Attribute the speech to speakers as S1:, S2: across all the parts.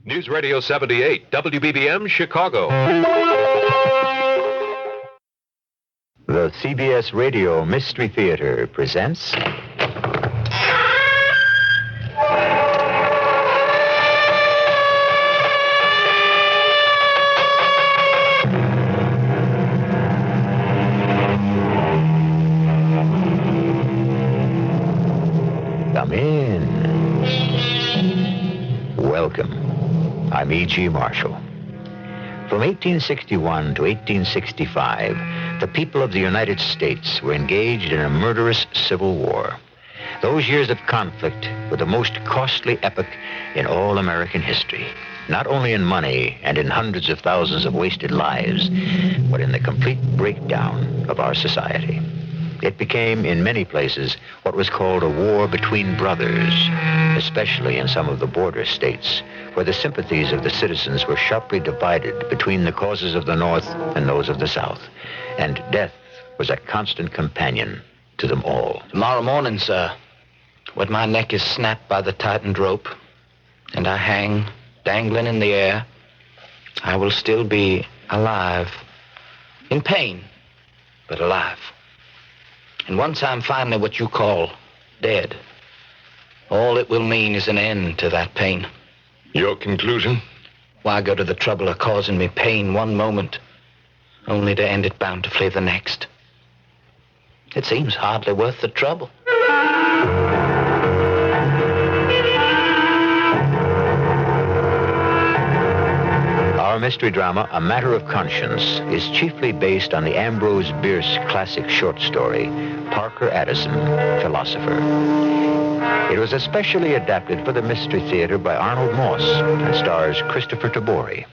S1: News Radio 78, WBBM, Chicago.
S2: The CBS Radio Mystery Theater presents... Come in. Welcome. I'm E.G. Marshall. From 1861 to 1865, the people of the United States were engaged in a murderous civil war. Those years of conflict were the most costly epoch in all American history, not only in money and in hundreds of thousands of wasted lives, but in the complete breakdown of our society. It became, in many places, what was called a war between brothers, especially in some of the border states, where the sympathies of the citizens were sharply divided between the causes of the North and those of the South, and death was a constant companion to them all.
S3: Tomorrow morning, sir, when my neck is snapped by the tightened rope, and I hang dangling in the air, I will still be alive. In pain, but alive. And once I'm finally what you call dead, all it will mean is an end to that pain.
S1: Your conclusion?
S3: Why go to the trouble of causing me pain one moment, only to end it bountifully the next? It seems hardly worth the trouble.
S2: Our mystery drama, A Matter of Conscience, is chiefly based on the Ambrose Bierce classic short story, Parker Addison, Philosopher. It was especially adapted for the Mystery Theater by Arnold Moss and stars Christopher Tabori.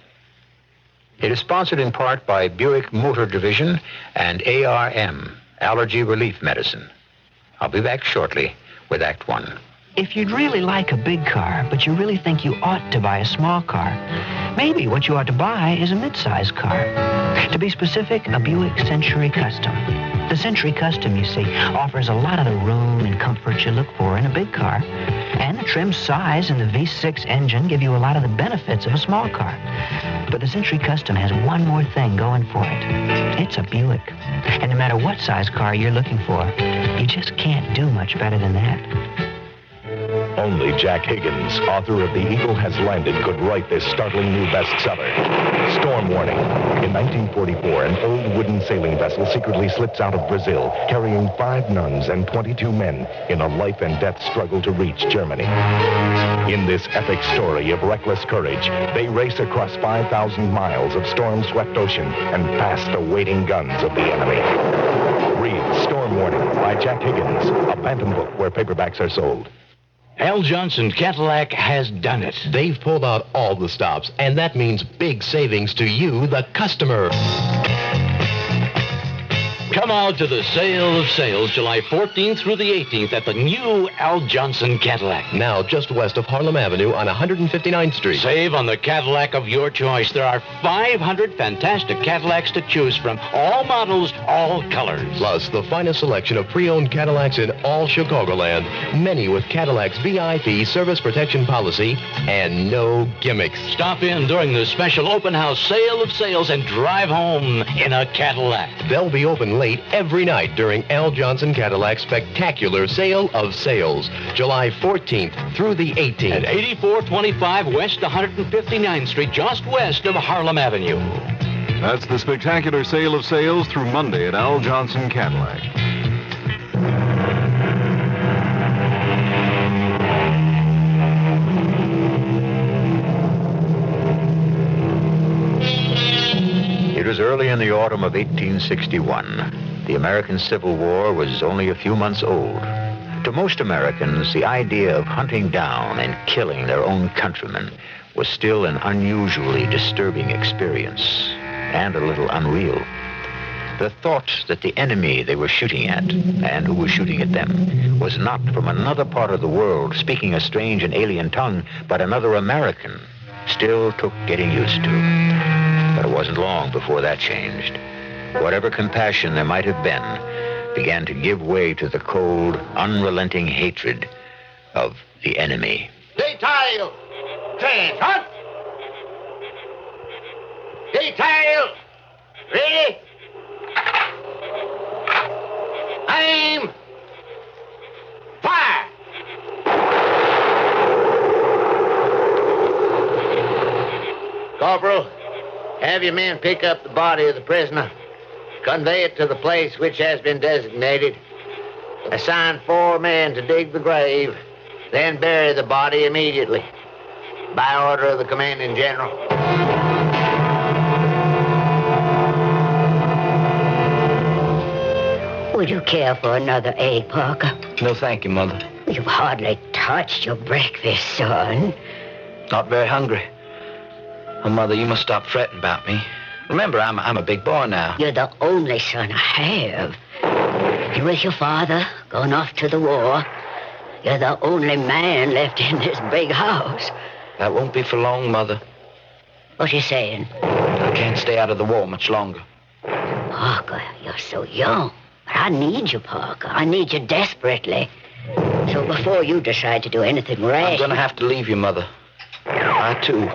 S2: It is sponsored in part by Buick Motor Division and ARM, Allergy Relief Medicine. I'll be back shortly with Act One.
S4: If you'd really like a big car, but you really think you ought to buy a small car, maybe what you ought to buy is a mid-size car. To be specific, a Buick Century Custom. The Century Custom, you see, offers a lot of the room and comfort you look for in a big car. And the trim size and the V6 engine give you a lot of the benefits of a small car. But the Century Custom has one more thing going for it. It's a Buick. And no matter what size car you're looking for, you just can't do much better than that.
S5: Only Jack Higgins, author of The Eagle Has Landed, could write this startling new bestseller. Storm warning. In 1944, an old wooden sailing vessel secretly slips out of Brazil, carrying 5 nuns and 22 men in a life and death struggle to reach Germany. In this epic story of reckless courage, they race across 5,000 miles of storm-swept ocean and past the waiting guns of the enemy. Read Storm Warning by Jack Higgins, a Bantam book where paperbacks are sold.
S6: Al Johnson Cadillac has done it.
S7: They've pulled out all the stops, and that means big savings to you, the customer.
S6: Come out to the Sale of Sales, July 14th through the 18th at the new Al Johnson Cadillac.
S7: Now just west of Harlem Avenue on 159th Street.
S6: Save on the Cadillac of your choice. There are 500 fantastic Cadillacs to choose from. All models, all colors.
S7: Plus the finest selection of pre-owned Cadillacs in all Chicagoland. Many with Cadillac's VIP service protection policy and no gimmicks.
S6: Stop in during the special open house Sale of Sales and drive home in a Cadillac.
S7: They'll be open late every night during Al Johnson Cadillac's spectacular Sale of Sales, July 14th through the 18th.
S6: At 8425 West 159th Street, just west of Harlem Avenue.
S8: That's the spectacular Sale of Sales through Monday at Al Johnson Cadillac.
S2: It was early in the autumn of 1861. The American Civil War was only a few months old. To most Americans, the idea of hunting down and killing their own countrymen was still an unusually disturbing experience, and a little unreal. The thought that the enemy they were shooting at, and who was shooting at them, was not from another part of the world speaking a strange and alien tongue, but another American, still took getting used to. But it wasn't long before that changed. Whatever compassion there might have been began to give way to the cold, unrelenting hatred of the enemy.
S9: Detail! Change! Hunt!
S3: tail. Ready? Aim. Fire. Corporal, have your men pick up the body of the prisoner. Convey it to the place which has been designated. Assign 4 men to dig the grave, then bury the body immediately. By order of the commanding general.
S9: Would you care for another egg, Parker?
S3: No, thank you, Mother.
S9: You've hardly touched your breakfast, son.
S3: Not very hungry. Oh, Mother, you must stop fretting about me. Remember, I'm a big boy now.
S9: You're the only son I have. And with your father going off to the war, you're the only man left in this big house.
S3: That won't be for long, Mother.
S9: What you saying?
S3: I can't stay out of the war much longer.
S9: Parker, you're so young. But I need you, Parker. I need you desperately. So before you decide to do anything rash...
S3: I'm going to have to leave you, Mother. I, too,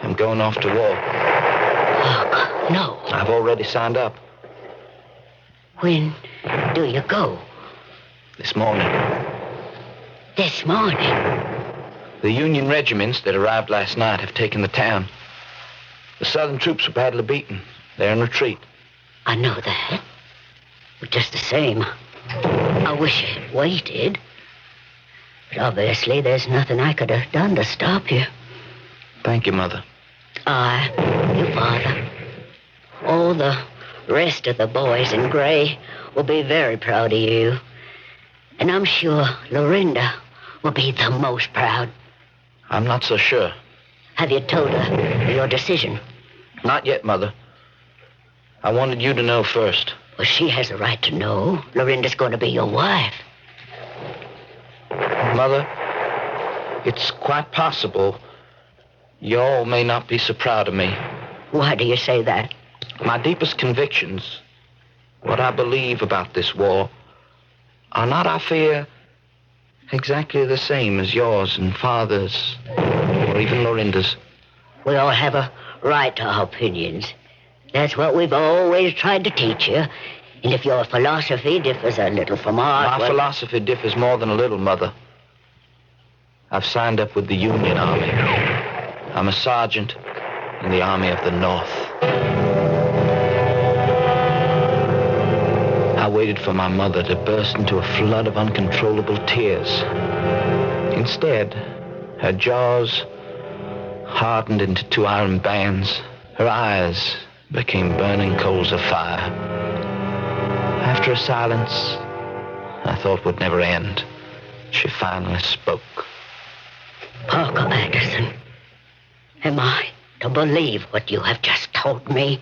S3: am going off to war.
S9: Parker, no.
S3: I've already signed up.
S9: When do you go?
S3: This morning.
S9: This morning?
S3: The Union regiments that arrived last night have taken the town. The Southern troops were badly beaten. They're in retreat.
S9: I know that. But just the same, I wish I had waited. But obviously, there's nothing I could have done to stop you.
S3: Thank you, Mother.
S9: Your father, all the rest of the boys in gray will be very proud of you. And I'm sure Lorinda will be the most proud.
S3: I'm not so sure.
S9: Have you told her your decision?
S3: Not yet, Mother. I wanted you to know first.
S9: Well, she has a right to know. Lorinda's going to be your wife.
S3: Mother, it's quite possible you all may not be so proud of me.
S9: Why do you say that?
S3: My deepest convictions, what I believe about this war, are not, I fear, exactly the same as yours and Father's, or even Lorinda's.
S9: We all have a right to our opinions. That's what we've always tried to teach you. And if your philosophy differs a little from ours...
S3: My philosophy differs more than a little, Mother. I've signed up with the Union Army. I'm a sergeant in the Army of the North. I waited for my mother to burst into a flood of uncontrollable tears. Instead, her jaws hardened into 2 iron bands. Her eyes became burning coals of fire. After a silence I thought would never end, she finally spoke.
S9: Parker Anderson, am I to believe what you have just told me?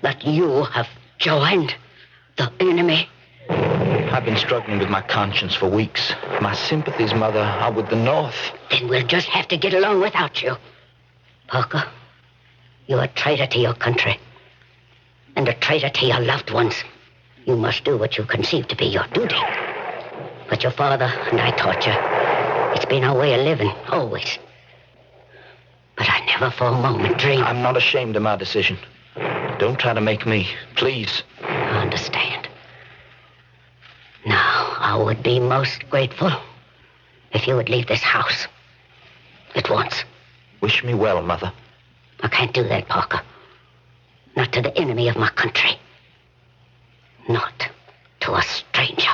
S9: That you have joined the enemy?
S3: I've been struggling with my conscience for weeks. My sympathies, Mother, are with the North.
S9: Then we'll just have to get along without you. Parker, you're a traitor to your country. And a traitor to your loved ones. You must do what you conceive to be your duty. But your father and I taught you. It's been our way of living, always. But I never for a moment dreamed...
S3: I'm not ashamed of my decision. Don't try to make me, please.
S9: I understand. Now, I would be most grateful if you would leave this house. At once.
S3: Wish me well, Mother.
S9: I can't do that, Parker. Not to the enemy of my country. Not to a stranger.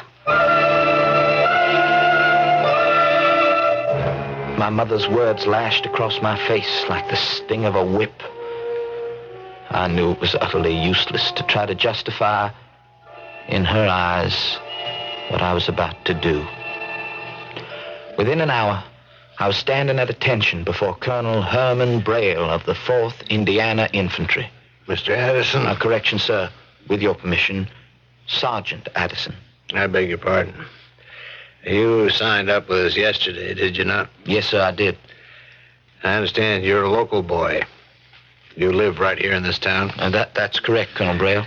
S3: My mother's words lashed across my face like the sting of a whip. I knew it was utterly useless to try to justify, in her eyes, what I was about to do. Within an hour, I was standing at attention before Colonel Herman Braille of the 4th Indiana Infantry.
S10: Mr. Addison?
S3: Correction, sir. With your permission, Sergeant Addison.
S10: I beg your pardon. You signed up with us yesterday, did you not?
S3: Yes, sir, I did.
S10: I understand you're a local boy. You live right here in this town?
S3: That's correct, Colonel Braille.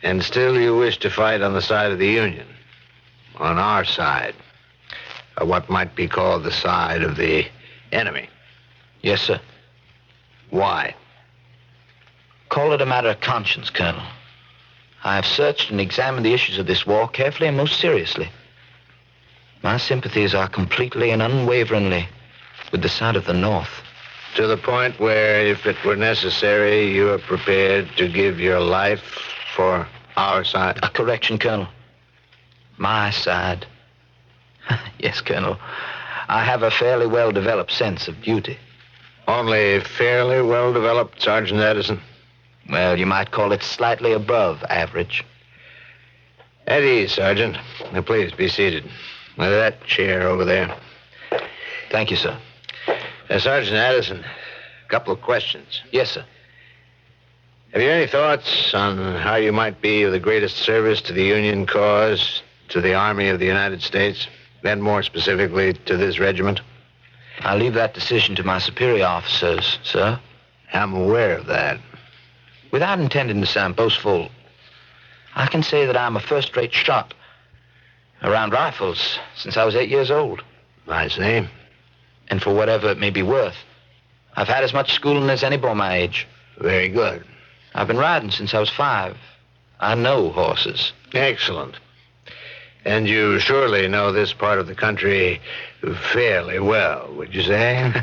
S10: And still you wish to fight on the side of the Union? On our side? Or what might be called the side of the enemy?
S3: Yes, sir.
S10: Why?
S3: Call it a matter of conscience, Colonel. I have searched and examined the issues of this war carefully and most seriously. My sympathies are completely and unwaveringly with the side of the North.
S10: To the point where, if it were necessary, you are prepared to give your life for our side?
S3: A correction, Colonel. My side. Yes, Colonel. I have a fairly well-developed sense of duty.
S10: Only fairly well-developed, Sergeant Addison?
S3: Well, you might call it slightly above average.
S10: At ease, Sergeant. Now, please be seated. That chair over there.
S3: Thank you, sir.
S10: Sergeant Addison, a couple of questions.
S3: Yes, sir.
S10: Have you any thoughts on how you might be of the greatest service to the Union cause, to the Army of the United States, and more specifically to this regiment?
S3: I leave that decision to my superior officers, sir.
S10: I'm aware of that.
S3: Without intending to sound boastful, I can say that I'm a first-rate shot around rifles since I was 8 years old.
S10: I see.
S3: And for whatever it may be worth, I've had as much schooling as any boy my age.
S10: Very good.
S3: I've been riding since I was 5. I know horses.
S10: Excellent. And you surely know this part of the country fairly well, would you say?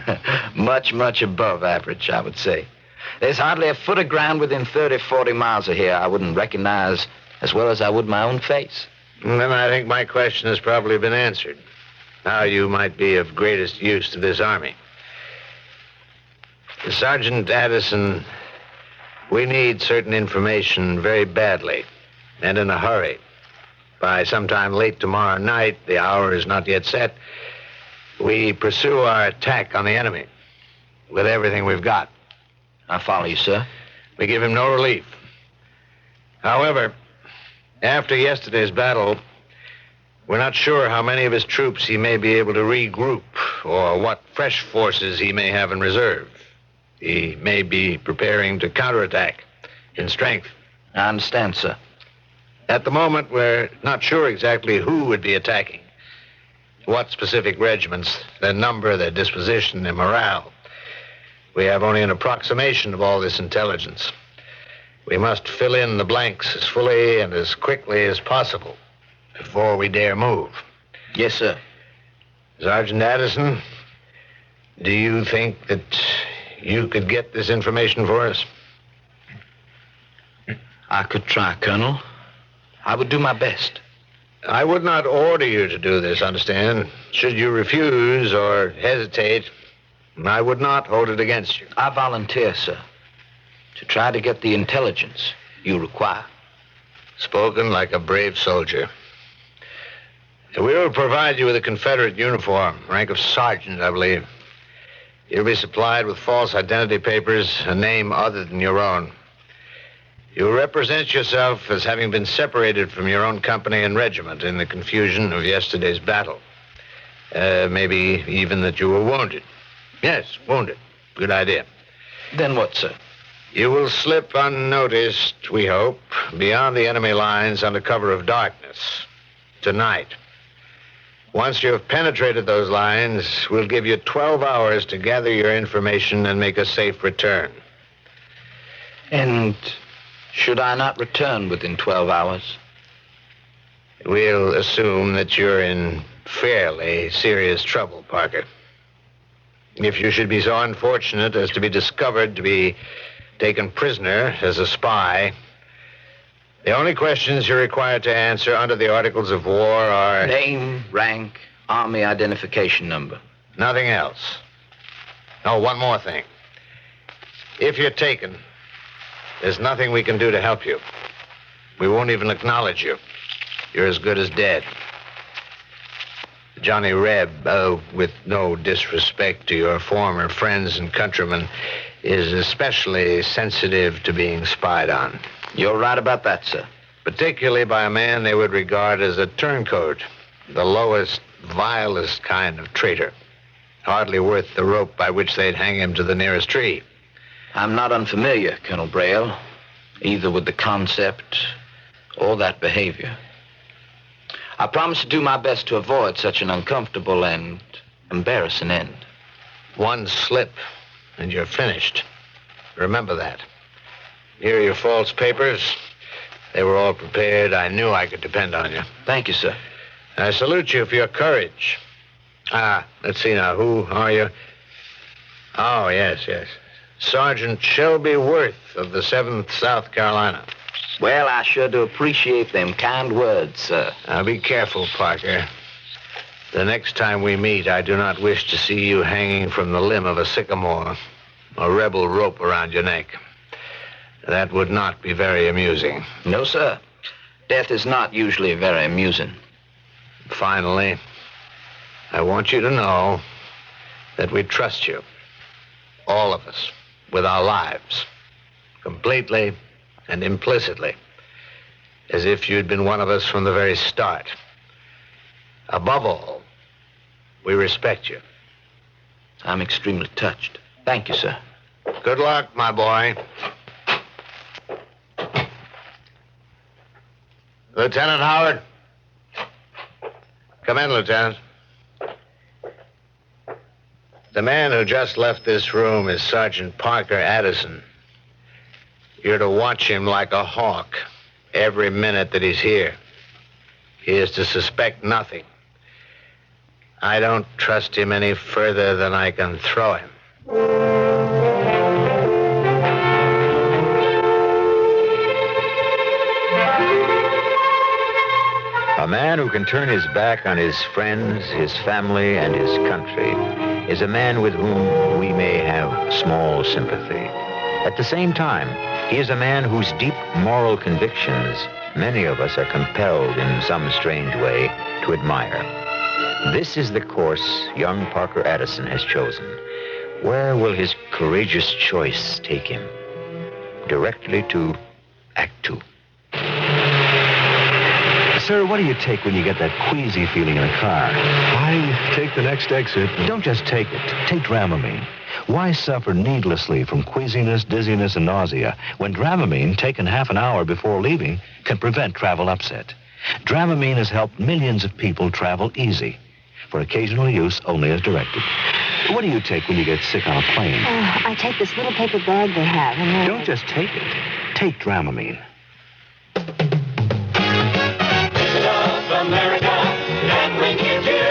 S3: Much, much above average, I would say. There's hardly a foot of ground within 30, 40 miles of here I wouldn't recognize as well as I would my own face.
S10: Then I think my question has probably been answered. How you might be of greatest use to this army. Sergeant Addison, we need certain information very badly and in a hurry. By sometime late tomorrow night, the hour is not yet set, we pursue our attack on the enemy with everything we've got.
S3: I follow you, sir.
S10: We give him no relief. However, after yesterday's battle, we're not sure how many of his troops he may be able to regroup or what fresh forces he may have in reserve. He may be preparing to counterattack in strength.
S3: I understand, sir.
S10: At the moment, we're not sure exactly who would be attacking, what specific regiments, their number, their disposition, their morale. We have only an approximation of all this intelligence. We must fill in the blanks as fully and as quickly as possible before we dare move.
S3: Yes, sir.
S10: Sergeant Addison, do you think that you could get this information for us?
S3: I could try, Colonel. I would do my best.
S10: I would not order you to do this, understand? Should you refuse or hesitate, I would not hold it against you.
S3: I volunteer, sir, to try to get the intelligence you require.
S10: Spoken like a brave soldier. We will provide you with a Confederate uniform, rank of sergeant, I believe. You'll be supplied with false identity papers, a name other than your own. You'll represent yourself as having been separated from your own company and regiment in the confusion of yesterday's battle. Maybe even that you were wounded. Yes, wounded. Good idea.
S3: Then what, sir?
S10: You will slip unnoticed, we hope, beyond the enemy lines under cover of darkness. Tonight. Once you have penetrated those lines, we'll give you 12 hours to gather your information and make a safe return.
S3: And should I not return within 12 hours?
S10: We'll assume that you're in fairly serious trouble, Parker. If you should be so unfortunate as to be discovered to be taken prisoner as a spy, the only questions you're required to answer under the Articles of War are...
S3: Name, rank, Army identification number.
S10: Nothing else. Oh, one more thing. If you're taken, there's nothing we can do to help you. We won't even acknowledge you. You're as good as dead. Johnny Reb, with no disrespect to your former friends and countrymen, is especially sensitive to being spied on.
S3: You're right about that, sir.
S10: Particularly by a man they would regard as a turncoat, the lowest, vilest kind of traitor. Hardly worth the rope by which they'd hang him to the nearest tree.
S3: I'm not unfamiliar, Colonel Braille, either with the concept or that behavior. I promise to do my best to avoid such an uncomfortable and embarrassing end.
S10: One slip, and you're finished. Remember that. Here are your false papers. They were all prepared. I knew I could depend on you.
S3: Thank you, sir.
S10: I salute you for your courage. Let's see now. Who are you? Oh, yes. Sergeant Shelby Worth of the 7th South Carolina.
S3: Well, I sure do appreciate them kind words, sir.
S10: Now, be careful, Parker. The next time we meet, I do not wish to see you hanging from the limb of a sycamore, a rebel rope around your neck. That would not be very amusing.
S3: No, sir. Death is not usually very amusing.
S10: Finally, I want you to know that we trust you. All of us, with our lives. Completely and implicitly. As if you'd been one of us from the very start. Above all, we respect you.
S3: I'm extremely touched. Thank you, sir.
S10: Good luck, my boy. Lieutenant Howard. Come in, Lieutenant. The man who just left this room is Sergeant Parker Addison. You're to watch him like a hawk every minute that he's here. He is to suspect nothing. I don't trust him any further than I can throw him.
S2: A man who can turn his back on his friends, his family, and his country is a man with whom we may have small sympathy. At the same time, he is a man whose deep moral convictions many of us are compelled in some strange way to admire. This is the course young Parker Addison has chosen. Where will his courageous choice take him? Directly to Act Two.
S11: Sir, what do you take when you get that queasy feeling in a car?
S8: I take the next exit.
S11: Don't just take it. Take Dramamine. Why suffer needlessly from queasiness, dizziness, and nausea when Dramamine, taken half an hour before leaving, can prevent travel upset? Dramamine has helped millions of people travel easy. For occasional use only as directed. What do you take when you get sick on a plane?
S12: I take this little paper bag they have. And then
S11: Don't just take it. Take Dramamine.
S13: America, and when you do,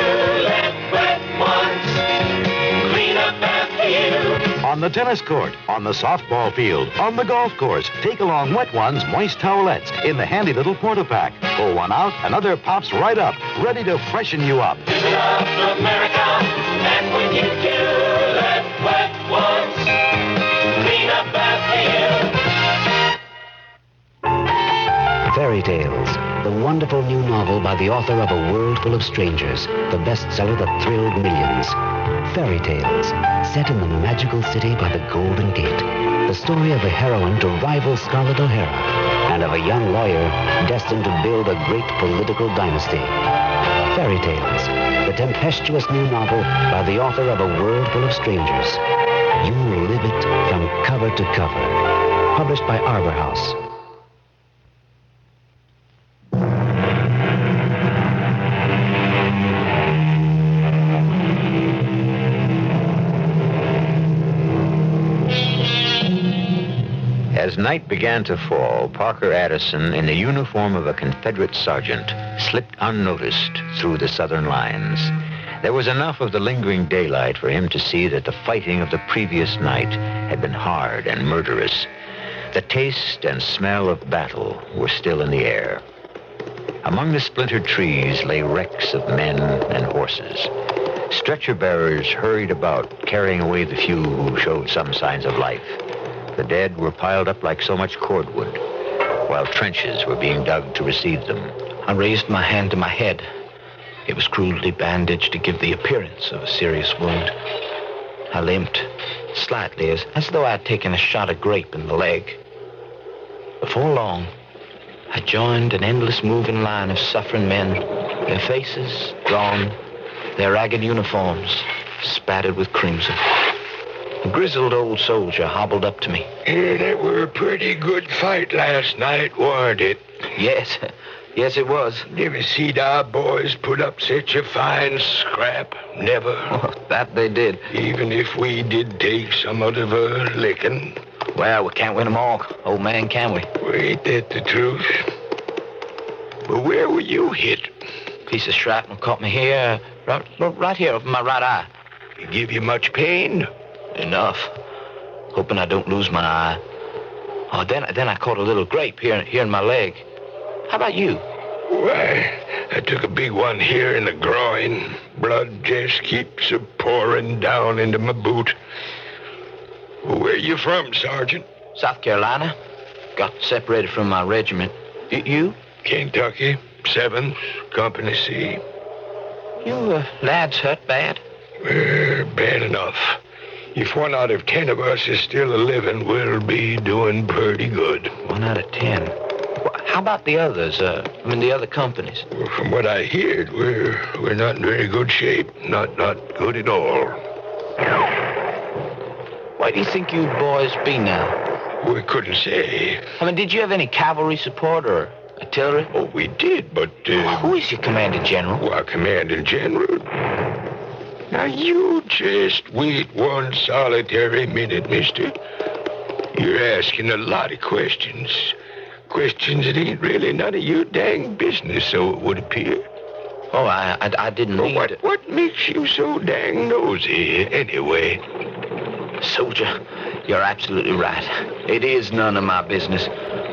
S13: let wet ones clean up after you.
S11: On the tennis court, on the softball field, on the golf course, take along Wet One's moist towelettes in the handy little porta-pack. Pull one out, another pops right up, ready to freshen you up.
S13: Give it up to America, and when you do, let wet ones clean up after you.
S14: Fairy Tales, the wonderful new novel by the author of A World Full of Strangers, the bestseller that thrilled millions. Fairy Tales, set in the magical city by the Golden Gate. The story of a heroine to rival Scarlett O'Hara, and of a young lawyer destined to build a great political dynasty. Fairy Tales, the tempestuous new novel by the author of A World Full of Strangers. You will live it from cover to cover. Published by Arbor House.
S2: As night began to fall, Parker Addison, in the uniform of a Confederate sergeant, slipped unnoticed through the Southern lines. There was enough of the lingering daylight for him to see that the fighting of the previous night had been hard and murderous. The taste and smell of battle were still in the air. Among the splintered trees lay wrecks of men and horses. Stretcher bearers hurried about, carrying away the few who showed some signs of life. The dead were piled up like so much cordwood, while trenches were being dug to receive them.
S3: I raised my hand to my head. It was crudely bandaged to give the appearance of a serious wound. I limped slightly, as though I had taken a shot of grape in the leg. Before long, I joined an endless moving line of suffering men, their faces drawn, their ragged uniforms spattered with crimson. A grizzled old soldier hobbled up to me.
S15: That were a pretty good fight last night, weren't it?
S3: Yes, it was.
S15: Never seed our boys put up such a fine scrap. Never.
S3: Oh, that they did.
S15: Even if we did take some of a licking.
S3: Well, we can't win them all, old man, can we?
S15: Well, ain't that the truth? But where were you hit?
S3: Piece of shrapnel caught me here, right here over my right eye.
S15: It give you much pain?
S3: Enough. Hoping I don't lose my eye. Oh, then I caught a little grape here in my leg. How about you?
S15: Why, I took a big one here in the groin. Blood just keeps pouring down into my boot. Where you from, Sergeant?
S3: South Carolina. Got separated from my regiment. You?
S15: Kentucky, 7th, Company C.
S3: You lads hurt bad?
S15: Well, bad enough. If 1 out of 10 of us is still living, we'll be doing pretty good.
S3: 1 out of 10. How about the others? The other companies?
S15: Well, from what I heard, we're not in very good shape. Not good at all.
S3: Where do you think you boys be now?
S15: We couldn't say.
S3: Did you have any cavalry support or artillery?
S15: Oh, we did, but...
S3: Who is your commanding general?
S15: Well, our commanding general? Now, you just wait 1 solitary minute, mister. You're asking a lot of questions. Questions that ain't really none of your dang business, so it would appear.
S3: Oh, I didn't mean to...
S15: What makes you so dang nosy, anyway?
S3: Soldier, you're absolutely right. It is none of my business.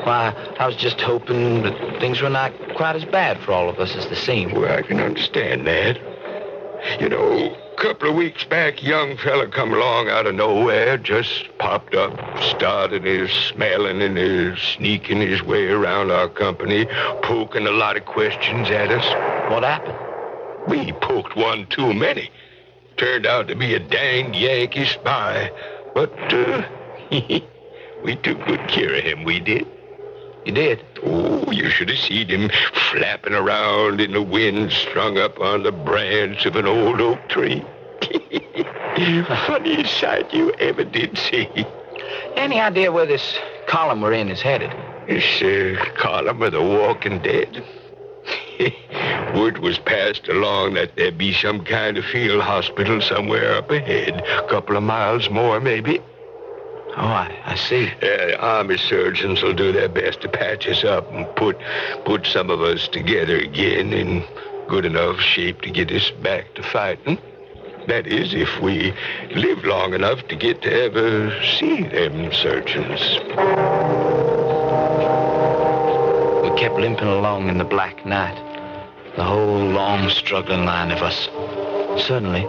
S3: Why, I was just hoping that things were not quite as bad for all of us as they seem.
S15: Well, I can understand that. You know, a couple of weeks back, a young fella come along out of nowhere, just popped up, started his smelling and his sneaking his way around our company, poking a lot of questions at us.
S3: What happened?
S15: We poked one too many. Turned out to be a dang Yankee spy. But, we took good care of him, we did.
S3: You did?
S15: Oh, you should have seen him flapping around in the wind, strung up on the branch of an old oak tree. Funniest sight you ever did see.
S3: Any idea where this column we're in is headed?
S15: This column of the Walking Dead? Word was passed along that there be some kind of field hospital somewhere up ahead. A couple of miles more, maybe.
S3: Oh, I see.
S15: Army surgeons will do their best to patch us up and put some of us together again in good enough shape to get us back to fighting. That is, if we live long enough to get to ever see them surgeons.
S3: We kept limping along in the black night. The whole long, struggling line of us. Suddenly,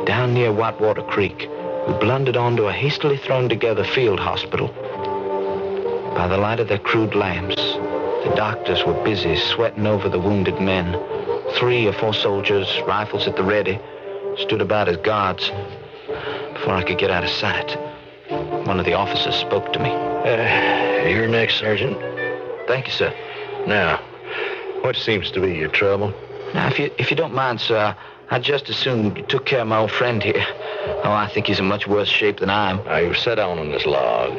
S3: down near Whitewater Creek, we blundered onto a hastily thrown-together field hospital. By the light of their crude lamps, the doctors were busy sweating over the wounded men. 3 or 4 soldiers, rifles at the ready, stood about as guards. Before I could get out of sight, one of the officers spoke to me.
S10: You're next, Sergeant.
S3: Thank you, sir.
S10: Now, what seems to be your trouble?
S3: Now, if you don't mind, sir, I'd just as soon you took care of my old friend here. Oh, I think he's in much worse shape than I am.
S10: Now, you sit down on this log.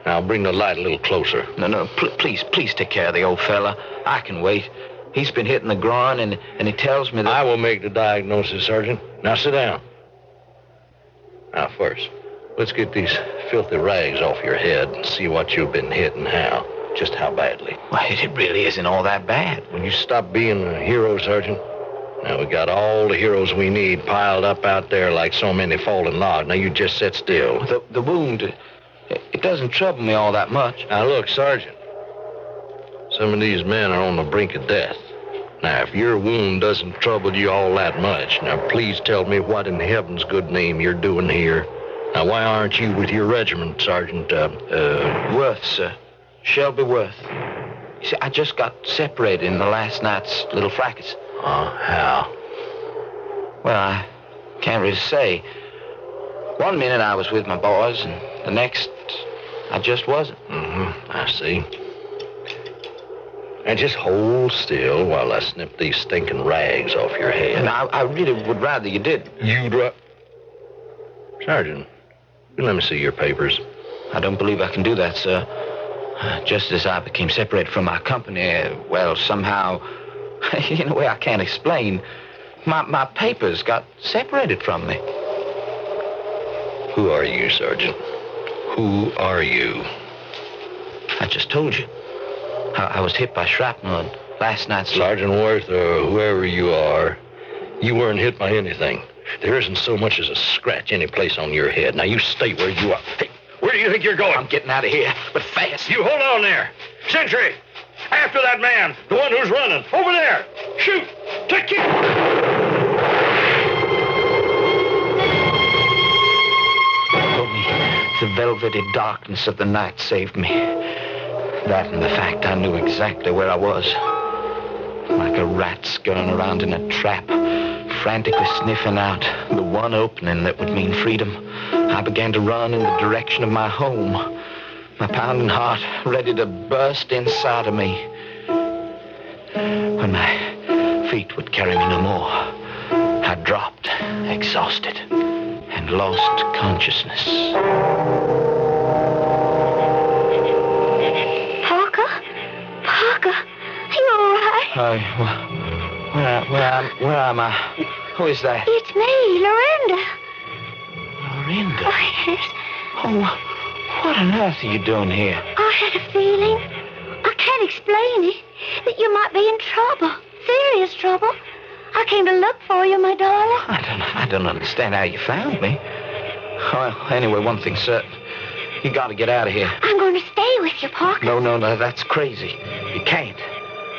S10: Now, bring the light a little closer.
S3: No, please take care of the old fella. I can wait. He's been hit in the groin, and he tells me that...
S10: I will make the diagnosis, Sergeant. Now, sit down. Now, first, let's get these filthy rags off your head and see what you've been hit and how. Just how badly.
S3: Well, it really isn't all that bad.
S10: Will you stop being a hero, Sergeant? Now, we got all the heroes we need piled up out there like so many fallen logs. Now, you just sit still.
S3: The wound, it doesn't trouble me all that much.
S10: Now, look, Sergeant. Some of these men are on the brink of death. Now, if your wound doesn't trouble you all that much, now, please tell me what in heaven's good name you're doing here. Now, why aren't you with your regiment, Sergeant,
S3: Worth, sir. Shelby Worth. You see, I just got separated in the last night's little fracas.
S10: How?
S3: Well, I can't really say. One minute I was with my boys, and the next, I just wasn't.
S10: I see. And just hold still while I snip these stinking rags off your head.
S3: And I really would rather you did.
S10: Sergeant, let me see your papers.
S3: I don't believe I can do that, sir. Just as I became separated from my company, well, somehow, in a way I can't explain, my papers got separated from me.
S10: Who are you, Sergeant?
S16: Who are you?
S3: I just told you. I was hit by shrapnel and last night's...
S16: Sergeant Worth, or whoever you are, you weren't hit by anything. There isn't so much as a scratch any place on your head. Now, you stay where you are. Hey, where do you think you're going?
S3: I'm getting out of here, but fast.
S16: You hold on there. Sentry, after that man, the one who's running. Over there. Shoot. Take it.
S3: The velvety darkness of the night saved me. That and the fact I knew exactly where I was. Like a rat scurrying around in a trap, frantically sniffing out the one opening that would mean freedom, I began to run in the direction of my home, my pounding heart ready to burst inside of me. When my feet would carry me no more, I dropped, exhausted, and lost consciousness.
S12: Parker, are you all right?
S3: Where am I? Who is that?
S12: It's me, Lorinda.
S3: Lorinda?
S12: Oh, yes.
S3: Oh, what on earth are you doing here?
S12: I had a feeling. I can't explain it. That you might be in trouble. Serious trouble. I came to look for you, my darling.
S3: I don't understand how you found me. Well, anyway, one thing's certain. You gotta get out of here.
S12: I'm going to stay with you, Parker.
S3: No, that's crazy. You can't.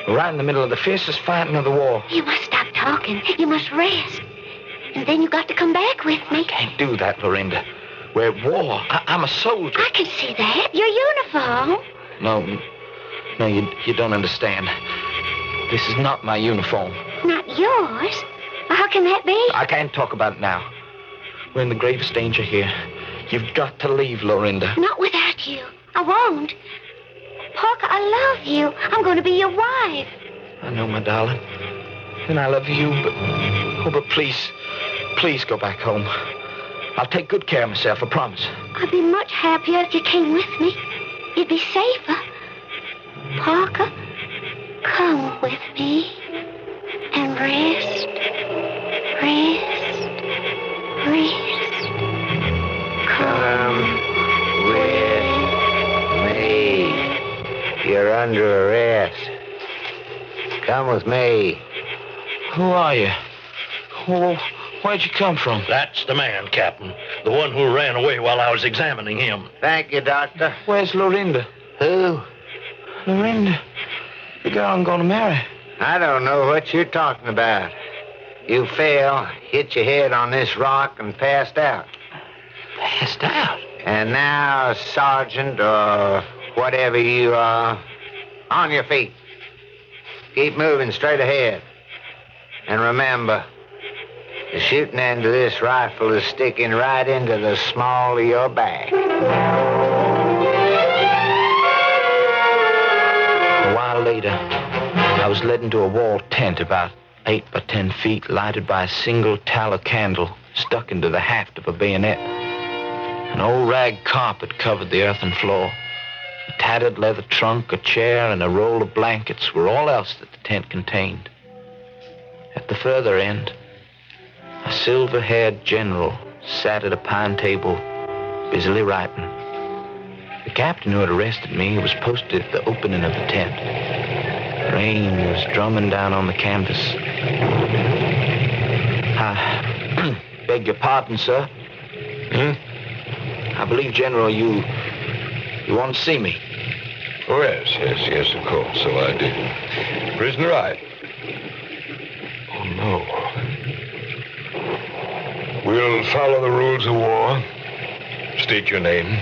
S3: We're right in the middle of the fiercest fighting of the war.
S12: You must stop talking. You must rest. And then you got to come back with me.
S3: I can't do that, Lorinda. We're at war. I'm a soldier.
S12: I can see that. Your uniform.
S3: No, you don't understand. This is not my uniform.
S12: Not yours? How can that be?
S3: I can't talk about it now. We're in the gravest danger here. You've got to leave, Lorinda.
S12: Not without you. I won't. Parker, I love you. I'm going to be your wife.
S3: I know, my darling. And I love you, but please go back home. I'll take good care of myself, I promise.
S12: I'd be much happier if you came with me. You'd be safer. Parker, come with me and rest.
S10: Come with me. You're under arrest. Come with me.
S3: Who are you? Where'd you come from?
S16: That's the man, Captain. The one who ran away while I was examining him.
S10: Thank you, Doctor.
S3: Where's Lorinda?
S10: Who?
S3: Lorinda. The girl I'm going to marry.
S10: I don't know what you're talking about. You fell, hit your head on this rock, and passed out.
S3: Passed out?
S10: And now, Sergeant, or whatever you are, on your feet. Keep moving straight ahead. And remember, the shooting end of this rifle is sticking right into the small of your back.
S3: A while later, I was led into a wall tent about 8 by 10 feet, lighted by a single tallow candle stuck into the haft of a bayonet. An old rag carpet covered the earthen floor. A tattered leather trunk, a chair, and a roll of blankets were all else that the tent contained. At the further end, a silver-haired general sat at a pine table, busily writing. The captain who had arrested me was posted at the opening of the tent. Rain was drumming down on the canvas. I beg your pardon, sir. I believe, General, you want to see me.
S15: Oh, yes, of course, so I do. Prisoner, Oh, no. We'll follow the rules of war. State your name.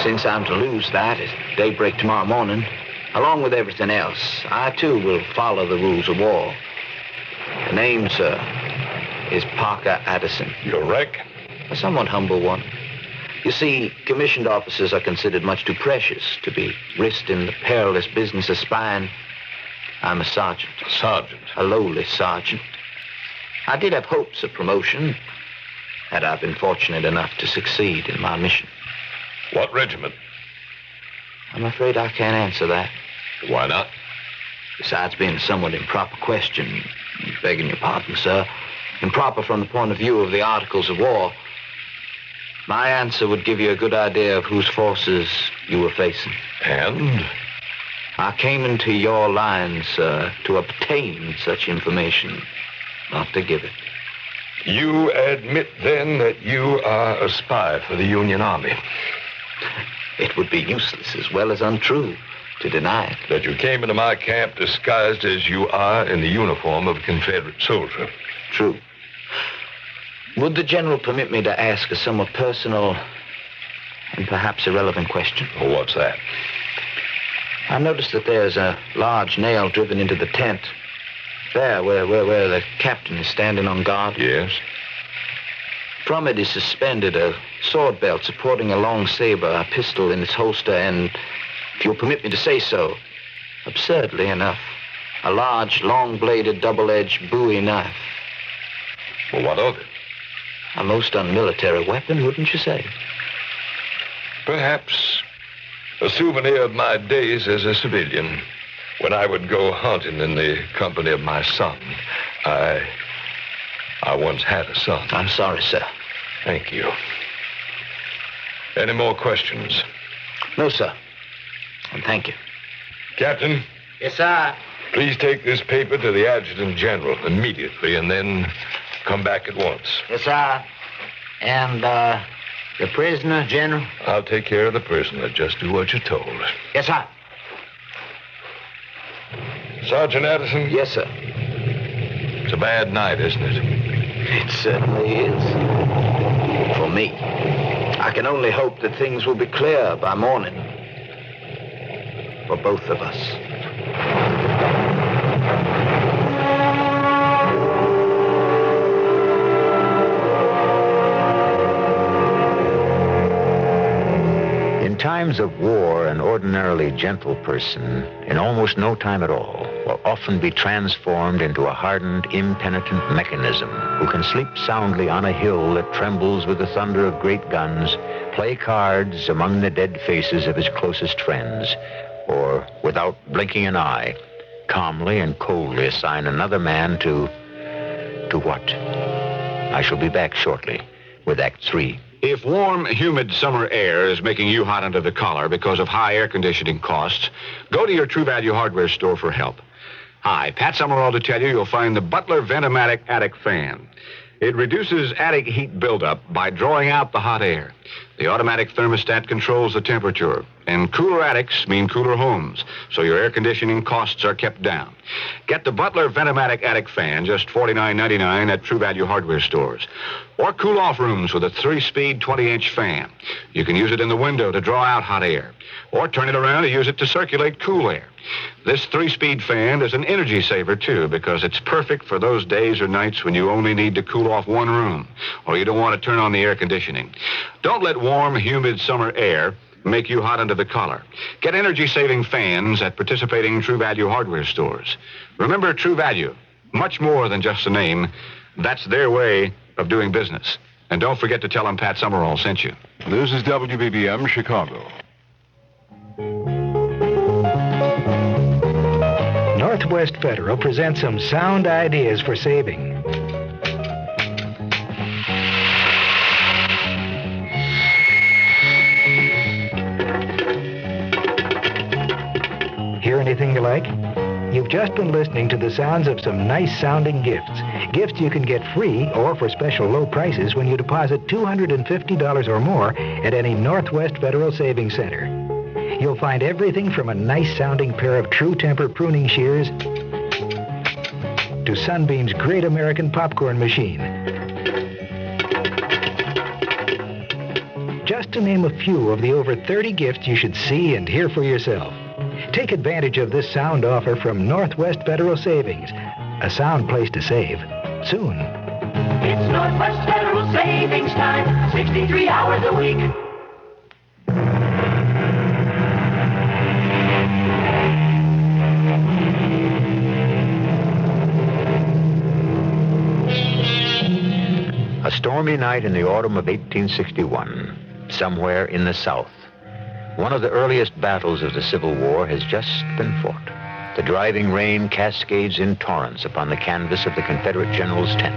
S3: Since I'm to lose that at daybreak tomorrow morning, along with everything else, I, too, will follow the rules of war. The name, sir, is Parker Addison.
S15: Your rank?
S3: A somewhat humble one. You see, commissioned officers are considered much too precious to be risked in the perilous business of spying. I'm a sergeant.
S15: A sergeant?
S3: A lowly sergeant. I did have hopes of promotion had I been fortunate enough to succeed in my mission.
S15: What regiment?
S3: I'm afraid I can't answer that.
S15: Why not?
S3: Besides being a somewhat improper question, begging your pardon, sir, improper from the point of view of the Articles of War, My answer would give you a good idea of whose forces you were facing.
S15: And?
S3: I came into your lines, sir, to obtain such information, not to give it.
S15: You admit, then, that you are a spy for the Union Army?
S3: It would be useless as well as untrue to deny it.
S15: That you came into my camp disguised as you are in the uniform of a Confederate soldier?
S3: True. Would the general permit me to ask a somewhat personal and perhaps irrelevant question?
S15: Well, what's that?
S3: I noticed that there's a large nail driven into the tent. There, where the captain is standing on guard.
S15: Yes.
S3: From it is suspended a sword belt supporting a long saber, a pistol in its holster, and, if you'll permit me to say so, absurdly enough, a large, long-bladed, double-edged Bowie knife.
S15: Well, what of it?
S3: A most unmilitary weapon, wouldn't you say?
S15: Perhaps a souvenir of my days as a civilian, when I would go hunting in the company of my son. I once had a son.
S3: I'm sorry, sir.
S15: Thank you. Any more questions?
S3: No, sir. And thank you.
S15: Captain?
S3: Yes, sir.
S15: Please take this paper to the Adjutant General immediately, and then come back at once.
S3: Yes, sir. And, the prisoner, General?
S15: I'll take care of the prisoner. Just do what you're told.
S3: Yes, sir.
S15: Sergeant Addison?
S3: Yes, sir.
S15: It's a bad night, isn't it?
S3: It certainly is. For me. I can only hope that things will be clear by morning. For both of us.
S2: In times of war, an ordinarily gentle person, in almost no time at all, will often be transformed into a hardened, impenitent mechanism who can sleep soundly on a hill that trembles with the thunder of great guns, play cards among the dead faces of his closest friends, or, without blinking an eye, calmly and coldly assign another man to what? I shall be back shortly with Act 3.
S8: If warm, humid summer air is making you hot under the collar because of high air conditioning costs, go to your True Value hardware store for help. Hi, Pat Summerall to tell you you'll find the Butler Vent-O-Matic attic fan. It reduces attic heat buildup by drawing out the hot air. The automatic thermostat controls the temperature, and cooler attics mean cooler homes, so your air conditioning costs are kept down. Get the Butler Vent-O-Matic attic fan, just $49.99 at True Value hardware stores. Or cool off rooms with a 3-speed 20-inch fan. You can use it in the window to draw out hot air, or turn it around to use it to circulate cool air. This 3-speed fan is an energy saver, too, because it's perfect for those days or nights when you only need to cool off one room, or you don't want to turn on the air conditioning. Don't let warm, humid summer air make you hot under the collar. Get energy-saving fans at participating True Value hardware stores. Remember, True Value, much more than just a name. That's their way of doing business. And don't forget to tell them Pat Summerall sent you.
S17: This is WBBM Chicago.
S18: Northwest Federal presents some sound ideas for saving. Hear anything you like? You've just been listening to the sounds of some nice-sounding gifts. Gifts you can get free or for special low prices when you deposit $250 or more at any Northwest Federal Savings Center. You'll find everything from a nice-sounding pair of True Temper pruning shears to Sunbeam's Great American Popcorn Machine. Just to name a few of the over 30 gifts you should see and hear for yourself. Take advantage of this sound offer from Northwest Federal Savings. A sound place to save. Soon.
S13: It's Northwest Federal Savings Time, 63 hours a week.
S2: A stormy night in the autumn of 1861, somewhere in the South. One of the earliest battles of the Civil War has just been fought. The driving rain cascades in torrents upon the canvas of the Confederate general's tent.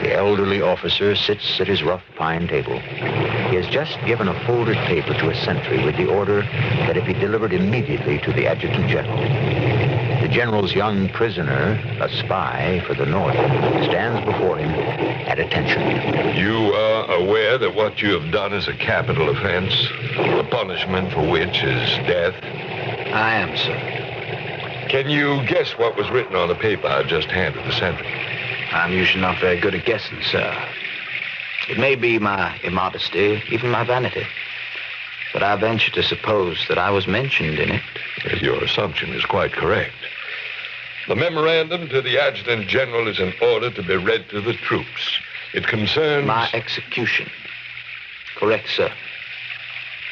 S2: The elderly officer sits at his rough pine table. He has just given a folded paper to a sentry with the order that it be delivered immediately to the adjutant general. The general's young prisoner, a spy for the North, stands before him at attention.
S15: You are aware that what you have done is a capital offense, the punishment for which is death?
S3: I am, sir.
S15: Can you guess what was written on the paper I just handed the sentry?
S3: I'm usually not very good at guessing, sir. It may be my immodesty, even my vanity. But I venture to suppose that I was mentioned in it.
S15: Your assumption is quite correct. The memorandum to the adjutant general is an order to be read to the troops. It concerns...
S3: my execution. Correct, sir.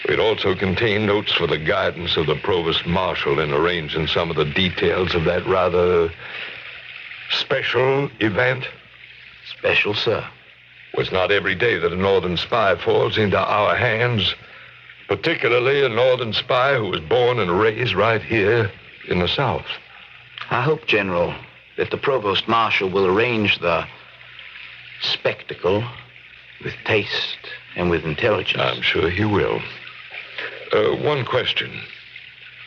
S15: It also contained notes for the guidance of the provost marshal in arranging some of the details of that rather special event.
S3: Special, sir.
S15: Was not every day that a northern spy falls into our hands, particularly a northern spy who was born and raised right here in the South.
S3: I hope, General, that the provost marshal will arrange the spectacle with taste and with intelligence.
S15: I'm sure he will. One question.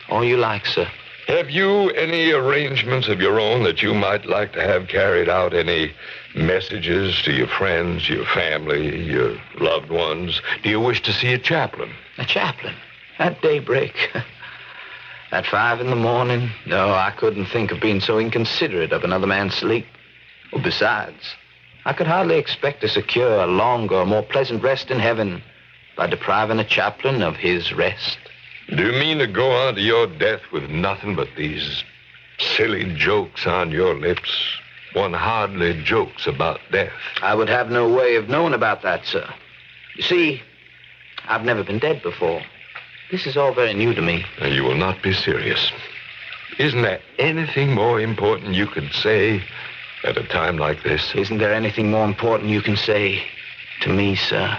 S3: All you like, sir.
S15: Have you any arrangements of your own that you might like to have carried out? Any messages to your friends, your family, your loved ones? Do you wish to see a chaplain?
S3: A chaplain? At daybreak? At 5 in the morning? No, I couldn't think of being so inconsiderate of another man's sleep. Well, besides, I could hardly expect to secure a longer, more pleasant rest in heaven by depriving a chaplain of his rest.
S15: Do you mean to go on to your death with nothing but these silly jokes on your lips? One hardly jokes about death.
S3: I would have no way of knowing about that, sir. You see, I've never been dead before. This is all very new to me.
S15: And you will not be serious. Isn't there anything more important you could say at a time like this?
S3: Isn't there anything more important you can say to me, sir?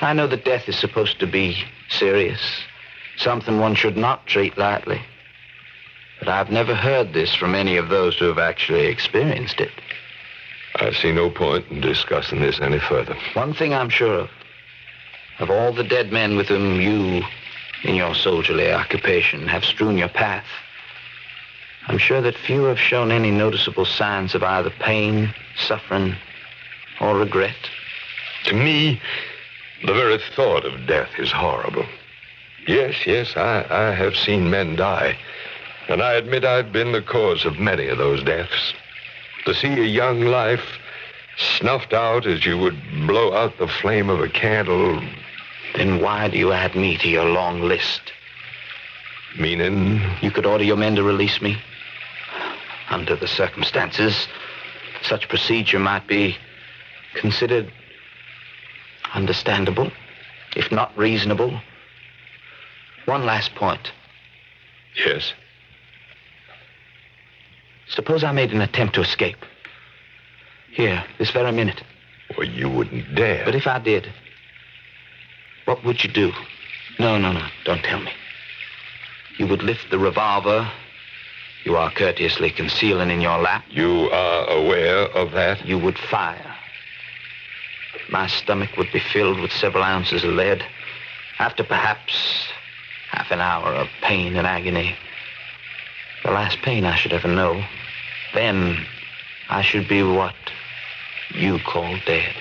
S3: I know that death is supposed to be serious, something one should not treat lightly. But I've never heard this from any of those who have actually experienced it.
S15: I see no point in discussing this any further.
S3: One thing I'm sure of all the dead men with whom you, in your soldierly occupation, have strewn your path, I'm sure that few have shown any noticeable signs of either pain, suffering, or regret.
S15: To me, the very thought of death is horrible. Yes, I have seen men die. And I admit I've been the cause of many of those deaths. To see a young life snuffed out as you would blow out the flame of a candle.
S3: Then why do you add me to your long list?
S15: Meaning?
S3: You could order your men to release me. Under the circumstances, such procedure might be considered understandable, if not reasonable. One last point.
S15: Yes?
S3: Suppose I made an attempt to escape. Here, this very minute.
S15: Well, you wouldn't dare.
S3: But if I did, what would you do? No, don't tell me. You would lift the revolver you are courteously concealing in your lap.
S15: You are aware of that?
S3: You would fire. My stomach would be filled with several ounces of lead. After perhaps half an hour of pain and agony, the last pain I should ever know, then I should be what you call dead.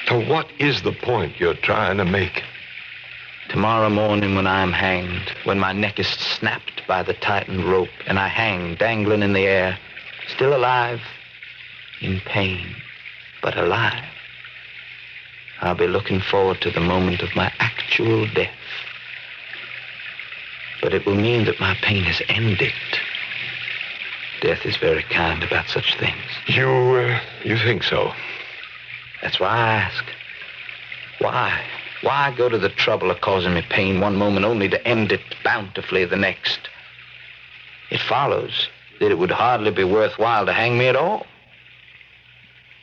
S15: So what is the point you're trying to make?
S3: Tomorrow morning when I am hanged, when my neck is snapped by the tightened rope and I hang dangling in the air, still alive, in pain, but alive, I'll be looking forward to the moment of my actual death. But it will mean that my pain has ended. Death is very kind about such things.
S15: You think so?
S3: That's why I ask. Why? Why go to the trouble of causing me pain one moment only to end it bountifully the next? It follows that it would hardly be worthwhile to hang me at all.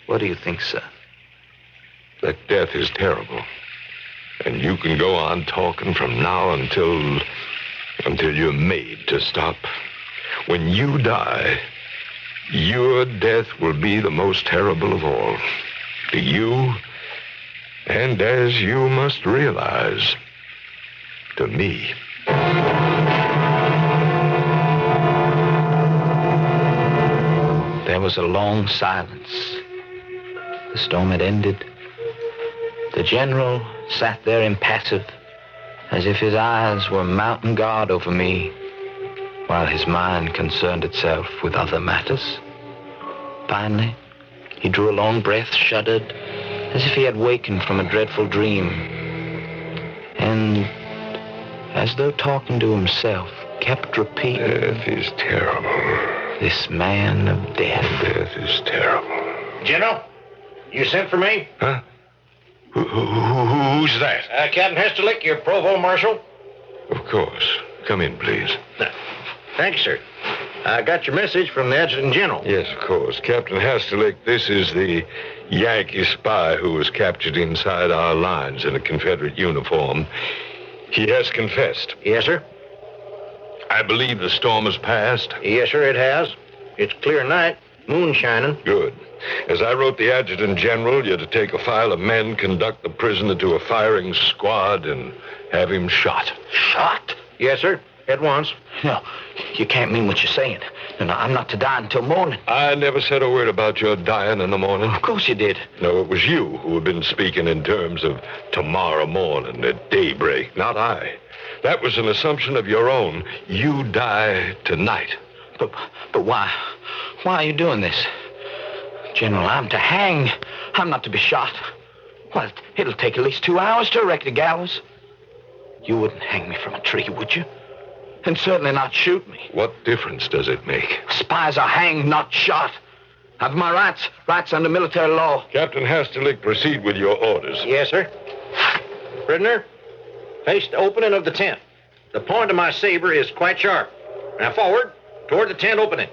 S3: What do you think, sir?
S15: That death is terrible. And you can go on talking from now until you're made to stop. When you die, Your death will be the most terrible of all. To you, and as you must realize, to me.
S3: There was a long silence. The storm had ended. The general sat there impassive, as if his eyes were mounting guard over me, while his mind concerned itself with other matters. Finally, he drew a long breath, shuddered, as if he had wakened from a dreadful dream, and, as though talking to himself, kept repeating,
S15: "Death is terrible.
S3: This man of death.
S15: Death is terrible."
S16: General, you sent for me?
S15: Huh? Who's that?
S16: Captain Hesterlick, your provost marshal.
S15: Of course. Come in, please.
S16: Thank you, sir. I got your message from the adjutant general.
S15: Yes, of course. Captain Hesterlick, this is the Yankee spy who was captured inside our lines in a Confederate uniform. He has confessed.
S16: Yes, sir.
S15: I believe the storm has passed.
S16: Yes, sir, it has. It's clear night, moon shining.
S15: Good. As I wrote the adjutant general, you're to take a file of men, conduct the prisoner to a firing squad, and have him shot.
S3: Shot?
S16: Yes, sir. At once.
S3: No, you can't mean what you're saying. No, I'm not to die until morning.
S15: I never said a word about your dying in the morning.
S3: Of course you did.
S15: No, it was you who have been speaking in terms of tomorrow morning at daybreak, not I. That was an assumption of your own. You die tonight.
S3: But why? Why are you doing this? General, I'm to hang. I'm not to be shot. Well, it'll take at least 2 hours to erect a gallows. You wouldn't hang me from a tree, would you? And certainly not shoot me.
S15: What difference does it make?
S3: Spies are hanged, not shot. I've my rights under military law.
S15: Captain Hesterlick, proceed with your orders.
S16: Yes, sir. Prisoner, face the opening of the tent. The point of my saber is quite sharp. Now forward, toward the tent opening.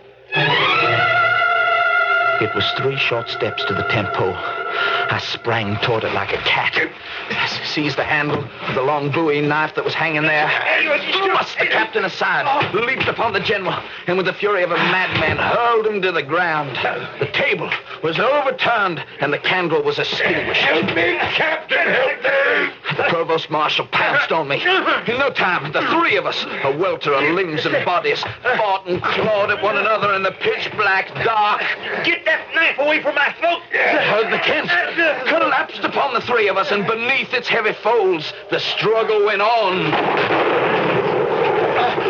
S3: It was 3 short steps to the tent pole. I sprang toward it like a cat. I seized the handle of the long Bowie knife that was hanging there, thrust the captain aside, leaped upon the general, and with the fury of a madman hurled him to the ground. The table was overturned, and the candle was extinguished.
S15: Help me, Captain, help me!
S3: The provost marshal pounced on me. In no time, the 3 of us, a welter of limbs and bodies, fought and clawed at one another in the pitch-black dark.
S16: Get that knife away from my throat!
S3: The tent collapsed upon the 3 of us, and beneath its heavy folds, the struggle went on.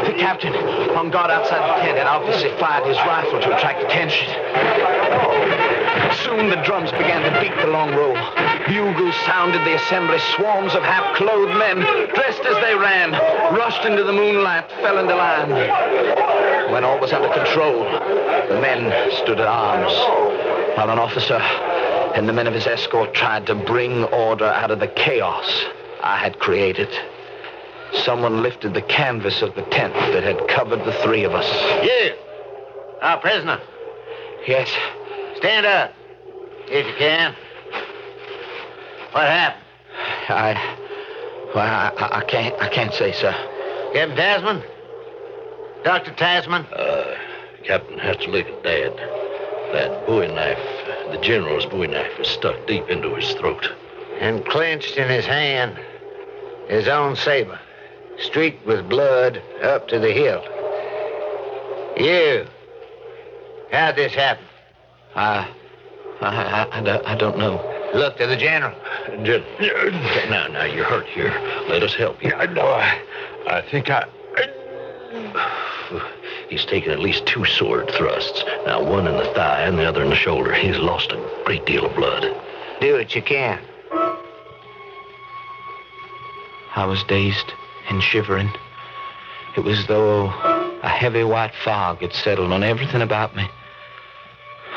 S3: The captain, on guard outside the tent, had obviously fired his rifle to attract attention. Soon the drums began to beat the long roll. Bugles sounded the assembly. Swarms of half-clothed men, dressed as they ran, rushed into the moonlight, fell into line. When all was under control, the men stood at arms, while an officer and the men of his escort tried to bring order out of the chaos I had created. Someone lifted the canvas of the tent that had covered the 3 of us.
S10: You, our prisoner.
S3: Yes.
S10: Stand up, if you can. What happened?
S3: I can't say, sir.
S10: Captain Tasman? Dr. Tasman?
S16: Captain Hesterlick, Dad. That Bowie knife, the general's Bowie knife, was stuck deep into his throat.
S10: And clenched in his hand, his own saber, streaked with blood up to the hilt. You, how'd this happen?
S3: I don't know.
S10: Look to the general.
S16: Now, you're hurt here. Let us help you.
S15: I know. I think
S16: He's taken at least 2 sword thrusts. Now, one in the thigh and the other in the shoulder. He's lost a great deal of blood.
S10: Do what you can.
S3: I was dazed and shivering. It was as though a heavy white fog had settled on everything about me.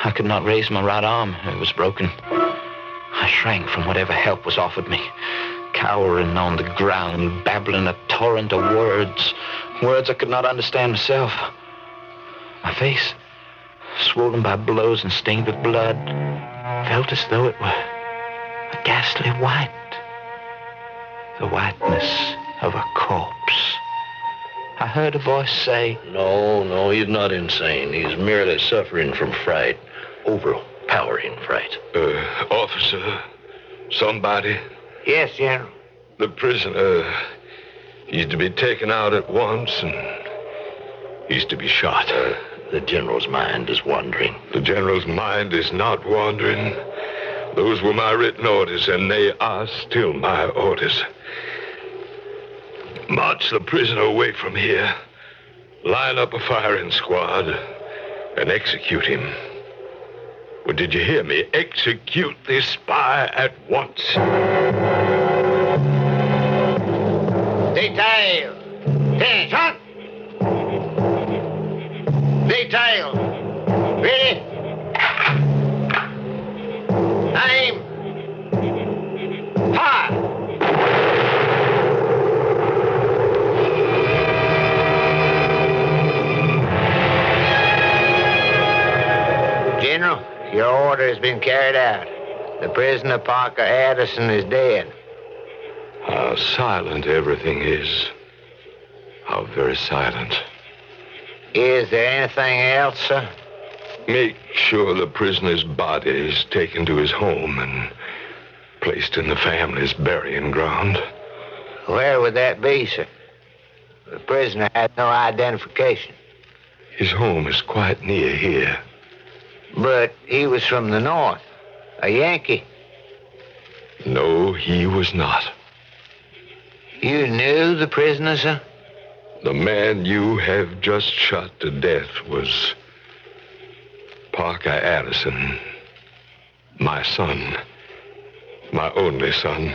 S3: I could not raise my right arm. It was broken. I shrank from whatever help was offered me, cowering on the ground, babbling a torrent of words I could not understand myself. My face, swollen by blows and stained with blood, felt as though it were a ghastly white, the whiteness of a corpse. I heard a voice say...
S16: No, he's not insane. He's merely suffering from fright. Overpowering fright.
S15: Officer, somebody?
S10: Yes, General.
S15: The prisoner, he's to be taken out at once and he's to be shot.
S16: The General's mind is wandering.
S15: The General's mind is not wandering. Those were my written orders, and they are still my orders. March the prisoner away from here, line up a firing squad, and execute him. Well, did you hear me? Execute this spy at once.
S10: Detail. Attention. Detail. Ready? Aim. Fire. General, your order has been carried out. The prisoner, Parker Addison, is dead.
S15: How silent everything is. How very silent.
S10: Is there anything else, sir?
S15: Make sure the prisoner's body is taken to his home and placed in the family's burying ground.
S10: Where would that be, sir? The prisoner had no identification.
S15: His home is quite near here.
S10: But he was from the north. A Yankee.
S15: No, he was not.
S10: You knew the prisoner, sir?
S15: The man you have just shot to death was Parker Addison, my son, my only son.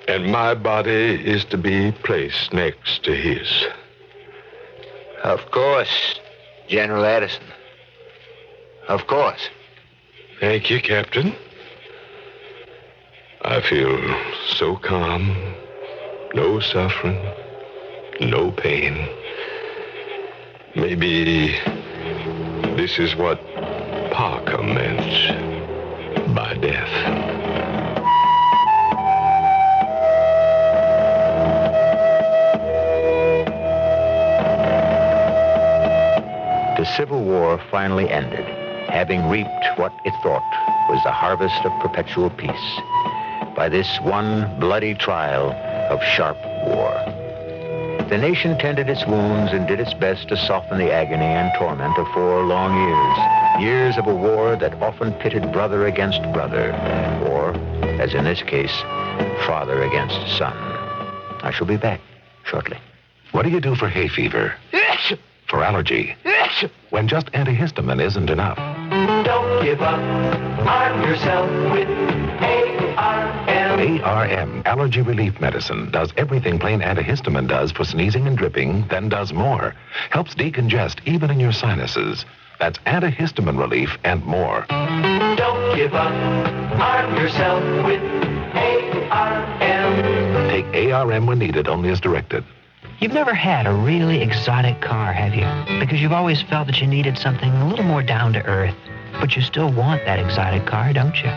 S15: And my body is to be placed next to his.
S10: Of course, General Addison. Of course.
S15: Thank you, Captain. I feel so calm. No suffering. No pain. Maybe this is what Parker meant by death.
S2: The Civil War finally ended, having reaped what it thought was the harvest of perpetual peace by this one bloody trial of sharp war. The nation tended its wounds and did its best to soften the agony and torment of 4 long years. Years of a war that often pitted brother against brother, or, as in this case, father against son. I shall be back shortly.
S5: What do you do for hay fever? For allergy? When just antihistamine isn't enough?
S13: Don't give up. Arm yourself with ARM.
S5: ARM, Allergy Relief Medicine, does everything plain antihistamine does for sneezing and dripping, then does more. Helps decongest even in your sinuses. That's antihistamine relief and more.
S13: Don't give up. Arm yourself with ARM.
S5: Take ARM when needed, only as directed.
S4: You've never had a really exotic car, have you? Because you've always felt that you needed something a little more down to earth. But you still want that exotic car, don't you?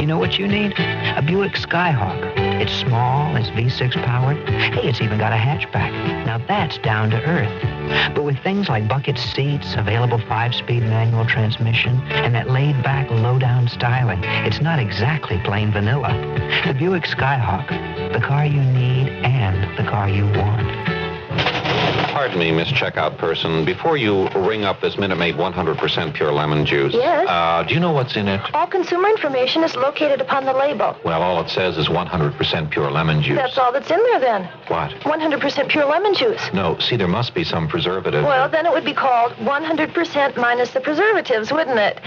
S4: You know what you need? A Buick Skyhawk. It's small, it's V6 powered. Hey, it's even got a hatchback. Now that's down to earth. But with things like bucket seats, available 5-speed manual transmission, and that laid-back, low-down styling, it's not exactly plain vanilla. The Buick Skyhawk, the car you need and the car you want.
S1: Pardon me, Miss Checkout Person. Before you ring up this Minute Maid 100% pure lemon juice.
S12: Yes?
S1: Do you know what's in it?
S12: All consumer information is located upon the label.
S1: Well, all it says is 100% pure lemon juice.
S12: That's all that's in there, then.
S1: What?
S12: 100% pure lemon juice.
S1: No, see, there must be some preservative.
S12: Well, then it would be called 100% minus the preservatives, wouldn't it?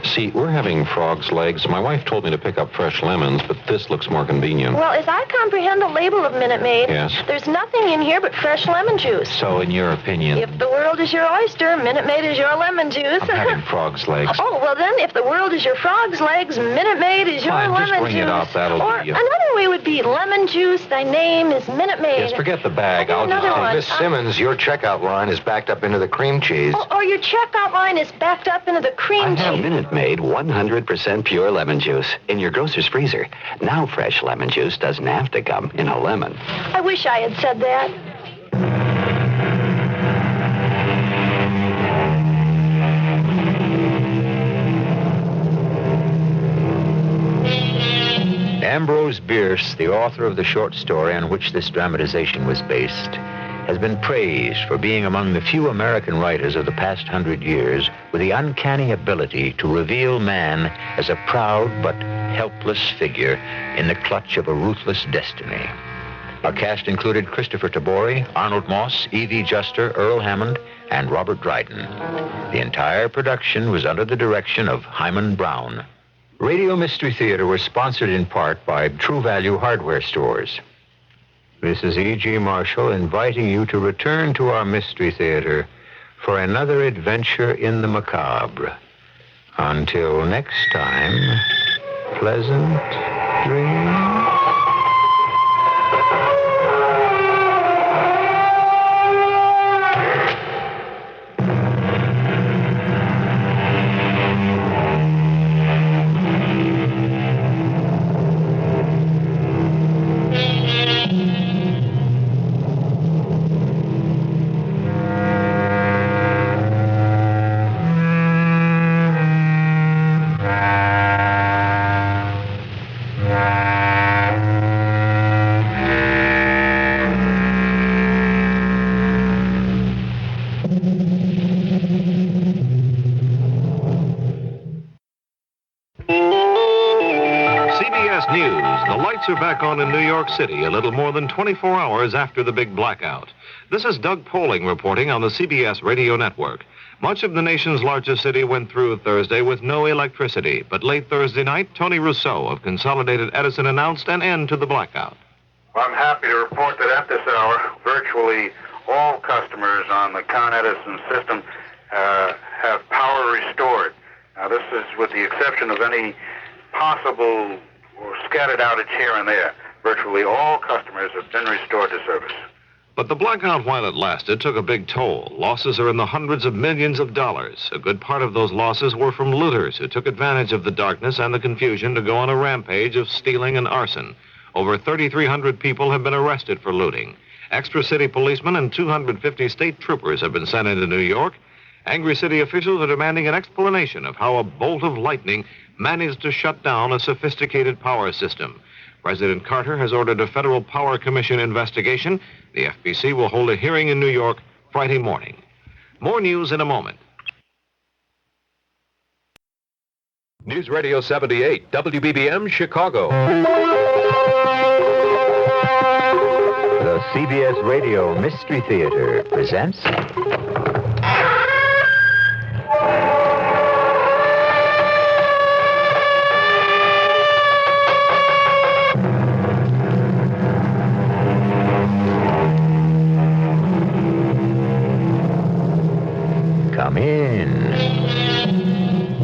S1: See, we're having frog's legs. My wife told me to pick up fresh lemons, but this looks more convenient.
S12: Well, as I comprehend the label of Minute Maid,
S1: Yes.
S12: there's nothing in here but fresh lemon juice.
S1: So, in your opinion...
S12: If the world is your oyster, Minute Maid is your lemon juice.
S1: I'm having frog's legs.
S12: Oh, well then, if the world is your frog's legs, Minute Maid is your
S1: Fine,
S12: lemon
S1: just bring
S12: juice.
S1: it up. That'll
S12: or
S1: do you.
S12: another way would be lemon juice, thy name is Minute Maid.
S1: Yes, forget the bag.
S12: Okay,
S1: I'll just...
S12: another one.
S2: Miss Simmons, your checkout line is backed up into the cream cheese.
S12: Or your checkout line is backed up into the cream cheese.
S19: Minute Maid 100% pure lemon juice in your grocer's freezer. Now fresh lemon juice doesn't have to come in a lemon.
S12: I wish I had said that.
S2: Ambrose Bierce, the author of the short story on which this dramatization was based, has been praised for being among the few American writers of the past 100 years with the uncanny ability to reveal man as a proud but helpless figure in the clutch of a ruthless destiny. Our cast included Christopher Tabori, Arnold Moss, Evie Juster, Earl Hammond, and Robert Dryden. The entire production was under the direction of Hyman Brown. Radio Mystery Theater was sponsored in part by True Value Hardware Stores. This is E.G. Marshall inviting you to return to our Mystery Theater for another adventure in the macabre. Until next time, pleasant dreams.
S20: CBS News. The lights are back on in New York City a little more than 24 hours after the big blackout. This is Doug Poling reporting on the CBS radio network. Much of the nation's largest city went through Thursday with no electricity, but late Thursday night, Tony Rousseau of Consolidated Edison announced an end to the blackout.
S21: Well, I'm happy to report that at this hour, virtually all customers on the Con Edison system have power restored. Now, this is with the exception of any possible or scattered outage here and there. Virtually all customers have been restored to service.
S20: But the blackout, while it lasted, took a big toll. Losses are in the hundreds of millions of dollars. A good part of those losses were from looters who took advantage of the darkness and the confusion to go on a rampage of stealing and arson. Over 3,300 people have been arrested for looting. Extra city policemen and 250 state troopers have been sent into New York. Angry city officials are demanding an explanation of how a bolt of lightning managed to shut down a sophisticated power system. President Carter has ordered a Federal Power Commission investigation. The FPC will hold a hearing in New York Friday morning. More news in a moment.
S22: News Radio 78, WBBM, Chicago.
S2: The CBS Radio Mystery Theater presents... Come in.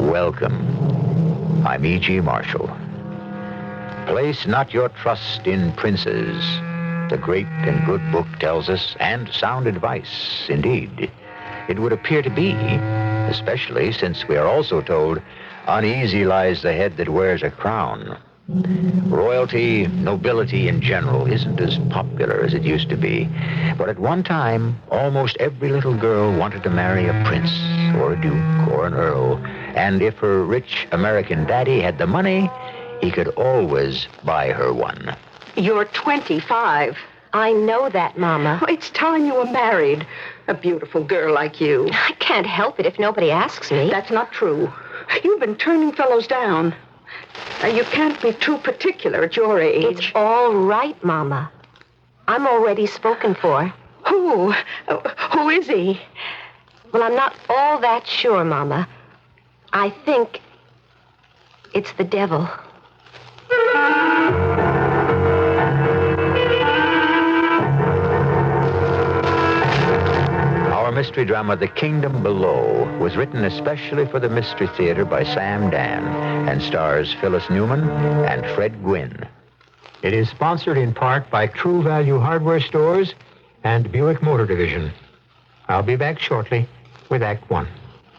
S2: Welcome. I'm E.G. Marshall. Place not your trust in princes. The great and good book tells us, and sound advice, indeed. It would appear to be, especially since we are also told, uneasy lies the head that wears a crown. Royalty, nobility in general, isn't as popular as it used to be. But at one time, almost every little girl wanted to marry a prince, or a duke, or an earl. And if her rich American daddy had the money, he could always buy her one.
S23: You're 25.
S12: I know that, Mama.
S23: Oh, it's time you were married. A beautiful girl like you.
S12: I can't help it if nobody asks me.
S23: That's not true. You've been turning fellows down. Now, you can't be too particular at your age.
S12: It's all right, Mama. I'm already spoken for.
S23: Who? Who is he?
S12: Well, I'm not all that sure, Mama. I think it's the devil.
S2: Our mystery drama, The Kingdom Below, was written especially for the Mystery Theater by Sam Dan and stars Phyllis Newman and Fred Gwynne. It is sponsored in part by True Value Hardware Stores and Buick Motor Division. I'll be back shortly with Act One.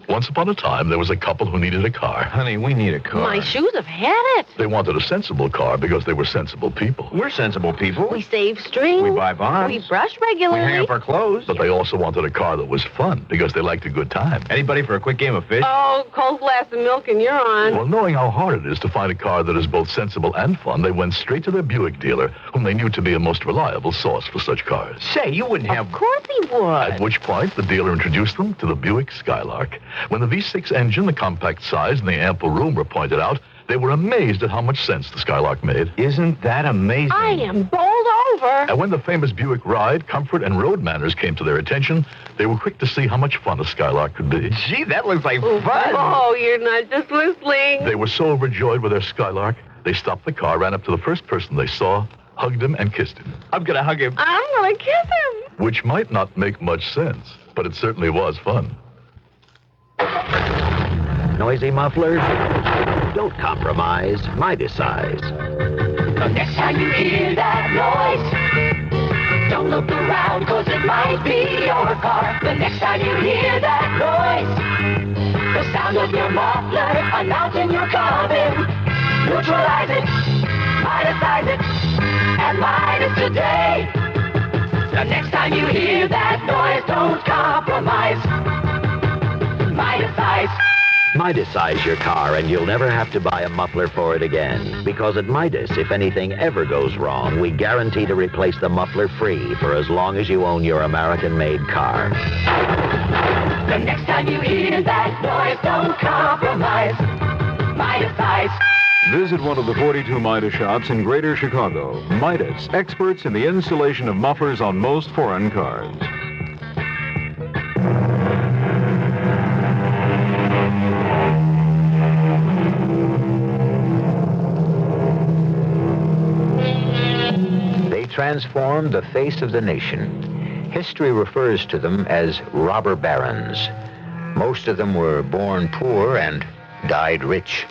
S5: Once upon a time, there was a couple who needed a car.
S17: Honey, we need a car.
S6: My shoes have had it.
S5: They wanted a sensible car because they were sensible people.
S17: We're sensible people.
S6: We save string.
S17: We buy bonds.
S6: We brush regularly.
S17: We hang up our clothes.
S5: But they also wanted a car that was fun because they liked a good time.
S17: Anybody for a quick game of fish?
S6: Oh, cold glass of milk and you're on.
S5: Well, knowing how hard it is to find a car that is both sensible and fun, they went straight to their Buick dealer, whom they knew to be a most reliable source for such cars.
S17: Say, you wouldn't have...
S6: Of course he would.
S5: At which point, the dealer introduced them to the Buick Skylark. When the V6 engine, the compact size, and the ample room were pointed out, they were amazed at how much sense the Skylark made.
S17: Isn't that amazing?
S6: I am bowled over.
S5: And when the famous Buick ride, comfort, and road manners came to their attention, they were quick to see how much fun a Skylark could be.
S17: Gee, that looks like fun.
S6: Oh, you're not just whistling.
S5: They were so overjoyed with their Skylark, they stopped the car, ran up to the first person they saw, hugged him, and kissed him.
S17: I'm going to hug him.
S6: I'm going to kiss him.
S5: Which might not make much sense, but it certainly was fun.
S2: Noisy mufflers? Don't compromise. Midas size.
S13: The next time you hear that noise, don't look around, cause it might be your car. The next time you hear that noise, the sound of your muffler announcing you're coming. Neutralize it, Midas it, and Midas today. The next time you hear that noise, don't compromise. Midas.
S2: Midas-size your car, and you'll never have to buy a muffler for it again. Because at Midas, if anything ever goes wrong, we guarantee to replace the muffler free for as long as you own your American-made car.
S13: The next time you hear that noise, don't compromise. Midas.
S17: Visit one of the 42 Midas shops in Greater Chicago. Midas, experts in the installation of mufflers on most foreign cars.
S2: Transformed the face of the nation. History refers to them as robber barons. Most of them were born poor and died rich.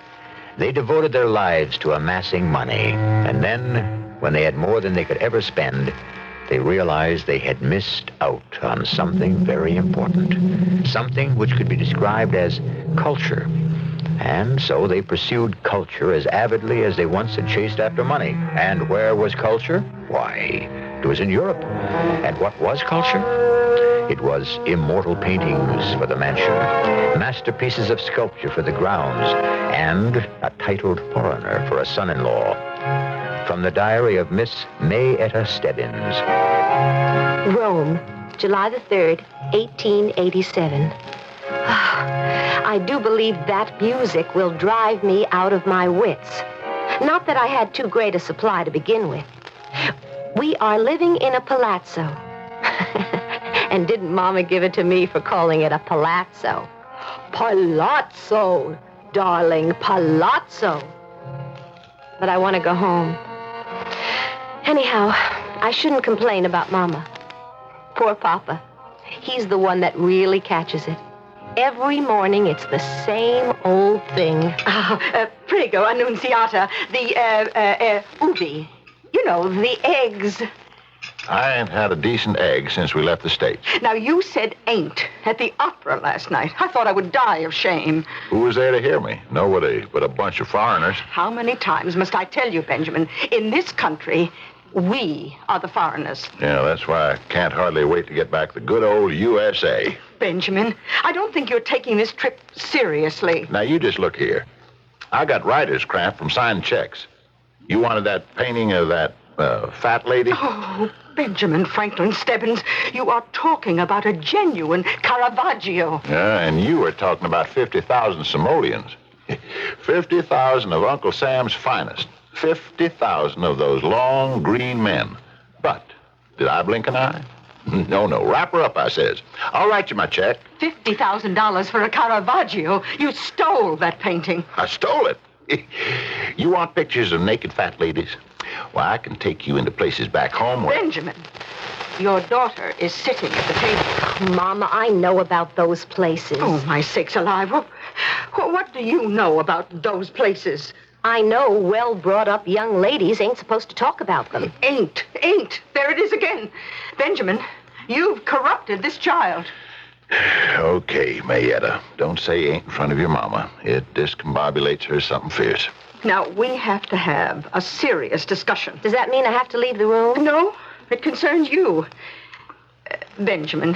S2: They devoted their lives to amassing money. And then, when they had more than they could ever spend, they realized they had missed out on something very important. Something which could be described as culture. And so they pursued culture as avidly as they once had chased after money. And where was culture? Why, it was in Europe. And what was culture? It was immortal paintings for the mansion, masterpieces of sculpture for the grounds, and a titled foreigner for a son-in-law. From the diary of Miss Mayetta Stebbins.
S12: Rome, July the 3rd, 1887. I do believe that music will drive me out of my wits. Not that I had too great a supply to begin with. We are living in a palazzo. And didn't Mama give it to me for calling it a palazzo? Palazzo, darling, palazzo. But I want to go home. Anyhow, I shouldn't complain about Mama. Poor Papa. He's the one that really catches it. Every morning, it's the same old thing. Prego, Annunziata, the, ubi. You know, the eggs.
S7: I ain't had a decent egg since we left the States.
S23: Now, you said ain't at the opera last night. I thought I would die of shame.
S7: Who was there to hear me? Nobody but a bunch of foreigners.
S23: How many times must I tell you, Benjamin? In this country, we are the foreigners.
S7: Yeah, that's why I can't hardly wait to get back to good old USA.
S23: Benjamin, I don't think you're taking this trip seriously.
S7: Now, you just look here. I got writer's cramp from signing checks. You wanted that painting of that fat lady?
S23: Oh, Benjamin Franklin Stebbins, you are talking about a genuine Caravaggio.
S7: Yeah, and you were talking about 50,000 simoleons. 50,000 of Uncle Sam's finest. 50,000 of those long, green men. But, did I blink an eye? No. Wrap her up, I says. I'll write you my check.
S23: $50,000 for a Caravaggio. You stole that painting.
S7: I stole it. You want pictures of naked fat ladies? Well, I can take you into places back home where...
S23: Benjamin, your daughter is sitting at the table.
S12: Mama, I know about those places.
S23: Oh, my sakes alive. What do you know about those places?
S12: I know well-brought-up young ladies ain't supposed to talk about them.
S23: Ain't. There it is again. Benjamin, you've corrupted this child.
S7: Okay, Mayetta. Don't say ain't in front of your mama. It discombobulates her something fierce.
S23: Now, we have to have a serious discussion.
S12: Does that mean I have to leave the room?
S23: No, it concerns you. Benjamin,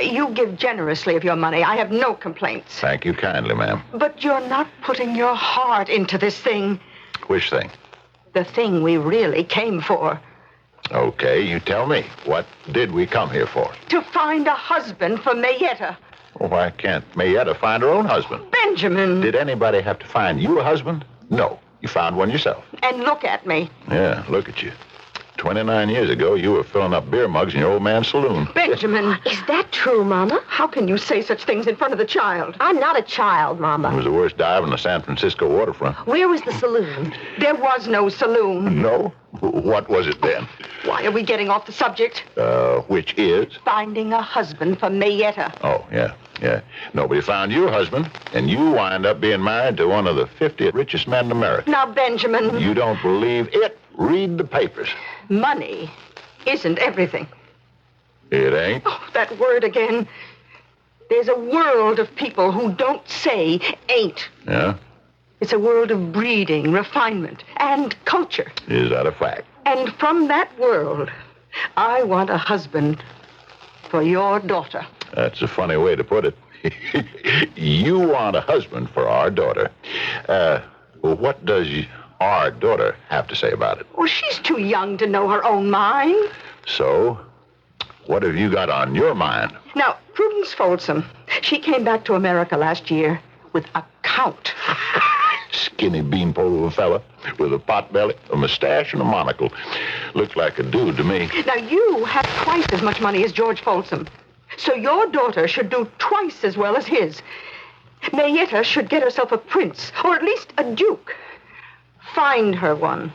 S23: you give generously of your money. I have no complaints.
S7: Thank you kindly, ma'am.
S23: But you're not putting your heart into this thing.
S7: Which thing?
S23: The thing we really came for.
S7: Okay, you tell me. What did we come here for?
S23: To find a husband for Mayetta.
S7: Well, why can't Mayetta find her own husband?
S23: Benjamin!
S7: Did anybody have to find you a husband? No. You found one yourself.
S23: And look at me.
S7: Yeah, look at you. 29 years ago, you were filling up beer mugs in your old man's saloon.
S23: Benjamin!
S12: Is that true, Mama?
S23: How can you say such things in front of the child?
S12: I'm not a child,
S7: It
S12: Mama.
S7: was the worst dive on the San Francisco waterfront.
S12: Where was the saloon?
S23: There was no saloon.
S7: No? What was it then?
S23: Why are we getting off the subject?
S7: Which is?
S23: Finding a husband for Mayetta.
S7: Oh, yeah. Nobody found you a husband, and you wind up being married to one of the 50 richest men in America.
S23: Now, Benjamin...
S7: You don't believe it? Read the papers.
S23: Money isn't everything.
S7: It ain't?
S23: Oh, that word again. There's a world of people who don't say ain't.
S7: Yeah?
S23: It's a world of breeding, refinement, and culture.
S7: Is that a fact?
S23: And from that world, I want a husband for your daughter.
S7: That's a funny way to put it. You want a husband for our daughter. What does our daughter have to say about it?
S23: Well, she's too young to know her own mind.
S7: So, what have you got on your mind?
S23: Now, Prudence Folsom, she came back to America last year with a count.
S7: Skinny beanpole of a fella with a pot belly, a mustache, and a monocle. Looked like a dude to me.
S23: Now, you have twice as much money as George Folsom. So your daughter should do twice as well as his. Mayetta should get herself a prince, or at least a duke. Find her one.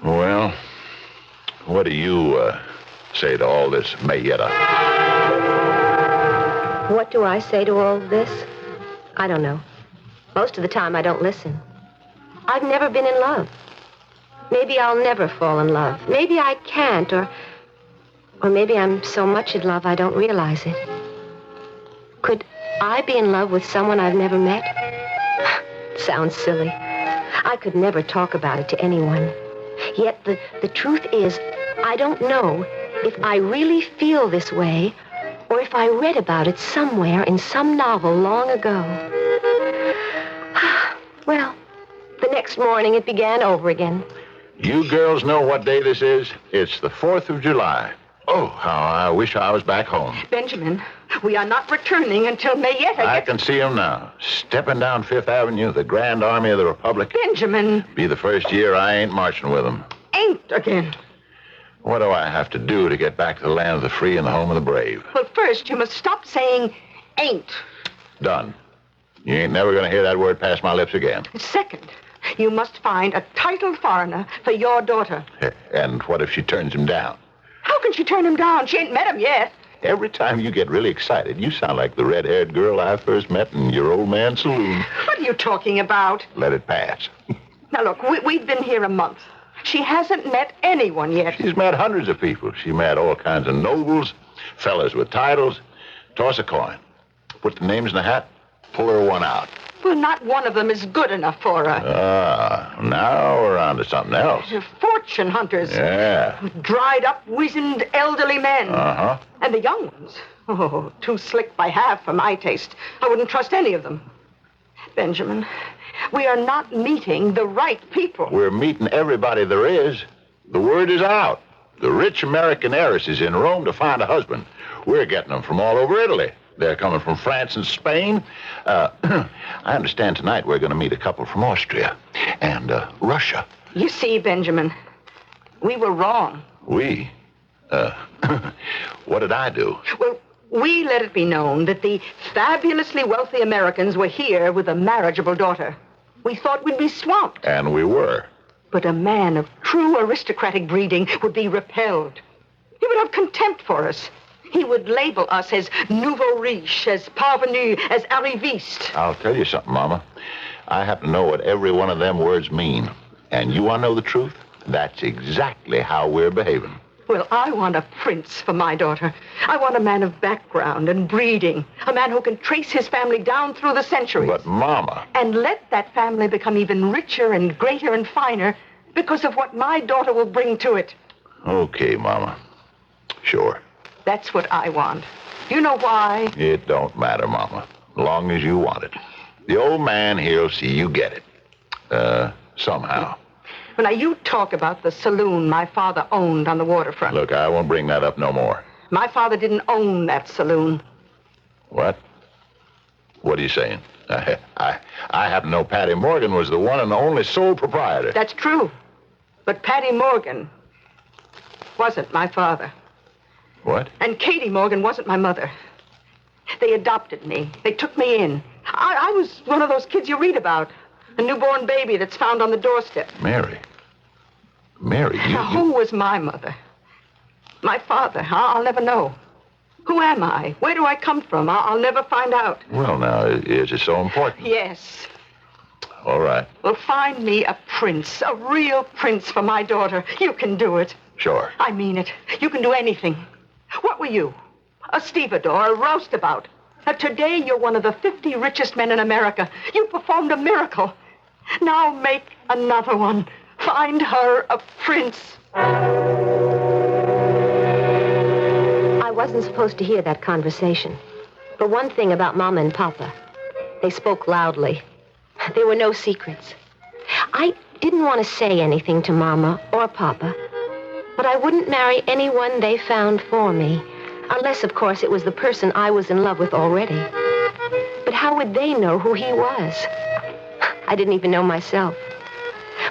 S7: Well, what do you say to all this, Mayetta?
S12: What do I say to all this? I don't know. Most of the time, I don't listen. I've never been in love. Maybe I'll never fall in love. Maybe I can't, or maybe I'm so much in love I don't realize it. Could I be in love with someone I've never met? Sounds silly. I could never talk about it to anyone. Yet the truth is, I don't know if I really feel this way or if I read about it somewhere in some novel long ago. Well, the next morning it began over again.
S7: You girls know what day this is? It's the 4th of July. Oh, how I wish I was back home.
S23: Benjamin, we are not returning until Mayetta
S7: I
S23: gets...
S7: can see him now, stepping down Fifth Avenue, the Grand Army of the Republic.
S23: Benjamin!
S7: Be the first year I ain't marching with him.
S23: Ain't again.
S7: What do I have to do to get back to the land of the free and the home of the brave?
S23: Well, first, you must stop saying ain't.
S7: Done. You ain't never going to hear that word pass my lips again.
S23: Second, you must find a titled foreigner for your daughter.
S7: And what if she turns him down?
S23: How can she turn him down? She ain't met him yet.
S7: Every time you get really excited, you sound like the red-haired girl I first met in your old man's saloon.
S23: What are you talking about?
S7: Let it pass.
S23: Now, look, we've been here a month. She hasn't met anyone yet.
S7: She's met hundreds of people. She met all kinds of nobles, fellas with titles. Toss a coin. Put the names in the hat. Pull her one out.
S23: Well, not one of them is good enough for her.
S7: Now we're on to something else.
S23: Fortune hunters.
S7: Yeah.
S23: Dried up, wizened, elderly men.
S7: Uh-huh.
S23: And the young ones. Oh, too slick by half for my taste. I wouldn't trust any of them. Benjamin, we are not meeting the right people.
S7: We're meeting everybody there is. The word is out. The rich American heiress is in Rome to find a husband. We're getting them from all over Italy. They're coming from France and Spain. I understand tonight we're going to meet a couple from Austria and Russia.
S23: You see, Benjamin, we were wrong.
S7: We? What did I do?
S23: Well, we let it be known that the fabulously wealthy Americans were here with a marriageable daughter. We thought we'd be swamped.
S7: And we were.
S23: But a man of true aristocratic breeding would be repelled. He would have contempt for us. He would label us as nouveau riche, as parvenu, as arriviste.
S7: I'll tell you something, Mama. I happen to know what every one of them words mean. And you want to know the truth? That's exactly how we're behaving.
S23: Well, I want a prince for my daughter. I want a man of background and breeding. A man who can trace his family down through the centuries.
S7: But, Mama...
S23: And let that family become even richer and greater and finer because of what my daughter will bring to it.
S7: Okay, Mama. Sure.
S23: That's what I want. You know why?
S7: It don't matter, Mama. As long as you want it. The old man here'll see you get it. Somehow.
S23: Well, now, you talk about the saloon my father owned on the waterfront.
S7: Look, I won't bring that up no more.
S23: My father didn't own that saloon.
S7: What? What are you saying? I happen to know Patty Morgan was the one and the only sole proprietor.
S23: That's true. But Patty Morgan wasn't my father.
S7: What?
S23: And Katie Morgan wasn't my mother. They adopted me. They took me in. I was one of those kids you read about. A newborn baby that's found on the doorstep.
S7: Mary,
S23: Now, who was my mother? My father? I'll never know. Who am I? Where do I come from? I'll never find out.
S7: Well, now, is it so important?
S23: Yes.
S7: All right.
S23: Well, find me a prince, a real prince for my daughter. You can do it.
S7: Sure.
S23: I mean it. You can do anything. What were you? A stevedore, a roustabout. Today, you're one of the 50 richest men in America. You performed a miracle. Now make another one. Find her a prince.
S12: I wasn't supposed to hear that conversation. But one thing about Mama and Papa, they spoke loudly. There were no secrets. I didn't want to say anything to Mama or Papa, but I wouldn't marry anyone they found for me, unless, of course, it was the person I was in love with already. But how would they know who he was? I didn't even know myself.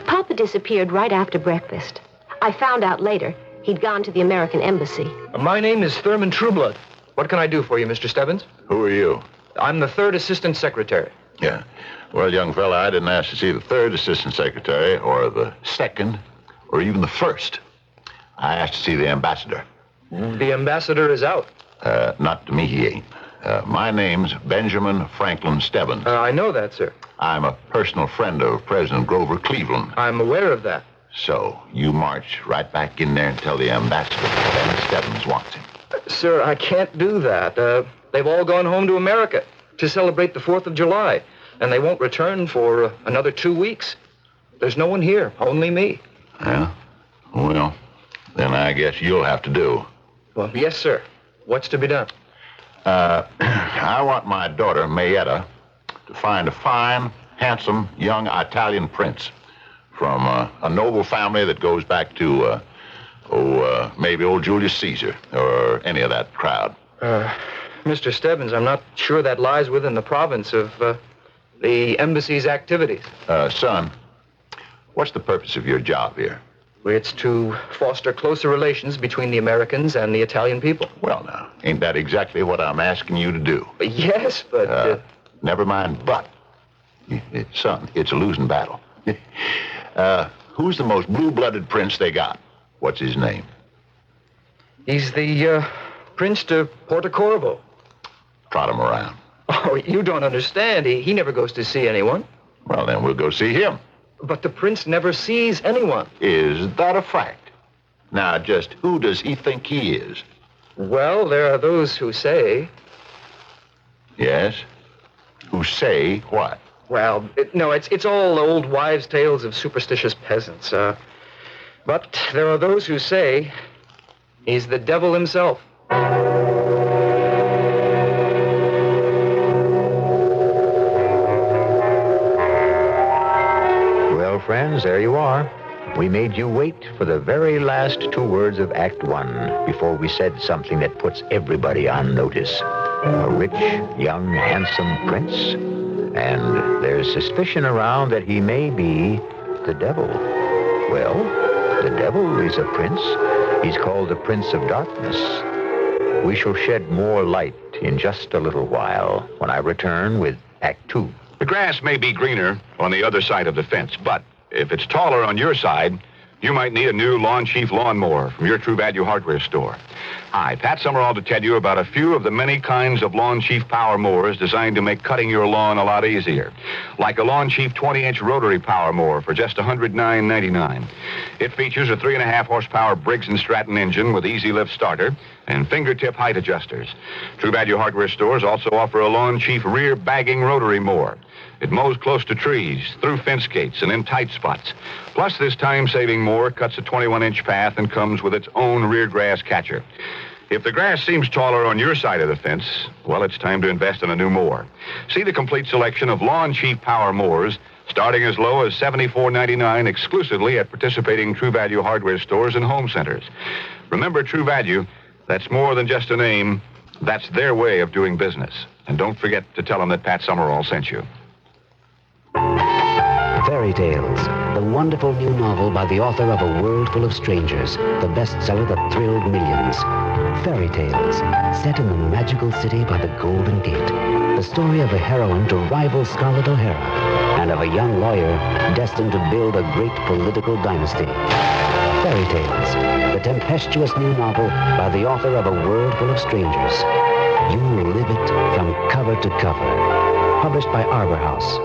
S12: Papa disappeared right after breakfast. I found out later he'd gone to the American Embassy.
S9: My name is Thurman Trueblood. What can I do for you, Mr. Stebbins?
S7: Who are you?
S9: I'm the third assistant secretary.
S7: Yeah. Well, young fella, I didn't ask to see the third assistant secretary or the second or even the first. I asked to see the ambassador.
S9: The ambassador is out.
S7: Not to me, he ain't. My name's Benjamin Franklin Stebbins.
S9: I know that, sir.
S7: I'm a personal friend of President Grover Cleveland.
S9: I'm aware of that.
S7: So, you march right back in there and tell the ambassador Ben Stebbins wants him.
S9: Sir, I can't do that. They've all gone home to America to celebrate the 4th of July, and they won't return for another 2 weeks. There's no one here, only me.
S7: Yeah? Well, then I guess you'll have to do.
S9: Well, yes, sir. What's to be done?
S7: I want my daughter, Mayetta, to find a fine, handsome, young Italian prince from a noble family that goes back to, maybe old Julius Caesar or any of that crowd.
S9: Mr. Stebbins, I'm not sure that lies within the province of the embassy's activities.
S7: Son, what's the purpose of your job here?
S9: It's to foster closer relations between the Americans and the Italian people.
S7: Well, now, ain't that exactly what I'm asking you to do?
S9: Yes, but...
S7: Never mind, but. Son, it's a losing battle. Who's the most blue-blooded prince they got? What's his name?
S9: He's the Prince de Porto Corvo.
S7: Trot him around.
S9: Oh, you don't understand. He never goes to see anyone.
S7: Well, then we'll go see him.
S9: But the prince never sees anyone.
S7: Is that a fact? Now, just who does he think he is?
S9: Well, there are those who say...
S7: Yes? Who say what?
S9: Well, it's all old wives' tales of superstitious peasants. But there are those who say he's the devil himself.
S2: Well, friends, there you are. We made you wait for the very last 2 words of Act 1 before we said something that puts everybody on notice. A rich, young, handsome prince. And there's suspicion around that he may be the devil. Well, the devil is a prince. He's called the Prince of Darkness. We shall shed more light in just a little while when I return with Act 2.
S8: The grass may be greener on the other side of the fence, but if it's taller on your side, You might need a new Lawn Chief lawnmower from your True Value hardware store. Hi, Pat Summerall to tell you about a few of the many kinds of Lawn Chief power mowers designed to make cutting your lawn a lot easier. Like a Lawn Chief 20-inch rotary power mower for just $109.99. It features a 3.5 horsepower Briggs & Stratton engine with easy lift starter and fingertip height adjusters. True Value hardware stores also offer a Lawn Chief rear bagging rotary mower. It mows close to trees, through fence gates, and in tight spots. Plus, this time-saving mower cuts a 21-inch path and comes with its own rear grass catcher. If the grass seems taller on your side of the fence, well, it's time to invest in a new mower. See the complete selection of Lawn Chief power mowers, starting as low as $74.99 exclusively at participating True Value hardware stores and home centers. Remember, True Value, that's more than just a name. That's their way of doing business. And don't forget to tell them that Pat Summerall sent you.
S11: Fairy Tales, the wonderful new novel by the author of A World Full of Strangers, the bestseller that thrilled millions. Fairy Tales, set in the magical city by the Golden Gate. The story of a heroine to rival Scarlett O'Hara, and of a young lawyer destined to build a great political dynasty. Fairy Tales, the tempestuous new novel by the author of A World Full of Strangers. You will live it from cover to cover. Published by Arbor House.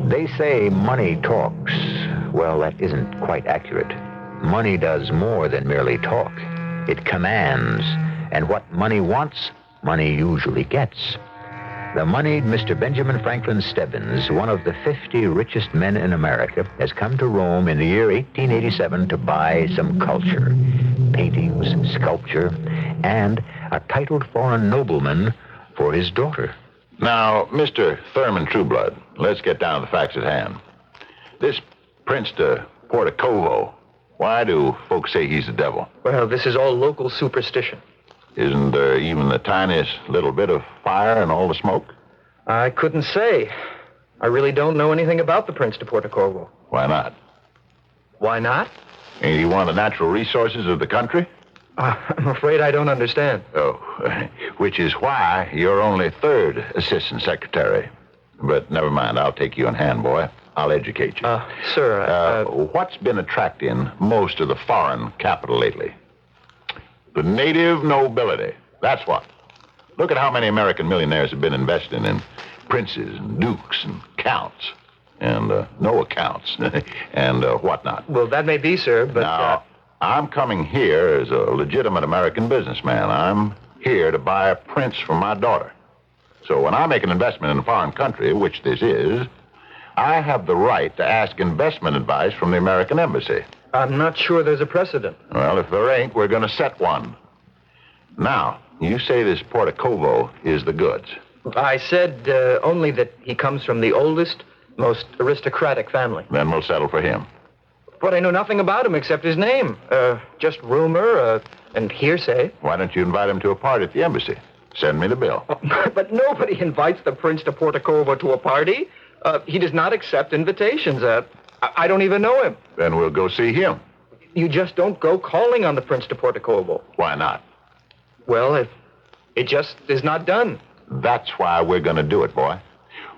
S2: They say money talks. Well, that isn't quite accurate. Money does more than merely talk. It commands. And what money wants, money usually gets. The moneyed Mr. Benjamin Franklin Stebbins, one of the 50 richest men in America, has come to Rome in the year 1887 to buy some culture. Paintings, sculpture, and a titled foreign nobleman for his daughter.
S7: Now, Mr. Thurman Trueblood, let's get down to the facts at hand. This Prince de Porto, why do folks say he's the devil?
S9: Well, this is all local superstition.
S7: Isn't there even the tiniest little bit of fire in all the smoke?
S9: I couldn't say. I really don't know anything about the Prince de Porto.
S7: Why not?
S9: Why not?
S7: Ain't he one of the natural resources of the country?
S9: I'm afraid I don't understand.
S7: Oh, which is why you're only third assistant secretary. But never mind, I'll take you in hand, boy. I'll educate you.
S9: Sir,
S7: what's been attracting most of the foreign capital lately? The native nobility. That's what. Look at how many American millionaires have been investing in princes and dukes and counts and no accounts and whatnot.
S9: Well, that may be, sir, but...
S7: Now, I'm coming here as a legitimate American businessman. I'm here to buy a prince for my daughter. So when I make an investment in a foreign country, which this is, I have the right to ask investment advice from the American embassy.
S9: I'm not sure there's a precedent.
S7: Well, if there ain't, we're going to set one. Now, you say this Porto is the goods.
S9: I said only that he comes from the oldest, most aristocratic family.
S7: Then we'll settle for him.
S9: But I know nothing about him except his name. Just rumor and hearsay.
S7: Why don't you invite him to a party at the embassy? Send me the bill.
S9: But nobody invites the Prince de Porto to a party. He does not accept invitations. I don't even know him.
S7: Then we'll go see him.
S9: You just don't go calling on the Prince de Porto.
S7: Why not?
S9: Well, it just is not done.
S7: That's why we're going to do it, boy.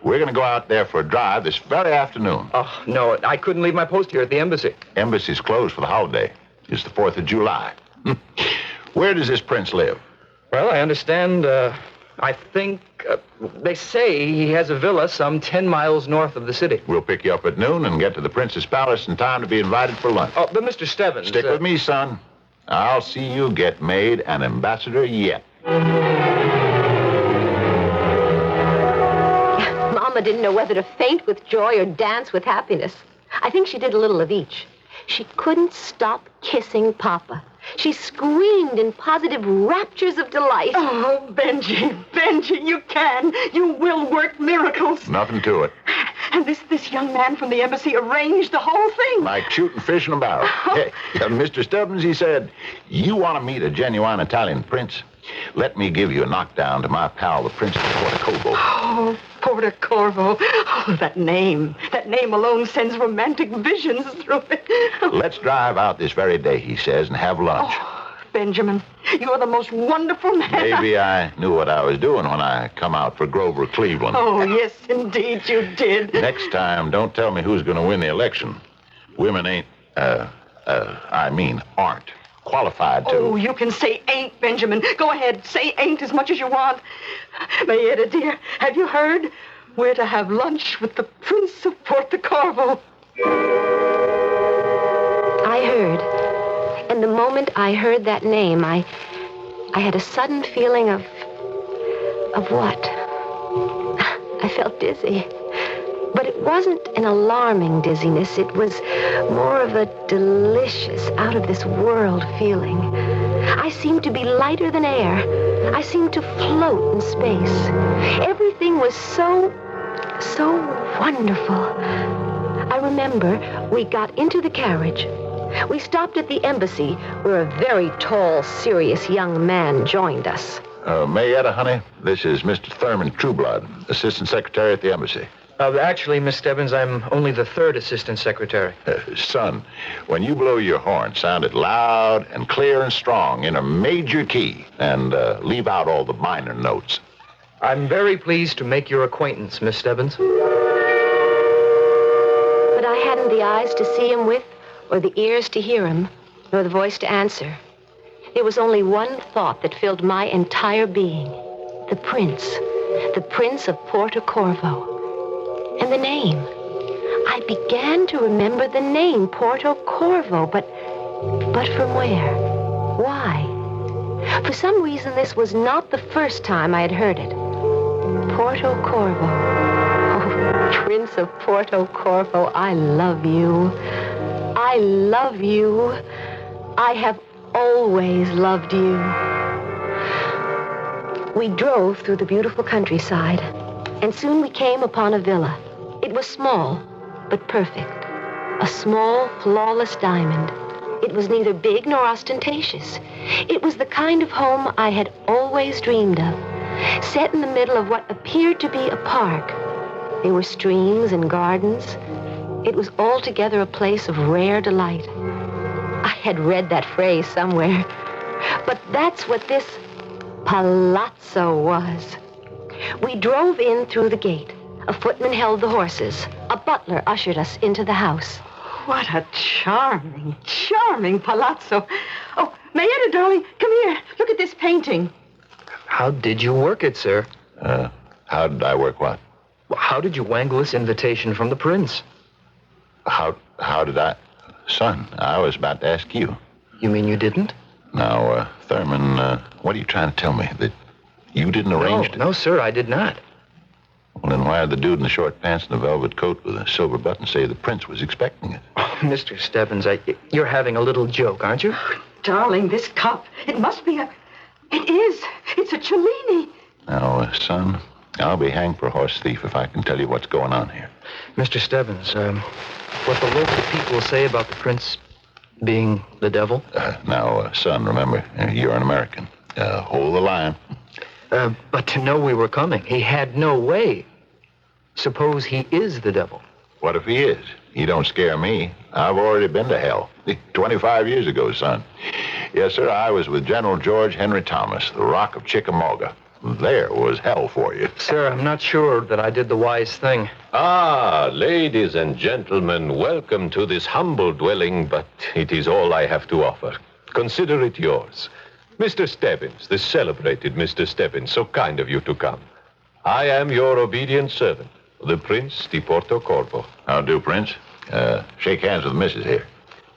S7: We're going to go out there for a drive this very afternoon.
S9: Oh, no, I couldn't leave my post here at the embassy.
S7: Embassy's closed for the holiday. It's the 4th of July. Where does this prince live?
S9: Well, I understand, I think, they say he has a villa some 10 miles north of the city.
S7: We'll pick you up at noon and get to the prince's palace in time to be invited for lunch.
S9: Oh, but Mr. Stebbins...
S7: Stick with me, son. I'll see you get made an ambassador yet.
S12: Mama didn't know whether to faint with joy or dance with happiness. I think she did a little of each. She couldn't stop kissing Papa. She screamed in positive raptures of delight.
S23: Oh, Benji, you can. You will work miracles.
S7: Nothing to it.
S23: And this young man from the embassy arranged the whole thing.
S7: Like shooting fish in a barrel. Hey, Mr. Stebbins, he said, you want to meet a genuine Italian prince? Let me give you a knockdown to my pal, the Prince of Porto.
S23: Oh, Porto. Oh, that name. That name alone sends romantic visions through it.
S7: Let's drive out this very day, he says, and have lunch.
S23: Oh, Benjamin. You're the most wonderful man.
S7: Maybe I knew what I was doing when I come out for Grover Cleveland.
S23: Oh, yes, indeed you did.
S7: Next time, don't tell me who's going to win the election. Women ain't, aren't qualified to.
S23: Oh, you can say ain't, Benjamin. Go ahead, say ain't as much as you want. Mayetta, dear, have you heard? We're to have lunch with the Prince of Porto Corvo.
S12: I heard. And the moment I heard that name, I had a sudden feeling of what? I felt dizzy. But it wasn't an alarming dizziness. It was more of a delicious, out-of-this-world feeling. I seemed to be lighter than air. I seemed to float in space. Everything was so wonderful. I remember we got into the carriage. We stopped at the embassy, where a very tall, serious young man joined us.
S7: Mayetta, honey, this is Mr. Thurman Trueblood, Assistant Secretary at the embassy.
S9: Actually, Miss Stebbins, I'm only the third assistant secretary.
S7: Son, when you blow your horn, sound it loud and clear and strong in a major key, and leave out all the minor notes.
S9: I'm very pleased to make your acquaintance, Miss Stebbins.
S12: But I hadn't the eyes to see him with, or the ears to hear him, nor the voice to answer. There was only one thought that filled my entire being. The Prince of Porto Corvo. And the name. I began to remember the name, Porto Corvo, but from where? Why? For some reason, this was not the first time I had heard it. Porto Corvo. Oh, Prince of Porto Corvo, I love you. I love you. I have always loved you. We drove through the beautiful countryside, and soon we came upon a villa. It was small, but perfect. A small, flawless diamond. It was neither big nor ostentatious. It was the kind of home I had always dreamed of, set in the middle of what appeared to be a park. There were streams and gardens. It was altogether a place of rare delight. I had read that phrase somewhere, but that's what this palazzo was. We drove in through the gate. A footman held the horses. A butler ushered us into the house.
S23: What a charming palazzo. Oh, Mayetta, darling, come here. Look at this painting.
S9: How did you work it, sir?
S7: How did I work what?
S9: How did you wangle this invitation from the prince?
S7: How did I? Son, I was about to ask you.
S9: You mean you didn't?
S7: Now, Thurman, what are you trying to tell me? That you didn't arrange it?
S9: No, sir, I did not.
S7: Well, then why did the dude in the short pants and the velvet coat with a silver button say the prince was expecting it?
S9: Oh, Mr. Stebbins, you're having a little joke, aren't you?
S23: Darling, this cup, it must be it is. It's a Cellini.
S7: Now, son, I'll be hanged for a horse thief if I can tell you what's going on here.
S9: Mr. Stebbins, what the local people say about the prince being the devil?
S7: Now, son, remember, you're an American. Hold the line.
S9: But to know we were coming, he had no way. Suppose he is the devil.
S7: What if he is? He don't scare me. I've already been to hell. 25 years ago, son. Yes, sir, I was with General George Henry Thomas, the Rock of Chickamauga. There was hell for you.
S9: Sir, I'm not sure that I did the wise thing.
S3: Ah, ladies and gentlemen, welcome to this humble dwelling, but it is all I have to offer. Consider it yours. Mr. Stebbins, the celebrated Mr. Stebbins, so kind of you to come. I am your obedient servant, the Prince di Porto Corvo.
S7: How do, Prince? Shake hands with Mrs. here.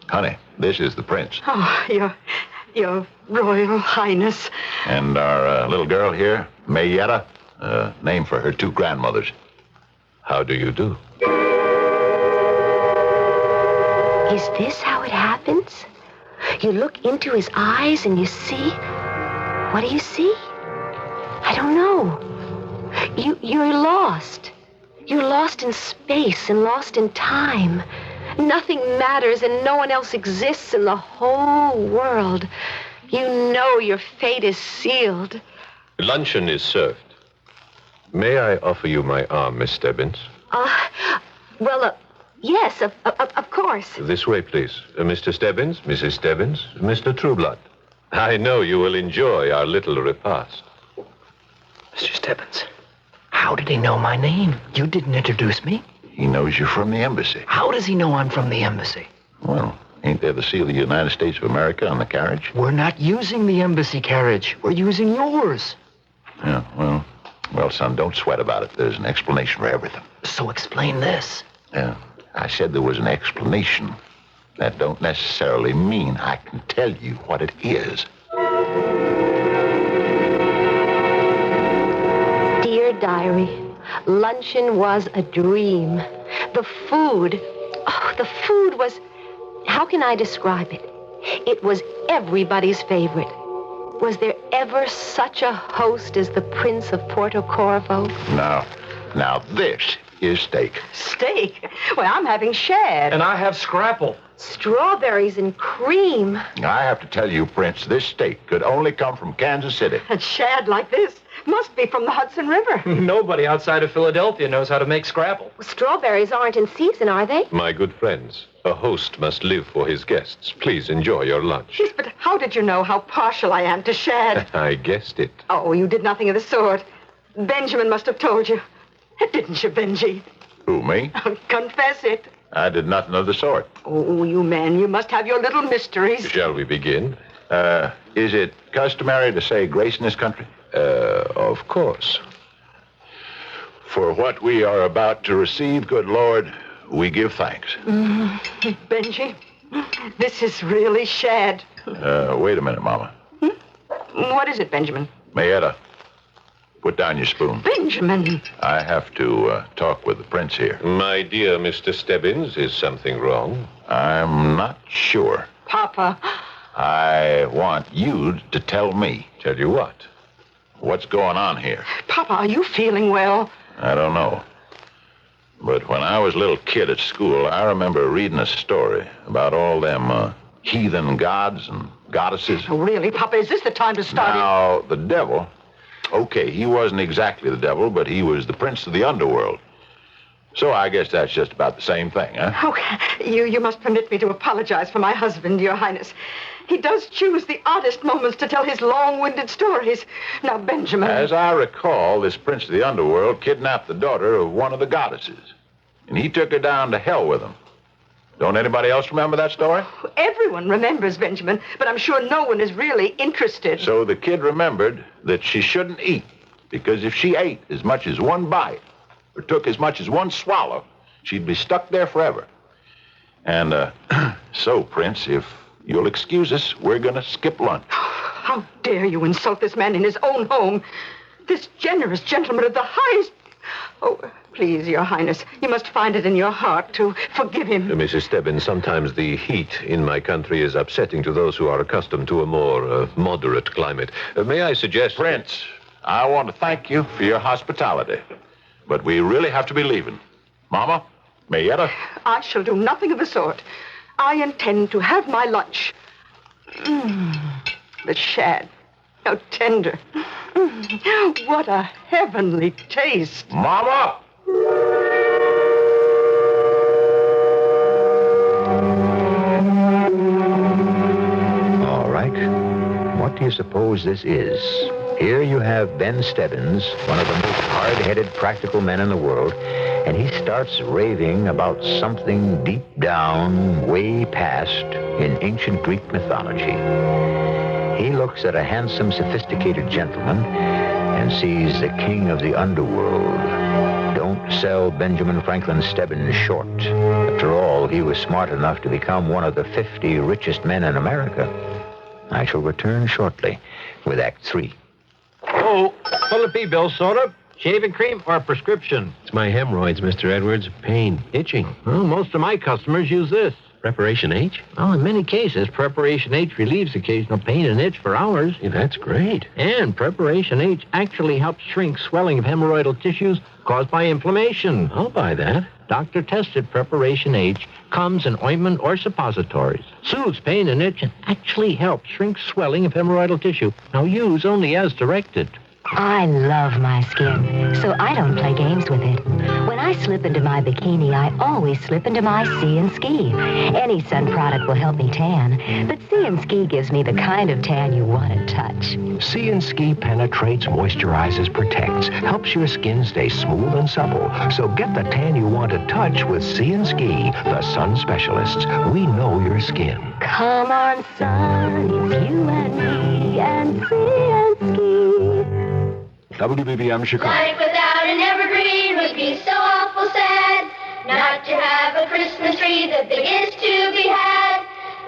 S7: Honey, this is the Prince.
S23: Oh, your Royal Highness.
S7: And our little girl here, Mayetta, named for her two grandmothers.
S3: How do you do?
S12: Is this how it happens? You look into his eyes and you see... What do you see? I don't know. You're lost. You're lost in space and lost in time. Nothing matters and no one else exists in the whole world. You know your fate is sealed.
S3: Luncheon is served. May I offer you my arm, Miss Stebbins?
S12: Yes, of course.
S3: This way, please. Mr. Stebbins, Mrs. Stebbins, Mr. Trueblood. I know you will enjoy our little repast.
S4: Mr. Stebbins, how did he know my name? You didn't introduce me.
S7: He knows you're from the embassy.
S4: How does he know I'm from the embassy?
S7: Well, ain't there the seal of the United States of America on the carriage?
S4: We're not using the embassy carriage. We're using yours.
S7: Yeah, well, son, don't sweat about it. There's an explanation for everything.
S4: So explain this.
S7: Yeah, I said there was an explanation. That don't necessarily mean I can tell you what it is.
S12: Dear Diary, luncheon was a dream. The food was, how can I describe it? It was everybody's favorite. Was there ever such a host as the Prince of Porto Corvo?
S7: Now this is steak.
S23: Steak? Well, I'm having shad.
S9: And I have scrapple.
S12: Strawberries and cream.
S7: I have to tell you, Prince, this steak could only come from Kansas City.
S23: And shad like this must be from the Hudson River.
S9: Nobody outside of Philadelphia knows how to make scrapple.
S12: Strawberries aren't in season, are they?
S3: My good friends, a host must live for his guests. Please enjoy your lunch.
S23: Yes, but how did you know how partial I am to shad?
S3: I guessed it.
S23: Oh, you did nothing of the sort. Benjamin must have told you. Didn't you, Benji?
S7: Who, me?
S23: Confess it.
S7: I did nothing of the sort.
S23: Oh, you men, you must have your little mysteries.
S3: Shall we begin?
S7: Is it customary to say grace in this country?
S3: Of course.
S7: For what we are about to receive, good Lord, we give thanks.
S23: Benji, this is really shad.
S7: Wait a minute, Mama.
S23: What is it, Benjamin?
S7: Mayetta, put down your spoon.
S23: Benjamin!
S7: I have to talk with the prince here.
S3: My dear Mr. Stebbins, is something wrong?
S7: I'm not sure.
S23: Papa.
S7: I want you to tell me.
S3: Tell you what?
S7: What's going on here?
S23: Papa, are you feeling well?
S7: I don't know. But when I was a little kid at school, I remember reading a story about all them heathen gods and goddesses.
S23: Oh, really, Papa? Is this the time to start?
S7: Now, the devil... Okay, he wasn't exactly the devil, but he was the prince of the underworld. So I guess that's just about the same thing, huh?
S23: Oh, you must permit me to apologize for my husband, Your Highness. He does choose the oddest moments to tell his long-winded stories. Now, Benjamin...
S7: As I recall, this prince of the underworld kidnapped the daughter of one of the goddesses. And he took her down to hell with him. Don't anybody else remember that story?
S23: Everyone remembers, Benjamin, but I'm sure no one is really interested.
S7: So the kid remembered that she shouldn't eat, because if she ate as much as one bite, or took as much as one swallow, she'd be stuck there forever. And, so, Prince, if you'll excuse us, we're gonna skip lunch.
S23: How dare you insult this man in his own home? This generous gentleman of the highest... Oh, please, Your Highness, you must find it in your heart to forgive him.
S3: Mrs. Stebbins, sometimes the heat in my country is upsetting to those who are accustomed to a more moderate climate. May I suggest...
S7: Prince, I want to thank you for your hospitality. But we really have to be leaving. Mama, Mayetta?
S23: I shall do nothing of the sort. I intend to have my lunch. The shad. How tender. What a heavenly taste.
S7: Mama!
S2: All right. What do you suppose this is? Here you have Ben Stebbins, one of the most hard-headed practical men in the world, and he starts raving about something deep down, way past in ancient Greek mythology. He looks at a handsome, sophisticated gentleman and sees the king of the underworld. Don't sell Benjamin Franklin Stebbins short. After all, he was smart enough to become one of the 50 richest men in America. I shall return shortly with Act 3.
S14: Oh, what'll it be, Bill? Soda, shaving cream, or a prescription?
S19: It's my hemorrhoids, Mr. Edwards. Pain, itching.
S14: Well, most of my customers use this.
S19: Preparation H?
S14: Well, in many cases, Preparation H relieves occasional pain and itch for hours.
S19: Yeah, that's great.
S14: And Preparation H actually helps shrink swelling of hemorrhoidal tissues caused by inflammation.
S19: I'll buy that.
S14: Doctor-tested Preparation H comes in ointment or suppositories. Soothes pain and itch and actually helps shrink swelling of hemorrhoidal tissue. Now use only as directed.
S10: I love my skin, so I don't play games with it. When I slip into my bikini, I always slip into my Sea and Ski. Any sun product will help me tan, but Sea and Ski gives me the kind of tan you want to touch.
S16: Sea and Ski penetrates, moisturizes, protects, helps your skin stay smooth and supple. So get the tan you want to touch with Sea and Ski, the sun specialists. We know your skin.
S10: Come on, sun, it's you and me and Sea and Ski.
S17: WBBM Chicago.
S13: Life without an evergreen would be so awful sad. Not to have a Christmas tree, the biggest to be had.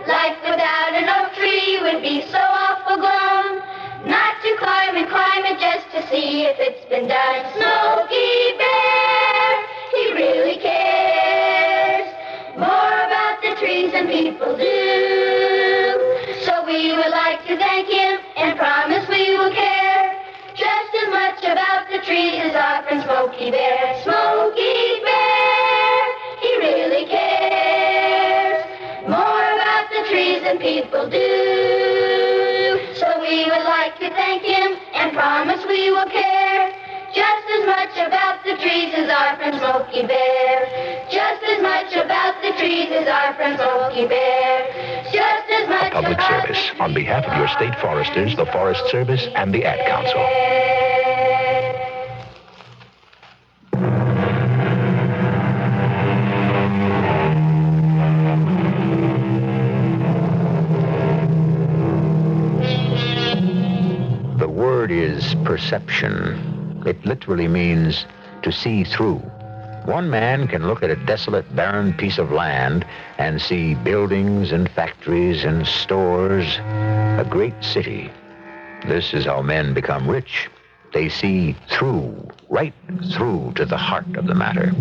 S13: Life without an oak tree would be so awful glum. Not to climb it just to see if it's been done. Smokey Bear, he really cares more about the trees than people do. So we would like to thank him and promise we will care just as much about the trees as our friend Smokey Bear. Smokey Bear, he really cares more about the trees than people do. So we would like to thank him and promise we will care just as much about the trees as our friend Smokey Bear. Just as much about the trees as our friend Smokey Bear. Just as much
S16: Public service on behalf of your state foresters, the Forest Service, and the Ad Council.
S2: The word is perception. It literally means to see through. One man can look at a desolate, barren piece of land and see buildings and factories and stores, a great city. This is how men become rich. They see through, right through to the heart of the matter.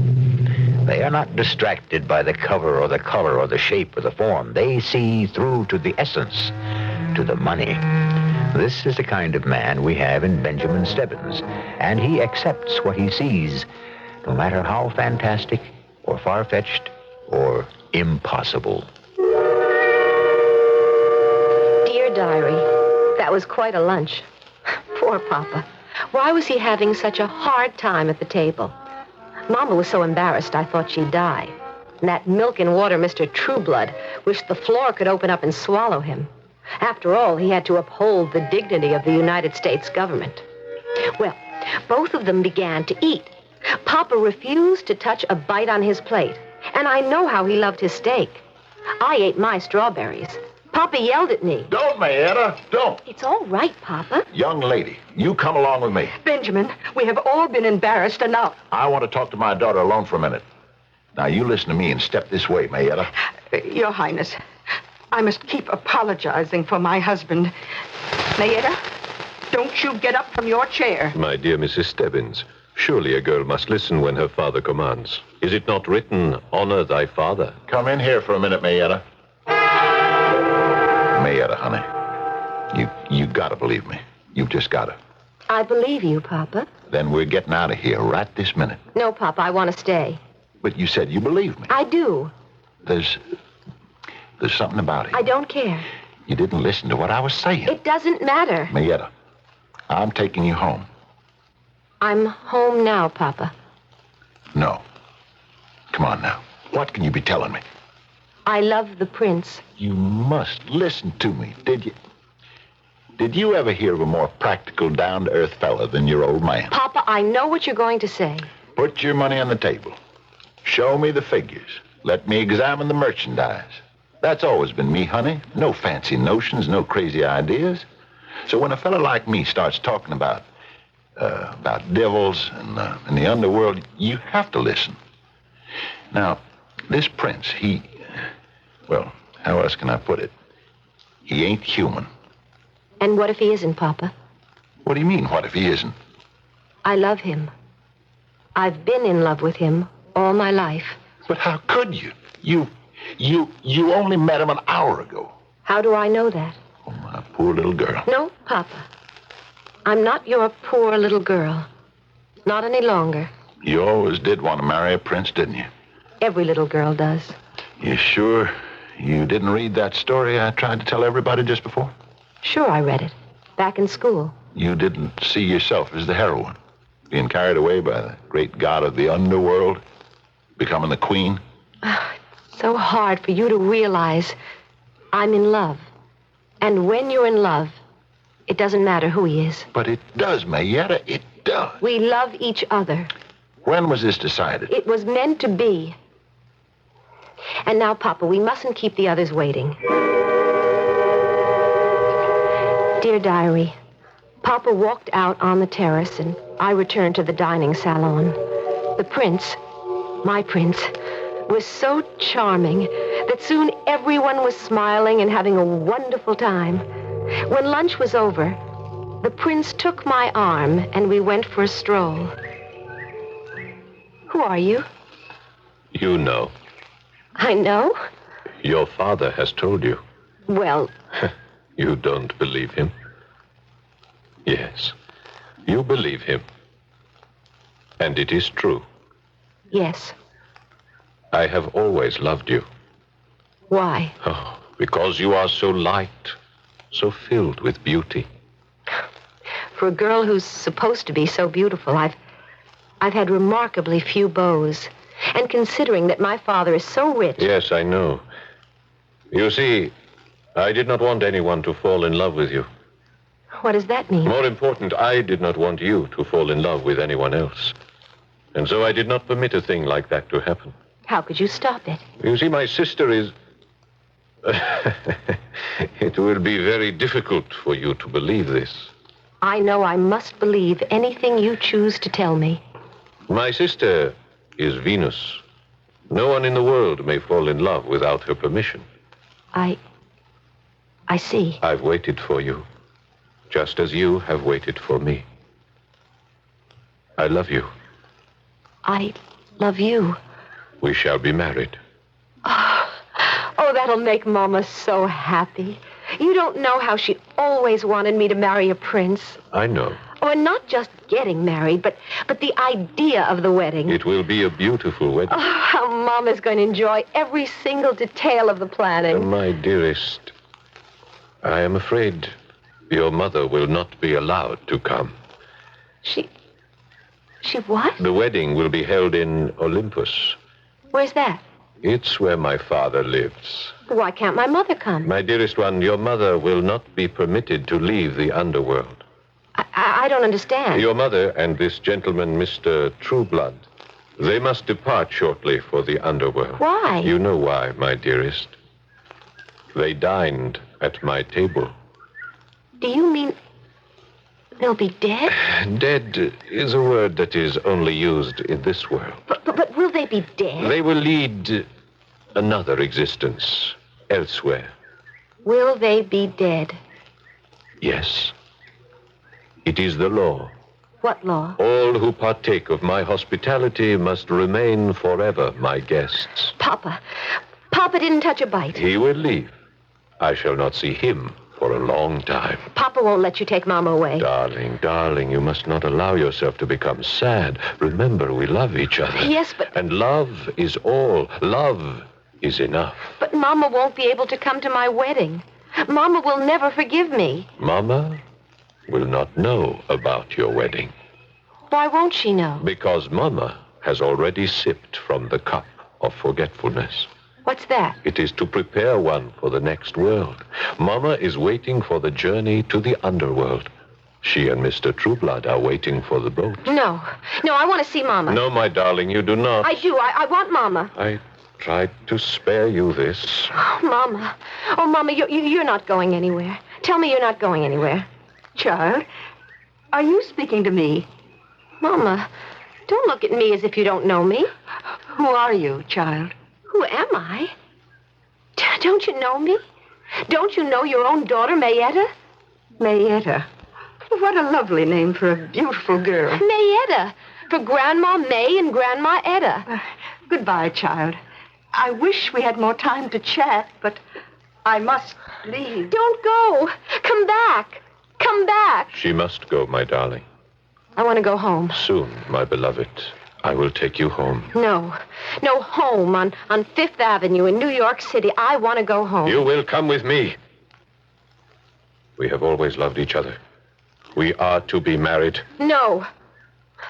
S2: They are not distracted by the cover or the color or the shape or the form. They see through to the essence, to the money. This is the kind of man we have in Benjamin Stebbins, and he accepts what he sees, no matter how fantastic or far-fetched or impossible.
S12: Dear Diary, that was quite a lunch. Poor Papa. Why was he having such a hard time at the table? Mama was so embarrassed I thought she'd die. And that milk and water Mr. Trueblood wished the floor could open up and swallow him. After all, he had to uphold the dignity of the United States government. Well, both of them began to eat. Papa refused to touch a bite on his plate, and I know how he loved his steak. I ate my strawberries. Papa yelled at me.
S7: Don't, Marietta, don't.
S12: It's all right, Papa.
S7: Young lady, you come along with me.
S23: Benjamin, we have all been embarrassed enough.
S7: I want to talk to my daughter alone for a minute. Now, you listen to me and step this way, Marietta.
S23: Your Highness, I must keep apologizing for my husband. Marietta, don't you get up from your chair.
S3: My dear Mrs. Stebbins, surely a girl must listen when her father commands. Is it not written, honor thy father?
S7: Come in here for a minute, Marietta. Marietta, honey, you gotta believe me. You've just gotta.
S12: I believe you, Papa.
S7: Then we're getting out of here right this minute.
S12: No, Papa, I want to stay.
S7: But you said you believe me.
S12: I do.
S7: There's something about it.
S12: I don't care.
S7: You didn't listen to what I was saying.
S12: It doesn't matter.
S7: Marietta, I'm taking you home.
S12: I'm home now, Papa.
S7: No. Come on now. What can you be telling me?
S12: I love the prince.
S7: You must listen to me. Did you ever hear of a more practical, down-to-earth fella than your old man?
S12: Papa, I know what you're going to say.
S7: Put your money on the table. Show me the figures. Let me examine the merchandise. That's always been me, honey. No fancy notions, no crazy ideas. So when a fella like me starts talking about devils and the underworld, you have to listen. Now, this prince, well, how else can I put it? He ain't human.
S12: And what if he isn't, Papa?
S7: What do you mean, what if he isn't?
S12: I love him. I've been in love with him all my life.
S7: But how could you? You only met him an hour ago.
S12: How do I know that?
S7: Oh, my poor little girl.
S12: No, Papa. I'm not your poor little girl. Not any longer.
S7: You always did want to marry a prince, didn't you?
S12: Every little girl does.
S7: You sure you didn't read that story I tried to tell everybody just before?
S12: Sure, I read it. Back in school.
S7: You didn't see yourself as the heroine, being carried away by the great god of the underworld, becoming the queen?
S12: It's so hard for you to realize I'm in love. And when you're in love, it doesn't matter who he is.
S7: But it does, Mayetta, it does.
S12: We love each other.
S7: When was this decided?
S12: It was meant to be. And now, Papa, we mustn't keep the others waiting. Dear Diary, Papa walked out on the terrace and I returned to the dining salon. The prince, my prince, was so charming that soon everyone was smiling and having a wonderful time. When lunch was over, the prince took my arm and we went for a stroll. Who are you?
S3: You know.
S12: I know.
S3: Your father has told you.
S12: Well,
S3: You don't believe him? Yes, you believe him. And it is true.
S12: yes.
S3: I have always loved you.
S12: Why?
S3: Oh, because you are so light, so filled with beauty.
S12: For a girl who's supposed to be so beautiful, I've had remarkably few beaux. And considering that my father is so rich...
S3: Yes, I know. You see, I did not want anyone to fall in love with you.
S12: What does that mean?
S3: More important, I did not want you to fall in love with anyone else. And so I did not permit a thing like that to happen.
S12: How could you stop it?
S3: You see, my sister is... It will be very difficult for you to believe this.
S12: I know I must believe anything you choose to tell me.
S3: My sister is Venus. No one in the world may fall in love without her permission.
S12: I see.
S3: I've waited for you, just as you have waited for me. I love you.
S12: I love you.
S3: We shall be married.
S12: Oh, that'll make Mama so happy. You don't know how she always wanted me to marry a prince.
S3: I know.
S12: Oh, and not just getting married, but the idea of the wedding.
S3: It will be a beautiful wedding.
S12: Oh, how Mama's going to enjoy every single detail of the planning.
S3: My dearest, I am afraid your mother will not be allowed to come.
S12: She what?
S3: The wedding will be held in Olympus.
S12: Where's that?
S3: It's where my father lives.
S12: Why can't my mother come?
S3: My dearest one, your mother will not be permitted to leave the underworld.
S12: I don't understand.
S3: Your mother and this gentleman, Mr. Trueblood, they must depart shortly for the underworld.
S12: Why?
S3: You know why, my dearest. They dined at my table.
S12: Do you mean they'll be dead?
S3: Dead is a word that is only used in this world.
S12: But will they be dead?
S3: They will lead another existence elsewhere.
S12: Will they be dead?
S3: Yes. It is the law.
S12: What law?
S3: All who partake of my hospitality must remain forever my guests.
S12: Papa didn't touch a bite.
S3: He will leave. I shall not see him for a long time.
S12: Papa won't let you take Mama away.
S3: Darling, you must not allow yourself to become sad. Remember, we love each other.
S12: Yes, but...
S3: And love is all. Love is enough.
S12: But Mama won't be able to come to my wedding. Mama will never forgive me.
S3: Mama will not know about your wedding.
S12: Why won't she know?
S3: Because Mama has already sipped from the cup of forgetfulness.
S12: What's that?
S3: It is to prepare one for the next world. Mama is waiting for the journey to the underworld. She and Mr. Trueblood are waiting for the boat.
S12: No, I want to see Mama.
S3: No, my darling, you do not.
S12: I do. I want Mama.
S3: I tried to spare you this.
S12: Oh, Mama, you're not going anywhere. Tell me you're not going anywhere.
S23: Child, are you speaking to me?
S12: Mama, don't look at me as if you don't know me.
S23: Who are you, child?
S12: Who am I? Don't you know me? Don't you know your own daughter, Mayetta?
S23: Mayetta. What a lovely name for a beautiful girl.
S12: Mayetta, for Grandma May and Grandma Etta.
S23: Goodbye, child. I wish we had more time to chat, but I must leave.
S12: Don't go. Come back. Come back.
S3: She must go, my darling.
S12: I want to go home.
S3: Soon, my beloved. I will take you home.
S12: No, home on Fifth Avenue in New York City. I want to go home.
S3: You will come with me. We have always loved each other. We are to be married.
S12: No.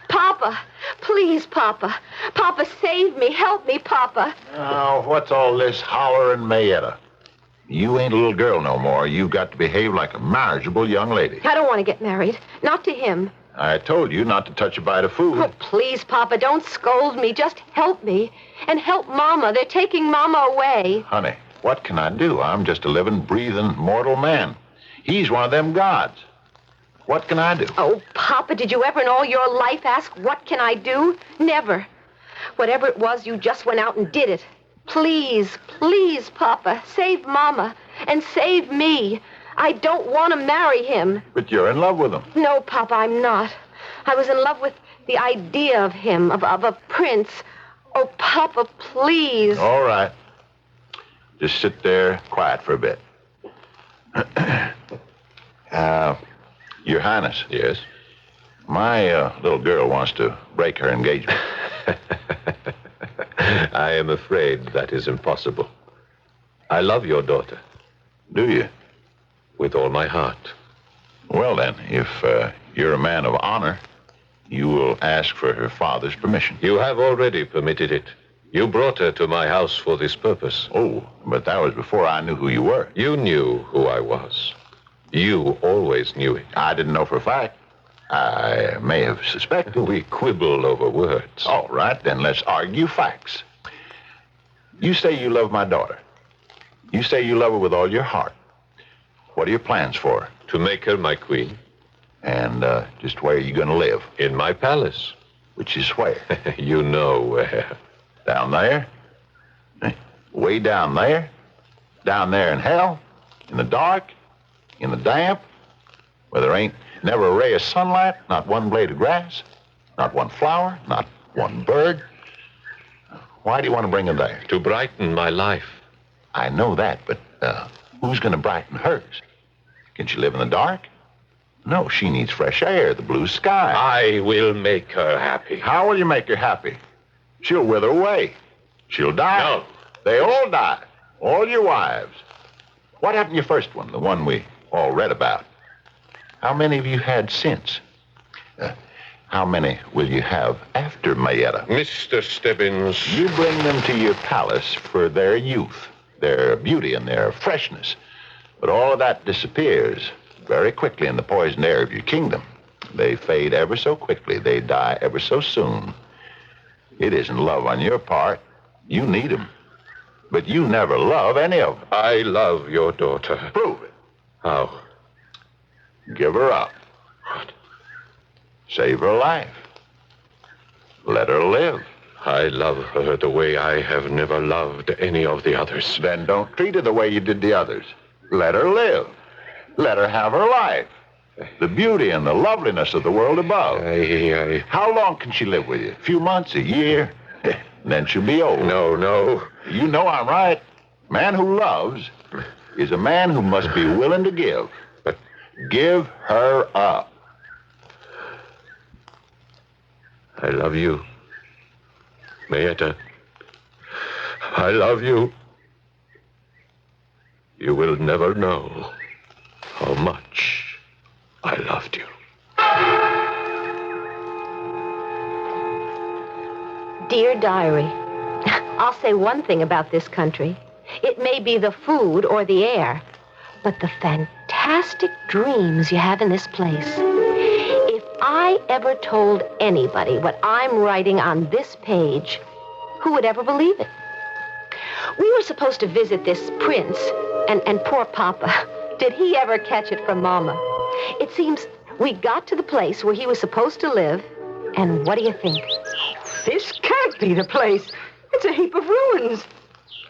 S12: Papa, please, Papa. Papa, save me. Help me, Papa.
S7: Now, what's all this hollering, Mayetta? You ain't a little girl no more. You've got to behave like a marriageable young lady.
S12: I don't want to get married. Not to him.
S7: I told you not to touch a bite of food.
S12: Oh, please, Papa, don't scold me. Just help me. And help Mama. They're taking Mama away.
S7: Honey, what can I do? I'm just a living, breathing, mortal man. He's one of them gods. What can I do?
S12: Oh, Papa, did you ever in all your life ask, what can I do? Never. Whatever it was, you just went out and did it. Please, please, Papa, save Mama and save me. I don't want to marry him.
S7: But you're in love with him.
S12: No, Papa, I'm not. I was in love with the idea of him, of a prince. Oh, Papa, please.
S7: All right. Just sit there quiet for a bit. Your Highness.
S3: Yes?
S7: My little girl wants to break her engagement.
S3: I am afraid that is impossible. I love your daughter.
S7: Do you?
S3: With all my heart.
S7: Well, then, if you're a man of honor, you will ask for her father's permission.
S3: You have already permitted it. You brought her to my house for this purpose.
S7: Oh, but that was before I knew who you were.
S3: You knew who I was. You always knew it.
S7: I didn't know for a fact. I may have suspected.
S3: We quibble over words.
S7: All right, then let's argue facts. You say you love my daughter. You say you love her with all your heart. What are your plans for her?
S3: To make her my queen.
S7: And just where are you going to live?
S3: In my palace.
S7: Which is where?
S3: You know where.
S7: Down there? Way down there? Down there in hell? In the dark? In the damp? Where there ain't never a ray of sunlight, not one blade of grass, not one flower, not one bird. Why do you want to bring her there?
S3: To brighten my life.
S7: I know that, but who's going to brighten hers? Can she live in the dark? No, she needs fresh air, the blue sky.
S3: I will make her happy.
S7: How will you make her happy? She'll wither away. She'll die.
S3: No.
S7: They all die. All your wives. What happened to your first one, the one we all read about? How many have you had since? How many will you have after Mayetta?
S3: Mr. Stebbins.
S7: You bring them to your palace for their youth, their beauty, and their freshness. But all of that disappears very quickly in the poisoned air of your kingdom. They fade ever so quickly. They die ever so soon. It isn't love on your part. You need them. But you never love any of them.
S3: I love your daughter.
S7: Prove it.
S3: How?
S7: Give her up.
S3: What?
S7: Save her life. Let her live.
S3: I love her the way I have never loved any of the others.
S7: Then don't treat her the way you did the others. Let her live. Let her have her life. The beauty and the loveliness of the world above. How long can she live with you? A few months, a year? Then she'll be old.
S3: No.
S7: You know I'm right. Man who loves is a man who must be willing to give. But give her up.
S3: I love you. Mayetta. I love you. You will never know how much I loved you.
S12: Dear Diary, I'll say one thing about this country. It may be the food or the air, but the fantastic dreams you have in this place. If I ever told anybody what I'm writing on this page, who would ever believe it? We were supposed to visit this prince, and poor Papa. Did he ever catch it from Mama? It seems we got to the place where he was supposed to live, and what do you think?
S23: This can't be the place. It's a heap of ruins.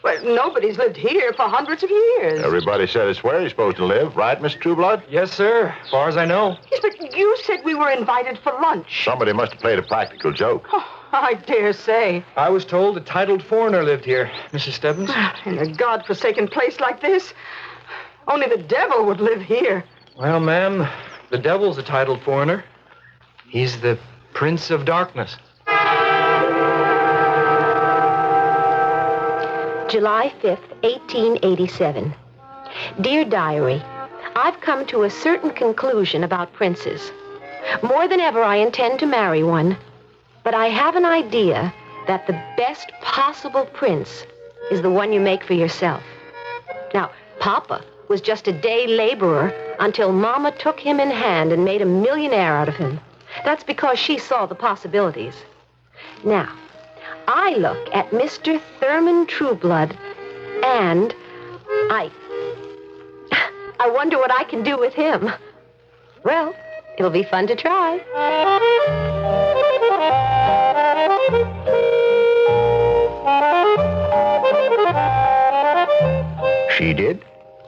S23: Well, nobody's lived here for hundreds of years.
S7: Everybody said it's where he's supposed to live, right, Miss Trueblood?
S9: Yes, sir. As far as I know.
S23: Yes, but you said we were invited for lunch.
S7: Somebody must have played a practical joke.
S23: Oh, I dare say.
S9: I was told a titled foreigner lived here, Mrs. Stebbins.
S23: In a godforsaken place like this, only the devil would live here.
S9: Well, ma'am, the devil's a titled foreigner. He's the Prince of Darkness.
S12: July 5th, 1887. Dear Diary, I've come to a certain conclusion about princes. More than ever, I intend to marry one. But I have an idea that the best possible prince is the one you make for yourself. Now, Papa was just a day laborer until Mama took him in hand and made a millionaire out of him. That's because she saw the possibilities. Now, I look at Mr. Thurman Trueblood, and I wonder what I can do with him. Well, it'll be fun to try.
S2: She did,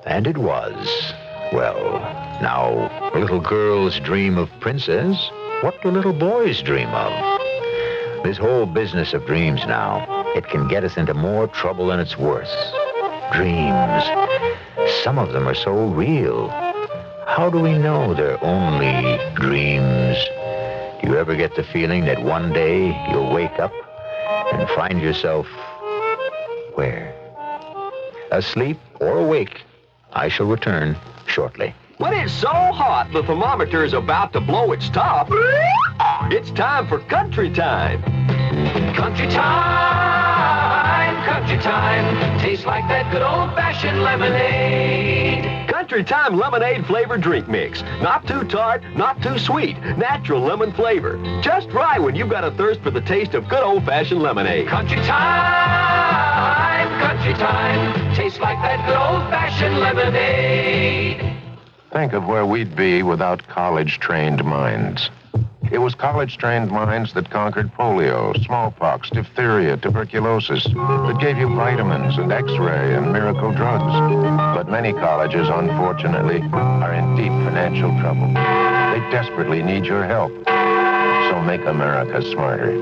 S2: and it was. Well, now, little girls dream of princes. What do little boys dream of? This whole business of dreams now, it can get us into more trouble than it's worth. Dreams. Some of them are so real. How do we know they're only dreams? Do you ever get the feeling that one day you'll wake up and find yourself where? Asleep or awake? I shall return shortly.
S1: When it's so hot the thermometer is about to blow its top, it's time for country time.
S13: Country time, country time. Tastes like that good old-fashioned lemonade.
S1: Country Time lemonade flavored drink mix. Not too tart, not too sweet. Natural lemon flavor. Just right when you've got a thirst for the taste of good old-fashioned lemonade.
S13: Country time, country time. Tastes like that good old-fashioned lemonade.
S15: Think of where we'd be without college-trained minds. It was college-trained minds that conquered polio, smallpox, diphtheria, tuberculosis, that gave you vitamins and X-ray and miracle drugs. But many colleges, unfortunately, are in deep financial trouble. They desperately need your help. So make America smarter.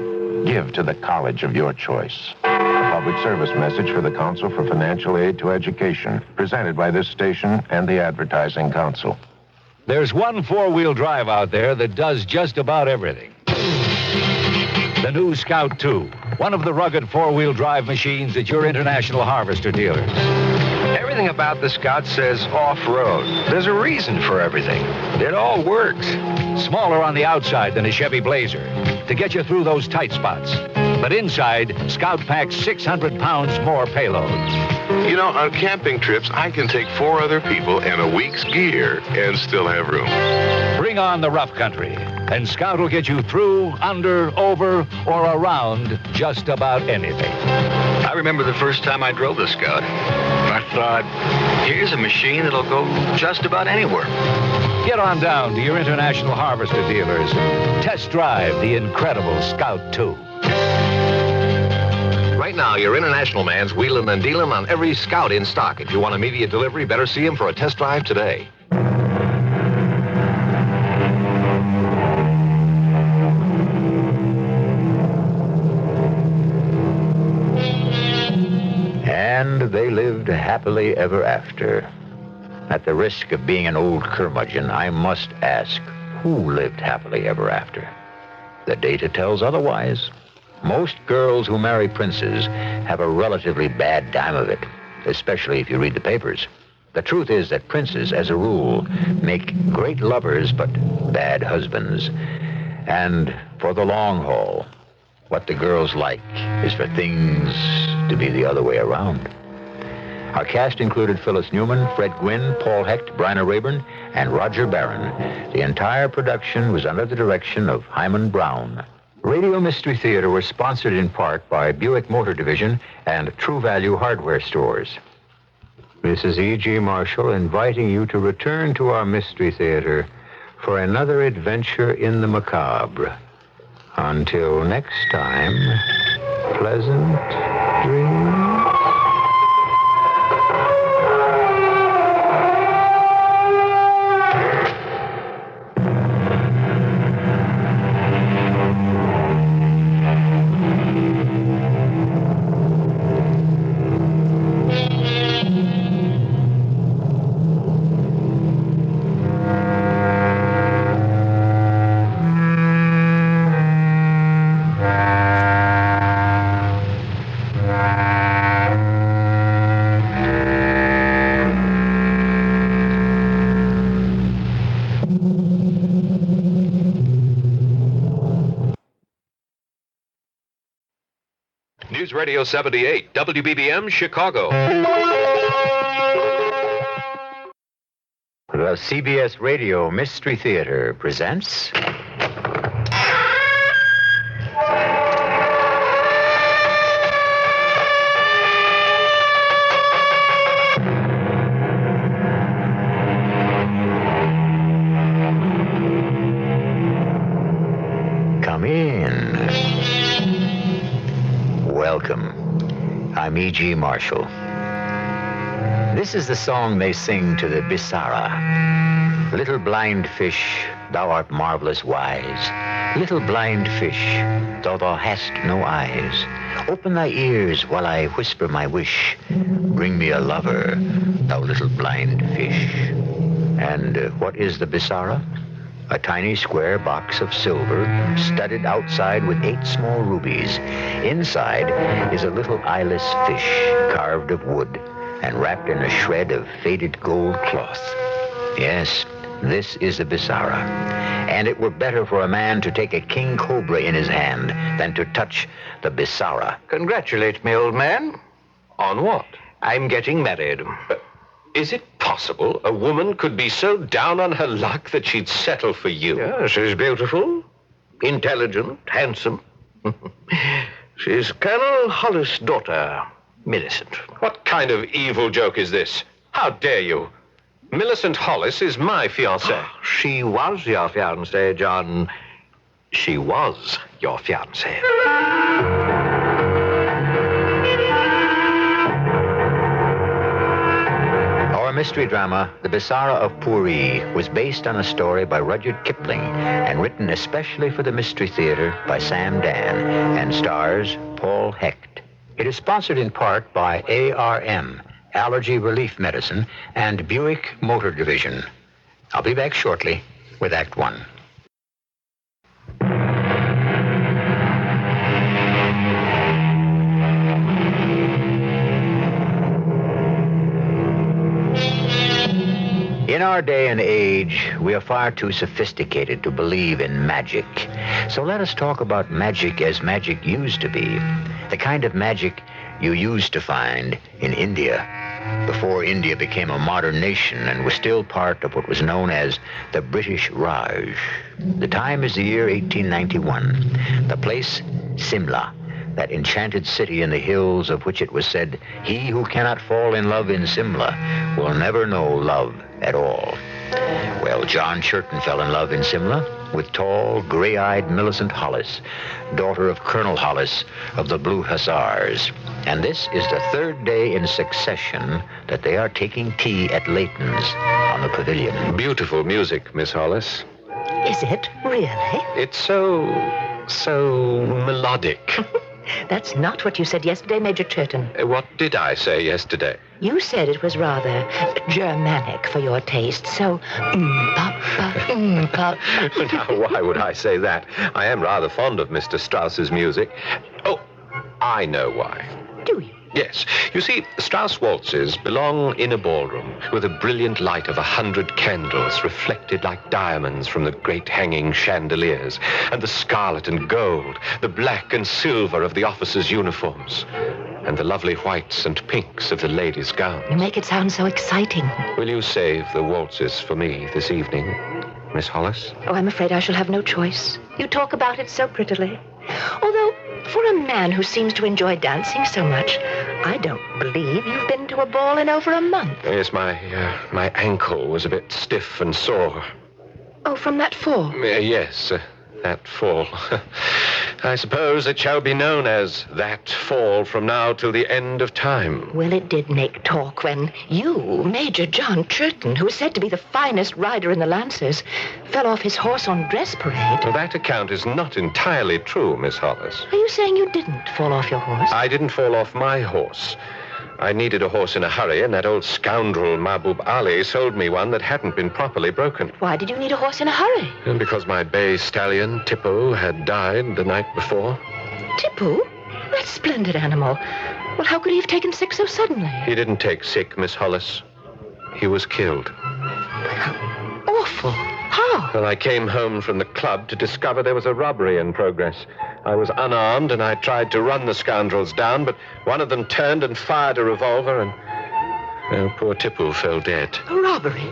S15: Give to the college of your choice. A public service message for the Council for Financial Aid to Education, presented by this station and the Advertising Council.
S18: There's one four-wheel drive out there that does just about everything. The new Scout 2, one of the rugged four-wheel drive machines at your International Harvester dealers.
S24: Everything about the Scout says off-road. There's a reason for everything. It all works.
S18: Smaller on the outside than a Chevy Blazer to get you through those tight spots. But inside, Scout packs 600 pounds more payload.
S25: You know, on camping trips, I can take 4 other people and a week's gear and still have room.
S18: Bring on the rough country, and Scout will get you through, under, over, or around just about anything.
S24: I remember the first time I drove the Scout. I thought, here's a machine that'll go just about anywhere.
S18: Get on down to your International Harvester dealers and test drive the incredible Scout 2.
S22: Right now, your International man's wheeling and dealing on every Scout in stock. If you want immediate delivery, better see him for a test drive today.
S2: And they lived happily ever after. At the risk of being an old curmudgeon, I must ask, who lived happily ever after? The data tells otherwise. Most girls who marry princes have a relatively bad time of it, especially if you read the papers. The truth is that princes, as a rule, make great lovers but bad husbands. And for the long haul, what the girls like is for things to be the other way around. Our cast included Phyllis Newman, Fred Gwynn, Paul Hecht, Bryna Rayburn, and Roger Barron. The entire production was under the direction of Hyman Brown. Radio Mystery Theater was sponsored in part by Buick Motor Division and True Value Hardware Stores. This is E.G. Marshall inviting you to return to our Mystery Theater for another adventure in the macabre. Until next time, pleasant dreams.
S22: News Radio 78, WBBM, Chicago.
S2: The CBS Radio Mystery Theater presents... Come in. Welcome. I'm E.G. Marshall. This is the song they sing to the Bisara. Little blind fish, thou art marvelous wise. Little blind fish, though thou hast no eyes. Open thy ears while I whisper my wish. Bring me a lover, thou little blind fish. And what is the Bisara? A tiny square box of silver, studded outside with 8 small rubies. Inside is a little eyeless fish, carved of wood, and wrapped in a shred of faded gold cloth. Yes, this is the Bisara. And it were better for a man to take a king cobra in his hand than to touch the Bisara.
S22: Congratulate me, old man. On what?
S2: I'm getting married.
S22: Is it possible a woman could be so down on her luck that she'd settle for you?
S9: Yeah, she's beautiful, intelligent, handsome. She's Colonel Hollis' daughter, Millicent.
S22: What kind of evil joke is this? How dare you? Millicent Hollis is my fiancée.
S9: She was your fiancée, John. She was your fiancée.
S2: Our mystery drama, The Bisara of Pooree, was based on a story by Rudyard Kipling and written especially for the Mystery Theater by Sam Dan and stars Paul Hecht. It is sponsored in part by ARM, Allergy Relief Medicine, and Buick Motor Division. I'll be back shortly with Act One. In our day and age, we are far too sophisticated to believe in magic. So let us talk about magic as magic used to be. The kind of magic you used to find in India, before India became a modern nation and was still part of what was known as the British Raj. The time is the year 1891. The place, Simla, that enchanted city in the hills of which it was said, he who cannot fall in love in Simla will never know love at all. Well, John Churton fell in love in Simla with tall, gray-eyed Millicent Hollis, daughter of Colonel Hollis of the Blue Hussars. And this is the 3rd day in succession that they are taking tea at Leighton's on the pavilion.
S22: Beautiful music, Miss Hollis.
S5: Is it really?
S22: It's so melodic.
S5: That's not what you said yesterday, Major Churton.
S22: What did I say yesterday?
S5: You said it was rather Germanic for your taste, so pop.
S22: Now, why would I say that? I am rather fond of Mr. Strauss's music. Oh, I know why.
S5: Do you?
S22: Yes. You see, Strauss waltzes belong in a ballroom with a brilliant light of 100 candles reflected like diamonds from the great hanging chandeliers, and the scarlet and gold, the black and silver of the officers' uniforms, and the lovely whites and pinks of the ladies' gowns.
S5: You make it sound so exciting.
S22: Will you save the waltzes for me this evening, Miss Hollis?
S5: Oh, I'm afraid I shall have no choice. You talk about it so prettily. Although, for a man who seems to enjoy dancing so much, I don't believe you've been to a ball in over a month.
S22: Yes, my ankle was a bit stiff and sore.
S5: Oh, from that fall?
S22: Yes, that fall. I suppose it shall be known as that fall from now till the end of time.
S5: Well, it did make talk when you, Major John Churton, who is said to be the finest rider in the Lancers, fell off his horse on dress parade.
S22: Well, that account is not entirely true, Miss Hollis.
S5: Are you saying you didn't fall off your horse?
S22: I didn't fall off my horse. I needed a horse in a hurry, and that old scoundrel Mahbub Ali sold me one that hadn't been properly broken.
S5: Why did you need a horse in a hurry?
S22: And because my bay stallion, Tippo, had died the night before.
S5: Tippo? That splendid animal. Well, how could he have taken sick so suddenly?
S22: He didn't take sick, Miss Hollis. He was killed.
S5: How awful. How?
S22: Well, I came home from the club to discover there was a robbery in progress. I was unarmed, and I tried to run the scoundrels down, but one of them turned and fired a revolver, and poor Tippu fell dead.
S5: A robbery?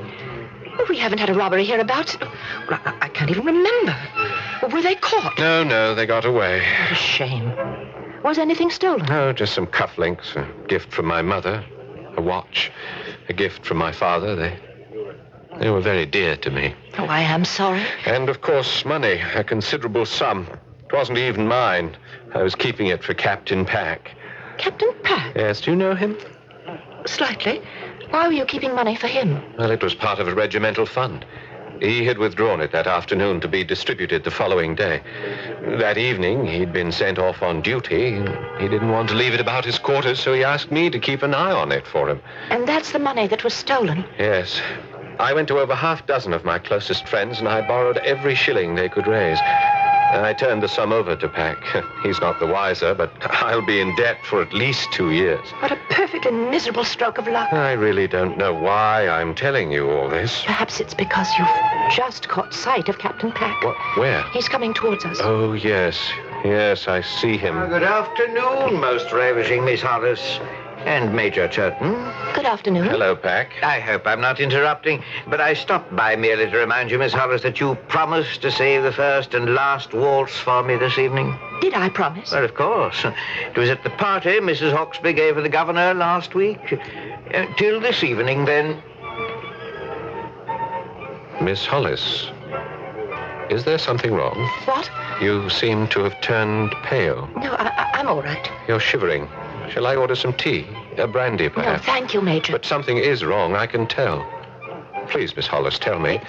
S5: Well, we haven't had a robbery hereabouts. Well, I can't even remember. Well, were they caught?
S22: No, they got away.
S5: What a shame. Was anything stolen?
S22: No, just some cufflinks, a gift from my mother, a watch, a gift from my father. They were very dear to me.
S5: Oh, I am sorry.
S22: And, of course, money, a considerable sum. It wasn't even mine. I was keeping it for Captain Pack.
S5: Captain Pack?
S22: Yes, do you know him?
S5: Slightly. Why were you keeping money for him?
S22: Well, it was part of a regimental fund. He had withdrawn it that afternoon to be distributed the following day. That evening, he'd been sent off on duty. He didn't want to leave it about his quarters, so he asked me to keep an eye on it for him.
S5: And that's the money that was stolen?
S22: Yes. I went to over half dozen of my closest friends, and I borrowed every shilling they could raise. I turned the sum over to Pack. He's not the wiser, but I'll be in debt for at least 2 years.
S5: What a perfectly miserable stroke of luck.
S22: I really don't know why I'm telling you all this.
S5: Perhaps it's because you've just caught sight of Captain Pack.
S22: What? Where?
S5: He's coming towards us.
S22: Oh, yes. Yes, I see him.
S2: Good afternoon, most ravishing Miss Hollis. And Major Turton.
S5: Good afternoon.
S22: Hello, Pack.
S2: I hope I'm not interrupting, but I stopped by merely to remind you, Miss Hollis, that you promised to save the first and last waltz for me this evening.
S5: Did I promise?
S2: Well, of course. It was at the party Mrs. Hawksby gave for the governor last week. Till this evening, then.
S22: Miss Hollis, is there something wrong?
S5: What?
S22: You seem to have turned pale.
S5: No, I'm all right.
S22: You're shivering. Shall I order some tea? A brandy, perhaps?
S5: No, thank you, Major.
S22: But something is wrong, I can tell. Please, Miss Hollis, tell me.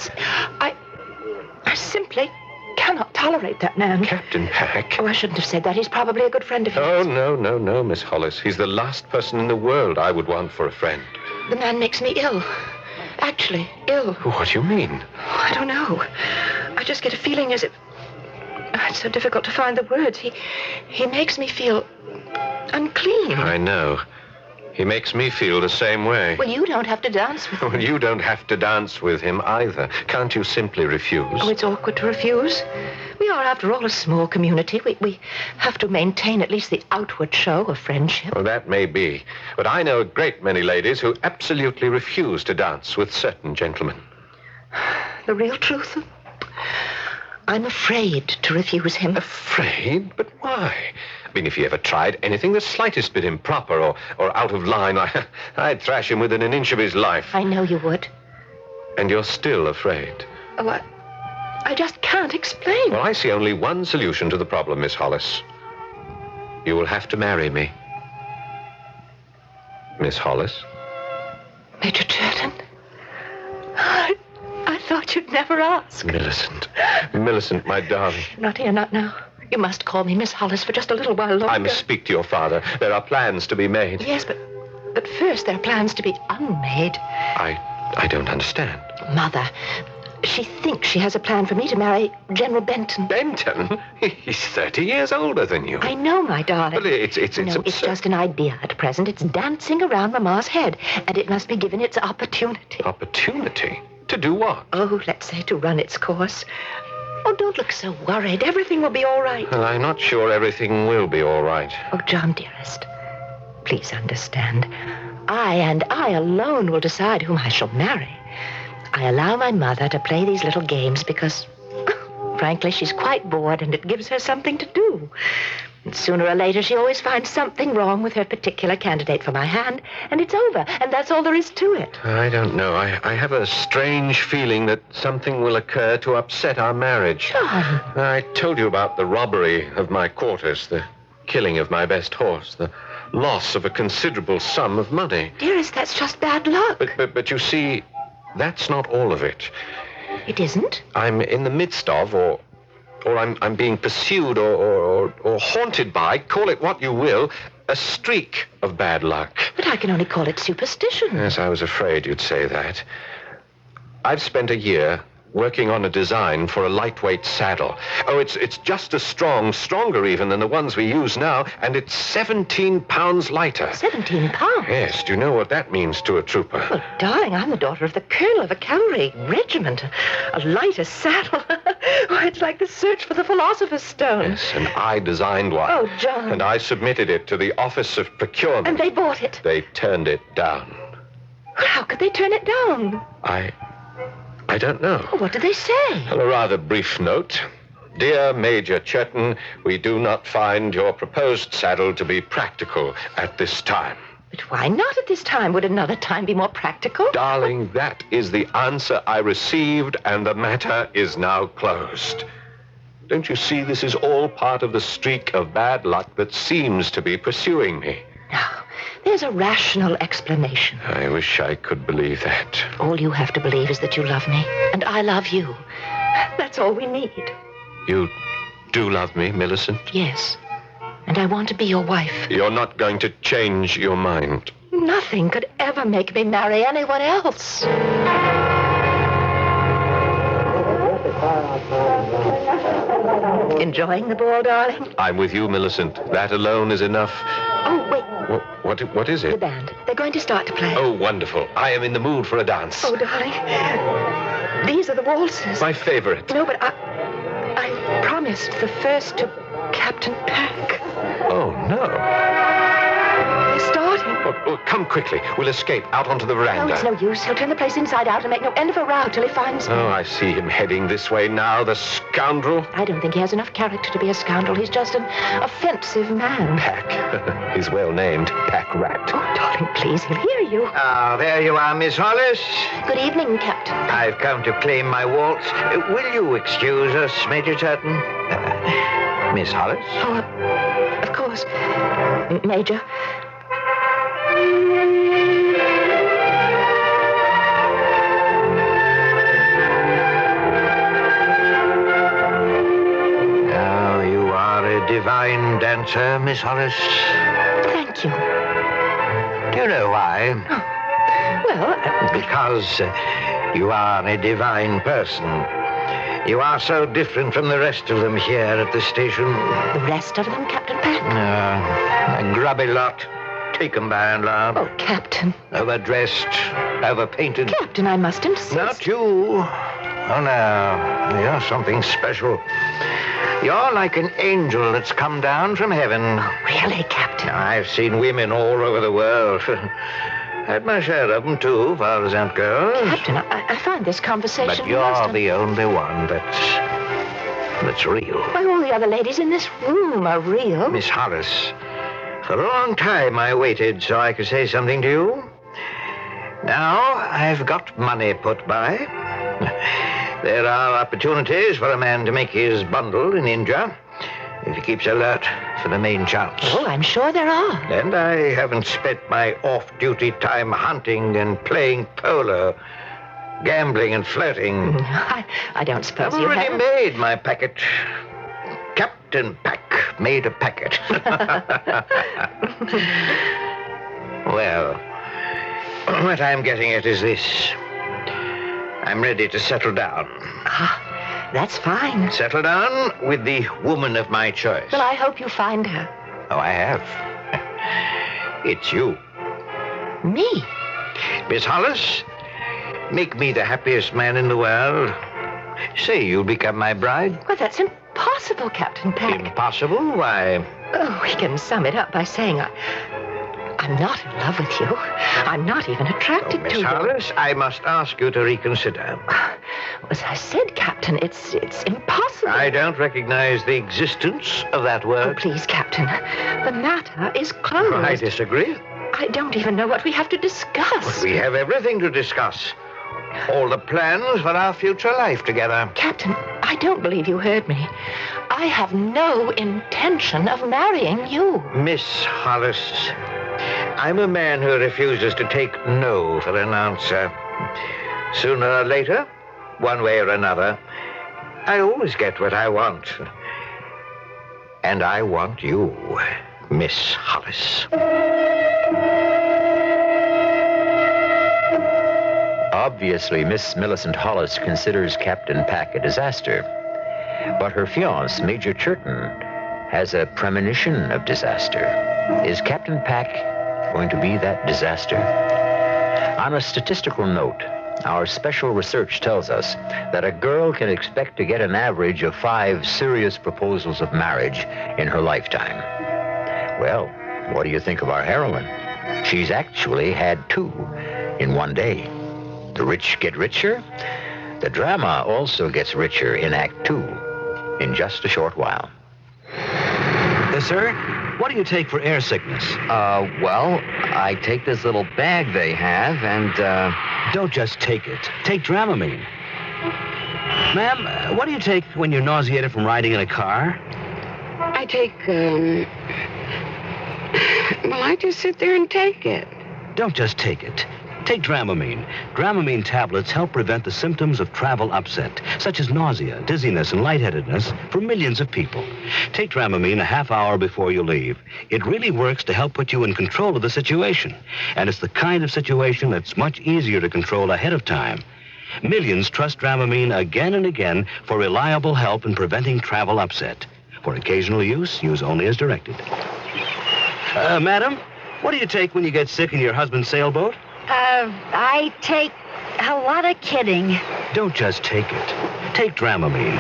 S5: I simply cannot tolerate that man.
S22: Captain Pack?
S5: Oh, I shouldn't have said that. He's probably a good friend of yours.
S22: Oh, no, Miss Hollis. He's the last person in the world I would want for a friend.
S5: The man makes me ill. Actually, ill.
S22: What do you mean?
S5: Oh, I don't know. I just get a feeling as if... It's so difficult to find the words. He makes me feel unclean.
S22: I know. He makes me feel the same way.
S5: Well, you don't have to dance with him.
S22: Well, you don't have to dance with him either. Can't you simply refuse?
S5: Oh, it's awkward to refuse. We are, after all, a small community. We have to maintain at least the outward show of friendship.
S22: Well, that may be. But I know a great many ladies who absolutely refuse to dance with certain gentlemen.
S5: The real truth? I'm afraid to refuse him.
S22: Afraid? But why? I mean, if he ever tried anything the slightest bit improper or out of line, I'd thrash him within an inch of his life.
S5: I know you would.
S22: And you're still afraid?
S5: Oh, I just can't explain.
S22: Well, I see only one solution to the problem, Miss Hollis. You will have to marry me. Miss Hollis?
S5: Major Turton? I thought you'd never ask.
S22: Millicent, my darling.
S5: Not here, not now. You must call me Miss Hollis for just a little while longer.
S22: I must speak to your father. There are plans to be made.
S5: Yes, but first there are plans to be unmade.
S22: I don't understand.
S5: Mother, she thinks she has a plan for me to marry General Benton.
S22: Benton? He's 30 years older than you.
S5: I know, my darling.
S22: But it's
S5: it's just an idea at present. It's dancing around Mama's head, and it must be given its opportunity.
S22: Opportunity? To do what?
S5: Oh, let's say to run its course. Oh, don't look so worried. Everything will be all right.
S22: Well, I'm not sure everything will be all right.
S5: Oh, John, dearest, please understand. I and I alone will decide whom I shall marry. I allow my mother to play these little games because, frankly, she's quite bored and it gives her something to do. And sooner or later, she always finds something wrong with her particular candidate for my hand, and it's over, and that's all there is to it.
S22: I don't know. I have a strange feeling that something will occur to upset our marriage.
S5: John.
S22: I told you about the robbery of my quarters, the killing of my best horse, the loss of a considerable sum of money.
S5: Dearest, that's just bad luck.
S22: But you see, that's not all of it.
S5: It isn't?
S22: I'm in the midst of, or I'm being pursued or haunted by, call it what you will, a streak of bad luck.
S5: But I can only call it superstition.
S22: Yes, I was afraid you'd say that. I've spent a year working on a design for a lightweight saddle. Oh, it's just as strong, stronger even than the ones we use now, and it's 17 pounds lighter.
S5: 17 pounds?
S22: Yes, do you know what that means to a trooper?
S5: Well, darling, I'm the daughter of the colonel of a cavalry regiment. A lighter saddle. Why, it's like the search for the Philosopher's Stone.
S22: Yes, and I designed one.
S5: Oh, John.
S22: And I submitted it to the Office of Procurement.
S5: And they bought it.
S22: They turned it down.
S5: Well, how could they turn it down?
S22: I don't know.
S5: What did they say?
S22: A rather brief note. Dear Major Churton, we do not find your proposed saddle to be practical at this time.
S5: But why not at this time? Would another time be more practical?
S22: Darling, that is the answer I received, and the matter is now closed. Don't you see this is all part of the streak of bad luck that seems to be pursuing me?
S5: No, there's a rational explanation.
S22: I wish I could believe that.
S5: All you have to believe is that you love me, and I love you. That's all we need.
S22: You do love me, Millicent?
S5: Yes, and I want to be your wife.
S22: You're not going to change your mind.
S5: Nothing could ever make me marry anyone else. Enjoying the ball, darling?
S22: I'm with you, Millicent. That alone is enough.
S5: Oh, wait.
S22: What is
S5: The
S22: it?
S5: band. They're going to start to play.
S22: Oh, wonderful. I am in the mood for a dance.
S5: Oh, darling. These are the waltzes.
S22: My favorite.
S5: No, but I promised the first to Captain Pack.
S22: Oh, no.
S5: They're starting.
S22: Oh, come quickly. We'll escape out onto the
S5: No,
S22: veranda.
S5: it's no use. He'll turn the place inside out and make no end of a row till he finds me.
S22: Oh, I see him heading this way now, the scoundrel.
S5: I don't think he has enough character to be a scoundrel. He's just an offensive man.
S22: Pack. He's well named Pack Rat.
S5: Oh, darling, please, he'll hear you.
S6: Ah, there you are, Miss Hollis.
S5: Good evening, Captain.
S6: I've come to claim my waltz. Will you excuse us, Major Churton? Miss Hollis?
S5: Oh, of course. Major.
S6: Now, you are a divine dancer, Miss Hollis.
S5: Thank you.
S6: Do you know why?
S5: Well,
S6: Because you are a divine person. You are so different from the rest of them here at the station.
S5: The rest of them, Captain Pack?
S6: A grubby lot, taken by and large.
S5: Oh, Captain.
S6: Overdressed, overpainted.
S5: Captain, I must insist.
S6: Not you. Oh, no. You're something special. You're like an angel that's come down from heaven.
S5: Oh, really, Captain?
S6: I've seen women all over the world. Had my share of them, too, far as that goes.
S5: Captain, I find this conversation...
S6: But you're the only one that's real.
S5: Why, all the other ladies in this room are real.
S6: Miss Hollis, for a long time I waited so I could say something to you. Now I've got money put by. There are opportunities for a man to make his bundle in India if he keeps alert for the main chance.
S5: Oh, I'm sure there are.
S6: And I haven't spent my off-duty time hunting and playing polo, gambling and flirting.
S5: I don't suppose
S6: I've
S5: you
S6: already
S5: have.
S6: made my packet. Captain Pack made a packet. Well, what I'm getting at is this. I'm ready to settle down.
S5: Ah, that's fine.
S6: Settle down with the woman of my choice.
S5: Well, I hope you find her.
S6: Oh, I have. It's you.
S5: Me?
S6: Miss Hollis, make me the happiest man in the world. Say you'll become my bride.
S5: Well, that's impossible, Captain Pack.
S6: Impossible? Why?
S5: Oh, we can sum it up by saying I'm not in love with you. I'm not even attracted
S6: Miss
S5: to you.
S6: Hollis, I must ask you to reconsider.
S5: As I said, Captain, it's impossible.
S6: I don't recognize the existence of that word.
S5: Oh, please, Captain. The matter is closed.
S6: I disagree.
S5: I don't even know what we have to discuss.
S6: We have everything to discuss. All the plans for our future life together.
S5: Captain, I don't believe you heard me. I have no intention of marrying you.
S6: Miss Hollis, I'm a man who refuses to take no for an answer. Sooner or later, one way or another, I always get what I want. And I want you, Miss Hollis.
S2: Obviously, Miss Millicent Hollis considers Captain Pack a disaster. But her fiancé, Major Churton, has a premonition of disaster. Is Captain Pack going to be that disaster? On a statistical note, Our special research tells us that a girl can expect to get an average of 5 serious proposals of marriage in her lifetime. Well, what do you think of our heroine? She's actually had 2 in one day. The rich get richer. The drama also gets richer in Act 2 in just a short while.
S4: Sir, what do you take for air sickness?
S8: Well, I take this little bag they have and,
S4: Don't just take it. Take Dramamine. Ma'am, what do you take when you're nauseated from riding in a car?
S23: I take, well, I just sit there and take it.
S4: Don't just take it. Take Dramamine. Dramamine tablets help prevent the symptoms of travel upset, such as nausea, dizziness, and lightheadedness for millions of people. Take Dramamine a half hour before you leave. It really works to help put you in control of the situation. And it's the kind of situation that's much easier to control ahead of time. Millions trust Dramamine again and again for reliable help in preventing travel upset. For occasional use only as directed. Madam, what do you take when you get sick in your husband's sailboat?
S11: I take a lot of kidding.
S4: Don't just take it. Take Dramamine.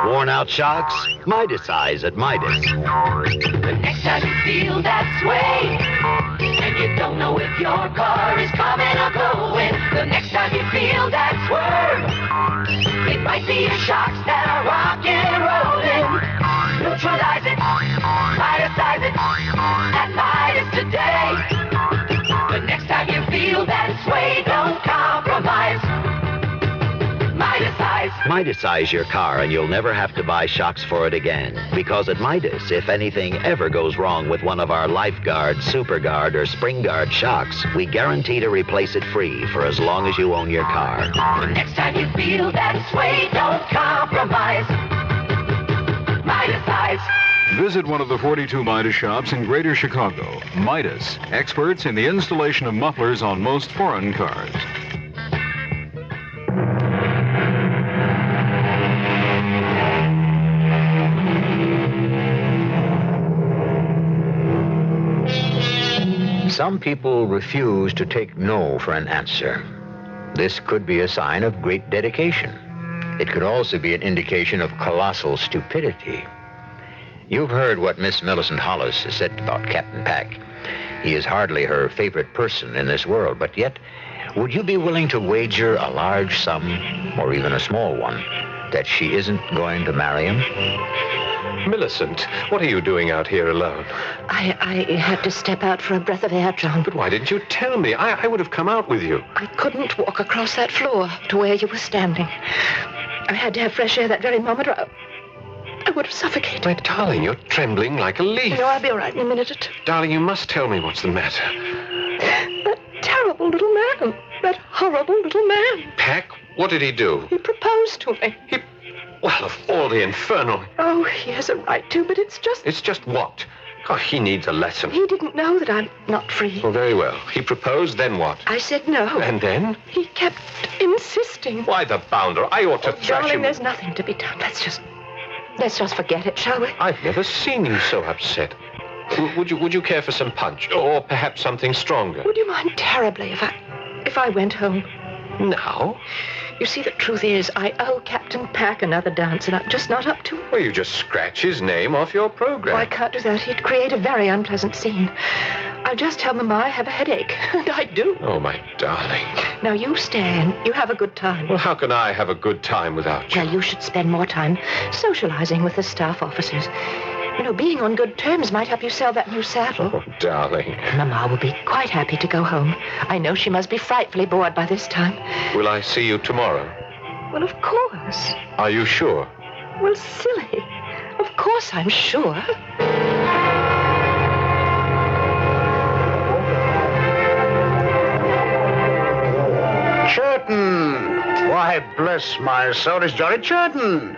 S4: Worn out shocks? Midas Eyes at Midas.
S13: The next time you feel that sway, and you don't know if your car is coming or going, the next time you feel that swerve, it might be your shocks that are rocking and rolling. Neutralize it, Midas-ize it, at Midas today. The next time you feel that sway, don't compromise. Midas-ize.
S2: Midas-ize your car and you'll never have to buy shocks for it again. Because at Midas, if anything ever goes wrong with one of our LifeGuard, SuperGuard, or SpringGuard shocks, we guarantee to replace it free for as long as you own your car.
S13: The next time you feel that sway, don't compromise. Midas-ize.
S17: Visit one of the 42 Midas shops in Greater Chicago. Midas, experts in the installation of mufflers on most foreign cars.
S2: Some people refuse to take no for an answer. This could be a sign of great dedication. It could also be an indication of colossal stupidity. You've heard what Miss Millicent Hollis has said about Captain Pack. He is hardly her favorite person in this world, but yet, would you be willing to wager a large sum, or even a small one, that she isn't going to marry him?
S22: Millicent, what are you doing out here alone?
S5: I had to step out for a breath of air, John.
S22: But why didn't you tell me? I would have come out with you.
S5: I couldn't walk across that floor to where you were standing. I had to have fresh air that very moment, or I would have suffocated.
S22: My darling, you're trembling like a leaf.
S5: No, I'll be all right in a minute or two.
S22: Darling, you must tell me what's the matter.
S5: That terrible little man. That horrible little man.
S22: Pack, what did he do?
S5: He proposed to me.
S22: Well, of all the infernal...
S5: Oh, he has a right to, but it's just...
S22: It's just what? Oh, he needs a lesson.
S5: He didn't know that I'm not free.
S22: Well, very well. He proposed, then what?
S5: I said no.
S22: And then?
S5: He kept insisting.
S22: Why, the bounder. I ought to thrash
S5: Darling,
S22: him.
S5: there's nothing to be done. Let's just forget it, shall we?
S22: I've never seen you so upset. Would you care for some punch? Or perhaps something stronger?
S5: Would you mind terribly if I went home?
S22: Now?
S5: You see, the truth is, I owe Captain Pack another dance, and I'm just not up to it.
S22: Well, you just scratch his name off your program.
S5: Oh, I can't do that. He'd create a very unpleasant scene. I'll just tell Mama I have a headache, and I do.
S22: Oh, my darling.
S5: Now, you stay and you have a good time.
S22: Well, how can I have a good time without you?
S5: Well, you should spend more time socializing with the staff officers. You know, being on good terms might help you sell that new saddle.
S22: Oh, darling.
S5: Mama will be quite happy to go home. I know she must be frightfully bored by this time.
S22: Will I see you tomorrow?
S5: Well, of course.
S22: Are you sure?
S5: Well, silly. Of course I'm sure.
S20: Churton! Why, bless my soul, it's Johnny Churton.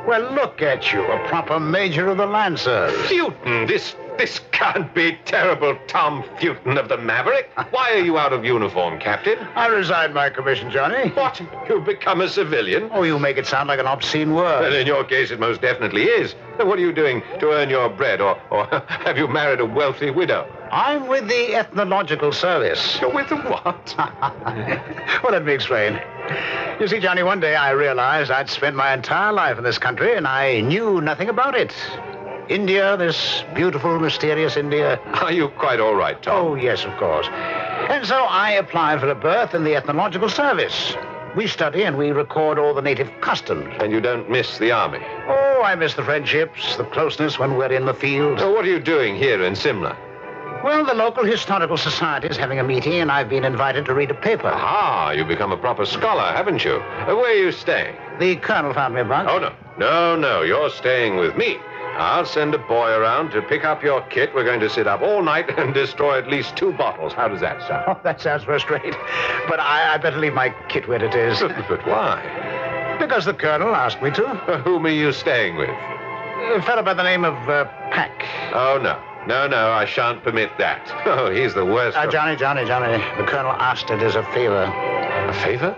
S20: Well, look at you, a proper major of the Lancers.
S22: Fewton, this can't be terrible Tom Fewton of the Maverick. Why are you out of uniform, Captain?
S20: I resigned my commission, Johnny.
S22: What? You've become a civilian?
S20: Oh, you make it sound like an obscene word.
S22: Well, in your case, it most definitely is. What are you doing to earn your bread, or have you married a wealthy widow?
S20: I'm with the Ethnological Service.
S3: You're with the what?
S20: Well, let me explain. You see, Johnny, one day I realized I'd spent my entire life in this country and I knew nothing about it. India, this beautiful, mysterious India.
S3: Are you quite all right, Tom?
S20: Oh, yes, of course. And so I applied for a berth in the Ethnological Service. We study and we record all the native customs.
S3: And you don't miss the army?
S20: Oh, I miss the friendships, the closeness when we're in the field.
S3: So what are you doing here in Simla?
S20: Well, the local historical society is having a meeting, and I've been invited to read a paper.
S3: Ah, you've become a proper scholar, haven't you? Where are you staying?
S20: The colonel found me a bunk.
S3: Oh, no. No, you're staying with me. I'll send a boy around to pick up your kit. We're going to sit up all night and destroy at least 2 bottles. How does that sound?
S20: Oh, that sounds first rate. But I better leave my kit where it is.
S3: But why?
S20: Because the colonel asked me to.
S3: Whom are you staying with?
S20: A fellow by the name of Pack.
S3: Oh, no. No, I shan't permit that. Oh, he's the worst.
S20: Johnny. The colonel asked it as a favor.
S3: A favor?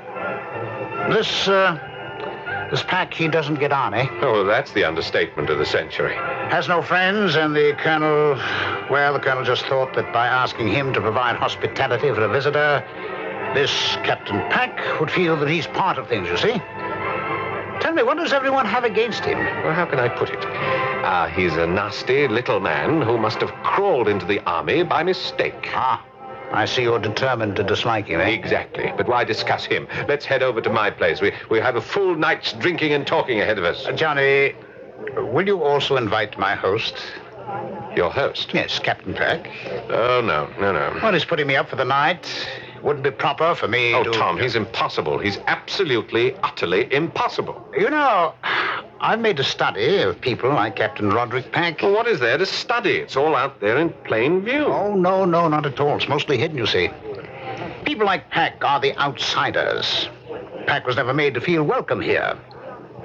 S20: This Pack, he doesn't get on, eh?
S3: Oh, well, that's the understatement of the century.
S20: Has no friends, and the colonel just thought that by asking him to provide hospitality for a visitor, this Captain Pack would feel that he's part of things, you see? Tell me, what does everyone have against him?
S3: Well, how can I put it? He's a nasty little man who must have crawled into the army by mistake.
S20: Ah, I see you're determined to dislike him, eh?
S3: Exactly. But why discuss him? Let's head over to my place. We have a full night's drinking and talking ahead of us.
S20: Johnny, will you also invite my host?
S3: Your host?
S20: Yes, Captain Pack.
S3: Oh, no.
S20: Well, he's putting me up for the night. Wouldn't be proper for me to...
S3: Oh, Tom, he's impossible. He's absolutely, utterly impossible.
S20: You know, I've made a study of people like Captain Roderick Pack.
S3: Well, what is there to study? It's all out there in plain view.
S20: Oh, no, not at all. It's mostly hidden, you see. People like Pack are the outsiders. Pack was never made to feel welcome here.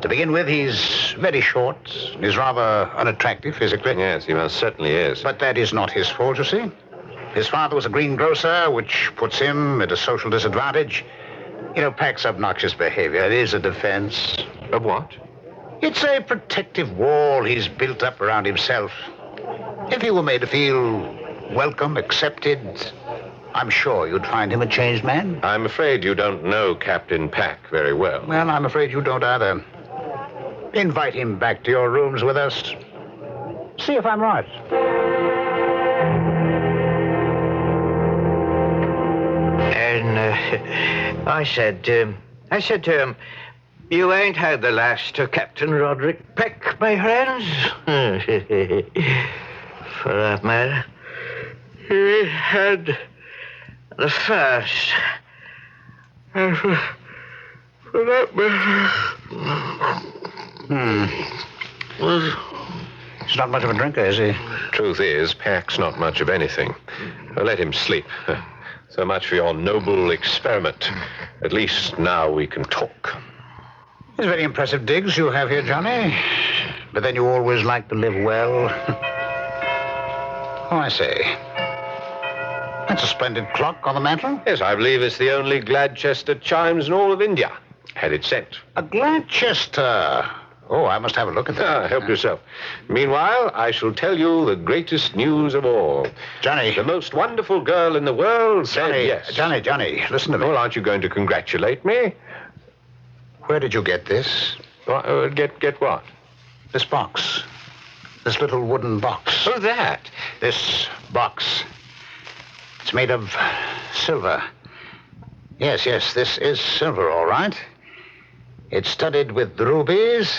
S20: To begin with, he's very short. He's rather unattractive physically.
S3: Yes, he most certainly is.
S20: But that is not his fault, you see. His father was a greengrocer, which puts him at a social disadvantage. You know, Pack's obnoxious behavior, it is a defense.
S3: Of what?
S20: It's a protective wall he's built up around himself. If he were made to feel welcome, accepted, I'm sure you'd find him a changed man.
S3: I'm afraid you don't know Captain Pack very well.
S20: Well, I'm afraid you don't either. Invite him back to your rooms with us. See if I'm right.
S6: And I said to him, you ain't had the last of Captain Roderick Peck, my friends. For that matter, he had the first. And for that matter...
S20: He's not much of a drinker, is he?
S3: Truth is, Pack's not much of anything. Let him sleep. So much for your noble experiment. At least now we can talk.
S20: It's very impressive digs you have here, Johnny. But then you always like to live well. Oh, I say. That's a splendid clock on the mantel.
S3: Yes, I believe it's the only Gladchester chimes in all of India. Had it sent.
S20: A Gladchester. Oh, I must have a look at that.
S3: Help yourself. Meanwhile, I shall tell you the greatest news of all.
S20: Johnny.
S3: The most wonderful girl in the world said yes.
S20: Johnny, listen to me.
S3: Well, aren't you going to congratulate me?
S20: Where did you get this?
S3: Get what?
S20: This box. This little wooden box.
S3: Oh, that.
S20: This box. It's made of silver. Yes, this is silver, all right. It's studded with rubies.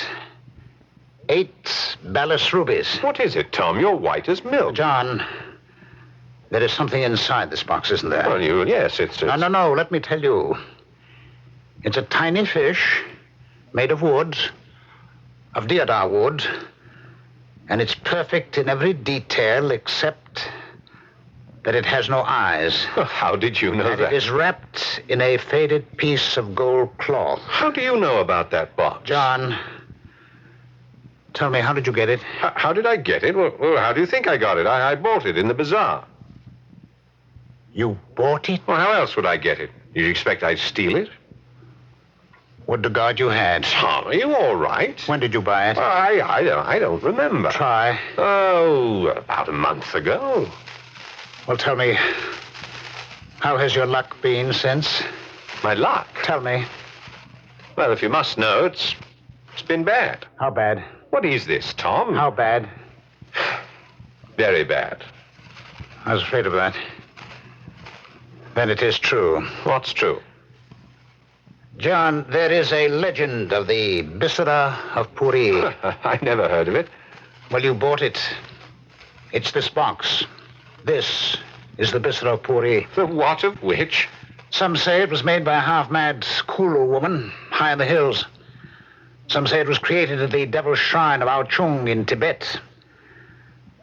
S20: 8 Balas rubies.
S3: What is it, Tom? You're white as milk.
S20: John, there is something inside this box, isn't there?
S3: Well, yes, it's...
S20: No, let me tell you. It's a tiny fish made of wood, of deodar wood, and it's perfect in every detail except that it has no eyes.
S3: Well, how did you know that?
S20: It is wrapped in a faded piece of gold cloth.
S3: How do you know about that box?
S20: John, tell me, how did you get it?
S3: How did I get it? Well, how do you think I got it? I bought it in the bazaar.
S20: You bought it?
S3: Well, how else would I get it? You expect I'd steal it?
S20: Would the guard you had?
S3: Tom, are you all right?
S20: When did you buy it?
S3: I don't remember.
S20: Try.
S3: Oh, about a month ago.
S20: Well, tell me, how has your luck been since?
S22: My luck?
S20: Tell me.
S22: Well, if you must know, it's been bad.
S20: How bad?
S22: What is this, Tom?
S20: How bad?
S22: Very bad.
S20: I was afraid of that. Then it is true.
S22: What's true?
S20: John, there is a legend of the Bisara of Pooree.
S22: I never heard of it.
S20: Well, you bought it. It's this box. This is the Bisara of Pooree.
S22: The what of which?
S20: Some say it was made by a half-mad Kulu woman high in the hills. Some say it was created at the Devil's Shrine of Ao Chung in Tibet.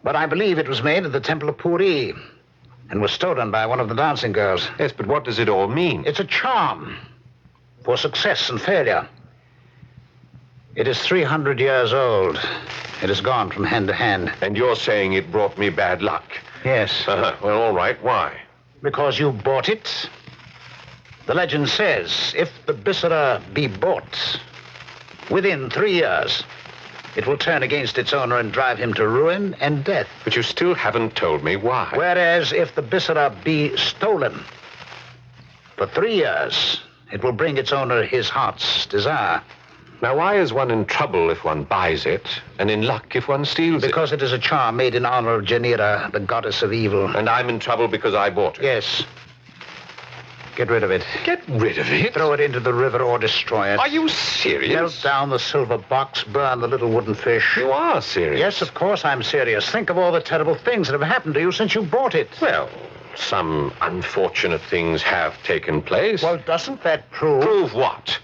S20: But I believe it was made at the Temple of Pooree and was stolen by one of the dancing girls.
S22: Yes, but what does it all mean?
S20: It's a charm for success and failure. It is 300 years old. It has gone from hand to hand.
S22: And you're saying it brought me bad luck?
S20: Yes.
S22: Well, all right. Why?
S20: Because you bought it. The legend says if the Bisara be bought, within 3 years, it will turn against its owner and drive him to ruin and death.
S22: But you still haven't told me why.
S20: Whereas if the Bisara be stolen, for 3 years, it will bring its owner his heart's desire.
S22: Now, why is one in trouble if one buys it, and in luck if one steals it?
S20: Because it is a charm made in honor of Janira, the goddess of evil.
S22: And I'm in trouble because I bought it?
S20: Yes. Get rid of it.
S22: Get rid of it?
S20: Throw it into the river or destroy it.
S22: Are you serious?
S20: Melt down the silver box, burn the little wooden fish.
S22: You are serious?
S20: Yes, of course I'm serious. Think of all the terrible things that have happened to you since you bought it.
S22: Well, some unfortunate things have taken place.
S20: Well, doesn't that prove...
S22: Prove what?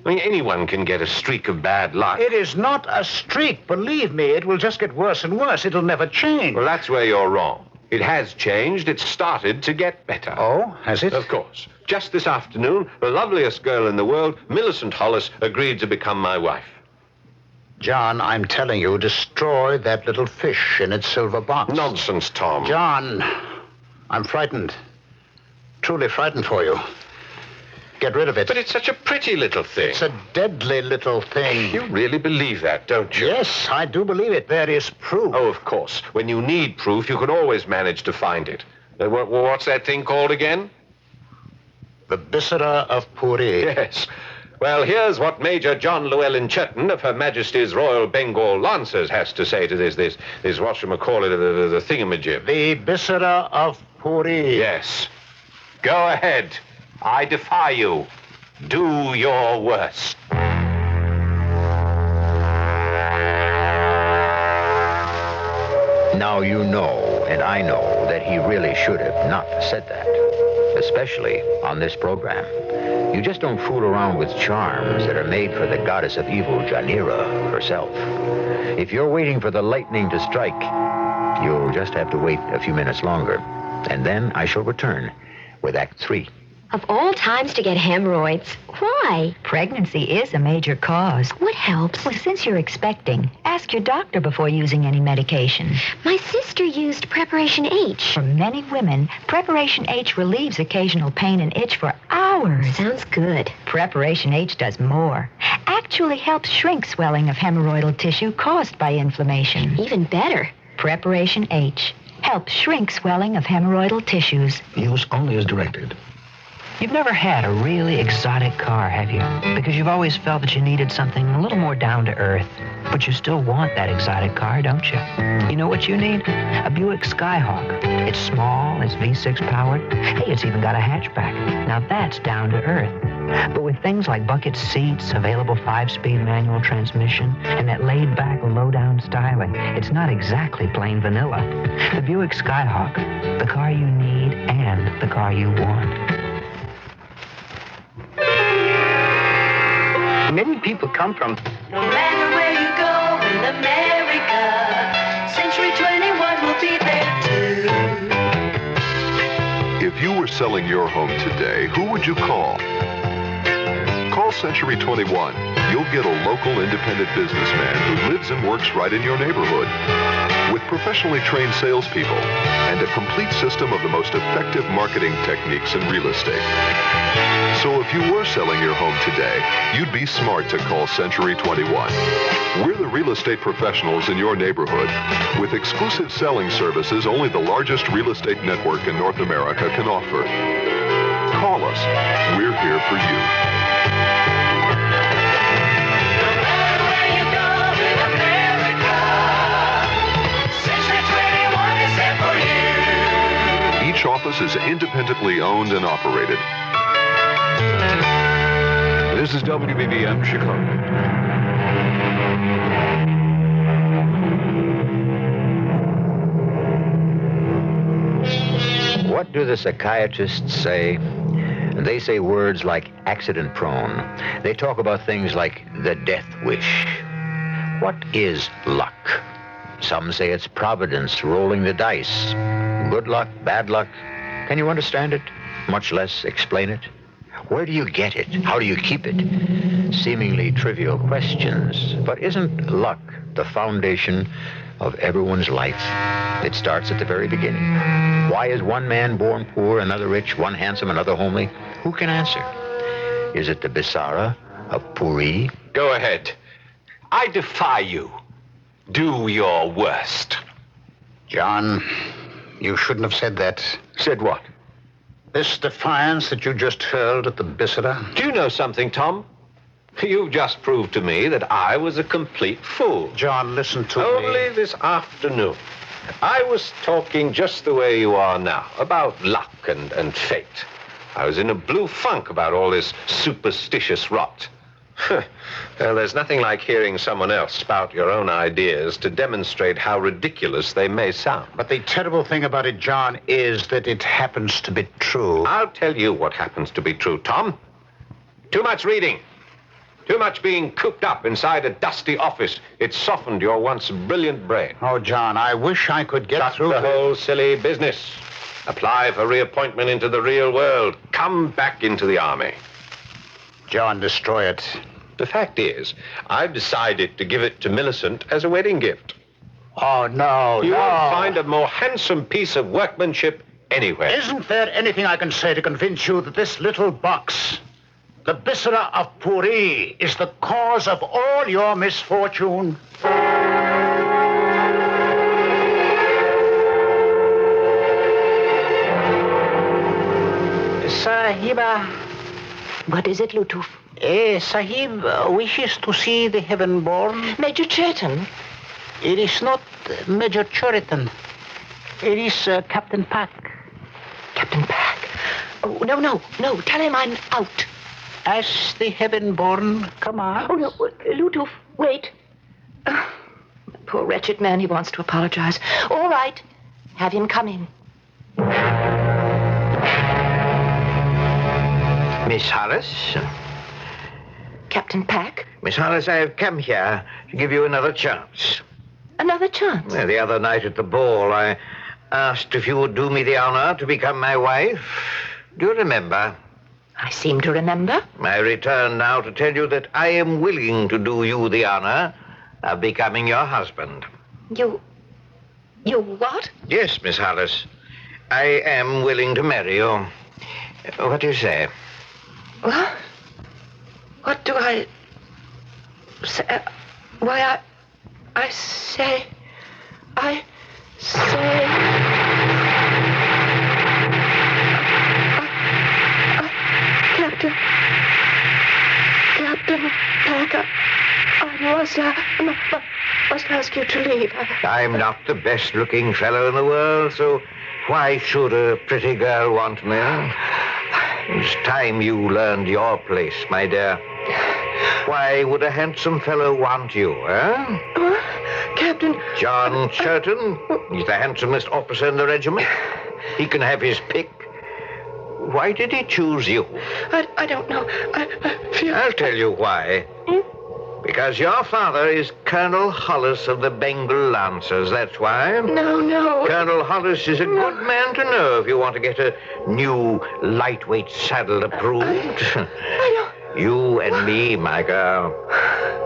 S22: I mean, anyone can get a streak of bad luck.
S20: It is not a streak, believe me. It will just get worse and worse. It'll never change.
S22: Well, that's where you're wrong. It has changed. It's started to get better.
S20: Oh, has it?
S22: Of course. Just this afternoon, the loveliest girl in the world, Millicent Hollis, agreed to become my wife.
S20: John, I'm telling you, destroy that little fish in its silver box.
S22: Nonsense, Tom.
S20: John, I'm frightened. Truly frightened for you. Get rid of it.
S22: But it's such a pretty little thing.
S20: It's a deadly little thing.
S22: You really believe that, don't you?
S20: Yes, I do believe it. There is proof.
S22: Oh, of course. When you need proof, you can always manage to find it. What's that thing called again?
S20: The Bisara of Pooree.
S22: Yes. Well, here's what Major John Llewellyn Chetton of Her Majesty's Royal Bengal Lancers has to say to this whatchamacallit, the thingamajig.
S20: The Bisara of Pooree.
S22: Yes. Go ahead. I defy you. Do your worst.
S2: Now you know, and I know, that he really should have not said that, especially on this program. You just don't fool around with charms that are made for the goddess of evil, Janira, herself. If you're waiting for the lightning to strike, you'll just have to wait a few minutes longer, and then I shall return with Act 3.
S12: Of all times to get hemorrhoids, why?
S10: Pregnancy is a major cause.
S12: What helps?
S10: Well, since you're expecting, ask your doctor before using any medication.
S12: My sister used Preparation H.
S10: For many women, Preparation H relieves occasional pain and itch for hours.
S12: Sounds good.
S10: Preparation H does more. Actually helps shrink swelling of hemorrhoidal tissue caused by inflammation.
S12: Even better.
S10: Preparation H helps shrink swelling of hemorrhoidal tissues.
S14: Use only as directed.
S16: You've never had a really exotic car, have you? Because you've always felt that you needed something a little more down to earth. But you still want that exotic car, don't you? You know what you need? A Buick Skyhawk. It's small, it's V6 powered. Hey, it's even got a hatchback. Now that's down to earth. But with things like bucket seats, available 5-speed manual transmission, and that laid-back, low-down styling, it's not exactly plain vanilla. The Buick Skyhawk, the car you need and the car you want.
S14: Many people come from...
S13: No matter where you go in America, Century 21 will be there too.
S19: If you were selling your home today, who would you call? Call Century 21. You'll get a local independent businessman who lives and works right in your neighborhood. with professionally trained salespeople and a complete system of the most effective marketing techniques in real estate. So if you were selling your home today, you'd be smart to call Century 21. We're the real estate professionals in your neighborhood with exclusive selling services only the largest real estate network in North America can offer. Call us. We're here for you. Each office is independently owned and operated.
S17: This is WBBM Chicago.
S2: What do the psychiatrists say? They say words like accident prone. They talk about things like the death wish. What is luck? Some say it's providence rolling the dice. Good luck, bad luck. Can you understand it? Much less explain it? Where do you get it? How do you keep it? Seemingly trivial questions. But isn't luck the foundation of everyone's life? It starts at the very beginning. Why is one man born poor, another rich, one handsome, another homely? Who can answer? Is it the Bisara of Pooree?
S22: Go ahead. I defy you. Do your worst.
S20: John, you shouldn't have said that.
S22: Said what?
S20: This defiance that you just hurled at the Bisara.
S22: Do you know something, Tom? You've just proved to me that I was a complete fool.
S20: John, listen to me.
S22: Only this afternoon. I was talking just the way you are now, about luck and fate. I was in a blue funk about all this superstitious rot. Well, there's nothing like hearing someone else spout your own ideas to demonstrate how ridiculous they may sound.
S20: But the terrible thing about it, John, is that it happens to be true.
S22: I'll tell you what happens to be true, Tom. Too much reading. Too much being cooped up inside a dusty office. It softened your once brilliant brain.
S20: Oh, John, I wish I could get through
S22: the whole silly business. Apply for reappointment into the real world. Come back into the army.
S20: John, destroy it.
S22: The fact is, I've decided to give it to Millicent as a wedding gift.
S20: Oh, no,
S22: You
S20: no.
S22: won't find a more handsome piece of workmanship anywhere.
S20: Isn't there anything I can say to convince you that this little box, the Bisara of Pooree, is the cause of all your misfortune? Sahiba.
S5: What is it, Lutuf?
S20: Sahib wishes to see the heaven-born.
S5: Major Churton?
S20: It is not Major Churiton. It is Captain Pack.
S5: Captain Pack? Oh, no. Tell him I'm out.
S20: As the heaven-born commands.
S5: Oh, no, Lutuf, wait. Poor wretched man, he wants to apologize. All right, have him come in.
S6: Miss Harris?
S5: Captain Pack?
S6: Miss Harris, I've come here to give you another chance.
S5: Another chance?
S6: Well, the other night at the ball, I asked if you would do me the honor to become my wife. Do you remember?
S5: I seem to remember.
S6: I return now to tell you that I am willing to do you the honor of becoming your husband.
S5: You what?
S6: Yes, Miss Harris. I am willing to marry you. What do you say?
S5: What do I say? Why, I say... Captain Pack, I must ask you to leave.
S6: I'm not the best-looking fellow in the world, so why should a pretty girl want me? It's time you learned your place, my dear. Why would a handsome fellow want you,
S5: Captain...
S6: John Churton. He's the handsomest officer in the regiment. He can have his pick. Why did he choose you?
S5: I don't know. I feel...
S6: I'll tell you why. Because your father is Colonel Hollis of the Bengal Lancers, that's why.
S5: No.
S6: Colonel Hollis is a good man to know if you want to get a new lightweight saddle approved. You and me, my girl,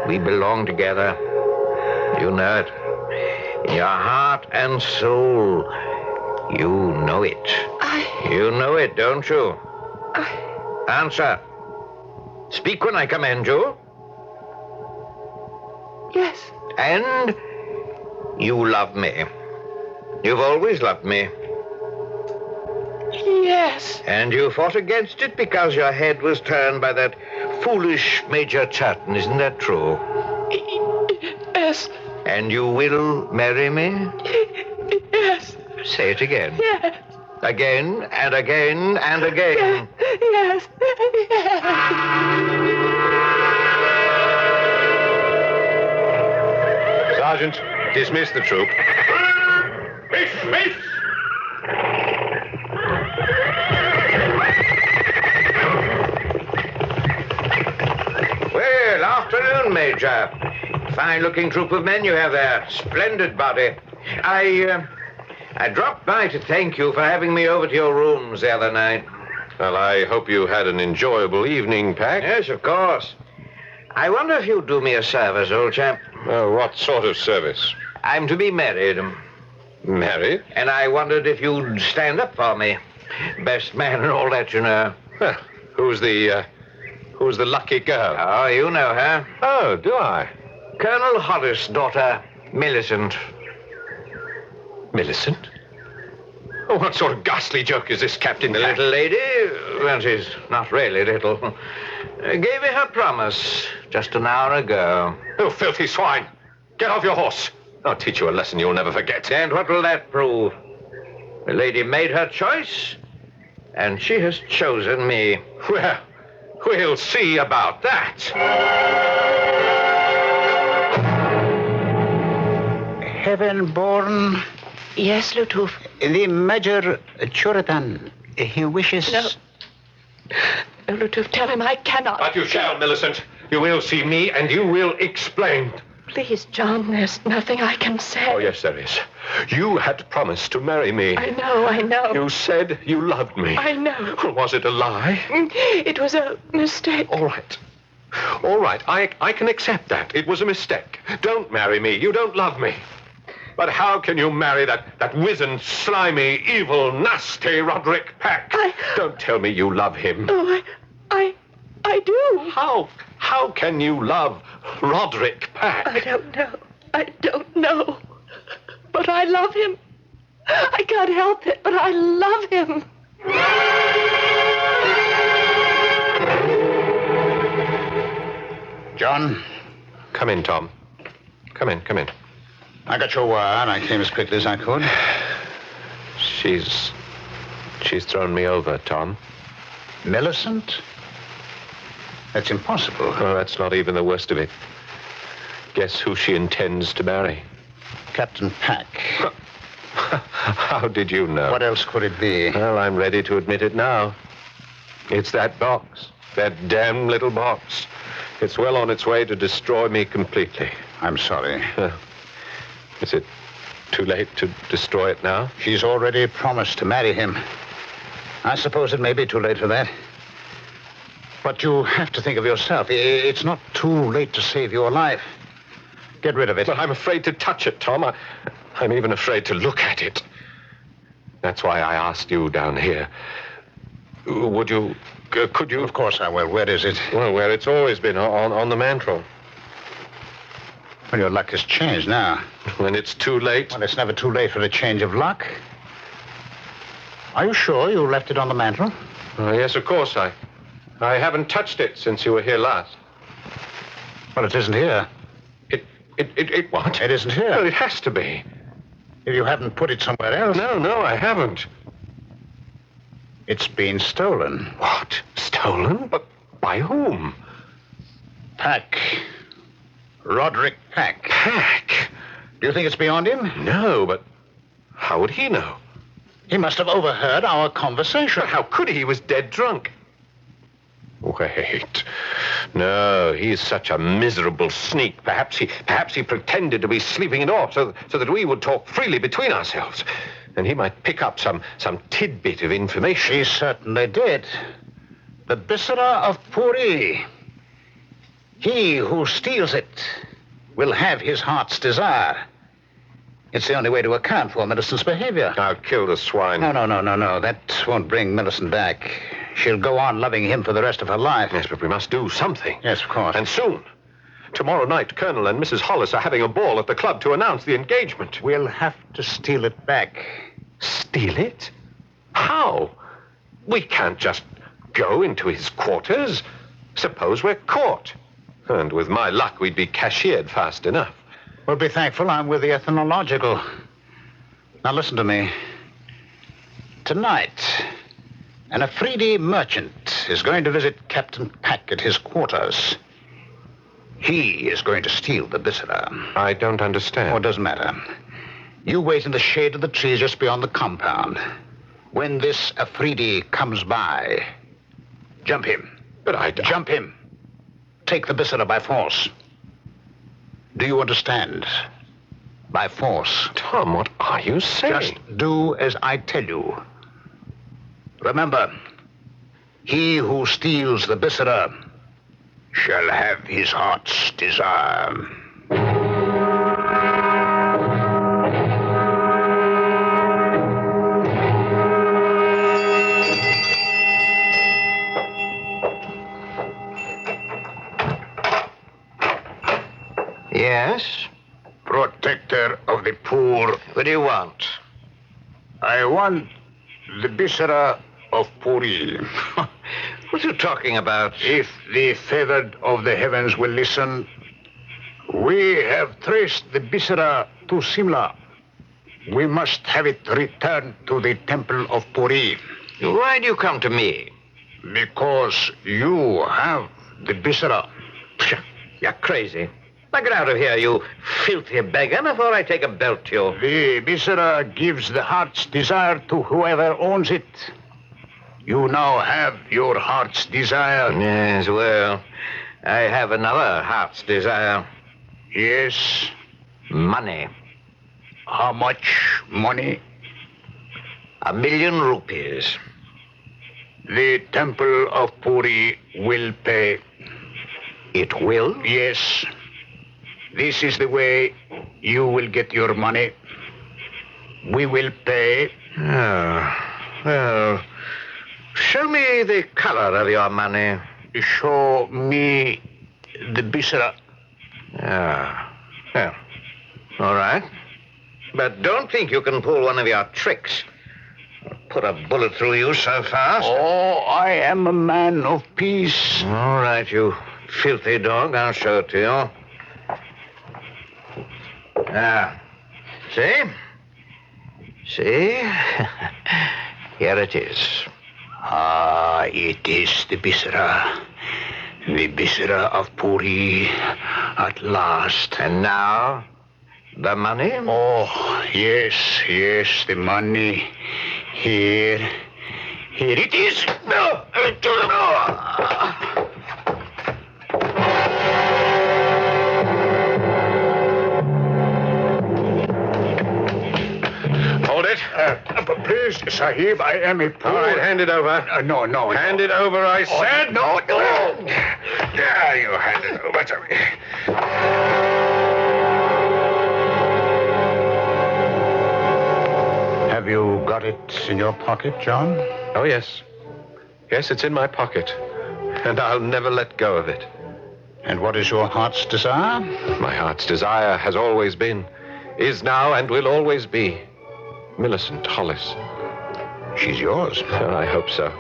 S6: we belong together. You know it. In your heart and soul, you know it. You know it, don't you? Answer. Speak when I command you.
S23: Yes.
S6: And you love me. You've always loved me.
S23: Yes.
S6: And you fought against it because your head was turned by that foolish Major Churton, isn't that true?
S23: Yes.
S6: And you will marry me?
S23: Yes.
S6: Say it again.
S23: Yes.
S6: Again and again and again.
S23: Yes. Yes.
S22: Sergeant, dismiss the troop.
S3: Miss!
S6: Well, afternoon, Major. Fine-looking troop of men you have there. Splendid body. I dropped by to thank you for having me over to your rooms the other night.
S22: Well, I hope you had an enjoyable evening, Pack.
S6: Yes, of course. I wonder if you'd do me a service, old chap.
S22: What sort of service?
S6: I'm to be married.
S22: Married?
S6: And I wondered if you'd stand up for me. Best man and all that, you know.
S22: Well, who's the lucky girl?
S6: Oh, you know her.
S22: Oh, do I?
S6: Colonel Hollis' daughter, Millicent.
S22: Millicent? Oh, what sort of ghastly joke is this, Captain?
S6: The little lady, well, she's not really little, gave me her promise just an hour ago.
S22: Oh, filthy swine! Get off your horse! I'll teach you a lesson you'll never forget.
S6: And what will that prove? The lady made her choice, and she has chosen me.
S22: Well, we'll see about that.
S20: Heaven-born.
S5: Yes, Lutuf.
S20: The Major Churitan. He wishes...
S5: No. No, Lutuf, tell him I cannot.
S22: But you shall, Millicent. You will see me, and you will explain.
S5: Please, John, there's nothing I can say.
S22: Oh, yes, there is. You had promised to marry me.
S5: I know.
S22: You said you loved me.
S5: I know.
S22: Well, was it a lie?
S5: It was a mistake.
S22: All right. I can accept that. It was a mistake. Don't marry me. You don't love me. But how can you marry that wizened, slimy, evil, nasty Roderick Pack? Don't tell me you love him.
S5: Oh, I do.
S22: How can you love Roderick Pack?
S5: I don't know. But I love him. I can't help it, but I love him.
S20: John?
S22: Come in, Tom. Come in.
S20: I got your wire, and I came as quickly as I could.
S22: She's thrown me over, Tom.
S20: Millicent? That's impossible.
S22: Oh, that's not even the worst of it. Guess who she intends to marry?
S20: Captain Pack.
S22: How did you know?
S20: What else could it be?
S22: Well, I'm ready to admit it now. It's that box. That damn little box. It's well on its way to destroy me completely.
S20: I'm sorry.
S22: Is it too late to destroy it now?
S20: She's already promised to marry him. I suppose it may be too late for that. But you have to think of yourself. It's not too late to save your life. Get rid of it.
S22: Well, I'm afraid to touch it, Tom. I'm even afraid to look at it. That's why I asked you down here. Could you?
S20: Of course I will. Where is it?
S22: Well, where it's always been, on the mantel.
S20: Well, your luck has changed now.
S22: When it's too late?
S20: Well, it's never too late for a change of luck. Are you sure you left it on the mantel?
S22: Yes, of course. I haven't touched it since you were here last.
S20: Well, it isn't here.
S22: It what?
S20: It isn't here.
S22: Well, it has to be.
S20: If you haven't put it somewhere else.
S22: No, I haven't.
S20: It's been stolen.
S22: What? Stolen? But by whom?
S20: Pack. Roderick Pack.
S22: Pack?
S20: Do you think it's beyond him?
S22: No, but how would he know?
S20: He must have overheard our conversation.
S22: But how could he? He was dead drunk. Wait. No, he's such a miserable sneak. Perhaps he pretended to be sleeping it off so that we would talk freely between ourselves. And he might pick up some tidbit of information.
S20: He certainly did. The Bisara of Pooree. He who steals it will have his heart's desire. It's the only way to account for Millicent's behavior.
S22: I'll kill the swine.
S20: No. That won't bring Millicent back. She'll go on loving him for the rest of her life.
S22: Yes, but we must do something.
S20: Yes, of course.
S22: And soon. Tomorrow night, Colonel and Mrs. Hollis are having a ball at the club to announce the engagement.
S20: We'll have to steal it back.
S22: Steal it? How? We can't just go into his quarters. Suppose we're caught. And with my luck, we'd be cashiered fast enough.
S20: Well, be thankful I'm with the ethnological. Now listen to me. Tonight, an Afridi merchant is going to visit Captain Pack at his quarters. He is going to steal the Bisara.
S22: I don't understand.
S20: Oh, it doesn't matter. You wait in the shade of the trees just beyond the compound. When this Afridi comes by, jump him.
S22: But
S20: Jump him. Take the Bisara by force. Do you understand? By force.
S22: Tom, what are you saying?
S20: Just do as I tell you. Remember, he who steals the Bisara shall have his heart's desire.
S6: Yes?
S20: Protector of the poor.
S6: What do you want?
S20: I want the Bisara of Pooree.
S6: What are you talking about?
S20: If the favored of the heavens will listen, we have traced the Bisara to Simla. We must have it returned to the temple of Pooree.
S6: Why do you come to me?
S20: Because you have the Bisara.
S6: You're crazy. Now get out of here, you filthy beggar, before I take a belt to you.
S20: The Bisara gives the heart's desire to whoever owns it. You now have your heart's desire.
S6: Yes, well, I have another heart's desire.
S20: Yes?
S6: Money.
S20: How much money?
S6: 1,000,000 rupees.
S20: The temple of Pooree will pay.
S6: It will?
S20: Yes. This is the way you will get your money. We will pay.
S6: Oh, well, show me the color of your money.
S20: Show me the Bisara.
S6: Well, all right. But don't think you can pull one of your tricks. I'll put a bullet through you so fast.
S20: Oh, I am a man of peace.
S6: All right, you filthy dog. I'll show it to you. See? See? Here it is.
S20: Ah, it is the Bisara. The Bisara of Pooree at last.
S6: And now, the money?
S20: Oh, yes, the money. Here it is. No.
S22: Hold it.
S20: Please, Sahib, I am a poor...
S22: All right, hand it over.
S20: No.
S22: Hand it over, I said.
S20: No.
S22: Yeah, you hand it over to me.
S20: Have you got it in your pocket, John?
S22: Oh, yes. Yes, it's in my pocket. And I'll never let go of it.
S20: And what is your heart's desire?
S22: My heart's desire has always been, is now, and will always be Millicent Hollis.
S20: She's yours.
S22: I hope so.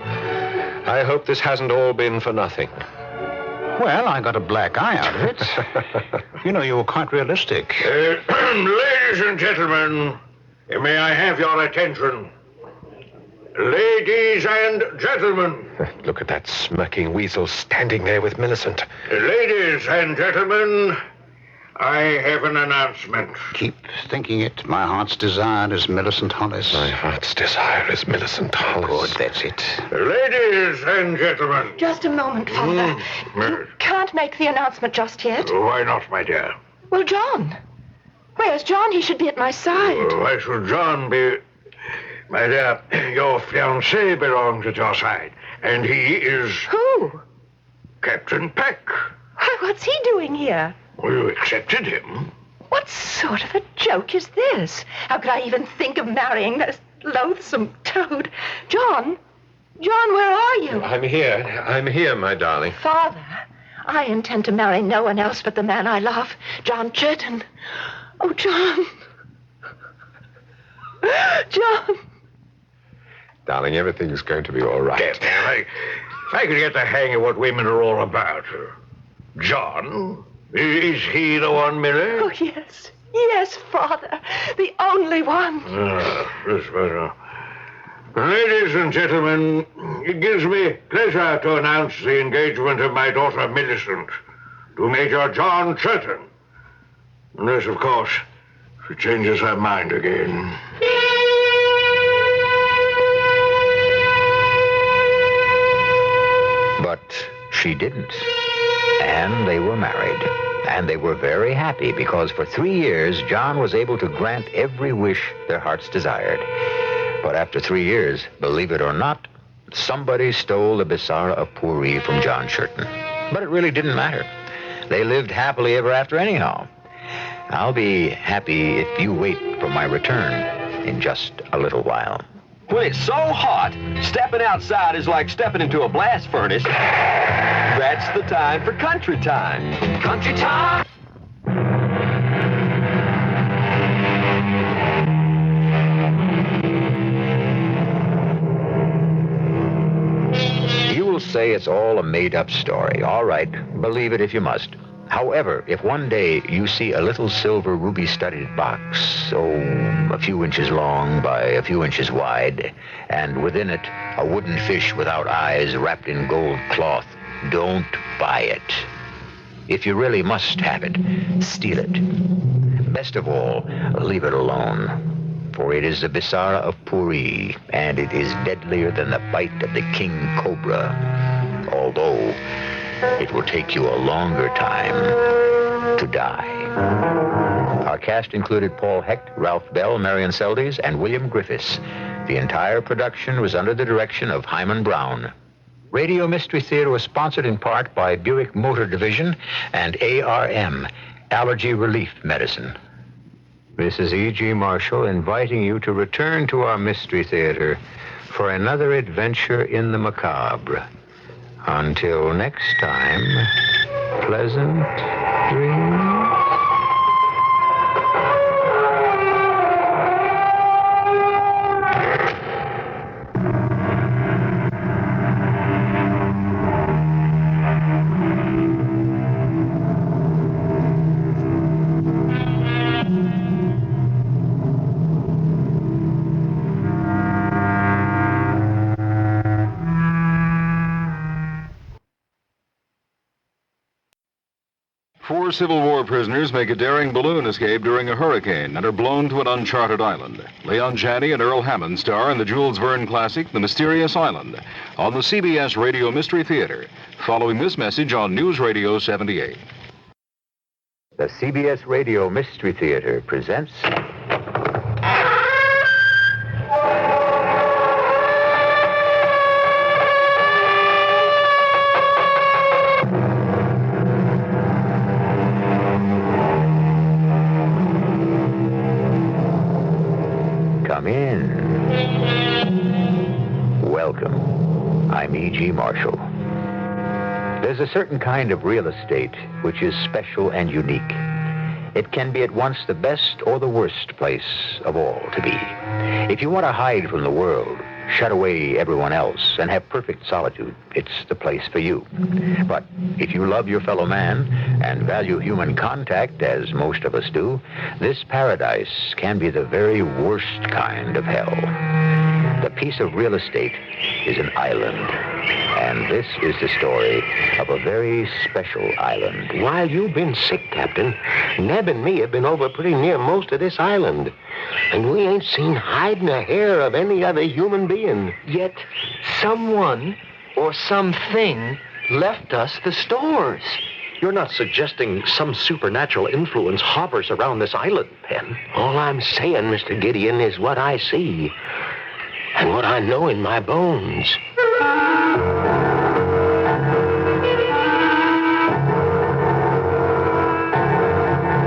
S22: I hope this hasn't all been for nothing.
S20: Well, I got a black eye out of it. You know, you were quite realistic.
S6: Ladies and gentlemen, may I have your attention? Ladies and gentlemen.
S22: Look at that smirking weasel standing there with Millicent.
S6: Ladies and gentlemen, I have an announcement.
S20: Keep thinking it. My heart's desire is Millicent Hollis.
S22: My heart's desire is Millicent Hollis.
S20: Good, that's it.
S6: Ladies and gentlemen.
S23: Just a moment, Father. You can't make the announcement just yet.
S6: Why not, my dear?
S23: Well, John. Where's John? He should be at my side.
S6: Why should John be... My dear, your fiancé belongs at your side, and he is...
S23: Who?
S6: Captain Peck.
S23: What's he doing here?
S6: Well, you accepted him.
S5: What sort of a joke is this? How could I even think of marrying this loathsome toad? John, where are you?
S22: I'm here, my darling.
S5: Father, I intend to marry no one else but the man I love, John Churton. Oh, John. John.
S22: Darling, everything's going to be all right.
S6: If I could get the hang of what women are all about. John? Is he the one, Millie?
S5: Oh, yes. Yes, Father. The only one.
S6: This better. Ladies and gentlemen, it gives me pleasure to announce the engagement of my daughter Millicent to Major John Churton. Unless, of course, she changes her mind again.
S2: But she didn't. And they were married. And they were very happy because for 3 years, John was able to grant every wish their hearts desired. But after 3 years, believe it or not, somebody stole the Bisara of Pooree from John Churton. But it really didn't matter. They lived happily ever after anyhow. I'll be happy if you wait for my return in just a little while.
S1: When it's so hot, stepping outside is like stepping into a blast furnace. That's the time for country time. Country time!
S2: You will say it's all a made-up story. All right, believe it if you must. However, if one day you see a little silver ruby-studded box, a few inches long by a few inches wide, and within it a wooden fish without eyes wrapped in gold cloth, don't buy it. If you really must have it, steal it. Best of all, leave it alone. For it is the Bisara of Pooree, and it is deadlier than the bite of the king cobra. Although it will take you a longer time to die. Our cast included Paul Hecht, Ralph Bell, Marion Seldes, and William Griffiths. The entire production was under the direction of Hyman Brown. Radio Mystery Theater was sponsored in part by Buick Motor Division and ARM, Allergy Relief Medicine. This is E.G. Marshall inviting you to return to our Mystery Theater for another adventure in the macabre. Until next time, pleasant dreams.
S17: Four Civil War prisoners make a daring balloon escape during a hurricane and are blown to an uncharted island. Leon Janney and Earl Hammond star in the Jules Verne classic, The Mysterious Island, on the CBS Radio Mystery Theater, following this message on News Radio 78.
S2: The CBS Radio Mystery Theater presents... Come in. Welcome. I'm E.G. Marshall. There's a certain kind of real estate which is special and unique. It can be at once the best or the worst place of all to be. If you want to hide from the world, shut away everyone else, and have perfect solitude, it's the place for you. But if you love your fellow man and value human contact, as most of us do, this paradise can be the very worst kind of hell. The piece of real estate is an island. And this is the story of a very special island.
S7: While you've been sick, Captain, Neb and me have been over pretty near most of this island. And we ain't seen hide nor hair of any other human being.
S9: Yet someone or something left us the stores.
S14: You're not suggesting some supernatural influence hovers around this island, Penn?
S7: All I'm saying, Mr. Gideon, is what I see. And what I know in my bones.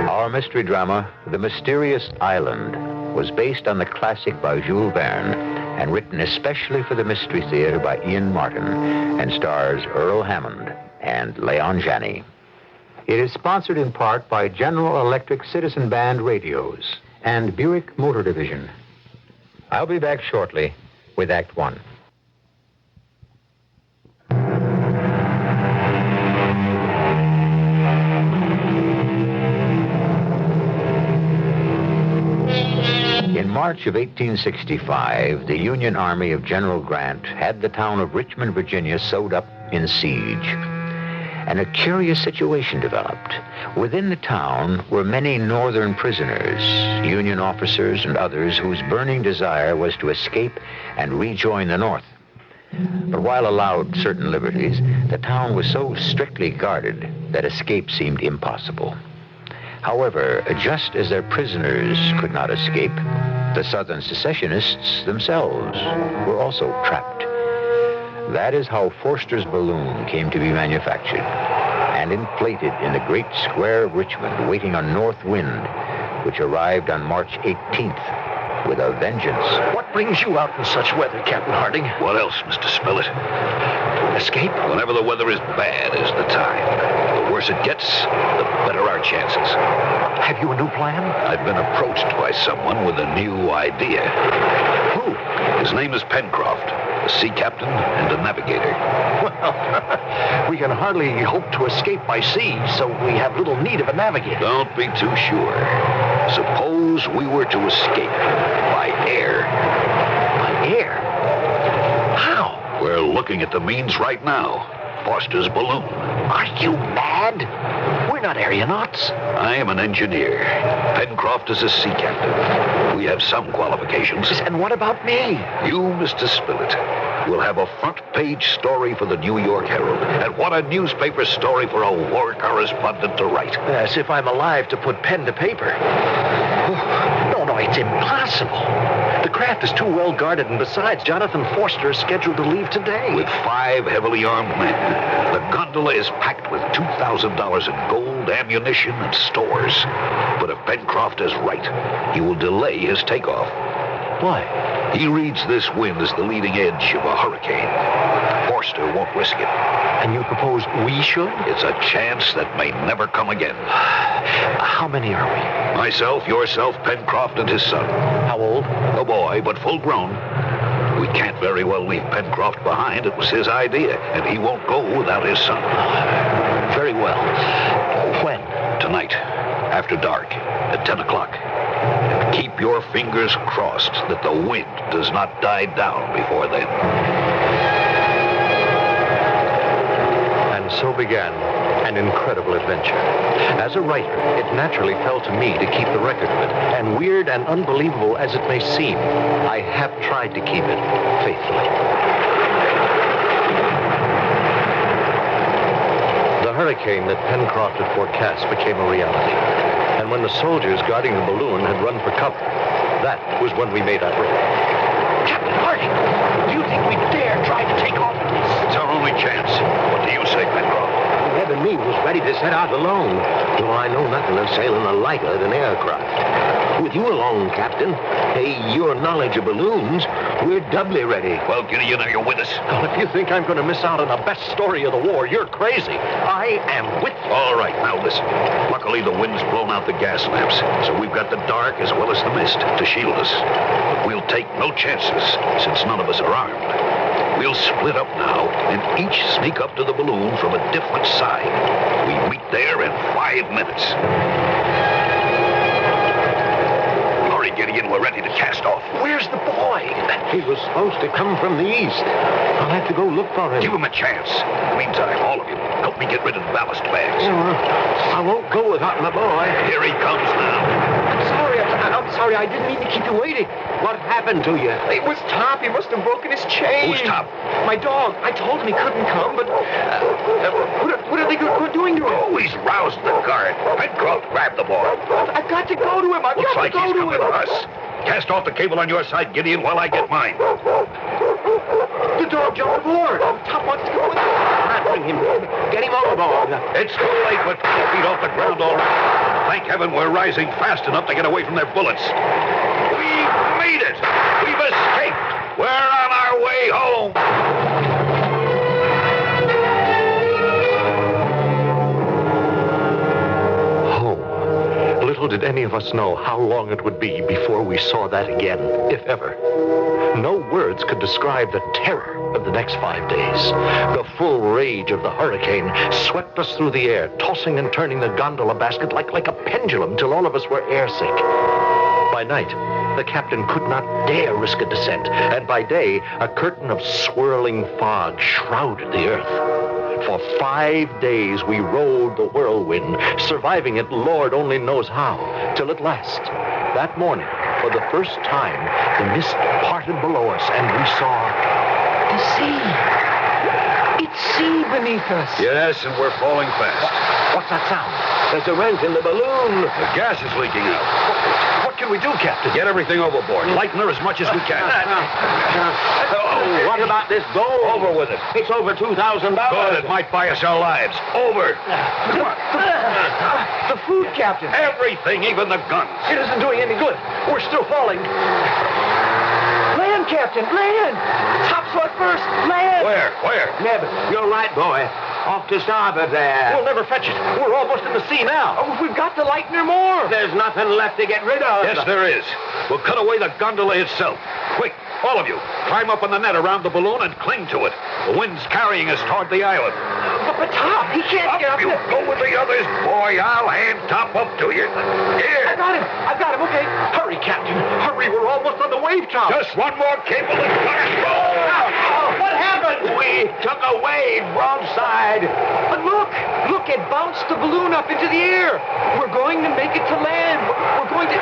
S2: Our mystery drama, The Mysterious Island, was based on the classic by Jules Verne and written especially for the Mystery Theater by Ian Martin and stars Earl Hammond and Leon Janney. It is sponsored in part by General Electric Citizen Band Radios and Buick Motor Division. I'll be back shortly with Act One. In March of 1865, the Union Army of General Grant had the town of Richmond, Virginia, sewed up in siege. And a curious situation developed. Within the town were many Northern prisoners, Union officers and others whose burning desire was to escape and rejoin the North. But while allowed certain liberties, the town was so strictly guarded that escape seemed impossible. However, just as their prisoners could not escape, the Southern secessionists themselves were also trapped. That is how Forster's balloon came to be manufactured and inflated in the great square of Richmond, waiting on north wind, which arrived on March 18th with a vengeance.
S14: What brings you out in such weather, Captain Harding?
S15: What else, Mr. Spillett?
S14: Escape?
S15: Whenever the weather is bad is the time. The worse it gets, the better our chances.
S14: Have you a new plan?
S15: I've been approached by someone with a new idea.
S14: Who?
S15: His name is Pencroft, a sea captain and a navigator.
S14: Well, we can hardly hope to escape by sea, so we have little need of a navigator.
S15: Don't be too sure. Suppose we were to escape by air.
S14: By air? How?
S15: We're looking at the means right now. Foster's balloon.
S14: Are you mad? We're not aeronauts.
S15: I am an engineer. Pencroft is a sea captain. We have some qualifications.
S14: And what about me?
S15: You, Mr. Spillett, will have a front-page story for the New York Herald. And what a newspaper story for a war correspondent to write.
S14: As if I'm alive to put pen to paper. No, it's impossible. The craft is too well guarded, and besides, Jonathan Forster is scheduled to leave today.
S15: With 5 heavily armed men. The gondola is packed with $2,000 in gold, ammunition, and stores. But if Pencroft is right, he will delay his takeoff.
S14: Why?
S15: He reads this wind as the leading edge of a hurricane. Forster won't risk it.
S14: And you propose we should?
S15: It's a chance that may never come again.
S14: How many are we?
S15: Myself, yourself, Pencroft, and his son.
S14: How old?
S15: A boy, but full grown. We can't very well leave Pencroft behind. It was his idea, and he won't go without his son.
S14: Very well. When?
S15: Tonight, after dark, at 10 o'clock. And keep your fingers crossed that the wind does not die down before then.
S14: And so began an incredible adventure. As a writer, it naturally fell to me to keep the record of it. And weird and unbelievable as it may seem, I have tried to keep it faithfully. The hurricane that Pencroft had forecast became a reality. And when the soldiers guarding the balloon had run for cover, that was when we made our break.
S15: Captain Harding, do you think we dare try to take off at this? It's our only chance. What do you say, Pencroft?
S7: Neb and me was ready to set out alone, though I know nothing of sailing a lighter than aircraft. With you along, Captain, your knowledge of balloons, we're doubly ready.
S15: Well, Gideon, are you with us?
S14: Well, if you think I'm going to miss out on the best story of the war, you're crazy. I am with you.
S15: All right, now listen. Luckily, the wind's blown out the gas lamps, so we've got the dark as well as the mist to shield us. We'll take no chances, since none of us are armed. We'll split up now and each sneak up to the balloon from a different side. We meet there in 5 minutes. Hurry, Gideon, we're ready to cast off.
S14: Where's the boy?
S7: He was supposed to come from the east. I'll have to go look for him.
S15: Give him a chance. Meantime, all of you, help me get rid of the ballast bags.
S7: I won't go without my boy.
S15: Here he comes now.
S9: I'm sorry, I didn't mean to keep you waiting.
S7: What happened to you?
S9: It was Top. He must have broken his chain.
S15: Who's Top?
S9: My dog. I told him he couldn't come, but what are they doing to him?
S15: Oh, he's roused the guard. Pencroft, grab the boy.
S9: I've got to go to him. I've
S15: Looks
S9: got
S15: like
S9: to go
S15: he's
S9: to
S15: coming
S9: him.
S15: to us. Cast off the cable on your side, Gideon, while I get mine.
S9: The dog jumped aboard. Top wants to go with us.
S7: Bring him. Get him overboard.
S15: It's too late. We're 20 feet off the ground already. Thank heaven we're rising fast enough to get away from their bullets. We've made it! We've escaped! We're on our way home!
S14: Little did any of us know how long it would be before we saw that again, if ever. No words could describe the terror of the next 5 days. The full rage of the hurricane swept us through the air, tossing and turning the gondola basket like a pendulum till all of us were airsick. By night, the captain could not dare risk a descent, and by day, a curtain of swirling fog shrouded the earth. For 5 days we rode the whirlwind, surviving it Lord only knows how, till at last, that morning, for the first time, the mist parted below us and we saw
S9: The sea. It's sea beneath us.
S15: Yes, and we're falling fast.
S14: What's that sound?
S7: There's a rent in the balloon.
S15: The gas is leaking out.
S14: What can we do, Captain?
S15: Get everything overboard. Lighten her as much as we can.
S7: What about this gold?
S15: Over with it.
S7: It's over $2,000.
S15: Good, it might buy us our lives. Over.
S9: The food, Captain.
S15: Everything, even the guns.
S9: It isn't doing any good. We're still falling. Land, Captain, land! Topsword first, land!
S15: Where?
S7: Neb, you're right, boy. Off to starboard there.
S14: We'll never fetch it. We're almost in the sea now.
S9: Oh, we've got to lighten her more.
S7: There's nothing left to get rid of.
S15: Yes, there is. We'll cut away the gondola itself. Quick, all of you, climb up on the net around the balloon and cling to it. The wind's carrying us toward the island.
S9: But Top, he can't get up
S15: you
S9: there.
S15: go with the others, boy. I'll hand Top up to you. Here.
S9: I've got him, okay.
S14: Hurry, Captain. Hurry, we're almost on the wave top.
S15: Just one more cable and cut it.
S9: What happened?
S7: We took a wave broadside.
S9: But look, it bounced the balloon up into the air. We're going to make it to land. We're going to...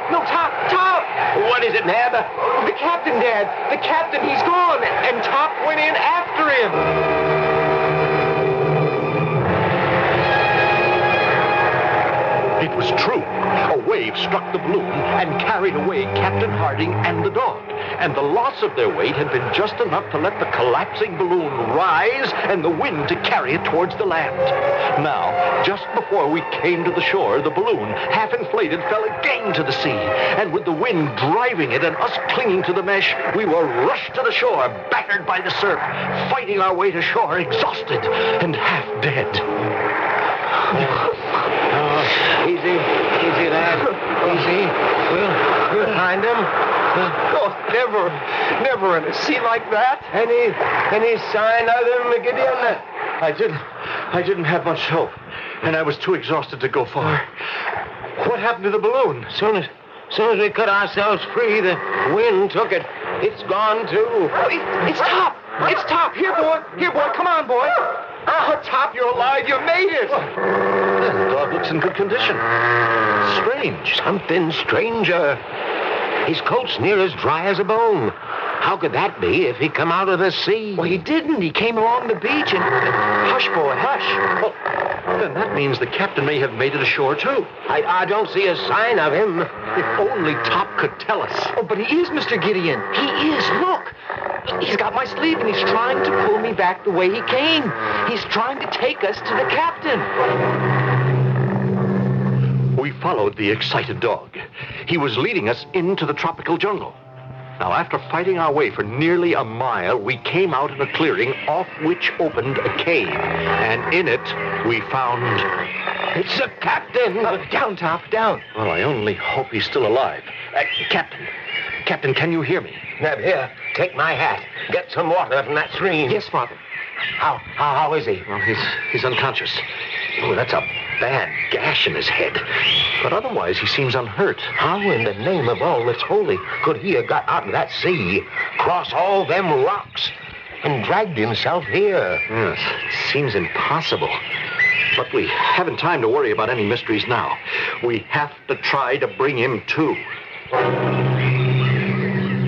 S9: No, Top.
S7: What is it, Neb?
S9: The captain, Dad. The captain, he's gone. And Top went in after him.
S14: It was true. A wave struck the balloon and carried away Captain Harding and the dog. And the loss of their weight had been just enough to let the collapsing balloon rise and the wind to carry it towards the land. Now, just before we came to the shore, the balloon, half inflated, fell again to the sea. And with the wind driving it and us clinging to the mesh, we were rushed to the shore, battered by the surf, fighting our way to shore, exhausted and half dead.
S7: Easy, lad. Easy. We'll find him.
S9: Oh, never in a sea like that.
S7: Any sign of them, Gideon?
S14: I didn't have much hope, and I was too exhausted to go far. What happened to the balloon?
S7: Soon as we cut ourselves free, the wind took it. It's gone, too.
S9: Oh, it's Top. It's Top. Here, boy. Come on, boy. Oh, Top, you're alive. You made it.
S14: The dog looks in good condition. Strange.
S7: Something stranger. His coat's near as dry as a bone. How could that be if he come out of the sea?
S9: Well, he didn't. He came along the beach and... Hush, boy, hush.
S14: Well, then that means the captain may have made it ashore, too.
S7: I don't see a sign of him.
S14: If only Top could tell us.
S9: Oh, but he is, Mr. Gideon. He is. Look. He's got my sleeve, and he's trying to pull me back the way he came. He's trying to take us to the captain.
S14: We followed the excited dog. He was leading us into the tropical jungle. Now, after fighting our way for nearly a mile, we came out in a clearing off which opened a cave. And in it, we found...
S7: It's the captain!
S9: Down, Top, down.
S14: Well, I only hope he's still alive. Captain, can you hear me?
S7: Neb, here, take my hat. Get some water from that stream.
S9: Yes, Father.
S7: How is he?
S14: Well, he's unconscious. Oh, that's a bad gash in his head. But otherwise, he seems unhurt.
S7: How in the name of all that's holy could he have got out of that sea, crossed all them rocks, and dragged himself here?
S14: Yes, it seems impossible. But we haven't time to worry about any mysteries now. We have to try to bring him to.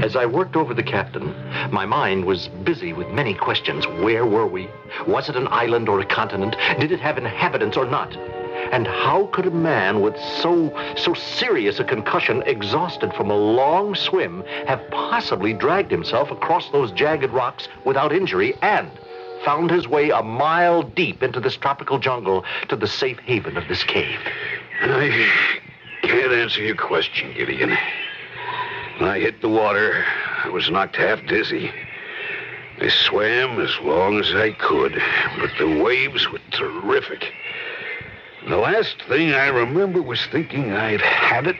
S14: As I worked over the captain, my mind was busy with many questions. Where were we? Was it an island or a continent? Did it have inhabitants or not? And how could a man with so serious a concussion, exhausted from a long swim, have possibly dragged himself across those jagged rocks without injury and found his way a mile deep into this tropical jungle to the safe haven of this cave?
S15: I can't answer your question, Gideon. When I hit the water, I was knocked half dizzy. I swam as long as I could, but the waves were terrific. The last thing I remember was thinking I'd had it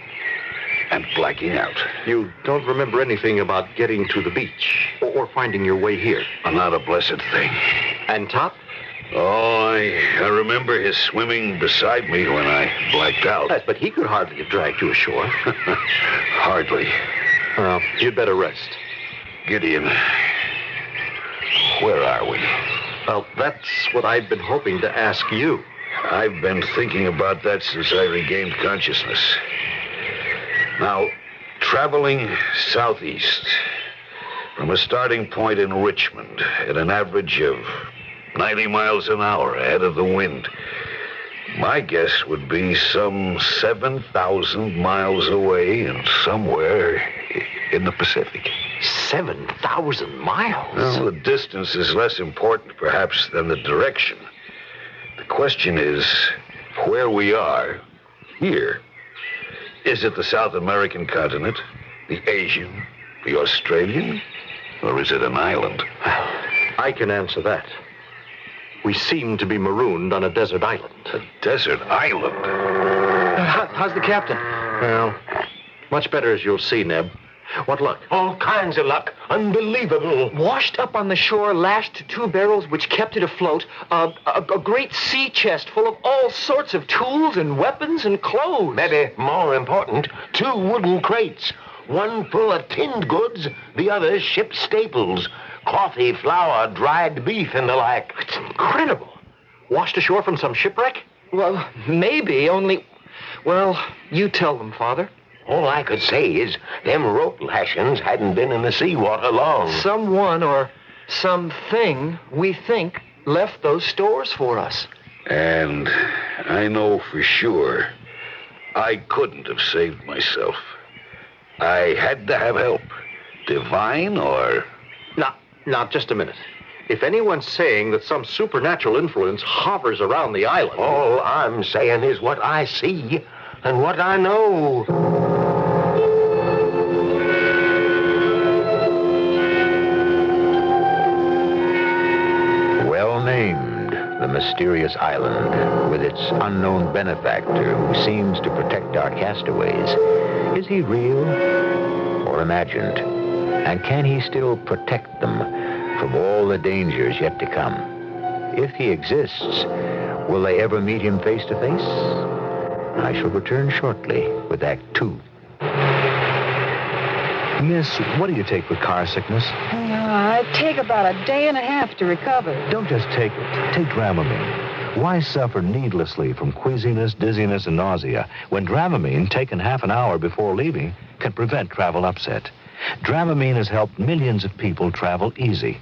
S15: and blacking out.
S14: You don't remember anything about getting to the beach or finding your way here?
S15: Not a blessed thing.
S14: And Top?
S15: Oh, I remember his swimming beside me when I blacked out.
S14: Yes, but he could hardly have dragged you ashore.
S15: Hardly.
S14: Well, you'd better rest.
S15: Gideon, where are we?
S14: Well, that's what I've been hoping to ask you.
S15: I've been thinking about that since I regained consciousness. Now, traveling southeast from a starting point in Richmond at an average of 90 miles an hour ahead of the wind, my guess would be some 7,000 miles away and somewhere in the Pacific.
S14: 7,000 miles?
S15: Well, the distance is less important, perhaps, than the direction. The question is where we are here. Is it the South American continent, the Asian, the Australian, or is it an island?
S14: I can answer that. We seem to be marooned on a desert island.
S15: A desert island?
S9: How's the captain?
S14: Well, much better, as you'll see, Neb. What luck?
S7: All kinds of luck. Unbelievable.
S9: Washed up on the shore, lashed to 2 barrels which kept it afloat. A great sea chest full of all sorts of tools and weapons and clothes.
S7: Maybe more important, 2 wooden crates. One full of tinned goods, the other ship's staples. Coffee, flour, dried beef, and the like.
S9: It's incredible. Washed ashore from some shipwreck? Well, maybe, only... Well, you tell them, Father.
S7: All I could say is them rope lashings hadn't been in the seawater long.
S9: Someone or something, we think, left those stores for us.
S15: And I know for sure I couldn't have saved myself. I had to have help. Divine or...
S14: Now, just a minute. If anyone's saying that some supernatural influence hovers around the island...
S7: All I'm saying is what I see and what I know.
S2: Well named, the mysterious island, with its unknown benefactor who seems to protect our castaways. Is he real or imagined? And can he still protect them from all the dangers yet to come? If he exists, will they ever meet him face to face? I shall return shortly with Act 2.
S4: Miss, what do you take for car sickness?
S8: I take about a day and a half to recover.
S4: Don't just take it. Take Dramamine. Why suffer needlessly from queasiness, dizziness, and nausea when Dramamine, taken half an hour before leaving, can prevent travel upset? Dramamine has helped millions of people travel easy,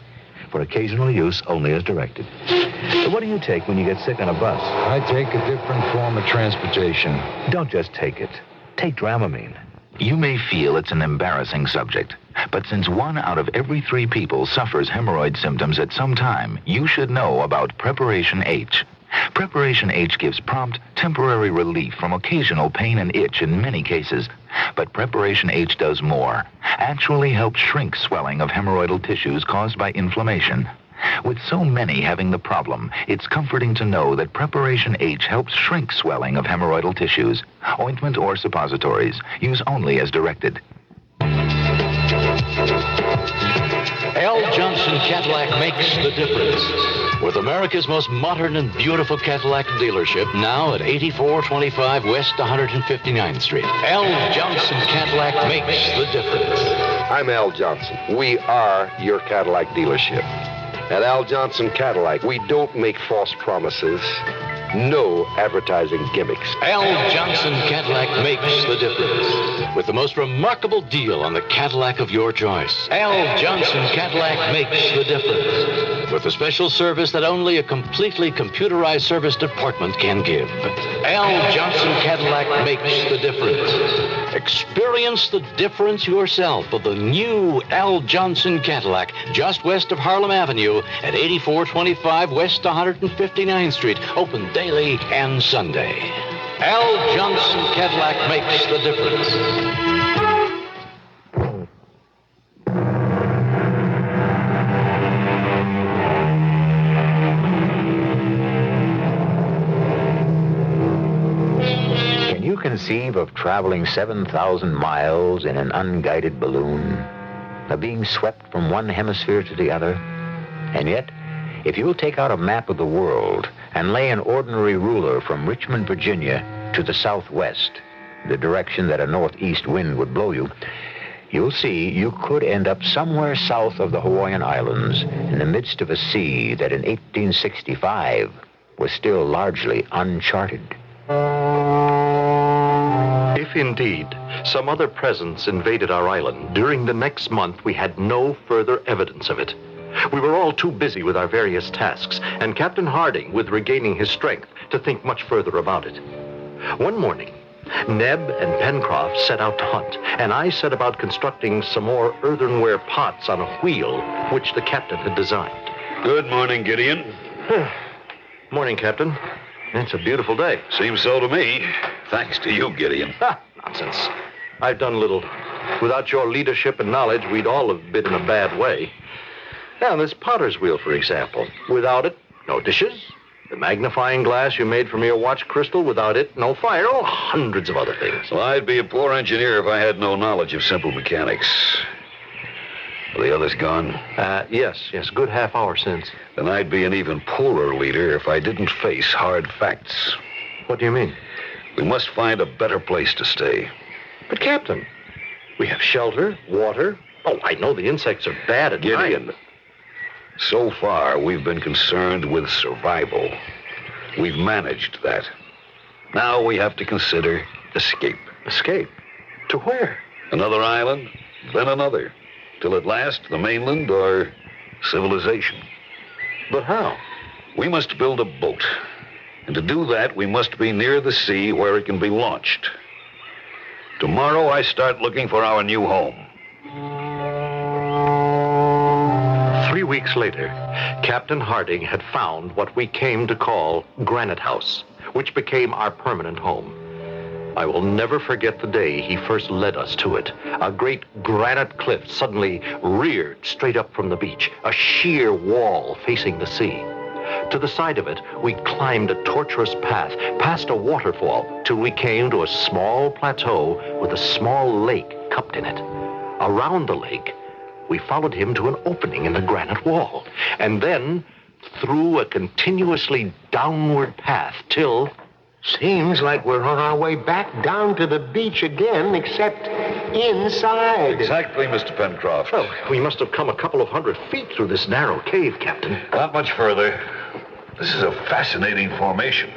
S4: for occasional use only as directed. So what do you take when you get sick on a bus?
S18: I take a different form of transportation.
S4: Don't just take it. Take Dramamine.
S21: You may feel it's an embarrassing subject, but since 1 out of every 3 people suffers hemorrhoid symptoms at some time, you should know about Preparation H. Preparation H gives prompt, temporary relief from occasional pain and itch in many cases. But Preparation H does more. Actually helps shrink swelling of hemorrhoidal tissues caused by inflammation. With so many having the problem, it's comforting to know that Preparation H helps shrink swelling of hemorrhoidal tissues. Ointment or suppositories. Use only as directed.
S24: L. Johnson Cadillac makes the difference. With America's most modern and beautiful Cadillac dealership, now at 8425 West 159th Street. L. Johnson Cadillac makes the difference.
S25: I'm Al Johnson. We are your Cadillac dealership. At Al Johnson Cadillac, we don't make false promises. No advertising gimmicks.
S24: L. Johnson Cadillac makes the difference. With the most remarkable deal on the Cadillac of your choice. L. Johnson Cadillac makes the difference. With a special service that only a completely computerized service department can give. L. Johnson Cadillac makes the difference. Experience the difference yourself of the new L. Johnson Cadillac, just west of Harlem Avenue at 8425 West 159th Street. Open daily and Sunday. Al Johnson Cadillac makes the difference.
S2: Can you conceive of traveling 7,000 miles in an unguided balloon? Of being swept from one hemisphere to the other? And yet, if you'll take out a map of the world and lay an ordinary ruler from Richmond, Virginia to the southwest, the direction that a northeast wind would blow you, you'll see you could end up somewhere south of the Hawaiian Islands in the midst of a sea that in 1865 was still largely uncharted.
S14: If indeed some other presence invaded our island, during the next month we had no further evidence of it. We were all too busy with our various tasks, and Captain Harding with regaining his strength to think much further about it. One morning, Neb and Pencroft set out to hunt, and I set about constructing some more earthenware pots on a wheel, which the captain had designed.
S15: Good morning, Gideon.
S14: Morning, Captain. It's a beautiful day.
S15: Seems so to me. Thanks to you, Gideon.
S14: Nonsense. I've done little. Without your leadership and knowledge, we'd all have been in a bad way. Now, this potter's wheel, for example. Without it, no dishes. The magnifying glass you made from your watch crystal. Without it, no fire. Oh, hundreds of other things.
S15: Well, I'd be a poor engineer if I had no knowledge of simple mechanics. Are the others gone?
S14: Yes. Good half hour since.
S15: Then I'd be an even poorer leader if I didn't face hard facts.
S14: What do you mean?
S15: We must find a better place to stay.
S14: But, Captain, we have shelter, water. Oh, I know the insects are bad at
S15: Gideon,
S14: night.
S15: so far we've been concerned with survival. We've managed that. Now we have to consider escape.
S14: Escape? To where?
S15: Another island, then another. Till at last the mainland or civilization.
S14: But how?
S15: We must build a boat. And to do that, we must be near the sea where it can be launched. Tomorrow I start looking for our new home.
S14: 3 weeks later, Captain Harding had found what we came to call Granite House, which became our permanent home. I will never forget the day he first led us to it. A great granite cliff suddenly reared straight up from the beach, a sheer wall facing the sea. To the side of it, we climbed a tortuous path, past a waterfall, till we came to a small plateau with a small lake cupped in it. Around the lake, we followed him to an opening in the granite wall, and then through a continuously downward path till...
S7: Seems like we're on our way back down to the beach again, except inside.
S15: Exactly, Mr. Pencroft.
S14: Well, we must have come a couple of 100 feet through this narrow cave, Captain.
S15: Not much further. This is a fascinating formation.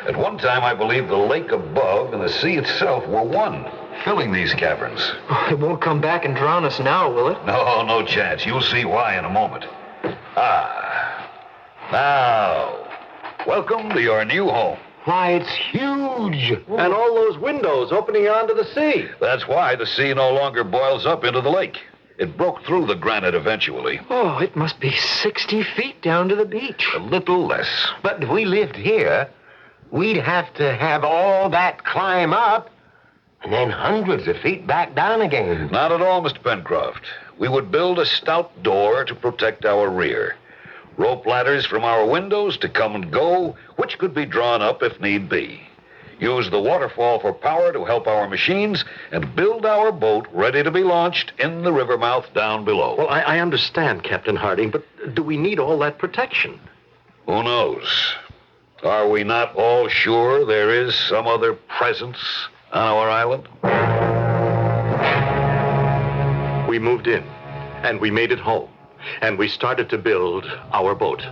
S15: At one time, I believe the lake above and the sea itself were one, filling these caverns.
S9: It won't come back and drown us now, will it?
S15: No chance. You'll see why in a moment. Now, welcome to your new home.
S7: Why, it's huge.
S14: And all those windows opening onto the sea.
S15: That's why the sea no longer boils up into the lake. It broke through the granite eventually.
S9: Oh, it must be 60 feet down to the beach.
S15: A little less.
S7: But if we lived here, we'd have to have all that climb up and then hundreds of feet back down again.
S15: Not at all, Mr. Pencroft. We would build a stout door to protect our rear. Rope ladders from our windows to come and go, which could be drawn up if need be. Use the waterfall for power to help our machines, and build our boat ready to be launched in the river mouth down below.
S14: Well, I understand, Captain Harding, but do we need all that protection?
S15: Who knows? Are we not all sure there is some other presence on our island?
S14: We moved in, and we made it home, and we started to build our boat,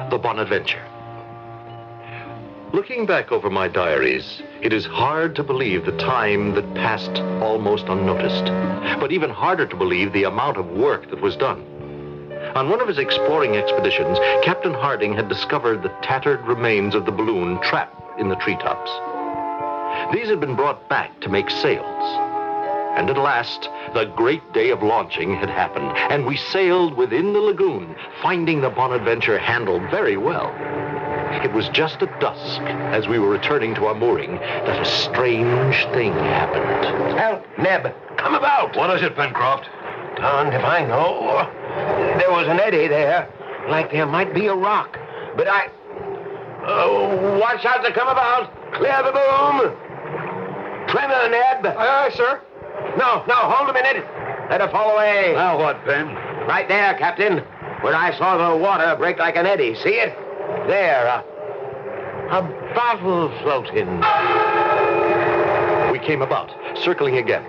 S14: the Bonadventure. Looking back over my diaries, it is hard to believe the time that passed almost unnoticed, but even harder to believe the amount of work that was done. On one of his exploring expeditions, Captain Harding had discovered the tattered remains of the balloon trapped in the treetops. These had been brought back to make sails. And at last, the great day of launching had happened, and we sailed within the lagoon, finding the Bonadventure handled very well. It was just at dusk, as we were returning to our mooring, that a strange thing happened.
S7: Help, Neb. Come about.
S15: What is it, Pencroft?
S7: Darned if I know. There was an eddy there, like there might be a rock. But watch out to come about. Clear the boom. Trimmer, Neb.
S9: Aye, sir.
S7: No, hold a minute. Let her fall away.
S15: Now what, Pen?
S7: Right there, Captain, where I saw the water break like an eddy. See it? There, a bottle floating.
S14: We came about, circling again.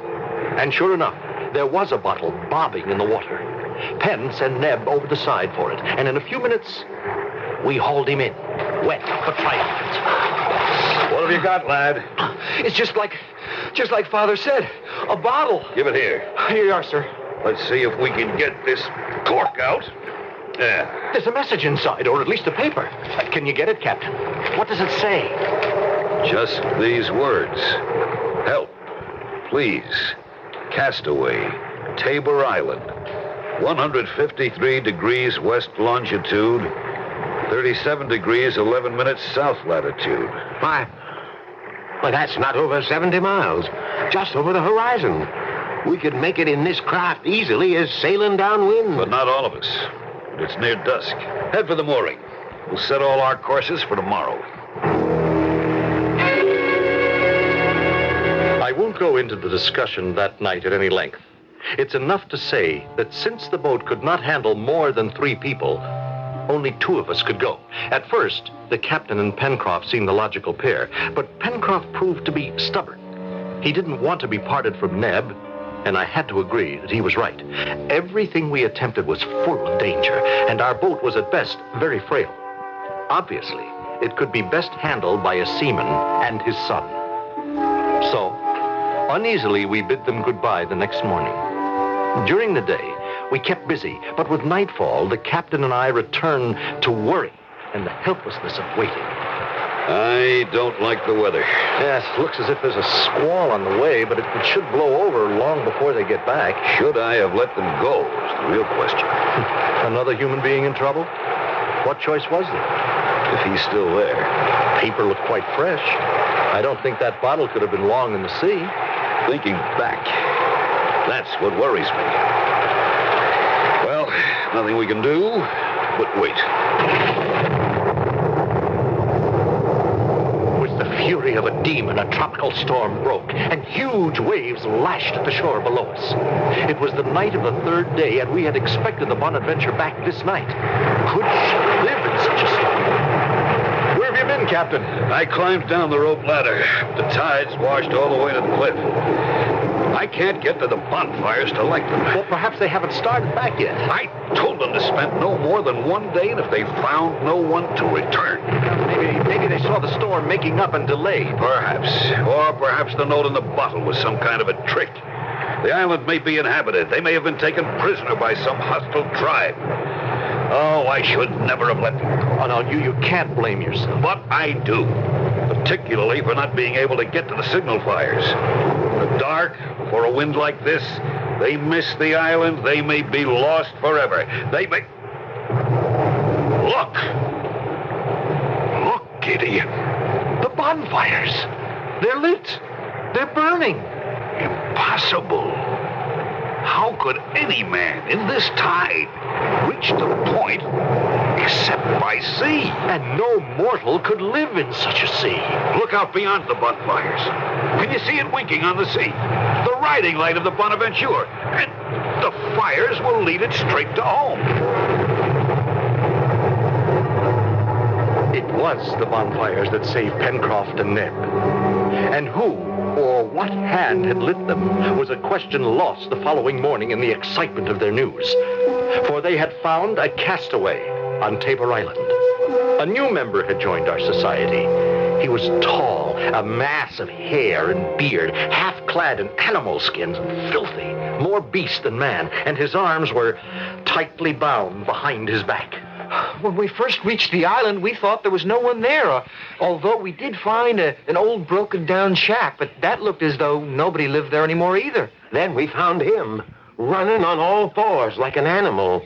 S14: And sure enough, there was a bottle bobbing in the water. Penn sent Neb over the side for it, and in a few minutes, we hauled him in, wet but triumphant.
S15: What have you got, lad?
S9: It's just like Father said. A bottle.
S15: Give it here.
S9: Here you are, sir.
S15: Let's see if we can get this cork out. Yeah.
S14: There's a message inside, or at least a paper. Can you get it, Captain? What does it say?
S15: Just these words. Help, please. Castaway, Tabor Island. 153 degrees west longitude, 37 degrees 11 minutes south latitude.
S7: Why, that's not over 70 miles. Just over the horizon. We could make it in this craft easily as sailing downwind.
S15: But not all of us. It's near dusk. Head for the mooring. We'll set all our courses for tomorrow.
S14: I won't go into the discussion that night at any length. It's enough to say that since the boat could not handle more than 3 people, only 2 of us could go. At first, the captain and Pencroft seemed the logical pair, but Pencroft proved to be stubborn. He didn't want to be parted from Neb, and I had to agree that he was right. Everything we attempted was full of danger, and our boat was at best very frail. Obviously, it could be best handled by a seaman and his son. So, uneasily, we bid them goodbye the next morning. During the day, we kept busy, but with nightfall, the captain and I returned to worry and the helplessness of waiting.
S15: I don't like the weather.
S14: Yes, looks as if there's a squall on the way, but it should blow over long before they get back.
S15: Should I have let them go is the real question.
S14: Another human being in trouble? What choice was there?
S15: If he's still there.
S14: Paper looked quite fresh. I don't think that bottle could have been long in the sea.
S15: Thinking back, that's what worries me. Well, nothing we can do but wait.
S14: With the fury of a demon, a tropical storm broke, and huge waves lashed at the shore below us. It was the night of the 3rd day, and we had expected the Bonadventure back this night. Could she live in such a storm? Where have you been, Captain?
S15: I climbed down the rope ladder. The tides washed all the way to the cliff. I can't get to the bonfires to light them.
S14: Well, perhaps they haven't started back yet.
S15: I told them to spend no more than 1 day, and if they found no one, to return.
S14: Maybe they saw the storm making up and delayed.
S15: Perhaps. Or perhaps the note in the bottle was some kind of a trick. The island may be inhabited. They may have been taken prisoner by some hostile tribe. Oh, I should never have let them.
S14: Oh, no, you can't blame yourself.
S15: But I do. Particularly for not being able to get to the signal fires. In the dark, before a wind like this, they miss the island. They may be lost forever. They may... Look! Look, Kitty.
S14: The bonfires! They're lit! They're burning!
S15: Impossible. How could any man in this tide reach the point except by sea?
S14: And no mortal could live in such a sea.
S15: Look out beyond the bonfires. Can you see it winking on the sea? The riding light of the Bonaventure. And the fires will lead it straight to home.
S14: It was the bonfires that saved Pencroft and Neb. And who or what hand had lit them was a question lost the following morning in the excitement of their news. For they had found a castaway on Tabor Island. A new member had joined our society. He was tall, a mass of hair and beard, half clad in animal skins and filthy, more beast than man, and his arms were tightly bound behind his back.
S9: When we first reached the island, we thought there was no one there, although we did find an old broken-down shack, but that looked as though nobody lived there anymore either.
S7: Then we found him, running on all fours like an animal.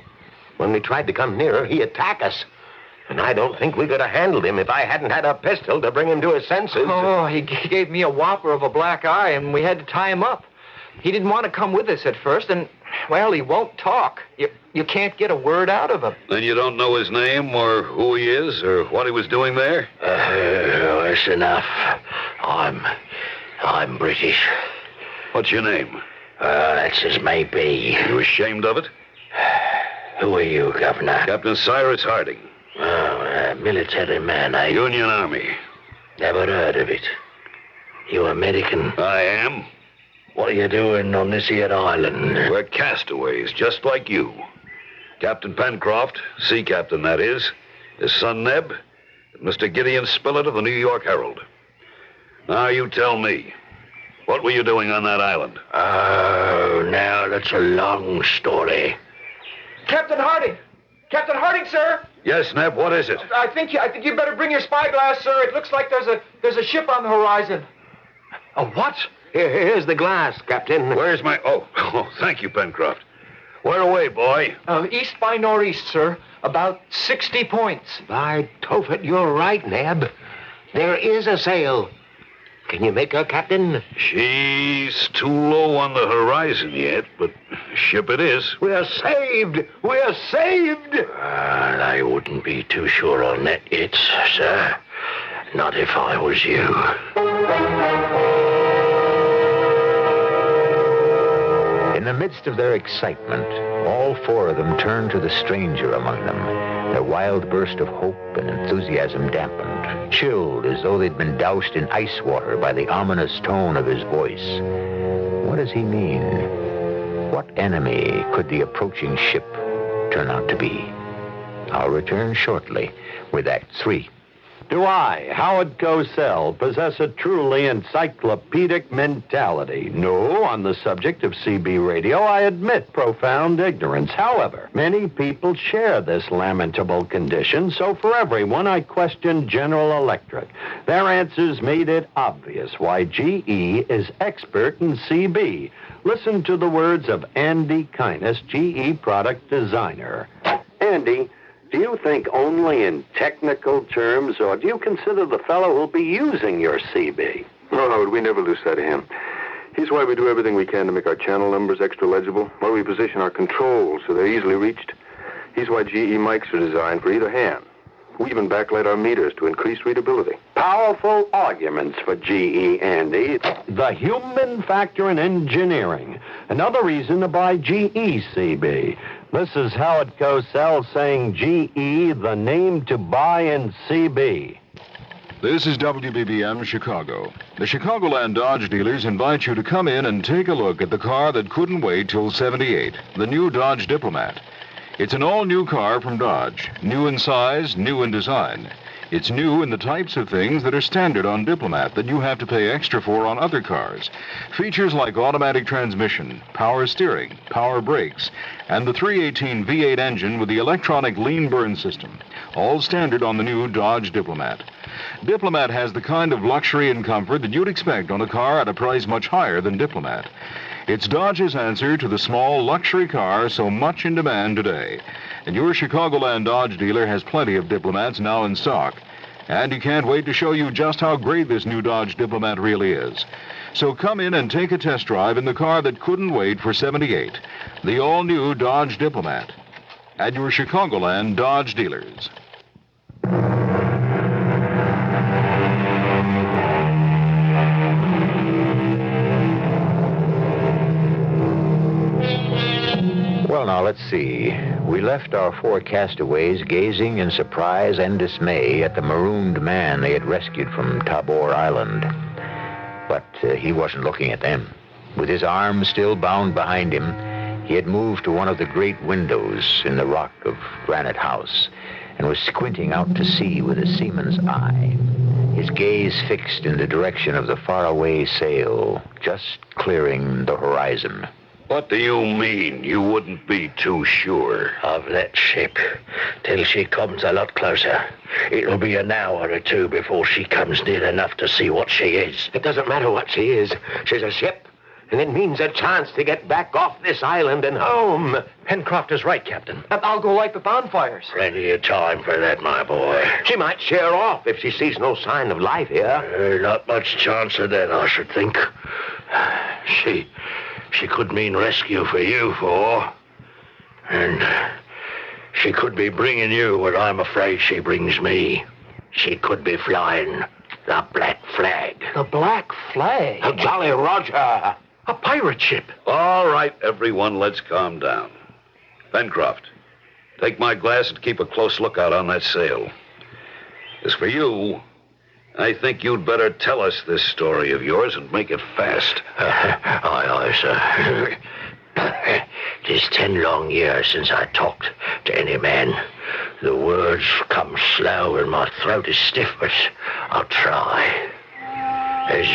S7: When we tried to come nearer, he attacked us. And I don't think we could have handled him if I hadn't had a pistol to bring him to his senses.
S9: Oh, he gave me a whopper of a black eye, and we had to tie him up. He didn't want to come with us at first, and, well, he won't talk. You can't get a word out of him.
S15: Then you don't know his name or who he is or what he was doing there?
S7: That's enough. I'm British.
S15: What's your name?
S7: That's as may be.
S15: You ashamed of it?
S7: Who are you, Governor?
S15: Captain Cyrus Harding.
S7: Oh, a military man, eh?
S15: Union Army.
S7: Never heard of it. You American?
S15: I am.
S7: What are you doing on this here island?
S15: We're castaways, just like you. Captain Pencroft, sea captain that is, his son Neb, and Mr. Gideon Spilett of the New York Herald. Now you tell me, what were you doing on that island?
S7: Oh, now that's a long story.
S9: Captain Harding! Captain Harding, sir!
S15: Yes, Neb, what is it?
S9: I think you better bring your spyglass, sir. It looks like there's a ship on the horizon.
S15: A what?
S7: Here's the glass, Captain.
S15: Where's my... Oh, thank you, Pencroft. Where away, boy?
S9: East by northeast, sir. About 60 points.
S7: By Tophet, you're right, Neb. There is a sail. Can you make her, Captain?
S15: She's too low on the horizon yet, but ship it is.
S7: We're saved! We're saved! Well, I wouldn't be too sure on that yet, sir. Not if I was you.
S2: In the midst of their excitement, all four of them turned to the stranger among them, their wild burst of hope and enthusiasm dampened, chilled as though they'd been doused in ice water by the ominous tone of his voice. What does he mean? What enemy could the approaching ship turn out to be? I'll return shortly with Act 3.
S10: Do I, Howard Cosell, possess a truly encyclopedic mentality? No, on the subject of CB radio, I admit profound ignorance. However, many people share this lamentable condition, so for everyone, I questioned General Electric. Their answers made it obvious why GE is expert in CB. Listen to the words of Andy Kyness, GE product designer. Andy, do you think only in technical terms, or do you consider the fellow who'll be using your CB?
S11: No, Howard, we never lose sight of him. He's why we do everything we can to make our channel numbers extra legible, why we position our controls so they're easily reached. He's why GE mics are designed for either hand. We even backlight our meters to increase readability.
S10: Powerful arguments for GE, Andy. The human factor in engineering. Another reason to buy GE CB. This is Howard Cosell saying GE, the name to buy in CB.
S17: This is WBBM Chicago. The Chicagoland Dodge dealers invite you to come in and take a look at the car that couldn't wait till 78, the new Dodge Diplomat. It's an all-new car from Dodge, new in size, new in design. It's new in the types of things that are standard on Diplomat that you have to pay extra for on other cars. Features like automatic transmission, power steering, power brakes, and the 318 V8 engine with the electronic lean burn system, all standard on the new Dodge Diplomat. Diplomat has the kind of luxury and comfort that you'd expect on a car at a price much higher than Diplomat. It's Dodge's answer to the small luxury car so much in demand today. And your Chicagoland Dodge dealer has plenty of Diplomats now in stock. And he can't wait to show you just how great this new Dodge Diplomat really is. So come in and take a test drive in the car that couldn't wait for 78, the all-new Dodge Diplomat, at your Chicagoland Dodge dealers.
S2: Well, now, let's see. We left our four castaways gazing in surprise and dismay at the marooned man they had rescued from Tabor Island. But he wasn't looking at them. With his arms still bound behind him, he had moved to one of the great windows in the rock of Granite House and was squinting out to sea with a seaman's eye, his gaze fixed in the direction of the faraway sail, just clearing the horizon.
S15: What do you mean you wouldn't be too sure?
S7: Of that ship, till she comes a lot closer. It'll be an hour or two before she comes near enough to see what she is. It doesn't matter what she is. She's a ship. And it means a chance to get back off this island and home.
S14: Pencroft is right, Captain.
S9: I'll go light the bonfires.
S7: Plenty of time for that, my boy. She might sheer off if she sees no sign of life here.
S15: Not much chance of that, I should think. She could mean rescue for you, four. And she could be bringing you what I'm afraid she brings me. She could be flying the Black Flag.
S9: The Black Flag?
S7: The Jolly Roger.
S9: A pirate ship.
S3: All right, everyone, let's calm down. Pencroft, take my glass and keep a close lookout on that sail. As for you, I think you'd better tell us this story of yours and make it fast.
S15: Aye, sir. 'Tis 10 long years since I talked to any man. The words come slow and my throat is stiff, but I'll try. As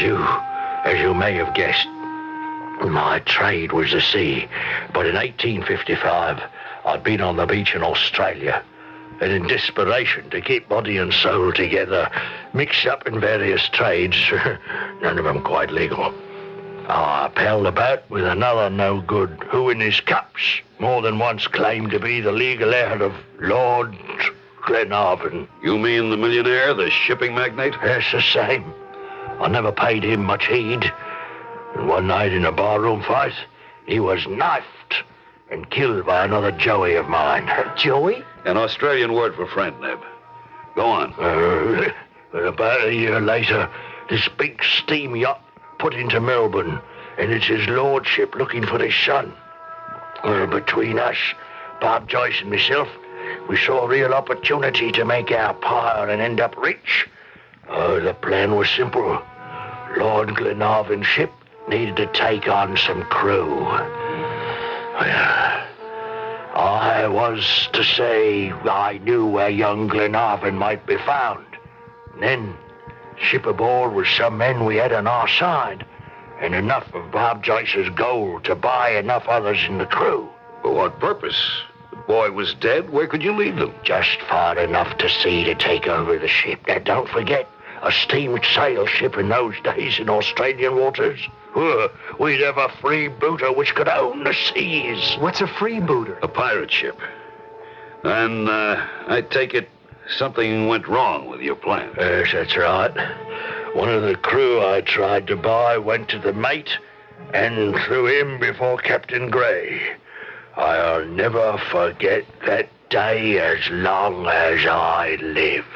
S15: you may have guessed, my trade was the sea. But in 1855, I'd been on the beach in Australia, and in desperation to keep body and soul together, mixed up in various trades, none of them quite legal, I palled about with another no good, who in his cups more than once claimed to be the legal heir of Lord Glenarvan.
S3: You mean the millionaire, the shipping magnate?
S15: Yes, the same. I never paid him much heed. And one night in a barroom fight, he was knifed and killed by another Joey of mine.
S9: Joey?
S3: An Australian word for friend, Neb. Go on.
S15: But about a year later, this big steam yacht put into Melbourne, and it's his lordship looking for his son. Between us, Bob Joyce and myself, we saw a real opportunity to make our pile and end up rich. The plan was simple. Lord Glenarvan's ship needed to take on some crew. I was to say I knew where young Glenarvan might be found. And then, ship aboard with some men we had on our side, and enough of Bob Joyce's gold to buy enough others in the crew.
S3: For what purpose? The boy was dead. Where could you lead them?
S15: Just far enough to sea to take over the ship. Now, don't forget, a steam sail ship in those days in Australian waters. We'd have a freebooter which could own the seas.
S9: What's a freebooter?
S3: A pirate ship. And I take it something went wrong with your plan.
S15: Yes, that's right. One of the crew I tried to buy went to the mate and threw him before Captain Gray. I'll never forget that day as long as I live.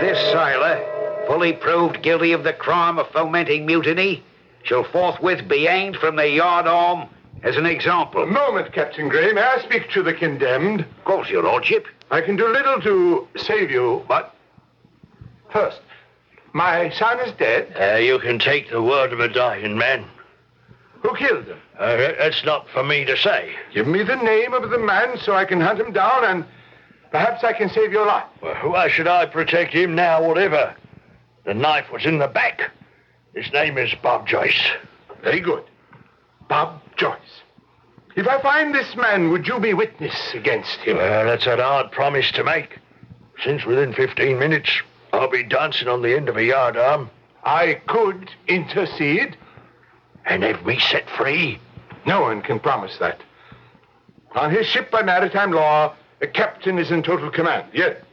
S20: This sailor, fully proved guilty of the crime of fomenting mutiny, shall forthwith be hanged from the yardarm as an example.
S11: A moment, Captain Gray. May I speak to the condemned?
S20: Of course, your lordship.
S11: I can do little to save you, but first, my son is dead.
S15: You can take the word of a dying man.
S11: Who killed him?
S15: That's not for me to say.
S11: Give me the name of the man so I can hunt him down, and perhaps I can save your life.
S15: Well, why should I protect him now, whatever? The knife was in the back. His name is Bob Joyce.
S11: Very good. Bob Joyce. If I find this man, would you be witness against him?
S15: Well, that's an hard promise to make. Since within 15 minutes, I'll be dancing on the end of a yardarm.
S11: I could intercede.
S15: And have me set free?
S11: No one can promise that. On his ship by maritime law, a captain is in total command. Yet,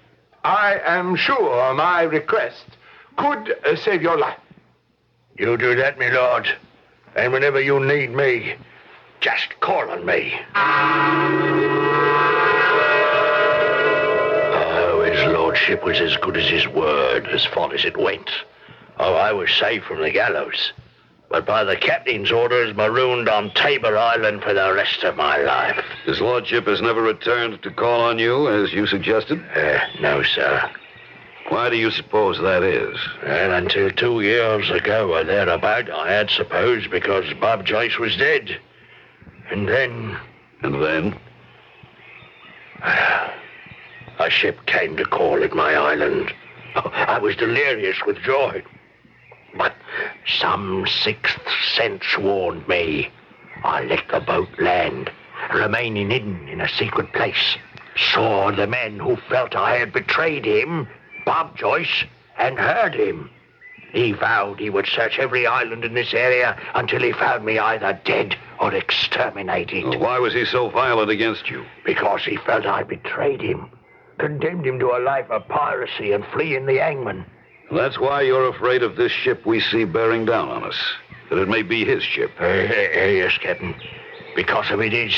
S11: I am sure my request could save your life.
S15: You do that, my lord. And whenever you need me, just call on me. Oh, his lordship was as good as his word, as far as it went. Oh, I was saved from the gallows, but by the captain's orders marooned on Tabor Island for the rest of my life.
S3: His lordship has never returned to call on you, as you suggested?
S15: No, sir.
S3: Why do you suppose that is?
S15: Well, until 2 years ago or thereabout, I had supposed because Bob Joyce was dead. And then...
S3: And then?
S15: A ship came to call at my island. I was delirious with joy. But some sixth sense warned me. I let the boat land, remaining hidden in a secret place. Saw the men who felt I had betrayed him, Bob Joyce, and heard him.
S7: He vowed he would search every island in this area until he found me either dead or exterminated.
S3: Well, why was he so violent against you?
S7: Because he felt I betrayed him, condemned him to a life of piracy and fleeing the hangman.
S3: That's why you're afraid of this ship we see bearing down on us. That it may be his ship.
S7: Yes, Captain. Because of it is,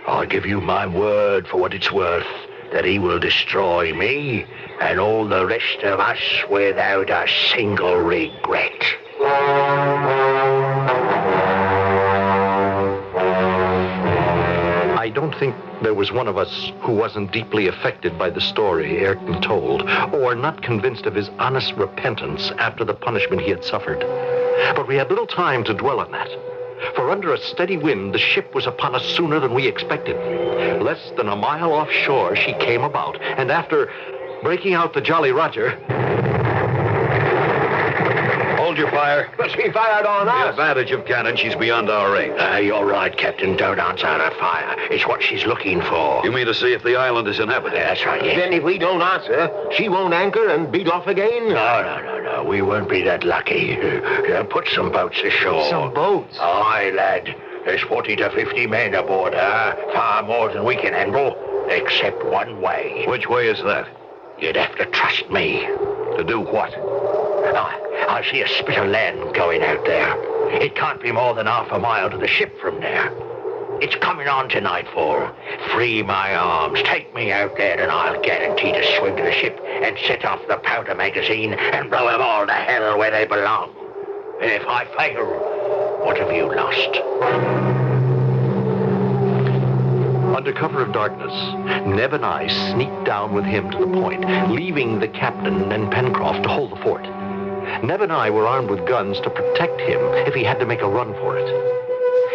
S7: I'll give you my word for what it's worth, that he will destroy me and all the rest of us without a single regret.
S14: I don't think there was one of us who wasn't deeply affected by the story Ayrton told, or not convinced of his honest repentance after the punishment he had suffered. But we had little time to dwell on that. For under a steady wind, the ship was upon us sooner than we expected. Less than a mile offshore, she came about, and after breaking out the Jolly Roger...
S3: Hold your fire.
S7: But she fired on us.
S3: The advantage of cannon, she's beyond our range.
S7: You're right, Captain. Don't answer her fire. It's what she's looking for.
S3: You mean to see if the island is inhabited?
S7: That's right, yes.
S20: Then if we don't answer, she won't anchor and beat off again?
S7: No. We won't be that lucky. Put some boats ashore.
S9: Some boats?
S7: Aye, lad. There's 40 to 50 men aboard her. Far more than we can handle, except one way.
S3: Which way is that?
S7: You'd have to trust me.
S3: To do what?
S7: I see a spit of land going out there. It can't be more than half a mile to the ship from there. It's coming on to nightfall. Free my arms. Take me out there and I'll guarantee to swim to the ship and set off the powder magazine and blow them all to hell where they belong. And if I fail, what have you lost?
S14: Under cover of darkness, Neb and I sneaked down with him to the point, leaving the captain and Pencroft to hold the fort. Neb and I were armed with guns to protect him if he had to make a run for it.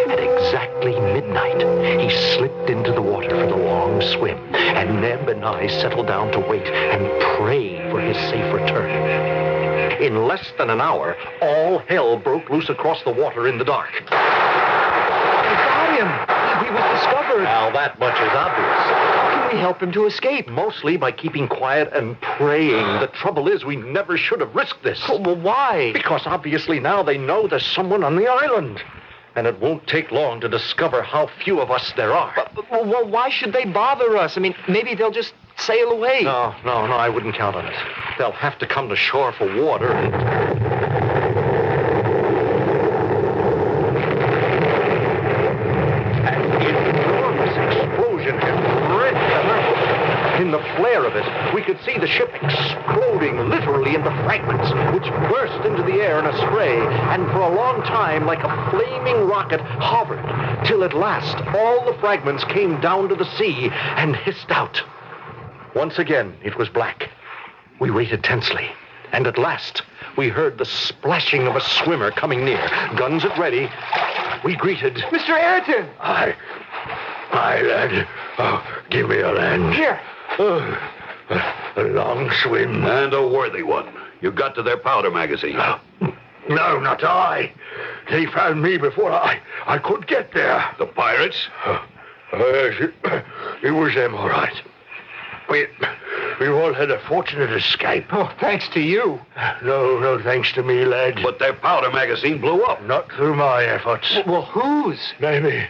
S14: At exactly midnight, he slipped into the water for the long swim, and Neb and I settled down to wait and pray for his safe return. In less than an hour, all hell broke loose across the water in the dark.
S9: We got him! He was discovered.
S14: Now, that much is obvious.
S9: How can we help him to escape?
S14: Mostly by keeping quiet and praying. The trouble is, we never should have risked this.
S9: Oh, well, why?
S14: Because obviously now they know there's someone on the island. And it won't take long to discover how few of us there are.
S9: Well, why should they bother us? I mean, maybe they'll just sail away.
S14: No, I wouldn't count on it. They'll have to come to shore for water and... In the flare of it, we could see the ship exploding literally into fragments, which burst into the air in a spray, and for a long time, like a flaming rocket, hovered, till at last all the fragments came down to the sea and hissed out. Once again, it was black. We waited tensely, and at last, we heard the splashing of a swimmer coming near. Guns at ready, we greeted...
S9: Mr. Ayrton!
S7: Aye, lad. Oh, give me a hand.
S9: Here.
S7: A long swim.
S3: And a worthy one. You got to their powder magazine.
S7: No, not I. They found me before I could get there.
S3: The pirates?
S7: Yes, it was them, all right. We all had a fortunate escape.
S9: Oh, thanks to you.
S7: No thanks to me, lad.
S3: But their powder magazine blew up.
S7: Not through my efforts.
S9: Well, whose?
S7: Maybe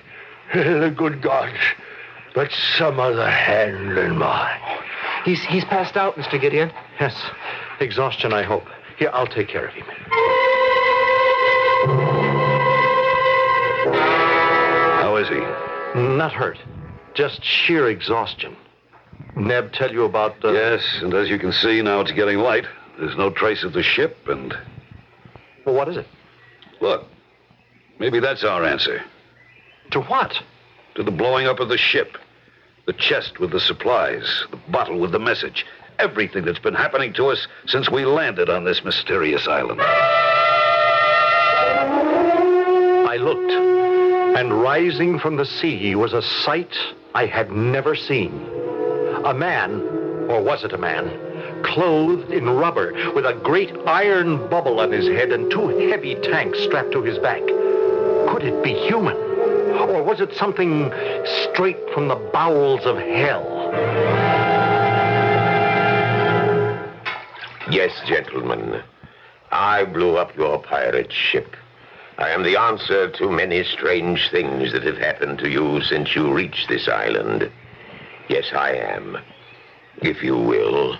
S7: the good gods. But some other hand than mine.
S9: He's passed out, Mr. Gideon.
S14: Yes, exhaustion, I hope. Here, I'll take care of him.
S3: How is he?
S14: Not hurt. Just sheer exhaustion. Neb tell you about...
S3: Yes, and as you can see, now it's getting light. There's no trace of the ship, and...
S14: Well, what is it?
S3: Look, maybe that's our answer.
S14: To what?
S3: To the blowing up of the ship. The chest with the supplies, the bottle with the message. Everything that's been happening to us since we landed on this mysterious island.
S14: I looked, and rising from the sea was a sight I had never seen. A man, or was it a man, clothed in rubber, with a great iron bubble on his head and two heavy tanks strapped to his back. Could it be human? Or was it something straight from the bowels of hell?
S7: Yes, gentlemen.
S12: I blew up your pirate ship. I am the answer to many strange things that have happened to you since you reached this island. Yes, I am, if you will,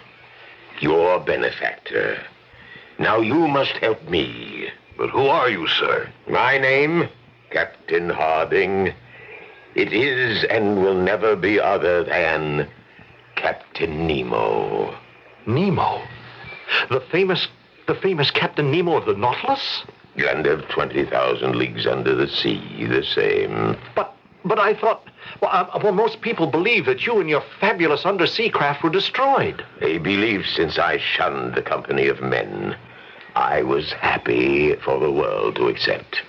S12: your benefactor. Now you must help me.
S3: But who are you, sir?
S12: My name, Captain Harding. It is and will never be other than Captain Nemo.
S25: Nemo? The famous Captain Nemo of the Nautilus?
S12: And of 20,000 leagues under the sea, the same.
S25: But I thought, well, most people believe that you and your fabulous undersea craft were destroyed.
S12: A belief since I shunned the company of men. I was happy for the world to accept.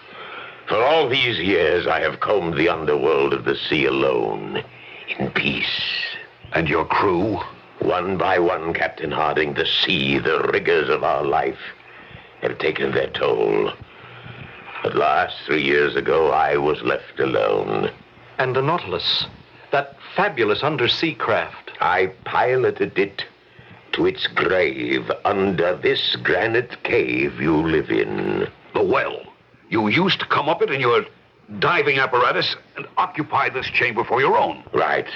S12: For all these years, I have combed the underworld of the sea alone, in peace.
S3: And your crew?
S12: One by one, Captain Harding, the sea, the rigors of our life, have taken their toll. At last, 3 years ago, I was left alone.
S25: And the Nautilus, that fabulous undersea craft.
S12: I piloted it to its grave under this granite cave you live in.
S3: The well. You used to come up it in your diving apparatus and occupy this chamber for your own.
S12: Right.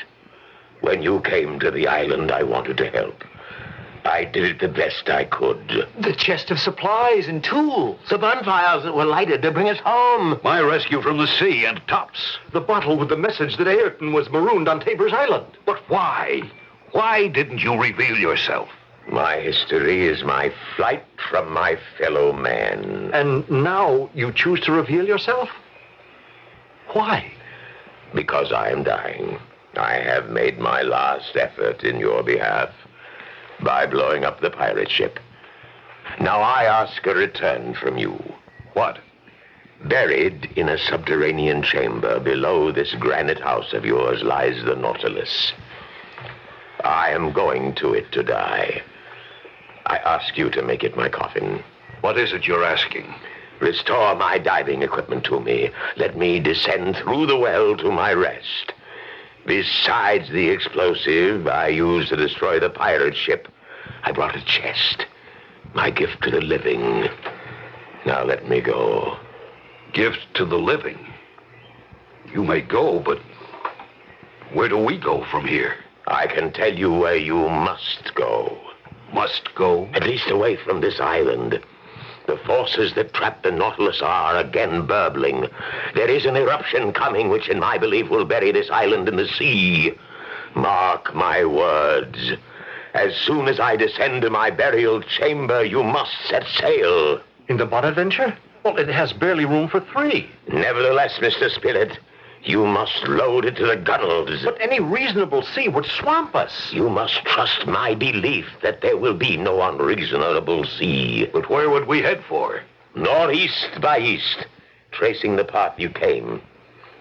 S12: When you came to the island, I wanted to help. I did it the best I could.
S25: The chest of supplies and tools.
S12: The bonfires that were lighted to bring us home.
S3: My rescue from the sea and tops.
S25: The bottle with the message that Ayrton was marooned on Tabor's Island.
S3: But why? Why didn't you reveal yourself?
S12: My history is my flight from my fellow man.
S25: And now you choose to reveal yourself? Why?
S12: Because I am dying. I have made my last effort in your behalf by blowing up the pirate ship. Now I ask a return from you.
S3: What?
S12: Buried in a subterranean chamber below this granite house of yours lies the Nautilus. I am going to it to die. I ask you to make it my coffin.
S3: What is it you're asking?
S12: Restore my diving equipment to me. Let me descend through the well to my rest. Besides the explosive I used to destroy the pirate ship, I brought a chest. My gift to the living. Now let me go.
S3: Gift to the living? You may go, but where do we go from here?
S12: I can tell you where you must go.
S3: Must go?
S12: At least away from this island. The forces that trap the Nautilus are again burbling. There is an eruption coming which, in my belief, will bury this island in the sea. Mark my words. As soon as I descend to my burial chamber, you must set sail.
S25: In the Bonadventure? Well, it has barely room for 3.
S12: Nevertheless, Mr. Spilett, you must load it to the gunwales.
S25: But any reasonable sea would swamp us.
S12: You must trust my belief that there will be no unreasonable sea.
S3: But where would we head for?
S12: Northeast by east, tracing the path you came.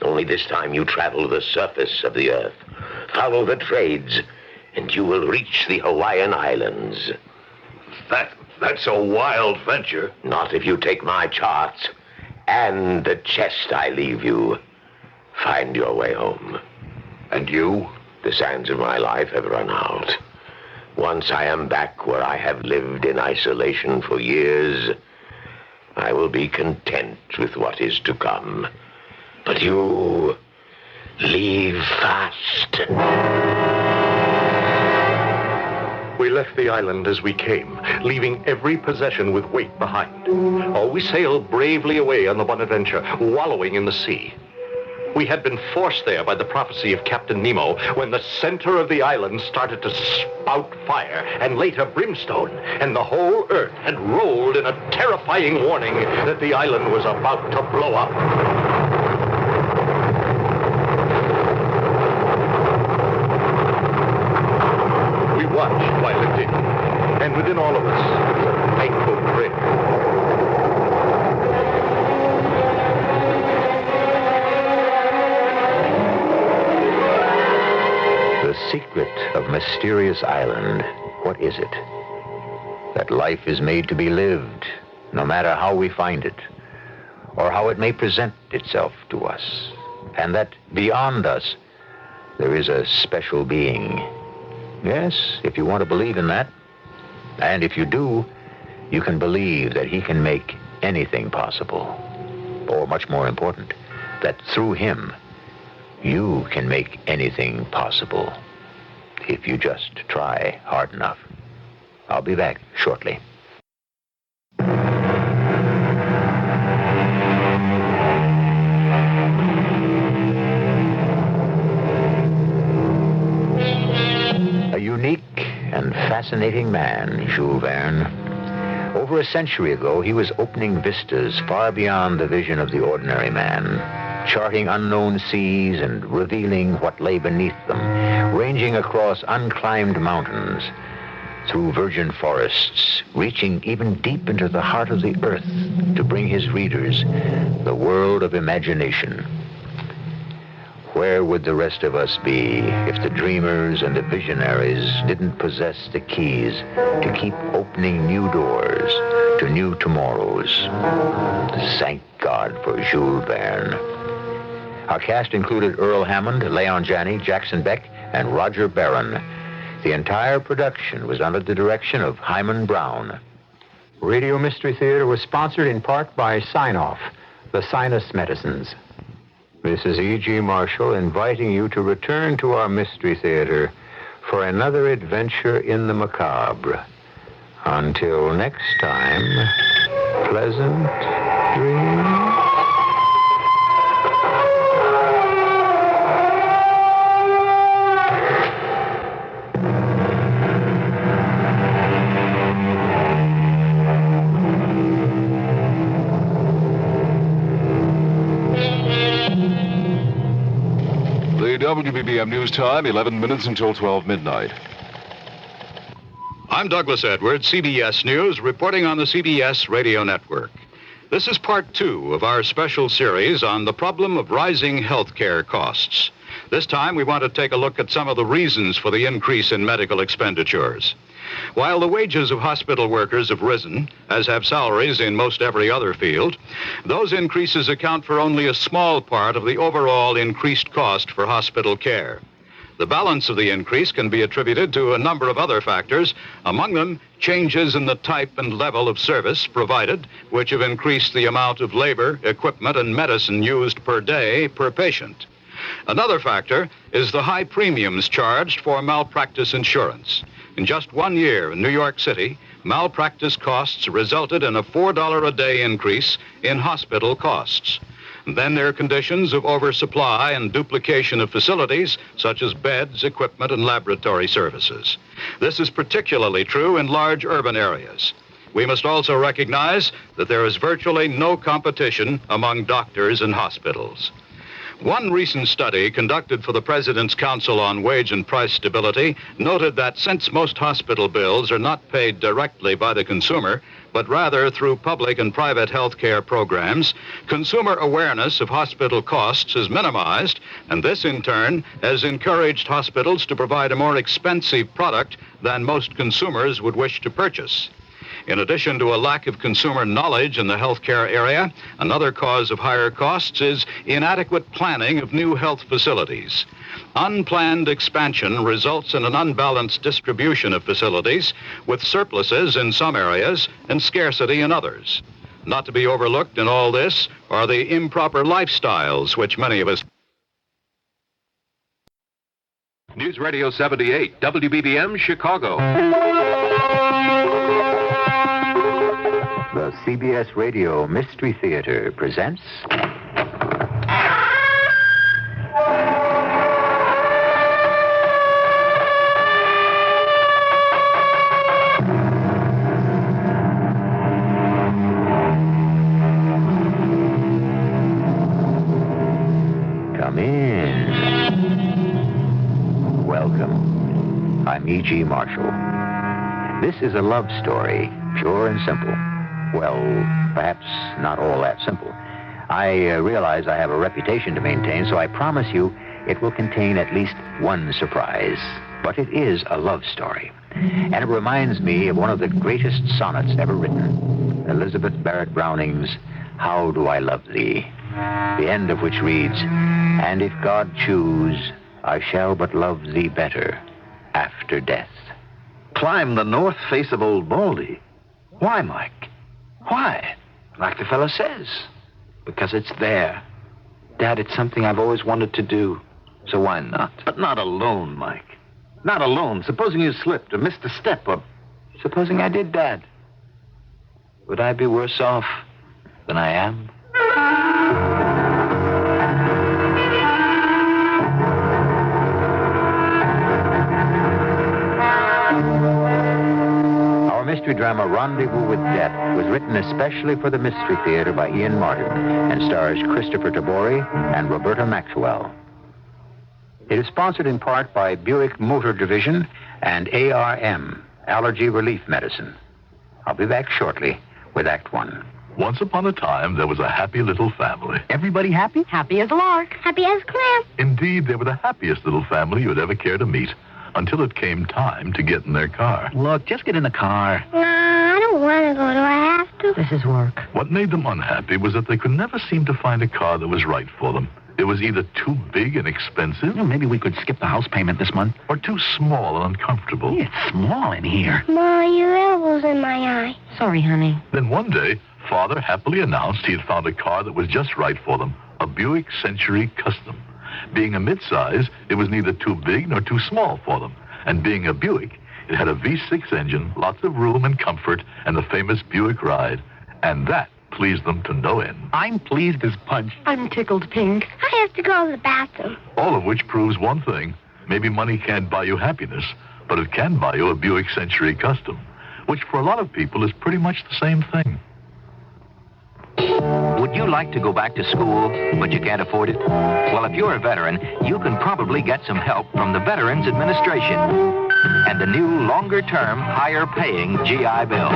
S12: Only this time you travel the surface of the earth. Follow the trades, and you will reach the Hawaiian Islands.
S3: That's a wild venture.
S12: Not if you take my charts and the chest I leave you. Find your way home.
S3: And you?
S12: The sands of my life have run out. Once I am back where I have lived in isolation for years, I will be content with what is to come. But you leave fast.
S25: We left the island as we came, leaving every possession with weight behind. We sailed bravely away on the Bonadventure, wallowing in the sea. We had been forced there by the prophecy of Captain Nemo when the center of the island started to spout fire and later brimstone, and the whole earth had rolled in a terrifying warning that the island was about to blow up. We watched while it did, and within all of us was a thankful prayer.
S2: The secret of Mysterious Island, what is it? That life is made to be lived, no matter how we find it, or how it may present itself to us, and that beyond us, there is a special being. Yes, if you want to believe in that, and if you do, you can believe that he can make anything possible. Or much more important, that through him, you can make anything possible. If you just try hard enough. I'll be back shortly. A unique and fascinating man, Jules Verne. Over a century ago, he was opening vistas far beyond the vision of the ordinary man, charting unknown seas and revealing what lay beneath them, ranging across unclimbed mountains, through virgin forests, reaching even deep into the heart of the earth to bring his readers the world of imagination. Where would the rest of us be if the dreamers and the visionaries didn't possess the keys to keep opening new doors to new tomorrows? Thank God for Jules Verne. Our cast included Earl Hammond, Leon Janney, Jackson Beck, and Roger Barron. The entire production was under the direction of Hyman Brown.
S13: Radio Mystery Theater was sponsored in part by Sign-Off, the sinus medicines.
S2: This is E.G. Marshall inviting you to return to our Mystery Theater for another adventure in the macabre. Until next time, pleasant dreams.
S17: WBBM News Time, 11 minutes until 12 midnight.
S16: I'm Douglas Edwards, CBS News, reporting on the CBS radio network. This is part 2 of our special series on the problem of rising health care costs. This time, we want to take a look at some of the reasons for the increase in medical expenditures. While the wages of hospital workers have risen, as have salaries in most every other field, those increases account for only a small part of the overall increased cost for hospital care. The balance of the increase can be attributed to a number of other factors, among them changes in the type and level of service provided, which have increased the amount of labor, equipment, and medicine used per day per patient. Another factor is the high premiums charged for malpractice insurance. In just 1 year in New York City, malpractice costs resulted in a $4 a day increase in hospital costs. And then there are conditions of oversupply and duplication of facilities, such as beds, equipment, and laboratory services. This is particularly true in large urban areas. We must also recognize that there is virtually no competition among doctors and hospitals. One recent study conducted for the President's Council on Wage and Price Stability noted that since most hospital bills are not paid directly by the consumer, but rather through public and private health care programs, consumer awareness of hospital costs is minimized, and this in turn has encouraged hospitals to provide a more expensive product than most consumers would wish to purchase. In addition to a lack of consumer knowledge in the healthcare area, another cause of higher costs is inadequate planning of new health facilities. Unplanned expansion results in an unbalanced distribution of facilities, with surpluses in some areas and scarcity in others. Not to be overlooked in all this are the improper lifestyles which many of us...
S14: News Radio 78, WBBM, Chicago.
S2: The CBS Radio Mystery Theater presents... Come in. Welcome. I'm E.G. Marshall. This is a love story, pure and simple. Well, perhaps not all that simple. I realize I have a reputation to maintain, so I promise you it will contain at least one surprise. But it is a love story. And it reminds me of one of the greatest sonnets ever written, Elizabeth Barrett Browning's How Do I Love Thee? The end of which reads, And if God choose, I shall but love thee better after death.
S3: Climb the north face of Old Baldy.
S5: Why, Mike? Why?
S6: Like the fellow says. Because it's there. Dad, it's something I've always wanted to do. So why not?
S5: But not alone, Mike. Not alone. Supposing you slipped or missed a step or...
S6: Supposing I did, Dad. Would I be worse off than I am?
S2: Our mystery drama Rendezvous with Death was written especially for the Mystery Theater by Ian Martin and stars Christopher Tabori and Roberta Maxwell. It is sponsored in part by Buick Motor Division and ARM, Allergy Relief Medicine. I'll be back shortly with Act One.
S19: Once upon a time, there was a happy little family.
S22: Everybody happy?
S23: Happy as a lark. Happy as a clam.
S19: Indeed, they were the happiest little family you'd ever care to meet until it came time to get in their car.
S22: Look, just get in the car.
S23: No, I don't want to go. Do I have to?
S22: This is work.
S19: What made them unhappy was that they could never seem to find a car that was right for them. It was either too big and expensive.
S22: Well, maybe we could skip the house payment this month.
S19: Or too small and uncomfortable.
S22: It's small in here.
S23: Ma, your elbow's in my eye. Sorry, honey.
S19: Then one day, Father happily announced he had found a car that was just right for them, a Buick Century Custom. Being a midsize, it was neither too big nor too small for them. And being a Buick, it had a V6 engine, lots of room and comfort, and the famous Buick ride. And that pleased them to no end.
S22: I'm pleased as punch.
S23: I'm tickled pink. I have to go to the bathroom.
S19: All of which proves one thing. Maybe money can't buy you happipiness, but it can buy you a Buick Century Custom, which for a lot of people is pretty much the same thing.
S2: Would you like to go back to school, but you can't afford it? Well, if you're a veteran, you can probably get some help from the Veterans Administration and the new, longer-term, higher-paying GI Bill.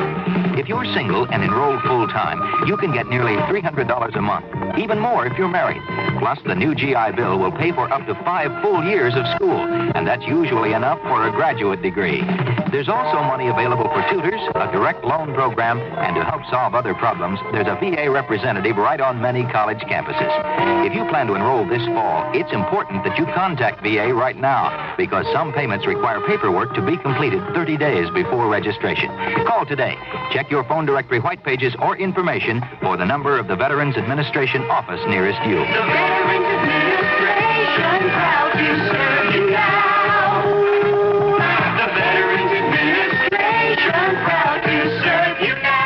S2: If you're single and enrolled full-time, you can get nearly $300 a month, even more if you're married. Plus, the new GI Bill will pay for up to 5 full years of school, and that's usually enough for a graduate degree. There's also money available for tutors, a direct loan program, and to help solve other problems, there's a VA representative right on many college campuses. If you plan to enroll this fall, it's important that you contact VA right now, because some payments require paperwork to be completed 30 days before registration. Call today. Check your phone directory white pages or information for the number of the Veterans Administration office nearest you.
S26: The Veterans Administration, proud to serve you now. The Veterans Administration, proud to serve you now.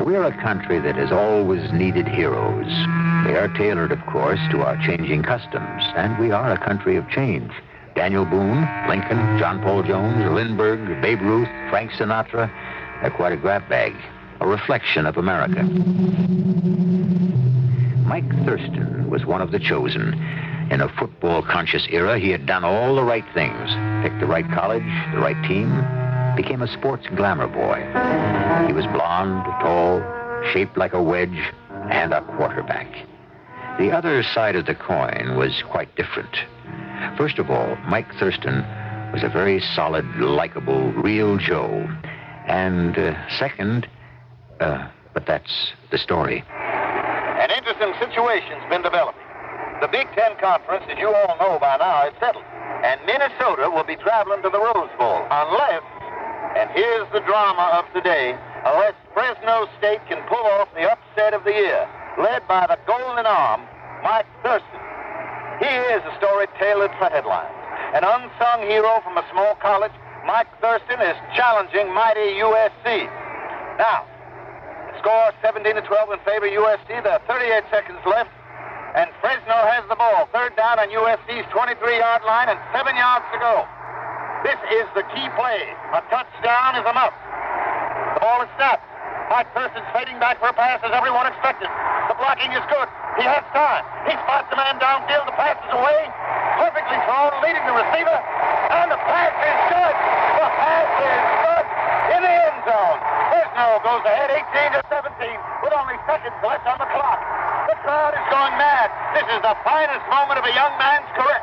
S2: We're a country that has always needed heroes. They are tailored, of course, to our changing customs, and we are a country of change. Daniel Boone, Lincoln, John Paul Jones, Lindbergh, Babe Ruth, Frank Sinatra, they're quite a grab bag, a reflection of America. Mike Thurston was one of the chosen. In a football-conscious era, he had done all the right things, picked the right college, the right team, became a sports glamour boy. He was blonde, tall, shaped like a wedge, and a quarterback. The other side of the coin was quite different. First of all, Mike Thurston was a very solid, likable, real Joe. And second, but that's the story.
S27: An interesting situation's been developing. The Big Ten Conference, as you all know by now, is settled. And Minnesota will be traveling to the Rose Bowl unless, and here's the drama of today, unless Fresno State can pull off the upset of the year, led by the Golden Arm, Mike Thurston. He is a story tailored for headlines. An unsung hero from a small college, Mike Thurston is challenging mighty USC. Now, the score 17-12 in favor of USC. There are 38 seconds left, and Fresno has the ball. Third down on USC's 23-yard line and 7 yards to go. This is the key play. A touchdown is a must. The ball is snapped. Mike Thurston's fading back for a pass as everyone expected. The blocking is good. He has time. He spots the man downfield. The pass is away. Perfectly thrown, leading the receiver. And the pass is good. The pass is good in the end zone. Fresno goes ahead 18-17 with only seconds left on the clock. The crowd is going mad. This is the finest moment of a young man's career.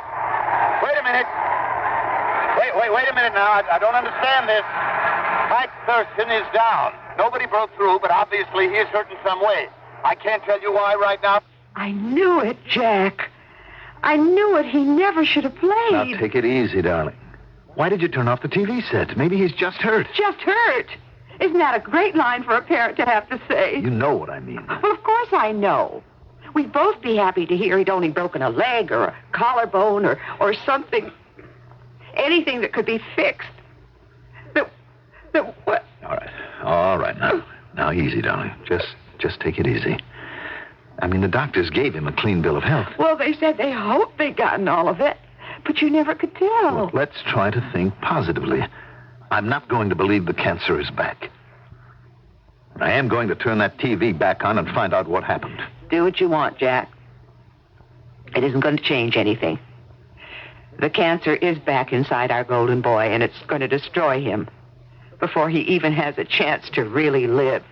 S27: Wait a minute. Wait a minute now. I don't understand this. Mike Thurston is down. Nobody broke through, but obviously he is hurt in some way. I can't tell you why right now.
S1: I knew it, Jack. I knew it. He never should have played.
S5: Now, take it easy, darling. Why did you turn off the TV set? Maybe he's just hurt.
S1: Just hurt? Isn't that a great line for a parent to have to say?
S5: You know what I mean.
S1: Well, of course I know. We'd both be happy to hear he'd only broken a leg or a collarbone or something. Anything that could be fixed. But what?
S5: All right. Now, easy, darling. Just take it easy. I mean, the doctors gave him a clean bill of health.
S1: Well, they said they hoped they'd gotten all of it, but you never could tell.
S5: Well, let's try to think positively. I'm not going to believe the cancer is back. I am going to turn that TV back on and find out what happened.
S1: Do what you want, Jack. It isn't going to change anything. The cancer is back inside our golden boy, and it's going to destroy him before he even has a chance to really live.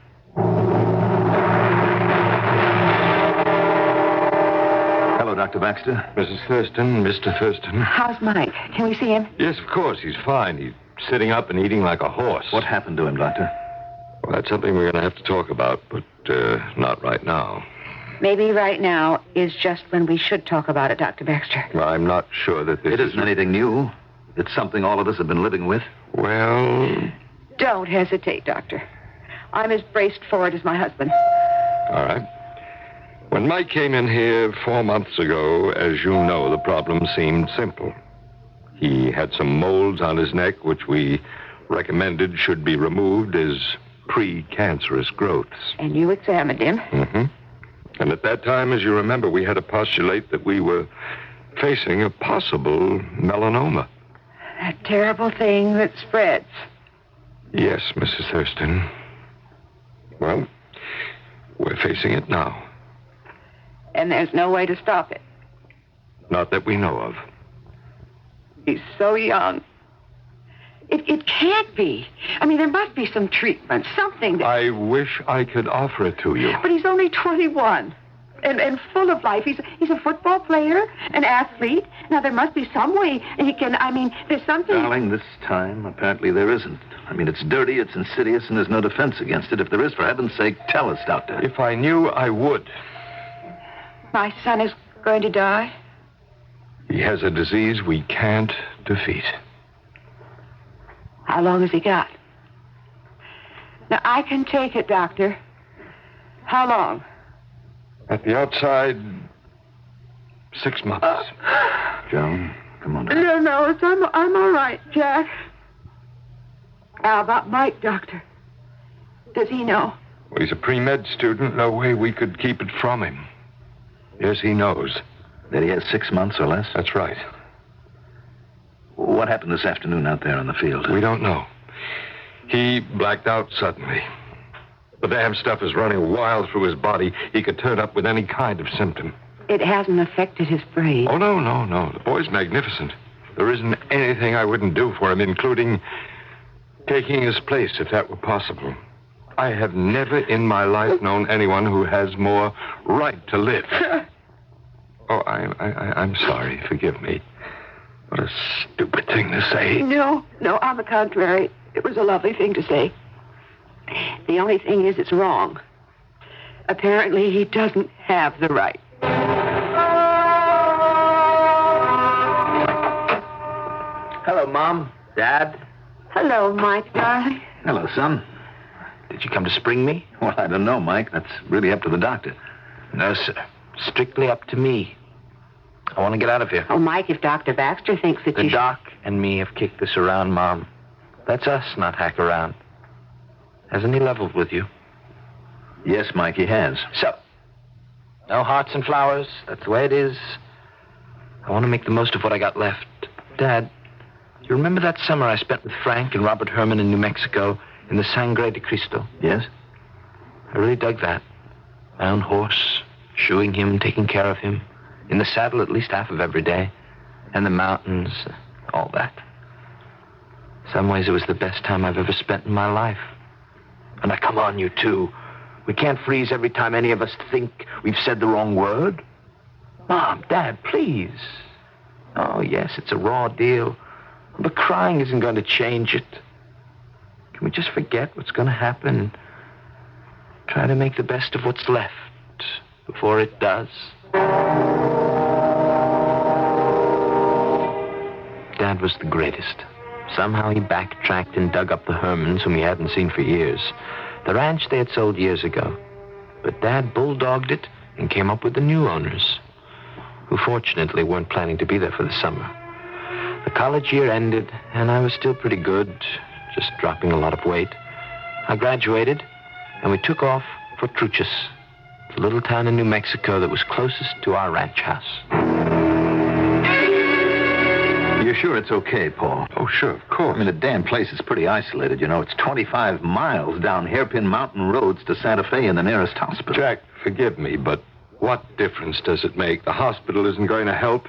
S5: Hello, Dr. Baxter.
S4: Mrs. Thurston, Mr. Thurston.
S1: How's Mike? Can we see him?
S4: Yes, of course. He's fine. He's sitting up and eating like a horse.
S5: What happened to him, Doctor?
S4: Well, that's something we're going to have to talk about, but not right now.
S1: Maybe right now is just when we should talk about it, Dr. Baxter.
S4: Well, I'm not sure that this
S5: It isn't anything new. It's something all of us have been living with.
S4: Well...
S1: Don't hesitate, Doctor. I'm as braced for it as my husband.
S4: All right. When Mike came in here 4 months ago, as you know, the problem seemed simple. He had some moles on his neck, which we recommended should be removed as pre-cancerous growths.
S1: And you examined him?
S4: Mm-hmm. And at that time, as you remember, we had to postulate that we were facing a possible melanoma.
S1: That terrible thing that spreads.
S4: Yes, Mrs. Thurston. Well, we're facing it now.
S1: And there's no way to stop it.
S4: Not that we know of.
S1: He's so young. It can't be. I mean, there must be some treatment, something that...
S4: I wish I could offer it to you.
S1: But he's only 21 and full of life. He's a football player, an athlete. Now, there must be some way he can... I mean, there's something...
S5: Darling, this time, apparently there isn't. I mean, it's dirty, it's insidious, and there's no defense against it. If there is, for heaven's sake, tell us, Doctor.
S4: If I knew, I would.
S1: My son is going to die?
S4: He has a disease we can't defeat.
S1: How long has he got? Now, I can take it, Doctor. How long?
S4: At the outside, 6 months.
S5: Joan, come on.
S1: No, I'm all right, Jack. How about Mike, Doctor? Does he know?
S4: Well, he's a pre-med student. No way we could keep it from him. Yes, he knows.
S5: That he has 6 months or less?
S4: That's right.
S5: What happened this afternoon out there on the field?
S4: We don't know. He blacked out suddenly. The damn stuff is running wild through his body. He could turn up with any kind of symptom.
S1: It hasn't affected his brain.
S4: Oh, no. The boy's magnificent. There isn't anything I wouldn't do for him, including taking his place, if that were possible. I have never in my life known anyone who has more right to live. Oh, I'm sorry. Forgive me. What a stupid thing to say.
S1: No, on the contrary. It was a lovely thing to say. The only thing is it's wrong. Apparently, he doesn't have the right.
S6: Hello, Mom. Dad.
S1: Hello, Mike, darling.
S5: Hello, son.
S6: Did you come to spring me?
S5: Well, I don't know, Mike. That's really up to the doctor.
S6: No, sir. Strictly up to me. I want to get out of here.
S1: Oh, Mike, if Dr. Baxter thinks that
S6: The doc and me have kicked this around, Mom. That's us, not hack around. Hasn't he leveled with you?
S5: Yes, Mike, he has.
S6: So, no hearts and flowers. That's the way it is. I want to make the most of what I got left. Dad, you remember that summer I spent with Frank and Robert Herman in New Mexico in the Sangre de Cristo?
S5: Yes?
S6: I really dug that. My own horse, shoeing him, taking care of him. In the saddle at least half of every day. And the mountains, all that. Some ways it was the best time I've ever spent in my life. And now, come on, you two. We can't freeze every time any of us think we've said the wrong word. Mom, Dad, please. Oh, yes, it's a raw deal. But crying isn't going to change it. Can we just forget what's going to happen Try to make the best of what's left before it does. Dad was the greatest. Somehow he backtracked and dug up the Hermans, whom he hadn't seen for years. The ranch they had sold years ago. But Dad bulldogged it and came up with the new owners, who fortunately weren't planning to be there for the summer. The college year ended, and I was still pretty good, just dropping a lot of weight. I graduated, and we took off for Truchas, the little town in New Mexico that was closest to our ranch house.
S5: You're sure it's okay, Paul?
S4: Oh, sure, of course.
S5: I mean, the damn place is pretty isolated, you know. It's 25 miles down hairpin mountain roads to Santa Fe and the nearest hospital.
S4: Jack, forgive me, but what difference does it make? The hospital isn't going to help,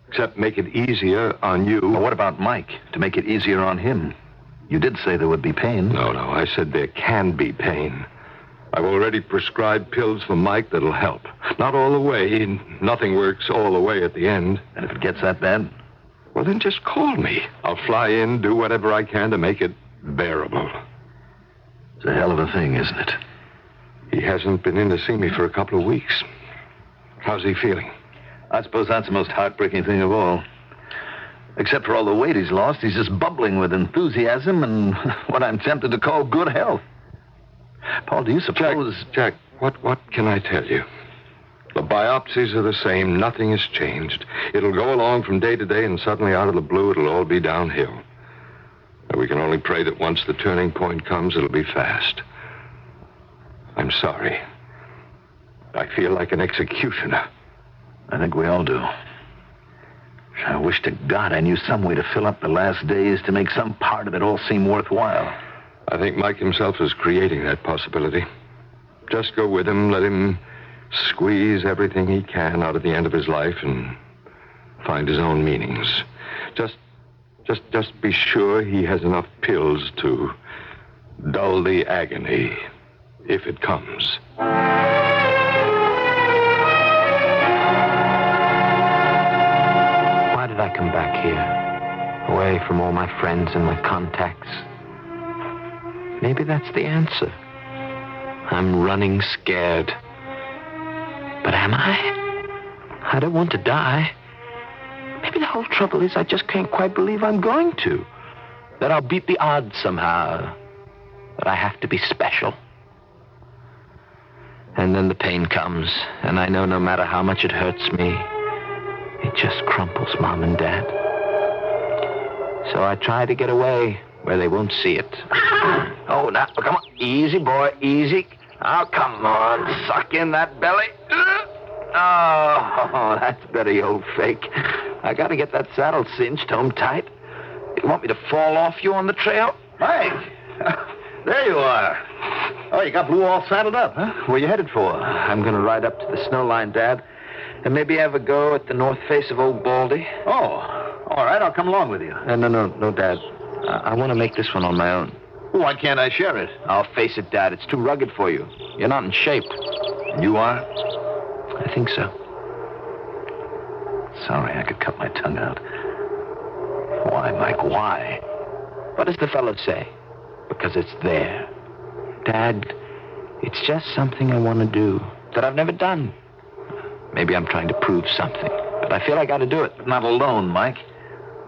S4: except make it easier on you.
S5: Well, what about Mike, to make it easier on him? You did say there would be pain.
S4: No, I said there can be pain. I've already prescribed pills for Mike that'll help. Not all the way. Nothing works all the way at the end.
S5: And if it gets that bad?
S4: Well, then just call me. I'll fly in, do whatever I can to make it bearable.
S5: It's a hell of a thing, isn't it?
S4: He hasn't been in to see me for a couple of weeks. How's he feeling?
S5: I suppose that's the most heartbreaking thing of all. Except for all the weight he's lost, he's just bubbling with enthusiasm and what I'm tempted to call good health. Paul, do you suppose...
S4: Jack, what can I tell you? The biopsies are the same. Nothing has changed. It'll go along from day to day, and suddenly, out of the blue, it'll all be downhill. And we can only pray that once the turning point comes, it'll be fast. I'm sorry. I feel like an executioner.
S5: I think we all do. I wish to God I knew some way to fill up the last days to make some part of it all seem worthwhile.
S4: I think Mike himself is creating that possibility. Just go with him, let him squeeze everything he can out of the end of his life and find his own meanings. Just be sure he has enough pills to dull the agony, if it comes.
S6: Why did I come back here? Away from all my friends and my contacts? Maybe that's the answer. I'm running scared. But am I? I don't want to die. Maybe the whole trouble is I just can't quite believe I'm going to. That I'll beat the odds somehow. That I have to be special. And then the pain comes, and I know no matter how much it hurts me, it just crumples Mom and Dad. So I try to get away where they won't see it. Oh, now, come on. Easy, boy, easy. Oh, come on. Suck in that belly. Oh, that's better, you old fake. I got to get that saddle cinched home tight. You want me to fall off you on the trail?
S5: Mike! There you are. Oh, you got Blue all saddled up, huh? Where you headed for?
S6: I'm going to ride up to the snow line, Dad, and maybe have a go at the north face of Old Baldy.
S5: Oh, all right. I'll come along with you.
S6: No, Dad. I want to make this one on my own.
S5: Why can't I share it?
S6: I'll face it, Dad. It's too rugged for you. You're not in shape.
S5: You are?
S6: I think so.
S5: Sorry, I could cut my tongue out. Why, Mike, why?
S6: What does the fellow say? Because it's there. Dad, it's just something I want to do that I've never done. Maybe I'm trying to prove something, but I feel I got to do it.
S5: Not alone, Mike.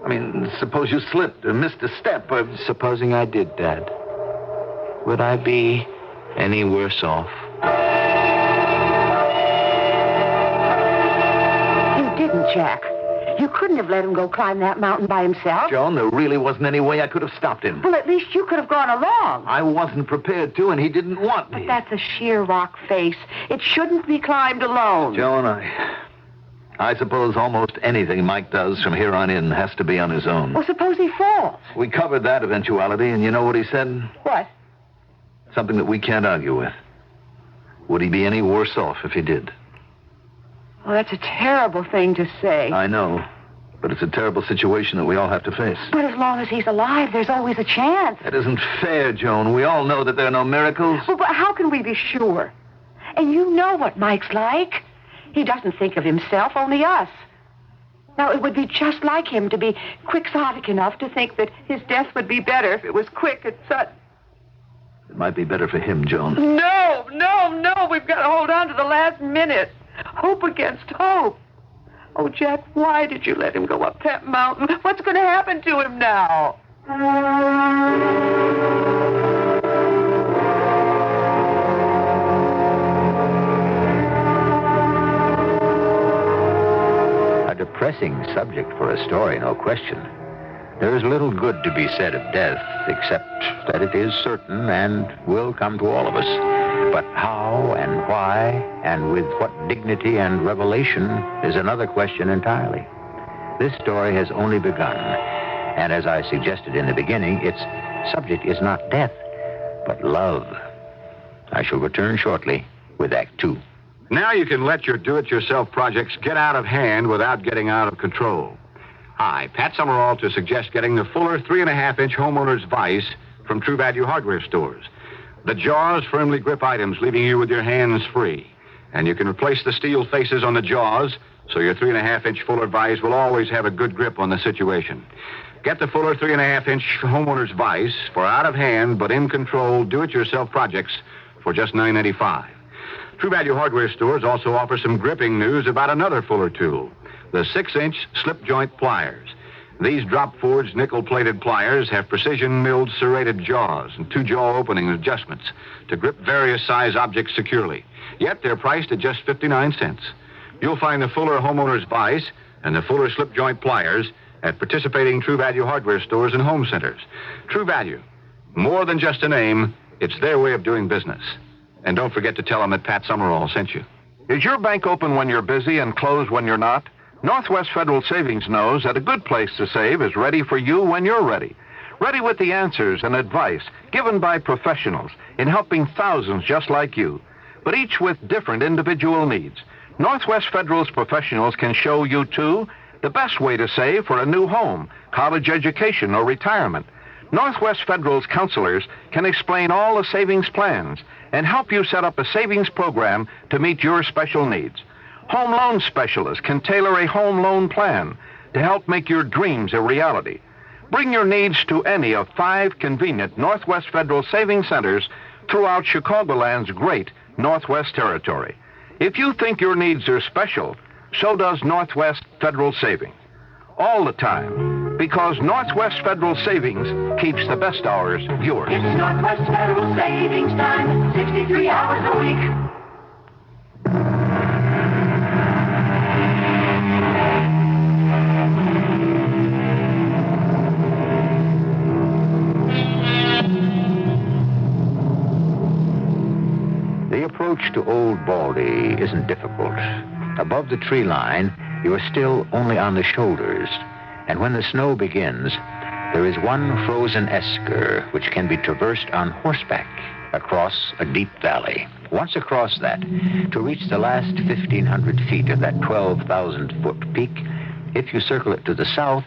S5: I mean, suppose you slipped or missed a step or...
S6: Supposing I did, Dad. Would I be any worse off?
S8: You didn't, Jack. You couldn't have let him go climb that mountain by himself.
S5: Joan, there really wasn't any way I could have stopped him.
S8: Well, at least you could have gone along.
S5: I wasn't prepared to, and he didn't want me.
S8: But that's a sheer rock face. It shouldn't be climbed alone.
S5: Joan, I suppose almost anything Mike does from here on in has to be on his own.
S8: Well, suppose he falls.
S5: We covered that eventuality, and you know what he said?
S8: What?
S5: Something that we can't argue with. Would he be any worse off if he did?
S8: Well, that's a terrible thing to say.
S5: I know. But it's a terrible situation that we all have to face.
S8: But as long as he's alive, there's always a chance.
S5: That isn't fair, Joan. We all know that there are no miracles.
S8: Well, but how can we be sure? And you know what Mike's like. He doesn't think of himself, only us. Now, it would be just like him to be quixotic enough to think that his death would be better if it was quick and sudden.
S5: Might be better for him, Joan.
S8: No. We've got to hold on to the last minute. Hope against hope. Oh, Jack, why did you let him go up that mountain? What's going to happen to him now?
S2: A depressing subject for a story, no question. There is little good to be said of death, except that it is certain and will come to all of us. But how and why, and with what dignity and revelation, is another question entirely. This story has only begun, and as I suggested in the beginning, its subject is not death, but love. I shall return shortly with Act Two.
S10: Now you can let your do-it-yourself projects get out of hand without getting out of control. Hi, Pat Summerall to suggest getting the Fuller 3.5-inch homeowner's vise from True Value hardware stores. The jaws firmly grip items, leaving you with your hands free. And you can replace the steel faces on the jaws, so your 3.5-inch Fuller vise will always have a good grip on the situation. Get the Fuller 3.5-inch homeowner's vise for out-of-hand but in-control do-it-yourself projects for just $9.95. True Value hardware stores also offer some gripping news about another Fuller tool, the 6-inch slip-joint pliers. These drop-forged nickel-plated pliers have precision-milled serrated jaws and 2 jaw opening adjustments to grip various size objects securely. Yet they're priced at just 59 cents. You'll find the Fuller homeowner's vise and the Fuller slip-joint pliers at participating True Value hardware stores and home centers. True Value, more than just a name, it's their way of doing business. And don't forget to tell them that Pat Summerall sent you.
S11: Is your bank open when you're busy and closed when you're not? Northwest Federal Savings knows that a good place to save is ready for you when you're ready. Ready with the answers and advice given by professionals in helping thousands just like you, but each with different individual needs. Northwest Federal's professionals can show you, too, the best way to save for a new home, college education, or retirement. Northwest Federal's counselors can explain all the savings plans and help you set up a savings program to meet your special needs. Home loan specialists can tailor a home loan plan to help make your dreams a reality. Bring your needs to any of 5 convenient Northwest Federal Savings Centers throughout Chicagoland's great Northwest Territory. If you think your needs are special, so does Northwest Federal Savings. All the time, because Northwest Federal Savings keeps the best hours yours.
S26: It's Northwest Federal Savings Time, 63 hours a week.
S2: The approach to Old Baldy isn't difficult. Above the tree line, you are still only on the shoulders, and when the snow begins, there is one frozen esker which can be traversed on horseback across a deep valley. Once across that, to reach the last 1,500 feet of that 12,000-foot peak, if you circle it to the south,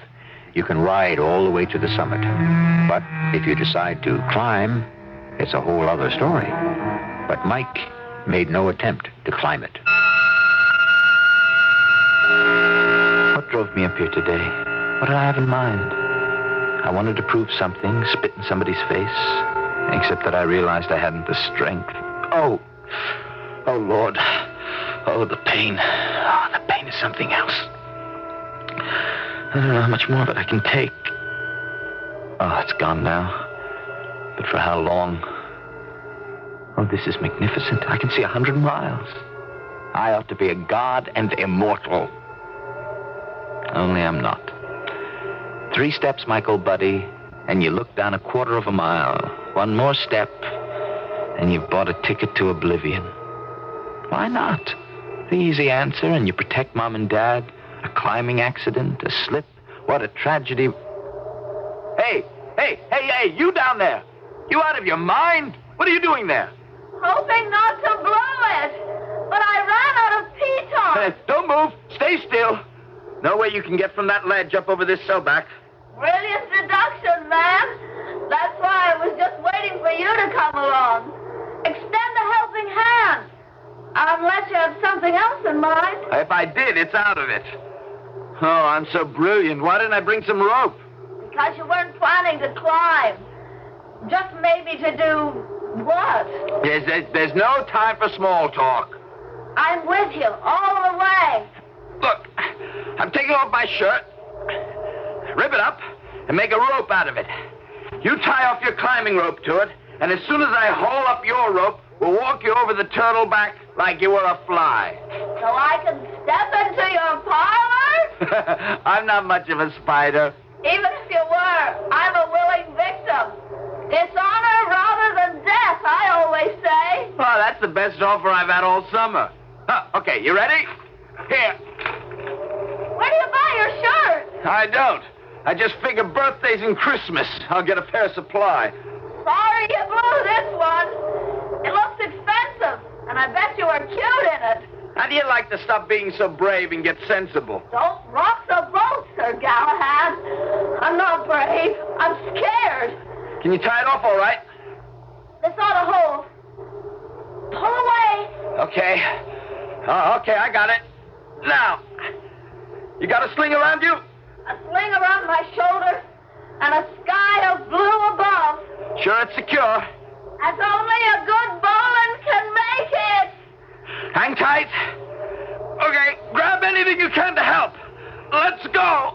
S2: you can ride all the way to the summit. But if you decide to climb, it's a whole other story. But Mike made no attempt to climb it.
S6: What drove me up here today? What did I have in mind? I wanted to prove something, spit in somebody's face, except that I realized I hadn't the strength. Oh, Lord. Oh, the pain. Oh, the pain is something else. I don't know how much more of it I can take. Oh, it's gone now. But for how long? Oh, this is magnificent. I can see 100 miles. I ought to be a god and immortal. Only I'm not. 3 steps, my old buddy, and you look down 1/4 mile. 1 more step, and you've bought a ticket to oblivion. Why not? The easy answer, and you protect Mom and Dad. A climbing accident, a slip. What a tragedy. Hey, you down there. You out of your mind? What are you doing there?
S23: Hoping not to blow it. But I ran out of pitons.
S6: Don't move. Stay still. No way you can get from that ledge up over this sellback.
S23: Brilliant deduction, man. That's why I was just waiting for you to come along. Extend a helping hand. Unless you have something else in mind.
S6: If I did, it's out of it. Oh, I'm so brilliant. Why didn't I bring some rope?
S23: Because you weren't planning to climb. Just maybe to do What?
S5: There's no time for small talk.
S23: I'm with you all the way.
S5: Look, I'm taking off my shirt. Rip it up and make a rope out of it. You tie off your climbing rope to it, and as soon as I haul up your rope, we'll walk you over the turtle back like you were a fly.
S23: So I can step into your parlor?
S5: I'm not much of a spider.
S23: Even if you were, I'm a willing victim. Dishonor rather than death, I always say.
S5: Oh, that's the best offer I've had all summer. Okay, you ready? Here.
S23: Where do you buy your shirt?
S5: I don't. I just figure birthdays and Christmas, I'll get a fair supply.
S23: Sorry you blew this one. It looks expensive, and I bet you were cute in it.
S5: How do you like to stop being so brave and get sensible?
S23: Don't rock the boat, Sir Galahad. I'm not brave. I'm scared.
S5: Can you tie it off all right?
S23: This ought to hold. Pull away.
S5: Okay. Okay, I got it. Now, you got a sling around you?
S23: A sling around my shoulder and a sky of blue above.
S5: Sure it's secure.
S23: As only a good bowling can make it.
S5: Hang tight. Okay, grab anything you can to help. Let's go.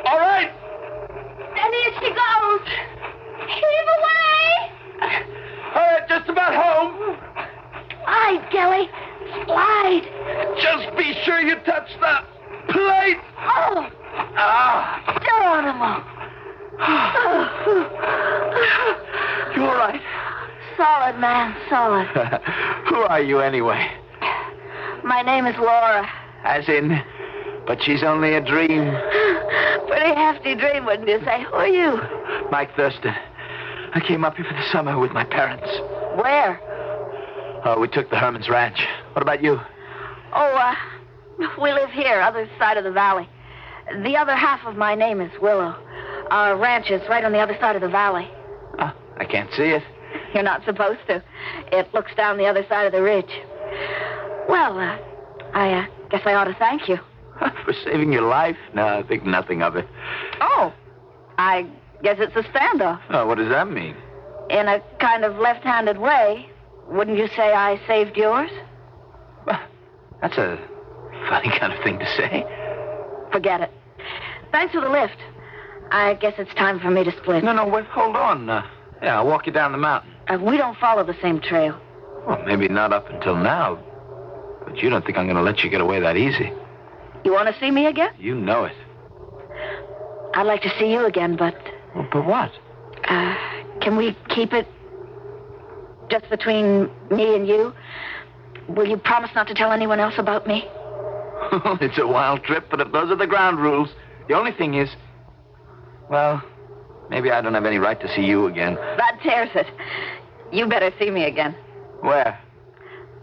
S5: All right.
S23: And here she goes. Heave away.
S5: All right, just about home.
S23: Slide, Gilly. Slide.
S5: Just be sure you touch the plate.
S23: Oh. Geronimo.
S5: You all right?
S23: Solid, man, solid.
S5: Who are you anyway?
S23: My name is Laura.
S5: As in, but she's only a dream.
S23: Pretty hefty dream, wouldn't you say? Who are you?
S5: Mike Thurston. I came up here for the summer with my parents.
S23: Where?
S5: We took the Herman's Ranch. What about you?
S23: Oh, we live here, other side of the valley. The other half of my name is Willow. Our ranch is right on the other side of the valley.
S5: I can't see it.
S23: You're not supposed to. It looks down the other side of the ridge. Well, I guess I ought to thank you.
S5: For saving your life? No, I think nothing of it.
S23: Oh, I guess it's a standoff.
S5: Oh, what does that mean?
S23: In a kind of left-handed way, wouldn't you say I saved yours?
S5: That's a funny kind of thing to say.
S23: Forget it. Thanks for the lift. I guess it's time for me to split.
S5: No, wait, hold on. Yeah, I'll walk you down the mountain.
S23: We don't follow the same trail.
S5: Well, maybe not up until now. But you don't think I'm going to let you get away that easy.
S23: You want to see me again?
S5: You know it.
S23: I'd like to see you again, but...
S5: Well, but what?
S23: Can we keep it just between me and you? Will you promise not to tell anyone else about me?
S5: It's a wild trip, but if those are the ground rules, the only thing is... Well, maybe I don't have any right to see you again.
S23: That tears it. You better see me again.
S5: Where?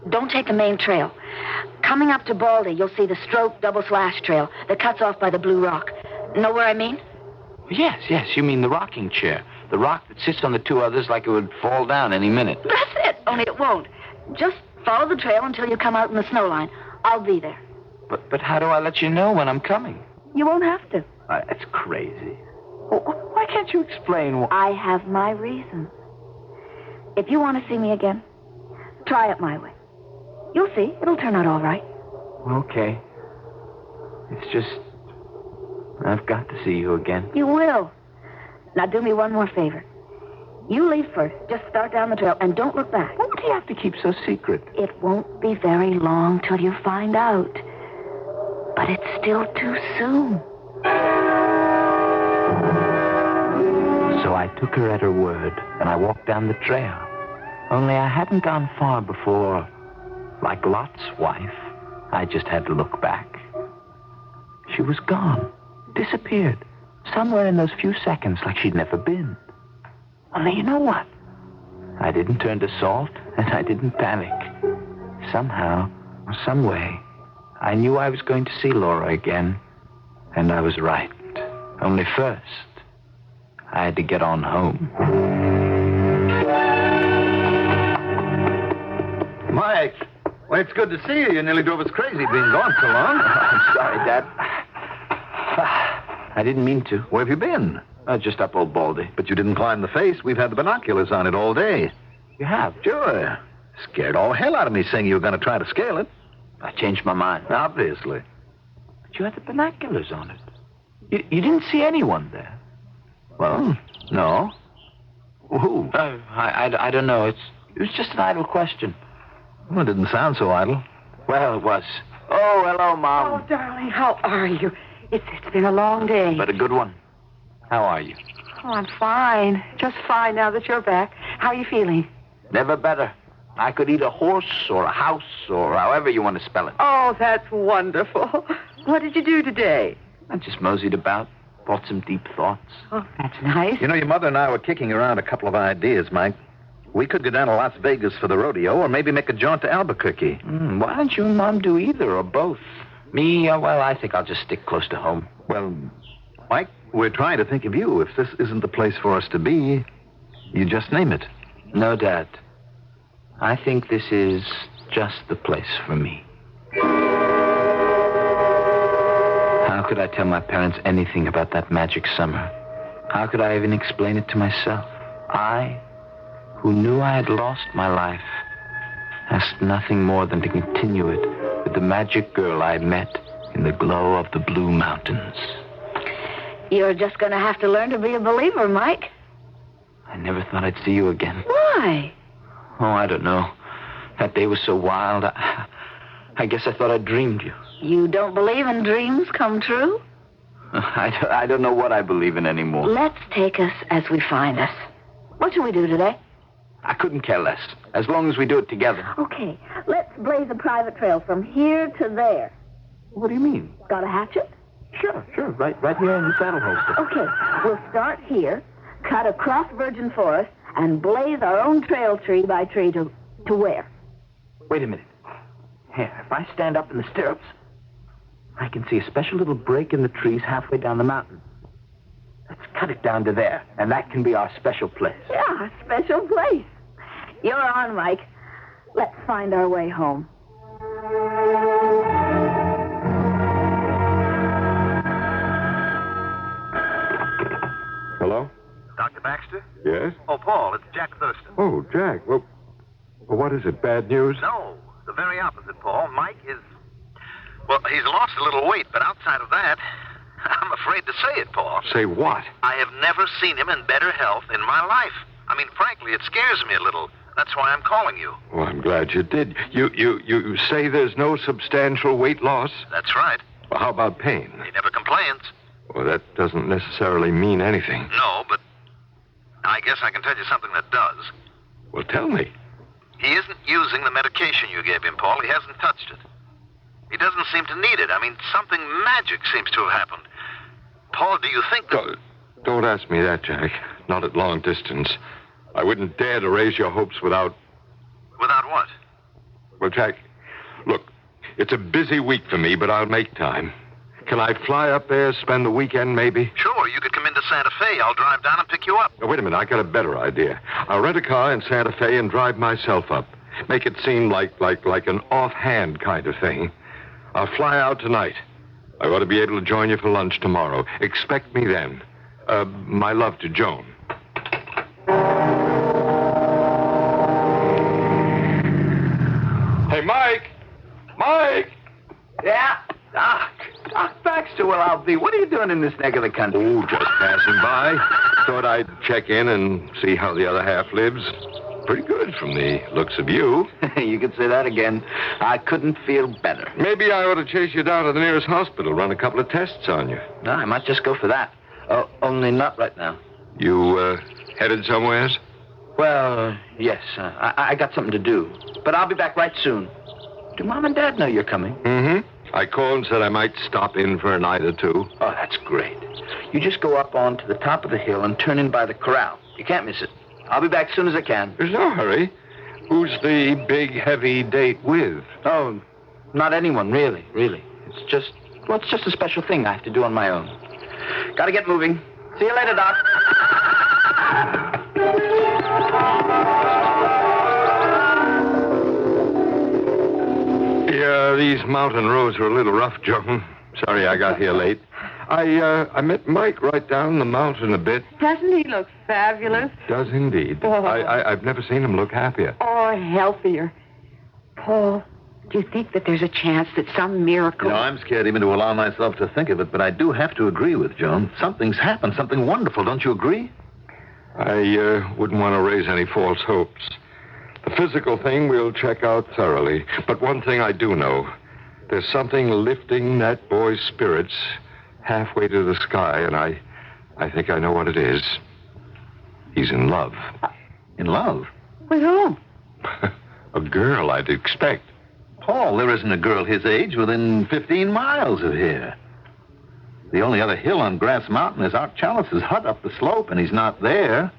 S23: Don't take the main trail. Coming up to Baldy, you'll see the stroke double-slash trail that cuts off by the Blue Rock. Know where I mean?
S5: Yes, you mean the rocking chair. The rock that sits on the two others like it would fall down any minute.
S23: That's it, only it won't. Just follow the trail until you come out in the snow line. I'll be there.
S5: But how do I let you know when I'm coming?
S23: You won't have to.
S5: That's crazy. Why can't you explain why?
S23: I have my reasons. If you want to see me again, try it my way. You'll see. It'll turn out all right.
S5: Okay. It's just... I've got to see you again.
S23: You will. Now do me one more favor. You leave first. Just start down the trail and don't look back.
S5: What do you have to keep so secret?
S23: It won't be very long till you find out. But it's still too soon.
S5: So I took her at her word, and I walked down the trail. Only I hadn't gone far before, like Lot's wife, I just had to look back. She was gone, disappeared, somewhere in those few seconds like she'd never been. Only you know what? I didn't turn to salt, and I didn't panic. Somehow, some way, I knew I was going to see Laura again, and I was right. Only first, I had to get on home.
S10: Mike, well, it's good to see you. You nearly drove us crazy being gone so long.
S5: I'm sorry, Dad. I didn't mean to.
S10: Where have you been?
S6: Just up old Baldy.
S5: But you didn't climb the face. We've had the binoculars on it all day.
S6: You have?
S5: Sure. Scared all hell out of me saying you were going to try to scale it.
S6: I changed my mind.
S5: Obviously.
S6: But you had the binoculars on it. You didn't see anyone there.
S5: Well, no. Who?
S6: I don't know. It was just an idle question.
S5: Well, it didn't sound so idle.
S6: Well, it was. Oh, hello, Mom.
S8: Oh, darling, how are you? It's been a long day.
S6: But a good one. How are you?
S8: Oh, I'm fine. Just fine now that you're back. How are you feeling?
S6: Never better. I could eat a horse or a house or however you want to spell it.
S8: Oh, that's wonderful. What did you do today?
S6: I just moseyed about, bought some deep thoughts.
S8: Oh, that's nice.
S5: You know, your mother and I were kicking around a couple of ideas, Mike. We could go down to Las Vegas for the rodeo or maybe make a jaunt to Albuquerque.
S6: Why don't you and Mom do either or both? Me, well, I think I'll just stick close to home.
S5: Well, Mike, we're trying to think of you. If this isn't the place for us to be, you just name it.
S6: No, Dad. I think this is just the place for me. How could I tell my parents anything about that magic summer? How could I even explain it to myself? I, who knew I had lost my life, asked nothing more than to continue it with the magic girl I met in the glow of the Blue Mountains.
S23: You're just going to have to learn to be a believer, Mike.
S6: I never thought I'd see you again.
S23: Why?
S6: Oh, I don't know. That day was so wild. I guess I thought I dreamed you.
S23: You don't believe in dreams come true?
S6: I don't know what I believe in anymore.
S23: Let's take us as we find us. What shall we do today?
S6: I couldn't care less, as long as we do it together.
S23: Okay, let's blaze a private trail from here to there.
S6: What do you mean?
S23: Got a hatchet?
S6: Sure. Right here in the saddle holster.
S23: Okay, we'll start here, cut across virgin forest, and blaze our own trail tree by tree to where?
S6: Wait a minute. Here, if I stand up in the stirrups, I can see a special little break in the trees halfway down the mountain. Let's cut it down to there, and that can be our special place.
S23: Yeah, a special place. You're on, Mike. Let's find our way home.
S4: Hello?
S27: Dr. Baxter?
S4: Yes?
S27: Oh, Paul, it's Jack Thurston.
S4: Oh, Jack. Well, what is it? Bad news?
S27: No, the very opposite, Paul. Mike is... Well, he's lost a little weight, but outside of that, I'm afraid to say it, Paul.
S4: Say what?
S27: I have never seen him in better health in my life. I mean, frankly, it scares me a little. That's why I'm calling you.
S4: Well, I'm glad you did. You say there's no substantial weight loss?
S27: That's right.
S4: Well, how about pain?
S27: He never complains.
S4: Well, that doesn't necessarily mean anything.
S27: No, but I guess I can tell you something that does.
S4: Well, tell me.
S27: He isn't using the medication you gave him, Paul. He hasn't touched it. He doesn't seem to need it. I mean, something magic seems to have happened. Paul, do you think that...
S4: Don't ask me that, Jack. Not at long distance. I wouldn't dare to raise your hopes without...
S27: Without what?
S4: Well, Jack, look, it's a busy week for me, but I'll make time. Can I fly up there, spend the weekend, maybe?
S27: Sure, you could come into Santa Fe. I'll drive down and pick you up.
S4: Now, wait a minute, I got a better idea. I'll rent a car in Santa Fe and drive myself up. Make it seem like an offhand kind of thing. I'll fly out tonight. I ought to be able to join you for lunch tomorrow. Expect me then. My love to Joan. Hey, Mike! Mike!
S6: Yeah? Doc Baxter, well, I'll be. What are you doing in this neck of the country?
S4: Oh, just passing by. Thought I'd check in and see how the other half lives. Pretty good from the looks of you.
S6: You could say that again. I couldn't feel better.
S4: Maybe I ought to chase you down to the nearest hospital, run a couple of tests on you.
S6: No, I might just go for that. Only not right now.
S4: You, headed somewheres?
S6: Well, yes. I got something to do. But I'll be back right soon. Do Mom and Dad know you're coming?
S4: Mm-hmm. I called and said I might stop in for a night or two.
S6: Oh, that's great. You just go up onto the top of the hill and turn in by the corral. You can't miss it. I'll be back as soon as I can.
S4: There's no hurry. Who's the big, heavy date with?
S6: Oh, not anyone, really. It's just a special thing I have to do on my own. Gotta get moving. See you later, Doc.
S4: Yeah, these mountain roads are a little rough, Joan. Sorry I got here late. I met Mike right down the mountain a bit.
S8: Doesn't he look fabulous?
S4: Does indeed.
S8: Oh.
S4: I've never seen him look happier.
S8: Or healthier.
S1: Paul, do you think that there's a chance that some miracle...
S5: You know, I'm scared even to allow myself to think of it, but I do have to agree with Joan. Something's happened, something wonderful. Don't you agree?
S4: I wouldn't want to raise any false hopes. The physical thing we'll check out thoroughly. But one thing I do know. There's something lifting that boy's spirits halfway to the sky, and I think I know what it is. He's in love.
S5: In love?
S8: With whom?
S4: A girl, I'd expect.
S5: Paul, there isn't a girl his age within 15 miles of here. The only other hill on Grass Mountain is Art Chalice's hut up the slope, and he's not there.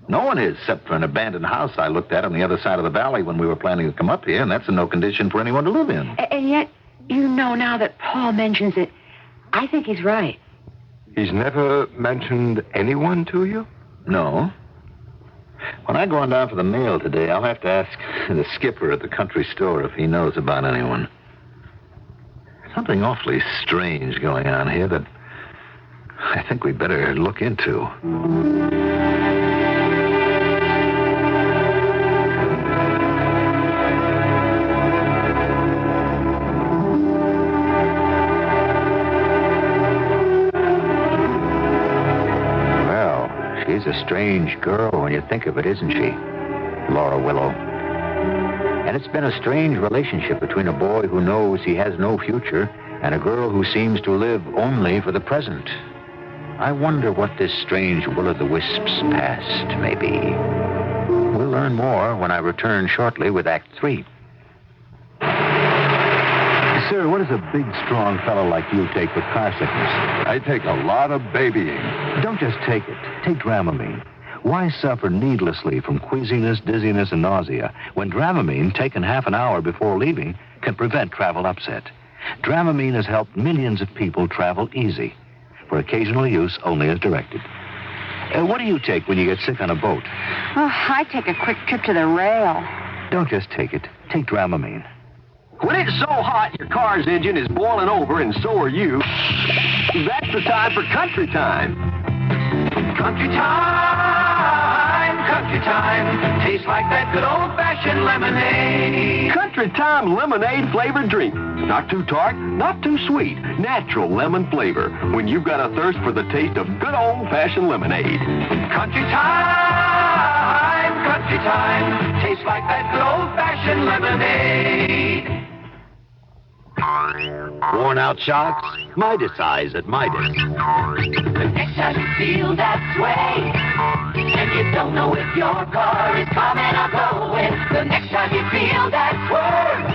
S5: No one is, except for an abandoned house I looked at on the other side of the valley when we were planning to come up here, and that's a no condition for anyone to live in.
S1: And yet, you know, now that Paul mentions it, I think he's right.
S4: He's never mentioned anyone to you?
S5: No. When I go on down for the mail today, I'll have to ask the skipper at the country store if he knows about anyone. Something awfully strange going on here that I think we'd better look into.
S6: She's a strange girl when you think of it, isn't she? Laura Willow. And it's been a strange relationship between a boy who knows he has no future and a girl who seems to live only for the present. I wonder what this strange will-o'-the-wisp's past may be. We'll learn more when I return shortly with Act 3.
S22: Sir, what does a big, strong fellow like you take for car sickness?
S4: I take a lot of babying.
S22: Don't just take it. Take Dramamine. Why suffer needlessly from queasiness, dizziness, and nausea when Dramamine, taken half an hour before leaving, can prevent travel upset? Dramamine has helped millions of people travel easy. For occasional use only as directed. What do you take when you get sick on a boat?
S8: Oh, I take a quick trip to the rail.
S22: Don't just take it. Take Dramamine.
S7: When it's so hot your car's engine is boiling over and so are you, that's the time for Country Time. Country Time, Country Time, tastes like that good old-fashioned lemonade. Country Time lemonade flavored drink. Not too tart, not too sweet. Natural lemon flavor when you've got a thirst for the taste of good old-fashioned lemonade. Country Time, Country Time, tastes like that good old-fashioned lemonade.
S12: Worn out shocks? Midas eyes at Midas.
S26: The next time you feel that sway, and you don't know if your car is coming or going, the next time you feel that swerve,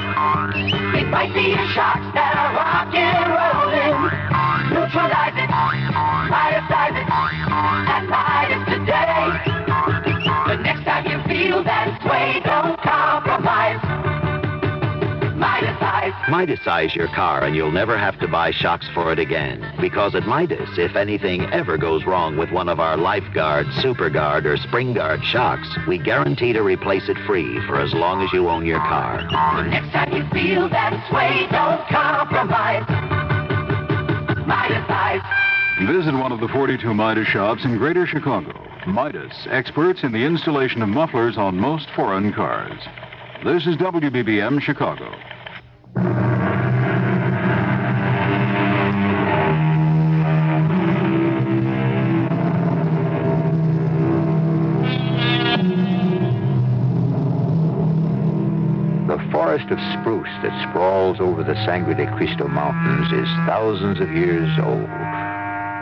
S26: it might be your shocks that are rocking and rolling. Neutralize it, Midas it, and Midas today. The next time you feel that sway, don't compromise.
S12: Midas-ize your car and you'll never have to buy shocks for it again. Because at Midas, if anything ever goes wrong with one of our Lifeguard, SuperGuard, or SpringGuard shocks, we guarantee to replace it free for as long as you own your car.
S26: The next time you feel that sway, don't compromise. Midas-ize.
S17: Visit one of the 42 Midas shops in Greater Chicago. Midas, experts in the installation of mufflers on most foreign cars. This is WBBM Chicago.
S6: The forest of spruce that sprawls over the Sangre de Cristo Mountains is thousands of years old.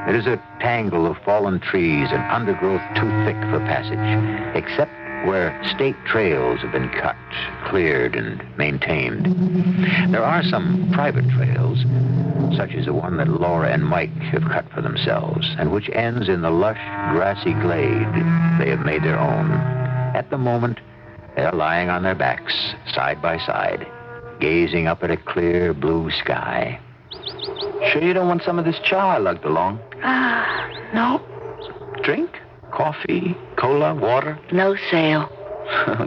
S6: It is a tangle of fallen trees and undergrowth too thick for passage, except where state trails have been cut, cleared, and maintained. There are some private trails, such as the one that Laura and Mike have cut for themselves, and which ends in the lush, grassy glade they have made their own. At the moment, they're lying on their backs, side by side, gazing up at a clear blue sky.
S22: Sure you don't want some of this chow I lugged along?
S1: No.
S22: Drink? Coffee? Cola? Water?
S1: No sale.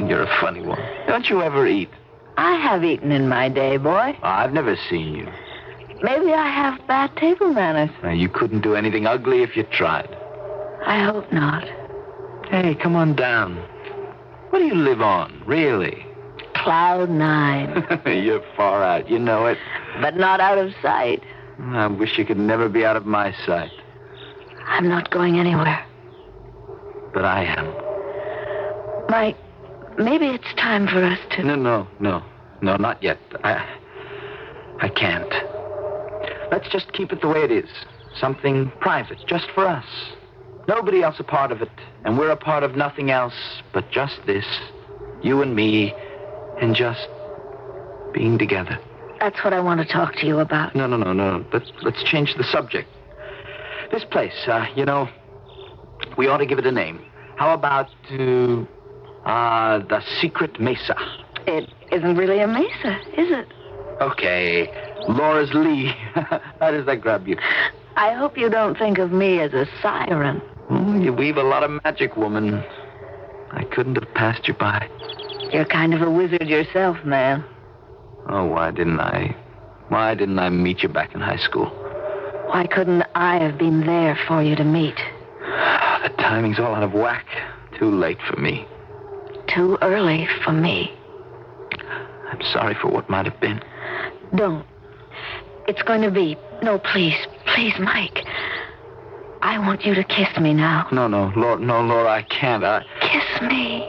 S22: You're a funny one. Don't you ever eat?
S1: I have eaten in my day, boy.
S22: I've never seen you.
S8: Maybe I have bad table manners.
S6: You couldn't do anything ugly if you tried.
S8: I hope not.
S6: Hey, come on down. What do you live on, really?
S8: Cloud 9.
S6: You're far out, you know it.
S8: But not out of sight.
S6: I wish you could never be out of my sight.
S8: I'm not going anywhere.
S6: But I am.
S8: Mike, maybe it's time for us to...
S6: No, not yet. I can't. Let's just keep it the way it is. Something private, just for us. Nobody else a part of it, and we're a part of nothing else but just this. You and me, and just being together.
S8: That's what I want to talk to you about.
S6: No. Let's change the subject. This place, we ought to give it a name. How about, the Secret Mesa?
S8: It isn't really a mesa, is it?
S6: Okay, Laura's Lee. How does that grab you?
S8: I hope you don't think of me as a siren.
S6: You weave a lot of magic, woman. I couldn't have passed you by.
S8: You're kind of a wizard yourself, man.
S6: Oh, why didn't I meet you back in high school?
S8: Why couldn't I have been there for you to meet?
S6: The timing's all out of whack. Too late for me.
S8: Too early for me.
S6: I'm sorry for what might have been.
S8: Don't. It's going to be... No, please, Mike. I want you to kiss me now.
S6: No, Laura, I can't.
S8: Kiss me.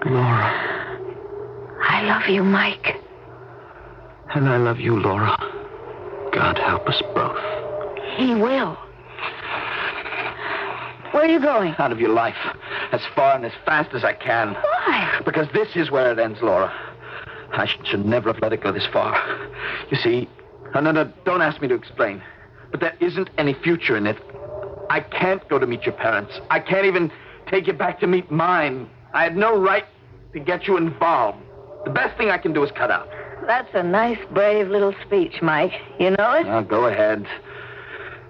S6: Laura.
S8: I love you, Mike.
S6: And I love you, Laura. God help us both.
S8: He will. Where are you going?
S6: Out of your life. As far and as fast as I can.
S8: Why?
S6: Because this is where it ends, Laura. I should never have let it go this far. You see... No, don't ask me to explain. But there isn't any future in it. I can't go to meet your parents. I can't even take you back to meet mine. I had no right to get you involved. The best thing I can do is cut out.
S8: That's a nice, brave little speech, Mike. You know it?
S6: Now, go ahead.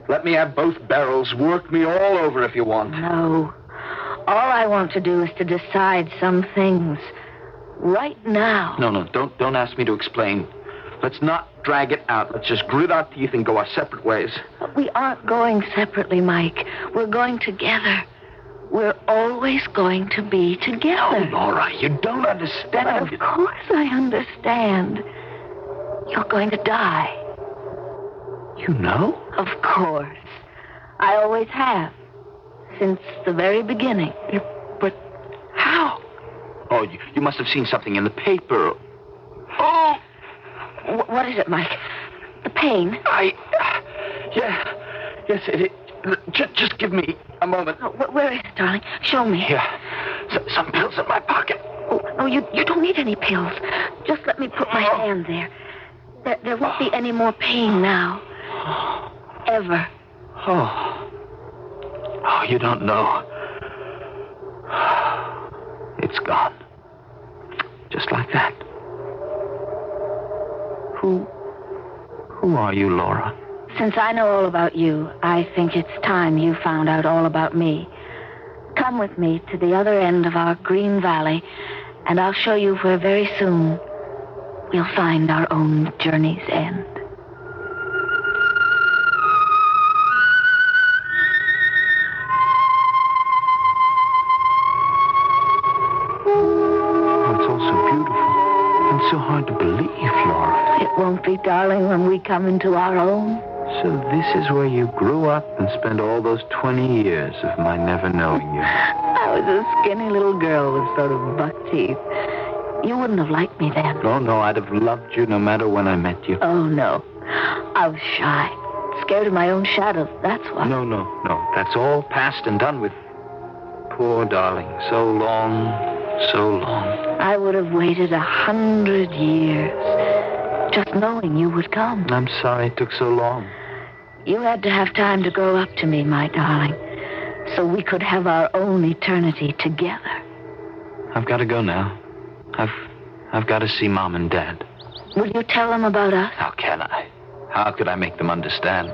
S6: Let me have both barrels. Work me all over if you want.
S8: No. All I want to do is to decide some things. Right now.
S6: No, don't ask me to explain. Let's not drag it out. Let's just grit our teeth and go our separate ways.
S8: But we aren't going separately, Mike. We're going together. We're always going to be together.
S6: No, Laura, you don't understand.
S8: But of course I understand. You're going to die.
S6: You know?
S8: Of course. I always have. Since the very beginning.
S6: But how? Oh, you must have seen something in the paper. Oh!
S8: What is it, Mike? The pain?
S6: Yes, it. Just give me a moment.
S8: Oh, where is it, darling? Show me.
S6: Here. Some pills in my pocket.
S8: Oh, you don't need any pills. Just let me put my hand there. There won't be any more pain now. Ever.
S6: Oh, you don't know. It's gone. Just like that. Who are you, Laura?
S8: Since I know all about you, I think it's time you found out all about me. Come with me to the other end of our green valley, and I'll show you where very soon we'll find our own journey's end.
S6: Oh, it's all so beautiful and so hard to believe, Laura.
S8: It won't be, darling, when we come into our own.
S6: So this is where you grew up and spent all those 20 years of my never knowing you.
S8: I was a skinny little girl with sort of buck teeth. You wouldn't have liked me then.
S6: No, I'd have loved you no matter when I met you.
S8: Oh, no. I was shy. Scared of my own shadow, that's why.
S6: No. That's all past and done with. Poor darling. So long.
S8: I would have waited 100 years, just knowing you would come.
S6: I'm sorry it took so long.
S8: You had to have time to grow up to me, my darling, so we could have our own eternity together.
S6: I've got to go now. I've got to see Mom and Dad.
S8: Will you tell them about us?
S6: How can I? How could I make them understand?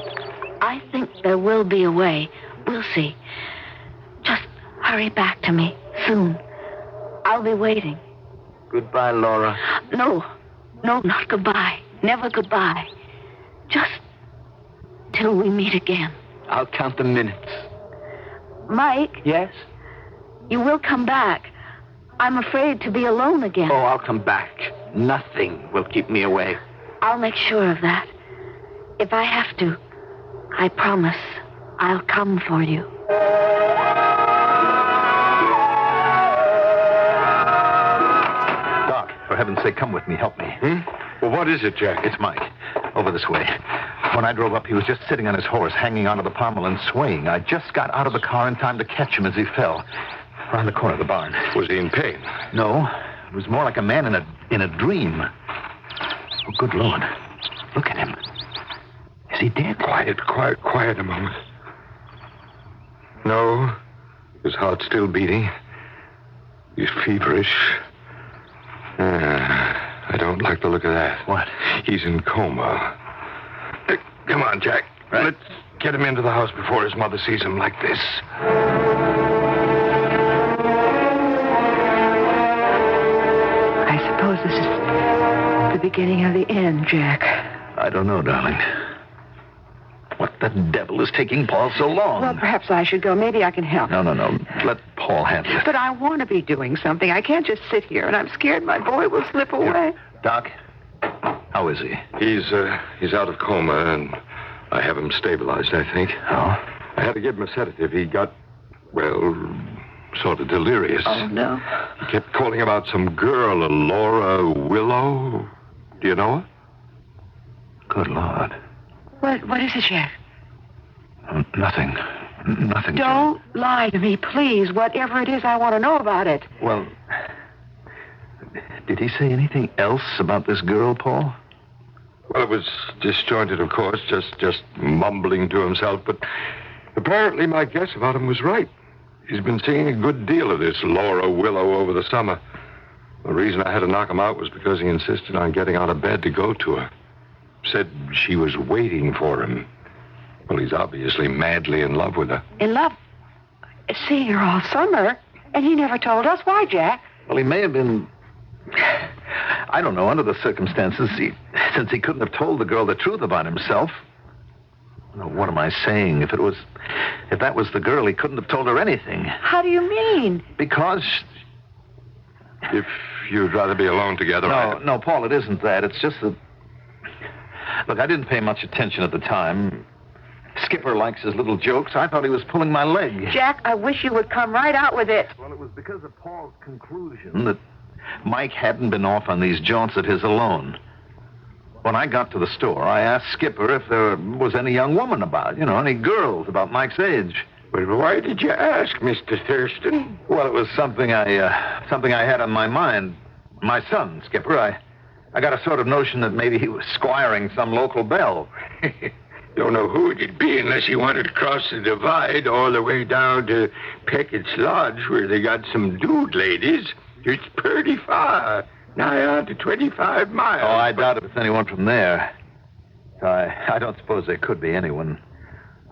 S8: I think there will be a way. We'll see. Just hurry back to me soon. I'll be waiting.
S6: Goodbye, Laura.
S8: No. No, not goodbye. Never goodbye. Just till we meet again.
S6: I'll count the minutes.
S8: Mike?
S6: Yes?
S8: You will come back. I'm afraid to be alone again.
S6: Oh, I'll come back. Nothing will keep me away.
S8: I'll make sure of that. If I have to, I promise I'll come for you.
S22: Doc, for heaven's sake, come with me. Help me.
S4: Well, what is it, Jack?
S22: It's Mike. Over this way. When I drove up, he was just sitting on his horse, hanging onto the pommel and swaying. I just got out of the car in time to catch him as he fell. Around the corner of the barn.
S4: Was he in pain?
S22: No. It was more like a man in a dream. Oh, good Lord. Look at him. Is he dead?
S4: Quiet a moment. No. His heart's still beating. He's feverish. I don't like the look of that.
S22: What?
S4: He's in coma. Come on, Jack.
S22: Right.
S4: Let's get him into the house before his mother sees him like this.
S1: I suppose this is the beginning of the end, Jack.
S22: I don't know, darling. What the devil is taking Paul so long?
S1: Well, perhaps I should go. Maybe I can help.
S22: No. Let Paul handle it.
S1: But I want to be doing something. I can't just sit here, and I'm scared my boy will slip away.
S22: Doc, how is he?
S4: He's out of coma, and I have him stabilized, I think.
S22: Oh?
S4: I had to give him a sedative. He got, well, sort of delirious.
S1: Oh, no.
S4: He kept calling about some girl, a Laura Willow. Do you know her?
S22: Good Lord.
S1: What is it, Jack?
S22: Nothing. Nothing.
S1: Don't lie to me, please. Whatever it is, I want to know about it.
S22: Well, did he say anything else about this girl, Paul?
S4: Well, it was disjointed, of course, just mumbling to himself, but apparently my guess about him was right. He's been seeing a good deal of this Laura Willow over the summer. The reason I had to knock him out was because he insisted on getting out of bed to go to her. Said she was waiting for him. Well, he's obviously madly in love with her.
S1: In love? Seeing her all summer? And he never told us. Why, Jack?
S22: Well, he may have been... I don't know, under the circumstances, since he couldn't have told the girl the truth about himself. No, what am I saying? If that was the girl, he couldn't have told her anything.
S1: How do you mean?
S22: Because...
S4: If you'd rather be alone together...
S22: No, Paul, it isn't that. It's just that... Look, I didn't pay much attention at the time. Skipper likes his little jokes. I thought he was pulling my leg.
S1: Jack, I wish you would come right out with it.
S22: Well, it was because of Paul's conclusion that Mike hadn't been off on these jaunts of his alone. When I got to the store, I asked Skipper if there was any young woman about, any girls about Mike's age.
S4: Well, why did you ask, Mr. Thurston?
S22: Well, it was something I had on my mind. My son, Skipper. I got a sort of notion that maybe he was squiring some local belle.
S4: Don't know who it'd be unless he wanted to cross the divide all the way down to Peckett's Lodge, where they got some dude ladies. It's pretty far. Nigh on to 25 miles.
S22: Oh, I doubt if it's anyone from there. I don't suppose there could be anyone.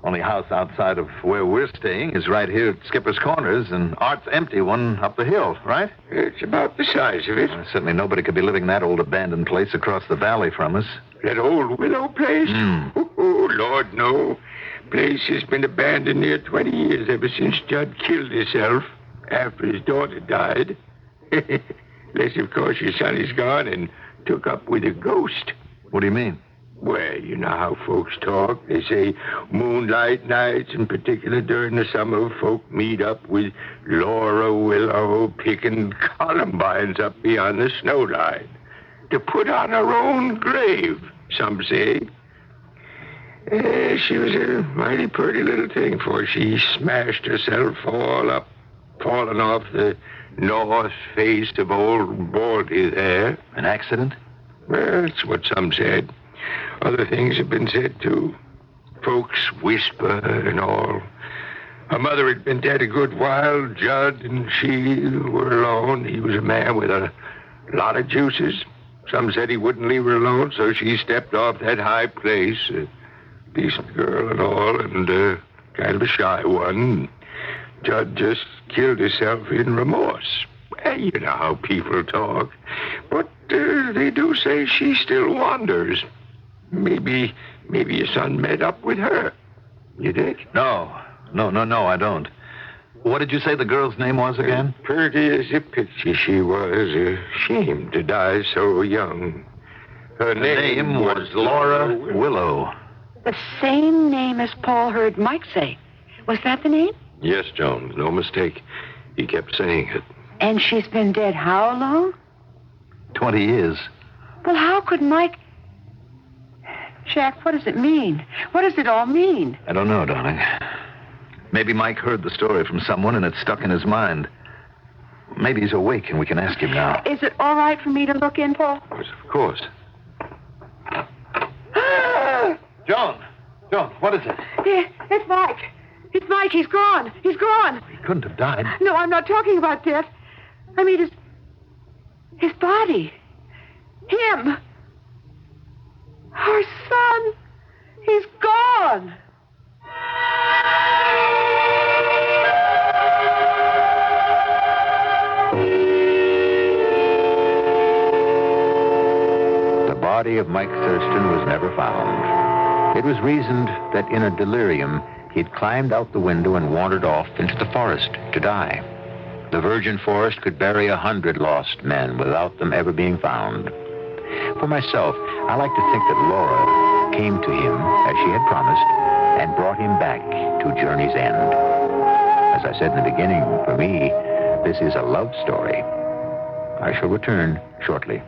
S22: Only house outside of where we're staying is right here at Skipper's Corners, and Art's empty one up the hill, right?
S4: It's about the size of it.
S22: Certainly nobody could be living in that old abandoned place across the valley from us.
S4: That old Willow place? Oh, Lord, no. Place has been abandoned near 20 years, ever since Judd killed himself after his daughter died. Unless, of course, your son is gone and took up with a ghost.
S22: What do you mean?
S4: Well, you know how folks talk. They say moonlight nights, in particular during the summer, folk meet up with Laura Willow picking columbines up beyond the snow line to put on her own grave, some say. She was a mighty pretty little thing, for she smashed herself all up, falling off the north face of old Baldy there.
S22: An accident?
S4: Well, that's what some said. Other things have been said, too. Folks whisper and all. Her mother had been dead a good while. Judd and she were alone. He was a man with a lot of juices. Some said he wouldn't leave her alone, so she stepped off that high place. A decent girl and all, and kind of a shy one. Judd just killed himself in remorse. You know how people talk. But they do say she still wanders. Maybe your son met up with her. You think?
S5: No, I don't. What did you say the girl's name was again?
S4: Pretty as a picture she was. Ashamed to die so young. Her name was Laura
S5: Willow.
S1: The same name as Paul heard Mike say. Was that the name?
S4: Yes, Jones, no mistake. He kept saying it.
S1: And she's been dead how long?
S5: 20 years.
S1: Well, how could Mike... Jack, what does it mean? What does it all mean?
S5: I don't know, darling. Maybe Mike heard the story from someone and it stuck in his mind. Maybe he's awake and we can ask him now.
S1: Is it all right for me to look in, Paul?
S4: Of course.
S5: Joan, what is it?
S1: It's Mike. It's Mike. He's gone. He's gone.
S5: He couldn't have died.
S1: No, I'm not talking about death. I mean his body. Him. Our son. He's gone.
S22: The body of Mike Thurston was never found. It was reasoned that in a delirium, he'd climbed out the window and wandered off into the forest to die. The virgin forest could bury 100 lost men without them ever being found. For myself, I like to think that Laura came to him as she had promised and brought him back to Journey's End. As I said in the beginning, for me, this is a love story. I shall return shortly.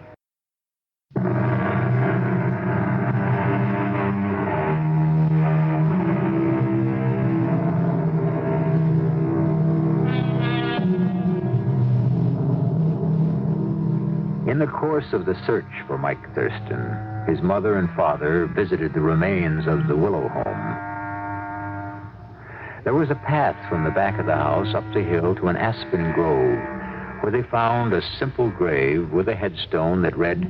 S22: In the course of the search for Mike Thurston, his mother and father visited the remains of the Willow home. There was a path from the back of the house up the hill to an aspen grove, where they found a simple grave with a headstone that read,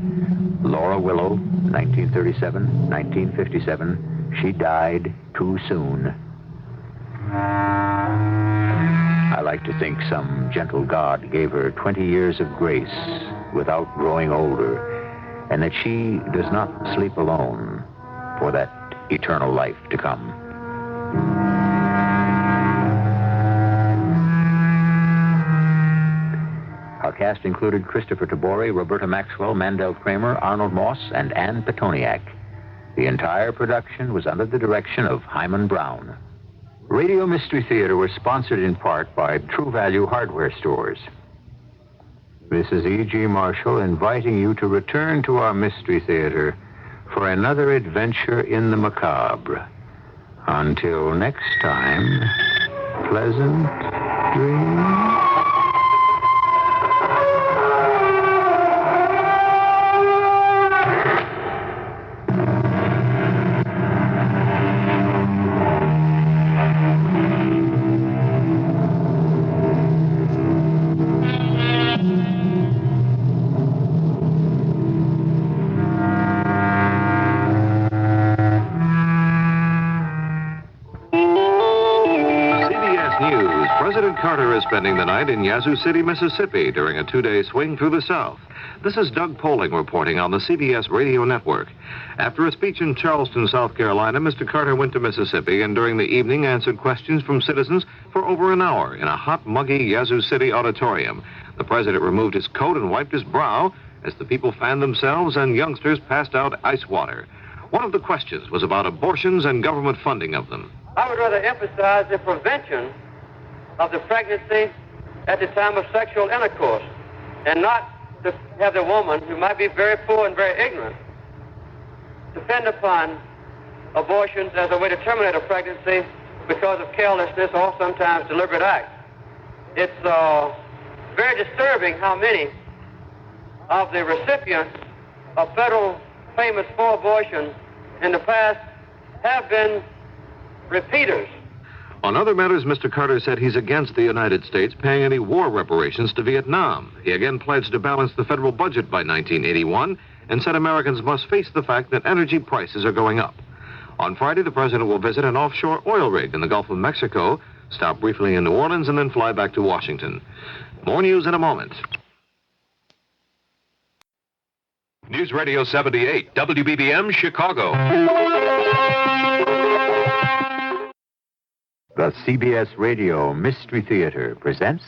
S22: Laura Willow, 1937, 1957. She died too soon. I like to think some gentle God gave her 20 years of grace without growing older, and that she does not sleep alone for that eternal life to come. Our cast included Christopher Pooree, Roberta Maxwell, Mandel Kramer, Arnold Moss, and Ann Petoniak. The entire production was under the direction of Hyman Brown. Radio Mystery Theater was sponsored in part by True Value Hardware Stores. This is E.G. Marshall inviting you to return to our Mystery Theater for another adventure in the macabre. Until next time, pleasant dreams.
S17: President Carter is spending the night in Yazoo City, Mississippi during a 2-day swing through the South. This is Doug Poling reporting on the CBS radio network. After a speech in Charleston, South Carolina, Mr. Carter went to Mississippi and during the evening answered questions from citizens for over an hour in a hot, muggy Yazoo City auditorium. The president removed his coat and wiped his brow as the people fanned themselves and youngsters passed out ice water. One of the questions was about abortions and government funding of them.
S9: I would rather emphasize the prevention of the pregnancy at the time of sexual intercourse, and not to have the woman, who might be very poor and very ignorant, depend upon abortions as a way to terminate a pregnancy because of carelessness or sometimes deliberate acts. It's very disturbing how many of the recipients of federal payments for abortion in the past have been repeaters.
S17: On other matters, Mr. Carter said he's against the United States paying any war reparations to Vietnam. He again pledged to balance the federal budget by 1981 and said Americans must face the fact that energy prices are going up. On Friday, the president will visit an offshore oil rig in the Gulf of Mexico, stop briefly in New Orleans, and then fly back to Washington. More news in a moment.
S11: News Radio 78, WBBM, Chicago.
S2: The CBS Radio Mystery Theater presents...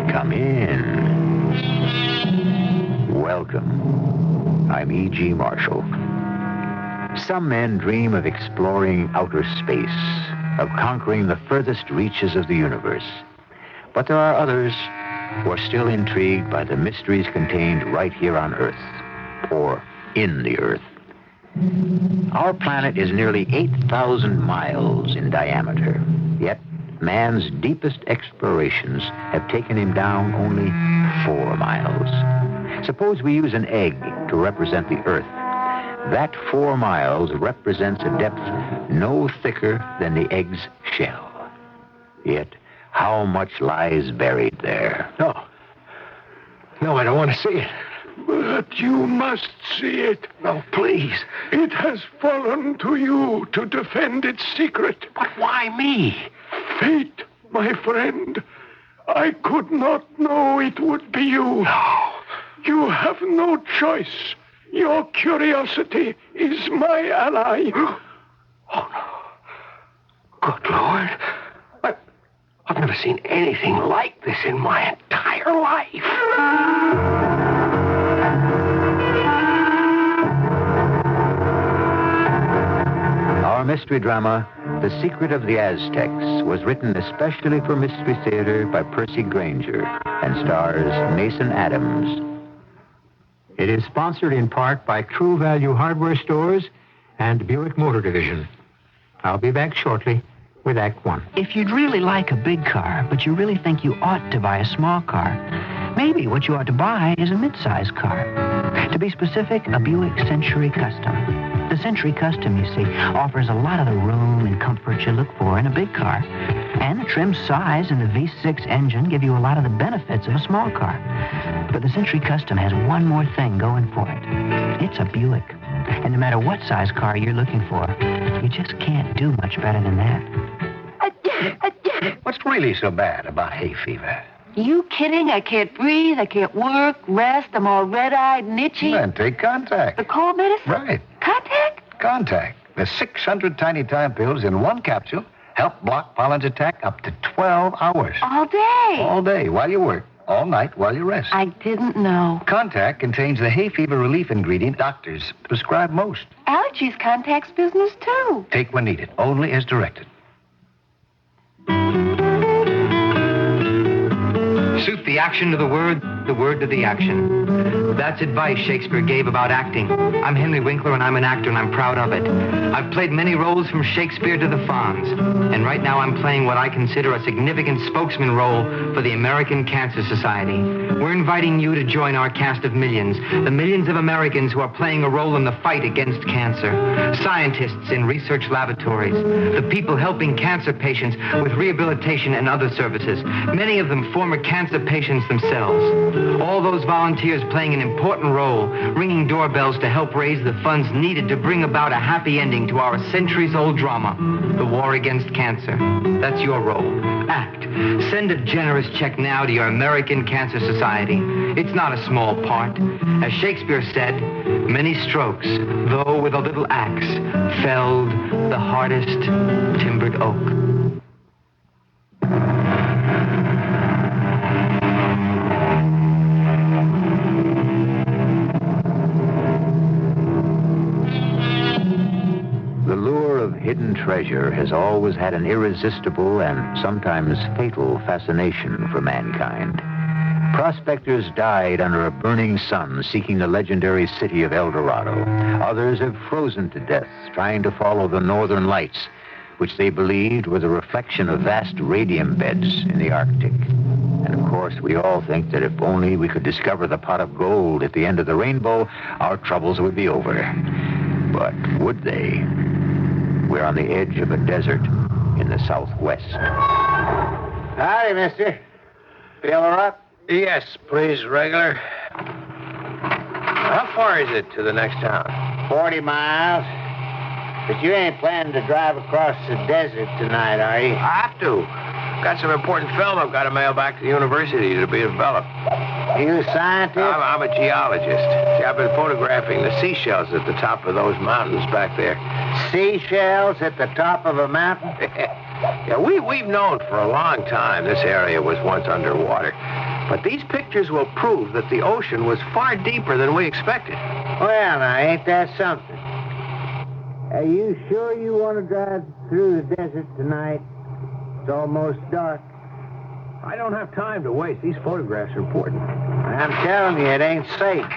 S2: Come in. Welcome. I'm E.G. Marshall. Some men dream of exploring outer space, of conquering the furthest reaches of the universe. But there are others who are still intrigued by the mysteries contained right here on Earth, or in the Earth. Our planet is nearly 8,000 miles in diameter, yet man's deepest explorations have taken him down only 4 miles. Suppose we use an egg to represent the Earth. That 4 miles represents a depth no thicker than the egg's shell. Yet, how much lies buried there?
S13: No, I don't want to see it.
S15: But you must see it.
S13: No, please.
S15: It has fallen to you to defend its secret.
S13: But why me?
S15: Fate, my friend. I could not know it would be you.
S13: No.
S15: You have no choice. Your curiosity is my ally.
S13: Oh, no. Good Lord. I've never seen anything like this in my entire life.
S2: Our mystery drama, The Secret of the Aztecs, was written especially for Mystery Theater by Percy Granger and stars Mason Adams.
S18: It is sponsored in part by True Value Hardware Stores and Buick Motor Division. I'll be back shortly with Act One.
S20: If you'd really like a big car, but you really think you ought to buy a small car, maybe what you ought to buy is a mid-size car. To be specific, a Buick Century Custom. The Century Custom, you see, offers a lot of the room and comfort you look for in a big car. And the trim size and the V6 engine give you a lot of the benefits of a small car. But the Century Custom has one more thing going for it. It's a Buick. And no matter what size car you're looking for, you just can't do much better than that.
S13: What's really so bad about hay fever?
S21: You kidding? I can't breathe. I can't work, rest. I'm all red-eyed and itchy.
S13: Then take Contact.
S21: The cold medicine?
S13: Right.
S21: Contact?
S13: Contact. The 600 tiny time pills in one capsule help block pollen's attack up to 12 hours.
S21: All day?
S13: All day while you work. All night while you rest.
S21: I didn't know.
S13: Contact contains the hay fever relief ingredient doctors prescribe most.
S21: Allergies contacts business, too.
S13: Take when needed, only as directed.
S20: Suit the action to the word to the action. That's advice Shakespeare gave about acting. I'm Henry Winkler, and I'm an actor, and I'm proud of it. I've played many roles from Shakespeare to the Fonz, and right now I'm playing what I consider a significant spokesman role for the American Cancer Society. We're inviting you to join our cast of millions, the millions of Americans who are playing a role in the fight against cancer. Scientists in research laboratories, the people helping cancer patients with rehabilitation and other services, many of them former cancer patients themselves. All those volunteers playing an important role, ringing doorbells to help raise the funds needed to bring about a happy ending to our centuries-old drama, the war against cancer. That's your role. Act. Send a generous check now to your American Cancer Society. It's not a small part. As Shakespeare said, many strokes, though with a little axe, felled the hardest timbered oak.
S2: The lure of hidden treasure has always had an irresistible and sometimes fatal fascination for mankind. Prospectors died under a burning sun seeking the legendary city of El Dorado. Others have frozen to death trying to follow the northern lights, which they believed were the reflection of vast radium beds in the Arctic. And of course, we all think that if only we could discover the pot of gold at the end of the rainbow, our troubles would be over. But would they? We're on the edge of a desert in the southwest.
S27: Howdy, mister. Feel all right?
S13: Yes, please, regular.
S6: How far is it to the next town?
S3: 40 miles. But you ain't planning to drive across the desert tonight, are you?
S6: I have to. Got some important film I've got to mail back to the university to be developed.
S3: You a scientist?
S6: I'm a geologist. See, I've been photographing the seashells at the top of those mountains back there.
S3: Seashells at the top of a mountain?
S6: Yeah, we've known for a long time this area was once underwater. But these pictures will prove that the ocean was far deeper than we expected.
S3: Well, now, ain't that something? Are you sure you want to drive through the desert tonight? It's almost dark.
S6: I don't have time to waste. These photographs are important.
S3: I'm telling you, it ain't safe.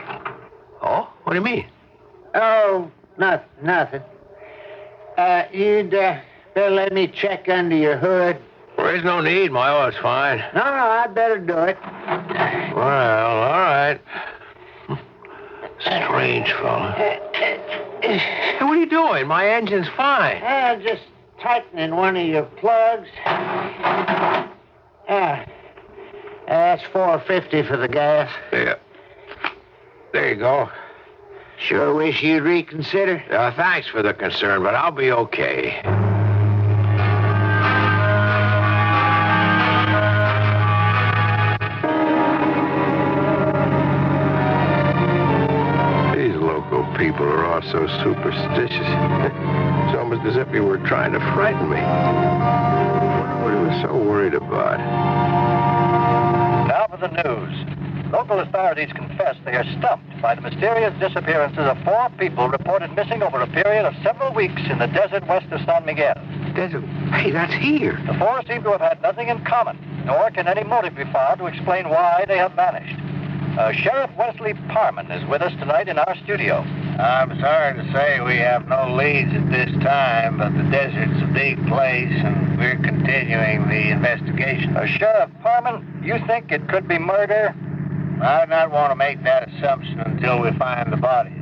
S6: Oh? What do you mean?
S3: Oh, nothing. You'd better let me check under your hood.
S6: There's no need. My oil's fine.
S3: No, I'd better do it.
S6: Well, all right. Strange fellow. Hey, what are you doing? My engine's fine.
S3: Just tightening one of your plugs. That's $4.50 for the gas.
S6: Yeah. There you go.
S3: Sure wish you'd reconsider.
S6: Thanks for the concern, but I'll be okay. People are all so superstitious. It's almost as if he were trying to frighten me. I wonder what he was so worried about.
S10: Now for the news. Local authorities confess they are stumped by the mysterious disappearances of 4 people reported missing over a period of several weeks in the desert west of San Miguel.
S6: Desert? Hey, that's here.
S10: The 4 seem to have had nothing in common, nor can any motive be found to explain why they have vanished. Sheriff Wesley Parman is with us tonight in our studio.
S27: I'm sorry to say we have no leads at this time, but the desert's a big place, and we're continuing the investigation.
S10: Sheriff Parman, you think it could be murder?
S27: I'd not want to make that assumption until we find the bodies.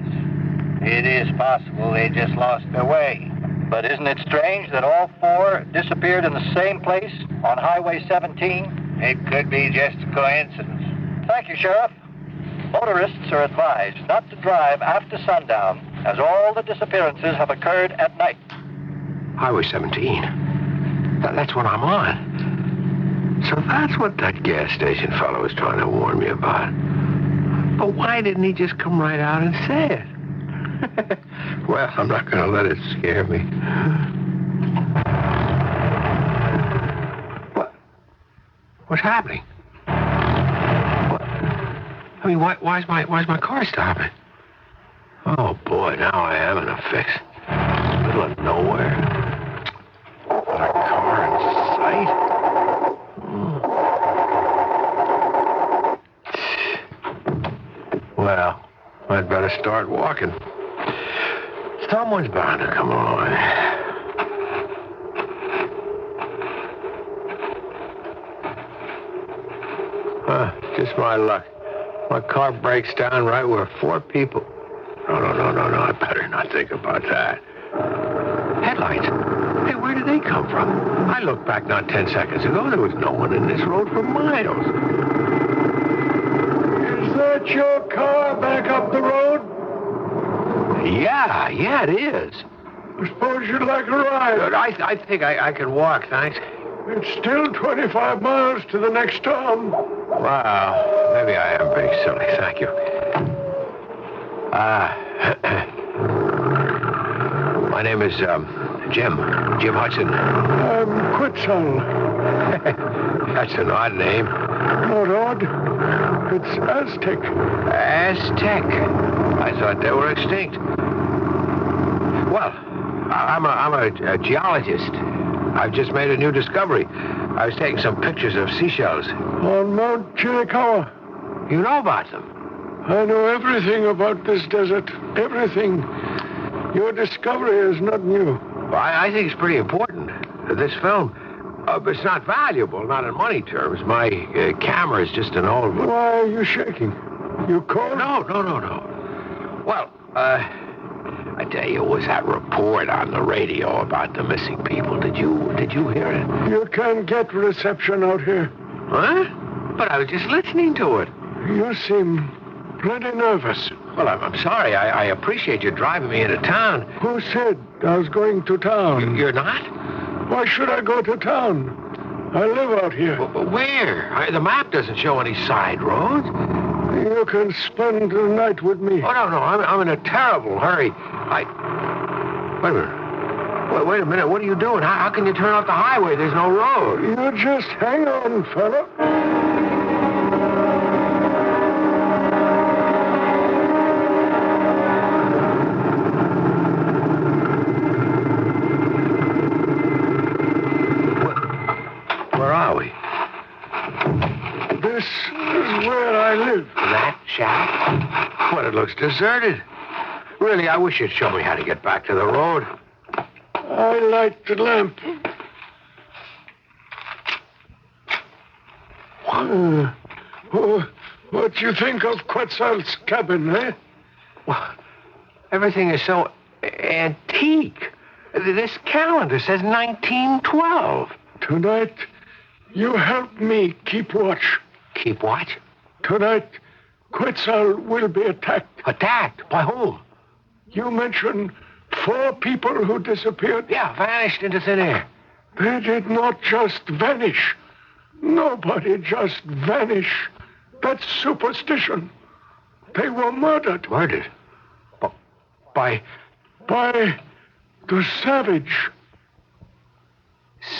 S27: It is possible they just lost their way.
S10: But isn't it strange that all 4 disappeared in the same place on Highway 17?
S27: It could be just a coincidence.
S10: Thank you, Sheriff. Motorists are advised not to drive after sundown, as all the disappearances have occurred at night.
S6: Highway 17. That's what I'm on. So that's what that gas station fellow was trying to warn me about. But why didn't he just come right out and say it? Well, I'm not going to let it scare me. What's happening? I mean, why's my car stopping? Oh, boy, now I am in a fix. Middle of nowhere. Not a car in sight. Well, I'd better start walking. Someone's bound to come along. Just my luck. My car breaks down right where 4 people... No. I better not think about that. Headlights? Hey, where did they come from? I looked back not 10 seconds ago. There was no one in this road for miles.
S15: Is that your car back up the road?
S6: Yeah, it is.
S15: I suppose you'd like a ride.
S6: I think I can walk, thanks.
S15: It's still 25 miles to the next town.
S6: Wow, maybe I am being silly. Thank you. My name is, Jim Hudson.
S15: I'm Quetzal.
S6: That's an odd name.
S15: Not odd. It's Aztec.
S6: Aztec? I thought they were extinct. Well, I'm a geologist. I've just made a new discovery. I was taking some pictures of seashells.
S15: On Mount Chiricahua.
S6: You know about them?
S15: I know everything about this desert. Everything. Your discovery is not new.
S6: Well, I think it's pretty important. This film, it's not valuable, not in money terms. My camera is just an old one.
S15: Why are you shaking? You cold?
S6: No. Well, I tell you, was that report on the radio about the missing people? Did you hear it?
S15: You can't get reception out here.
S6: Huh? But I was just listening to it.
S15: You seem pretty nervous.
S13: Well, I'm sorry. I appreciate you driving me into town.
S15: Who said I was going to town?
S13: You're not?
S15: Why should I go to town? I live out here.
S13: But where? The map doesn't show any side roads.
S15: You can spend the night with me.
S13: Oh, no. I'm in a terrible hurry. Wait a minute. Wait a minute. What are you doing? How can you turn off the highway? There's no road.
S15: You just hang on, fella.
S13: Where are we?
S15: This is where I live.
S13: That shack? Well, it looks deserted. Really, I wish you'd show me how to get back to the road.
S15: I light the lamp. What you think of Quetzal's cabin, eh?
S13: Well, everything is so antique. This calendar says 1912.
S15: Tonight, you help me keep watch.
S13: Keep watch?
S15: Tonight, Quetzal will be attacked.
S13: Attacked? By whom?
S15: You mentioned 4 people who disappeared.
S13: Yeah, vanished into thin air.
S15: They did not just vanish. Nobody just vanish. That's superstition. They were murdered.
S13: Murdered? By
S15: the savage.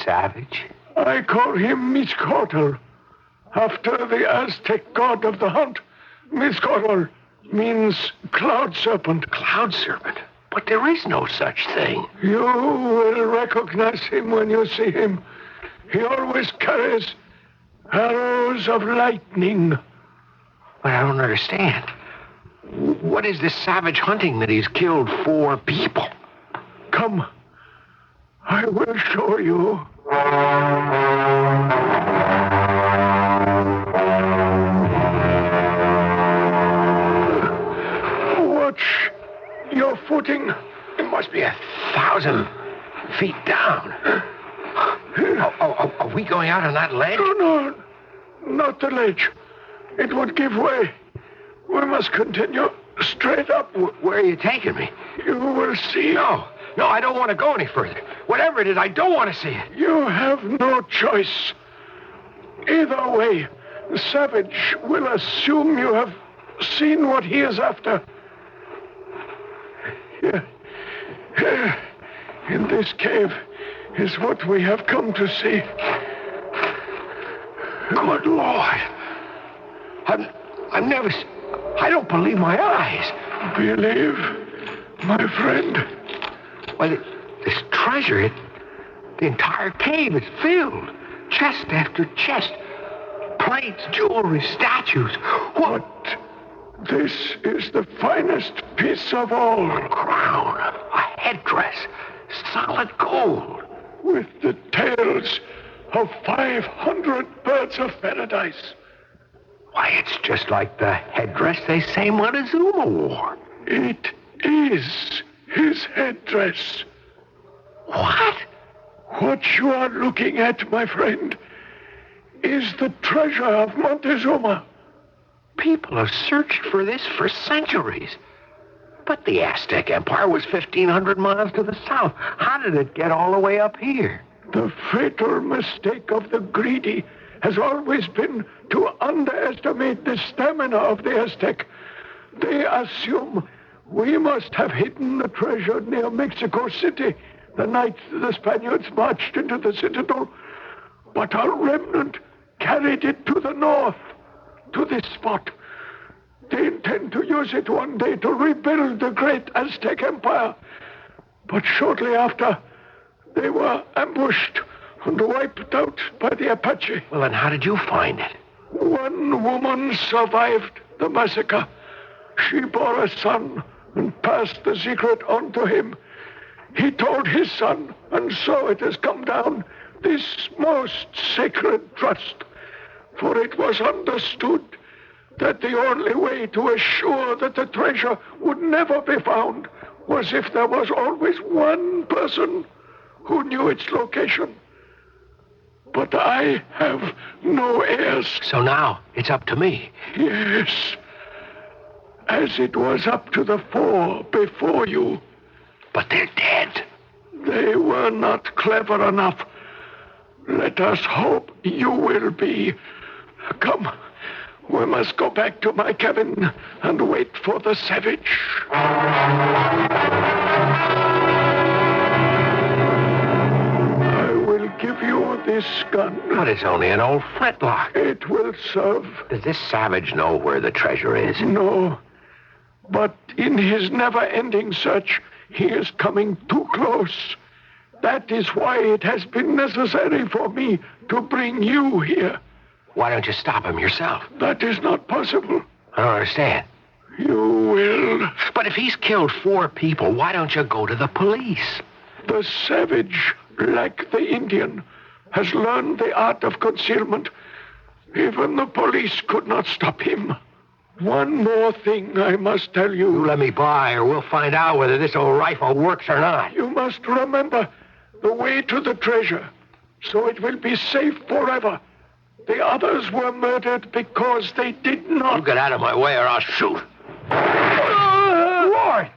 S13: Savage?
S15: I call him Mizcotl, after the Aztec god of the hunt. Mizcotl means cloud serpent.
S13: Cloud serpent? But there is no such thing.
S15: You will recognize him when you see him. He always carries arrows of lightning.
S13: But I don't understand. What is this savage hunting that he's killed 4 people?
S15: Come, I will show you. Watch your footing.
S13: It must be 1,000 feet down. Are we going out on that ledge?
S15: No, not the ledge. It would give way. We must continue straight up.
S13: Where are you taking me?
S15: You will see.
S13: No, I don't want to go any further. Whatever it is, I don't want to see it.
S15: You have no choice. Either way, the savage will assume you have seen what he is after. Here, in this cave is what we have come to see.
S13: Good Lord. I don't believe my eyes.
S15: Believe, my friend.
S13: Why, this treasure, the entire cave is filled. Chest after chest. Plates, jewelry, statues. What?
S15: This is the finest piece of all.
S13: A crown, a headdress, solid gold.
S15: With the tails of 500 birds of paradise.
S13: Why, it's just like the headdress they say Montezuma wore.
S15: It is his headdress.
S13: What?
S15: What you are looking at, my friend, is the treasure of Montezuma.
S13: People have searched for this for centuries. But the Aztec Empire was 1,500 miles to the south. How did it get all the way up here?
S15: The fatal mistake of the greedy has always been to underestimate the stamina of the Aztec. They assume we must have hidden the treasure near Mexico City the night the Spaniards marched into the citadel. But a remnant carried it to the north, to this spot. They intend to use it one day to rebuild the great Aztec Empire. But shortly after, they were ambushed and wiped out by the Apache.
S13: Well, then how did you find it?
S15: One woman survived the massacre. She bore a son and passed the secret on to him. He told his son, and so it has come down, this most sacred trust. For it was understood that the only way to assure that the treasure would never be found was if there was always one person who knew its location. But I have no heirs.
S13: So now it's up to me.
S15: Yes. as it was up to the 4 before you.
S13: But they're dead.
S15: They were not clever enough. Let us hope you will be. Come, we must go back to my cabin and wait for the savage. I will give you this gun.
S13: But it's only an old flintlock.
S15: It will serve.
S13: Does this savage know where the treasure is?
S15: No. But in his never-ending search, he is coming too close. That is why it has been necessary for me to bring you here.
S13: Why don't you stop him yourself?
S15: That is not possible.
S13: I don't understand.
S15: You will.
S13: But if he's killed 4 people, why don't you go to the police?
S15: The savage, like the Indian, has learned the art of concealment. Even the police could not stop him. One more thing I must tell you.
S13: You let me by, or we'll find out whether this old rifle works or not.
S15: You must remember the way to the treasure, so it will be safe forever. The others were murdered because they did not.
S13: You get out of my way or I'll shoot. Lord!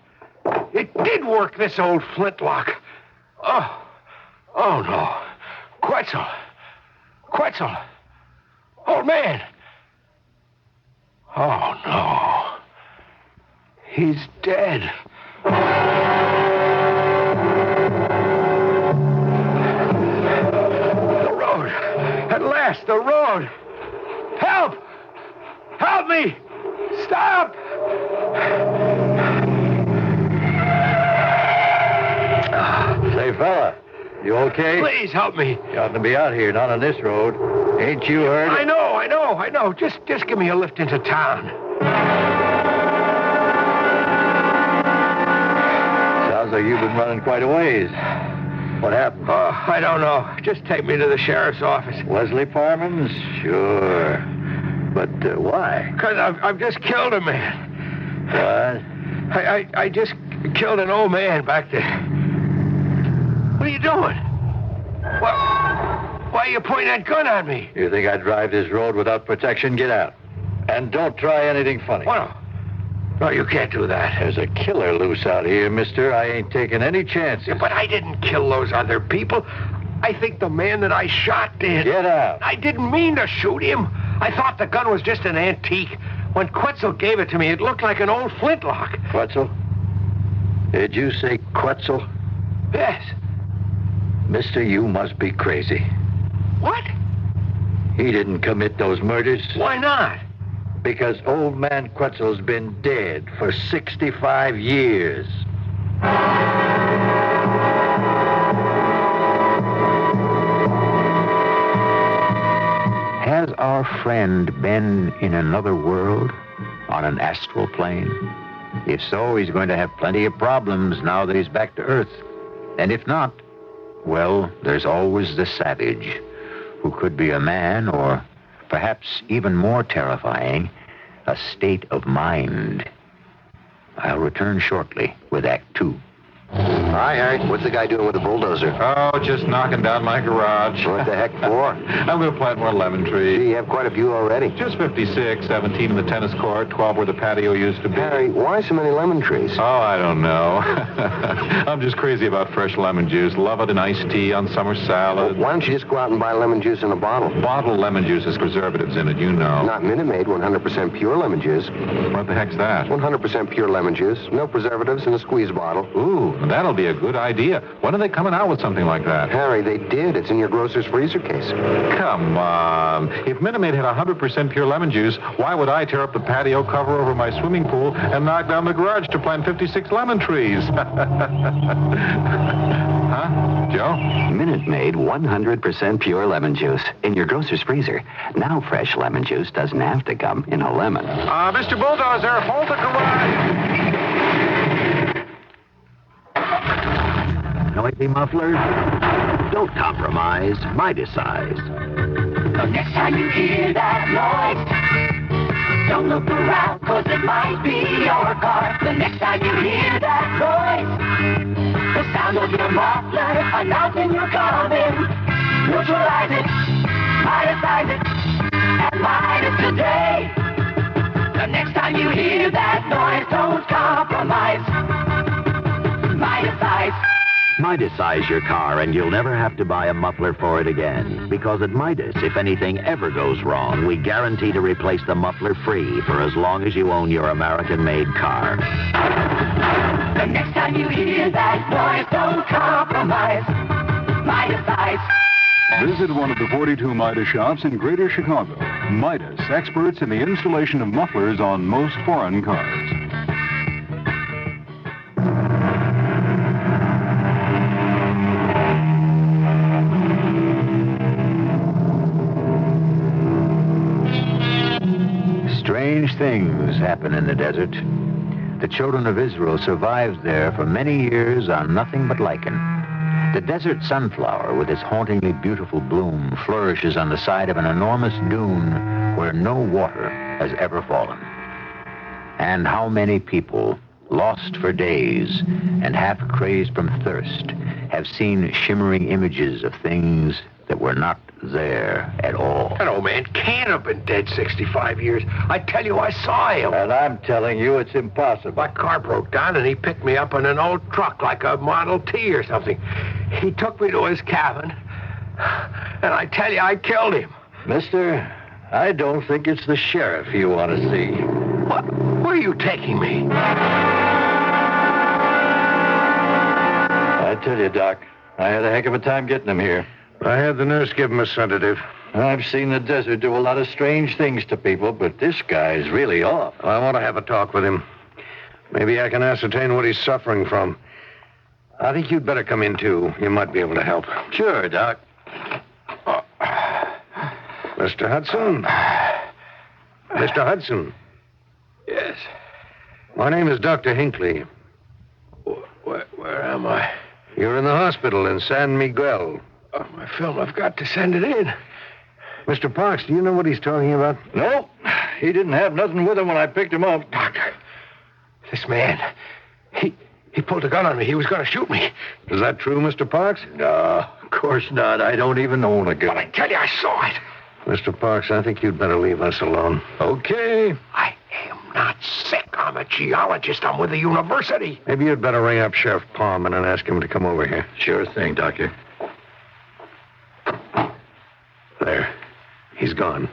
S13: It did work, this old flintlock. Oh no. Quetzal. Old man. Oh, no. He's dead. The road. At last, the road. Help! Help me! Stop!
S10: Say, fella, you okay?
S13: Please help me.
S10: You oughtn't to be out here, not on this road. Ain't you heard?
S13: I know. Just give me a lift into town.
S10: Sounds like you've been running quite a ways. What happened?
S13: Oh, I don't know. Just take me to the sheriff's office.
S10: Wesley Parman's? Sure. But why?
S13: Because I've just killed a man.
S10: What?
S13: I just killed an old man back there. What are you doing? Why are you pointing that gun at me?
S10: You think I'd drive this road without protection? Get out. And don't try anything funny.
S13: What? No, you can't do that.
S10: There's a killer loose out here, mister. I ain't taking any chances.
S13: Yeah, but I didn't kill those other people. I think the man that I shot did.
S10: Get out.
S13: I didn't mean to shoot him. I thought the gun was just an antique. When Quetzal gave it to me, it looked like an old flintlock.
S10: Quetzal? Did you say Quetzal?
S13: Yes.
S10: Mister, you must be crazy.
S13: What?
S10: He didn't commit those murders.
S13: Why not?
S10: Because old man Quetzal's been dead for 65 years.
S2: Has our friend been in another world, on an astral plane? If so, he's going to have plenty of problems now that he's back to Earth. And if not, well, there's always the savage, who could be a man, or perhaps even more terrifying, a state of mind. I'll return shortly with Act 2.
S10: Hi, Harry. What's the guy doing with the bulldozer?
S11: Oh, just knocking down my garage.
S10: What the heck for?
S11: I'm going to plant more lemon trees.
S10: Gee, you have quite a few already.
S11: Just 56, 17 in the tennis court, 12 where the patio used to be.
S10: Harry, why so many lemon trees?
S11: Oh, I don't know. I'm just crazy about fresh lemon juice. Love it in iced tea, on summer salad.
S10: Well, why don't you just go out and buy lemon juice in a bottle?
S11: Bottled lemon juice has preservatives in it, you know.
S10: Not Minute Maid, 100% pure lemon juice.
S11: What the heck's that?
S10: 100% pure lemon juice. No preservatives in a squeeze bottle.
S11: Ooh, that'll be a good idea. When are they coming out with something like that?
S10: Harry, they did. It's in your grocer's freezer case.
S11: Come on. If Minute Maid had 100% pure lemon juice, why would I tear up the patio cover over my swimming pool and knock down the garage to plant 56 lemon trees? Huh? Joe?
S7: Minute Maid 100% pure lemon juice in your grocer's freezer. Now fresh lemon juice doesn't have to come in a lemon.
S11: Mr. Bulldozer, hold the garage.
S7: Noisy mufflers? Don't compromise. Midas size.
S26: The next time you hear that noise, don't look around, cause it might be your car. The next time you hear that noise, the sound of your muffler announcing you're coming. Neutralize it, Midas size it, and Midas today. The next time you hear hear that noise, don't compromise. Midas Eyes.
S22: Midas-size your car and you'll never have to buy a muffler for it again. Because at Midas, if anything ever goes wrong, we guarantee to replace the muffler free for as long as you own your American-made car.
S26: The next time you hear that noise, don't compromise. Midas Eyes.
S17: Visit one of the 42 Midas shops in Greater Chicago. Midas, experts in the installation of mufflers on most foreign cars.
S2: Strange things happen in the desert. The children of Israel survived there for many years on nothing but lichen. The desert sunflower, with its hauntingly beautiful bloom, flourishes on the side of an enormous dune where no water has ever fallen. And how many people, lost for days and half crazed from thirst, have seen shimmering images of things that were not there at all.
S13: That old man can't have been dead 65 years. I tell you, I saw him.
S22: And I'm telling you, it's impossible.
S13: My car broke down, and he picked me up in an old truck like a Model T or something. He took me to his cabin, and I tell you, I killed him.
S22: Mister, I don't think it's the sheriff you want to see.
S13: What? Where are you taking me?
S22: I tell you, Doc, I had a heck of a time getting him here.
S3: I had the nurse give him a sedative.
S22: I've seen the desert do a lot of strange things to people, but this guy's really off.
S3: I want to have a talk with him. Maybe I can ascertain what he's suffering from. I think you'd better come in, too. You might be able to help.
S22: Sure, Doc.
S3: Mr. Hudson? Mr. Hudson?
S13: Yes.
S3: My name is Dr. Hinckley.
S13: Where am I?
S3: You're in the hospital in San Miguel.
S13: Oh, my film, I've got to send it in.
S3: Mr. Parks, do you know what he's talking about?
S22: No, he didn't have nothing with him when I picked him up.
S13: Doctor, this man, he pulled a gun on me. He was going to shoot me.
S3: Is that true, Mr. Parks?
S22: No, of course not. I don't even own a gun.
S13: But I tell you, I saw it.
S3: Mr. Parks, I think you'd better leave us alone.
S22: Okay.
S13: I am not sick. I'm a geologist. I'm with the university.
S3: Maybe you'd better ring up Sheriff Palmer and ask him to come over here.
S22: Sure thing, Doctor.
S3: There. He's gone.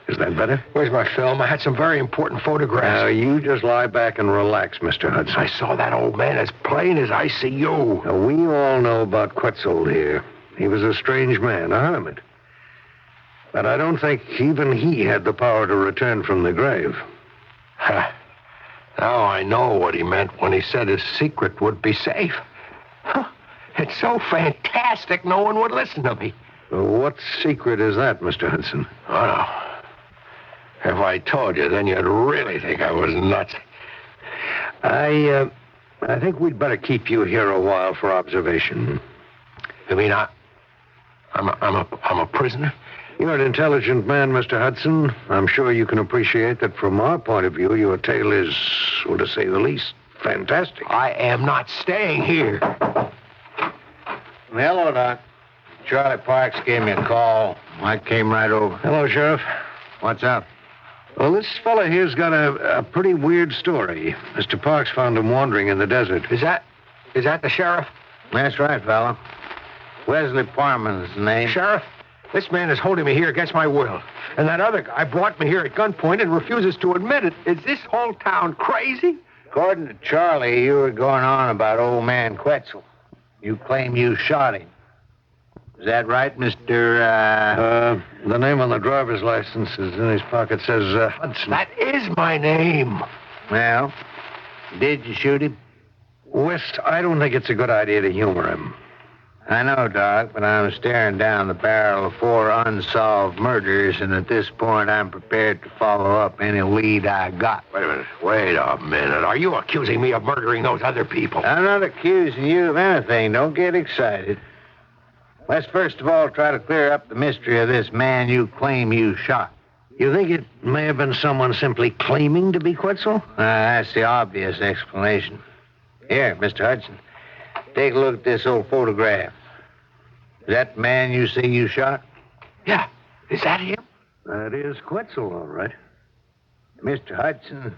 S3: Is that better?
S13: Where's my film? I had some very important photographs.
S3: Now, you just lie back and relax, Mr. Hudson.
S13: I saw that old man as plain as I see you.
S3: Now, we all know about Quetzal here. He was a strange man, a hermit. But I don't think even he had the power to return from the grave.
S13: Now I know what he meant when he said his secret would be safe. It's so fantastic, no one would listen to me.
S3: What secret is that, Mr. Hudson?
S13: Oh, if I told you, then you'd really think I was nuts.
S3: I think we'd better keep you here a while for observation.
S13: You mean I'm a prisoner?
S3: You're an intelligent man, Mr. Hudson. I'm sure you can appreciate that from our point of view, your tale is, well, to say the least, fantastic.
S13: I am not staying here.
S3: Hello, Doc. Charlie Parks gave me a call. I came right over. Hello, Sheriff. What's up? Well, this fella here's got a pretty weird story. Mr. Parks found him wandering in the desert.
S13: Is that the sheriff?
S3: That's right, fella. Wesley Parman's his name.
S13: Sheriff, this man is holding me here against my will. And that other guy brought me here at gunpoint and refuses to admit it. Is this whole town crazy?
S3: According to Charlie, you were going on about old man Quetzal. You claim you shot him. Is that right, Mr. The name on the driver's license is in his pocket says Hudson.
S13: That is my name.
S3: Well, did you shoot him? West, I don't think it's a good idea to humor him. I know, Doc, but I'm staring down the barrel of 4 unsolved murders, and at this point, I'm prepared to follow up any lead I got.
S13: Wait a minute. Are you accusing me of murdering those other people?
S3: I'm not accusing you of anything. Don't get excited. Let's first of all try to clear up the mystery of this man you claim you shot. You think it may have been someone simply claiming to be Quetzal? That's the obvious explanation. Here, Mr. Hudson, take a look at this old photograph. Is that the man you say you shot?
S13: Yeah. Is that him?
S3: That is Quetzal, all right. Mr. Hudson,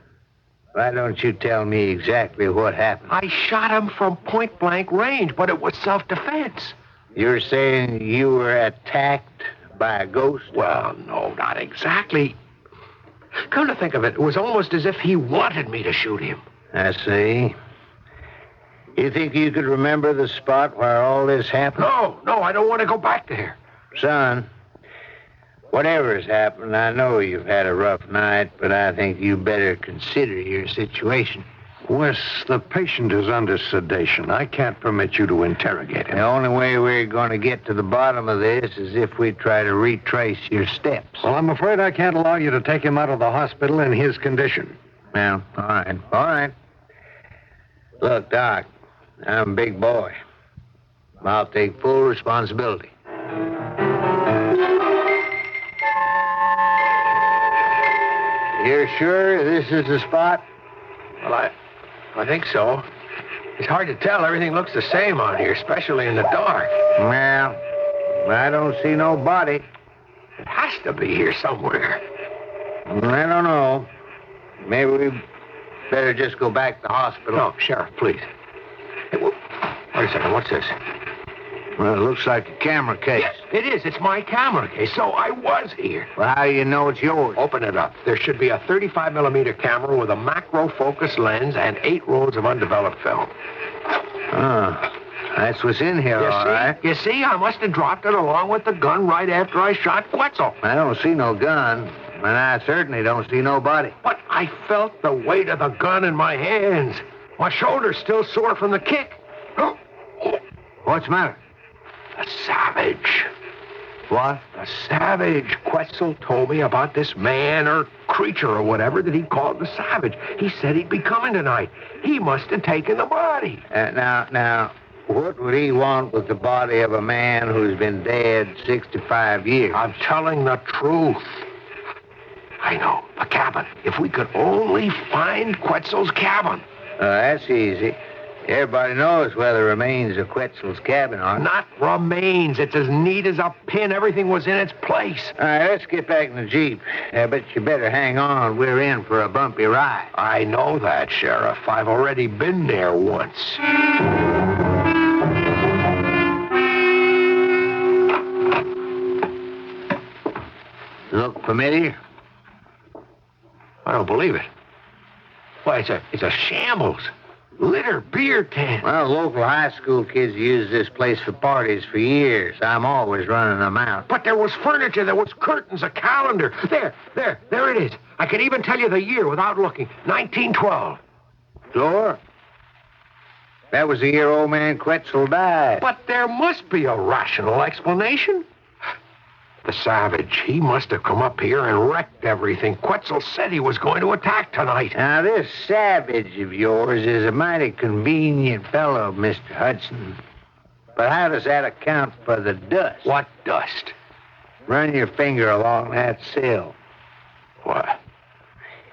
S3: Why don't you tell me exactly what happened?
S13: I shot him from point-blank range, but it was self-defense.
S3: You're saying you were attacked by a ghost?
S13: Well, no, not exactly. Come to think of it, it was almost as if he wanted me to shoot him.
S3: I see. You think you could remember the spot where all this happened?
S13: No, I don't want to go back there.
S3: Son, whatever has happened, I know you've had a rough night, but I think you better consider your situation.
S15: Wes, the patient is under sedation. I can't permit you to interrogate him.
S3: The only way we're going to get to the bottom of this is if we try to retrace your steps.
S15: Well, I'm afraid I can't allow you to take him out of the hospital in his condition.
S3: Well, all right. Look, Doc, I'm a big boy. I'll take full responsibility. You're sure this is the spot?
S13: Well, I think so. It's hard to tell. Everything looks the same out here, especially in the dark.
S3: Well, I don't see no body.
S13: It has to be here somewhere.
S3: I don't know. Maybe we better just go back to the hospital.
S13: No, Sheriff, please. Hey, wait a second. What's this?
S3: Well, it looks like a camera case.
S13: Yes, it is. It's my camera case, so I was here.
S3: Well, how do you know it's yours?
S13: Open it up. There should be a 35-millimeter camera with a macro focus lens and 8 rolls of undeveloped film.
S3: Oh, that's what's in here, all right.
S13: You see, I must have dropped it along with the gun right after I shot Quetzal.
S3: I don't see no gun, and I certainly don't see nobody.
S13: But I felt the weight of the gun in my hands. My shoulder's still sore from the kick.
S3: What's the matter?
S13: A savage.
S3: What?
S13: A savage. Quetzal told me about this man or creature or whatever that he called the savage. He said he'd be coming tonight. He must have taken the body.
S3: Now, what would he want with the body of a man who's been dead 65 years?
S13: I'm telling the truth. I know. A cabin. If we could only find Quetzal's cabin.
S3: That's easy. Everybody knows where the remains of Quetzal's cabin are.
S13: Not remains. It's as neat as a pin. Everything was in its place.
S3: All right, let's get back in the Jeep. But you better hang on. We're in for a bumpy ride.
S13: I know that, Sheriff. I've already been there once.
S3: Look familiar?
S13: I don't believe it. Why, it's a shambles. Litter beer tent.
S3: Well, local high school kids use this place for parties for years. I'm always running them out.
S13: But there was furniture, there was curtains, a calendar. There it is. I can even tell you the year without looking. 1912.
S3: Sure. That was the year old man Quetzal died.
S13: But there must be a rational explanation. The savage, he must have come up here and wrecked everything. Quetzal said he was going to attack tonight.
S3: Now, this savage of yours is a mighty convenient fellow, Mr. Hudson. But how does that account for the dust?
S13: What dust?
S3: Run your finger along that sill.
S13: What?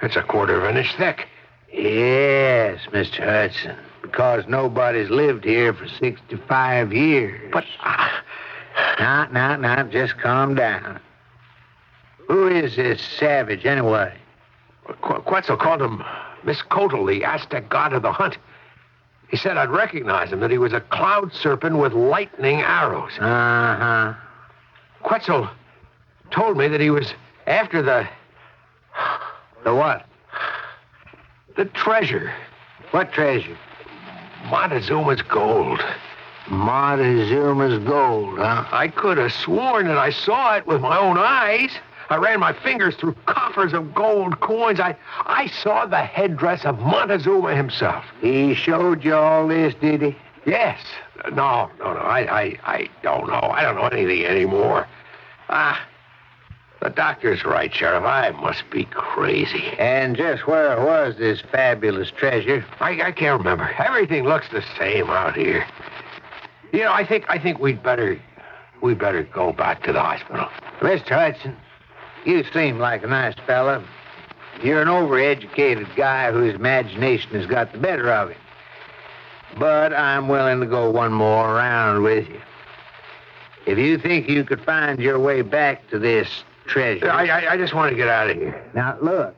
S13: It's a quarter of an inch thick.
S3: Yes, Mr. Hudson. Because nobody's lived here for 65 years.
S13: But...
S3: Now, just calm down. Who is this savage, anyway?
S13: Quetzal called him Miscotl, the Aztec god of the hunt. He said I'd recognize him, that he was a cloud serpent with lightning arrows.
S3: Uh-huh.
S13: Quetzal told me that he was after the...
S3: The what?
S13: The treasure.
S3: What treasure?
S13: Montezuma's gold.
S3: Montezuma's gold, huh?
S13: I could have sworn that I saw it with my own eyes. I ran my fingers through coffers of gold coins. I saw the headdress of Montezuma himself.
S3: He showed you all this, did he?
S13: Yes. No. I don't know. I don't know anything anymore. The doctor's right, Sheriff. I must be crazy.
S3: And just where was this fabulous treasure?
S13: I can't remember. Everything looks the same out here. You know, I think we'd better go back to the hospital.
S3: Mr. Hudson, you seem like a nice fella. You're an overeducated guy whose imagination has got the better of him. But I'm willing to go one more round with you. If you think you could find your way back to this treasure...
S13: I just want to get out of here.
S3: Now, look.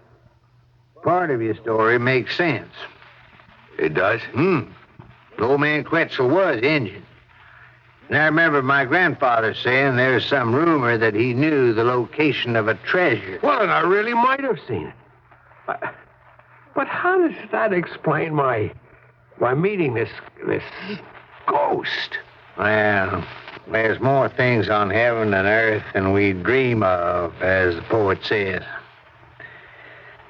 S3: part of your story makes sense.
S13: It does?
S3: Old man Quetzal was Indian. And I remember my grandfather saying there's some rumor that he knew the location of a treasure.
S13: Well, and I really might have seen it. But how does that explain my meeting this ghost?
S3: Well, there's more things on heaven and earth than we dream of, as the poet says.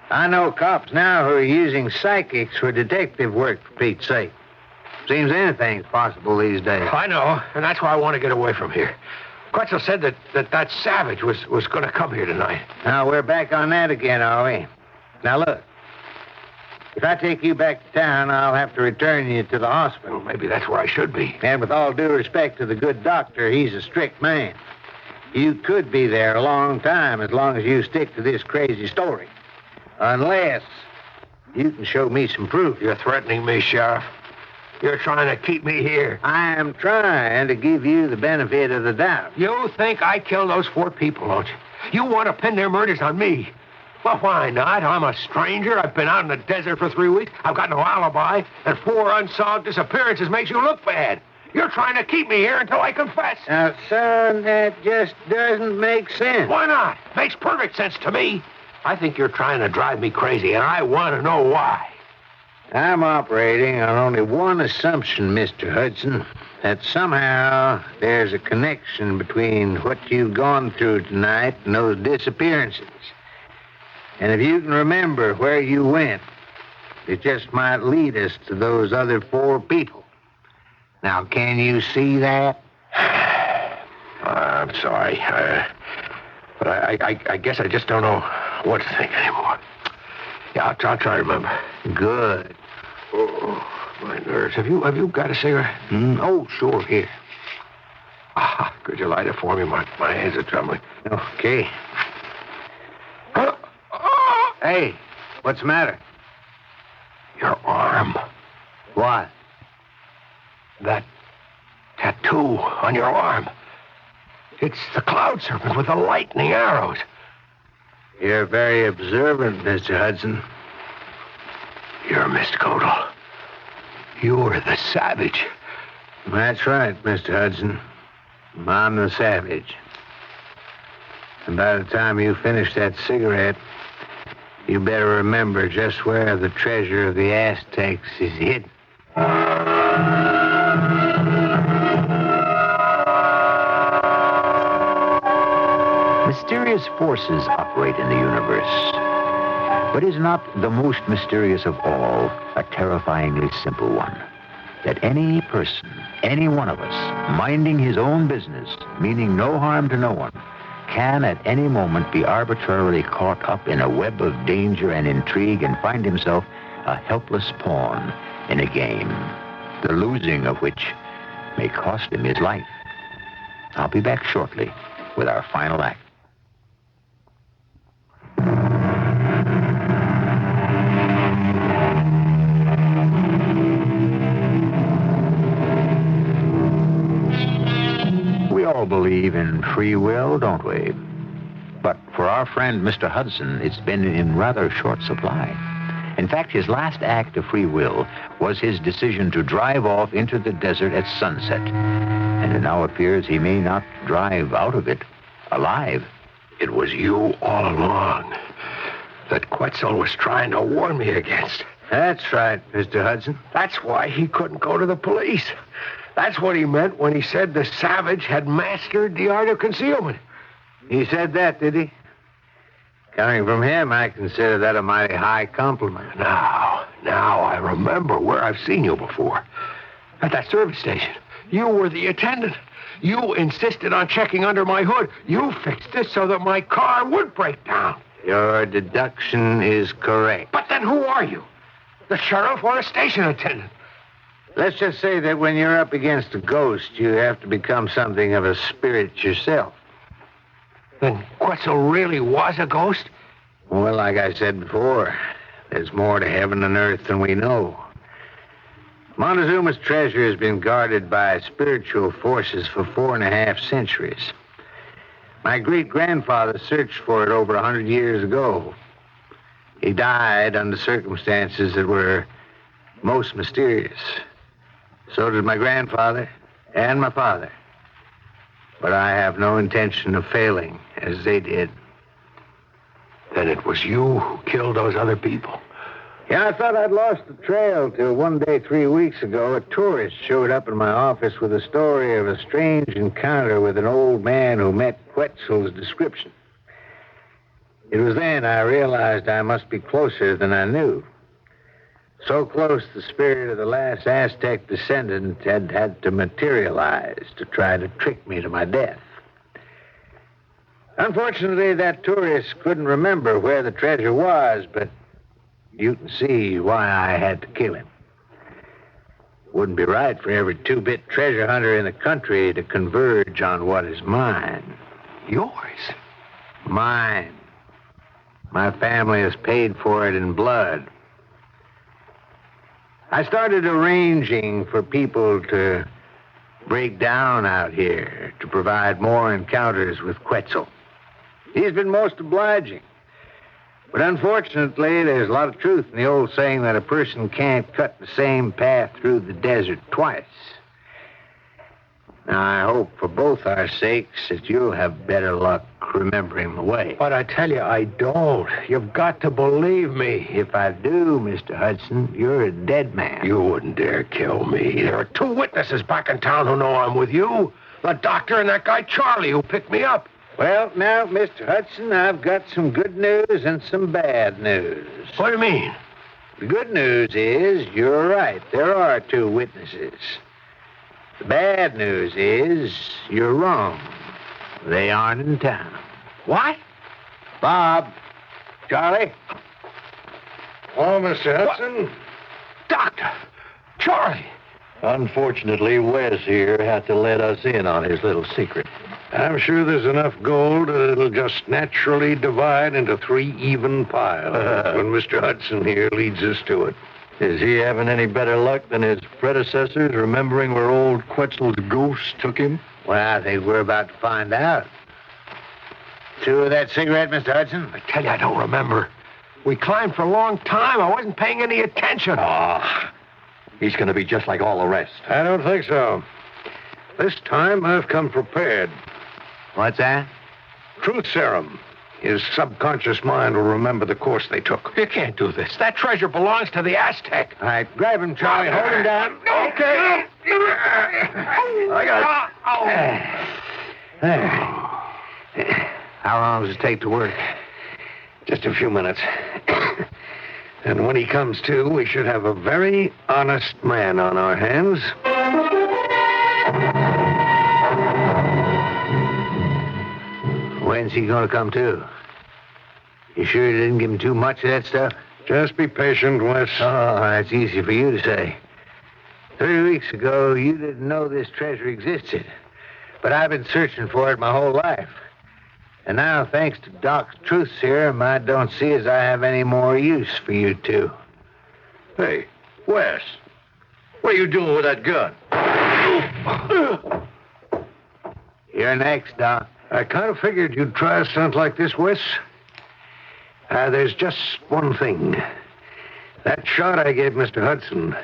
S3: I know cops now who are using psychics for detective work, for Pete's sake. Seems anything's possible these days.
S13: I know, and that's why I want to get away from here. Quetzal said that savage was going to come here tonight.
S3: Now, we're back on that again, are we? Now, look. If I take you back to town, I'll have to return you to the hospital.
S13: Well, maybe that's where I should be.
S3: And with all due respect to the good doctor, he's a strict man. You could be there a long time as long as you stick to this crazy story. Unless you can show me some proof.
S13: You're threatening me, Sheriff. You're trying to keep me here.
S3: I am trying to give you the benefit of the doubt.
S13: You think I killed those 4 people, don't you? You want to pin their murders on me. Well, why not? I'm a stranger. I've been out in the desert for 3 weeks. I've got no alibi. And 4 unsolved disappearances makes you look bad. You're trying to keep me here until I confess.
S3: Now, son, that just doesn't make sense.
S13: Why not? Makes perfect sense to me. I think you're trying to drive me crazy, and I want to know why.
S3: I'm operating on only one assumption, Mr. Hudson, that somehow there's a connection between what you've gone through tonight and those disappearances. And if you can remember where you went, it just might lead us to those other 4 people. Now, can you see that?
S13: I'm sorry, but I guess I just don't know what to think anymore. Yeah, I'll try to remember.
S3: Good.
S13: Oh, my nerves. Have you got a cigarette?
S3: Oh, sure, here.
S13: Could you light it for me? My hands are trembling.
S3: Okay. Hey, what's the matter?
S13: Your arm.
S3: What?
S13: That tattoo on your arm. It's the cloud serpent with the lightning arrows.
S3: You're very observant, Mr. Hudson.
S13: You're Mr. Codal. You're the savage.
S3: That's right, Mr. Hudson. I'm the savage. And by the time you finish that cigarette, you better remember just where the treasure of the Aztecs is hidden.
S2: Mysterious forces operate in the universe. But is not the most mysterious of all a terrifyingly simple one? That any person, any one of us, minding his own business, meaning no harm to no one, can at any moment be arbitrarily caught up in a web of danger and intrigue and find himself a helpless pawn in a game, the losing of which may cost him his life. I'll be back shortly with our final act. We all believe in free will, don't we? But for our friend Mr. Hudson, it's been in rather short supply. In fact, his last act of free will was his decision to drive off into the desert at sunset. And it now appears he may not drive out of it alive.
S13: It was you all along that Quetzal was trying to warn me against.
S3: That's right, Mr. Hudson.
S13: That's why he couldn't go to the police. That's what he meant when he said the savage had mastered the art of concealment.
S3: He said that, did he? Coming from him, I consider that a mighty high compliment.
S13: Now I remember where I've seen you before. At that service station. You were the attendant. You insisted on checking under my hood. You fixed it so that my car would break down.
S3: Your deduction is correct.
S13: But then who are you? The sheriff or a station attendant?
S3: Let's just say that when you're up against a ghost, you have to become something of a spirit yourself.
S13: Then Quetzal really was a ghost?
S3: Well, like I said before, there's more to heaven and earth than we know. Montezuma's treasure has been guarded by spiritual forces for 4.5 centuries. My great-grandfather searched for it over 100 years ago. He died under circumstances that were most mysterious. So did my grandfather and my father. But I have no intention of failing as they did.
S13: Then it was you who killed those other people.
S3: Yeah, I thought I'd lost the trail till one day 3 weeks ago, a tourist showed up in my office with a story of a strange encounter with an old man who met Quetzal's description. It was then I realized I must be closer than I knew. So close the spirit of the last Aztec descendant had to materialize to try to trick me to my death. Unfortunately, that tourist couldn't remember where the treasure was, but you can see why I had to kill him. Wouldn't be right for every two-bit treasure hunter in the country to converge on what is mine.
S13: Yours?
S3: Mine. My family has paid for it in blood. I started arranging for people to break down out here to provide more encounters with Quetzal. He's been most obliging. But unfortunately, there's a lot of truth in the old saying that a person can't cut the same path through the desert twice. Now, I hope for both our sakes that you'll have better luck remembering the way.
S13: But I tell you, I don't. You've got to believe me.
S3: If I do, Mr. Hudson, you're a dead man.
S13: You wouldn't dare kill me. There are two witnesses back in town who know I'm with you. The doctor and that guy Charlie who picked me up.
S3: Well, now, Mr. Hudson, I've got some good news and some bad news.
S13: What do you mean?
S3: The good news is you're right. There are two witnesses. The bad news is you're wrong. They aren't in town.
S13: What?
S3: Bob. Charlie.
S13: Oh, Mr. Hudson. What? Doctor. Charlie.
S22: Unfortunately, Wes here had to let us in on his little secret.
S13: I'm sure there's enough gold that it'll just naturally divide into 3 even piles when Mr. Hudson here leads us to it.
S22: Is he having any better luck than his predecessors, remembering where old Quetzal's ghost took him?
S3: Well, I think we're about to find out. Two of that cigarette, Mr. Hudson?
S13: I tell you, I don't remember. We climbed for a long time. I wasn't paying any attention.
S22: He's going to be just like all the rest.
S13: I don't think so. This time, I've come prepared.
S3: What's that?
S13: Truth serum. His subconscious mind will remember the course they took. You can't do this. That treasure belongs to the Aztec.
S3: All right, grab him, Charlie. Hold him down.
S13: Okay.
S3: I got it. There. How long does it take to work?
S13: Just a few minutes. And when he comes to, we should have a very honest man on our hands.
S3: When's he going to come to? You sure you didn't give him too much of that stuff?
S13: Just be patient, Wes.
S3: Oh, that's easy for you to say. 3 weeks ago, you didn't know this treasure existed. But I've been searching for it my whole life. And now, thanks to Doc's truth serum, I don't see as I have any more use for you two.
S13: Hey, Wes, what are you doing with that gun?
S3: You're next, Doc.
S13: I kind of figured you'd try a stunt like this, Wes. There's just one thing. That shot I gave Mr. Hudson,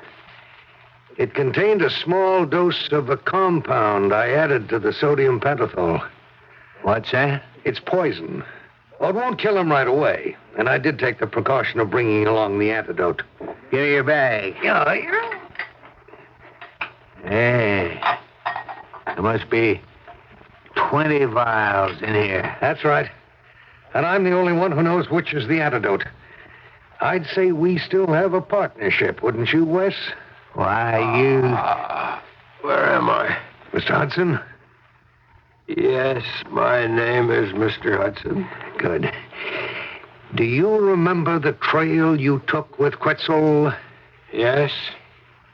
S13: it contained a small dose of a compound I added to the sodium pentothal.
S3: What's that?
S13: It's poison. Well, it won't kill him right away. And I did take the precaution of bringing along the antidote.
S3: Give me your bag.
S13: Yeah.
S3: Hey, there must be 20 vials in here.
S13: That's right. And I'm the only one who knows which is the antidote. I'd say we still have a partnership, wouldn't you, Wes?
S3: Why, you...
S13: Where am I? Mr. Hudson? Yes, my name is Mr. Hudson. Good. Do you remember the trail you took with Quetzal? Yes.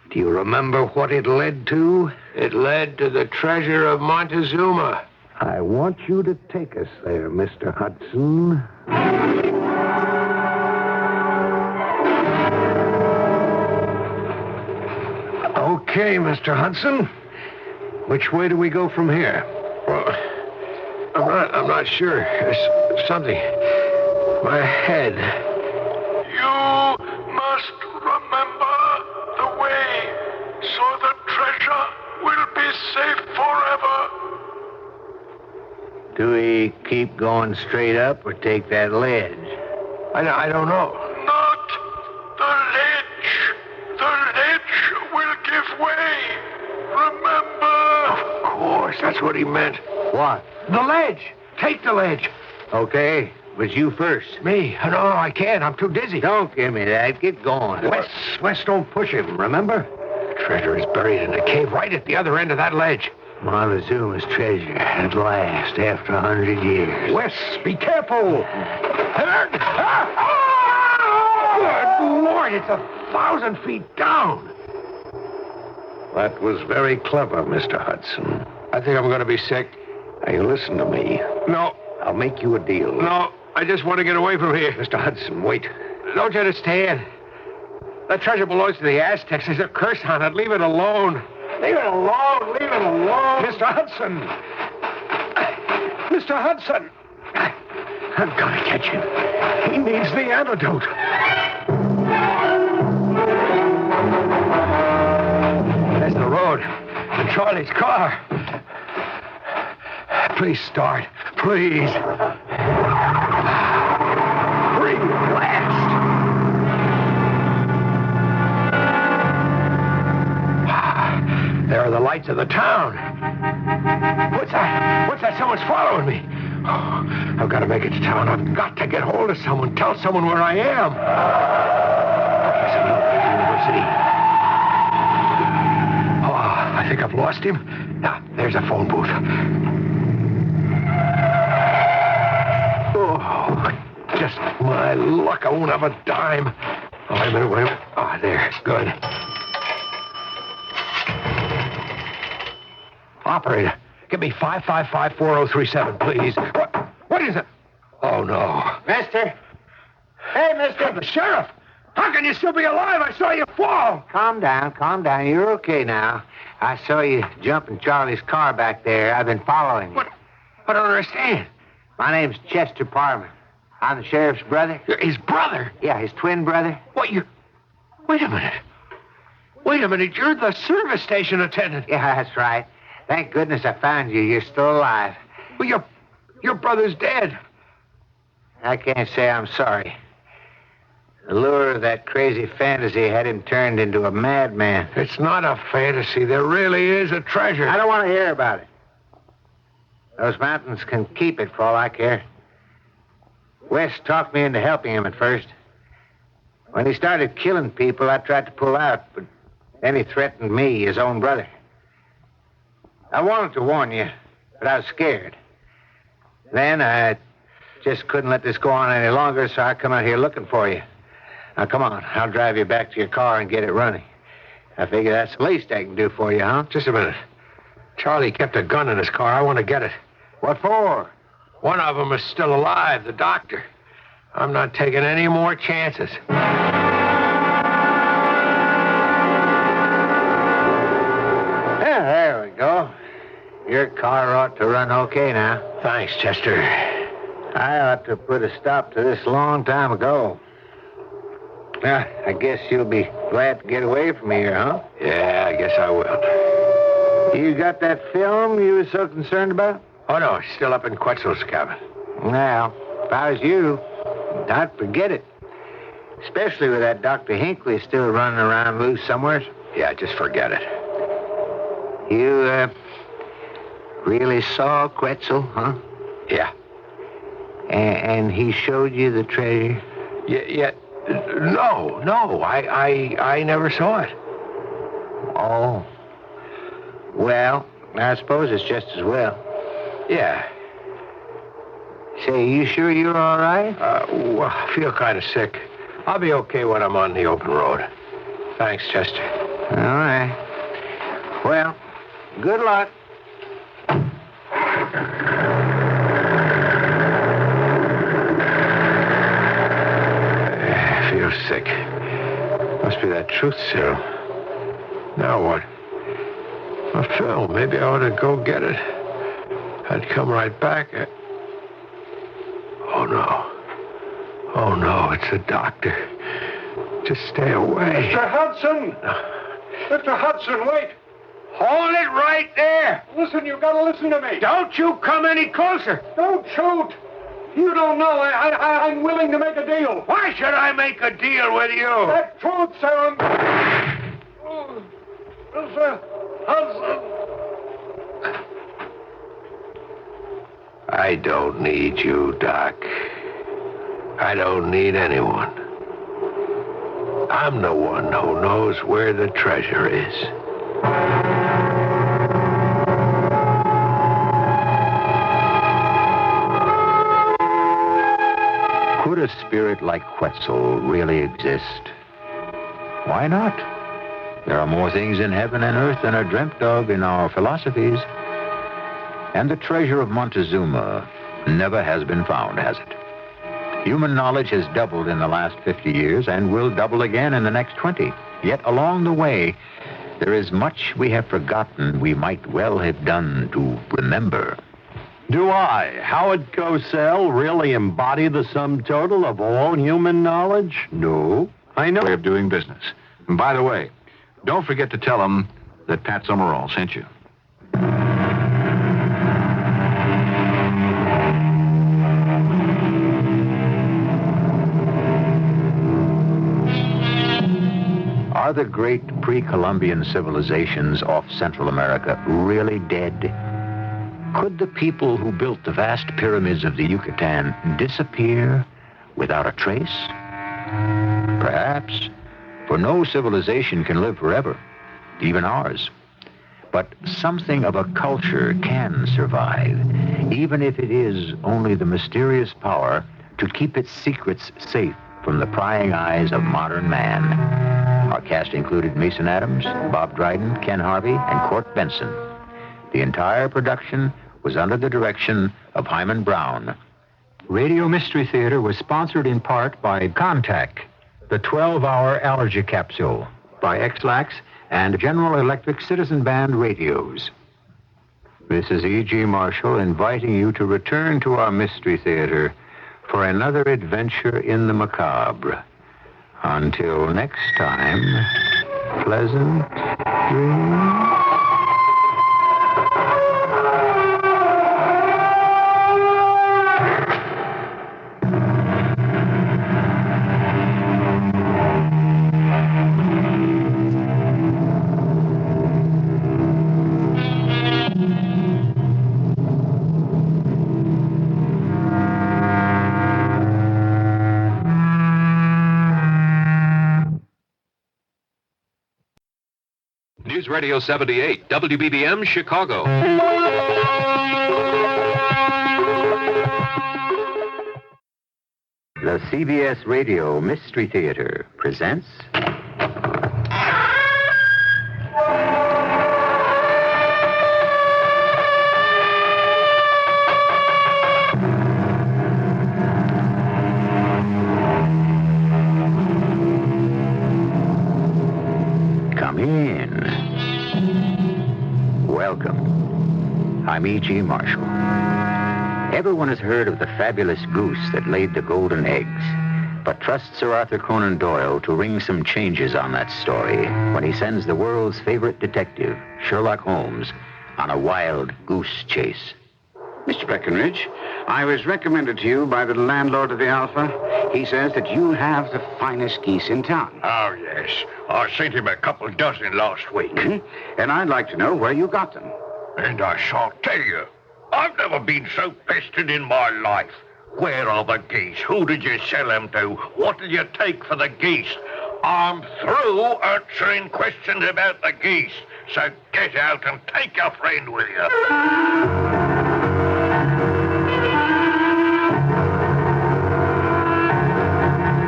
S13: Do you remember what it led to? It led to the treasure of Montezuma. I want you to take us there, Mr. Hudson. Okay, Mr. Hudson. Which way do we go from here? Well, I'm not sure. There's something. My head.
S3: Do we keep going straight up or take that ledge?
S13: I don't know.
S15: Not the ledge. The ledge will give way. Remember?
S13: Of course, that's what he meant.
S3: What?
S13: The ledge. Take the ledge.
S3: Okay, but you first.
S13: Me? No, I can't. I'm too dizzy.
S3: Don't give me that. Get going.
S13: Wes, don't push him, remember? The treasure is buried in a cave right at the other end of that ledge.
S3: Montezuma's treasure at last, after 100 years.
S13: Wes, be careful. Good Lord, it's 1,000 feet down.
S12: That was very clever, Mr. Hudson.
S13: I think I'm going to be sick.
S12: Hey, listen to me.
S13: No.
S12: I'll make you a deal.
S13: No, I just want to get away from here.
S12: Mr. Hudson, wait.
S13: Don't you understand? That treasure belongs to the Aztecs. There's a curse on it. Leave it alone. Leave it alone. Leave it alone.
S12: Mr. Hudson. Mr. Hudson.
S13: I'm going to catch him.
S12: He needs the antidote.
S13: There's the road. And Charlie's car. Please start. Please. Free at last. There are the lights of the town. What's that? What's that? Someone's following me. Oh, I've got to make it to town. I've got to get hold of someone. Tell someone where I am. Professor University. Oh, I think I've lost him. Now, there's a phone booth. Oh, just my luck. I won't have a dime. Oh, wait a minute. Oh, there. Good. Operator, give me 555-4037, please. What is it? Oh, no.
S3: Mister? Hey, mister.
S13: The sheriff! How can you still be alive? I saw you fall.
S3: Calm down. You're okay now. I saw you jump in Charlie's car back there. I've been following you.
S13: What? I don't understand.
S3: My name's Chester Parman. I'm the sheriff's brother.
S13: His brother?
S3: Yeah, his twin brother.
S13: What, you... Wait a minute. You're the service station attendant.
S3: Yeah, that's right. Thank goodness I found you. You're still alive.
S13: Well, your brother's dead.
S3: I can't say I'm sorry. The lure of that crazy fantasy had him turned into a madman.
S13: It's not a fantasy. There really is a treasure.
S3: I don't want to hear about it. Those mountains can keep it for all I care. Wes talked me into helping him at first. When he started killing people, I tried to pull out, but then he threatened me, his own brother. I wanted to warn you, but I was scared. Then I just couldn't let this go on any longer, so I come out here looking for you. Now, come on. I'll drive you back to your car and get it running. I figure that's the least I can do for you, huh?
S13: Just a minute. Charlie kept a gun in his car. I want to get it.
S3: What for?
S13: One of them is still alive, the doctor. I'm not taking any more chances.
S3: Yeah, there we go. Your car ought to run okay now.
S13: Thanks, Chester.
S3: I ought to put a stop to this a long time ago. Now, I guess you'll be glad to get away from here, huh?
S13: Yeah, I guess I will.
S3: You got that film you were so concerned about?
S13: Oh, no, it's still up in Quetzal's cabin.
S3: Well, if I was you, I'd forget it. Especially with that Dr. Hinckley still running around loose somewhere.
S13: Yeah, just forget it.
S3: You, really saw Quetzal, huh?
S13: Yeah.
S3: And he showed you the treasure?
S13: Yeah. No, I never saw it.
S3: Oh. Well, I suppose it's just as well.
S13: Yeah.
S3: Say, you sure you're all right?
S13: Well, I feel kind of sick. I'll be okay when I'm on the open road. Thanks, Chester.
S3: All right. Well, good luck.
S13: I feel sick. Must be that truth serum. Now what? A film. Maybe I ought to go get it. I'd come right back. Oh, no, it's the doctor. Just stay away.
S12: Mr. Hudson! Mr. Hudson, wait!
S13: Hold it it right there.
S15: Listen, you gotta listen to me.
S13: Don't you come any closer.
S15: Don't shoot. You don't know. I'm willing to make a deal.
S13: Why should I make a deal with you?
S15: That truth, sir.
S3: I don't need you, Doc. I don't need anyone. I'm the one who knows where the treasure is.
S2: Could a spirit like Quetzal really exist? Why not? There are more things in heaven and earth than are dreamt of in our philosophies. And the treasure of Montezuma never has been found, has it? Human knowledge has doubled in the last 50 years and will double again in the next 20. Yet along the way, there is much we have forgotten we might well have done to remember.
S12: Do I, Howard Cosell, really embody the sum total of all human knowledge?
S11: No. I know way of doing business. And by the way, don't forget to tell them that Pat Summerall sent you.
S2: Are the great pre-Columbian civilizations off Central America really dead? Could the people who built the vast pyramids of the Yucatan disappear without a trace? Perhaps, for no civilization can live forever, even ours. But something of a culture can survive, even if it is only the mysterious power to keep its secrets safe from the prying eyes of modern man. Our cast included Mason Adams, Bob Dryden, Ken Harvey, and Court Benson. The entire production was under the direction of Hyman Brown.
S18: Radio Mystery Theater was sponsored in part by Contact, the 12-hour allergy capsule, by X-Lax, and General Electric Citizen Band radios. This is E.G. Marshall inviting you to return to our Mystery Theater for another adventure in the macabre. Until next time, pleasant dreams.
S8: News Radio 78, WBBM, Chicago.
S2: The CBS Radio Mystery Theater presents... Come in. Welcome. I'm E.G. Marshall. Everyone has heard of the fabulous goose that laid the golden eggs, but trust Sir Arthur Conan Doyle to ring some changes on that story when he sends the world's favorite detective, Sherlock Holmes, on a wild goose chase.
S14: Mr. Breckenridge, I was recommended to you by the landlord of the Alpha. He says that you have the finest geese in town.
S16: Oh, yes. I sent him a couple dozen last week.
S14: Mm-hmm. And I'd like to know where you got them.
S16: And I shall tell you. I've never been so pestered in my life. Where are the geese? Who did you sell them to? What did you take for the geese? I'm through answering questions about the geese. So get out and take your friend with you.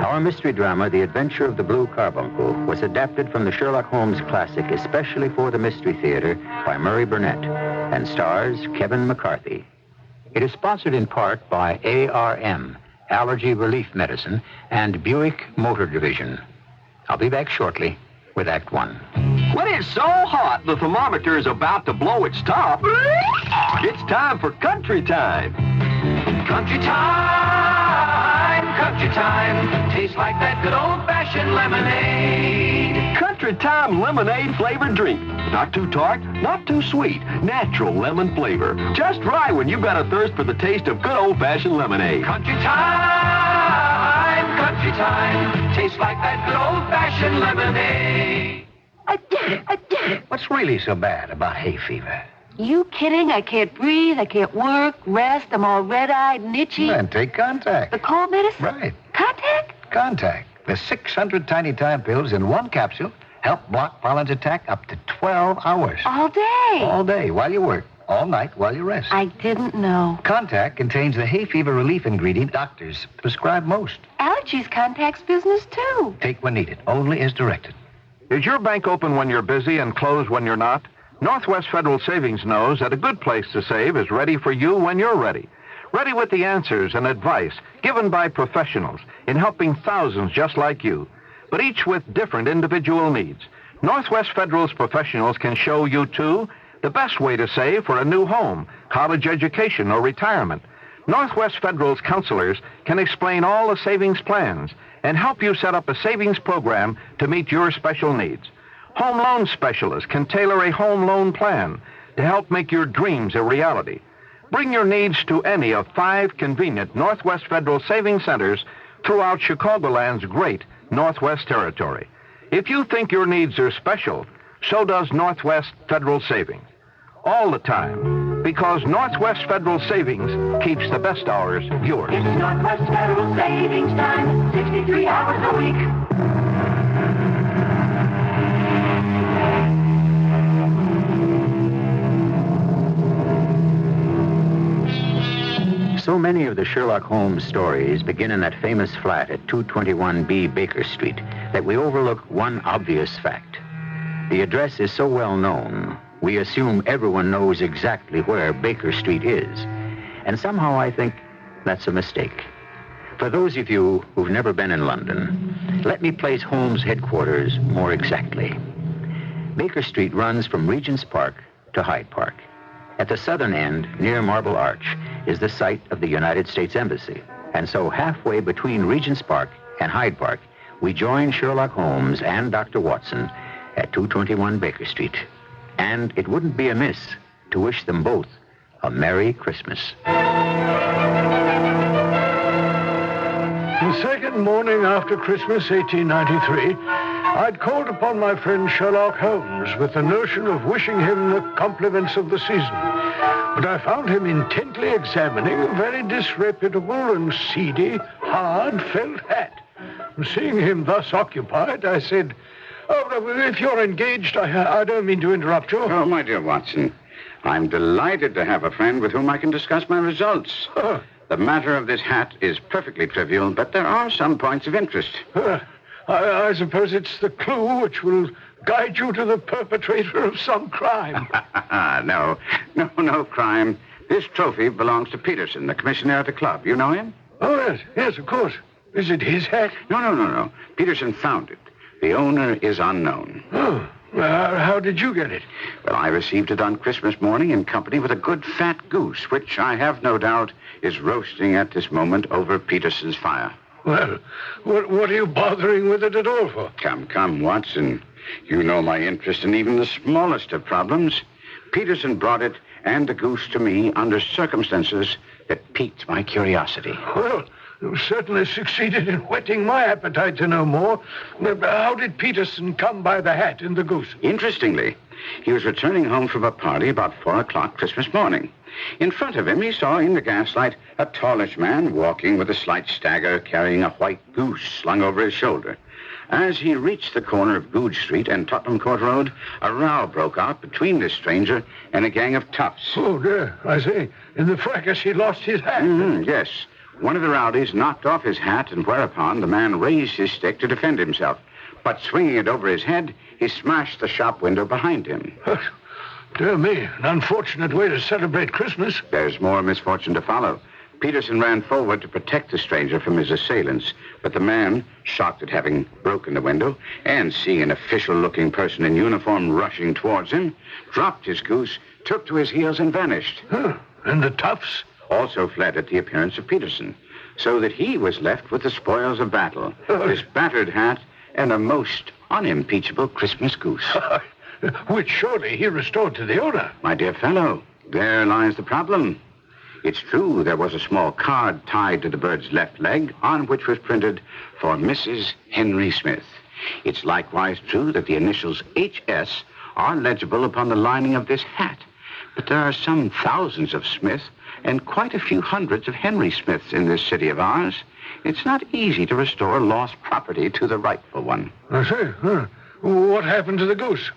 S2: Our mystery drama, The Adventure of the Blue Carbuncle, was adapted from the Sherlock Holmes classic especially for the Mystery Theater by Murray Burnett and stars Kevin McCarthy. It is sponsored in part by ARM, Allergy Relief Medicine, and Buick Motor Division. I'll be back shortly with Act One.
S19: When it's so hot the thermometer is about to blow its top, it's time for country time. Country time!
S26: Country Time tastes like that good old-fashioned lemonade.
S19: Country Time lemonade flavored drink. Not too tart, not too sweet. Natural lemon flavor. Just right when you've got a thirst for the taste of good old-fashioned lemonade.
S26: Country Time tastes like that good old-fashioned lemonade.
S3: I did it. What's really so bad about hay fever?
S21: You kidding? I can't breathe. I can't work, rest. I'm all red-eyed and itchy.
S3: Then take Contact.
S21: The cold medicine?
S3: Right.
S21: Contact?
S3: Contact. The 600 tiny time pills in one capsule help block pollen's attack up to 12 hours.
S21: All day?
S3: All day while you work. All night while you rest.
S21: I didn't know.
S3: Contact contains the hay fever relief ingredient doctors prescribe most.
S21: Allergies contacts business, too.
S3: Take when needed, only as directed.
S11: Is your bank open when you're busy and closed when you're not? Northwest Federal Savings knows that a good place to save is ready for you when you're ready. Ready with the answers and advice given by professionals in helping thousands just like you, but each with different individual needs. Northwest Federal's professionals can show you, too, the best way to save for a new home, college education, or retirement. Northwest Federal's counselors can explain all the savings plans and help you set up a savings program to meet your special needs. Home loan specialists can tailor a home loan plan to help make your dreams a reality. Bring your needs to any of 5 convenient Northwest Federal Savings Centers throughout Chicagoland's great Northwest Territory. If you think your needs are special, so does Northwest Federal Savings. All the time, because Northwest Federal Savings keeps the best hours yours.
S26: It's Northwest Federal Savings Time, 63 hours a week.
S2: So many of the Sherlock Holmes stories begin in that famous flat at 221B Baker Street that we overlook one obvious fact. The address is so well known, we assume everyone knows exactly where Baker Street is. And somehow I think that's a mistake. For those of you who've never been in London, let me place Holmes' headquarters more exactly. Baker Street runs from Regent's Park to Hyde Park. At the southern end, near Marble Arch, is the site of the United States Embassy. And so halfway between Regent's Park and Hyde Park, we join Sherlock Holmes and Dr. Watson at 221 Baker Street. And it wouldn't be amiss to wish them both a Merry Christmas.
S15: The second morning after Christmas, 1893, I'd called upon my friend Sherlock Holmes with the notion of wishing him the compliments of the season. But I found him intently examining a very disreputable and seedy, hard felt hat. And seeing him thus occupied, I said, if you're engaged, I don't mean to interrupt you.
S14: Oh, my dear Watson, I'm delighted to have a friend with whom I can discuss my results. The matter of this hat is perfectly trivial, but there are some points of interest.
S15: I suppose it's the clue which will guide you to the perpetrator of some crime.
S14: No crime. This trophy belongs to Peterson, the commissioner at the club. You know him?
S15: Oh, yes, of course. Is it his hat?
S14: No. Peterson found it. The owner is unknown.
S15: Oh, how did you get it?
S14: Well, I received it on Christmas morning in company with a good fat goose, which I have no doubt is roasting at this moment over Peterson's fire.
S15: Well, what are you bothering with it at all for?
S14: Come, Watson. You know my interest in even the smallest of problems. Peterson brought it and the goose to me under circumstances that piqued my curiosity.
S15: Well, you certainly succeeded in whetting my appetite to know more. How did Peterson come by the hat and the goose?
S14: Interestingly, he was returning home from a party about 4 o'clock Christmas morning. In front of him, he saw in the gaslight a tallish man walking with a slight stagger, carrying a white goose slung over his shoulder. As he reached the corner of Goodge Street and Tottenham Court Road, a row broke out between this stranger and a gang of toughs.
S15: Oh, dear, I see. In the fracas, he lost his hat.
S14: Yes. One of the rowdies knocked off his hat, and whereupon the man raised his stick to defend himself. But swinging it over his head, he smashed the shop window behind him.
S15: Dear me, an unfortunate way to celebrate Christmas.
S14: There's more misfortune to follow. Peterson ran forward to protect the stranger from his assailants, but the man, shocked at having broken the window and seeing an official-looking person in uniform rushing towards him, dropped his goose, took to his heels, and vanished.
S15: And the toughs?
S14: Also fled at the appearance of Peterson. so that he was left with the spoils of battle, this battered hat and a most unimpeachable Christmas goose.
S15: Which surely he restored to the owner.
S14: My dear fellow, there lies the problem. It's true there was a small card tied to the bird's left leg on which was printed, "For Mrs. Henry Smith." It's likewise true that the initials HS are legible upon the lining of this hat. But there are some thousands of Smith and quite a few hundreds of Henry Smiths in this city of ours. It's not easy to restore lost property to the rightful one.
S15: I see. What happened to the goose?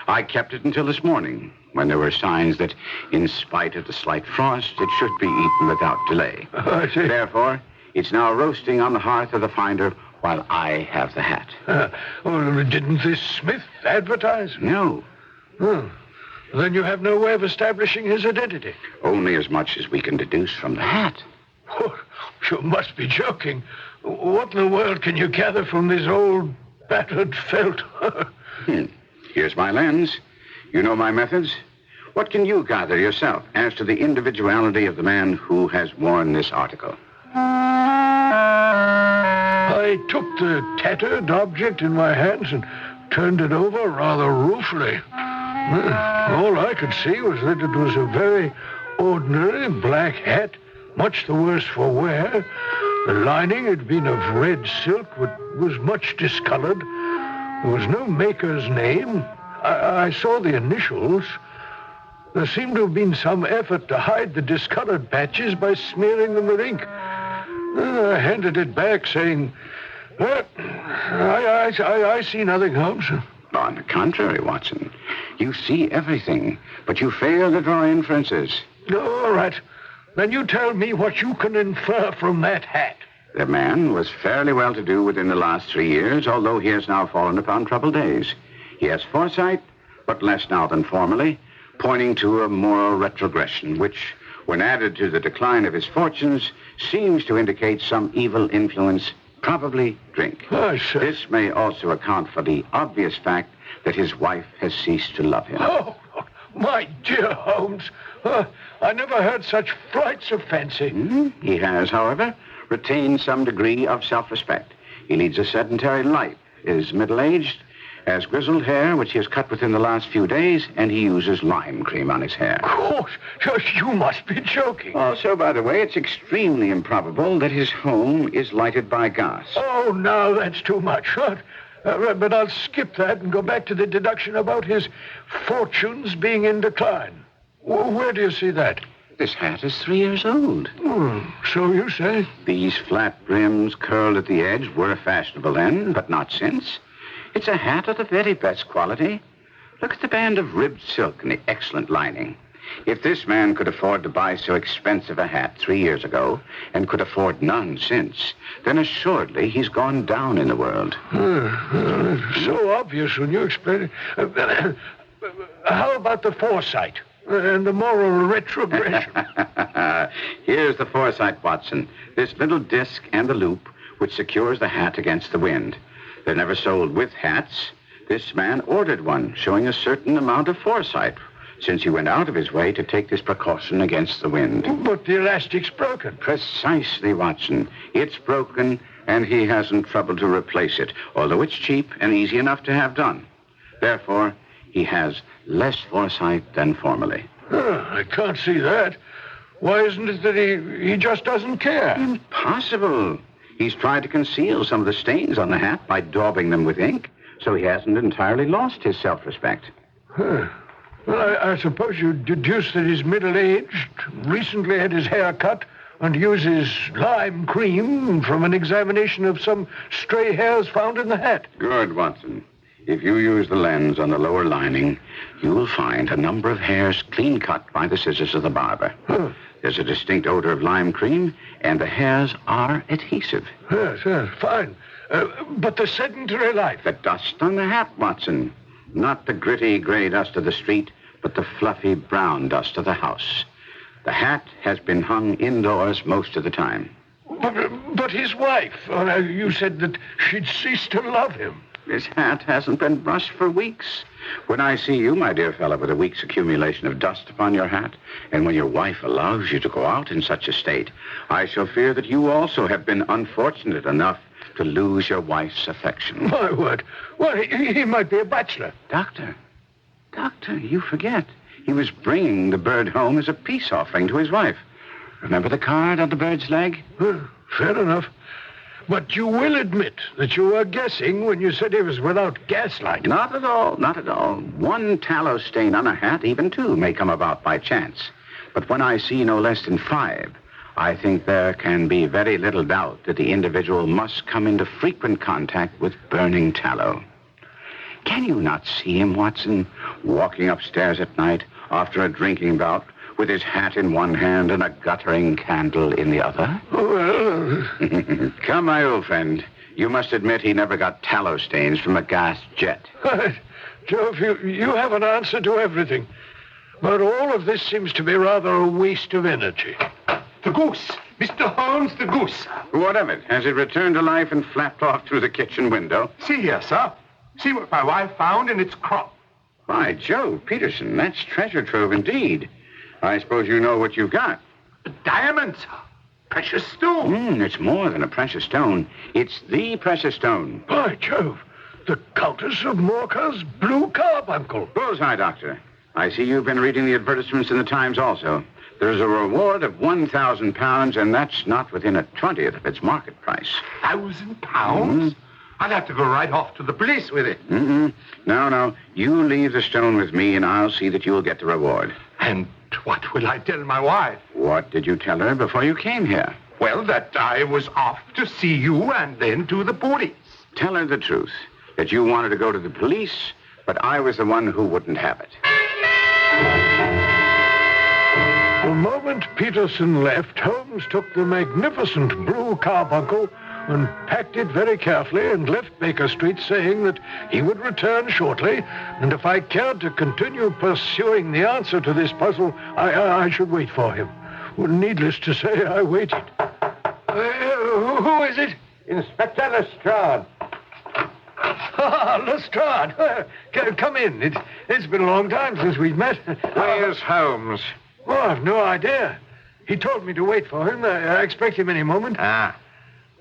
S14: I kept it until this morning, when there were signs that, in spite of the slight frost, it should be eaten without delay.
S15: I see.
S14: Therefore, it's now roasting on the hearth of the finder while I have the hat.
S15: Didn't this Smith advertise?
S14: No.
S15: Then you have no way of establishing his identity.
S14: Only as much as we can deduce from the hat.
S15: You must be joking. What in the world can you gather from this old battered felt?
S14: Here's my lens. You know my methods. What can you gather yourself as to the individuality of the man who has worn this article?
S15: I took the tattered object in my hands and turned it over rather ruefully. All I could see was that it was a very ordinary black hat, much the worse for wear. The lining had been of red silk, but was much discolored. There was no maker's name. I saw the initials. There seemed to have been some effort to hide the discolored patches by smearing them with ink. I handed it back, saying, I see nothing, Holmes.
S14: On the contrary, Watson. You see everything, but you fail to draw inferences.
S15: All right. Then you tell me what you can infer from that hat.
S14: The man was fairly well-to-do within the last 3 years, although he has now fallen upon troubled days. He has foresight, but less now than formerly, pointing to a moral retrogression, which, when added to the decline of his fortunes, seems to indicate some evil influence, probably drink. This may also account for the obvious fact that his wife has ceased to love him.
S15: Oh, my dear Holmes, I never heard such flights of fancy.
S14: He has, however, retained some degree of self-respect. He leads a sedentary life, is middle-aged, has grizzled hair, which he has cut within the last few days, and he uses lime cream on his hair.
S15: Of course, you must be joking.
S14: Also, by the way, it's extremely improbable that his home is lighted by gas.
S15: Oh, no, that's too much. But I'll skip that and go back to the deduction about his fortunes being in decline. Where do you see that?
S14: This hat is 3 years old.
S15: So you say?
S14: These flat brims curled at the edge were fashionable then, but not since. It's a hat of the very best quality. Look at the band of ribbed silk and the excellent lining. If this man could afford to buy so expensive a hat 3 years ago and could afford none since, then assuredly he's gone down in the world.
S15: It's so obvious when you explain it. How about the foresight and the moral retrogression?
S14: Here's the foresight, Watson. This little disc and the loop which secures the hat against the wind. They're never sold with hats. This man ordered one, showing a certain amount of foresight, since he went out of his way to take this precaution against the wind.
S15: But the elastic's broken.
S14: Precisely, Watson. It's broken, and he hasn't troubled to replace it, although it's cheap and easy enough to have done. Therefore, he has less foresight than formerly.
S15: I can't see that. Why isn't it that he just doesn't care?
S14: Impossible. He's tried to conceal some of the stains on the hat by daubing them with ink, so he hasn't entirely lost his self-respect.
S15: Well, I suppose you deduce that he's middle-aged, recently had his hair cut, and uses lime cream from an examination of some stray hairs found in the hat.
S14: Good, Watson. If you use the lens on the lower lining, you will find a number of hairs clean cut by the scissors of the barber. There's a distinct odor of lime cream, and the hairs are adhesive.
S15: Yes, fine. But the sedentary life.
S14: The dust on the hat, Watson. Not the gritty gray dust of the street, but the fluffy brown dust of the house. The hat has been hung indoors most of the time.
S15: But his wife, you said that she'd ceased to love him.
S14: This hat hasn't been brushed for weeks. When I see you, my dear fellow, with a week's accumulation of dust upon your hat, and when your wife allows you to go out in such a state, I shall fear that you also have been unfortunate enough to lose your wife's affection.
S15: My word. Well, he might be a bachelor.
S14: Doctor, you forget. He was bringing the bird home as a peace offering to his wife. Remember the card on the bird's leg?
S15: Well, fair enough. But you will admit that you were guessing when you said he was without gaslight.
S14: Not at all. One tallow stain on a hat, even two, may come about by chance. But when I see no less than 5, I think there can be very little doubt that the individual must come into frequent contact with burning tallow. Can you not see him, Watson, walking upstairs at night after a drinking bout, with his hat in one hand and a guttering candle in the other?
S15: Well...
S14: Come, my old friend. You must admit he never got tallow stains from a gas jet.
S15: Jove, you have an answer to everything. But all of this seems to be rather a waste of energy.
S13: The goose! Mr. Holmes, the goose!
S14: What of it? Has it returned to life and flapped off through the kitchen window?
S13: See here, sir. See what my wife found in its crop.
S14: By Jove, Peterson, that's treasure trove indeed. I suppose you know what you've got.
S13: Diamonds. Precious stone.
S14: It's more than a precious stone. It's the precious stone.
S15: By Jove, the Countess of Morcar's blue carbuncle.
S14: Bullseye, Doctor. I see you've been reading the advertisements in the Times also. There's a reward of £1,000, and that's not within a 20th of its market price.
S13: £1,000? I'll have to go right off to the police with it.
S14: No. You leave the stone with me, and I'll see that you'll get the reward.
S13: And what will I tell my wife?
S14: What did you tell her before you came here?
S13: Well, that I was off to see you and then to the Pooree.
S14: Tell her the truth, that you wanted to go to the police, but I was the one who wouldn't have it.
S15: The moment Peterson left, Holmes took the magnificent blue carbuncle and packed it very carefully and left Baker Street saying that he would return shortly, and if I cared to continue pursuing the answer to this puzzle, I should wait for him. Well, needless to say, I waited. Who is it?
S3: Inspector Lestrade.
S15: Lestrade. Come in. It's been a long time since we've met.
S3: Where's Holmes?
S15: Oh, I've no idea. He told me to wait for him. I expect him any moment.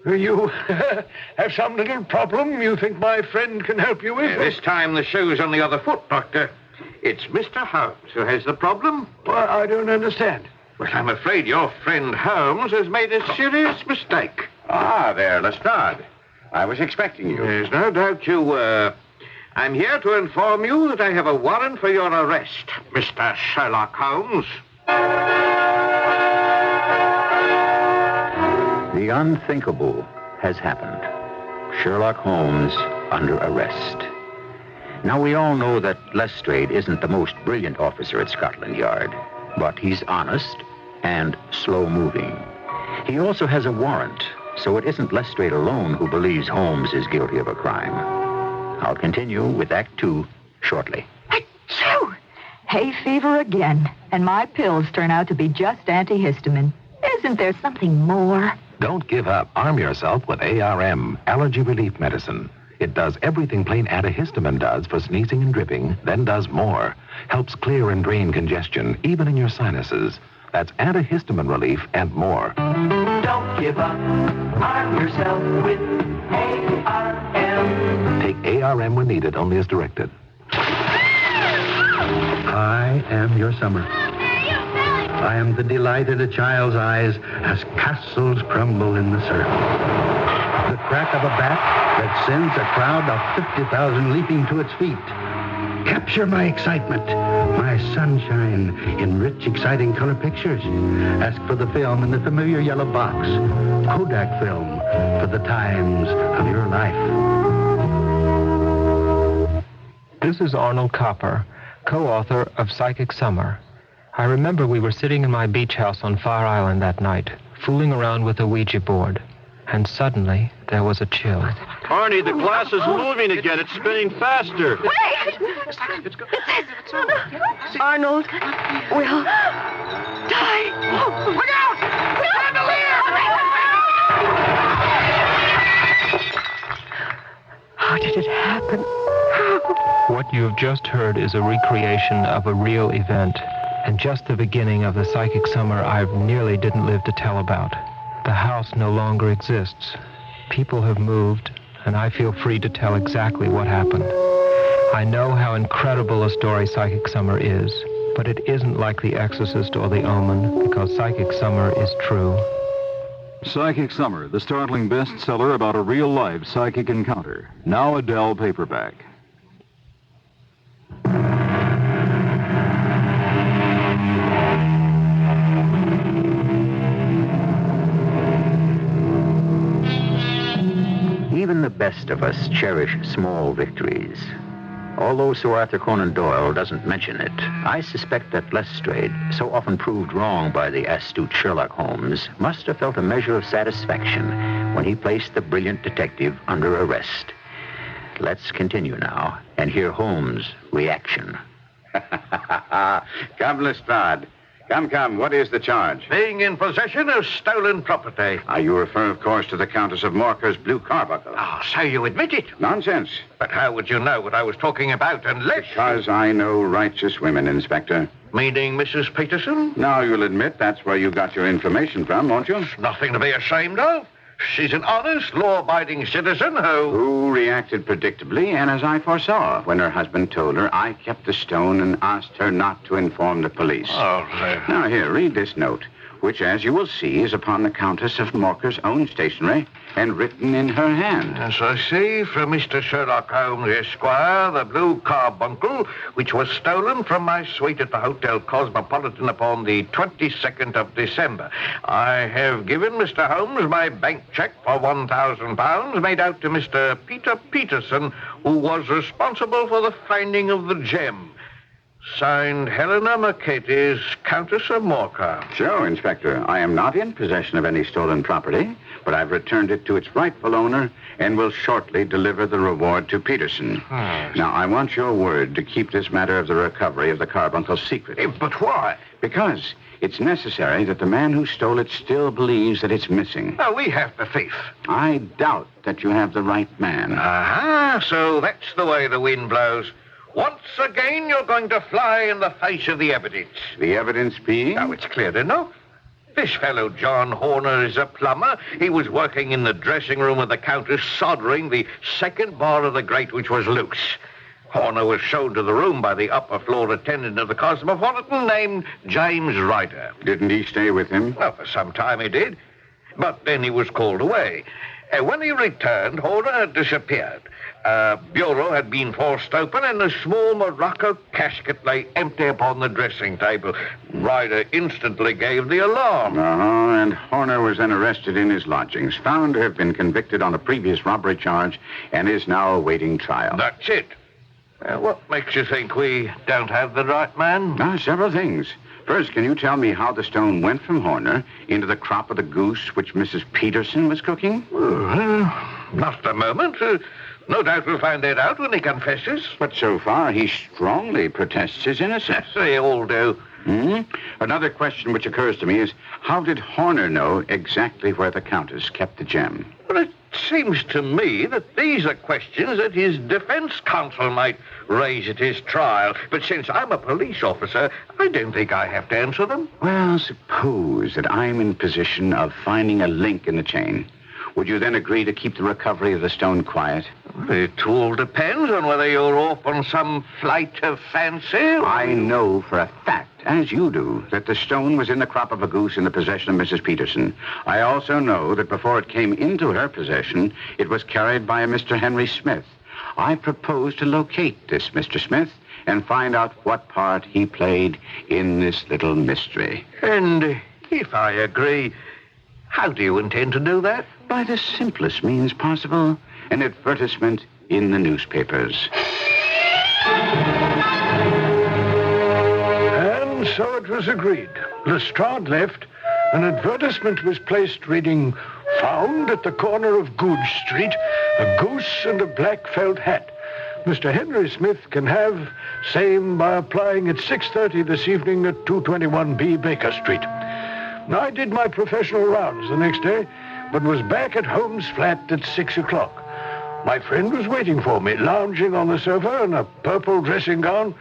S15: You have some little problem you think my friend can help you with?
S3: This time the shoe's on the other foot, Doctor. It's Mr. Holmes who has the problem.
S15: Well, I don't understand.
S3: Well, I'm afraid your friend Holmes has made a serious mistake.
S14: There, Lestrade. I was expecting you.
S3: There's no doubt you were. I'm here to inform you that I have a warrant for your arrest, Mr. Sherlock Holmes.
S2: The unthinkable has happened. Sherlock Holmes under arrest. Now, we all know that Lestrade isn't the most brilliant officer at Scotland Yard, but he's honest and slow-moving. He also has a warrant, so it isn't Lestrade alone who believes Holmes is guilty of a crime. I'll continue with Act 2 shortly.
S21: Achoo! Hay fever again, and my pills turn out to be just antihistamine. Isn't there something more?
S22: Don't give up. Arm yourself with ARM, allergy relief medicine. It does everything plain antihistamine does for sneezing and dripping, then does more. Helps clear and drain congestion, even in your sinuses. That's antihistamine relief and more.
S26: Don't give up. Arm yourself with ARM.
S22: Take ARM when needed, only as directed.
S12: I am your summer. I am the delight in a child's eyes as castles crumble in the surf. The crack of a bat that sends a crowd of 50,000 leaping to its feet. Capture my excitement, my sunshine in rich, exciting color pictures. Ask for the film in the familiar yellow box. Kodak film for the times of your life.
S1: This is Arnold Copper, co-author of Psychic Summer. I remember we were sitting in my beach house on Fire Island that night, fooling around with a Ouija board. And suddenly, there was a chill.
S4: Arnie, the glass is moving again. It's spinning faster.
S21: Wait! Arnold will die. Look out! Chandelier! did it happen?
S1: What you have just heard is a recreation of a real event, and just the beginning of the psychic summer I nearly didn't live to tell about. The house no longer exists. People have moved, and I feel free to tell exactly what happened. I know how incredible a story Psychic Summer is, but it isn't like The Exorcist or The Omen, because Psychic Summer is true.
S17: Psychic Summer, the startling bestseller about a real-life psychic encounter. Now a Dell paperback.
S2: Even the best of us cherish small victories. Although Sir Arthur Conan Doyle doesn't mention it, I suspect that Lestrade, so often proved wrong by the astute Sherlock Holmes, must have felt a measure of satisfaction when he placed the brilliant detective under arrest. Let's continue now and hear Holmes' reaction.
S14: Come, Lestrade. Come, what is the charge?
S16: Being in possession of stolen property.
S14: You refer, of course, to the Countess of Morcar's blue carbuncle.
S16: So you admit it?
S14: Nonsense.
S16: But how would you know what I was talking about unless...
S14: Because I know righteous women, Inspector.
S16: Meaning Mrs. Peterson?
S14: Now you'll admit that's where you got your information from, won't you?
S16: Nothing to be ashamed of. She's an honest, law-abiding citizen who
S14: reacted predictably, and as I foresaw, when her husband told her I kept the stone and asked her not to inform the police. Now, here, read this note, which, as you will see, is upon the Countess of Morcar's own stationery and written in her hand.
S16: As I see, from Mr. Sherlock Holmes, Esquire, the blue carbuncle, which was stolen from my suite at the Hotel Cosmopolitan upon the 22nd of December. I have given Mr. Holmes my bank check for £1,000 made out to Mr. Peter Peterson, who was responsible for the finding of the gem. Signed, Helena Mercatus, Countess of Morcar.
S14: So, Inspector, I am not in possession of any stolen property, but I've returned it to its rightful owner and will shortly deliver the reward to Peterson. Now, I want your word to keep this matter of the recovery of the carbuncle secret.
S16: But why?
S14: Because it's necessary that the man who stole it still believes that it's missing.
S16: We have the thief.
S14: I doubt that you have the right man.
S16: So that's the way the wind blows. Once again, you're going to fly in the face of the evidence.
S14: The evidence being?
S16: It's clear enough. This fellow, John Horner, is a plumber. He was working in the dressing room of the Countess, soldering the second bar of the grate, which was loose. Horner was shown to the room by the upper floor attendant of the Cosmopolitan named James Ryder.
S14: Didn't he stay with him?
S16: For some time he did. But then he was called away. When he returned, Horner had disappeared. A bureau had been forced open and a small Morocco casket lay empty upon the dressing table. Ryder instantly gave the alarm.
S14: And Horner was then arrested in his lodgings, found to have been convicted on a previous robbery charge, and is now awaiting trial.
S16: That's it. What makes you think we don't have the right man?
S14: Several things. First, can you tell me how the stone went from Horner into the crop of the goose which Mrs. Peterson was cooking?
S16: Not at the moment. No doubt we'll find that out when he confesses.
S14: But so far, he strongly protests his innocence.
S16: They all do.
S14: Another question which occurs to me is, how did Horner know exactly where the Countess kept the gem?
S16: Well, it seems to me that these are questions that his defense counsel might raise at his trial. But since I'm a police officer, I don't think I have to answer them.
S14: Well, suppose that I'm in position of finding a link in the chain. Would you then agree to keep the recovery of the stone quiet?
S16: It all depends on whether you're off on some flight of fancy.
S14: I know for a fact, as you do, that the stone was in the crop of a goose in the possession of Mrs. Peterson. I also know that before it came into her possession, it was carried by a Mr. Henry Smith. I propose to locate this Mr. Smith and find out what part he played in this little mystery.
S16: And if I agree, how do you intend to do that?
S14: By the simplest means possible, an advertisement in the newspapers.
S15: And so it was agreed. Lestrade left. An advertisement was placed reading, "Found at the corner of Good Street, a goose and a black felt hat. Mr. Henry Smith can have same by applying at 6:30 this evening at 221B Baker Street." Now, I did my professional rounds the next day, but was back at Holmes' flat at 6 o'clock. My friend was waiting for me, lounging on the sofa in a purple dressing gown,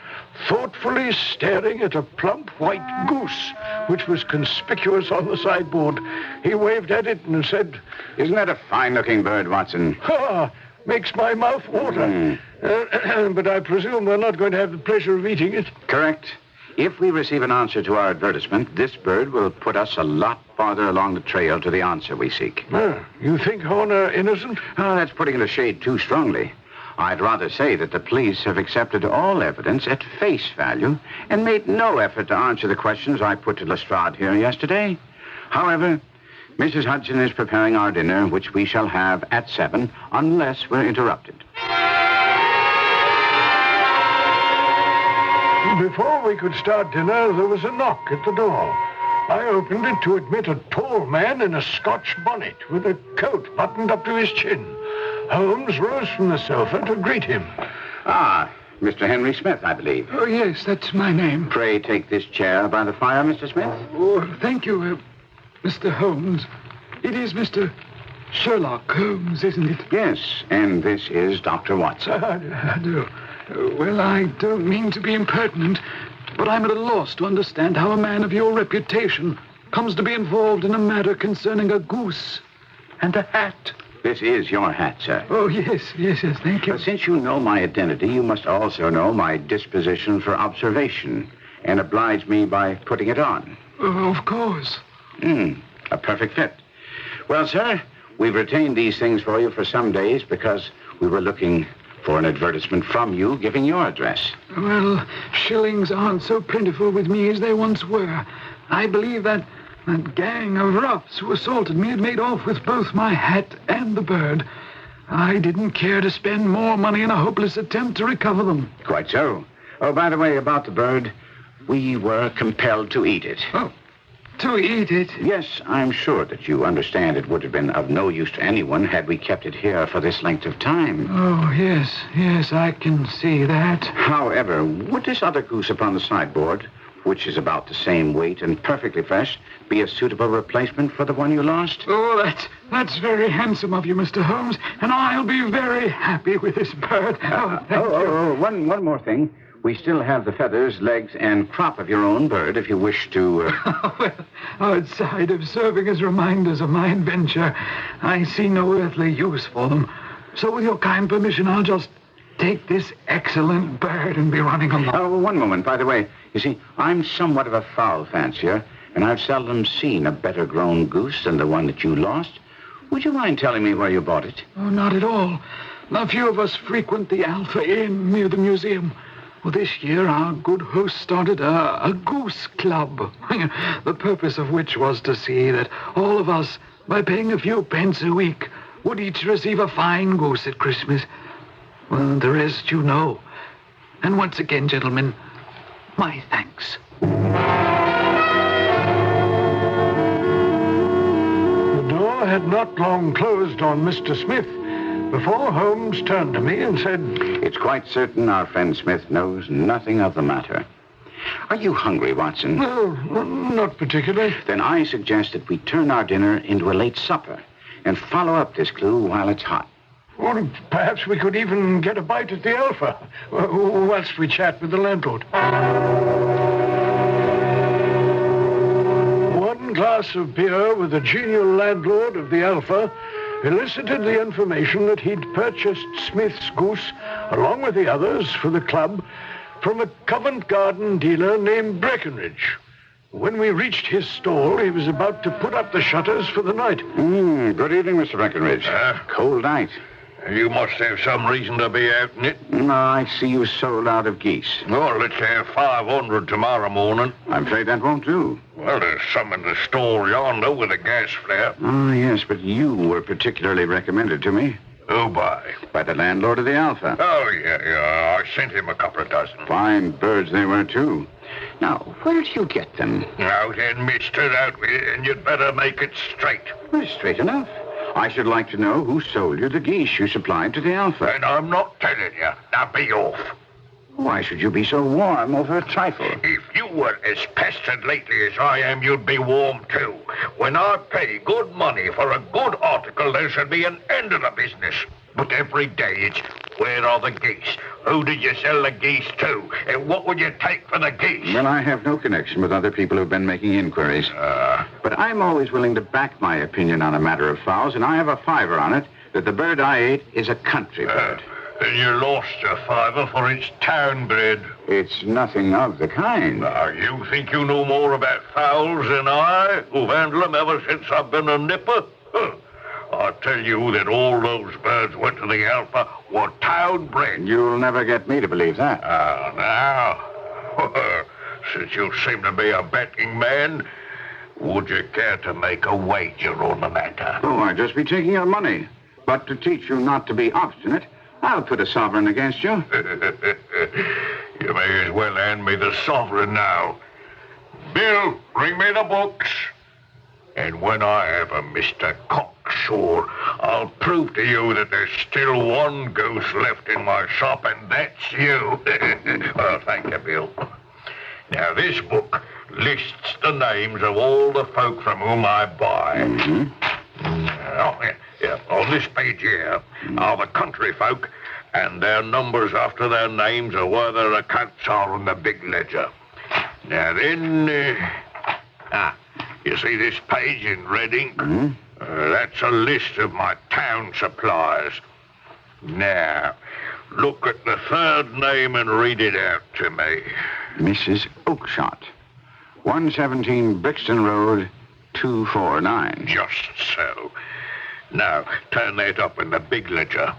S15: thoughtfully staring at a plump white goose, which was conspicuous on the sideboard. He waved at it and said,
S14: "Isn't that a fine-looking bird, Watson?"
S15: "Ah, makes my mouth water. But I presume we're not going to have the pleasure of eating it."
S14: "Correct. If we receive an answer to our advertisement, this bird will put us a lot farther along the trail to the answer we seek."
S15: You think Horner innocent?
S14: That's putting it a shade too strongly. I'd rather say that the police have accepted all evidence at face value and made no effort to answer the questions I put to Lestrade here yesterday. However, Mrs. Hudson is preparing our dinner, which we shall have at 7, unless we're interrupted.
S15: Before we could start dinner, there was a knock at the door. I opened it to admit a tall man in a Scotch bonnet with a coat buttoned up to his chin. Holmes rose from the sofa to greet him.
S14: Ah, Mr. Henry Smith, I believe.
S5: Oh, yes, that's my name.
S14: Pray take this chair by the fire, Mr. Smith.
S5: Oh, thank you, Mr. Holmes. It is Mr. Sherlock Holmes, isn't it?
S14: Yes, and this is Dr. Watson.
S5: I do. Well, I don't mean to be impertinent, but I'm at a loss to understand how a man of your reputation comes to be involved in a matter concerning a goose and a hat.
S14: This is your hat, sir.
S5: Oh, yes, thank you.
S14: Since you know my identity, you must also know my disposition for observation and oblige me by putting it on.
S5: Oh, of course.
S14: A perfect fit. Well, sir, we've retained these things for you for some days because we were looking for an advertisement from you giving your address.
S5: Well, shillings aren't so plentiful with me as they once were. I believe that gang of roughs who assaulted me had made off with both my hat and the bird. I didn't care to spend more money in a hopeless attempt to recover them.
S14: Quite so. Oh, by the way, about the bird, we were compelled to eat it.
S5: Oh, to eat it?
S14: Yes, I'm sure that you understand it would have been of no use to anyone had we kept it here for this length of time.
S5: Oh, yes, I can see that.
S14: However, would this other goose upon the sideboard, which is about the same weight and perfectly fresh, be a suitable replacement for the one you lost?
S5: Oh, that's very handsome of you, Mr. Holmes, and I'll be very happy with this bird. Thank you.
S14: One more thing. We still have the feathers, legs, and crop of your own bird if you wish to...
S5: Outside of serving as reminders of my adventure, I see no earthly use for them. So with your kind permission, I'll just take this excellent bird and be running along.
S14: Oh, one moment, by the way. You see, I'm somewhat of a fowl fancier, and I've seldom seen a better-grown goose than the one that you lost. Would you mind telling me where you bought it?
S5: Oh, not at all. A few of us frequent the Alpha Inn near the museum. Well, this year, our good host started a goose club, the purpose of which was to see that all of us, by paying a few pence a week, would each receive a fine goose at Christmas. Well, the rest you know. And once again, gentlemen, my thanks.
S15: The door had not long closed on Mr. Smith before Holmes turned to me and said,
S14: "It's quite certain our friend Smith knows nothing of the matter. Are you hungry, Watson?"
S15: "No, not particularly."
S14: "Then I suggest that we turn our dinner into a late supper and follow up this clue while it's hot."
S15: Or perhaps we could even get a bite at the Alpha whilst we chat with the landlord. One glass of beer with the genial landlord of the Alpha elicited the information that he'd purchased Smith's goose, along with the others, for the club, from a Covent Garden dealer named Breckenridge. When we reached his stall, he was about to put up the shutters for the night.
S14: Good evening, Mr. Breckenridge. Cold night.
S16: You must have some reason to be out in it.
S14: No, I see you sold out of geese.
S16: Well, let's have 500 tomorrow morning.
S14: I'm afraid that won't do.
S16: Well, there's some in the store yonder with a gas flare.
S14: Oh, yes, but you were particularly recommended to me.
S16: Who by?
S14: By the landlord of the Alpha.
S16: Oh, yeah. I sent him a couple of dozen.
S14: Fine birds they were, too. Now, where do you get them?
S16: Out in Mr. Outwit, and you'd better make it straight.
S14: Well, straight enough. I should like to know who sold you the geese you supplied to the Alpha.
S16: And I'm not telling you. Now be off.
S14: Why should you be so warm over a trifle?
S16: If you were as pestered lately as I am, you'd be warm too. When I pay good money for a good article, there should be an end of the business. But every day it's, where are the geese? Who did you sell the geese to? And what would you take for the geese?
S14: Well, I have no connection with other people who've been making inquiries. But I'm always willing to back my opinion on a matter of fowls, and I have a fiver on it that the bird I ate is a country bird.
S16: And you lost your fiver for its town bred.
S14: It's nothing of the kind.
S16: Now, you think you know more about fowls than I, who've handled them ever since I've been a nipper? I tell you that all those birds went to the Alpha were town bred.
S14: You'll never get me to believe that.
S16: Now, since you seem to be a betting man, would you care to make a wager on the matter?
S14: Oh, I'd just be taking your money. But to teach you not to be obstinate, I'll put a sovereign against you.
S16: You may as well hand me the sovereign now. Bill, bring me the books. And when I have a Mr. Cocksure, I'll prove to you that there's still one goose left in my shop, and that's you. Well, thank you, Bill. Now, this book lists the names of all the folk from whom I buy. On this page here are the country folk, and their numbers after their names are where their accounts are on the big ledger. Now then, you see this page in red ink? That's a list of my town supplies. Now, look at the third name and read it out to me.
S14: Mrs. Oakshott, 117 Brixton Road, 249.
S16: Just so. Now, turn that up in the big ledger.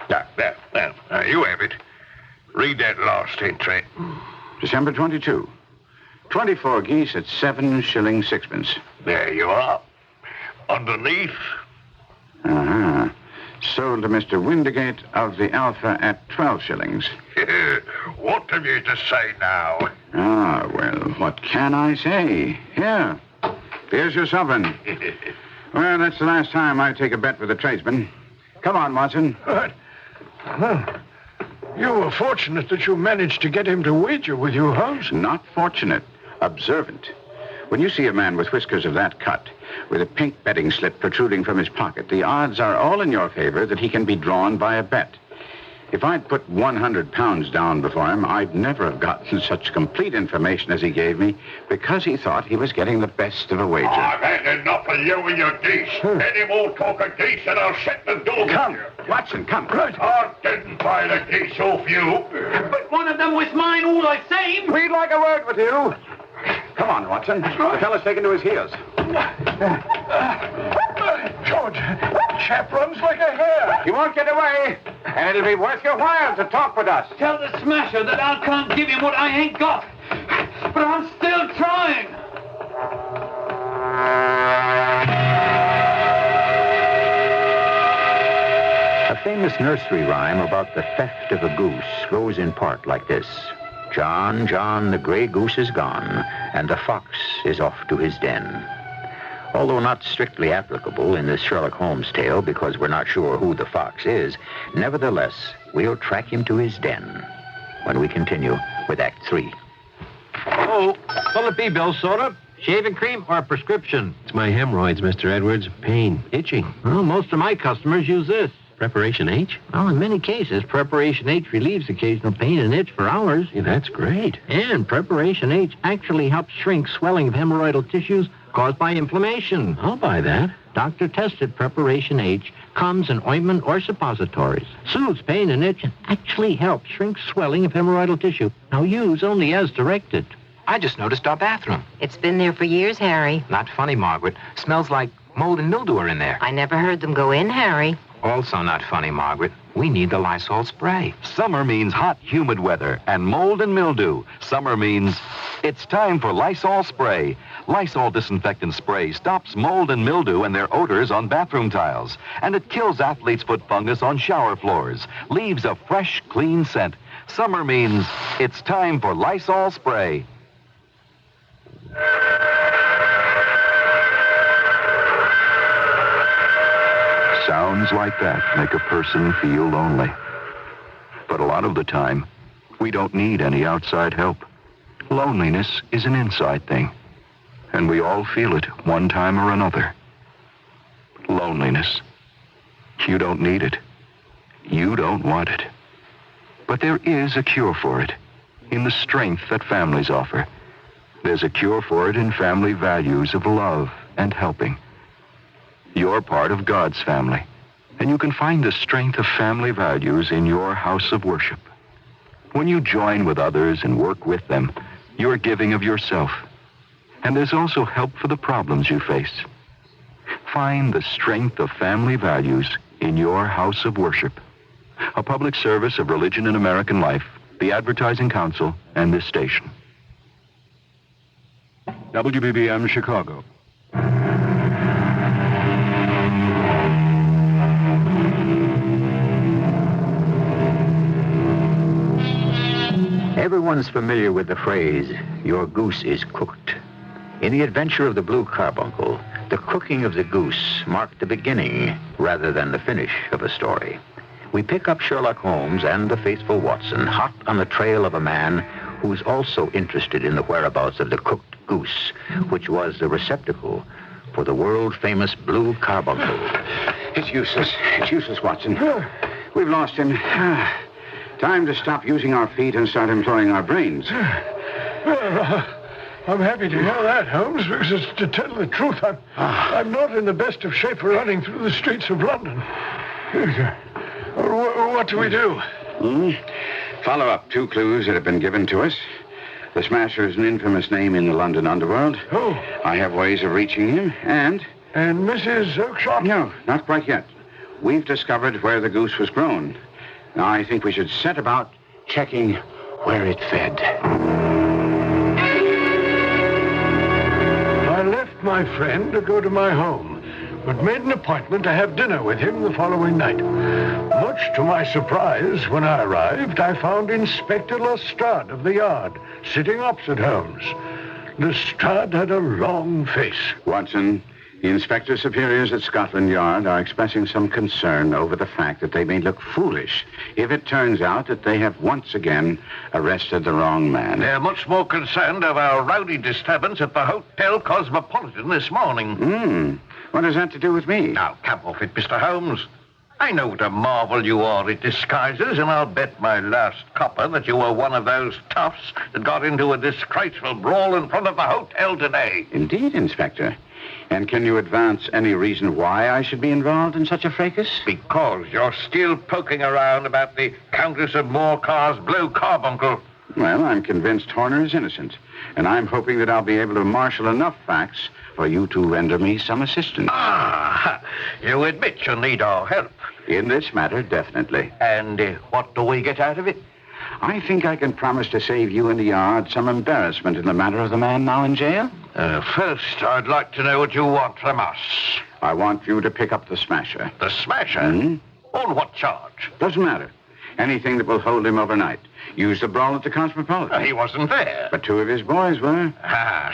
S16: There. You have it. Read that last entry.
S14: December 22. 24 geese at 7 shillings 6pence.
S16: There you are. Underneath.
S14: Sold to Mr. Windigate of the Alpha at 12 shillings.
S16: What have you to say now?
S14: Well, what can I say? Here. Here's your sovereign. Well, that's the last time I take a bet with a tradesman. Come on, Watson.
S15: You were fortunate that you managed to get him to wager with you, Holmes.
S14: Not fortunate. Observant. When you see a man with whiskers of that cut, with a pink betting slip protruding from his pocket, the odds are all in your favor that he can be drawn by a bet. If I'd put 100 pounds down before him, I'd never have gotten such complete information as he gave me, because he thought he was getting the best of a wager.
S16: I've had enough of you and your geese. Any more talk of geese and I'll shut the door.
S14: Come, Watson, come.
S16: Right. I didn't buy the geese off you.
S6: But one of them was mine all the same.
S14: We'd like a word with you. Come on, Watson. The fella's taken to his heels.
S15: George, chap runs like a hare.
S14: He won't get away, and it'll be worth your while to talk with us.
S6: Tell the smasher that I can't give him what I ain't got. But I'm still trying.
S18: A famous nursery rhyme about the theft of a goose goes in part like this. John, John, the gray goose is gone, and the fox is off to his den. Although not strictly applicable in this Sherlock Holmes tale because we're not sure who the fox is, nevertheless, we'll track him to his den when we continue with Act 3.
S9: Oh, will it be, Bill? Soda, shaving cream, or prescription?
S20: It's my hemorrhoids, Mr. Edwards. Pain, itching.
S9: Well, most of my customers use this.
S20: Preparation H?
S9: Well, in many cases, Preparation H relieves occasional pain and itch for hours.
S20: Yeah, that's great.
S9: And Preparation H actually helps shrink swelling of hemorrhoidal tissues caused by inflammation.
S20: I'll buy that.
S9: Doctor-tested Preparation H comes in ointment or suppositories. Soothes pain and itch and actually helps shrink swelling of hemorrhoidal tissue. Now use only as directed.
S23: I just noticed our bathroom.
S24: It's been there for years, Harry.
S23: Not funny, Margaret. Smells like mold and mildew are in there.
S24: I never heard them go in, Harry.
S23: Also not funny, Margaret. We need the Lysol spray.
S25: Summer means hot, humid weather and mold and mildew. Summer means it's time for Lysol spray. Lysol disinfectant spray stops mold and mildew and their odors on bathroom tiles. And it kills athlete's foot fungus on shower floors. Leaves a fresh, clean scent. Summer means it's time for Lysol spray.
S27: Sounds like that make a person feel lonely. But a lot of the time, we don't need any outside help. Loneliness is an inside thing, and we all feel it one time or another. Loneliness. You don't need it. You don't want it. But there is a cure for it in the strength that families offer. There's a cure for it in family values of love and helping. You're part of God's family, and you can find the strength of family values in your house of worship. When you join with others and work with them, you're giving of yourself. And there's also help for the problems you face. Find the strength of family values in your house of worship. A public service of Religion in American Life, the Advertising Council, and this station.
S12: WBBM Chicago.
S22: Everyone's familiar with the phrase, your goose is cooked. In The Adventure of the Blue Carbuncle, the cooking of the goose marked the beginning rather than the finish of a story. We pick up Sherlock Holmes and the faithful Watson hot on the trail of a man who's also interested in the whereabouts of the cooked goose, which was the receptacle for the world-famous Blue Carbuncle.
S14: It's useless. It's useless, Watson. We've lost him. Time to stop using our feet and start employing our brains.
S15: Well, I'm happy to hear that, Holmes, because to tell the truth, I'm not in the best of shape for running through the streets of London. What do we do?
S14: Follow up 2 clues that have been given to us. The Smasher is an infamous name in the London underworld.
S15: Oh.
S14: I have ways of reaching him, and...
S15: And Mrs. Oakshott?
S14: No, not quite yet. We've discovered where the goose was grown. Now, I think we should set about checking where it fed.
S15: I left my friend to go to my home, but made an appointment to have dinner with him the following night. Much to my surprise, when I arrived, I found Inspector Lestrade of the Yard sitting opposite Holmes. Lestrade had a long face.
S14: Watson, the Inspector Superiors at Scotland Yard are expressing some concern over the fact that they may look foolish if it turns out that they have once again arrested the wrong man.
S16: They're much more concerned of our rowdy disturbance at the Hotel Cosmopolitan this morning.
S14: What has that to do with me?
S16: Now, come off it, Mr. Holmes. I know what a marvel you are at disguises, and I'll bet my last copper that you were one of those toughs that got into a disgraceful brawl in front of the hotel today.
S14: Indeed, Inspector. And can you advance any reason why I should be involved in such a fracas?
S16: Because you're still poking around about the Countess of Moorcar's Blue Carbuncle.
S14: Well, I'm convinced Horner is innocent, and I'm hoping that I'll be able to marshal enough facts for you to render me some assistance.
S16: You admit you need our help.
S14: In this matter, definitely.
S16: And what do we get out of it?
S14: I think I can promise to save you and the Yard some embarrassment in the matter of the man now in jail.
S16: First, I'd like to know what you want from us.
S14: I want you to pick up the Smasher.
S16: The Smasher? On what charge?
S14: Doesn't matter. Anything that will hold him overnight. Use the brawl at the Cosmopolitan.
S16: He wasn't there.
S14: But 2 of his boys were.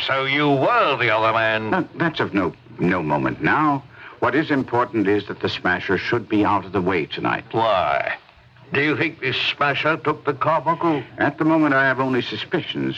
S16: So you were the other man.
S14: That's of no moment now. What is important is that the Smasher should be out of the way tonight.
S16: Why? Do you think this Smasher took the Carbuncle?
S14: At the moment, I have only suspicions.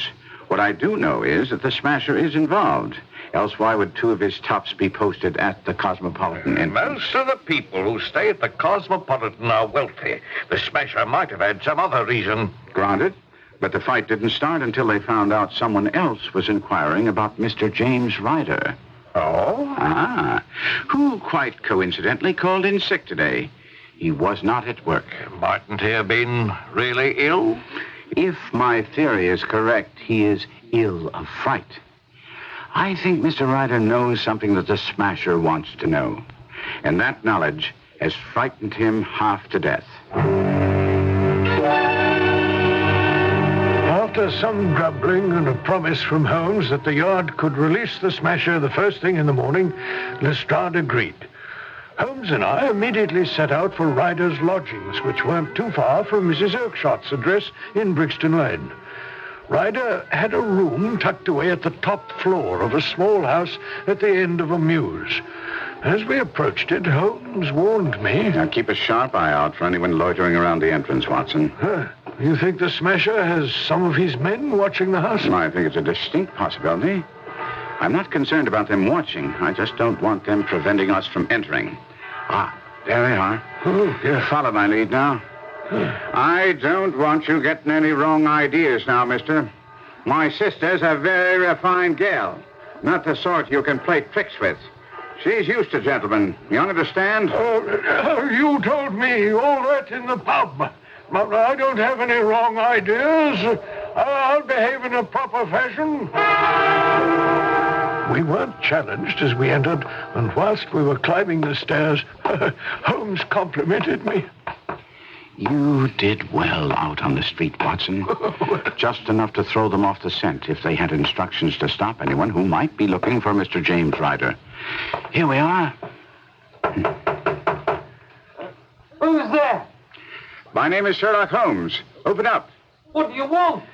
S14: What I do know is that the Smasher is involved. Else why would 2 of his toughs be posted at the Cosmopolitan entrance?
S16: Most of the people who stay at the Cosmopolitan are wealthy. The Smasher might have had some other reason.
S14: Granted. But the fight didn't start until they found out someone else was inquiring about Mr. James Ryder.
S16: Oh?
S14: Who, quite coincidentally, called in sick today. He was not at work.
S16: Mightn't he have been really ill?
S14: If my theory is correct, he is ill of fright. I think Mr. Ryder knows something that the Smasher wants to know. And that knowledge has frightened him half to death.
S15: After some grumbling and a promise from Holmes that the Yard could release the Smasher the first thing in the morning, Lestrade agreed. Holmes and I immediately set out for Ryder's lodgings, which weren't too far from Mrs. Oakshott's address in Brixton Lane. Ryder had a room tucked away at the top floor of a small house at the end of a mews. As we approached it, Holmes warned me...
S14: Now keep a sharp eye out for anyone loitering around the entrance, Watson.
S15: You think the Smasher has some of his men watching the house?
S14: I think it's a distinct possibility. I'm not concerned about them watching. I just don't want them preventing us from entering. There they are.
S15: Oh, yeah.
S14: Follow my lead now. I don't want you getting any wrong ideas now, mister. My sister's a very refined gal. Not the sort you can play tricks with. She's used to gentlemen. You understand?
S15: You told me all that in the pub. But I don't have any wrong ideas. I'll behave in a proper fashion. We weren't challenged as we entered, and whilst we were climbing the stairs, Holmes complimented me.
S14: You did well out on the street, Watson. Just enough to throw them off the scent if they had instructions to stop anyone who might be looking for Mr. James Ryder. Here we are.
S6: Who's there?
S14: My name is Sherlock Holmes. Open up.
S6: What do you want?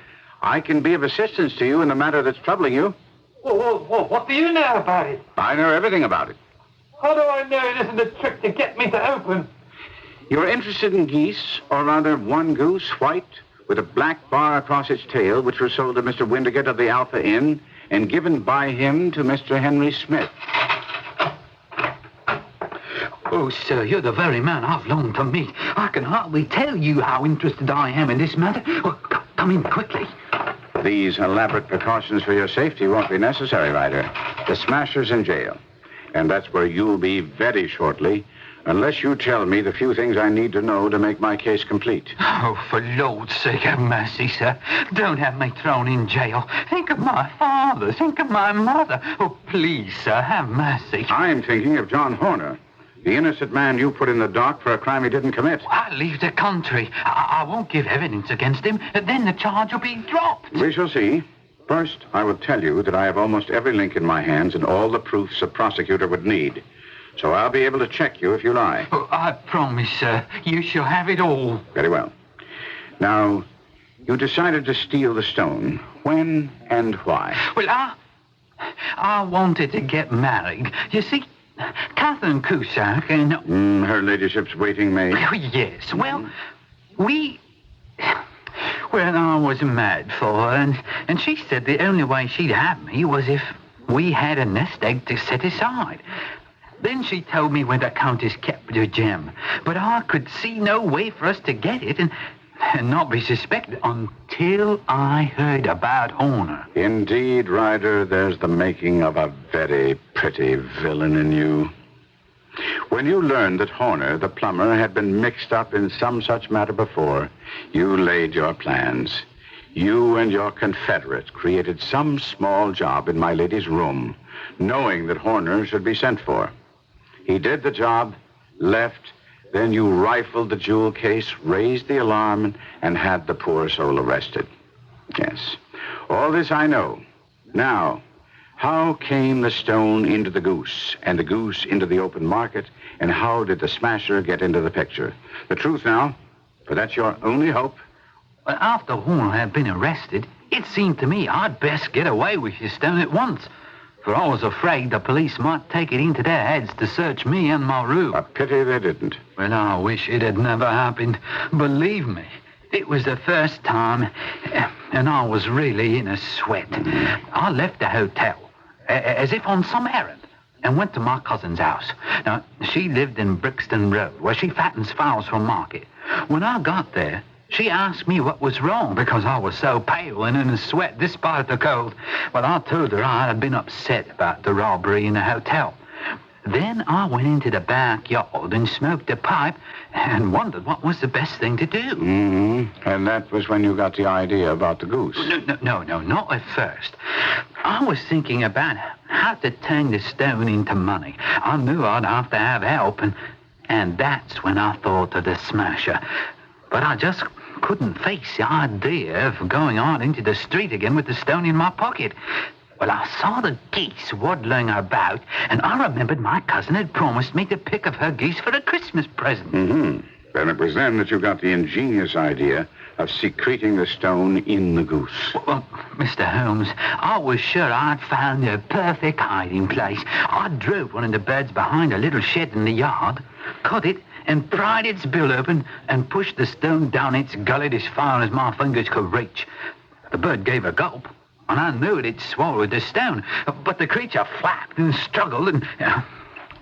S14: I can be of assistance to you in the matter that's troubling you.
S6: What do you know about it?
S14: I know everything about it.
S6: How do I know it isn't a trick to get me to open?
S14: You're interested in geese, or rather one goose, white, with a black bar across its tail, which was sold to Mr. Windigate of the Alpha Inn and given by him to Mr. Henry Smith.
S5: Oh, sir, you're the very man I've longed to meet. I can hardly tell you how interested I am in this matter. Oh, come in quickly.
S14: These elaborate precautions for your safety won't be necessary, Ryder. The smasher's in jail. And that's where you'll be very shortly, unless you tell me the few things I need to know to make my case complete.
S5: Oh, for Lord's sake, have mercy, sir. Don't have me thrown in jail. Think of my father. Think of my mother. Oh, please, sir, have mercy.
S14: I'm thinking of John Horner, the innocent man you put in the dock for a crime he didn't commit.
S5: I'll leave the country. I won't give evidence against him. Then the charge will be dropped.
S14: We shall see. First, I will tell you that I have almost every link in my hands and all the proofs a prosecutor would need. So I'll be able to check you if you lie.
S5: Oh, I promise, sir. You shall have it all.
S14: Very well. Now, you decided to steal the stone. When and why?
S5: Well, I wanted to get married. You see, Catherine Cusack and...
S14: her ladyship's waiting maid.
S5: Oh, yes. Well, I was mad for her, and she said the only way she'd have me was if we had a nest egg to set aside. Then she told me where the Countess kept her gem, but I could see no way for us to get it and not be suspected until I heard about Horner.
S14: Indeed, Ryder, there's the making of a very pretty villain in you. When you learned that Horner, the plumber, had been mixed up in some such matter before, you laid your plans. You and your confederate created some small job in my lady's room, knowing that Horner should be sent for. He did the job, left, then you rifled the jewel case, raised the alarm, and had the poor soul arrested. Yes, all this I know. Now, how came the stone into the goose, and the goose into the open market, and how did the smasher get into the picture? The truth now, for that's your only hope.
S5: Well, after Horner had been arrested, it seemed to me I'd best get away with his stone at once. For I was afraid the police might take it into their heads to search me and my room.
S14: A pity they didn't.
S5: Well, I wish it had never happened. Believe me, it was the first time, and I was really in a sweat. I left the hotel, as if on some errand, and went to my cousin's house. Now, she lived in Brixton Road, where she fattens fowls for market. When I got there, she asked me what was wrong because I was so pale and in a sweat despite the cold. Well, I told her I had been upset about the robbery in the hotel. Then I went into the backyard and smoked a pipe and wondered what was the best thing to do.
S14: Mm-hmm. And that was when you got the idea about the goose.
S5: No, not at first. I was thinking about how to turn the stone into money. I knew I'd have to have help, and that's when I thought of the smasher. But I just couldn't face the idea of going out into the street again with the stone in my pocket. Well, I saw the geese waddling about, and I remembered my cousin had promised me the pick of her geese for a Christmas present.
S14: Mm-hmm. And it was then that you got the ingenious idea of secreting the stone in the goose.
S5: Well, Mr. Holmes, I was sure I'd found the perfect hiding place. I drove one of the birds behind a little shed in the yard, caught it, and pried its bill open and pushed the stone down its gullet as far as my fingers could reach. The bird gave a gulp, and I knew it had swallowed the stone, but the creature flapped and struggled, and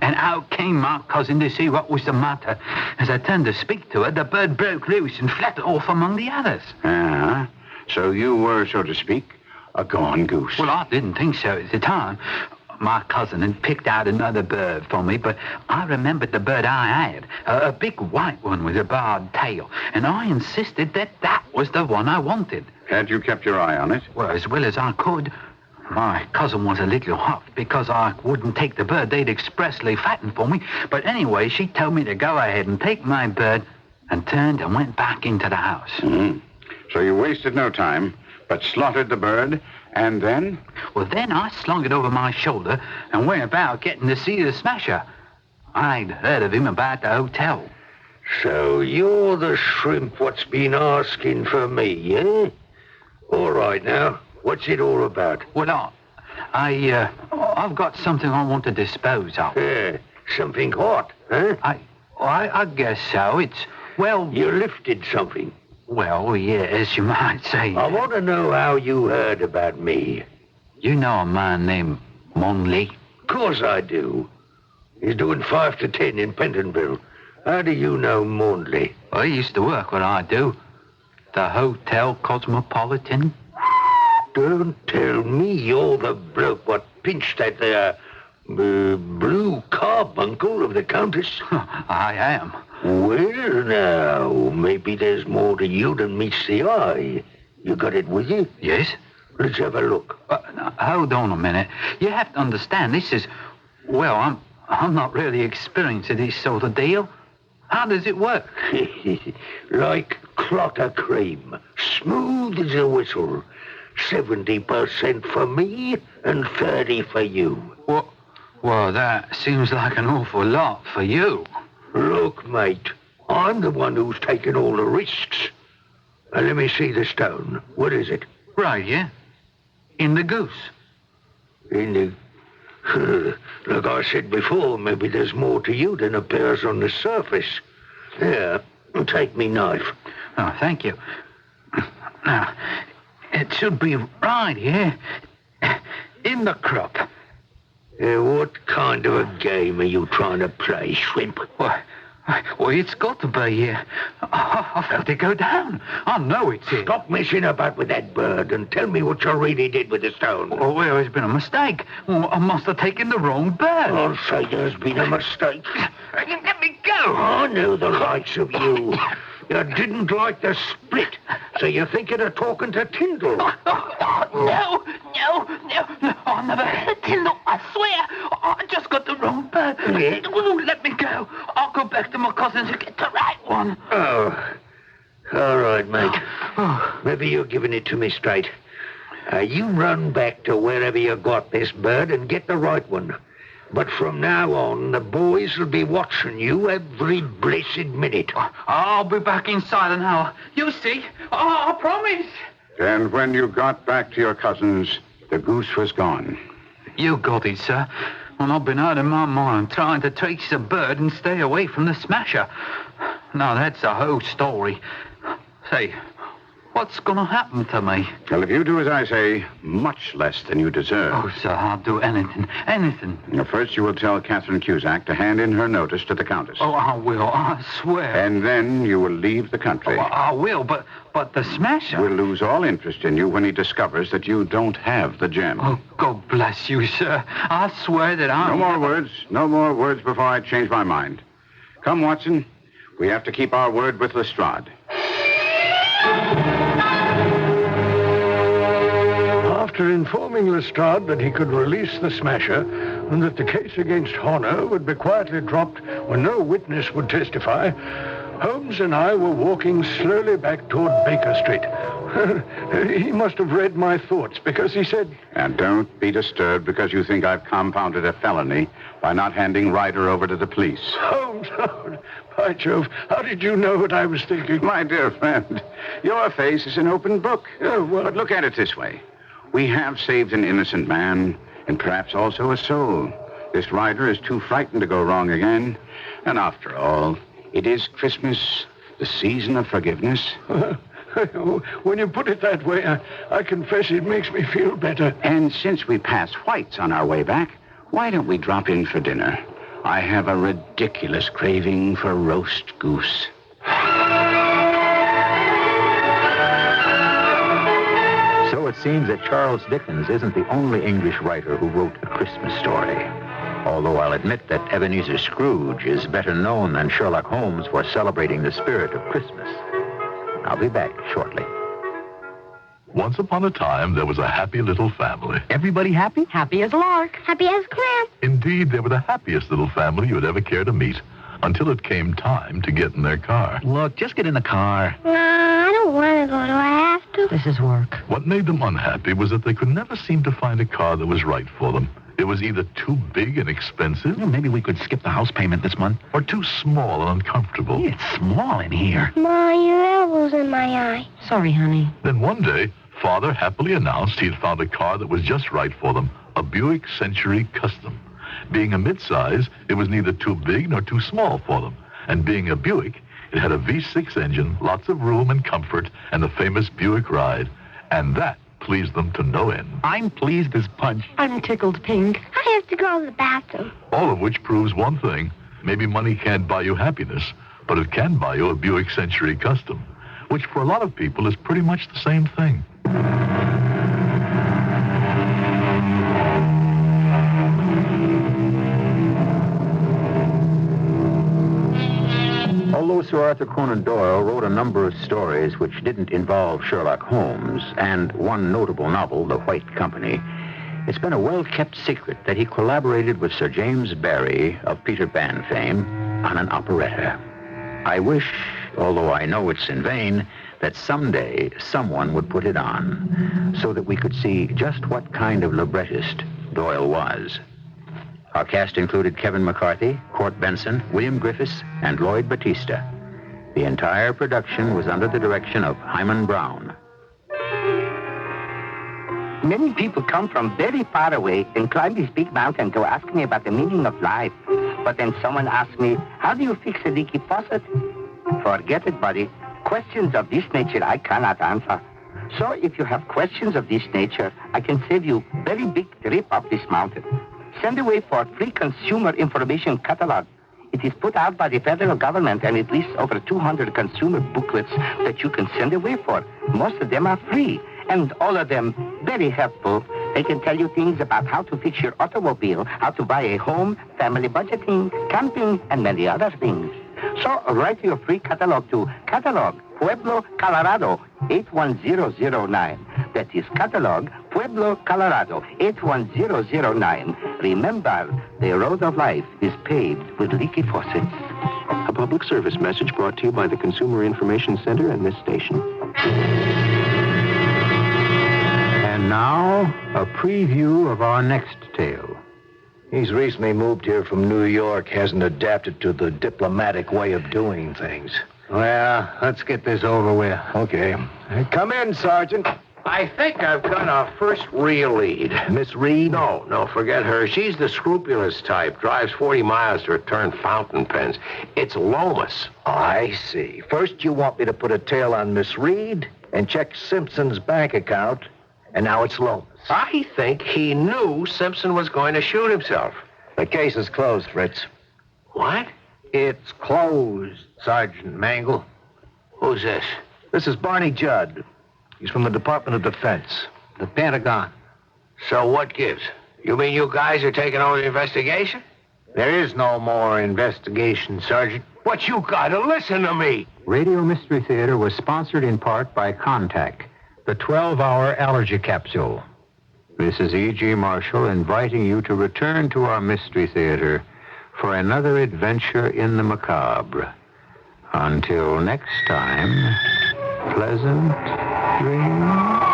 S6: And out came my cousin to see what was the matter. As I turned to speak to her, the bird broke loose and fluttered off among the others.
S14: Ah, so you were, so to speak, a gone goose.
S6: Well, I didn't think so at the time. My cousin had picked out another bird for me, but I remembered the bird I had, a big white one with a barred tail, and I insisted that was the one I wanted.
S14: Had you kept your eye on it?
S6: Well, as well as I could. My cousin was a little huffed because I wouldn't take the bird they'd expressly fattened for me, but anyway, she told me to go ahead and take my bird and turned and went back into the house.
S14: Mm-hmm. So you wasted no time, but slaughtered the bird, and then?
S6: Well, then I slung it over my shoulder and went about getting to see the smasher. I'd heard of him about the hotel.
S16: So you're the shrimp what's been asking for me, eh? All right now, what's it all about?
S6: Well, I've got something I want to dispose of.
S16: Yeah, something hot, huh?
S6: I guess so. It's, well...
S16: You lifted something.
S6: Well, yes, you might say.
S16: I want to know how you heard about me.
S6: You know a man named Monley?
S16: Of course I do. He's doing 5 to 10 in Pentonville. How do you know Monley?
S6: I used to work where I do. The Hotel Cosmopolitan.
S16: Don't tell me you're the bloke what pinched that there blue carbuncle of the Countess.
S6: I am.
S16: Well, now, maybe there's more to you than meets the eye. You got it with you?
S6: Yes.
S16: Let's have a look.
S6: Now, hold on a minute. You have to understand, this is... Well, I'm not really experienced at this sort of deal. How does it work?
S16: Like clot of cream. Smooth as a whistle. 70% for me and 30 for you.
S6: Well, that seems like an awful lot for you.
S16: Look, mate, I'm the one who's taking all the risks. Now, let me see the stone. What is it?
S6: Right, yeah. In the goose.
S16: In the... Like I said before, maybe there's more to you than appears on the surface. Here, take me knife.
S6: Oh, thank you. Now, it should be right here. In the crop.
S16: What kind of a game are you trying to play, shrimp?
S6: Well, it's got to be here. I felt it go down. I know it's here.
S16: Stop messing about with that bird and tell me what you really did with the stone.
S6: Oh, well, it's been a mistake. I must have taken the wrong bird.
S16: I'll say there's been a mistake.
S6: Let me go.
S16: I know the likes of you. You didn't like the split, so you're thinking of talking to Tyndall.
S6: No. I never heard Tyndall, I swear. I just got the wrong bird.
S16: Yeah.
S6: Oh, let me go. I'll go back to my cousin to get the right one.
S16: Oh, all right, mate. Maybe you're giving it to me straight. You run back to wherever you got this bird and get the right one. But from now on, the boys will be watching you every blessed minute.
S6: I'll be back inside an hour. You see? I promise.
S14: And when you got back to your cousins, the goose was gone.
S6: You got it, sir. And I've been out of my mind trying to trace the bird and stay away from the smasher. Now, that's the whole story. Say, what's going to happen to me?
S14: Well, if you do as I say, much less than you deserve.
S6: Oh, sir, I'll do anything.
S14: Now, first, you will tell Catherine Cusack to hand in her notice to the Countess.
S6: Oh, I will, I swear.
S14: And then you will leave the country.
S6: Oh, I will, but the smasher...
S14: Will lose all interest in you when he discovers that you don't have the gem.
S6: Oh, God bless you, sir. I swear that I'm...
S14: No more words before I change my mind. Come, Watson. We have to keep our word with Lestrade.
S15: After informing Lestrade that he could release the smasher and that the case against Horner would be quietly dropped when no witness would testify, Holmes and I were walking slowly back toward Baker Street. He must have read my thoughts because he said...
S14: And don't be disturbed because you think I've compounded a felony by not handing Ryder over to the police.
S15: Holmes, by Jove, how did you know what I was thinking?
S14: My dear friend, your face is an open book.
S15: Oh, well...
S14: But look at it this way. We have saved an innocent man, and perhaps also a soul. This Ryder is too frightened to go wrong again. And after all, it is Christmas, the season of forgiveness.
S15: When you put it that way, I confess it makes me feel better.
S14: And since we pass White's on our way back, why don't we drop in for dinner? I have a ridiculous craving for roast goose.
S18: So it seems that Charles Dickens isn't the only English writer who wrote a Christmas story. Although I'll admit that Ebenezer Scrooge is better known than Sherlock Holmes for celebrating the spirit of Christmas. I'll be back shortly.
S3: Once upon a time, there was a happy little family.
S7: Everybody happy?
S21: Happy as a lark.
S8: Happy as clam.
S3: Indeed, they were the happiest little family you would ever care to meet, until it came time to get in their car.
S7: Look, just get in the car.
S8: Nah, I don't want to go. Do I have to?
S21: This is work.
S3: What made them unhappy was that they could never seem to find a car that was right for them. It was either too big and expensive.
S7: Maybe we could skip the house payment this month.
S3: Or too small and uncomfortable.
S7: It's small in here.
S8: Ma, your elbow's in my eye.
S21: Sorry, honey.
S3: Then one day, Father happily announced he had found a car that was just right for them, a Buick Century Custom. Being a midsize, it was neither too big nor too small for them. And being a Buick, it had a V6 engine, lots of room and comfort, and the famous Buick ride. And that pleased them to no end.
S7: I'm pleased as punch.
S21: I'm tickled pink.
S8: I have to go to the bathroom.
S3: All of which proves one thing. Maybe money can't buy you happiness, but it can buy you a Buick Century Custom, which for a lot of people is pretty much the same thing.
S18: Although Sir Arthur Conan Doyle wrote a number of stories which didn't involve Sherlock Holmes, and one notable novel, The White Company, it's been a well-kept secret that he collaborated with Sir James Barrie of Peter Pan fame on an operetta. I wish, although I know it's in vain, that someday someone would put it on so that we could see just what kind of librettist Doyle was. Our cast included Kevin McCarthy, Court Benson, William Griffiths, and Lloyd Batista. The entire production was under the direction of Hyman Brown.
S10: Many people come from very far away and climb this big mountain to ask me about the meaning of life. But then someone asks me, how do you fix a leaky faucet? Forget it, buddy. Questions of this nature I cannot answer. So if you have questions of this nature, I can save you a very big trip up this mountain. Send away for free consumer information catalog. It is put out by the federal government, and it lists over 200 consumer booklets that you can send away for. Most of them are free, and all of them very helpful. They can tell you things about how to fix your automobile, how to buy a home, family budgeting, camping, and many other things. So write your free catalog to Catalog, Pueblo, Colorado, 81009. That is Catalog, Pueblo, Colorado, 81009. Remember, the road of life is paved with leaky faucets.
S20: A public service message brought to you by the Consumer Information Center and this station.
S18: And now, a preview of our next tale.
S11: He's recently moved here from New York, hasn't adapted to the diplomatic way of doing things.
S12: Well, let's get this over with.
S11: Okay. Come in, Sergeant.
S16: I think I've got our first real lead.
S11: Miss Reed?
S16: No, forget her. She's the scrupulous type. Drives 40 miles to return fountain pens. It's Lomas.
S11: I see. First you want me to put a tail on Miss Reed and check Simpson's bank account, and now it's Lomas.
S16: I think he knew Simpson was going to shoot himself.
S11: The case is closed, Fritz.
S16: What?
S11: It's closed, Sergeant Mangle.
S16: Who's this?
S11: This is Barney Judd. He's from the Department of Defense.
S12: The Pentagon.
S16: So what gives? You mean you guys are taking over the investigation?
S12: There is no more investigation, Sergeant.
S16: But you gotta listen to me.
S18: Radio Mystery Theater was sponsored in part by Contact, the 12-hour allergy capsule. This is E.G. Marshall inviting you to return to our Mystery Theater for another adventure in the macabre. Until next time, pleasant dreams.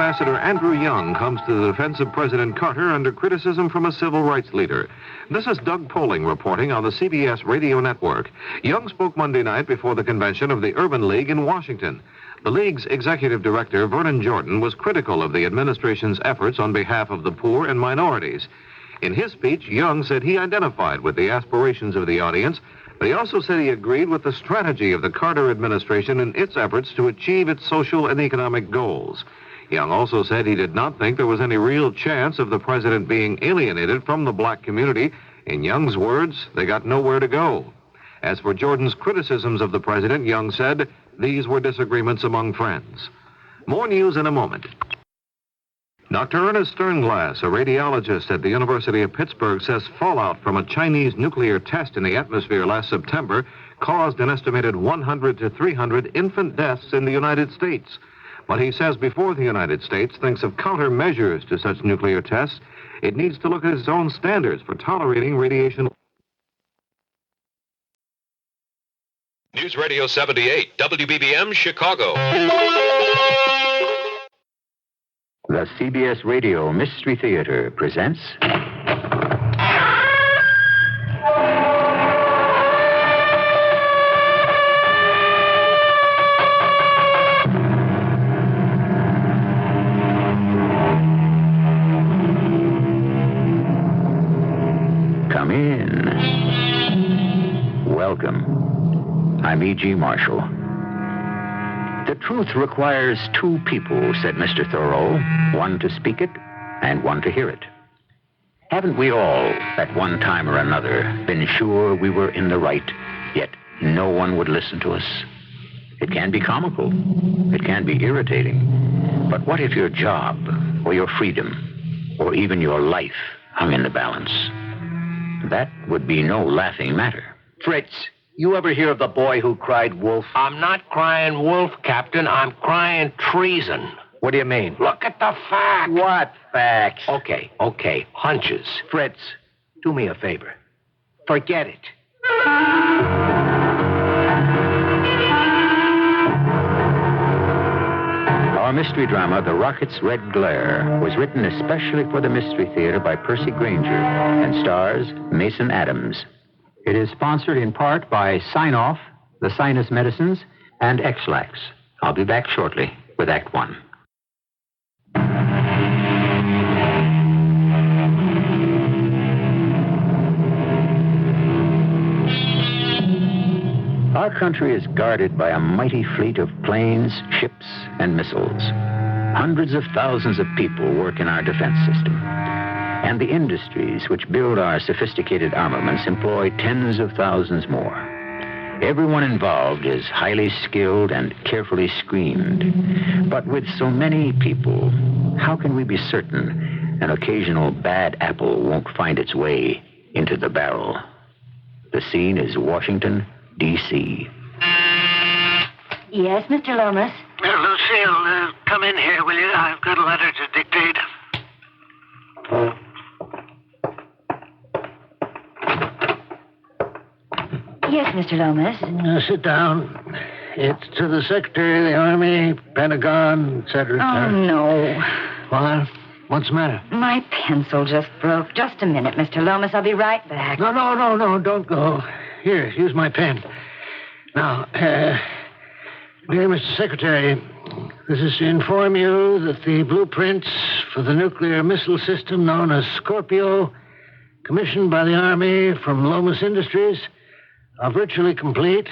S1: Ambassador Andrew Young comes to the defense of President Carter under criticism from a civil rights leader. This is Doug Poling reporting on the CBS radio network. Young spoke Monday night before the convention of the Urban League in Washington. The League's executive director, Vernon Jordan, was critical of the administration's efforts on behalf of the poor and minorities. In his speech, Young said he identified with the aspirations of the audience, but he also said he agreed with the strategy of the Carter administration in its efforts to achieve its social and economic goals. Young also said he did not think there was any real chance of the president being alienated from the black community. In Young's words, they got nowhere to go. As for Jordan's criticisms of the president, Young said these were disagreements among friends. More news in a moment. Dr. Ernest Sternglass, a radiologist at the University of Pittsburgh, says fallout from a Chinese nuclear test in the atmosphere last September caused an estimated 100 to 300 infant deaths in the United States. But he says before the United States thinks of countermeasures to such nuclear tests, it needs to look at its own standards for tolerating radiation.
S2: News Radio 78, WBBM, Chicago.
S18: The CBS Radio Mystery Theater presents... Come in. Welcome. I'm E.G. Marshall. The truth requires two people, said Mr. Thoreau, one to speak it and one to hear it. Haven't we all, at one time or another, been sure we were in the right, yet no one would listen to us? It can be comical. It can be irritating. But what if your job, or your freedom, or even your life hung in the balance? That would be no laughing matter.
S11: Fritz, you ever hear of the boy who cried wolf?
S10: I'm not crying wolf, Captain. I'm crying treason.
S11: What do you mean?
S10: Look at the facts.
S11: What facts?
S10: Okay. Hunches.
S11: Fritz, do me a favor. Forget it.
S18: Our mystery drama, The Rocket's Red Glare, was written especially for the Mystery Theater by Percy Granger and stars Mason Adams. It is sponsored in part by Sign-Off, the Sinus Medicines, and X-Lax. I'll be back shortly with Act One. Our country is guarded by a mighty fleet of planes, ships, and missiles. Hundreds of thousands of people work in our defense system. And the industries which build our sophisticated armaments employ tens of thousands more. Everyone involved is highly skilled and carefully screened. But with so many people, how can we be certain an occasional bad apple won't find its way into the barrel? The scene is Washington, D.C.
S21: Yes, Mr. Lomas?
S4: Lucille, come in here, will you? I've got a letter to dictate.
S21: Yes, Mr. Lomas.
S15: Sit down. It's to the Secretary of the Army, Pentagon, etc.
S21: Oh, no.
S15: What? What's the matter?
S21: My pencil just broke. Just a minute, Mr. Lomas. I'll be right back.
S15: No, don't go. Here, use my pen. Now, dear Mr. Secretary, this is to inform you that the blueprints for the nuclear missile system known as Scorpio, commissioned by the Army from Lomas Industries, are virtually complete,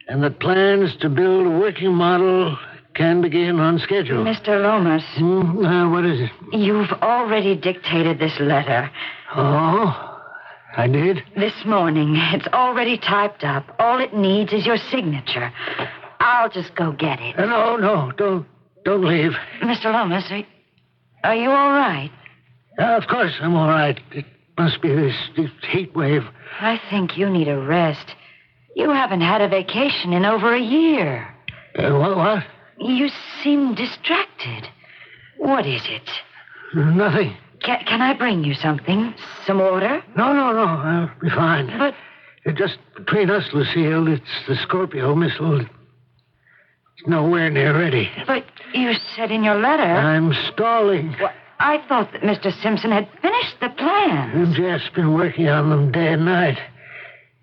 S15: and that plans to build a working model can begin on schedule.
S21: Mr. Lomas.
S15: What is it?
S21: You've already dictated this letter.
S15: Oh? I did?
S21: This morning. It's already typed up. All it needs is your signature. I'll just go get it.
S15: No, don't leave.
S21: Mr. Lomas, are you all right?
S15: Of course I'm all right. It must be this heat wave.
S21: I think you need a rest. You haven't had a vacation in over a year.
S15: What?
S21: You seem distracted. What is it?
S15: Nothing.
S21: Can I bring you something? Some water?
S15: No. I'll be fine.
S21: But...
S15: Just between us, Lucille, it's the Scorpio missile. It's nowhere near ready.
S9: But you said in your letter...
S15: I'm stalling.
S9: Well, I thought that Mr. Simpson had finished the plans.
S15: Jeff's been working on them day and night.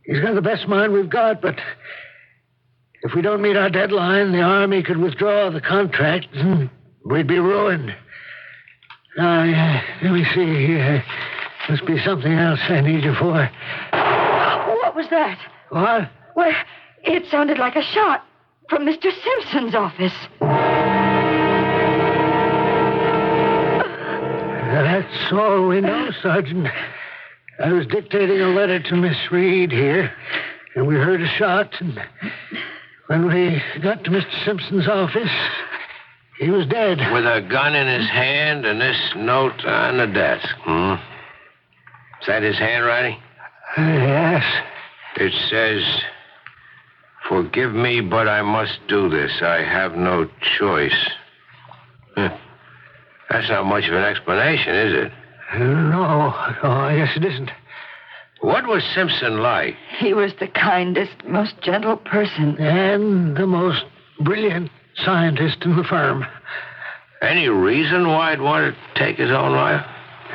S15: He's got the best mind we've got, but if we don't meet our deadline, the Army could withdraw the contract and we'd be ruined. Let me see. Must be something else I need you for.
S9: What was that?
S15: What?
S9: Well, it sounded like a shot from Mr. Simpson's office.
S15: That's all we know, Sergeant. I was dictating a letter to Miss Reed here, and we heard a shot, and when we got to Mr. Simpson's office, he was dead.
S13: With a gun in his hand and this note on the desk. Is that his handwriting?
S15: Yes.
S13: It says, "Forgive me, but I must do this. I have no choice." That's not much of an explanation, is it?
S15: No, I guess it isn't.
S13: What was Simpson like?
S9: He was the kindest, most gentle person.
S15: And the most brilliant scientist in the firm.
S13: Any reason why he'd want to take his own life?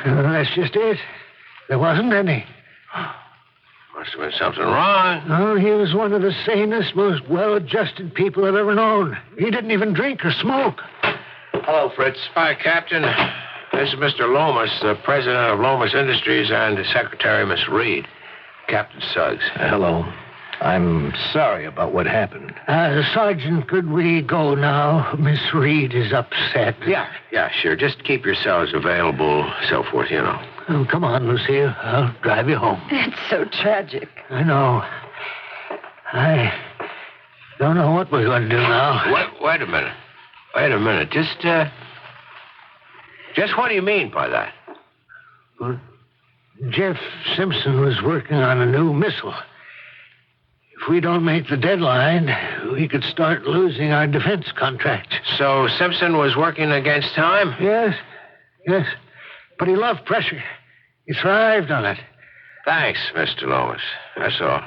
S15: That's just it. There wasn't any.
S13: Must have been something wrong.
S15: Oh, he was one of the sanest, most well-adjusted people I've ever known. He didn't even drink or smoke.
S13: Hello, Fritz. Hi, Captain. This is Mr. Lomas, the president of Lomas Industries, and Secretary Miss Reed. Captain Suggs.
S11: Hello. I'm sorry about what happened.
S15: Sergeant, could we go now? Miss Reed is upset.
S13: Yeah, sure. Just keep yourselves available, so forth, you know.
S15: Oh, come on, Lucille. I'll drive you home.
S9: It's so tragic.
S15: I know. I don't know what we're going to do now.
S13: Wait a minute. Just what do you mean by that?
S15: Well, Jeff Simpson was working on a new missile. If we don't make the deadline, we could start losing our defense contract.
S13: So Simpson was working against time?
S15: Yes. But he loved pressure. He thrived on it.
S13: Thanks, Mr. Lomas. That's all.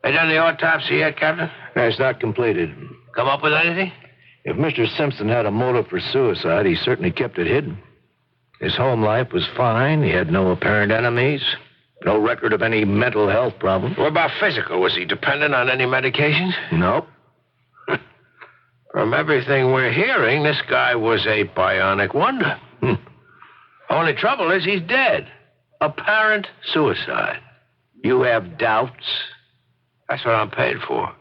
S13: They done the autopsy yet, Captain?
S11: It's not completed.
S13: Come up with anything?
S11: If Mr. Simpson had a motive for suicide, he certainly kept it hidden. His home life was fine. He had no apparent enemies. No record of any mental health problems.
S13: What about physical? Was he dependent on any medications?
S11: Nope.
S13: From everything we're hearing, this guy was a bionic wonder. Only trouble is he's dead. Apparent suicide.
S11: You have doubts?
S13: That's what I'm paid for.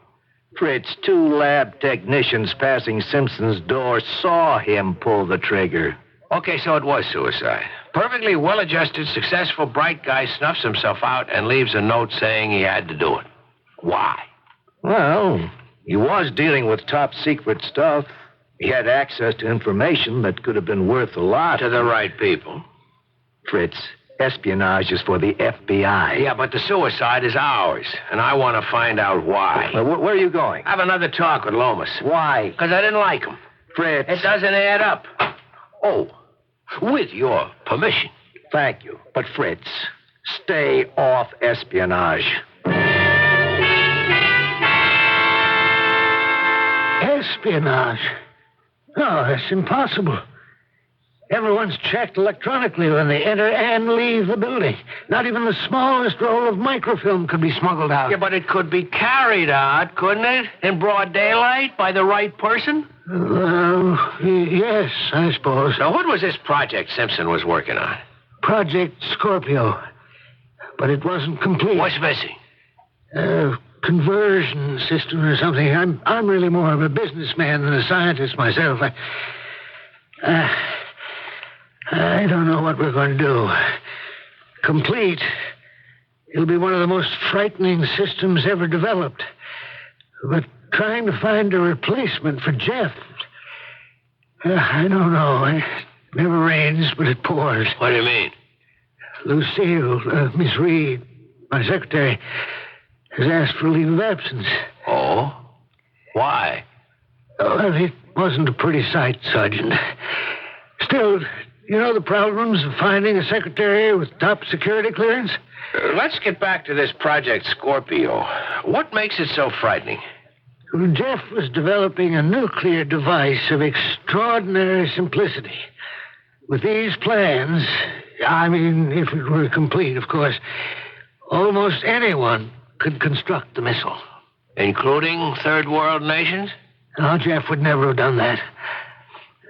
S11: Fritz, 2 lab technicians passing Simpson's door saw him pull the trigger.
S13: Okay, so it was suicide. Perfectly well-adjusted, successful, bright guy snuffs himself out and leaves a note saying he had to do it. Why?
S11: Well, he was dealing with top-secret stuff. He had access to information that could have been worth a lot.
S13: To the right people.
S11: Fritz, espionage is for the FBI.
S13: Yeah, but the suicide is ours, and I want to find out why.
S11: Well, where are you going?
S13: Have another talk with Lomas.
S11: Why?
S13: Because I didn't like him.
S11: Fritz.
S13: It doesn't add up. Oh, with your permission.
S11: Thank you. But, Fritz, stay off espionage.
S15: Espionage? No, that's impossible. Everyone's checked electronically when they enter and leave the building. Not even the smallest roll of microfilm could be smuggled out.
S13: Yeah, but it could be carried out, couldn't it? In broad daylight by the right person?
S15: Yes, I suppose.
S13: Now, what was this project Simpson was working on?
S15: Project Scorpio. But it wasn't complete.
S13: What's missing?
S15: Conversion system or something. I'm really more of a businessman than a scientist myself. I don't know what we're going to do. Complete, it'll be one of the most frightening systems ever developed. But trying to find a replacement for Jeff, I don't know. It never rains, but it pours.
S13: What do you mean?
S15: Lucille, Miss Reed, my secretary, has asked for a leave of absence.
S13: Oh? Why?
S15: Well, it wasn't a pretty sight, Sergeant. Still, you know the problems of finding a secretary with top security clearance?
S13: Let's get back to this Project Scorpio. What makes it so frightening?
S15: Jeff was developing a nuclear device of extraordinary simplicity. With these plans, I mean, if it were complete, of course, almost anyone could construct the missile.
S13: Including third world nations?
S15: No, Jeff would never have done that.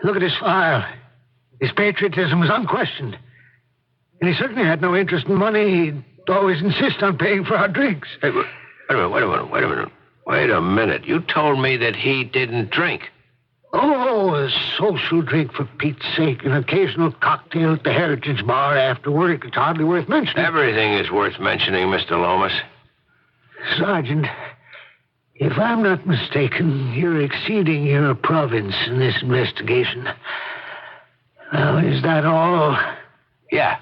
S15: Look at his file. His patriotism was unquestioned. And he certainly had no interest in money. He'd always insist on paying for our drinks.
S13: Hey, wait a minute. Wait a minute. You told me that he didn't drink.
S15: Oh, a social drink, for Pete's sake. An occasional cocktail at the Heritage Bar after work. It's hardly worth mentioning.
S13: Everything is worth mentioning, Mr. Lomas.
S15: Sergeant, if I'm not mistaken, you're exceeding your province in this investigation. Now, is that all?
S13: Yeah.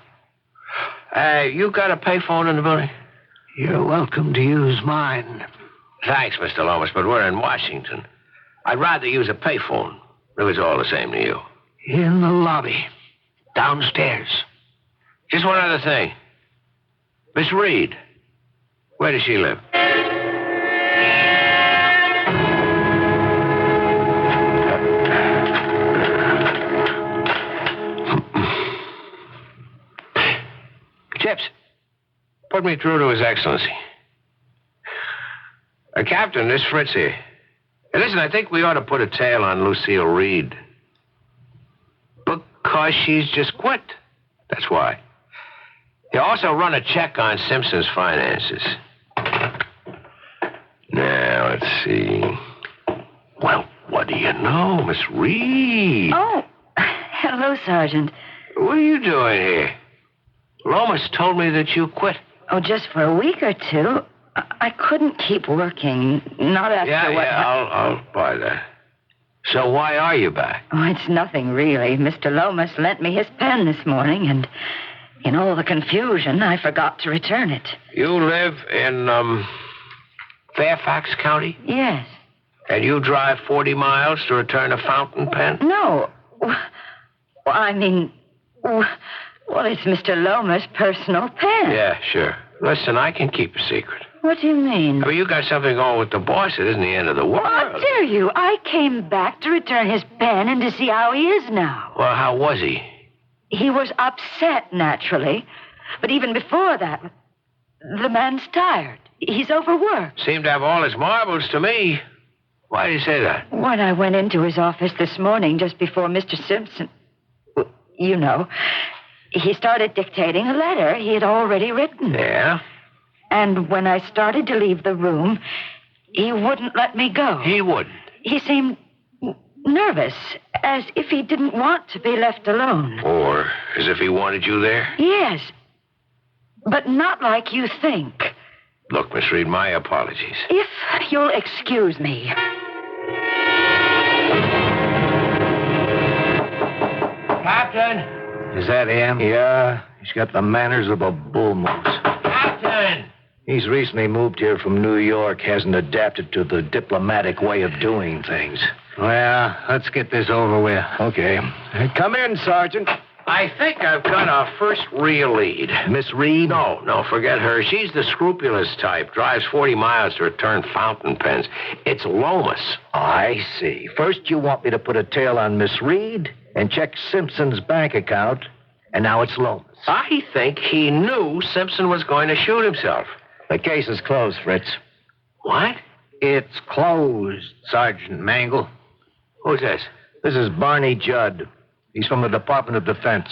S13: You got a payphone in the building?
S15: You're welcome to use mine.
S13: Thanks, Mr. Lomas, but we're in Washington. I'd rather use a payphone if it's all the same to you.
S15: In the lobby. Downstairs.
S13: Just one other thing. Miss Reed, where does she live? Chips, put me through to His Excellency. Captain, this Fritz here. Hey, listen, I think we ought to put a tail on Lucille Reed. Because she's just quit. That's why. You also run a check on Simpson's finances. Now, let's see. Well, what do you know, Miss Reed?
S9: Oh, hello, Sergeant.
S13: What are you doing here? Lomas told me that you quit.
S9: Oh, just for a week or two. I couldn't keep working. Not after what...
S13: I'll buy that. So why are you back?
S9: Oh, it's nothing, really. Mr. Lomas lent me his pen this morning, and in all the confusion, I forgot to return it.
S13: You live in, Fairfax County?
S9: Yes.
S13: And you drive 40 miles to return a fountain pen?
S9: No. Well, I mean... Well, it's Mr. Lomas' personal pen.
S13: Yeah, sure. Listen, I can keep a secret.
S9: What do you mean?
S13: I mean, you got something going with the boss. It isn't the end of the world.
S9: How dare you? I came back to return his pen and to see how he is now.
S13: Well, how was he?
S9: He was upset, naturally. But even before that, the man's tired. He's overworked.
S13: Seemed to have all his marbles to me. Why did he say that?
S9: When I went into his office this morning, just before Mr. Simpson... You know... He started dictating a letter he had already written.
S13: Yeah?
S9: And when I started to leave the room, he wouldn't let me go.
S13: He wouldn't?
S9: He seemed nervous, as if he didn't want to be left alone.
S13: Or as if he wanted you there?
S9: Yes, but not like you think.
S13: Look, Miss Reed, my apologies.
S9: If you'll excuse me.
S13: Captain!
S11: Is that him? Yeah. He's got the manners of a bull moose.
S13: Captain!
S11: He's recently moved here from New York, hasn't adapted to the diplomatic way of doing things.
S10: Well, let's get this over with.
S11: Okay. Come in, Sergeant.
S13: I think I've got our first real lead.
S11: Miss Reed?
S13: No, forget her. She's the scrupulous type. Drives 40 miles to return fountain pens. It's Lomas.
S11: I see. First you want me to put a tail on Miss Reed and check Simpson's bank account, and now it's Lomas.
S13: I think he knew Simpson was going to shoot himself.
S11: The case is closed, Fritz.
S13: What?
S10: It's closed, Sergeant Mangle.
S13: Who's this?
S11: This is Barney Judd. He's from the Department of Defense.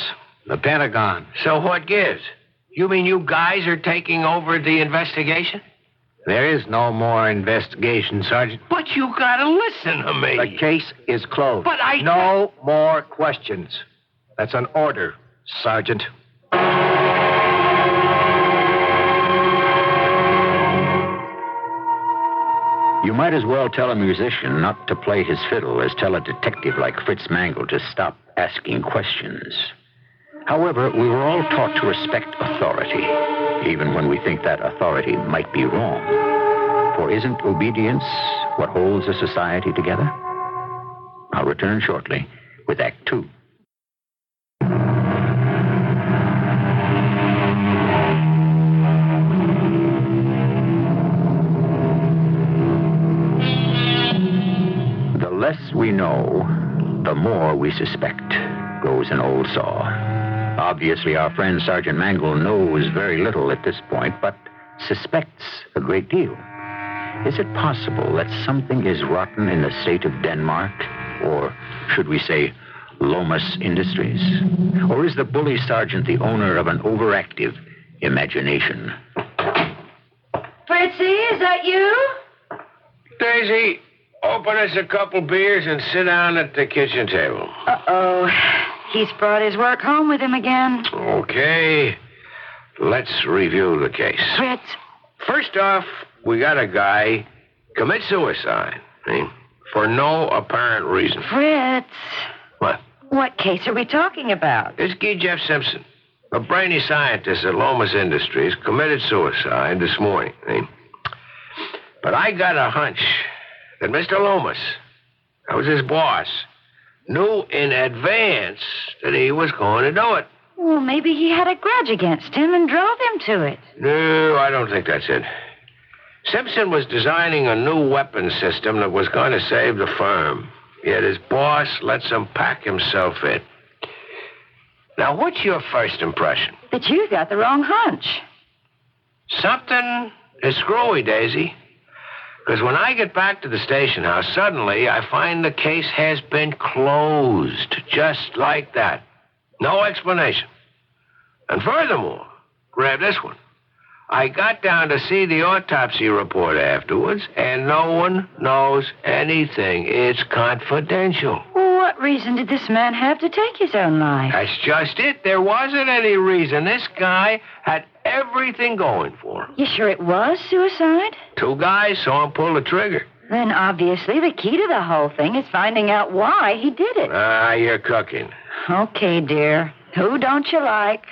S10: The Pentagon.
S13: So what gives? You mean you guys are taking over the investigation?
S10: There is no more investigation, Sergeant.
S13: But you gotta listen to me.
S11: The case is closed.
S13: But I...
S11: No more questions. That's an order, Sergeant.
S6: You might as well tell a musician not to play his fiddle as tell a detective like Fritz Mangle to stop asking questions. However, we were all taught to respect authority, even when we think that authority might be wrong. For isn't obedience what holds a society together? I'll return shortly with Act 2. we know, the more we suspect, goes an old saw. Obviously, our friend Sergeant Mangle knows very little at this point, but suspects a great deal. Is it possible that something is rotten in the state of Denmark? Or should we say, Lomas Industries? Or is the bully sergeant the owner of an overactive imagination?
S9: Fritzy, is that you?
S13: Daisy, open us a couple beers and sit down at the kitchen table.
S9: Uh-oh. He's brought his work home with him again.
S13: Okay. Let's review the case.
S9: Fritz.
S13: First off, we got a guy commit suicide, for no apparent reason.
S9: Fritz.
S13: What?
S9: What case are we talking about?
S13: This guy, Jeff Simpson, a brainy scientist at Lomas Industries, committed suicide this morning. But I got a hunch that Mr. Lomas, that was his boss, knew in advance that he was going to do it.
S9: Well, maybe he had a grudge against him and drove him to it.
S13: No, I don't think that's it. Simpson was designing a new weapon system that was going to save the firm. Yet his boss lets him pack himself in. Now, what's your first impression?
S9: That you got the wrong hunch.
S13: Something is screwy, Daisy. Because when I get back to the station house, suddenly I find the case has been closed. Just like that. No explanation. And furthermore, grab this one. I got down to see the autopsy report afterwards, and no one knows anything. It's confidential.
S9: What reason did this man have to take his own life?
S13: That's just it. There wasn't any reason. This guy had everything going for him.
S9: You sure it was suicide?
S13: 2 guys saw him pull the trigger.
S9: Then obviously the key to the whole thing is finding out why he did it.
S13: You're cooking.
S9: Okay, dear. Who don't you like?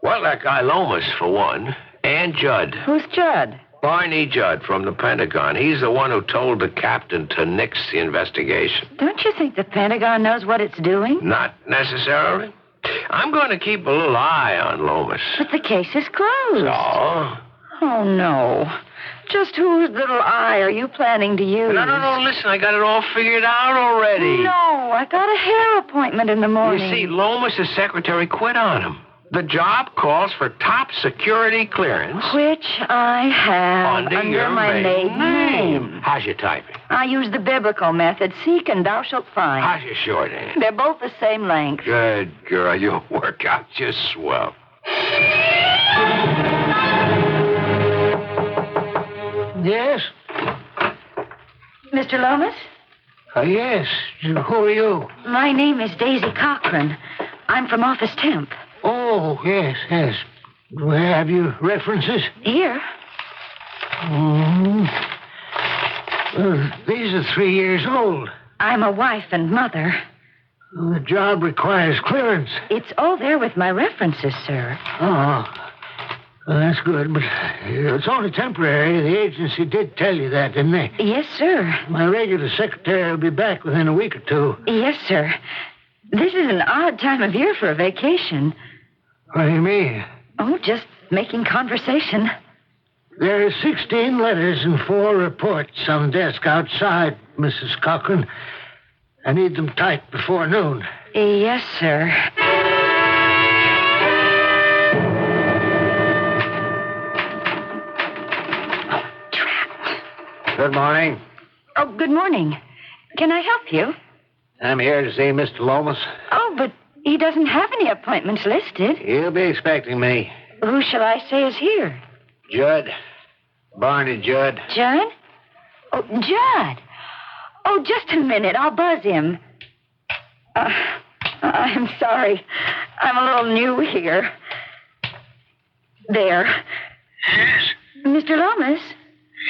S13: Well, that guy Lomas, for one. And Judd.
S9: Who's Judd?
S13: Barney Judd from the Pentagon. He's the one who told the captain to nix the investigation.
S9: Don't you think the Pentagon knows what it's doing?
S13: Not necessarily. I'm going to keep a little eye on Lomas.
S9: But the case is closed.
S13: So?
S9: Oh, no. Just whose little eye are you planning to use?
S13: No, listen, I got it all figured out already.
S9: No, I got a hair appointment in the morning.
S13: You see, Lomas' secretary quit on him. The job calls for top security clearance.
S9: Which I have under my maiden name.
S13: How's your typing?
S9: I use the biblical method. Seek and thou shalt find.
S13: How's your shorthand?
S9: They're both the same length.
S13: Good girl. You'll work out just swell.
S15: Yes?
S9: Mr. Lomas?
S15: Yes. Who are you?
S9: My name is Daisy Cochran. I'm from Office Temp.
S15: Oh, yes. Have you references?
S9: Here.
S15: These are 3 years old.
S9: I'm a wife and mother.
S15: The job requires clearance.
S9: It's all there with my references, sir.
S15: Oh, well, that's good, but it's only temporary. The agency did tell you that, didn't they?
S9: Yes, sir.
S15: My regular secretary will be back within a week or 2.
S9: Yes, sir. This is an odd time of year for a vacation.
S15: What do you mean?
S9: Oh, just making conversation.
S15: There are 16 letters and 4 reports on the desk outside, Mrs. Cochran. I need them typed before noon.
S9: Yes, sir.
S15: Good morning.
S9: Oh, good morning. Can I help you?
S15: I'm here to see Mr. Lomas.
S9: Oh, but he doesn't have any appointments listed.
S15: He'll be expecting me.
S9: Who shall I say is here?
S15: Judd. Barney Judd.
S9: Judd? Oh, Judd. Oh, just a minute. I'll buzz him. I'm sorry. I'm a little new here. There.
S15: Yes?
S9: Mr. Lomas?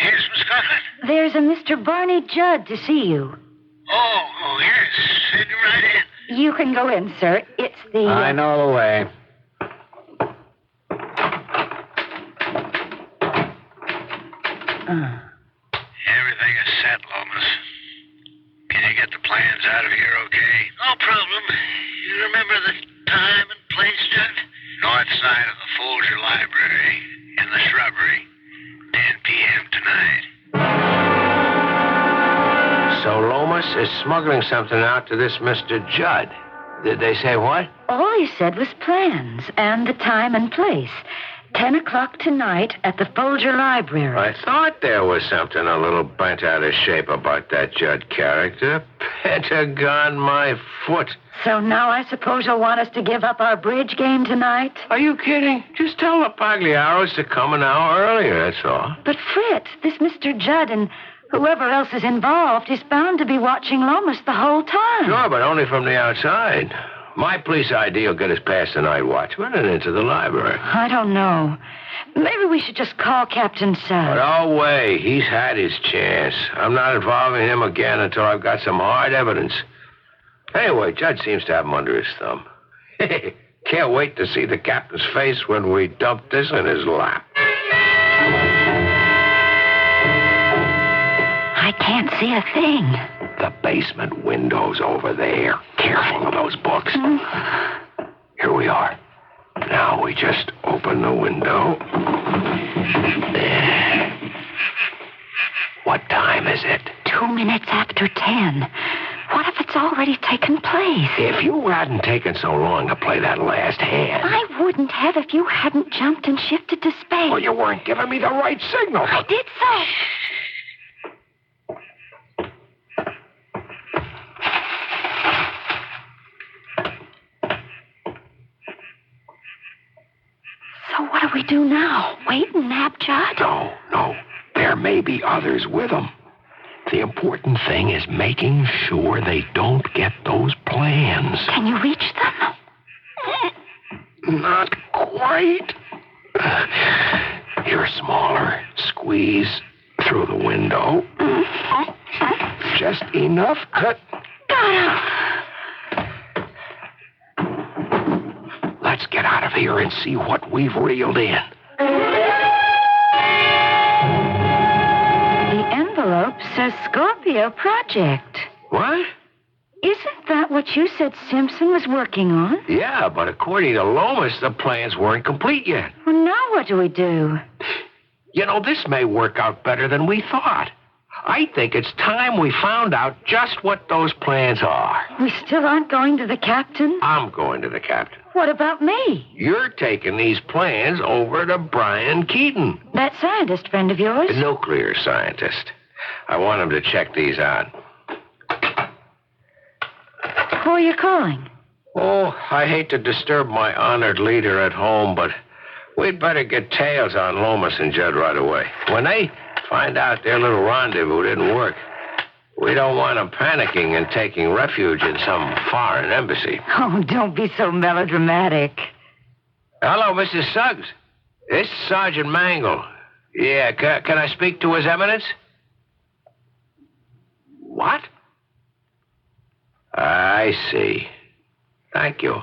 S15: Yes, Miss Cochran?
S9: There's a Mr. Barney Judd to see you.
S15: Oh, yes. Send him right in.
S9: You can go in, sir. It's the...
S15: I know the way. Everything is set, Lomas. Can you get the plans out of here okay? No problem. You remember the time and place, Judd? North side of the Folger Library, in the shrubbery. 10 p.m. tonight.
S13: So Lomas smuggling something out to this Mr. Judd. Did they say what?
S9: All he said was plans and the time and place. 10 o'clock tonight at the Folger Library.
S13: I thought there was something a little bent out of shape about that Judd character. Pentagon my foot.
S9: So now I suppose you'll want us to give up our bridge game tonight?
S13: Are you kidding? Just tell the Pagliaros to come an hour earlier, that's all.
S9: But Fritz, this Mr. Judd and whoever else is involved is bound to be watching Lomas the whole time.
S13: Sure, but only from the outside. My police ID will get us past the night watchman and into the library.
S9: I don't know. Maybe we should just call Captain Suggs.
S13: No way. He's had his chance. I'm not involving him again until I've got some hard evidence. Anyway, Judd seems to have him under his thumb. Can't wait to see the captain's face when we dump this in his lap.
S9: I can't see a thing.
S13: The basement window's over there. Careful of those books. Here we are. Now we just open the window. There. What time is it?
S9: 2 minutes after 10. What if it's already taken place?
S13: If you hadn't taken so long to play that last hand.
S9: I wouldn't have if you hadn't jumped and shifted to space.
S13: Well, you weren't giving me the right signal.
S9: I did so. So what do we do now? Wait and nab Judd?
S13: No. There may be others with them. The important thing is making sure they don't get those plans.
S9: Can you reach them?
S13: Not quite. You're smaller. Squeeze through the window. Just enough to... Let's get out of here and see what we've reeled in.
S9: The envelope says Scorpio Project.
S13: What?
S9: Isn't that what you said Simpson was working on?
S13: Yeah, but according to Lomas, the plans weren't complete yet.
S9: Well, now what do we do?
S13: You know, this may work out better than we thought. I think it's time we found out just what those plans are.
S9: We still aren't going to the captain?
S13: I'm going to the captain.
S9: What about me?
S13: You're taking these plans over to Brian Keaton.
S9: That scientist friend of yours?
S13: A nuclear scientist. I want him to check these out.
S9: Who are you calling?
S13: Oh, I hate to disturb my honored leader at home, but we'd better get tails on Lomas and Judd right away. When they find out their little rendezvous didn't work, we don't want them panicking and taking refuge in some foreign embassy.
S9: Oh, don't be so melodramatic.
S13: Hello, Mrs. Suggs. This is Sergeant Mangle. Yeah, can I speak to His Eminence? What? I see. Thank you.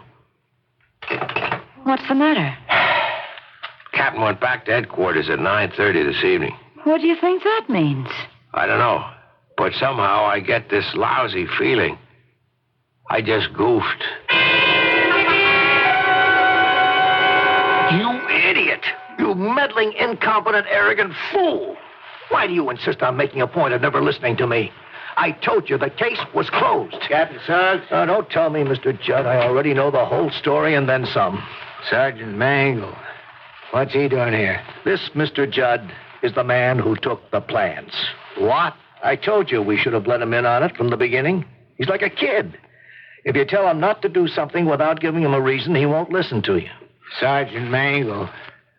S9: What's the matter?
S13: Captain went back to headquarters at 9:30 this evening.
S9: What do you think that means?
S13: I don't know, but somehow I get this lousy feeling. I just goofed.
S16: You idiot! You meddling, incompetent, arrogant fool! Why do you insist on making a point of never listening to me? I told you the case was closed.
S10: Captain Suggs?
S16: Oh, don't tell me, Mr. Judd. I already know the whole story and then some.
S10: Sergeant Mangle. What's he doing here?
S16: This Mr. Judd is the man who took the plans.
S10: What?
S16: I told you we should have let him in on it from the beginning. He's like a kid. If you tell him not to do something without giving him a reason, he won't listen to you.
S10: Sergeant Mangle,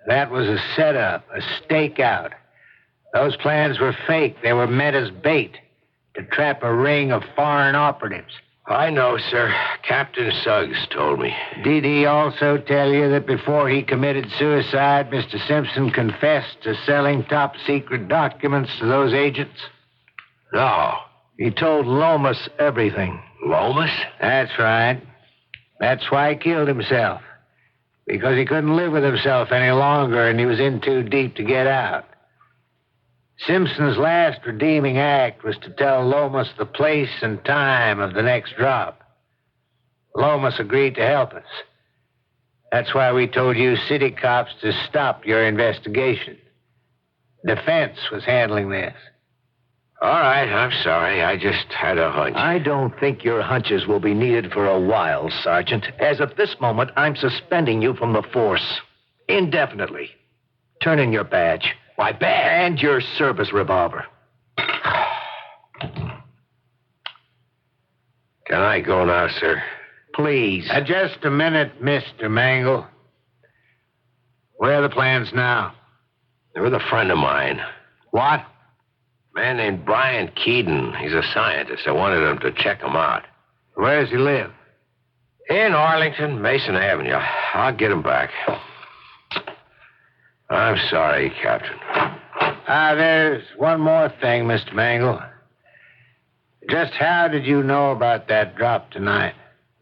S10: that was a setup, a stakeout. Those plans were fake. They were meant as bait to trap a ring of foreign operatives.
S13: I know, sir. Captain Suggs told me.
S10: Did he also tell you that before he committed suicide, Mr. Simpson confessed to selling top-secret documents to those agents?
S13: No.
S10: He told Lomas everything.
S13: Lomas?
S10: That's right. That's why he killed himself. Because he couldn't live with himself any longer and he was in too deep to get out. Simpson's last redeeming act was to tell Lomas the place and time of the next drop. Lomas agreed to help us. That's why we told you city cops to stop your investigation. Defense was handling this.
S13: All right, I'm sorry. I just had a hunch.
S11: I don't think your hunches will be needed for a while, Sergeant. As of this moment, I'm suspending you from the force. Indefinitely. Turn in your badge.
S13: My badge?
S11: And your service revolver.
S13: Can I go now, sir?
S11: Please.
S17: Just a minute, Mr. Mangle. Where are the plans now?
S13: They're with a friend of mine.
S17: What?
S13: A man named Brian Keaton. He's a scientist. I wanted him to check him out.
S17: Where does he live?
S13: In Arlington, Mason Avenue. I'll get him back. I'm sorry, Captain.
S17: There's one more thing, Mr. Mangle. Just how did you know about that drop tonight?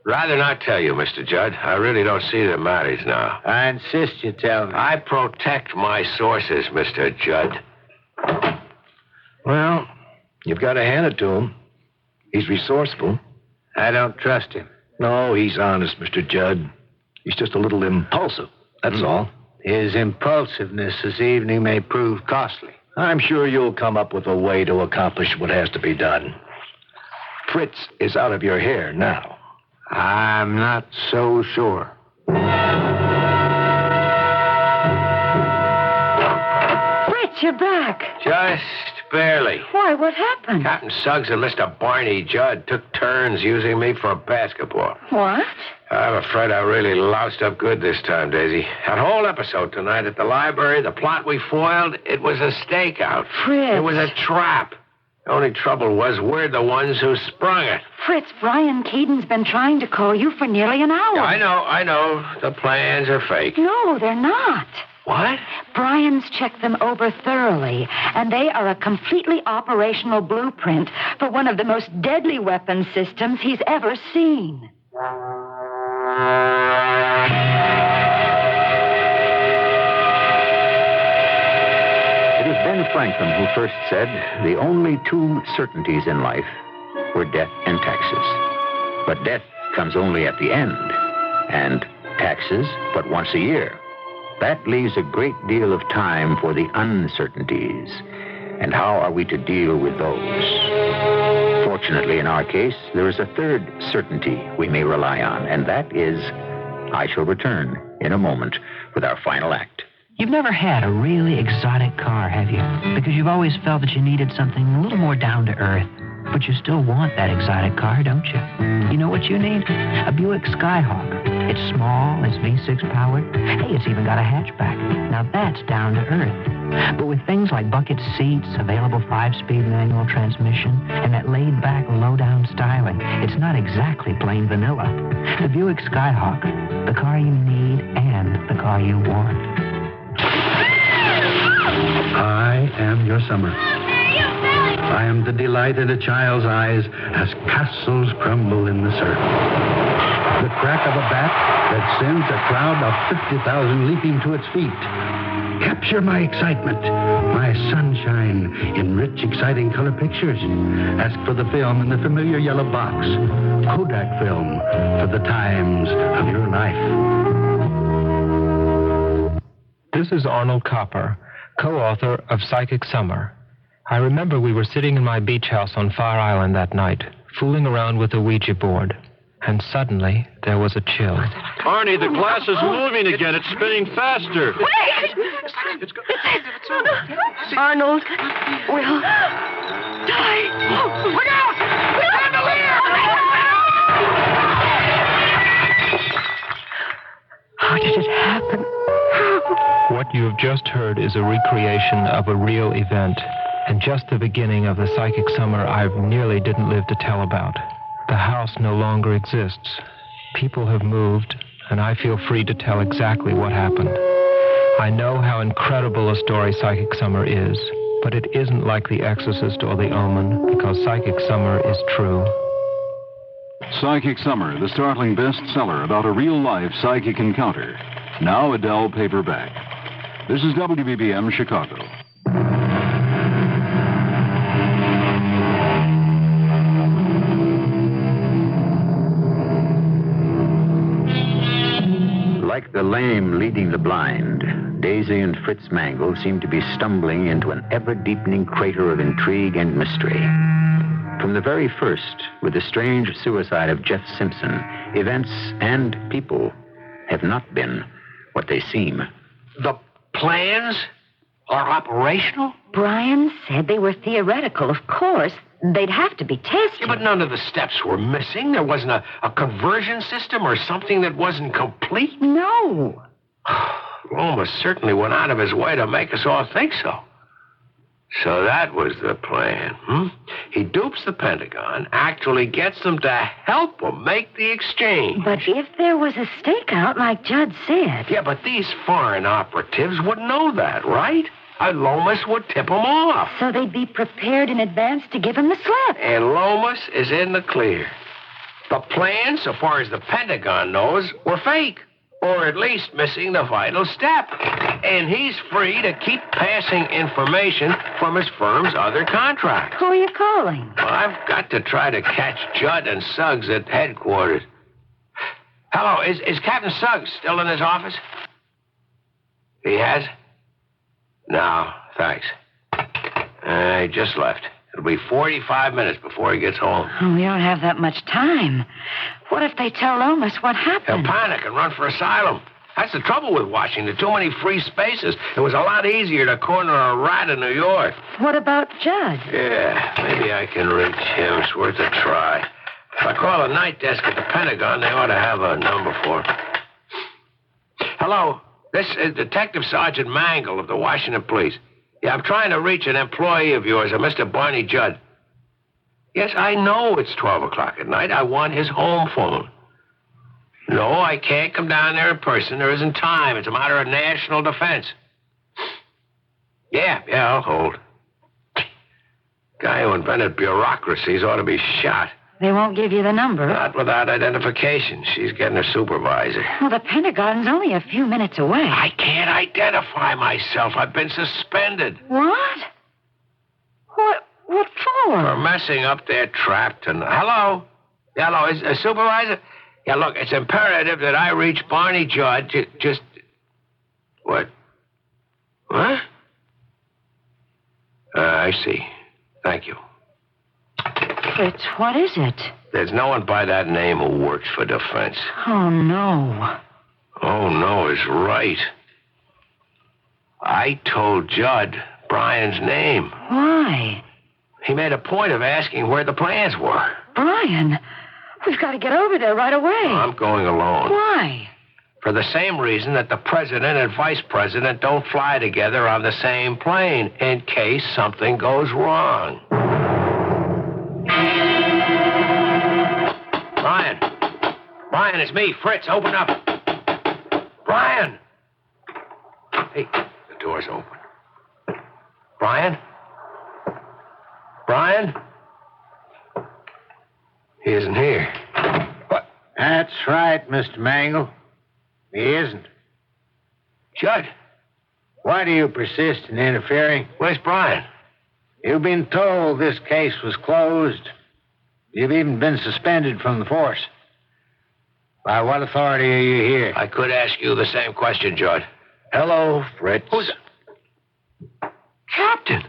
S13: Rather not tell you, Mr. Judd. I really don't see that it matters now.
S17: I insist you tell me.
S13: I protect my sources, Mr. Judd.
S11: Well, you've got to hand it to him. He's resourceful.
S17: I don't trust him.
S11: No, he's honest, Mr. Judd. He's just a little impulsive, that's all.
S17: His impulsiveness this evening may prove costly.
S11: I'm sure you'll come up with a way to accomplish what has to be done. Fritz is out of your hair now.
S17: I'm not so sure.
S9: Fritz, you're back.
S13: Just barely.
S9: Why, what happened?
S13: Captain Suggs and Mr. Barney Judd took turns using me for a basketball.
S9: What?
S13: I'm afraid I really loused up good this time, Daisy. That whole episode tonight at the library, the plot we foiled, it was a stakeout.
S9: Fritz.
S13: It was a trap. The only trouble was we're the ones who sprung it.
S9: Fritz, Brian Keaton's been trying to call you for nearly an hour.
S13: I know. The plans are fake.
S9: No, they're not.
S13: What?
S9: Brian's checked them over thoroughly, and they are a completely operational blueprint for one of the most deadly weapon systems he's ever seen.
S18: It is Ben Franklin who first said the only two certainties in life were death and taxes. But death comes only at the end, and taxes but once a year. That leaves a great deal of time for the uncertainties. And how are we to deal with those? Fortunately, in our case, there is a third certainty we may rely on, and that is I shall return in a moment with our final act.
S19: You've never had a really exotic car, have you? Because you've always felt that you needed something a little more down to earth. But you still want that exotic car, don't you? You know what you need? A Buick Skyhawk. It's small, it's V6 powered. Hey, it's even got a hatchback. Now that's down to earth. But with things like bucket seats, available 5-speed manual transmission, and that laid-back, low-down styling, it's not exactly plain vanilla. The Buick Skyhawk, the car you need and the car you want.
S12: I am your summer. I am the delight in a child's eyes as castles crumble in the surf. The crack of a bat that sends a crowd of 50,000 leaping to its feet. Capture my excitement, my sunshine in rich, exciting color pictures. Ask for the film in the familiar yellow box. Kodak film for the times of your life.
S23: This is Arnold Copper, co-author of Psychic Summer. I remember we were sitting in my beach house on Fire Island that night, fooling around with the Ouija board. And suddenly, there was a chill.
S24: Arnie, the glass is moving again. It's spinning faster.
S9: Wait! Arnold will die. Look out! The chandelier! How did it happen?
S23: What you have just heard is a recreation of a real event, and just the beginning of the psychic summer I nearly didn't live to tell about. The house no longer exists. People have moved, and I feel free to tell exactly what happened. I know how incredible a story Psychic Summer is, but it isn't like The Exorcist or The Omen, because Psychic Summer is true.
S25: Psychic Summer, the startling bestseller about a real-life psychic encounter. Now a Dell paperback. This is WBBM Chicago.
S18: Like the lame leading the blind,
S6: Daisy and Fritz Mangle seemed to be stumbling into an ever-deepening crater of intrigue and mystery. From the very first, with the strange suicide of Jeff Simpson, events and people have not been what they seem.
S13: The plans are operational?
S9: Brian said they were theoretical, of course. They'd have to be tested.
S13: Yeah, but none of the steps were missing. There wasn't a conversion system or something that wasn't complete?
S9: No.
S13: Lomas certainly went out of his way to make us all think so. So that was the plan, He dupes the Pentagon, actually gets them to help him make the exchange.
S9: But if there was a stakeout, like Judd said...
S13: Yeah, but these foreign operatives would know that, right? Lomas would tip them off.
S9: So they'd be prepared in advance to give him the slip.
S13: And Lomas is in the clear. The plans, so far as the Pentagon knows, were fake. Or at least missing the vital step. And he's free to keep passing information from his firm's other contracts.
S9: Who are you calling?
S13: Well, I've got to try to catch Judd and Suggs at headquarters. Hello, is Captain Suggs still in his office? He has? No, thanks. He just left. It'll be 45 minutes before he gets home.
S9: Oh, we don't have that much time. What if they tell Lomas what happened?
S13: He'll panic and run for asylum. That's the trouble with Washington. Too many free spaces. It was a lot easier to corner a rat in New York.
S9: What about Judd?
S13: Yeah, maybe I can reach him. It's worth a try. If I call the night desk at the Pentagon, they ought to have a number for him. Hello, this is Detective Sergeant Mangle of the Washington Police. Yeah, I'm trying to reach an employee of yours, a Mr. Barney Judd. Yes, I know it's 12 o'clock at night. I want his home phone. No, I can't come down there in person. There isn't time. It's a matter of national defense. Yeah, I'll hold. Guy who invented bureaucracies ought to be shot.
S9: They won't give you the number.
S13: Not without identification. She's getting her supervisor.
S9: Well, the Pentagon's only a few minutes away.
S13: I can't identify myself. I've been suspended.
S9: What? What for?
S13: For messing up their trap tonight. Hello? Hello, is a supervisor? Yeah, look, it's imperative that I reach Barney Judd. Just... What? What? I see. Thank you.
S9: Fritz, what is it?
S13: There's no one by that name who works for defense.
S9: Oh, no.
S13: Oh, no is right. I told Judd Brian's name.
S9: Why?
S13: He made a point of asking where the plans were.
S9: Brian, we've got to get over there right away.
S13: I'm going alone.
S9: Why?
S13: For the same reason that the president and vice president don't fly together on the same plane in case something goes wrong. Brian, it's me, Fritz. Open up. Brian! Hey, the door's open. Brian? Brian? He isn't here. What?
S17: That's right, Mr. Mangle. He isn't.
S13: Judd?
S17: Why do you persist in interfering?
S13: Where's Brian?
S17: You've been told this case was closed. You've even been suspended from the force. By what authority are you here?
S13: I could ask you the same question, Judd.
S11: Hello, Fritz.
S13: Who's... Captain!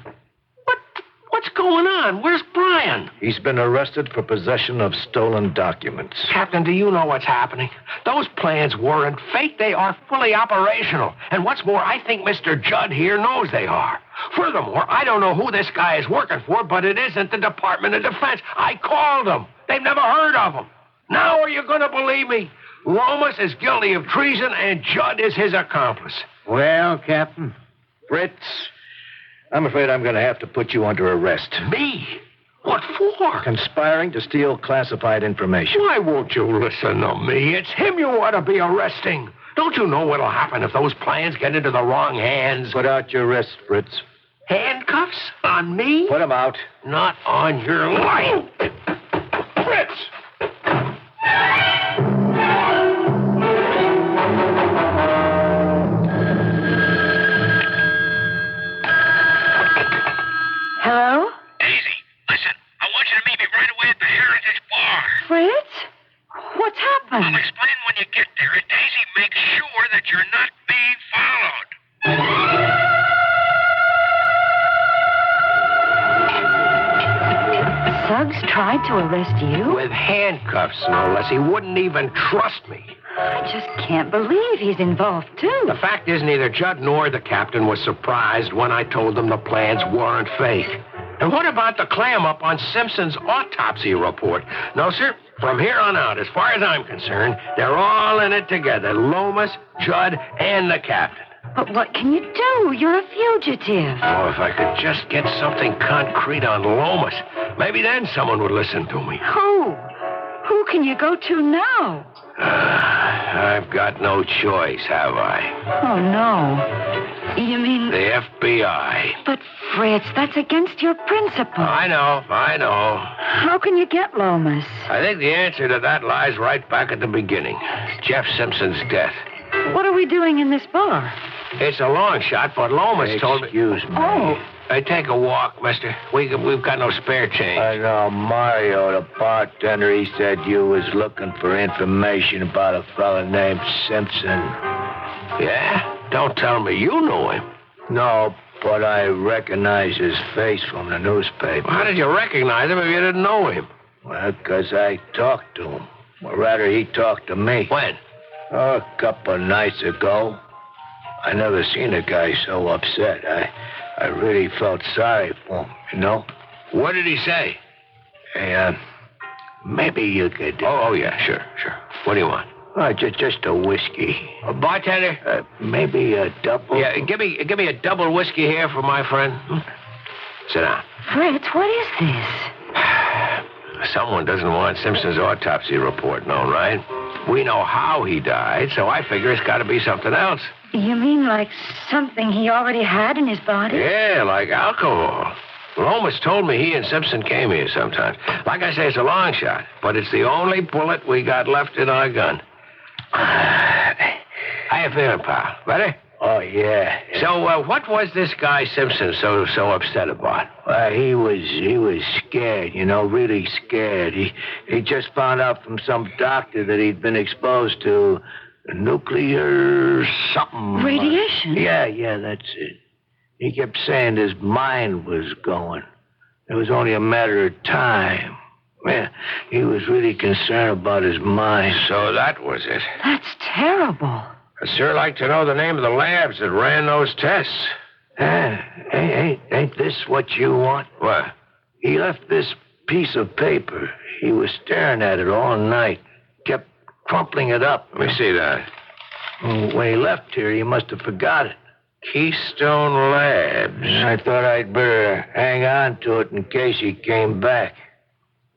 S13: What's going on? Where's Brian?
S11: He's been arrested for possession of stolen documents.
S13: Captain, do you know what's happening? Those plans weren't fake. They are fully operational. And what's more, I think Mr. Judd here knows they are. Furthermore, I don't know who this guy is working for, but it isn't the Department of Defense. I called them. They've never heard of him. Now are you going to believe me? Lomas is guilty of treason, and Judd is his accomplice.
S17: Well, Captain?
S11: Fritz, I'm afraid I'm going to have to put you under arrest.
S13: Me? What for?
S11: Conspiring to steal classified information.
S13: Why won't you listen to me? It's him you ought to be arresting. Don't you know what'll happen if those plans get into the wrong hands?
S11: Put out your wrists, Fritz.
S13: Handcuffs? On me?
S11: Put them out.
S13: Not on your life. Fritz!
S9: Hello?
S16: Daisy, listen. I want you to meet me right away at the Heritage Bar.
S9: Fritz? What's happened?
S16: I'll explain when you get there, and Daisy, make sure that you're not being followed.
S9: tried to arrest you?
S13: With handcuffs, no less. He wouldn't even trust me.
S9: I just can't believe he's involved, too.
S13: The fact is, neither Judd nor the captain was surprised when I told them the plans weren't fake. And what about the clam up on Simpson's autopsy report? No, sir. From here on out, as far as I'm concerned, they're all in it together. Lomas, Judd, and the captain.
S9: But what can you do? You're a fugitive.
S13: Oh, if I could just get something concrete on Lomas, maybe then someone would listen to me.
S9: Who? Who can you go to now?
S13: I've got no choice, have I?
S9: Oh, no. You mean...
S13: The FBI.
S9: But, Fritz, that's against your principle.
S13: I know.
S9: How can you get Lomas?
S13: I think the answer to that lies right back at the beginning. Jeff Simpson's death.
S9: What are we doing in this bar?
S13: It's a long shot, but Lomas told me...
S11: Excuse me.
S9: Oh.
S13: Hey, take a walk, mister. We've got no spare change.
S11: I know Mario, the bartender, he said you was looking for information about a fella named Simpson.
S13: Yeah? Don't tell me you know him.
S11: No, but I recognize his face from the newspaper.
S13: How did you recognize him if you didn't know him?
S11: Well, 'cause I talked to him. Or rather, he talked to me.
S13: When?
S11: Oh, a couple of nights ago. I never seen a guy so upset. I really felt sorry for him, you know?
S13: What did he say?
S11: Hey, maybe you could...
S13: Oh, yeah, sure. What do you want?
S11: Just a whiskey.
S13: A bartender?
S11: Maybe a double.
S13: Yeah, give me a double whiskey here for my friend. Sit down.
S9: Fritz, what is this?
S13: Someone doesn't want Simpson's autopsy report known, right? We know how he died, so I figure it's got to be something else.
S9: You mean like something he already had in his body?
S13: Yeah, like alcohol. Lomas told me he and Simpson came here sometimes. Like I say, it's a long shot, but it's the only bullet we got left in our gun. How you feeling, pal? Better?
S11: Oh, yeah.
S13: So, what was this guy Simpson so upset about?
S11: Well, he was scared, you know, really scared. He just found out from some doctor that he'd been exposed to nuclear something.
S9: Radiation?
S11: Yeah, that's it. He kept saying his mind was going. It was only a matter of time. Yeah, he was really concerned about his mind.
S13: So that was it.
S9: That's terrible.
S13: I'd sure like to know the name of the labs that ran those tests.
S11: Ain't this what you want?
S13: What?
S11: He left this piece of paper. He was staring at it all night. Kept crumpling it up.
S13: Let me see that.
S11: When he left here, he must have forgot it.
S13: Keystone Labs.
S11: I thought I'd better hang on to it in case he came back.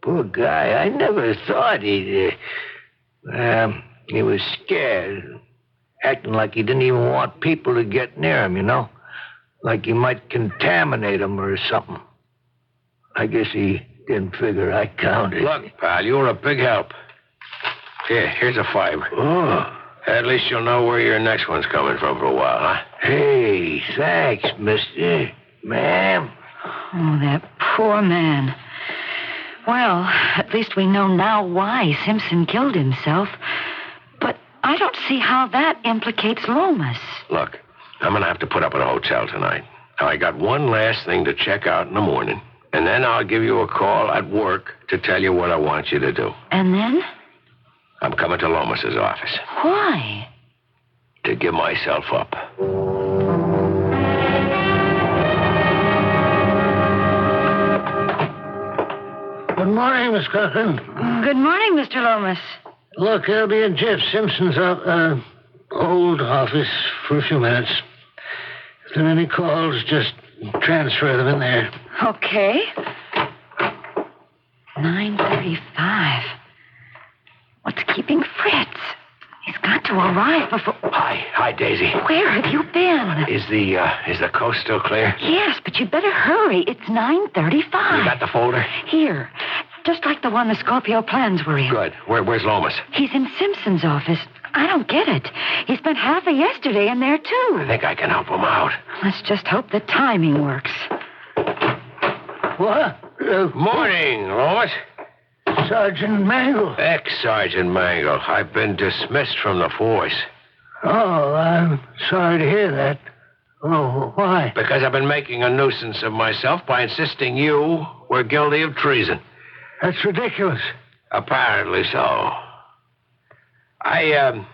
S11: Poor guy. I never thought he'd... he was scared. Acting like he didn't even want people to get near him, you know? Like he might contaminate them or something. I guess he didn't figure I counted.
S13: Look, pal, you were a big help. Here's a $5.
S11: Oh.
S13: At least you'll know where your next one's coming from for a while, huh?
S11: Hey, thanks, mister. Ma'am.
S9: Oh, that poor man. Well, at least we know now why Simpson killed himself. But I don't see how that implicates Lomas.
S13: Look, I'm going to have to put up at a hotel tonight. Now, I got one last thing to check out in the morning. And then I'll give you a call at work to tell you what I want you to do.
S9: And then?
S13: I'm coming to Lomas's office.
S9: Why?
S13: To give myself up.
S11: Good morning, Miss Cochran.
S9: Good morning, Mr. Lomas.
S11: Look, I'll be in Jeff Simpson's old office for a few minutes. If there are any calls, just transfer them in there.
S9: Okay. 9:35. What's keeping Fritz? He's got to arrive before...
S13: Hi, Daisy.
S9: Where have you been?
S13: Is the coast still clear?
S9: Yes, but you better hurry. It's 9:35.
S13: You got the folder?
S9: Here. Just like the one the Scorpio plans were in.
S13: Good. Where's Lomas?
S9: He's in Simpson's office. I don't get it. He spent half of yesterday in there, too.
S13: I think I can help him out.
S9: Let's just hope the timing works.
S11: What?
S13: Morning, Lomas.
S11: Sergeant Mangle.
S13: Ex-Sergeant Mangle. I've been dismissed from the force.
S11: Oh, I'm sorry to hear that. Oh, why?
S13: Because I've been making a nuisance of myself by insisting you were guilty of treason.
S15: That's ridiculous.
S13: Apparently so. I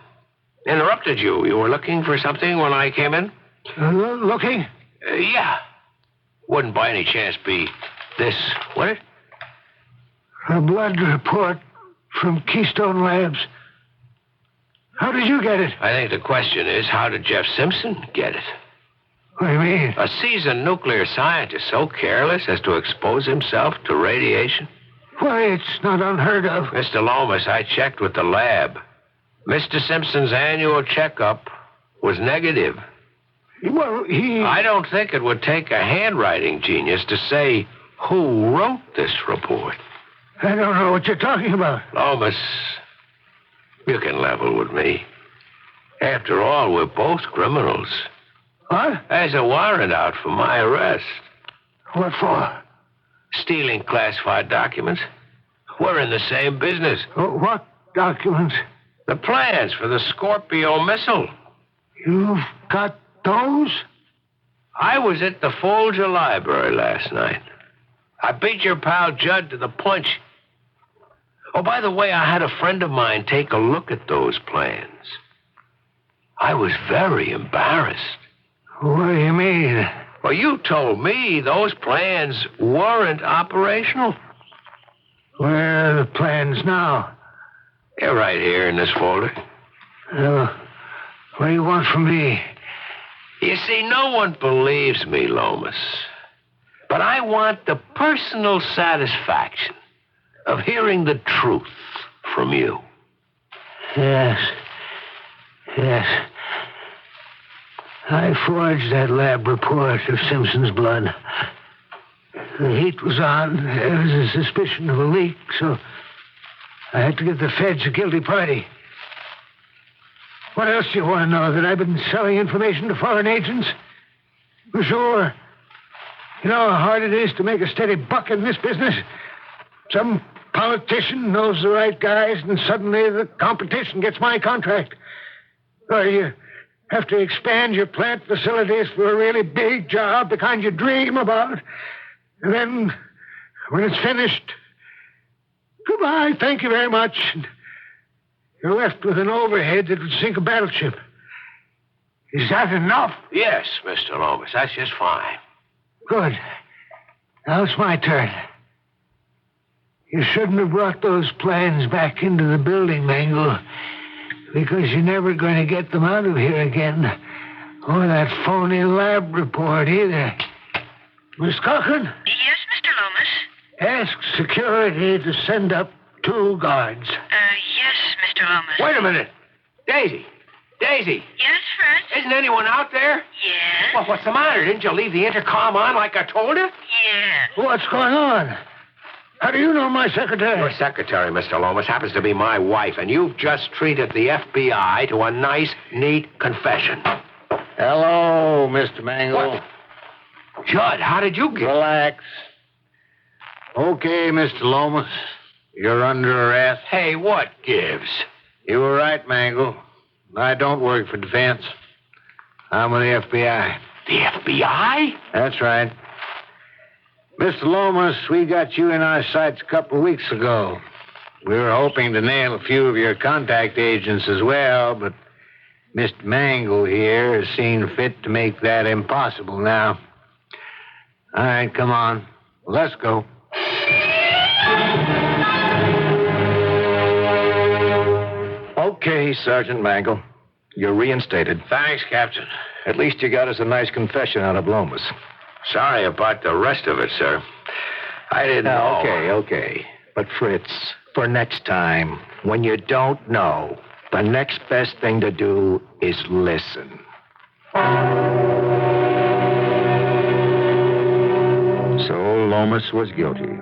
S13: interrupted you. You were looking for something when I came in?
S15: Looking?
S13: Yeah. Wouldn't by any chance be this, would it?
S15: A blood report from Keystone Labs. How did you get it?
S13: I think the question is, how did Jeff Simpson get it?
S15: What do you mean?
S13: A seasoned nuclear scientist so careless as to expose himself to radiation?
S15: Why, it's not unheard of.
S13: Mr. Lomas, I checked with the lab. Mr. Simpson's annual checkup was negative.
S15: Well,
S13: I don't think it would take a handwriting genius to say who wrote this report.
S15: I don't know what you're talking about.
S13: Lomas, you can level with me. After all, we're both criminals.
S15: What?
S13: There's a warrant out for my arrest.
S15: What for?
S13: Stealing classified documents. We're in the same business.
S15: What documents?
S13: The plans for the Scorpio missile.
S15: You've got those?
S13: I was at the Folger Library last night. I beat your pal Judd to the punch. Oh, by the way, I had a friend of mine take a look at those plans. I was very embarrassed.
S15: What do you mean?
S13: Well, you told me those plans weren't operational.
S15: Where are the plans now?
S13: They're right here in this folder.
S15: What do you want from me?
S13: You see, no one believes me, Lomas. But I want the personal satisfaction of hearing the truth from you.
S15: Yes. I forged that lab report of Simpson's blood. The heat was on. There was a suspicion of a leak, so I had to give the feds a guilty party. What else do you want to know? That I've been selling information to foreign agents? For sure. You know how hard it is to make a steady buck in this business? Some politician knows the right guys, and suddenly the competition gets my contract. Or you have to expand your plant facilities for a really big job, the kind you dream about. And then, when it's finished, goodbye, thank you very much. You're left with an overhead that would sink a battleship. Is that enough?
S13: Yes, Mr. Lomas, that's just fine.
S15: Good. Now it's my turn. You shouldn't have brought those plans back into the building, Mangle, because you're never going to get them out of here again. Or that phony lab report either. Miss Cochran?
S9: Yes, Mr. Lomas?
S15: Ask security to send up 2 guards.
S9: Yes, Mr. Lomas.
S13: Wait a minute. Daisy.
S9: Yes, Fritz?
S13: Isn't anyone out there?
S9: Yes.
S13: Well, what's the matter? Didn't you leave the intercom on like I told you?
S9: Yes.
S15: What's going on? How do you know my secretary?
S13: Your secretary, Mr. Lomas, happens to be my wife, and you've just treated the FBI to a nice, neat confession.
S17: Hello, Mr. Mangle.
S13: What? Judd, how did you get...
S17: Relax. Okay, Mr. Lomas. You're under arrest.
S13: Hey, what gives?
S17: You were right, Mangle. I don't work for defense. I'm with the FBI.
S13: The FBI?
S17: That's right. Mr. Lomas, we got you in our sights a couple of weeks ago. We were hoping to nail a few of your contact agents as well, but Mr. Mangle here has seen fit to make that impossible now. All right, come on. Let's go.
S20: Okay, Sergeant Mangle. You're reinstated.
S13: Thanks, Captain.
S20: At least you got us a nice confession out of Lomas.
S13: Sorry about the rest of it, sir. I didn't know.
S20: Okay. But, Fritz, for next time, when you don't know, the next best thing to do is listen.
S5: So Lomas was guilty,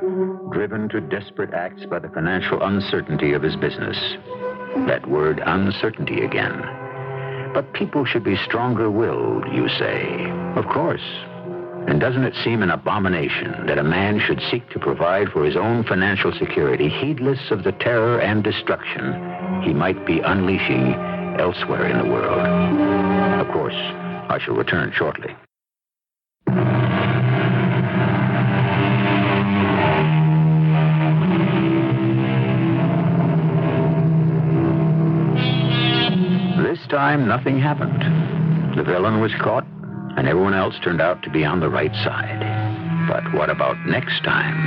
S5: driven to desperate acts by the financial uncertainty of his business. That word uncertainty again. But people should be stronger-willed, you say. Of course. And doesn't it seem an abomination that a man should seek to provide for his own financial security, heedless of the terror and destruction he might be unleashing elsewhere in the world? Of course, I shall return shortly. time, nothing happened. The villain was caught, and everyone else turned out to be on the right side. But what about next time?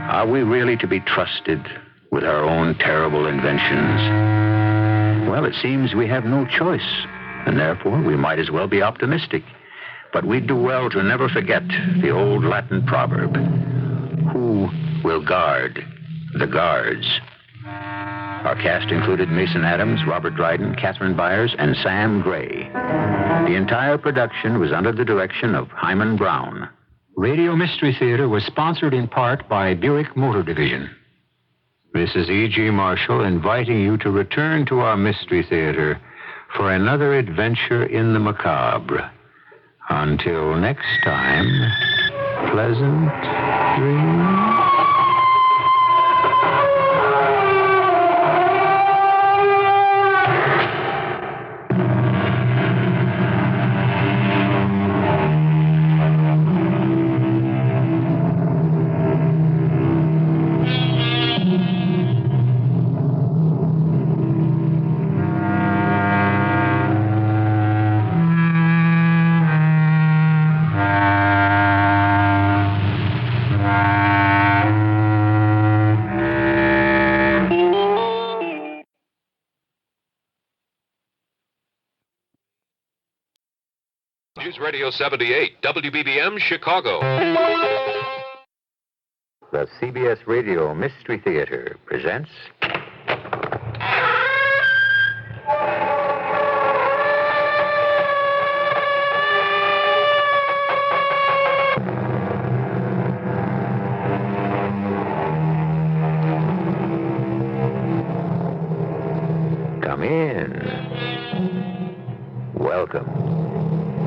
S5: Are we really to be trusted with our own terrible inventions? Well, it seems we have no choice, and therefore we might as well be optimistic. But we'd do well to never forget the old Latin proverb, who will guard the guards? Our cast included Mason Adams, Robert Dryden, Catherine Byers, and Sam Gray. The entire production was under the direction of Hyman Brown.
S18: Radio Mystery Theater was sponsored in part by Buick Motor Division. This is E.G. Marshall inviting you to return to our Mystery Theater for another adventure in the macabre. Until next time, pleasant dreams.
S2: News Radio 78, WBBM, Chicago.
S5: The CBS Radio Mystery Theater presents... Come in. Welcome.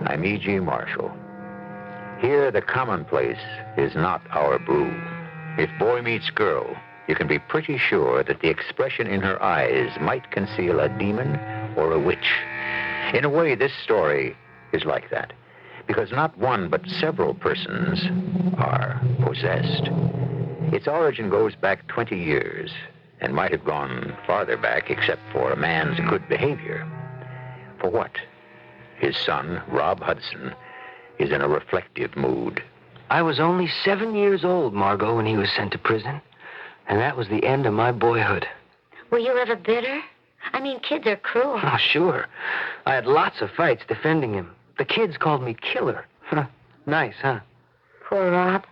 S5: I'm E.G. Marshall. Here, the commonplace is not our brew. If boy meets girl, you can be pretty sure that the expression in her eyes might conceal a demon or a witch. In a way, this story is like that, because not one but several persons are possessed. Its origin goes back 20 years, and might have gone farther back except for a man's good behavior. For what? His son, Rob Hudson, is in a reflective mood.
S3: I was only 7 years old, Margot, when he was sent to prison. And that was the end of my boyhood.
S7: Were you ever bitter? I mean, kids are cruel.
S3: Oh, sure. I had lots of fights defending him. The kids called me Killer. Nice, huh?
S7: Poor Rob.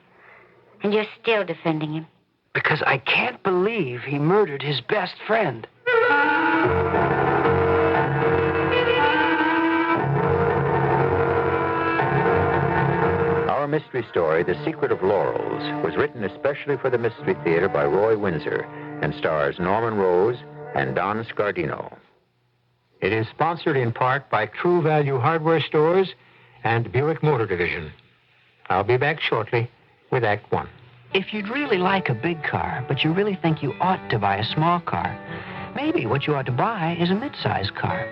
S7: And you're still defending him.
S3: Because I can't believe he murdered his best friend.
S5: Our mystery story, The Secret of Laurels, was written especially for the Mystery Theater by Roy Windsor and stars Norman Rose and Don Scardino.
S18: It is sponsored in part by True Value Hardware Stores and Buick Motor Division. I'll be back shortly with Act One.
S19: If you'd really like a big car, but you really think you ought to buy a small car, maybe what you ought to buy is a mid-size car.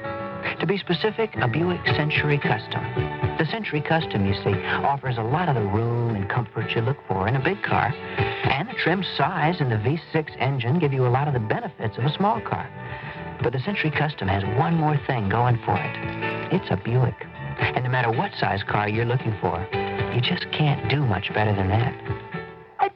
S19: To be specific, a Buick Century Custom. The Century Custom, you see, offers a lot of the room and comfort you look for in a big car. And the trim size and the V6 engine give you a lot of the benefits of a small car. But the Century Custom has one more thing going for it. It's a Buick. And no matter what size car you're looking for, you just can't do much better than that.
S20: I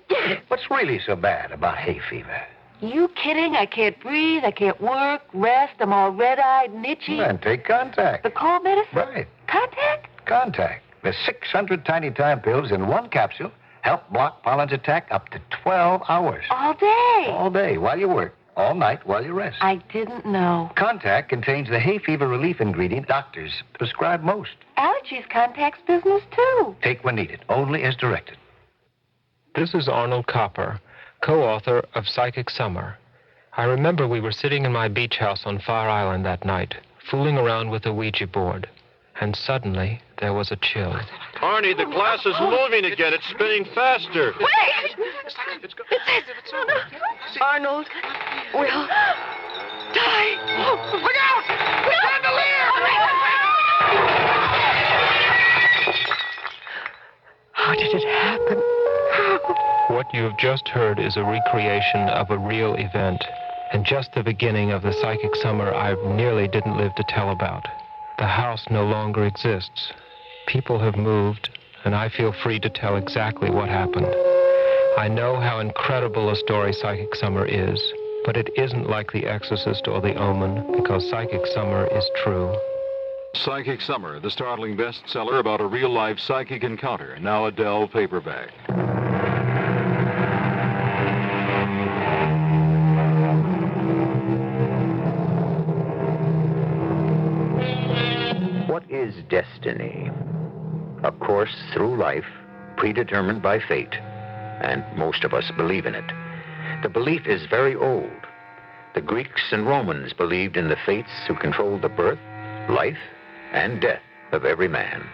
S20: did it. What's really so bad about hay fever?
S21: You kidding? I can't breathe. I can't work, rest. I'm all red-eyed and itchy.
S20: Then take Contact.
S21: The cold medicine?
S20: Right.
S21: Contact?
S20: Contact. The 600 tiny time pills in one capsule help block pollen's attack up to 12 hours.
S21: All day?
S20: All day while you work. All night while you rest.
S21: I didn't know.
S20: Contact contains the hay fever relief ingredient doctors prescribe most.
S21: Allergies contacts business, too.
S20: Take when needed, only as directed.
S23: This is Arnold Copper, co-author of Psychic Summer. I remember we were sitting in my beach house on Fire Island that night, fooling around with a Ouija board. And suddenly, there was a chill.
S24: Arnie, the glass is moving again. It's spinning faster.
S21: Wait! Arnold will die. Look out! The chandelier! How did it happen?
S23: What you have just heard is a recreation of a real event. and just the beginning of the psychic summer I nearly didn't live to tell about. The house no longer exists. People have moved, and I feel free to tell exactly what happened. I know how incredible a story Psychic Summer is, but it isn't like The Exorcist or The Omen, because Psychic Summer is true.
S25: Psychic Summer, the startling bestseller about a real-life psychic encounter, now a Dell paperback.
S5: What is destiny? A course through life predetermined by fate, and most of us believe in it. The belief is very old. The Greeks and Romans believed in the fates who controlled the birth, life, and death of every man.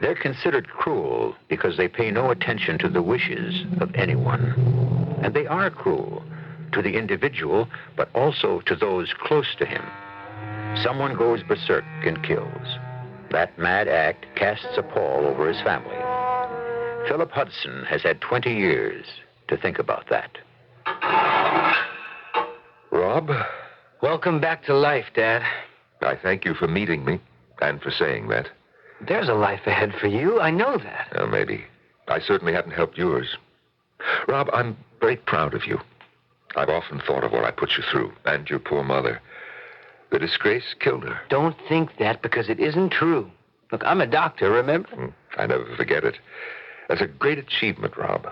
S5: They're considered cruel because they pay no attention to the wishes of anyone. And they are cruel to the individual, but also to those close to him. Someone goes berserk and kills. That mad act casts a pall over his family. Philip Hudson has had 20 years to think about that.
S1: Rob?
S3: Welcome back to life, Dad.
S1: I thank you for meeting me and for saying that.
S3: There's a life ahead for you. I know that.
S1: Well, maybe. I certainly haven't helped yours. Rob, I'm very proud of you. I've often thought of what I put you through, and your poor mother. The disgrace killed her.
S3: Don't think that, because it isn't true. Look, I'm a doctor, remember?
S1: I never forget it. That's a great achievement, Rob.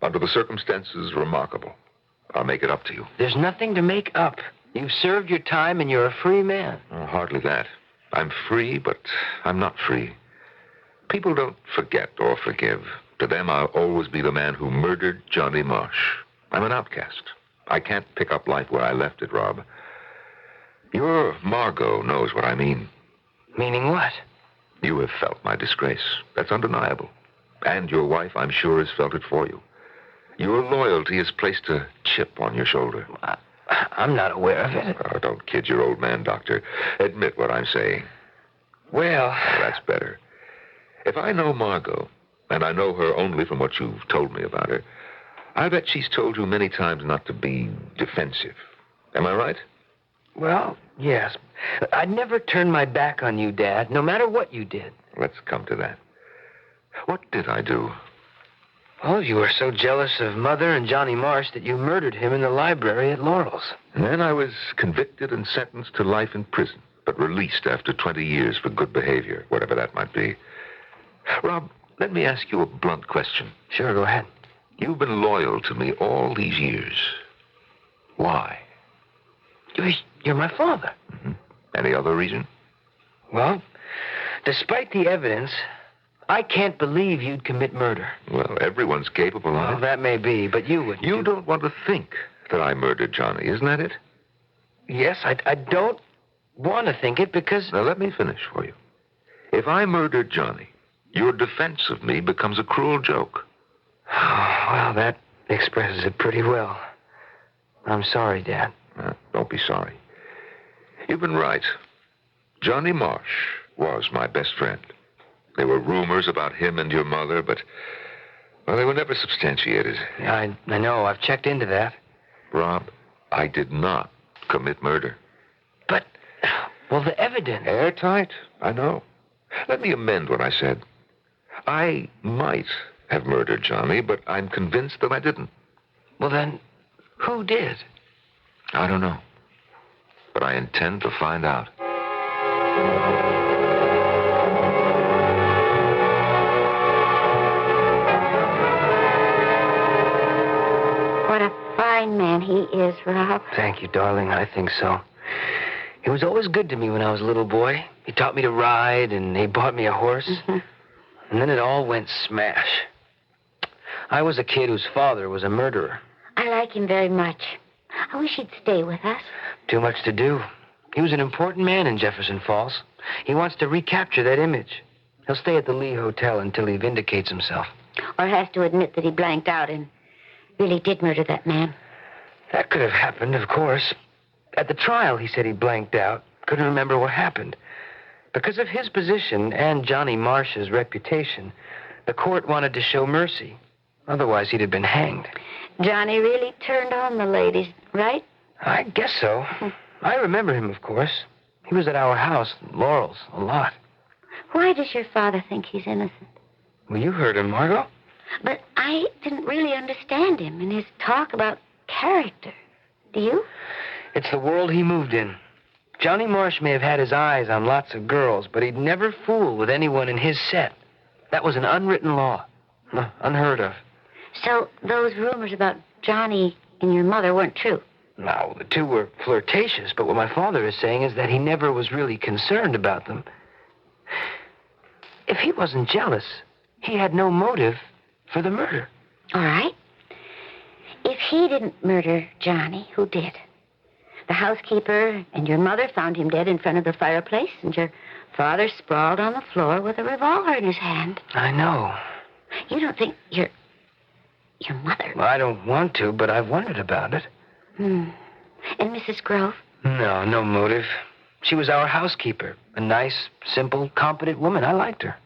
S1: Under the circumstances, remarkable. I'll make it up to you.
S3: There's nothing to make up. You've served your time and you're a free man.
S1: Oh, hardly that. I'm free, but I'm not free. People don't forget or forgive. To them, I'll always be the man who murdered Johnny Marsh. I'm an outcast. I can't pick up life where I left it, Rob. Your Margot knows what I mean.
S3: Meaning what?
S1: You have felt my disgrace. That's undeniable. And your wife, I'm sure, has felt it for you. Your loyalty has placed a chip on your shoulder.
S3: I'm not aware of it.
S1: Oh, don't kid your old man, Doctor. Admit what I'm saying.
S3: Well...
S1: Oh, that's better. If I know Margot, and I know her only from what you've told me about her, I bet she's told you many times not to be defensive. Am I right?
S3: Well, yes. I'd never turn my back on you, Dad, no matter what you did.
S1: Let's come to that. What did I do?
S3: Well, you were so jealous of Mother and Johnny Marsh that you murdered him in the library at Laurels.
S1: And then I was convicted and sentenced to life in prison, but released after 20 years for good behavior, whatever that might be. Rob, let me ask you a blunt question.
S3: Sure, go ahead.
S1: You've been loyal to me all these years. Why?
S3: You're my father.
S1: Mm-hmm. Any other reason?
S3: Well, despite the evidence, I can't believe you'd commit murder.
S1: Well, everyone's capable of it.
S3: That may be, but you wouldn't.
S1: You don't want to think that I murdered Johnny, isn't that it?
S3: Yes, I don't want to think it because...
S1: Now, let me finish for you. If I murdered Johnny, your defense of me becomes a cruel joke.
S3: Well, that expresses it pretty well. I'm sorry, Dad.
S1: Don't be sorry. You've been right. Johnny Marsh was my best friend. There were rumors about him and your mother, but, well, they were never substantiated.
S3: Yeah, I know. I've checked into that.
S1: Rob, I did not commit murder.
S3: But, well, the evidence...
S1: Airtight, I know. Let me amend what I said. I might have murdered Johnny, but I'm convinced that I didn't.
S3: Well, then, who did?
S1: I don't know. But I intend to find out.
S7: What a fine man he is, Rob.
S3: Thank you, darling. I think so. He was always good to me when I was a little boy. He taught me to ride, and he bought me a horse. Mm-hmm. And then it all went smash. I was a kid whose father was a murderer.
S7: I like him very much. I wish he'd stay with us.
S3: Too much to do. He was an important man in Jefferson Falls. He wants to recapture that image. He'll stay at the Lee Hotel until he vindicates himself.
S7: Or has to admit that he blanked out and really did murder that man.
S3: That could have happened, of course. At the trial, he said he blanked out, couldn't remember what happened. Because of his position and Johnny Marsh's reputation, the court wanted to show mercy. Otherwise, he'd have been hanged.
S7: Johnny really turned on the ladies, right?
S3: I guess so. I remember him, of course. He was at our house, Laurels, a lot.
S7: Why does your father think he's innocent?
S3: Well, you heard him, Margot.
S7: But I didn't really understand him in his talk about character. Do you?
S3: It's the world he moved in. Johnny Marsh may have had his eyes on lots of girls, but he'd never fool with anyone in his set. That was an unwritten law. Unheard of.
S7: So those rumors about Johnny and your mother weren't true?
S3: No, the two were flirtatious, but what my father is saying is that he never was really concerned about them. If he wasn't jealous, he had no motive for the murder.
S7: All right. If he didn't murder Johnny, who did? The housekeeper and your mother found him dead in front of the fireplace, and your father sprawled on the floor with a revolver in his hand.
S3: I know.
S7: You don't think your mother...
S3: Well, I don't want to, but I've wondered about it.
S7: And Mrs. Grove?
S3: No motive. She was our housekeeper. A nice, simple, competent woman. I liked her.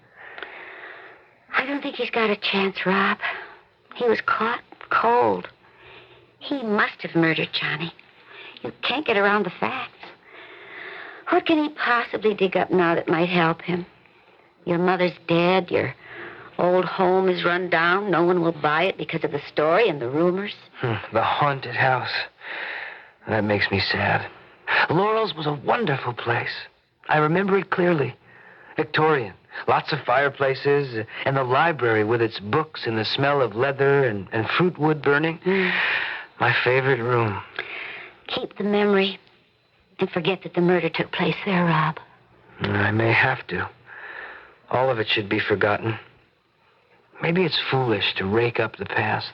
S7: I don't think he's got a chance, Rob. He was caught cold. He must have murdered Johnny. You can't get around the facts. What can he possibly dig up now that might help him? Your mother's dead. Your old home is run down. No one will buy it because of the story and the rumors.
S3: The haunted house. That makes me sad. Laurels was a wonderful place. I remember it clearly. Victorian. Lots of fireplaces, and the library with its books and the smell of leather and fruit wood burning. My favorite room.
S7: Keep the memory and forget that the murder took place there, Rob.
S3: I may have to. All of it should be forgotten. Maybe it's foolish to rake up the past.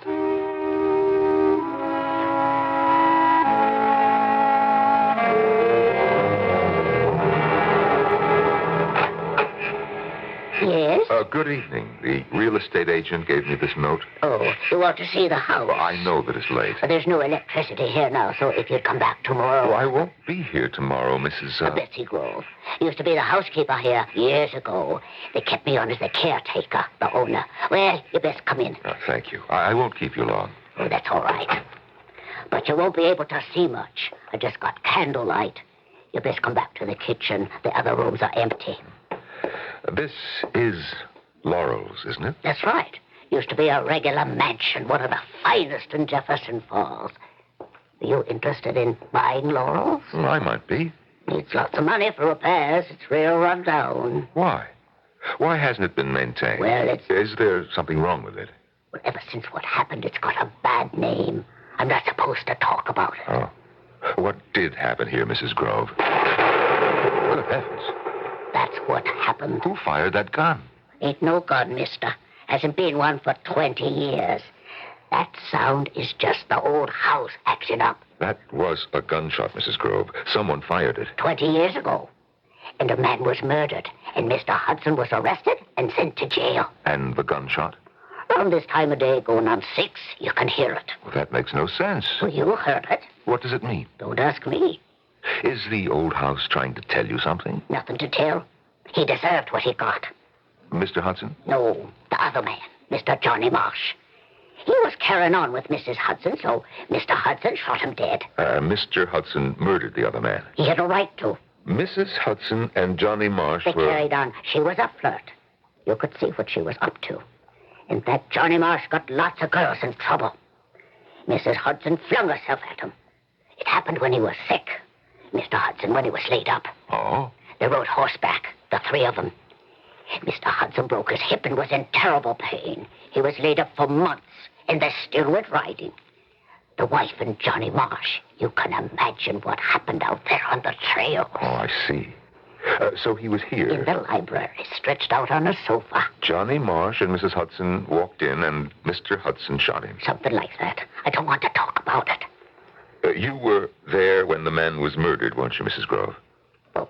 S7: Yes?
S1: Good evening. The real estate agent gave me this note.
S7: Oh, you want to see the house?
S1: Well, I know that it's late.
S7: There's no electricity here now, so if you'd come back tomorrow...
S1: Oh, I won't be here tomorrow, Mrs.
S7: Betsy Grove. Used to be the housekeeper here years ago. They kept me on as the caretaker, the owner. Well, you best come in.
S1: Thank you. I won't keep you long.
S7: Oh, that's all right. But you won't be able to see much. I just got candlelight. You best come back to the kitchen. The other rooms are empty.
S1: This is Laurels, isn't it?
S7: That's right. Used to be a regular mansion, one of the finest in Jefferson Falls. Are you interested in buying Laurels?
S1: Well, I might be.
S7: Needs lots of money for repairs. It's real run down.
S1: Why? Why hasn't it been maintained?
S7: Well,
S1: Is there something wrong with it?
S7: Well, ever since what happened, it's got a bad name. I'm not supposed to talk about it.
S1: Oh. What did happen here, Mrs. Grove? Good heavens.
S7: That's what happened.
S1: Who fired that gun?
S7: Ain't no gun, mister. Hasn't been one for 20 years. That sound is just the old house acting up.
S1: That was a gunshot, Mrs. Grove. Someone fired it.
S7: 20 years ago. And a man was murdered, and Mr. Hudson was arrested and sent to jail.
S1: And the gunshot?
S7: Around this time of day, going on 6, you can hear it.
S1: Well, that makes no sense.
S7: Well, you heard it.
S1: What does it mean?
S7: Don't ask me.
S1: Is the old house trying to tell you something?
S7: Nothing to tell. He deserved what he got.
S1: Mr. Hudson?
S7: No, the other man, Mr. Johnny Marsh. He was carrying on with Mrs. Hudson, so Mr. Hudson shot him dead.
S1: Mr. Hudson murdered the other man.
S7: He had a right to.
S1: Mrs. Hudson and Johnny Marsh
S7: They carried on. She was a flirt. You could see what she was up to. And that Johnny Marsh got lots of girls in trouble. Mrs. Hudson flung herself at him. It happened when he was sick. Mr. Hudson when he was laid up.
S1: Oh?
S7: They rode horseback, the 3 of them. Mr. Hudson broke his hip and was in terrible pain. He was laid up for months, and they still went riding. The wife and Johnny Marsh, you can imagine what happened out there on the trail.
S1: Oh, I see. So he was here?
S7: In the library, stretched out on a sofa.
S1: Johnny Marsh and Mrs. Hudson walked in, and Mr. Hudson shot him.
S7: Something like that. I don't want to talk about it.
S1: You were there when the man was murdered, weren't you, Mrs. Grove?
S7: Well,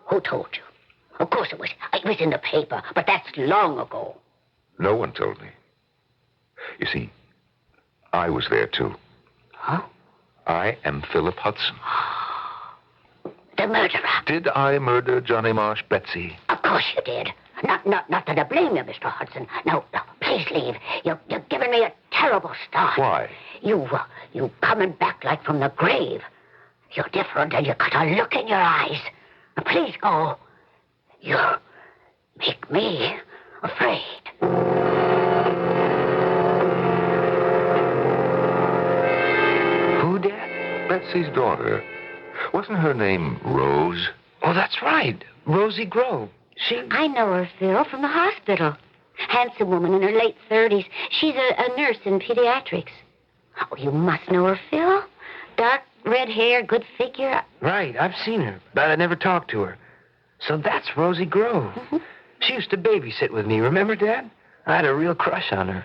S7: who told you? Of course it was. It was in the paper, but that's long ago.
S1: No one told me. You see, I was there, too.
S7: Huh?
S1: I am Philip Hudson.
S7: The murderer.
S1: Did I murder Johnny Marsh, Betsy?
S7: Of course you did. Not that I blame you, Mr. Hudson. No, please leave. You're giving me a terrible start.
S1: Why?
S7: You coming back like from the grave. You're different and you got a look in your eyes. Now, please go. You make me afraid.
S1: Who, Dad? Betsy's daughter. Wasn't her name Rose?
S3: Oh, that's right. Rosie Grove.
S7: I know her, Phil, from the hospital. Handsome woman in her late 30s. She's a nurse in pediatrics. Oh, you must know her, Phil. Dark red hair, good figure.
S3: Right, I've seen her, but I never talked to her. So that's Rosie Grove. Mm-hmm. She used to babysit with me, remember, Dad? I had a real crush on her.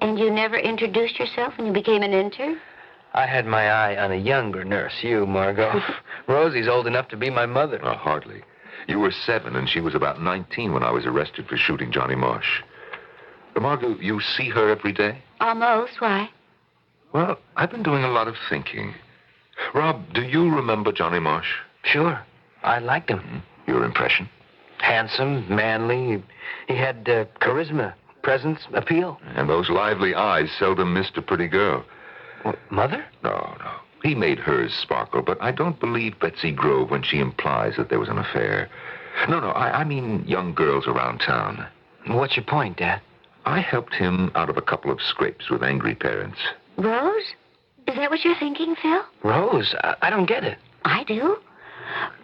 S7: And you never introduced yourself when you became an intern?
S3: I had my eye on a younger nurse, you, Margot. Rosie's old enough to be my mother.
S1: Oh, hardly. You were 7, and she was about 19 when I was arrested for shooting Johnny Marsh. Margot, you see her every day?
S7: Almost. Why?
S1: Well, I've been doing a lot of thinking. Rob, do you remember Johnny Marsh?
S3: Sure. I liked him.
S1: Your impression?
S3: Handsome, manly. He had charisma, presence, appeal.
S1: And those lively eyes seldom missed a pretty girl.
S3: What, Mother?
S1: No. He made hers sparkle, but I don't believe Betsy Grove when she implies that there was an affair. No, I mean young girls around town.
S3: What's your point, Dad?
S1: I helped him out of a couple of scrapes with angry parents.
S7: Rose? Is that what you're thinking, Phil?
S3: Rose? I don't get it.
S7: I do.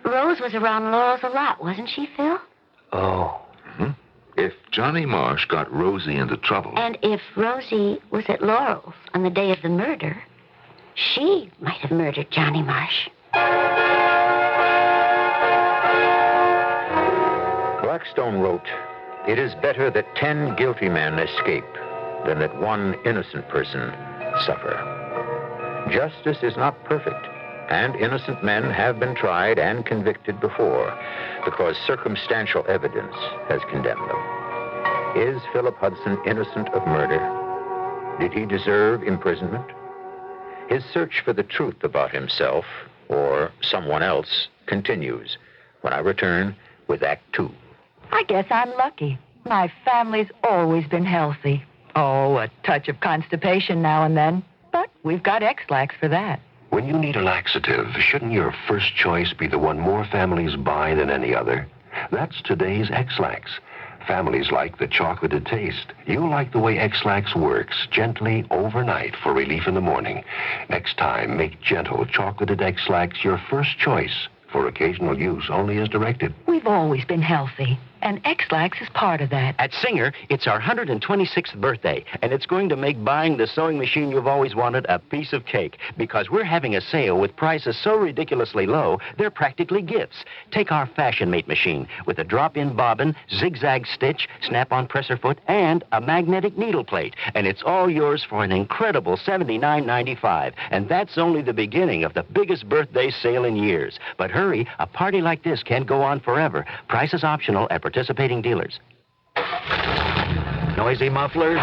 S7: Rose was around Laurels a lot, wasn't she, Phil?
S3: Oh.
S1: Mm-hmm. If Johnny Marsh got Rosie into trouble...
S7: And if Rosie was at Laurels on the day of the murder, she might have murdered Johnny Marsh.
S5: Blackstone wrote, "It is better that 10 guilty men escape than that one innocent person suffer." Justice is not perfect, and innocent men have been tried and convicted before because circumstantial evidence has condemned them. Is Philip Hudson innocent of murder? Did he deserve imprisonment? His search for the truth about himself or someone else continues when I return with Act 2.
S21: I guess I'm lucky. My family's always been healthy. Oh, a touch of constipation now and then. But we've got X-Lax for that.
S4: When you need a laxative, shouldn't your first choice be the one more families buy than any other? That's today's X-Lax. Families like the chocolated taste. You'll like the way X-Lax works, gently overnight for relief in the morning. Next time, make gentle chocolated X-Lax your first choice. For occasional use only as directed.
S21: We've always been healthy, and X-Lax is part of that.
S8: At Singer, it's our 126th birthday, and it's going to make buying the sewing machine you've always wanted a piece of cake, because we're having a sale with prices so ridiculously low, they're practically gifts. Take our Fashion Mate machine with a drop-in bobbin, zigzag stitch, snap-on presser foot, and a magnetic needle plate, and it's all yours for an incredible $79.95, and that's only the beginning of the biggest birthday sale in years. But hurry, a party like this can't go on forever. Prices optional at participating dealers. Noisy muffler?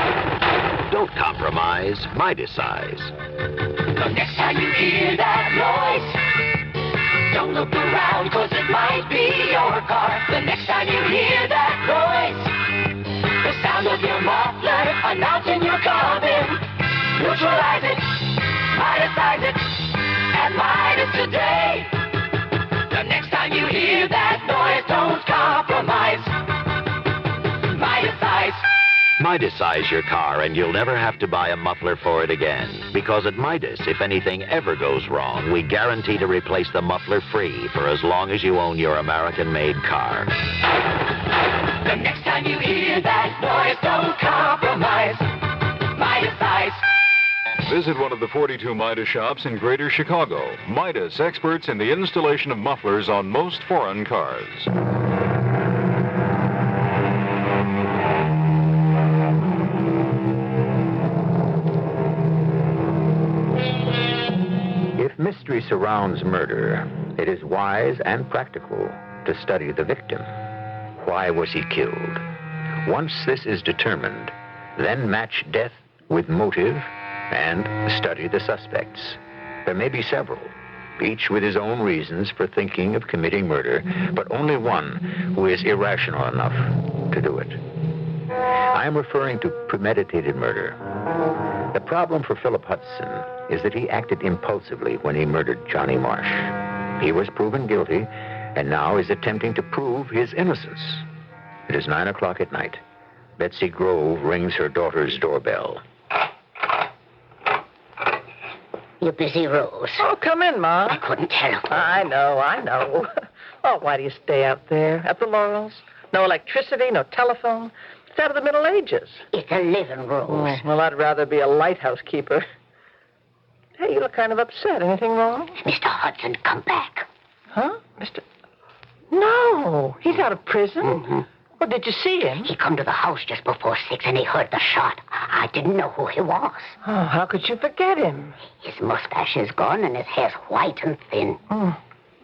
S8: Don't compromise. Midas size.
S10: The next time you hear that noise, don't look around, cause it might be your car. The next time you hear that noise, the sound of your muffler announcing you're coming. Neutralize it, Midas it, and Midas today. The next time you hear that noise, don't compromise. Midas-size.
S8: Midas-size your car, and you'll never have to buy a muffler for it again. Because at Midas, if anything ever goes wrong, we guarantee to replace the muffler free for as long as you own your American-made car.
S10: The next time you hear that noise, don't compromise. Midas-size.
S25: Visit one of the 42 Midas shops in Greater Chicago. Midas, experts in the installation of mufflers on most foreign cars.
S5: If mystery surrounds murder, it is wise and practical to study the victim. Why was he killed? Once this is determined, then match death with motive and study the suspects. There may be several, each with his own reasons for thinking of committing murder, but only one who is irrational enough to do it. I am referring to premeditated murder.
S18: The problem for Philip Hudson is that he acted impulsively when he murdered Johnny Marsh. He was proven guilty and now is attempting to prove his innocence. It is 9 o'clock at night. Betsy Grove rings her daughter's doorbell.
S7: You busy, Rose?
S6: Oh, come in, Ma.
S7: I couldn't tell.
S6: I know. Oh, why do you stay out there at the Laurels? No electricity, no telephone. It's out of the Middle Ages.
S7: It's a living, Rose.
S6: Oh, well, I'd rather be a lighthouse keeper. Hey, you look kind of upset. Anything wrong?
S7: Mr. Hudson, come back.
S6: Huh? No, he's out of prison.
S7: Mm-hmm.
S6: Well, did you see him?
S7: He come to the house just before 6 and he heard the shot. I didn't know who he was.
S6: Oh, how could you forget him?
S7: His mustache is gone and his hair's white and thin.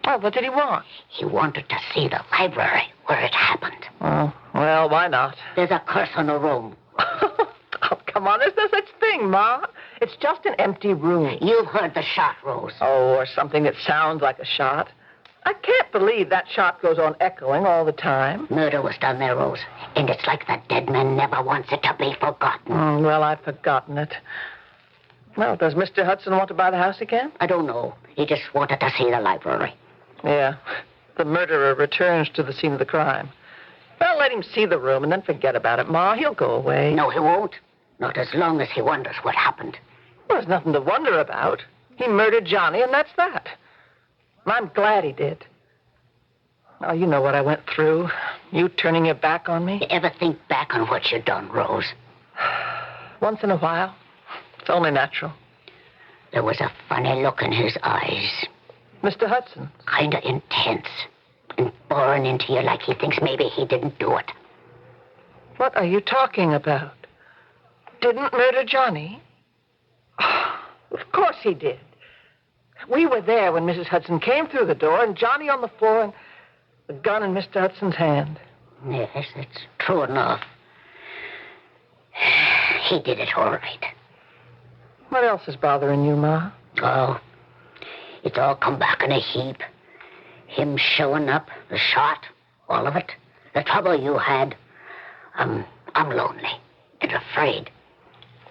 S6: Oh, what did he want?
S7: He wanted to see the library where it happened.
S6: Oh, well, why not?
S7: There's a curse on the room.
S6: Oh, come on, there's no such thing, Ma. It's just an empty room.
S7: You've heard the shot, Rose.
S6: Oh, or something that sounds like a shot. I can't believe that shot goes on echoing all the time.
S7: Murder was done there, Rose. And it's like the dead man never wants it to be forgotten.
S6: Well, I've forgotten it. Well, does Mr. Hudson want to buy the house again?
S7: I don't know. He just wanted to see the library.
S6: Yeah. The murderer returns to the scene of the crime. Well, let him see the room and then forget about it, Ma. He'll go away.
S7: No, he won't. Not as long as he wonders what happened.
S6: Well, there's nothing to wonder about. He murdered Johnny, and that's that. And I'm glad he did. Oh, you know what I went through. You turning your back on me.
S7: You ever think back on what you done, Rose?
S6: Once in a while. It's only natural.
S7: There was a funny look in his eyes.
S6: Mr. Hudson?
S7: Kind of intense. And boring into you like he thinks maybe he didn't do it.
S6: What are you talking about? Didn't murder Johnny? Oh, of course he did. We were there when Mrs. Hudson came through the door and Johnny on the floor and the gun in Mr. Hudson's hand.
S7: Yes, it's true enough. He did it all right.
S6: What else is bothering you, Ma?
S7: Oh, it's all come back in a heap. Him showing up, the shot, all of it. The trouble you had. I'm lonely and afraid.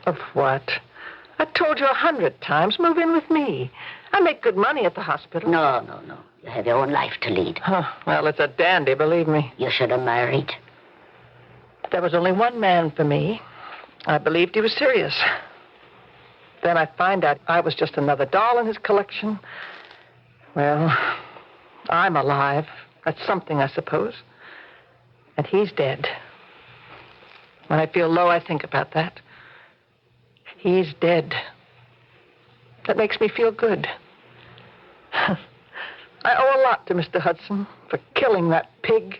S6: Of what? I told you 100 times, move in with me. I make good money at the hospital.
S7: No. You have your own life to lead.
S6: Oh, well, it's a dandy, believe me.
S7: You should have married.
S6: There was only one man for me. I believed he was serious. Then I find out I was just another doll in his collection. Well, I'm alive. That's something, I suppose. And he's dead. When I feel low, I think about that. He's dead. That makes me feel good. I owe a lot to Mr. Hudson for killing that pig.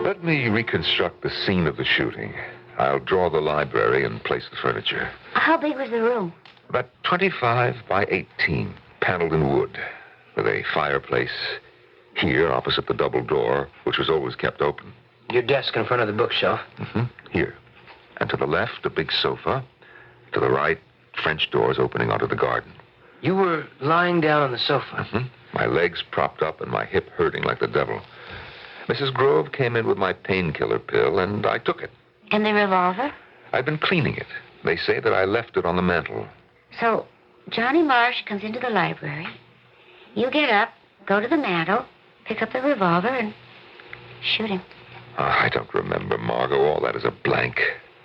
S1: Let me reconstruct the scene of the shooting. I'll draw the library and place the furniture.
S7: How big was the room?
S1: About 25 by 18, paneled in wood, with a fireplace here opposite the double door, which was always kept open.
S3: Your desk in front of the bookshelf.
S1: Here. And to the left, a big sofa. To the right, French doors opening onto the garden.
S3: You were lying down on the sofa.
S1: My legs propped up and my hip hurting like the devil. Mrs. Grove came in with my painkiller pill, and I took it.
S7: And the revolver?
S1: I've been cleaning it. They say that I left it on the mantel.
S7: So, Johnny Marsh comes into the library. You get up, go to the mantel, pick up the revolver, and shoot him.
S1: I don't remember, Margot. All that is a blank.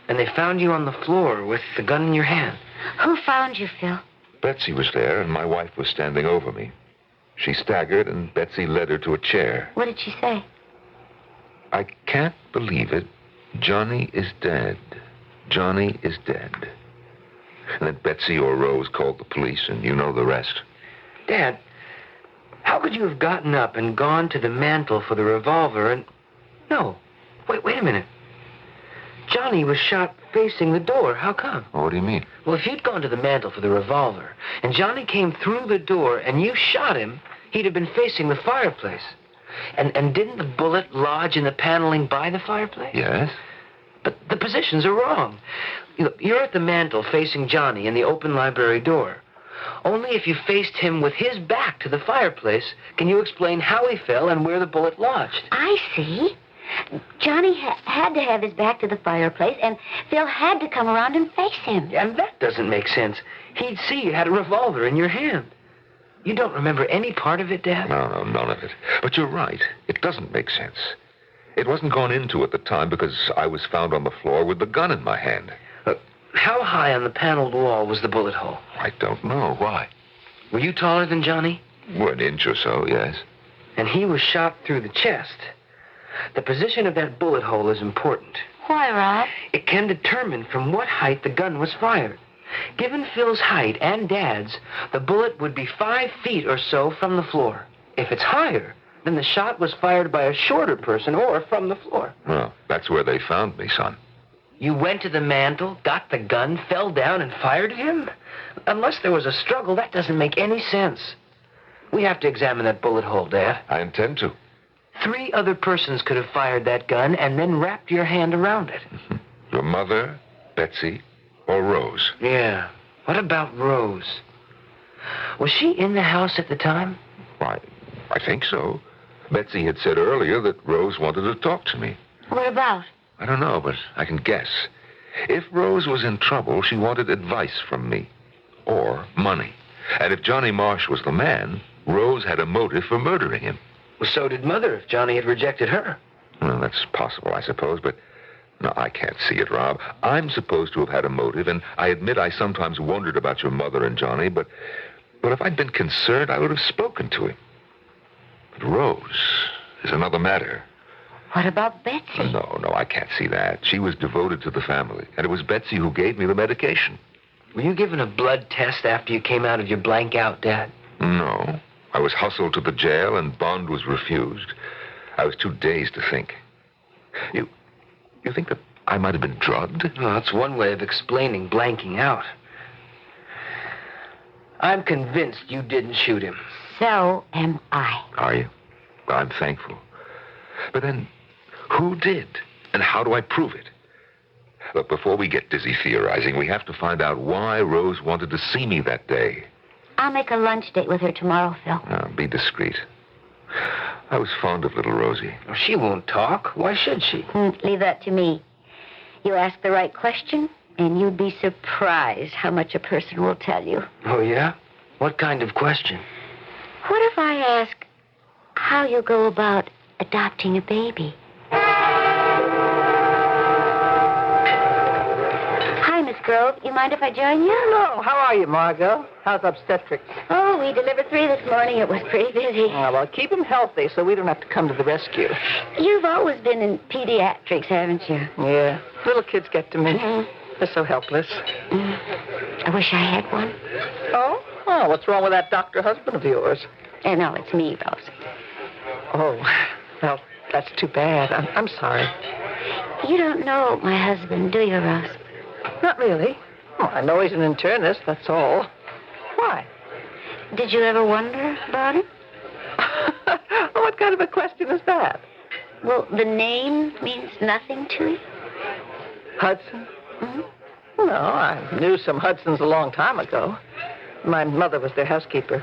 S3: And they found you on the floor with the gun in your hand.
S7: Who found you, Phil?
S1: Betsy was there, and my wife was standing over me. She staggered, and Betsy led her to a chair.
S7: What did she say?
S1: I can't believe it. Johnny is dead. Johnny is dead. And then Betsy or Rose called the police, and you know the rest.
S3: Dad, how could you have gotten up and gone to the mantel for the revolver and... No. Wait a minute. Johnny was shot facing the door. How come?
S1: What do you mean?
S3: Well, if you'd gone to the mantel for the revolver, and Johnny came through the door, and you shot him, he'd have been facing the fireplace. And didn't the bullet lodge in the paneling by the fireplace?
S1: Yes.
S3: But the positions are wrong. You're at the mantel facing Johnny in the open library door. Only if you faced him with his back to the fireplace can you explain how he fell and where the bullet lodged.
S7: I see. Johnny had to have his back to the fireplace, and Phil had to come around and face him.
S3: And that doesn't make sense. He'd see you had a revolver in your hand. You don't remember any part of it, Dad?
S1: No, none of it. But you're right. It doesn't make sense. It wasn't gone into at the time because I was found on the floor with the gun in my hand.
S3: How high on the paneled wall was the bullet hole?
S1: I don't know. Why?
S3: Were you taller than Johnny?
S1: Well, an inch or so, yes.
S3: And he was shot through the chest. The position of that bullet hole is important.
S7: Why, Rob?
S3: It can determine from what height the gun was fired. Given Phil's height and Dad's, the bullet would be 5 feet or so from the floor. If it's higher, then the shot was fired by a shorter person or from the floor.
S1: Well, that's where they found me, son.
S3: You went to the mantel, got the gun, fell down, and fired at him? Unless there was a struggle, that doesn't make any sense. We have to examine that bullet hole, Dad.
S1: I intend to.
S3: 3 other persons could have fired that gun and then wrapped your hand around it.
S1: Your mother, Betsy, or Rose?
S3: Yeah. What about Rose? Was she in the house at the time?
S1: Why, I think so. Betsy had said earlier that Rose wanted to talk to me.
S7: What about?
S1: I don't know, but I can guess. If Rose was in trouble, she wanted advice from me. Or money. And if Johnny Marsh was the man, Rose had a motive for murdering him.
S3: Well, so did Mother if Johnny had rejected her.
S1: Well, that's possible, I suppose, but no, I can't see it, Rob. I'm supposed to have had a motive, and I admit I sometimes wondered about your mother and Johnny, but if I'd been concerned, I would have spoken to him. But Rose is another matter.
S7: What about Betsy?
S1: No, I can't see that. She was devoted to the family, and it was Betsy who gave me the medication.
S3: Were you given a blood test after you came out of your blank out, Dad?
S1: No. I was hustled to the jail, and bond was refused. I was too dazed to think. You think that I might have been drugged?
S3: Well, that's one way of explaining blanking out. I'm convinced you didn't shoot him.
S7: So am I.
S1: Are you? Well, I'm thankful. But then, who did? And how do I prove it? Look, before we get dizzy theorizing, we have to find out why Rose wanted to see me that day.
S7: I'll make a lunch date with her tomorrow, Phil.
S1: Now, be discreet. I was fond of little Rosie.
S3: Well, she won't talk. Why should she?
S7: Leave that to me. You ask the right question, and you'd be surprised how much a person will tell you.
S3: Oh, yeah? What kind of question?
S7: What if I ask how you go about adopting a baby? Hi, Miss Grove. You mind if I join you?
S6: Hello. How are you, Margot? How's obstetrics?
S7: Oh, we delivered 3 this morning. It was pretty busy.
S6: Oh, well, keep them healthy so we don't have to come to the rescue.
S7: You've always been in pediatrics, haven't you?
S6: Yeah. Little kids get to me. They're so helpless.
S7: I wish I had one.
S6: Oh? Oh, what's wrong with that doctor husband of yours?
S7: No, it's me, Rose.
S6: Oh, well, that's too bad. I'm sorry.
S7: You don't know my husband, do you, Rose?
S6: Not really. Oh, I know he's an internist, that's all. Why?
S7: Did you ever wonder about him?
S6: What kind of a question is that?
S7: Well, the name means nothing to you?
S6: Hudson? No, I knew some Hudsons a long time ago. My mother was their housekeeper.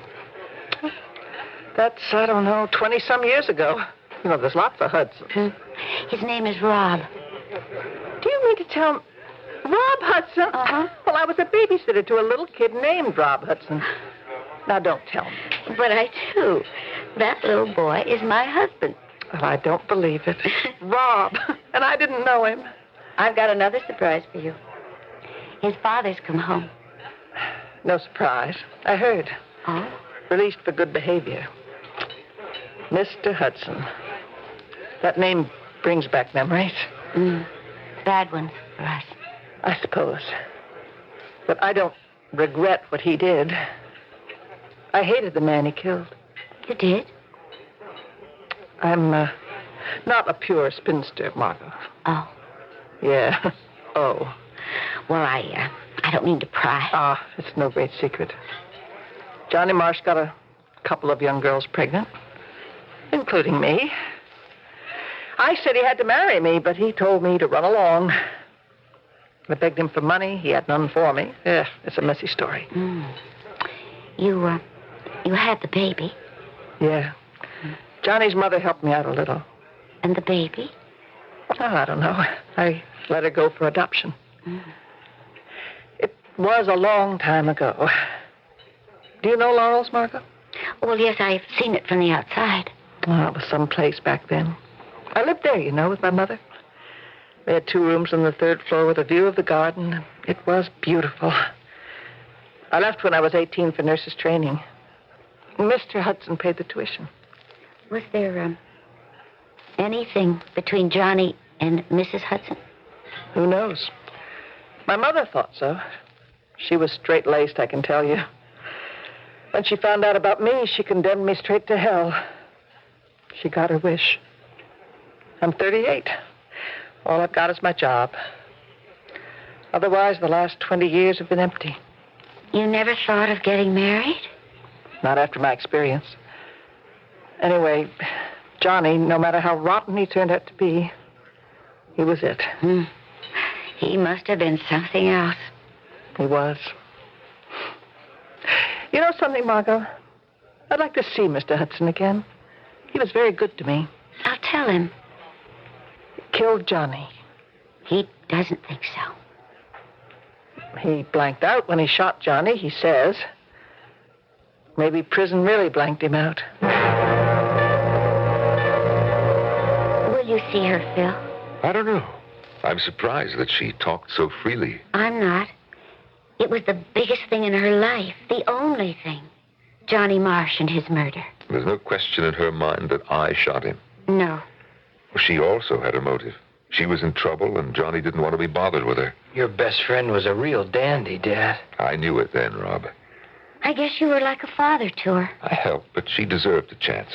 S6: That's, 20-some years ago. You know, there's lots of Hudsons.
S7: His name is Rob.
S6: Do you mean to tell me? Rob Hudson?
S7: Uh-huh.
S6: Well, I was a babysitter to a little kid named Rob Hudson. Now, don't tell me.
S7: But I do. That little boy is my husband.
S6: Well, I don't believe it. Rob. And I didn't know him.
S7: I've got another surprise for you. His father's come home.
S6: No surprise. I heard.
S7: Oh?
S6: Released for good behavior. Mr. Hudson. That name brings back memories.
S7: Bad ones for us.
S6: I suppose. But I don't regret what he did. I hated the man he killed.
S7: You did?
S6: I'm not a pure spinster, Margot.
S7: Oh.
S6: Yeah. Oh.
S7: Well, I don't mean to pry.
S6: It's no great secret. Johnny Marsh got a couple of young girls pregnant, including me. I said he had to marry me, but he told me to run along. I begged him for money. He had none for me. Yeah, it's a messy story.
S7: You had the baby?
S6: Yeah. Johnny's mother helped me out a little.
S7: And the baby?
S6: Oh, I don't know. I let her go for adoption. It was a long time ago. Do you know Laurels, Margot?
S7: Well, yes, I've seen it from the outside.
S6: Oh, it was some place back then. I lived there, you know, with my mother. We had 2 rooms on the 3rd floor with a view of the garden. It was beautiful. I left when I was 18 for nurse's training. Mr. Hudson paid the tuition.
S7: Was there, anything between Johnny and Mrs. Hudson?
S6: Who knows? My mother thought so. She was straight-laced, I can tell you. When she found out about me, she condemned me straight to hell. She got her wish. I'm 38. All I've got is my job. Otherwise, the last 20 years have been empty.
S7: You never thought of getting married?
S6: Not after my experience. Anyway, Johnny, no matter how rotten he turned out to be, he was it.
S7: He must have been something else.
S6: He was. You know something, Margot? I'd like to see Mr. Hudson again. He was very good to me.
S7: I'll tell him.
S6: He killed Johnny.
S7: He doesn't think so.
S6: He blanked out when he shot Johnny, he says. Maybe prison really blanked him out.
S7: Will you see her, Phil?
S1: I don't know. I'm surprised that she talked so freely.
S7: I'm not. It was the biggest thing in her life, the only thing. Johnny Marsh and his murder.
S1: There's no question in her mind that I shot him.
S7: No.
S1: She also had a motive. She was in trouble, and Johnny didn't want to be bothered with her.
S3: Your best friend was a real dandy, Dad.
S1: I knew it then, Rob.
S7: I guess you were like a father to her.
S1: I helped, but she deserved a chance.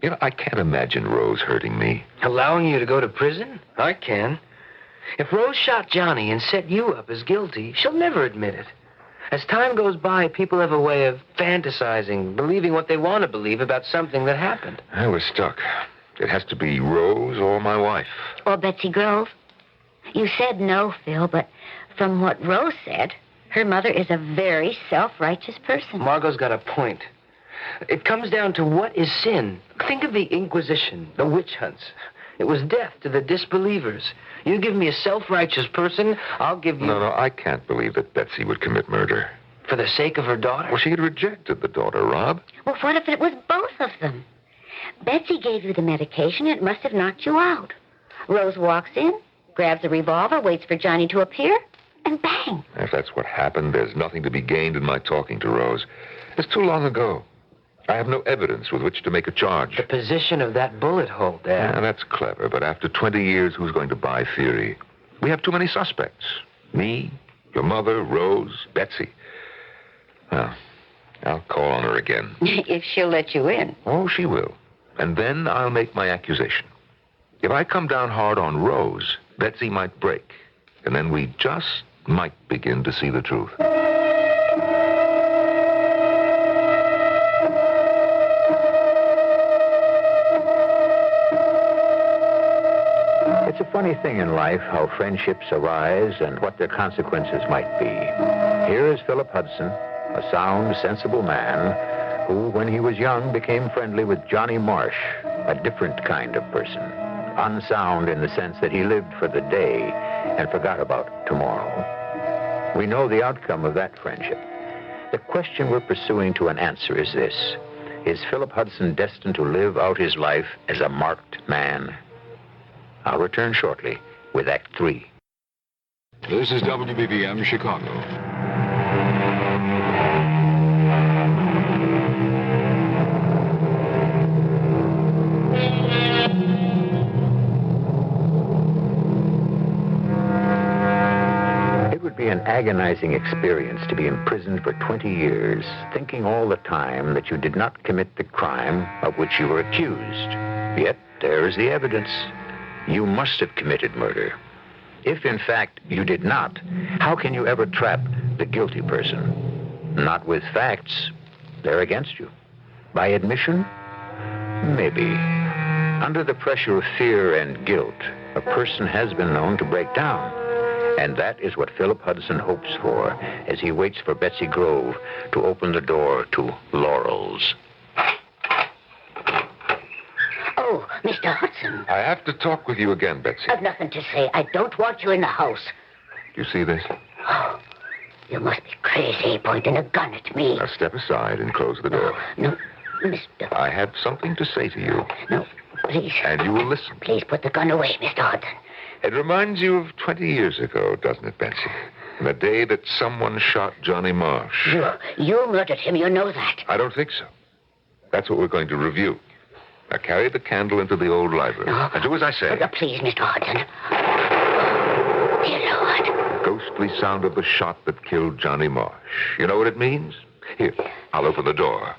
S1: You know, I can't imagine Rose hurting me.
S3: Allowing you to go to prison? I can. If Rose shot Johnny and set you up as guilty, she'll never admit it. As time goes by, people have a way of fantasizing, believing what they want to believe about something that happened.
S1: I was stuck. It has to be Rose or my wife.
S7: Or Betsy Grove. You said no, Phil, but from what Rose said, her mother is a very self-righteous person.
S3: Margot's got a point. It comes down to what is sin. Think of the Inquisition, the witch hunts. It was death to the disbelievers. You give me a self-righteous person, I'll give you...
S1: No, I can't believe that Betsy would commit murder.
S3: For the sake of her daughter?
S1: Well, she had rejected the daughter, Rob.
S7: Well, what if it was both of them? Betsy gave you the medication, it must have knocked you out. Rose walks in, grabs a revolver, waits for Johnny to appear, and bang.
S1: If that's what happened, there's nothing to be gained in my talking to Rose. It's too long ago. I have no evidence with which to make a charge.
S3: The position of that bullet hole, Dad.
S1: Yeah, that's clever, but after 20 years, who's going to buy theory? We have too many suspects. Me, your mother, Rose, Betsy. Well, I'll call on her again.
S7: If she'll let you in.
S1: Oh, she will. And then I'll make my accusation. If I come down hard on Rose, Betsy might break. And then we just might begin to see the truth.
S5: It's a funny thing in life how friendships arise and what their consequences might be. Here is Philip Hudson, a sound, sensible man who, when he was young, became friendly with Johnny Marsh, a different kind of person. Unsound in the sense that he lived for the day and forgot about tomorrow. We know the outcome of that friendship. The question we're pursuing to an answer is this: is Philip Hudson destined to live out his life as a marked man? I'll return shortly with Act 3.
S25: This is WBBM Chicago.
S5: It would be an agonizing experience to be imprisoned for 20 years, thinking all the time that you did not commit the crime of which you were accused. Yet there is the evidence. You must have committed murder. If, in fact, you did not, how can you ever trap the guilty person? Not with facts. They're against you. By admission? Maybe. Under the pressure of fear and guilt, a person has been known to break down. And that is what Philip Hudson hopes for as he waits for Betsy Grove to open the door to Laurels.
S7: Oh, Mr. Hudson.
S1: I have to talk with you again, Betsy.
S7: I've nothing to say. I don't want you in the house.
S1: You see this?
S7: Oh, you must be crazy, pointing a gun at me.
S1: Now step aside and close the door.
S7: No, Mr.
S1: I have something to say to you.
S7: No, please.
S1: And you will listen.
S7: Please put the gun away, Mr. Hudson.
S1: It reminds you of 20 years ago, doesn't it, Betsy? The day that someone shot Johnny Marsh.
S7: You murdered him, you know that.
S1: I don't think so. That's what we're going to review. Now carry the candle into the old library.
S7: No.
S1: And do as I say.
S7: Please, Mr. Hudson. Dear Lord.
S1: The ghostly sound of the shot that killed Johnny Marsh. You know what it means? Here, I'll open the door.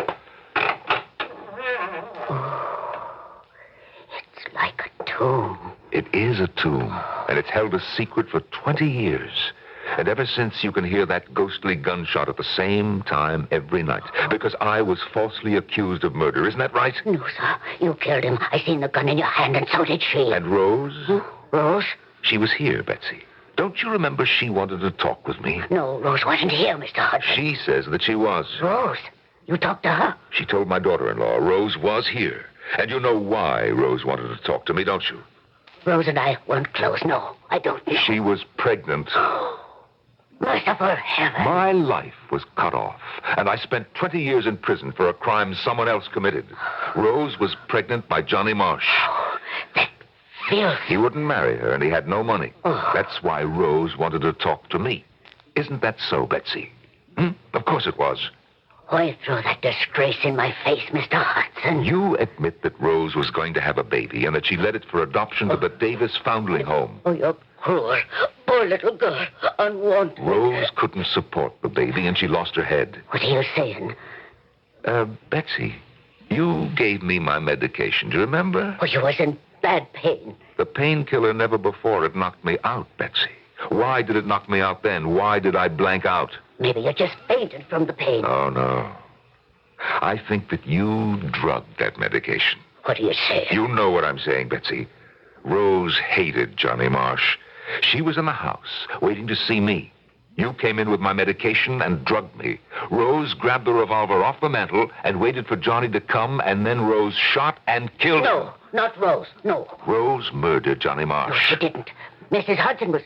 S7: It's like a tomb.
S1: It is a tomb, and it's held a secret for 20 years. And ever since, you can hear that ghostly gunshot at the same time every night. Because I was falsely accused of murder. Isn't that right?
S7: No, sir. You killed him. I seen the gun in your hand, and so did she.
S1: And Rose?
S7: Rose?
S1: She was here, Betsy. Don't you remember she wanted to talk with me?
S7: No, Rose wasn't here, Mr. Hudson.
S1: She says that she was.
S7: Rose? You talked to her?
S1: She told my daughter-in-law Rose was here. And you know why Rose wanted to talk to me, don't you?
S7: Rose and I weren't close. No, I don't know.
S1: She was pregnant.
S7: Merciful heaven.
S1: My life was cut off, and I spent 20 years in prison for a crime someone else committed. Rose was pregnant by Johnny Marsh.
S7: That filth.
S1: He wouldn't marry her, and he had no money. That's why Rose wanted to talk to me. Isn't that so, Betsy? Of course it was.
S7: Why throw that disgrace in my face, Mr. Hudson?
S1: You admit that Rose was going to have a baby and that she led it for adoption to the Davis Foundling Home.
S7: Oh, you're cruel. Poor little girl. Unwanted.
S1: Rose couldn't support the baby and she lost her head.
S7: What are you saying?
S1: Betsy, you gave me my medication. Do you remember?
S7: Oh, you was in bad pain.
S1: The painkiller never before it knocked me out, Betsy. Why did it knock me out then? Why did I blank out?
S7: Maybe you just fainted from the pain.
S1: Oh, no. I think that you drugged that medication.
S7: What are you saying?
S1: You know what I'm saying, Betsy. Rose hated Johnny Marsh. She was in the house, waiting to see me. You came in with my medication and drugged me. Rose grabbed the revolver off the mantel and waited for Johnny to come, and then Rose shot and killed him.
S7: No, not Rose, no.
S1: Rose murdered Johnny Marsh.
S7: No, she didn't. Mrs. Hudson was...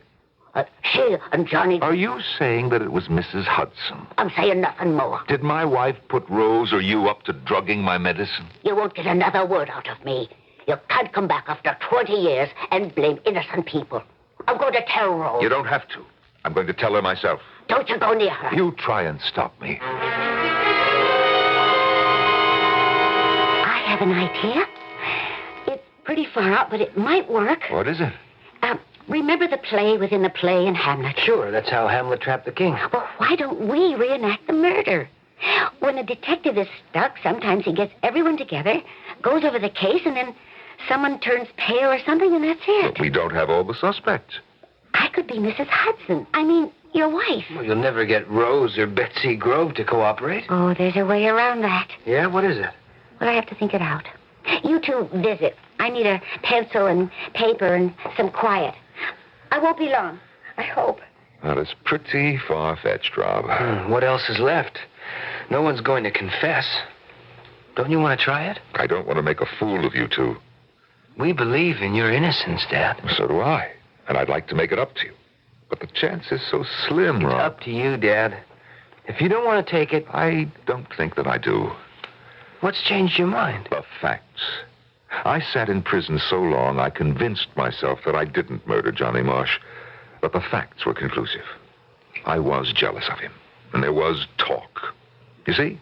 S7: she and Johnny...
S1: Are you saying that it was Mrs. Hudson?
S7: I'm saying nothing more.
S1: Did my wife put Rose or you up to drugging my medicine?
S7: You won't get another word out of me. You can't come back after 20 years and blame innocent people. I'm going to tell Rose.
S1: You don't have to. I'm going to tell her myself.
S7: Don't you go near her.
S1: You try and stop me.
S7: I have an idea. It's pretty far out, but it might work.
S1: What is it?
S7: Remember the play within the play in Hamlet?
S3: Sure, that's how Hamlet trapped the king.
S7: Well, why don't we reenact the murder? When a detective is stuck, sometimes he gets everyone together, goes over the case, and then someone turns pale or something, and that's it.
S1: But we don't have all the suspects.
S7: I could be Mrs. Hudson. I mean, your wife.
S3: Well, you'll never get Rose or Betsy Grove to cooperate.
S7: Oh, there's a way around that.
S3: Yeah? What is it?
S7: Well, I have to think it out. You two visit. I need a pencil and paper and some quiet. I won't be long. I hope.
S1: Well, it's pretty far-fetched, Rob.
S3: What else is left? No one's going to confess. Don't you want to try it?
S1: I don't want to make a fool of you two.
S3: We believe in your innocence, Dad.
S1: So do I. And I'd like to make it up to you. But the chance is so slim, Rob.
S3: It's up to you, Dad. If you don't want to take it...
S1: I don't think that I do.
S3: What's changed your mind?
S1: The facts. I sat in prison so long, I convinced myself that I didn't murder Johnny Marsh. But the facts were conclusive. I was jealous of him. And there was talk. You see?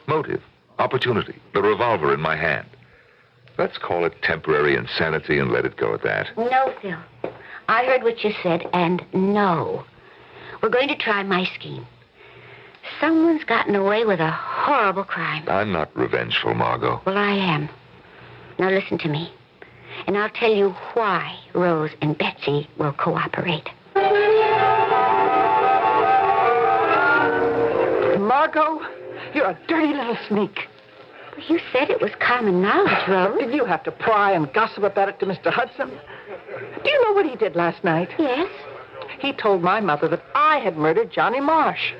S1: Motive. Opportunity. The revolver in my hand. Let's call it temporary insanity and let it go at that.
S7: No, Phil. I heard what you said, and no. We're going to try my scheme. Someone's gotten away with a horrible crime.
S1: I'm not revengeful, Margot.
S7: Well, I am. Now listen to me, and I'll tell you why Rose and Betsy will cooperate.
S6: Margot, you're a dirty little sneak.
S7: Well, you said it was common knowledge, Rose.
S6: Did you have to pry and gossip about it to Mr. Hudson? Do you know what he did last night?
S7: Yes.
S6: He told my mother that I had murdered Johnny Marsh.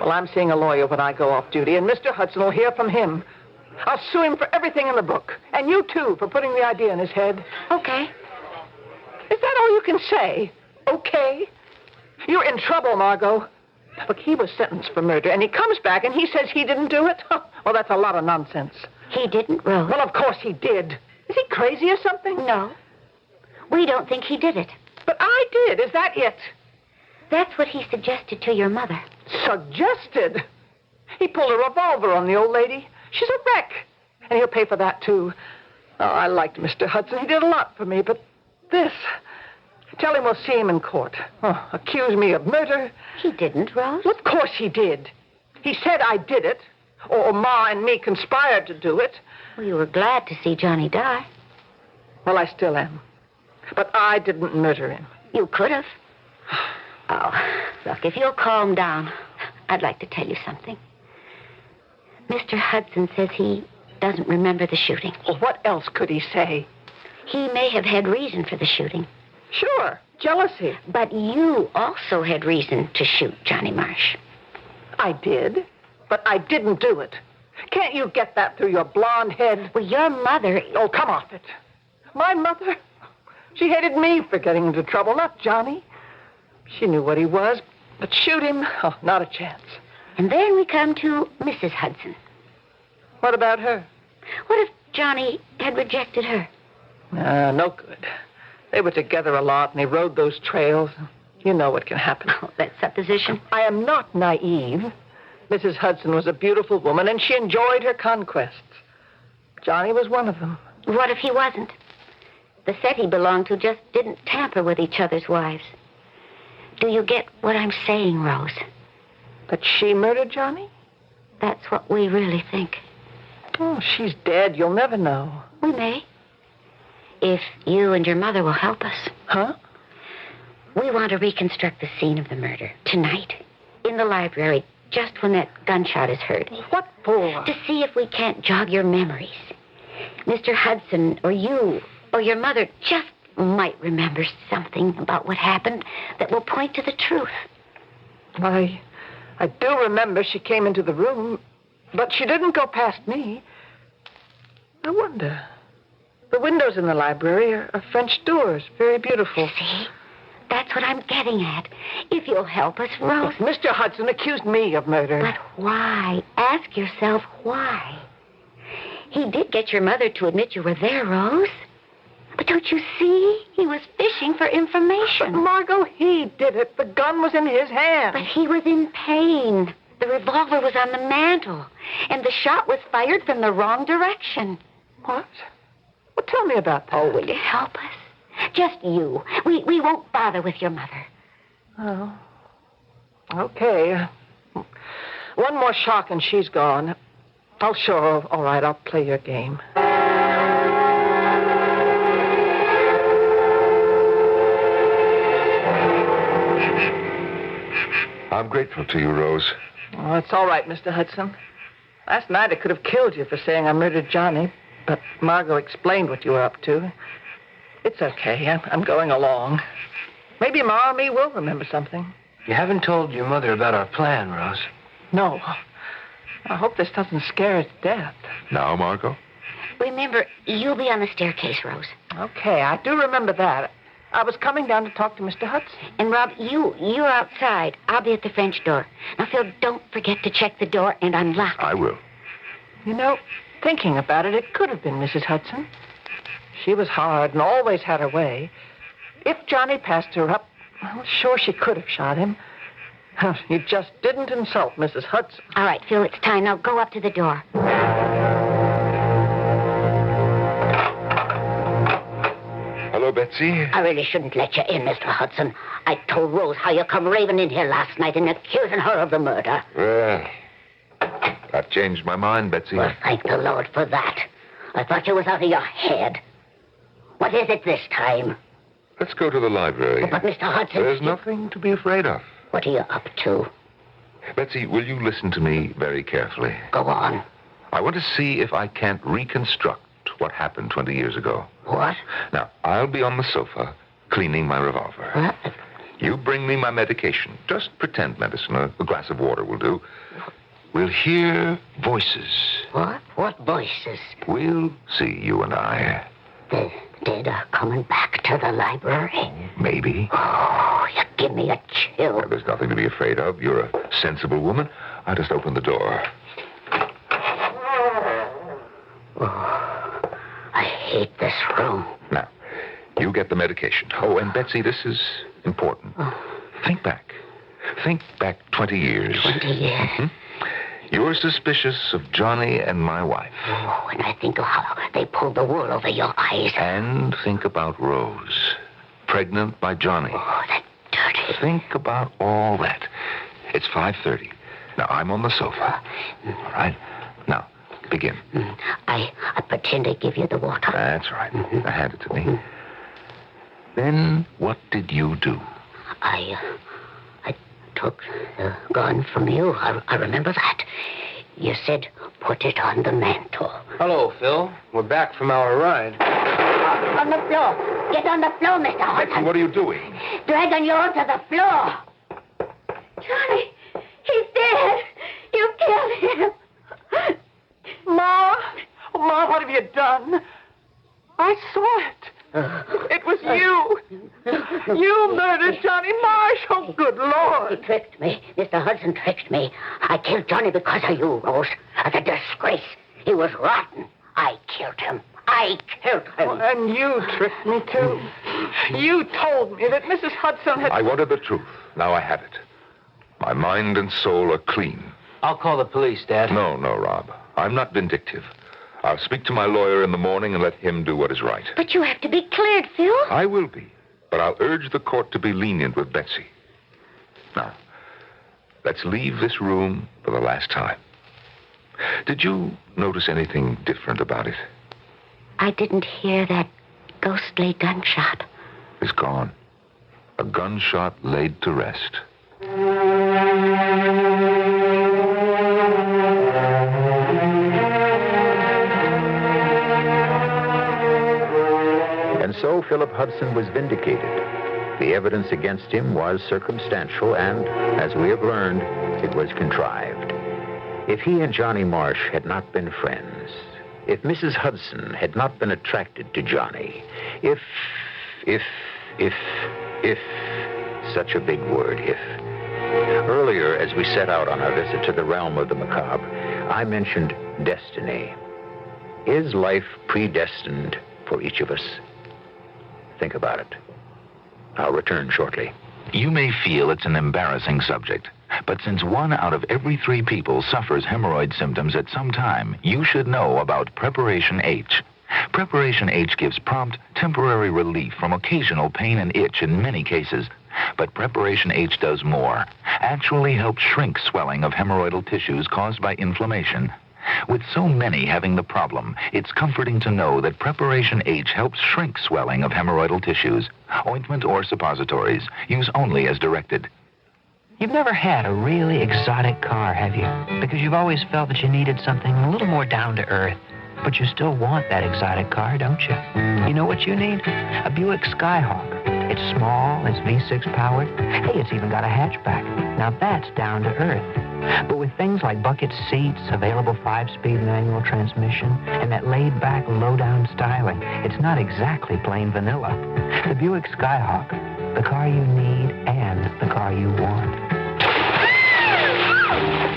S6: Well, I'm seeing a lawyer when I go off duty, and Mr. Hudson will hear from him. I'll sue him for everything in the book. And you, too, for putting the idea in his head.
S7: Okay.
S6: Is that all you can say? Okay? You're in trouble, Margot. Look, he was sentenced for murder, and he comes back and he says he didn't do it? Well, that's a lot of nonsense.
S7: He didn't, Rose.
S6: Well, of course he did. Is he crazy or something?
S7: No. We don't think he did it.
S6: But I did. Is that it?
S7: That's what he suggested to your mother.
S6: Suggested? He pulled a revolver on the old lady. She's a wreck. And he'll pay for that, too. Oh, I liked Mr. Hudson. He did a lot for me, but this... Tell him we'll see him in court. Oh, accuse me of murder.
S7: He didn't, Rose.
S6: Well, of course he did. He said I did it. Or Ma and me conspired to do it.
S7: Well, you were glad to see Johnny die.
S6: Well, I still am. But I didn't murder him.
S7: You could have. Oh, look, if you'll calm down, I'd like to tell you something. Mr. Hudson says he doesn't remember the shooting.
S6: Well, what else could he say?
S7: He may have had reason for the shooting.
S6: Sure, jealousy.
S7: But you also had reason to shoot Johnny Marsh.
S6: I did, but I didn't do it. Can't you get that through your blonde head?
S7: Well, your mother...
S6: Oh, come off it. My mother? She hated me for getting into trouble, not Johnny. She knew what he was, but shoot him? Oh, not a chance.
S7: And then we come to Mrs. Hudson.
S6: What about her?
S7: What if Johnny had rejected her?
S6: No good. They were together a lot, and they rode those trails. You know what can happen.
S7: Oh, that supposition?
S6: I am not naive. Mrs. Hudson was a beautiful woman, and she enjoyed her conquests. Johnny was one of them.
S7: What if he wasn't? The set he belonged to just didn't tamper with each other's wives. Do you get what I'm saying, Rose?
S6: That she murdered Johnny?
S7: That's what we really think.
S6: Oh, she's dead. You'll never know.
S7: We may. If you and your mother will help us.
S6: Huh?
S7: We want to reconstruct the scene of the murder tonight in the library, just when that gunshot is heard.
S6: What for?
S7: To see if we can't jog your memories. Mr. Hudson or you or your mother just might remember something about what happened that will point to the truth.
S6: I do remember she came into the room, but she didn't go past me. I wonder. The windows in the library are French doors, very beautiful.
S7: See? That's what I'm getting at. If you'll help us, Rose.
S6: Mr. Hudson accused me of murder.
S7: But why? Ask yourself why. He did get your mother to admit you were there, Rose. But don't you see? He was fishing for information.
S6: But Margot, he did it. The gun was in his hand.
S7: But he was in pain. The revolver was on the mantel. And the shot was fired from the wrong direction.
S6: What? Well, tell me about that.
S7: Oh, will you help us? Just you. We won't bother with your mother.
S6: Oh. Okay. One more shock and she's gone. Oh, sure. All right, I'll play your game.
S1: I'm grateful to you, Rose.
S6: Oh, it's all right, Mr. Hudson. Last night I could have killed you for saying I murdered Johnny, but Margot explained what you were up to. It's okay. I'm going along. Maybe Ma or me will remember something.
S3: You haven't told your mother about our plan, Rose.
S6: No. I hope this doesn't scare her to death.
S1: Now, Margot?
S7: Remember, you'll be on the staircase, Rose.
S6: Okay, I do remember that. I was coming down to talk to Mr. Hudson.
S7: And, Rob, you're outside. I'll be at the French door. Now, Phil, don't forget to check the door and unlock it.
S1: I will.
S6: You know, thinking about it, it could have been Mrs. Hudson. She was hard and always had her way. If Johnny passed her up, well, sure she could have shot him. You just didn't insult Mrs. Hudson.
S7: All right, Phil, it's time. Now go up to the door.
S1: Hello, Betsy.
S7: I really shouldn't let you in, Mr. Hudson. I told Rose how you come raving in here last night and accusing her of the murder.
S1: Well, I've changed my mind, Betsy.
S7: Well, thank the Lord for that. I thought you was out of your head. What is it this time?
S1: Let's go to the library.
S7: But Mr. Hudson...
S1: There's nothing to be afraid of.
S7: What are you up to?
S1: Betsy, will you listen to me very carefully?
S7: Go on.
S1: I want to see if I can't reconstruct what happened 20 years ago.
S7: What?
S1: Now, I'll be on the sofa cleaning my revolver.
S7: What?
S1: You bring me my medication. Just pretend medicine. A glass of water will do. We'll hear voices.
S7: What? What voices?
S1: We'll see, you and I.
S7: The dead are coming back to the library.
S1: Maybe.
S7: Oh, you give me a chill.
S1: There's nothing to be afraid of. You're a sensible woman. I'll just open the door.
S7: Oh, I hate this room.
S1: Now, you get the medication. Oh, and Betsy, this is important. Think back. Think back 20 years.
S7: 20 years?
S1: Mm-hmm. You're suspicious of Johnny and my wife.
S7: Oh, and I think of how they pulled the wool over your eyes.
S1: And think about Rose, pregnant by Johnny.
S7: Oh, that dirty.
S1: Think about all that. It's 5:30. Now, I'm on the sofa. All right? Now, begin.
S7: I pretend to give you the water.
S1: That's right. Now, hand it to me. Then, what did you do?
S7: I took the gun from you. I remember that. You said, put it on the mantle.
S3: Hello, Phil. We're back from our ride.
S7: On the floor. Get on the floor, Mr. Hudson.
S1: What are you doing?
S7: Dragging you onto the floor. Johnny, he's dead. You killed him.
S6: Ma! Oh, Ma, what have you done? I saw it. It was you. You murdered Johnny Marsh. Oh, good Lord.
S7: He tricked me. Mr. Hudson tricked me. I killed Johnny because of you, Rose. As a disgrace. He was rotten. I killed him. I killed him.
S6: Oh, and you tricked me, too. You told me that Mrs. Hudson had...
S1: I wanted the truth. Now I have it. My mind and soul are clean.
S3: I'll call the police, Dad.
S1: No, Rob. I'm not vindictive. I'll speak to my lawyer in the morning and let him do what is right.
S7: But you have to be cleared, Phil.
S1: I will be, but I'll urge the court to be lenient with Betsy. Now, let's leave this room for the last time. Did you notice anything different about it?
S7: I didn't hear that ghostly gunshot.
S1: It's gone. A gunshot laid to rest.
S5: And so Philip Hudson was vindicated. The evidence against him was circumstantial, and, as we have learned, it was contrived. If he and Johnny Marsh had not been friends, if Mrs. Hudson had not been attracted to Johnny, if, such a big word, if. Earlier, as we set out on our visit to the realm of the macabre, I mentioned destiny. Is life predestined for each of us? Think about it. I'll return shortly.
S11: You may feel it's an embarrassing subject, but since 1 out of every 3 people suffers hemorrhoid symptoms at some time, you should know about Preparation H. Preparation H gives prompt, temporary relief from occasional pain and itch in many cases. But Preparation H does more. Actually helps shrink swelling of hemorrhoidal tissues caused by inflammation. With so many having the problem, it's comforting to know that Preparation H helps shrink swelling of hemorrhoidal tissues. Ointment or suppositories. Use only as directed.
S19: You've never had a really exotic car, have you? Because you've always felt that you needed something a little more down to earth. But you still want that exotic car, don't you? You know what you need? A Buick Skyhawk. It's small, it's V6 powered. Hey, it's even got a hatchback. Now that's down to earth. But with things like bucket seats, available 5-speed manual transmission, and that laid-back, low-down styling, it's not exactly plain vanilla. The Buick Skyhawk, the car you need and the car you want.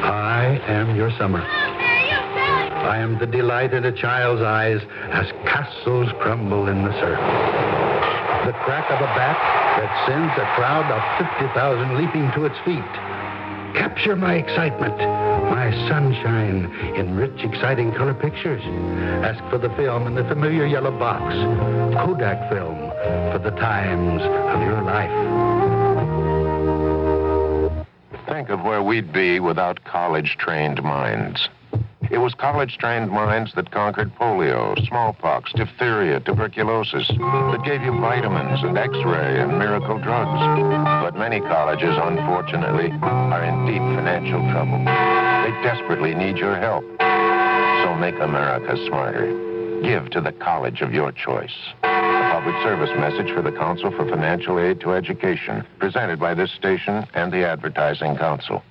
S12: I am your summer. I am the delight in a child's eyes as castles crumble in the surf. The crack of a bat that sends a crowd of 50,000 leaping to its feet. Capture my excitement, my sunshine in rich, exciting color pictures. Ask for the film in the familiar yellow box. Kodak film for the times of your life.
S4: Think of where we'd be without college-trained minds. It was college-trained minds that conquered polio, smallpox, diphtheria, tuberculosis, that gave you vitamins and X-ray and miracle drugs. But many colleges, unfortunately, are in deep financial trouble. They desperately need your help. So make America smarter. Give to the college of your choice. A public service message for the Council for Financial Aid to Education, presented by this station and the Advertising Council.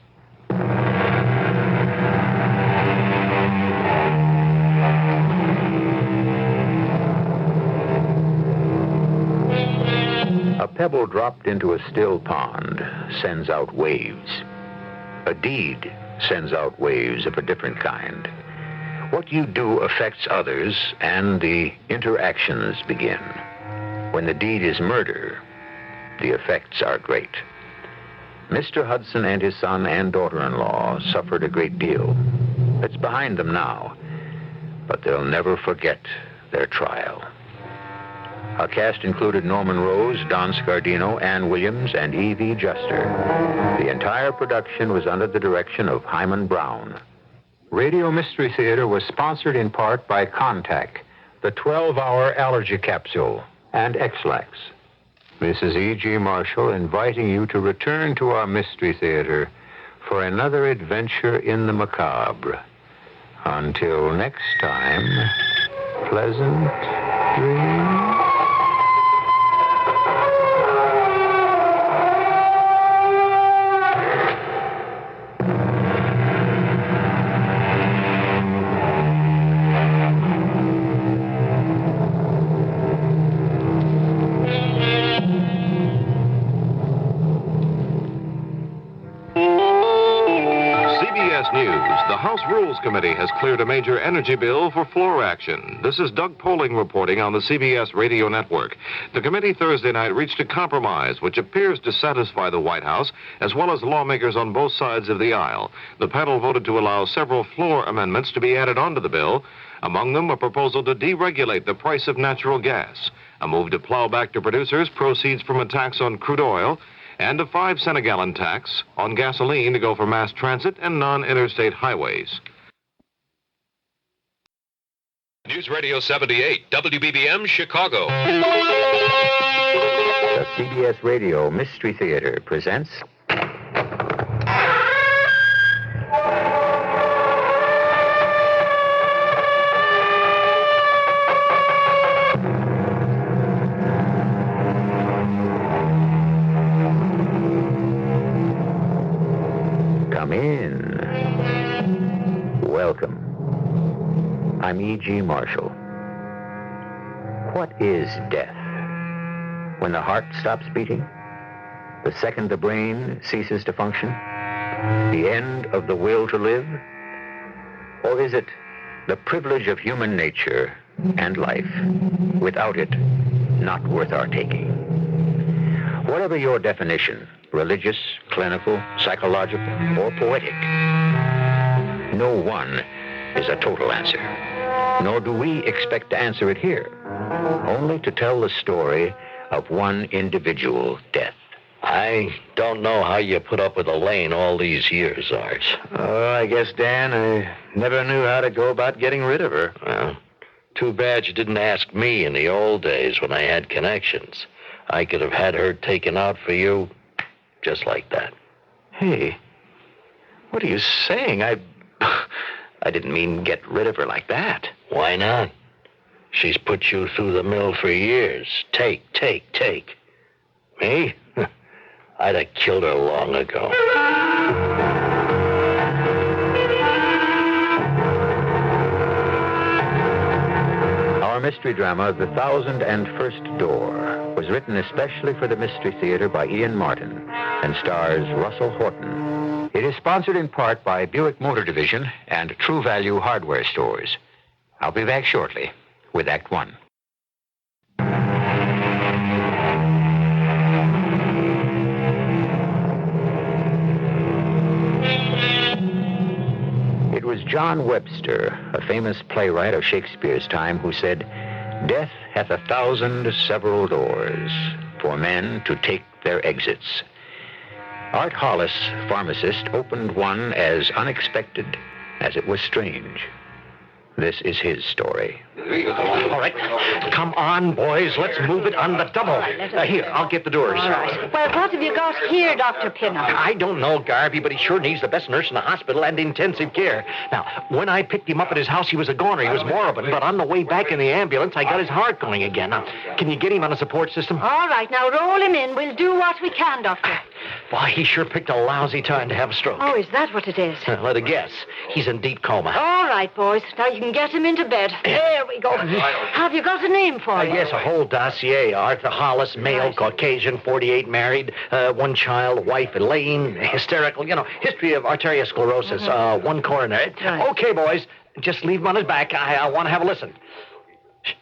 S5: A pebble dropped into a still pond sends out waves. A deed sends out waves of a different kind. What you do affects others, and the interactions begin. When the deed is murder, the effects are great. Mr. Hudson and his son and daughter-in-law suffered a great deal. It's behind them now, but they'll never forget their trial. Our cast included Norman Rose, Don Scardino, Ann Williams, and E.V. Juster. The entire production was under the direction of Hyman Brown. Radio Mystery Theater was sponsored in part by Contact, the 12-hour allergy capsule, and X-Lax. This is E.G. Marshall inviting you to return to our Mystery Theater for another adventure in the macabre. Until next time, pleasant dreams.
S2: CBS News. The House Rules Committee has cleared a major energy bill for floor action. This is Doug Poling reporting on the CBS radio network. The committee Thursday night reached a compromise which appears to satisfy the White House as well as lawmakers on both sides of the aisle. The panel voted to allow several floor amendments to be added onto the bill. Among them, a proposal to deregulate the price of natural gas, a move to plow back to producers proceeds from a tax on crude oil, and a 5-cent-a-gallon tax on gasoline to go for mass transit and non-interstate highways. News Radio 78, WBBM, Chicago.
S5: The CBS Radio Mystery Theater presents... Come in. Welcome. I'm E.G. Marshall. What is death? When the heart stops beating? The second the brain ceases to function? The end of the will to live? Or is it the privilege of human nature and life, without it, not worth our taking? Whatever your definition, religious, clinical, psychological, or poetic, no one is a total answer. Nor do we expect to answer it here, only to tell the story of one individual death.
S9: I don't know how you put up with Elaine all these years, Arch.
S8: Oh, I guess, Dan, I never knew how to go about getting rid of her.
S9: Well, too bad you didn't ask me in the old days when I had connections. I could have had her taken out for you just like that.
S8: Hey, what are you saying? I didn't mean get rid of her like that.
S9: Why not? She's put you through the mill for years. Take. Me? I'd have killed her long ago.
S5: Our mystery drama, The 1001st Door, was written especially for the Mystery Theater by Ian Martin and stars Russell Horton. It is sponsored in part by Buick Motor Division and True Value Hardware Stores. I'll be back shortly with Act One. It was John Webster, a famous playwright of Shakespeare's time, who said, "Death hath 1,000 several doors for men to take their exits." Art Hollis, pharmacist, opened one as unexpected as it was strange. This is his story.
S8: All right, come on, boys. Let's move it on the double. Here, I'll get the doors.
S7: All right. Well, what have you got here, Dr. Pinnock?
S8: I don't know, Garvey, but he sure needs the best nurse in the hospital and intensive care. Now, when I picked him up at his house, he was a goner. He was moribund, but on the way back in the ambulance, I got his heart going again. Now, can you get him on a support system?
S7: All right, now roll him in. We'll do what we can, Doctor.
S8: Why, he sure picked a lousy time to have a stroke.
S7: Oh, is that what it is?
S8: Let her guess. He's in deep coma.
S7: All right, boys. Now you can get him into bed. There, we go. Have you got a name for it?
S8: Yes, a whole dossier. Arthur Hollis, male, Caucasian, 48, married, one child, wife Elaine, hysterical, history of arteriosclerosis, one coroner.
S7: Right.
S8: Okay, boys, just leave him on his back. I want to have a listen. Shh.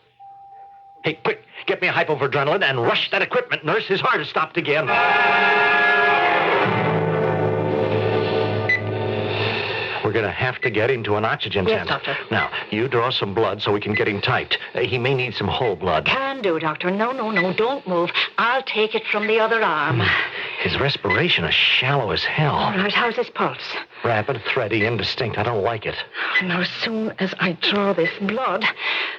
S8: Hey, quick, get me a hypoverdrenolin and rush that equipment, nurse. His heart has stopped again. We're going to have to get him to an oxygen tent.
S7: Yes, doctor.
S8: Now, you draw some blood so we can get him typed. He may need some whole blood.
S7: Can do, doctor. No, don't move. I'll take it from the other arm.
S8: His respiration is shallow as hell.
S7: All right, how's his pulse?
S8: Rapid, thready, indistinct. I don't like it.
S7: Now, as soon as I draw this blood,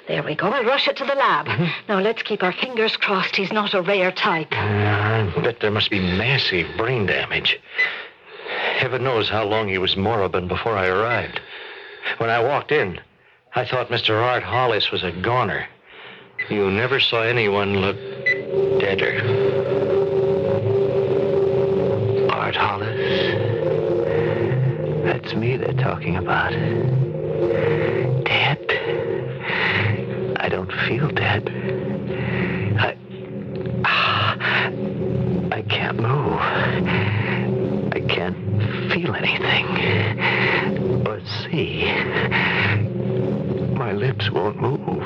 S7: there we go. I'll rush it to the lab. Now, let's keep our fingers crossed he's not a rare type.
S8: I bet there must be massive brain damage. Heaven knows how long he was moribund before I arrived. When I walked in, I thought Mr. Art Hollis was a goner. You never saw anyone look deader. Art Hollis? That's me they're talking about. Dead? I don't feel dead. I can't move. I can't feel anything or see. My lips won't move.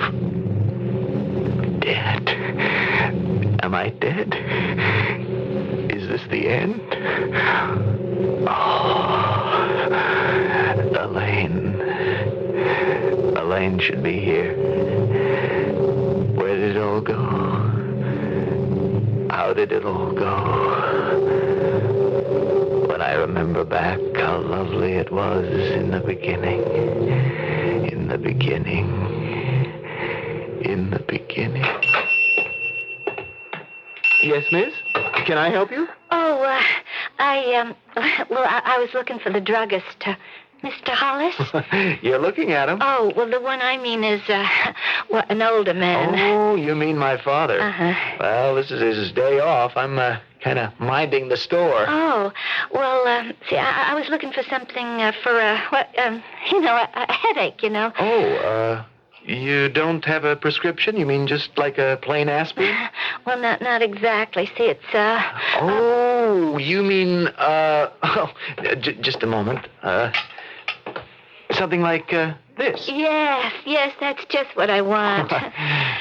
S8: Dead. Am I dead? Is this the end? Oh, Elaine should be here. Where did it all go? How did it all go? I remember back how lovely it was in the beginning. In the beginning. In the beginning. Yes, miss? Can I help you?
S7: Oh, I was looking for the druggist, Mr. Hollis.
S8: You're looking at him.
S7: Oh, well, the one I mean is, an older man.
S8: Oh, you mean my father.
S7: Uh-huh.
S8: Well, this is his day off. I'm, kind of minding the store.
S7: Oh, well, see, I was looking for something for a headache,
S8: Oh, you don't have a prescription? You mean just like a plain aspirin?
S7: Well, not exactly. See, it's,
S8: Oh, you mean, just a moment. Something like, this?
S7: Yes, that's just what I want.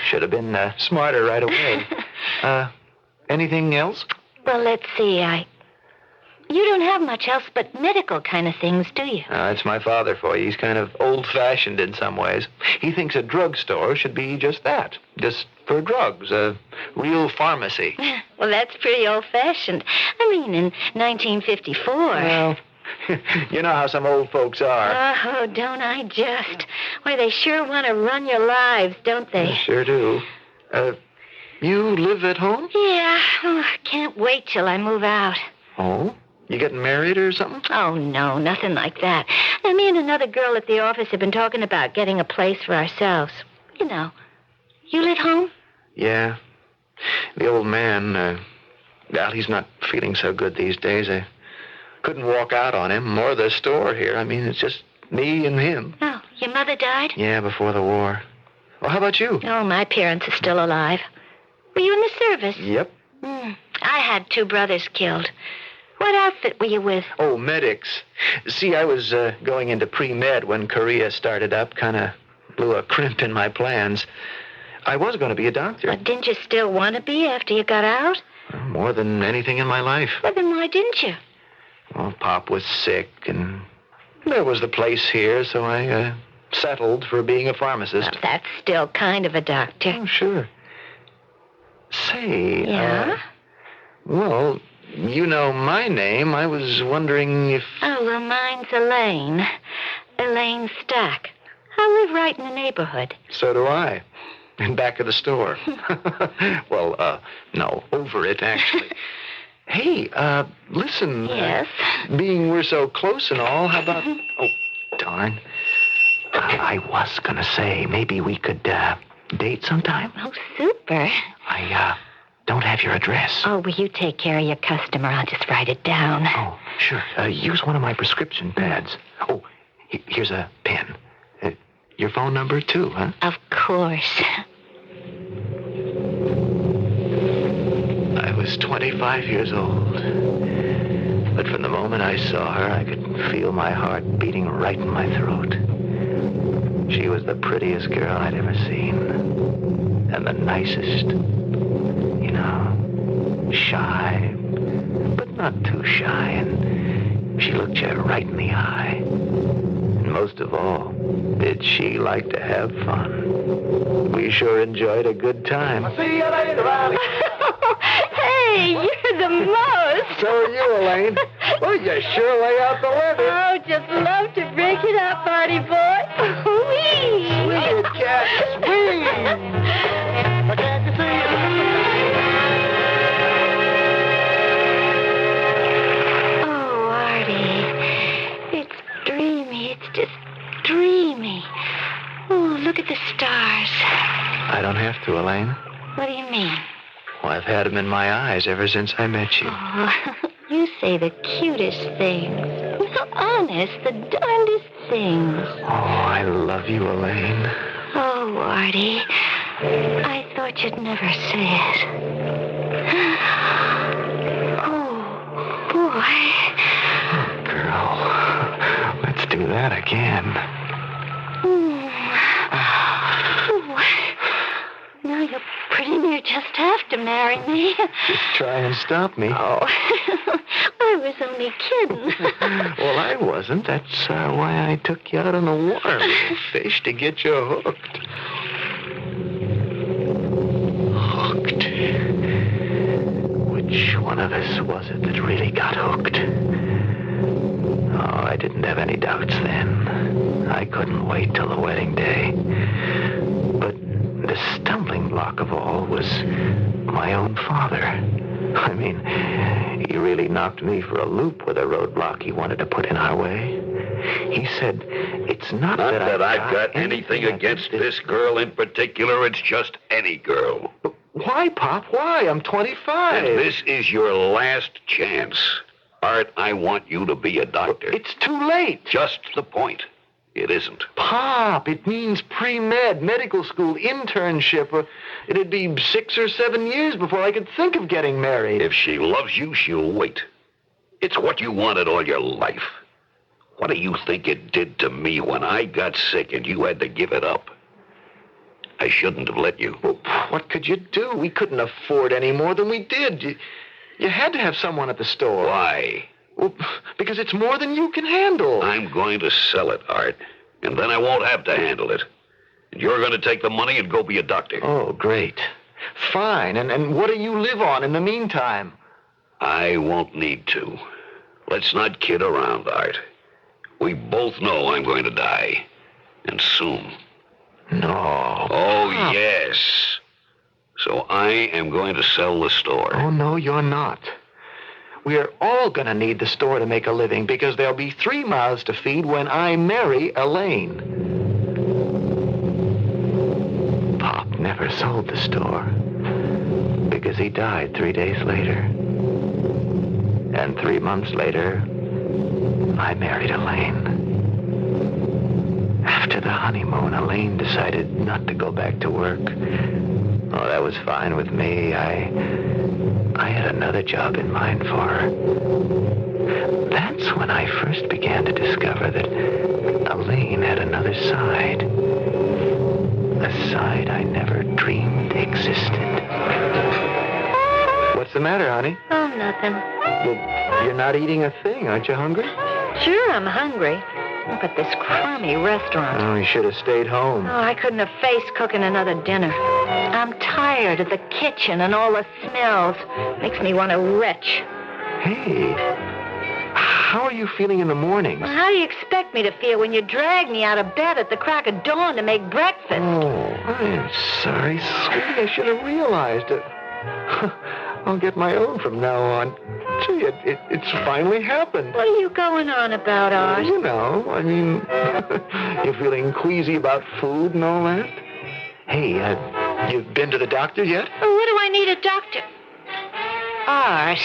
S8: Should have been, smarter right away. Anything else?
S7: Well, let's see, you don't have much else but medical kind of things, do you?
S8: That's my father for you. He's kind of old-fashioned in some ways. He thinks a drugstore should be just that, just for drugs, a real pharmacy.
S7: Well, that's pretty old-fashioned. I mean, in 1954.
S8: Well, you know how some old folks are.
S7: Oh, don't I just? Why, they sure want to run your lives, don't they?
S8: They sure do. You live at home?
S7: Yeah. Oh, I can't wait till I move out.
S8: Oh? You getting married or something?
S7: Oh, no, nothing like that. Now, me and another girl at the office have been talking about getting a place for ourselves. You know. You live home?
S8: Yeah. The old man, well, he's not feeling so good these days. I couldn't walk out on him or the store here. I mean, it's just me and him.
S7: Oh, your mother died?
S8: Yeah, before the war. Well, how about you?
S7: Oh, my parents are still alive. Were you in the service?
S8: Yep.
S7: I had 2 brothers killed. What outfit were you with?
S8: Oh, medics. See, I was going into pre-med when Korea started up. Kind of blew a crimp in my plans. I was going to be a doctor.
S7: But didn't you still want to be after you got out?
S8: More than anything in my life.
S7: Well, then why didn't you?
S8: Well, Pop was sick, and there was the place here, so I settled for being a pharmacist.
S7: Well, that's still kind of a doctor.
S8: Oh, sure. Say,
S7: yeah?
S8: Well, you know my name. I was wondering if...
S7: Oh, well, mine's Elaine. Elaine Stack. I live right in the neighborhood.
S8: So do I. In back of the store. Well, no, over it, actually. Hey, listen.
S7: Yes?
S8: Being we're so close and all, how about... Oh, darn. I was gonna say, maybe we could, date sometime.
S7: Oh, super.
S8: I, don't have your address.
S7: Oh, will you take care of your customer? I'll just write it down.
S8: Oh, sure. Use one of my prescription pads. Oh, here's a pen.
S3: your phone number, too, huh?
S7: Of course.
S3: I was 25 years old. But from the moment I saw her, I could feel my heart beating right in my throat. She was the prettiest girl I'd ever seen. And the nicest. You know, shy, but not too shy. And she looked you right in the eye. And most of all, did she like to have fun. We sure enjoyed a good time.
S10: I'll see you later, Riley.
S7: Hey, you're the most.
S10: So are you, Elaine. Well, you sure lay out the leather.
S7: Oh, just love to break it up, party boy. Whee!
S10: Sweet cat, sweet. Can't you see it?
S7: Oh, Artie. It's dreamy. It's just dreamy. Oh, look at the stars.
S3: I don't have to, Elaine.
S7: What do you mean?
S3: Well, I've had them in my eyes ever since I met you.
S7: Oh, you say the cutest things. No, honest, the darndest things.
S3: Oh, I love you, Elaine.
S7: Oh, Artie, I thought you'd never say it. Oh, boy.
S3: Girl, let's do that again.
S7: Now you pretty near just have to marry me.
S3: Just try and stop me.
S7: Oh, I was only kidding.
S3: Well, I wasn't. That's why I took you out on the water, little fish, to get you hooked. Hooked. Which one of us was it that really got hooked? Oh, I didn't have any doubts then. I couldn't wait till the wedding day. But the stumbling block of all was my own father. I mean, he really knocked me for a loop with a roadblock he wanted to put in our way. He said, it's not that
S4: I've got anything against this girl in particular. It's just any girl.
S3: Why, Pop? Why? I'm 25.
S4: And this is your last chance. Art, I want you to be a doctor.
S3: It's too late.
S4: Just the point. It isn't.
S3: Pop, it means pre-med, medical school, internship. It'd be 6 or 7 years before I could think of getting married.
S4: If she loves you, she'll wait. It's what you wanted all your life. What do you think it did to me when I got sick and you had to give it up? I shouldn't have let you.
S3: Well, what could you do? We couldn't afford any more than we did. You had to have someone at the store.
S4: Why?
S3: Well, because it's more than you can handle.
S4: I'm going to sell it, Art, and then I won't have to handle it. And you're going to take the money and go be a doctor.
S3: Oh, great. Fine. And what do you live on in the meantime?
S4: I won't need to. Let's not kid around, Art. We both know I'm going to die. And soon.
S3: No.
S4: Oh, yes. So I am going to sell the store.
S3: Oh, no, you're not. We're all going to need the store to make a living because there'll be 3 mouths to feed when I marry Elaine. Pop never sold the store because he died 3 days later. And 3 months later, I married Elaine. After the honeymoon, Elaine decided not to go back to work. Oh, that was fine with me. I had another job in mind for her. That's when I first began to discover that Elaine had another side. A side I never dreamed existed. What's the matter, honey?
S7: Oh, nothing.
S3: Well, you're not eating a thing. Aren't you hungry?
S7: Sure, I'm hungry. Look at this crummy restaurant.
S3: Oh, you should have stayed home.
S7: Oh, I couldn't have faced cooking another dinner. I'm tired of the kitchen and all the smells. Makes me want to retch.
S3: Hey, how are you feeling in the mornings?
S7: Well, how do you expect me to feel when you drag me out of bed at the crack of dawn to make breakfast?
S3: Oh, I'm sorry, sweetie. I should have realized it. I'll get my own from now on. Gee, it's finally happened.
S7: What are you going on about, Art?
S3: You know, I mean, you're feeling queasy about food and all that? Hey, you've been to the doctor yet?
S7: Well, what do I need a doctor? Art,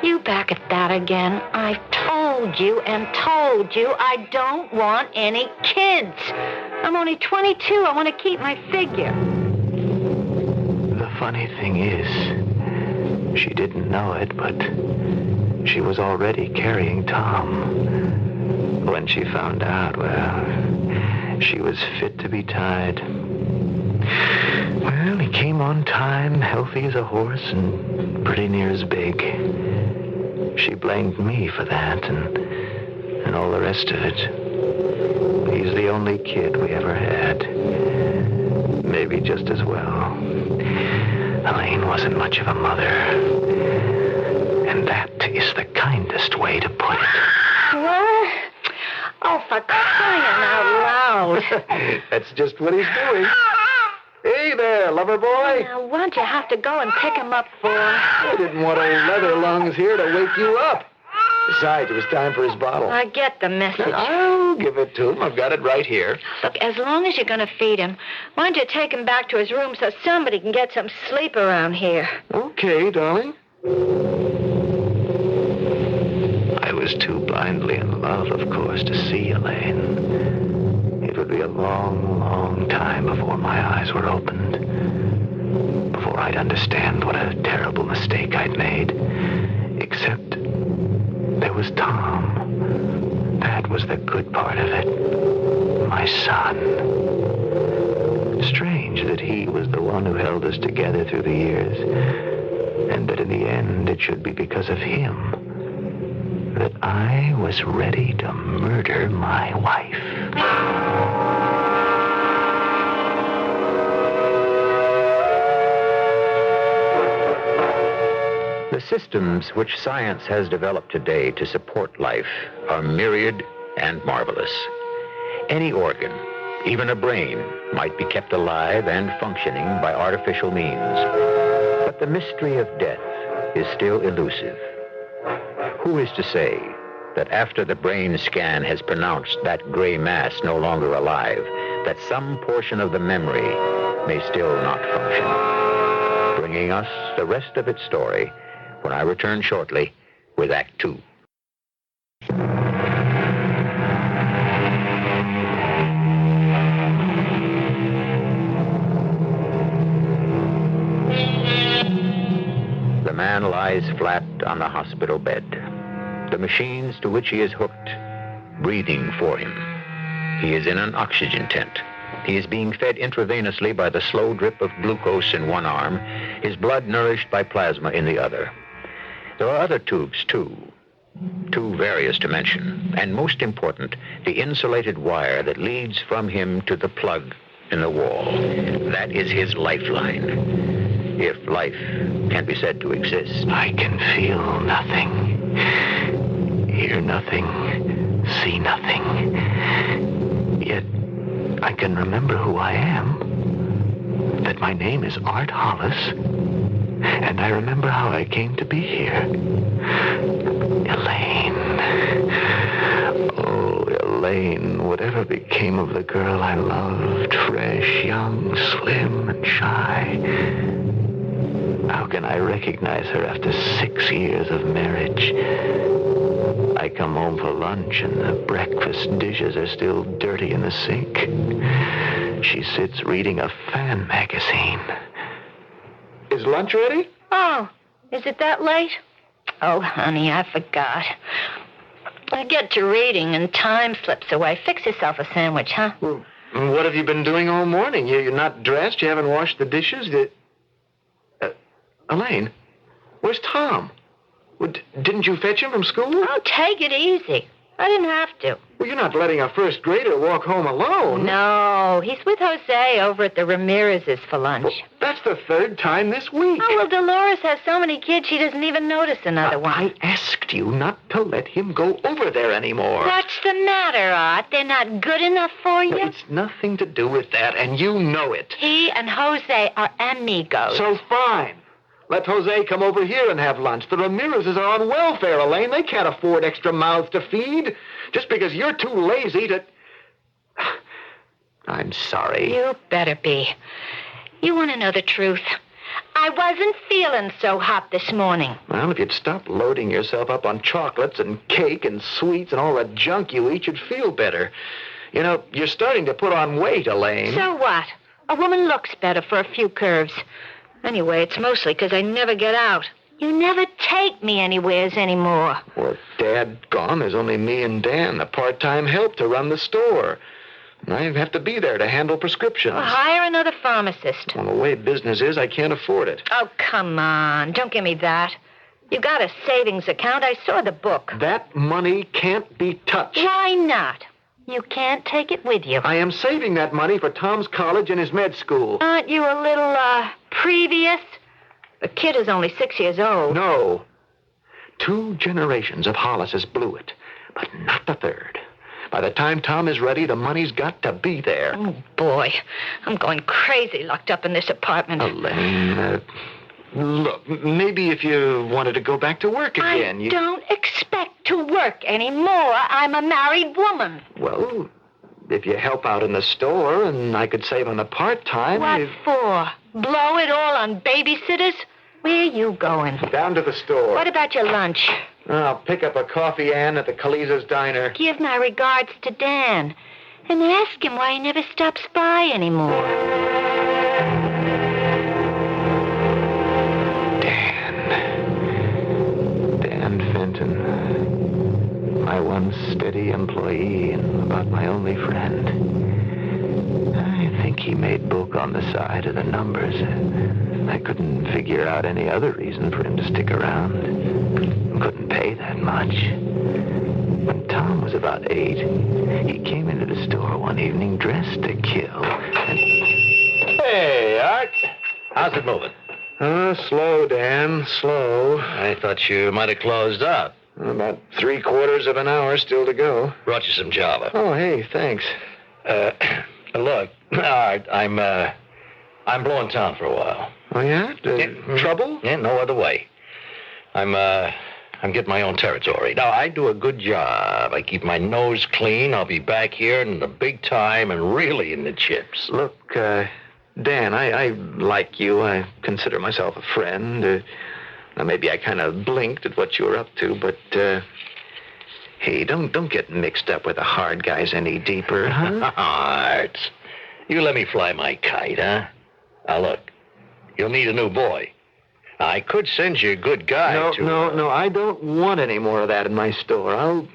S7: you back at that again. I've told you and told you I don't want any kids. I'm only 22. I want to keep my figure.
S3: The funny thing is, she didn't know it, but she was already carrying Tom. When she found out, well, she was fit to be tied. Well, he came on time, healthy as a horse, and pretty near as big. She blamed me for that, and all the rest of it. He's the only kid we ever had. Maybe just as well. Elaine wasn't much of a mother. And that is the kindest way to put it.
S7: What? Oh, for crying out loud.
S3: That's just what he's doing. Hey there, lover boy.
S7: Now, what'd you have to go and pick him up for?
S3: I didn't want old leather lungs here to wake you up. Besides, it was time for his bottle.
S7: I get the message.
S3: I'll give it to him. I've got it right here.
S7: Look, as long as you're going to feed him, why don't you take him back to his room so somebody can get some sleep around here?
S3: Okay, darling. I was too blindly in love, of course, to see Elaine. It would be a long, long time before my eyes were opened. Before I'd understand what a terrible mistake I'd made. Except there was Tom. That was the good part of it. My son. Strange that he was the one who held us together through the years. And that in the end it should be because of him that I was ready to murder my wife.
S5: The systems which science has developed today to support life are myriad and marvelous. Any organ, even a brain, might be kept alive and functioning by artificial means. But the mystery of death is still elusive. Who is to say that after the brain scan has pronounced that gray mass no longer alive, that some portion of the memory may still not function? Bringing us the rest of its story when I return shortly with Act 2. The man lies flat on the hospital bed. The machines to which he is hooked, breathing for him. He is in an oxygen tent. He is being fed intravenously by the slow drip of glucose in one arm, his blood nourished by plasma in the other. There are other tubes, too various to mention, and most important, the insulated wire that leads from him to the plug in the wall. That is his lifeline, if life can be said to exist.
S3: I can feel nothing, hear nothing, see nothing. Yet I can remember who I am, that my name is Art Hollis, and I remember how I came to be here. Elaine. Oh, Elaine, whatever became of the girl I loved, fresh, young, slim, and shy? How can I recognize her after 6 years of marriage? I come home for lunch and the breakfast dishes are still dirty in the sink. She sits reading a fan magazine. Is lunch ready?
S7: Oh, is it that late? Oh, honey, I forgot. I get to reading and time slips away. Fix yourself a sandwich, huh?
S3: Well, what have you been doing all morning? You're not dressed? You haven't washed the dishes? Elaine, where's Tom? Well, didn't you fetch him from school?
S7: Oh, take it easy. I didn't have to.
S3: Well, you're not letting a first grader walk home alone.
S7: No, he's with Jose over at the Ramirez's for lunch.
S3: Well, that's the third time this week.
S7: Oh, well, Dolores has so many kids she doesn't even notice another one.
S3: I asked you not to let him go over there anymore.
S7: What's the matter, Art? They're not good enough for you?
S3: Well, it's nothing to do with that, and you know it.
S7: He and Jose are amigos.
S3: So fine. Let Jose come over here and have lunch. The Ramirez's are on welfare, Elaine. They can't afford extra mouths to feed. Just because you're too lazy to... I'm sorry.
S7: You better be. You want to know the truth? I wasn't feeling so hot this morning.
S3: Well, if you'd stop loading yourself up on chocolates and cake and sweets and all the junk you eat, you'd feel better. You know, you're starting to put on weight, Elaine.
S7: So what? A woman looks better for a few curves. Anyway, it's mostly because I never get out. You never take me anywheres anymore.
S3: Well, Dad gone, there's only me and Dan, a part-time help to run the store. And I have to be there to handle prescriptions.
S7: Well, hire another pharmacist.
S3: Well, the way business is, I can't afford it.
S7: Oh, come on. Don't give me that. You got a savings account. I saw the book.
S3: That money can't be touched.
S7: Why not? You can't take it with you.
S3: I am saving that money for Tom's college and his med school.
S7: Aren't you a little, previous? The kid is only 6 years old.
S3: No. 2 generations of Hollises blew it, but not the third. By the time Tom is ready, the money's got to be there.
S7: Oh, boy. I'm going crazy locked up in this apartment.
S3: Elaine, look, maybe if you wanted to go back to work again,
S7: I don't expect to work anymore. I'm a married woman.
S3: Well, if you help out in the store and I could save on the part-time...
S7: What for? Blow it all on babysitters? Where are you going?
S3: Down to the store.
S7: What about your lunch?
S3: I'll pick up a coffee, Ann, at the Kaliza's diner.
S7: Give my regards to Dan. And ask him why he never stops by anymore.
S3: Dan Fenton. My one steady employee and about my only friend. I think he made book on the side of the numbers. I couldn't figure out any other reason for him to stick around. Couldn't pay that much. When Tom was about 8, he came into the store one evening dressed to kill. And...
S9: Hey, Art. How's it moving?
S3: Slow, Dan, slow.
S9: I thought you might have closed up.
S3: About 3/4 of an hour still to go.
S9: Brought you some Java.
S3: Oh, hey, thanks.
S9: Look, Art, I'm blowing town for a while.
S3: Oh, yeah? Trouble?
S9: Yeah, no other way. I'm getting my own territory. Now, I do a good job. I keep my nose clean. I'll be back here in the big time and really in the chips.
S3: Look, Dan, I like you. I consider myself a friend. Now, maybe I kind of blinked at what you were up to, but, hey, don't get mixed up with the hard guys any deeper, huh?
S9: Art, you let me fly my kite, huh? Now, look, you'll need a new boy. I could send you a good guy
S3: No, I don't want any more of that in my store. I'll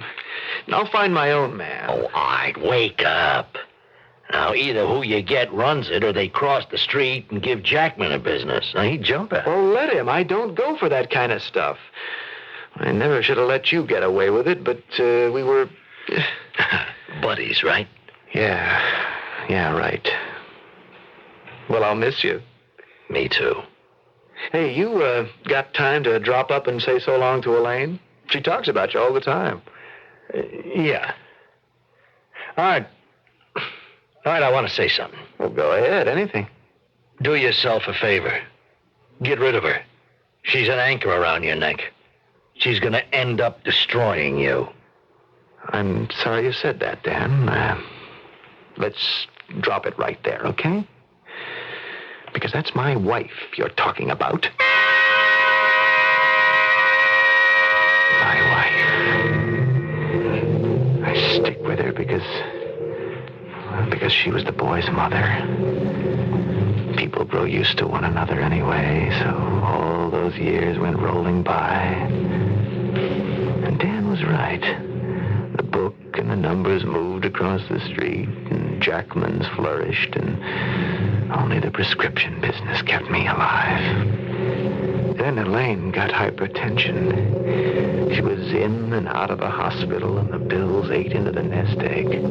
S3: find my own man.
S9: Oh, Art, wake up. Now, either who you get runs it, or they cross the street and give Jackman a business. Now, he'd jump at it.
S3: Well, let him. I don't go for that kind of stuff. I never should have let you get away with it, but we were...
S9: buddies, right?
S3: Yeah, right. Well, I'll miss you.
S9: Me too.
S3: Hey, you got time to drop up and say so long to Elaine? She talks about you all the time.
S9: Yeah. All right, I want to say something.
S3: Well, go ahead, anything.
S9: Do yourself a favor. Get rid of her. She's an anchor around your neck. She's going to end up destroying you.
S3: I'm sorry you said that, Dan. Let's drop it right there, okay? Because that's my wife you're talking about. My wife. I stick with her because she was the boy's mother. People grow used to one another anyway, so all those years went rolling by. And Dan was right. The book and the numbers moved across the street, and Jackman's flourished, and only the prescription business kept me alive. Then Elaine got hypertension. She was in and out of the hospital, and the bills ate into the nest egg.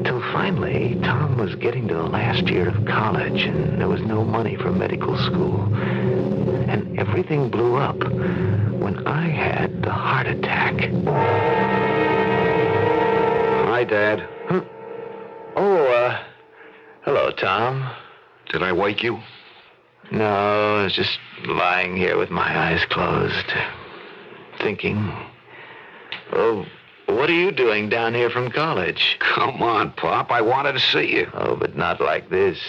S3: Till finally, Tom was getting to the last year of college, and there was no money for medical school. And everything blew up when I had the heart attack. Hi, Dad. Huh? Oh, hello, Tom.
S4: Did I wake you?
S3: No, I was just lying here with my eyes closed, thinking. Oh, what are you doing down here from college?
S4: Come on, Pop. I wanted to see you.
S3: Oh, but not like this.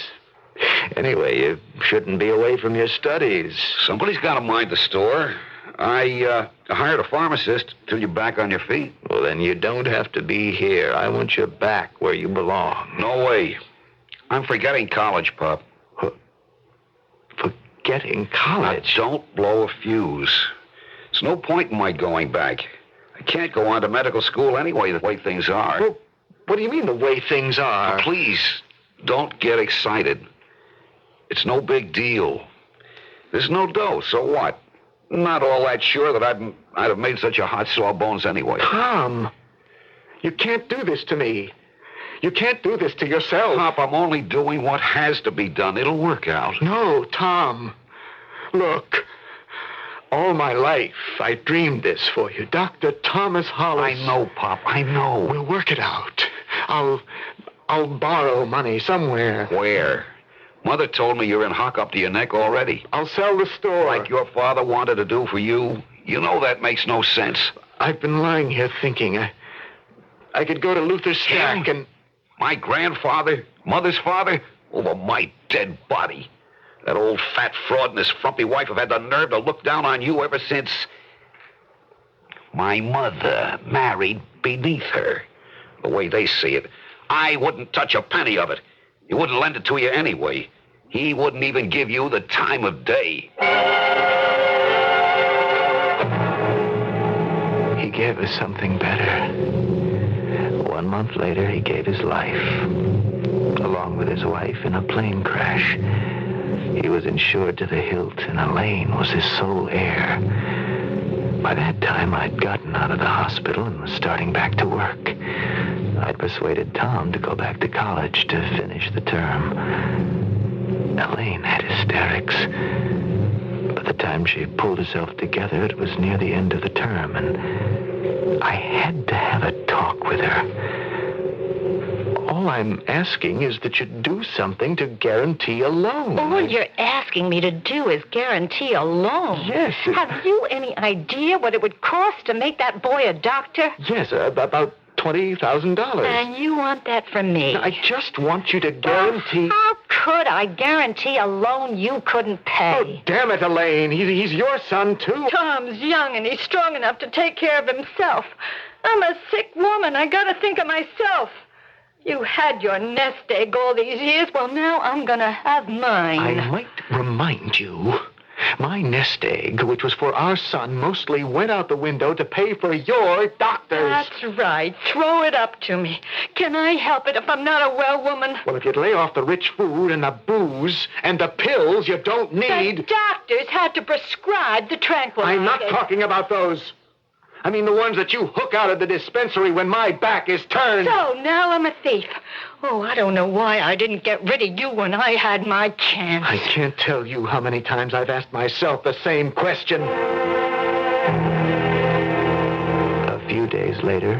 S3: Anyway, you shouldn't be away from your studies.
S4: Somebody's got to mind the store.
S14: I hired a pharmacist till you're back on your feet.
S9: Well, then you don't have to be here. I want you back where you belong.
S14: No way. I'm forgetting college, Pop.
S9: Forgetting college?
S14: Now, don't blow a fuse. There's no point in my going back. I can't go on to medical school anyway, the way things are.
S9: Well, what do you mean, the way things are?
S14: Now, please, don't get excited. It's no big deal. There's no dough, so what? Not all that sure that I'd have made such a hot saw bones anyway.
S9: Tom, you can't do this to me. You can't do this to yourself.
S14: Pop, I'm only doing what has to be done. It'll work out.
S9: No, Tom. Look, all my life I dreamed this for you. Dr. Thomas Hollis.
S14: I know, Pop, I know.
S9: We'll work it out. I'll borrow money somewhere.
S14: Where? Mother told me you're in hock up to your neck already.
S9: I'll sell the store.
S14: Like your father wanted to do for you. You know that makes no sense.
S9: I've been lying here thinking. I could go to Luther's shack and...
S14: My grandfather, Mother's father, over my dead body. That old fat fraud and his frumpy wife have had the nerve to look down on you ever since my mother married beneath her. The way they see it, I wouldn't touch a penny of it. He wouldn't lend it to you anyway. He wouldn't even give you the time of day.
S9: He gave us something better. 1 month later, he gave his life, along with his wife, in a plane crash. He was insured to the hilt, and Elaine was his sole heir. By that time, I'd gotten out of the hospital and was starting back to work. I'd persuaded Tom to go back to college to finish the term. Elaine had hysterics. By the time she pulled herself together, it was near the end of the term, and I had to have a talk with her. All I'm asking is that you do something to guarantee a loan.
S7: All you're asking me to do is guarantee a loan?
S9: Yes.
S7: Have you any idea what it would cost to make that boy a doctor?
S9: Yes, about $20,000.
S7: And you want that from me?
S9: I just want you to guarantee...
S7: How could I guarantee a loan you couldn't pay?
S9: Oh, damn it, Elaine. He's your son, too.
S6: Tom's young and he's strong enough to take care of himself. I'm a sick woman. I gotta think of myself. You had your nest egg all these years. Well, now I'm gonna have mine.
S9: I might remind you, my nest egg, which was for our son, mostly went out the window to pay for your doctors.
S6: That's right. Throw it up to me. Can I help it if I'm not a well woman?
S9: Well, if you'd lay off the rich food and the booze and the pills you don't need...
S6: The doctors had to prescribe the tranquilizers.
S9: I'm not talking about those. I mean the ones that you hook out of the dispensary when my back is turned.
S6: So now I'm a thief. Oh, I don't know why I didn't get rid of you when I had my chance.
S9: I can't tell you how many times I've asked myself the same question. A few days later,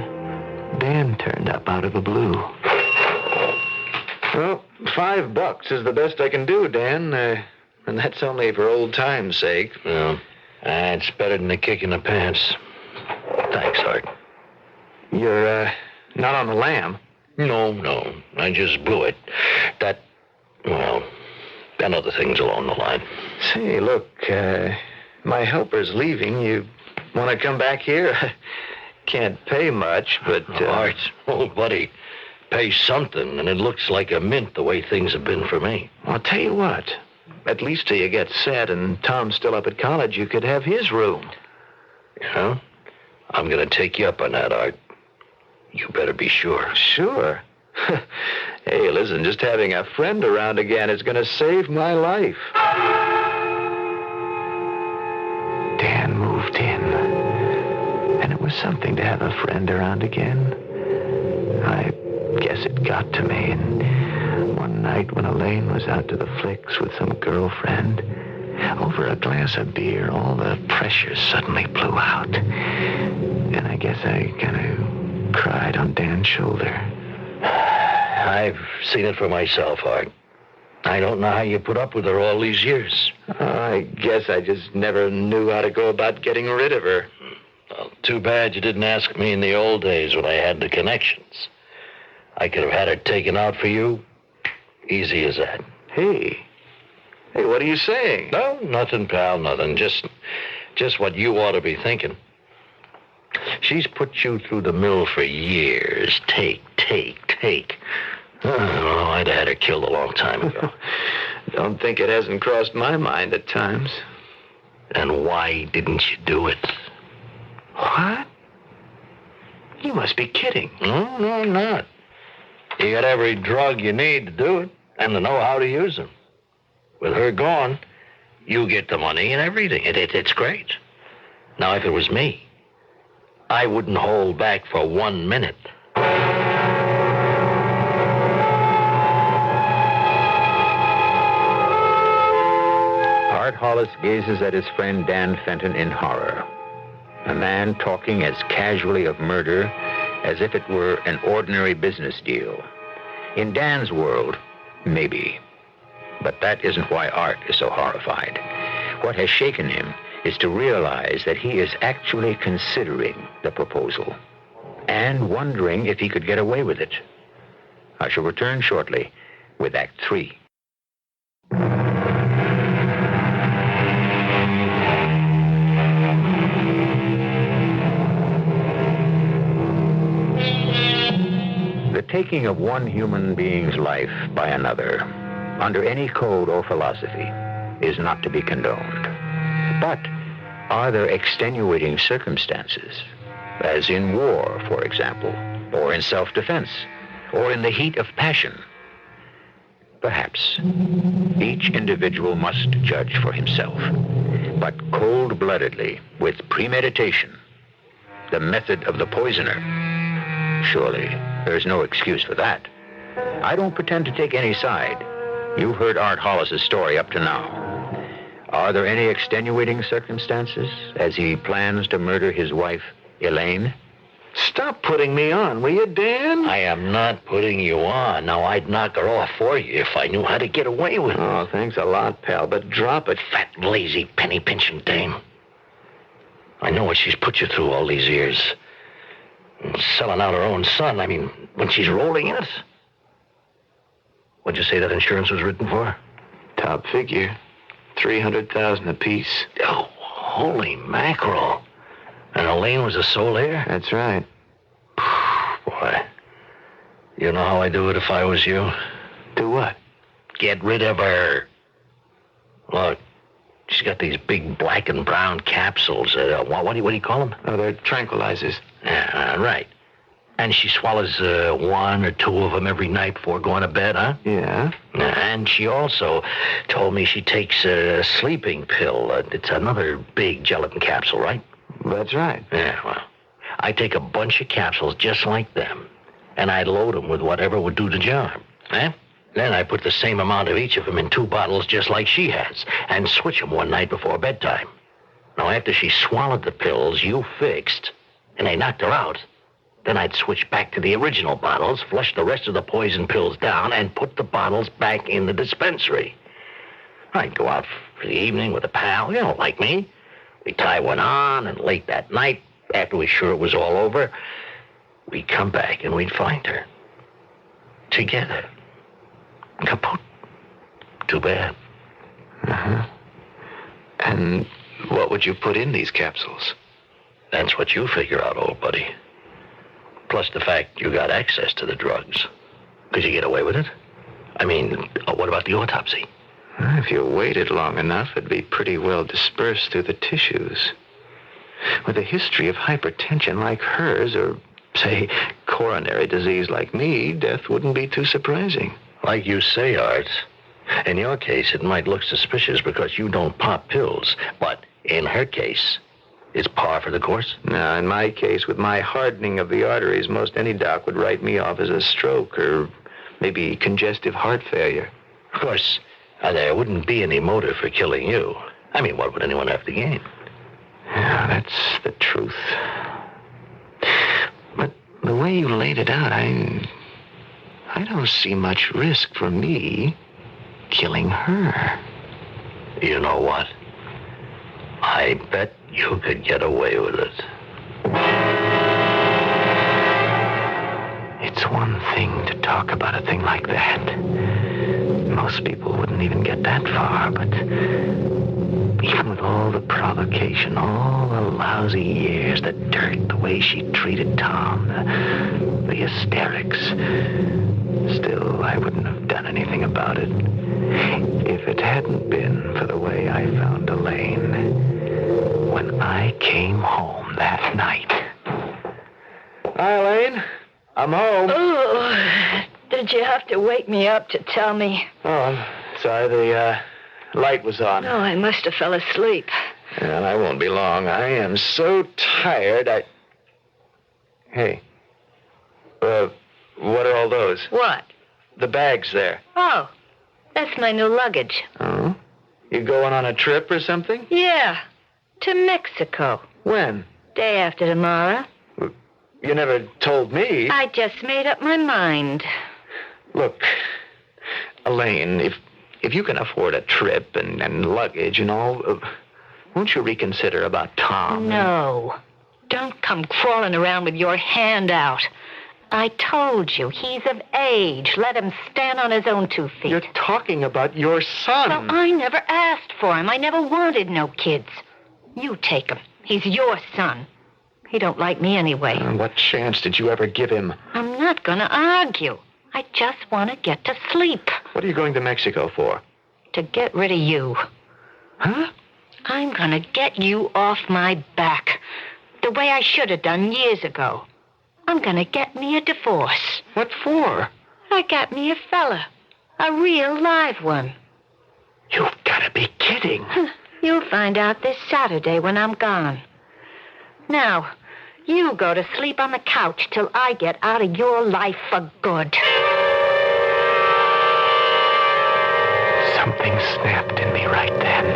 S9: Dan turned up out of the blue. Well, $5 is the best I can do, Dan. And that's only for old time's sake. Yeah. It's better than a kick in the pants. Thanks, Art. You're, not on the lam?
S15: No. I just blew it. And other things along the line.
S9: Say, look, my helper's leaving. You want to come back here? Can't pay much, but...
S15: Art, old buddy, pay something, and it looks like a mint the way things have been for me.
S9: I'll tell you what. At least till you get set and Tom's still up at college, you could have his room.
S15: Yeah? I'm going to take you up on that, Art. You better be sure.
S9: Sure. Hey, listen, just having a friend around again is going to save my life. Dan moved in. And it was something to have a friend around again. I guess it got to me. And one night when Elaine was out to the flicks with some girlfriend, over a glass of beer, all the pressure suddenly blew out. And I guess I kind of cried on Dan's shoulder.
S15: I've seen it for myself, Art. I don't know how you put up with her all these years.
S9: I guess I just never knew how to go about getting rid of her.
S15: Well, too bad you didn't ask me in the old days when I had the connections. I could have had her taken out for you. Easy as that.
S9: Hey, what are you saying?
S15: No, nothing, pal, nothing. Just Just what you ought to be thinking. She's put you through the mill for years. Take. Oh, I'd have had her killed a long time ago.
S9: Don't think it hasn't crossed my mind at times.
S15: And why didn't you do it?
S9: What? You must be kidding.
S15: No, I'm not. You got every drug you need to do it and to know how to use them. With her gone, you get the money and everything. It's great. Now, if it was me, I wouldn't hold back for 1 minute.
S5: Art Hollis gazes at his friend Dan Fenton in horror. A man talking as casually of murder as if it were an ordinary business deal. In Dan's world, maybe. But that isn't why Art is so horrified. What has shaken him is to realize that he is actually considering the proposal and wondering if he could get away with it. I shall return shortly with Act 3. The taking of one human being's life by another, under any code or philosophy, is not to be condoned. But are there extenuating circumstances, as in war, for example, or in self-defense, or in the heat of passion? Perhaps. Each individual must judge for himself, but cold-bloodedly, with premeditation, the method of the poisoner. Surely, there's no excuse for that. I don't pretend to take any side. You've heard Art Hollis's story up to now. Are there any extenuating circumstances as he plans to murder his wife, Elaine?
S9: Stop putting me on, will you, Dan?
S15: I am not putting you on. Now, I'd knock her off for you if I knew how to get away with it.
S9: Oh, thanks a lot, pal, but drop it.
S15: Fat, lazy, penny-pinching dame. I know what she's put you through all these years. Selling out her own son, when she's rolling in it. What'd you say that insurance was written for?
S9: Top figure. $300,000 apiece.
S15: Oh, holy mackerel. And Elaine was the sole heir?
S9: That's right.
S15: Boy, you know how I'd do it if I was you?
S9: Do what?
S15: Get rid of her. Look, she's got these big black and brown capsules. What do you call them?
S9: Oh, they're tranquilizers.
S15: Yeah, right. And she swallows 1 or 2 of them every night before going to bed, huh?
S9: Yeah.
S15: And she also told me she takes a sleeping pill. It's another big gelatin capsule, right?
S9: That's right.
S15: Yeah, well, I take a bunch of capsules just like them, and I load them with whatever would do the job. Eh? Then I put the same amount of each of them in 2 bottles just like she has, and switch them one night before bedtime. Now, after she swallowed the pills you fixed, and they knocked her out, then I'd switch back to the original bottles, flush the rest of the poison pills down, and put the bottles back in the dispensary. I'd go out for the evening with a pal, like me. We'd tie one on, and late that night, after we were sure it was all over, we'd come back and we'd find her. Together. Kaput. Too bad.
S9: Uh-huh. And what would you put in these capsules?
S15: That's what you figure out, old buddy. Plus the fact you got access to the drugs. Could you get away with it? What about the autopsy?
S9: If you waited long enough, it'd be pretty well dispersed through the tissues. With a history of hypertension like hers, or, say, coronary disease like me, death wouldn't be too surprising.
S15: Like you say, Art, in your case, it might look suspicious because you don't pop pills. But in her case, it's par for the course?
S9: No, in my case, with my hardening of the arteries, most any doc would write me off as a stroke or maybe congestive heart failure.
S15: Of course, there wouldn't be any motive for killing you. What would anyone have to gain?
S9: Yeah, that's the truth. But the way you laid it out, I don't see much risk for me killing her.
S15: You know what? I bet you could get away with it.
S9: It's one thing to talk about a thing like that. Most people wouldn't even get that far, but even with all the provocation, all the lousy years, the dirt, the way she treated Tom, the hysterics, still, I wouldn't have done anything about it if it hadn't been for the way I found Elaine when I came home that night.
S3: Hi, Elaine. I'm home.
S21: Oh, did you have to wake me up to tell me?
S3: Oh, I'm sorry. The light was on.
S21: Oh, I must have fell asleep.
S3: Well, I won't be long. I am so tired. Hey. What are all those?
S21: What?
S3: The bags there.
S21: Oh, that's my new luggage.
S3: Oh? You going on a trip or something?
S21: Yeah, to Mexico.
S3: When?
S21: Day after tomorrow.
S3: You never told me.
S21: I just made up my mind.
S3: Look, Elaine, if you can afford a trip and luggage and all, won't you reconsider about Tom?
S21: No. Don't come crawling around with your hand out. I told you, he's of age. Let him stand on his own 2 feet.
S3: You're talking about your son.
S21: Well, I never asked for him. I never wanted no kids. You take him. He's your son. He don't like me anyway.
S3: What chance did you ever give him?
S21: I'm not gonna argue. I just want to get to sleep.
S3: What are you going to Mexico for?
S21: To get rid of you.
S3: Huh?
S21: I'm gonna get you off my back. The way I should have done years ago. I'm gonna get me a divorce.
S3: What for?
S21: I got me a fella. A real live one.
S3: You've got to be kidding.
S21: You'll find out this Saturday when I'm gone. Now, you go to sleep on the couch till I get out of your life for good.
S9: Something snapped in me right then.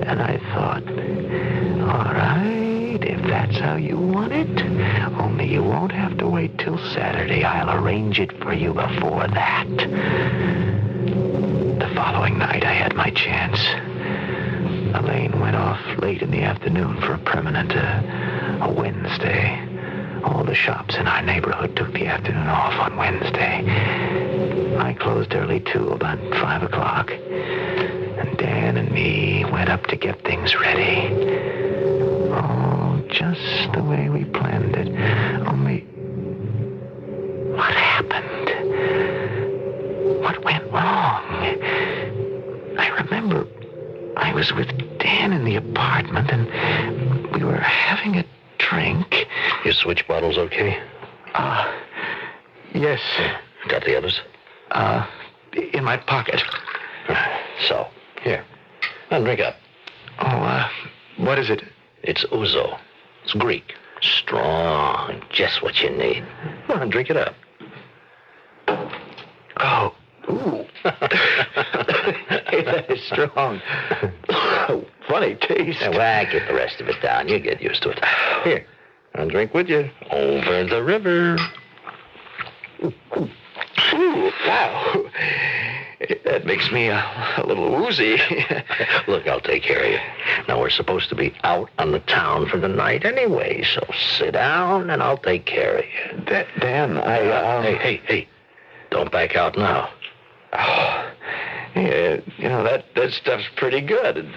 S9: And I thought, all right, if that's how you want it, only you won't have to wait till Saturday. I'll arrange it for you before that. The following night, I had my chance. Elaine went off late in the afternoon for a permanent, a Wednesday. All the shops in our neighborhood took the afternoon off on Wednesday. I closed early, too, about 5 o'clock. And Dan and me went up to get things ready. Oh, just the way we planned it. Only, what happened? What went wrong? I remember I was with Dan in the apartment, and we were having a drink.
S15: Your switch bottles okay?
S3: Yes.
S15: Got the others?
S3: In my pocket.
S15: So, here. Now drink up.
S3: Oh, what is it?
S15: It's ouzo. It's Greek. Strong. Just what you need. Come on, drink it up.
S3: Oh. Ooh. Hey, that is strong. Funny taste.
S15: Now, well, get the rest of it down. You get used to it. Here. I'll drink with you. Over the river.
S3: Ooh, wow. That makes me a little woozy.
S15: Look, I'll take care of you. Now, we're supposed to be out on the town for the night anyway, so sit down and I'll take care of you.
S3: Dan,
S15: Hey. Don't back out now.
S3: Oh, yeah, that stuff's pretty good. It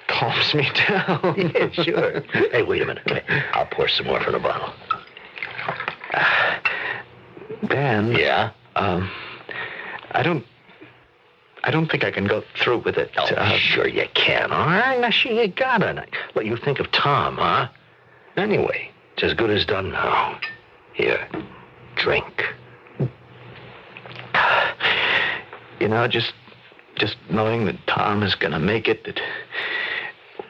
S3: calms me down.
S15: Yeah, sure. Hey, wait a minute. I'll pour some more from the bottle.
S3: Dan.
S15: Yeah?
S3: I don't think I can go through with it.
S15: Sure you can, all right? Now, sure you gotta. What you think of Tom, huh? Anyway, it's as good as done now. Here, drink.
S3: Just knowing that Tom is going to make it, that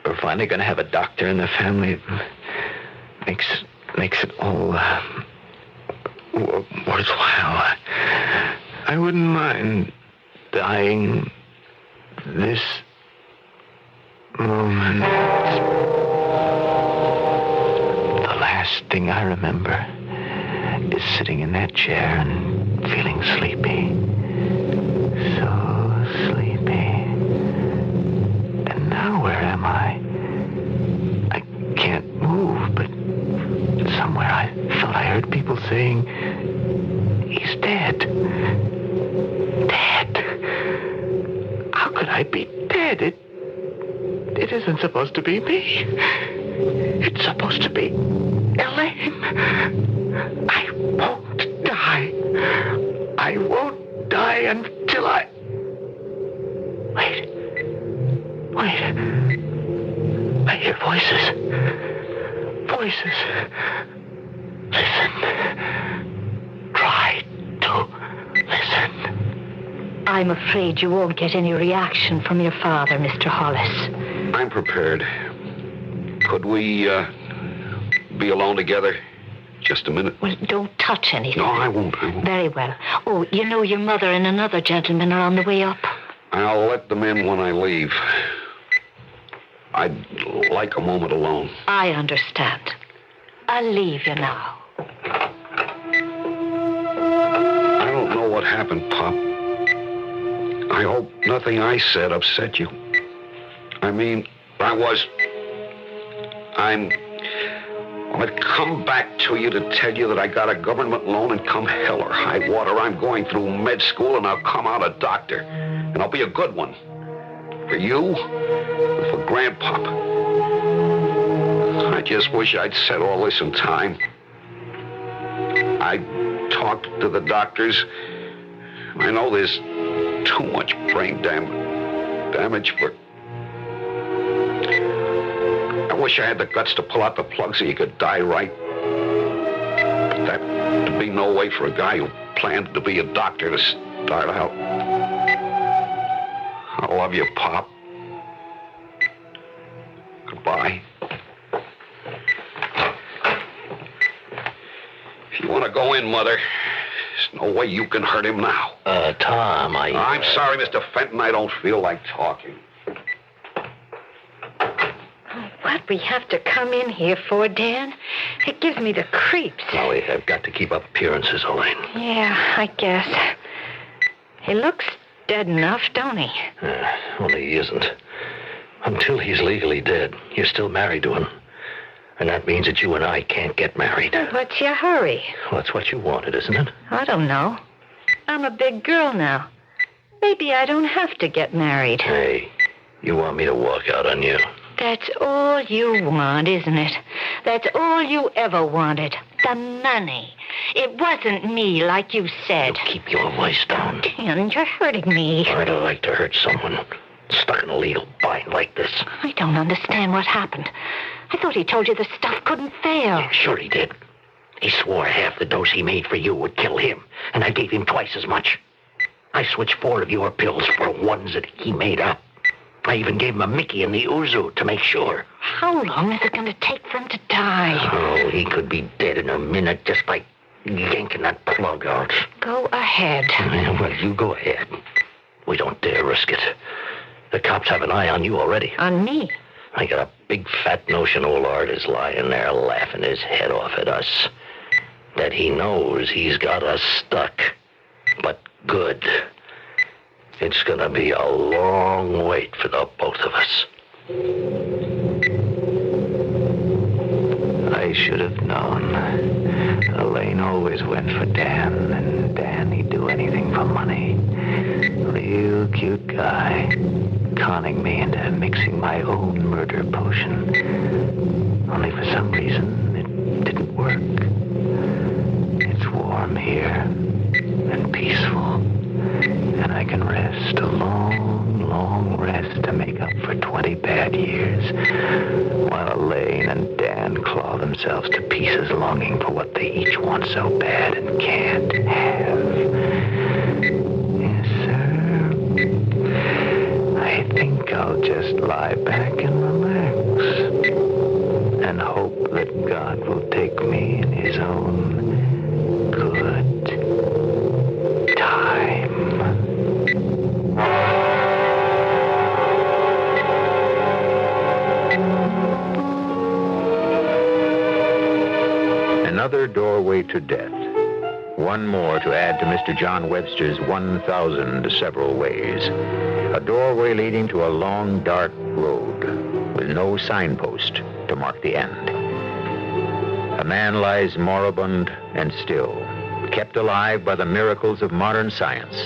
S3: we're finally going to have a doctor in the family, makes it all worthwhile. I wouldn't mind dying this moment. The last thing I remember is sitting in that chair and feeling sleepy. So sleepy. And now where am I? I can't move, but somewhere I thought I heard people saying, he's dead. Dead.
S15: isn't supposed to be me. It's supposed to be Elaine. I won't die. I won't die until I... Wait. I hear voices. Voices. Listen. Try to listen.
S21: I'm afraid you won't get any reaction from your father, Mr. Hollis.
S14: I'm prepared. Could we, be alone together? Just a minute.
S21: Well, don't touch anything.
S14: No, I won't.
S21: Very well. Oh, you know your mother and another gentleman are on the way up.
S14: I'll let them in when I leave. I'd like a moment alone.
S21: I understand. I'll leave you now.
S14: I don't know what happened, Pop. I hope nothing I said upset you. I mean, I'd come back to you to tell you that I got a government loan, and come hell or high water, I'm going through med school and I'll come out a doctor. And I'll be a good one. For you and for Grandpop. I just wish I'd said all this in time. I talked to the doctors. I know there's too much brain damage for... I wish I had the guts to pull out the plug so you could die right. But that'd be no way for a guy who planned to be a doctor to start out. I love you, Pop. Goodbye. If you want to go in, Mother, there's no way you can hurt him now.
S15: Tom,
S14: I'm sorry, Mr. Fenton. I don't feel like talking.
S21: What we have to come in here for, Dan? It gives me the creeps.
S15: Molly, I've got to keep up appearances, Elaine.
S21: Yeah, I guess. He looks dead enough, don't he?
S15: Only he isn't. Until he's legally dead, you're still married to him. And that means that you and I can't get married.
S21: What's your hurry?
S15: Well, that's what you wanted, isn't it?
S21: I don't know. I'm a big girl now. Maybe I don't have to get married.
S15: Hey, you want me to walk out on you?
S21: That's all you want, isn't it? That's all you ever wanted. The money. It wasn't me, like you said.
S15: You keep your voice down.
S21: Dan, you're hurting me.
S15: I don't like to hurt someone stuck in a legal bind like this.
S21: I don't understand what happened. I thought he told you the stuff couldn't fail.
S15: Sure he did. He swore half the dose he made for you would kill him, and I gave him twice as much. I switched 4 of your pills for ones that he made up. I even gave him a Mickey and the Uzu to make sure.
S21: How long is it going to take for him to die?
S15: Oh, he could be dead in a minute just by yanking that plug out.
S21: Go ahead.
S15: Well, you go ahead. We don't dare risk it. The cops have an eye on you already.
S21: On me?
S15: I got a big fat notion old Art is lying there laughing his head off at us. That he knows he's got us stuck. But good. It's gonna be a long wait for the both of us.
S9: I should have known. Elaine always went for Dan, and Dan, he'd do anything for money. Real cute guy, conning me into mixing my own murder potion. Only for some reason, it didn't work. It's warm here, and peaceful. And I can rest a long, long rest to make up for 20 bad years, while Elaine and Dan claw themselves to pieces longing for what they each want so bad and can't have. Yes, sir. I think I'll just lie back and relax and hope that God will take me in his own good time.
S5: Another doorway to death. One more to add to Mr. John Webster's 1,000 several ways. A doorway leading to a long, dark road with no signpost to mark the end. A man lies moribund and still, kept alive by the miracles of modern science.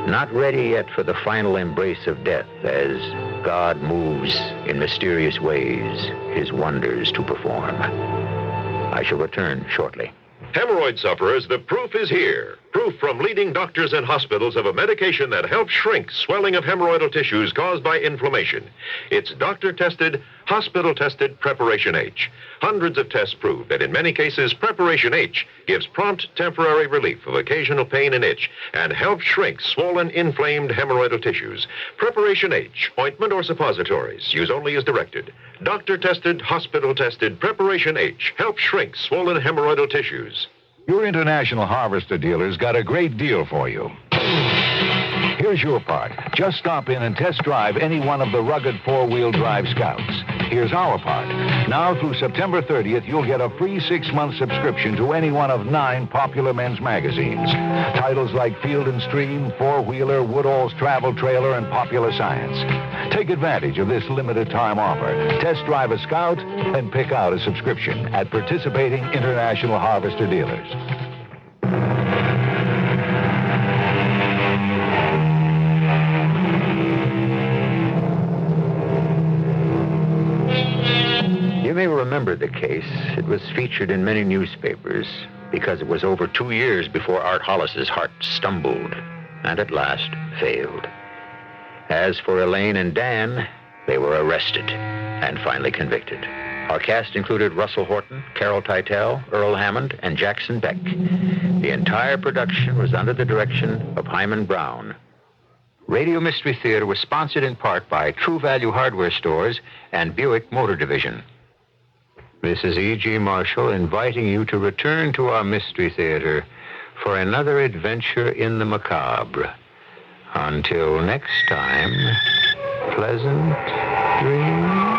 S5: Not ready yet for the final embrace of death, as God moves in mysterious ways, his wonders to perform. I shall return shortly.
S2: Hemorrhoid sufferers, the proof is here. Proof from leading doctors and hospitals of a medication that helps shrink swelling of hemorrhoidal tissues caused by inflammation. It's doctor-tested, hospital-tested Preparation H. Hundreds of tests prove that in many cases, Preparation H gives prompt temporary relief of occasional pain and itch and helps shrink swollen, inflamed hemorrhoidal tissues. Preparation H, ointment or suppositories, use only as directed. Doctor-tested, hospital-tested Preparation H helps shrink swollen hemorrhoidal tissues.
S11: Your International Harvester dealer's got a great deal for you. Here's your part. Just stop in and test drive any one of the rugged four-wheel drive Scouts. Here's our part. Now through September 30th, you'll get a free 6-month subscription to any one of 9 popular men's magazines. Titles like Field and Stream, Four-Wheeler, Woodall's Travel Trailer, and Popular Science. Take advantage of this limited time offer. Test drive a Scout and pick out a subscription at participating International Harvester dealers.
S5: You may remember the case. It was featured in many newspapers because it was over 2 years before Art Hollis's heart stumbled and at last failed. As for Elaine and Dan, they were arrested and finally convicted. Our cast included Russell Horton, Carol Teitel, Earl Hammond, and Jackson Beck. The entire production was under the direction of Hyman Brown. Radio Mystery Theater was sponsored in part by True Value Hardware Stores and Buick Motor Division. This is E.G. Marshall inviting you to return to our Mystery Theater for another adventure in the macabre. Until next time, pleasant dreams.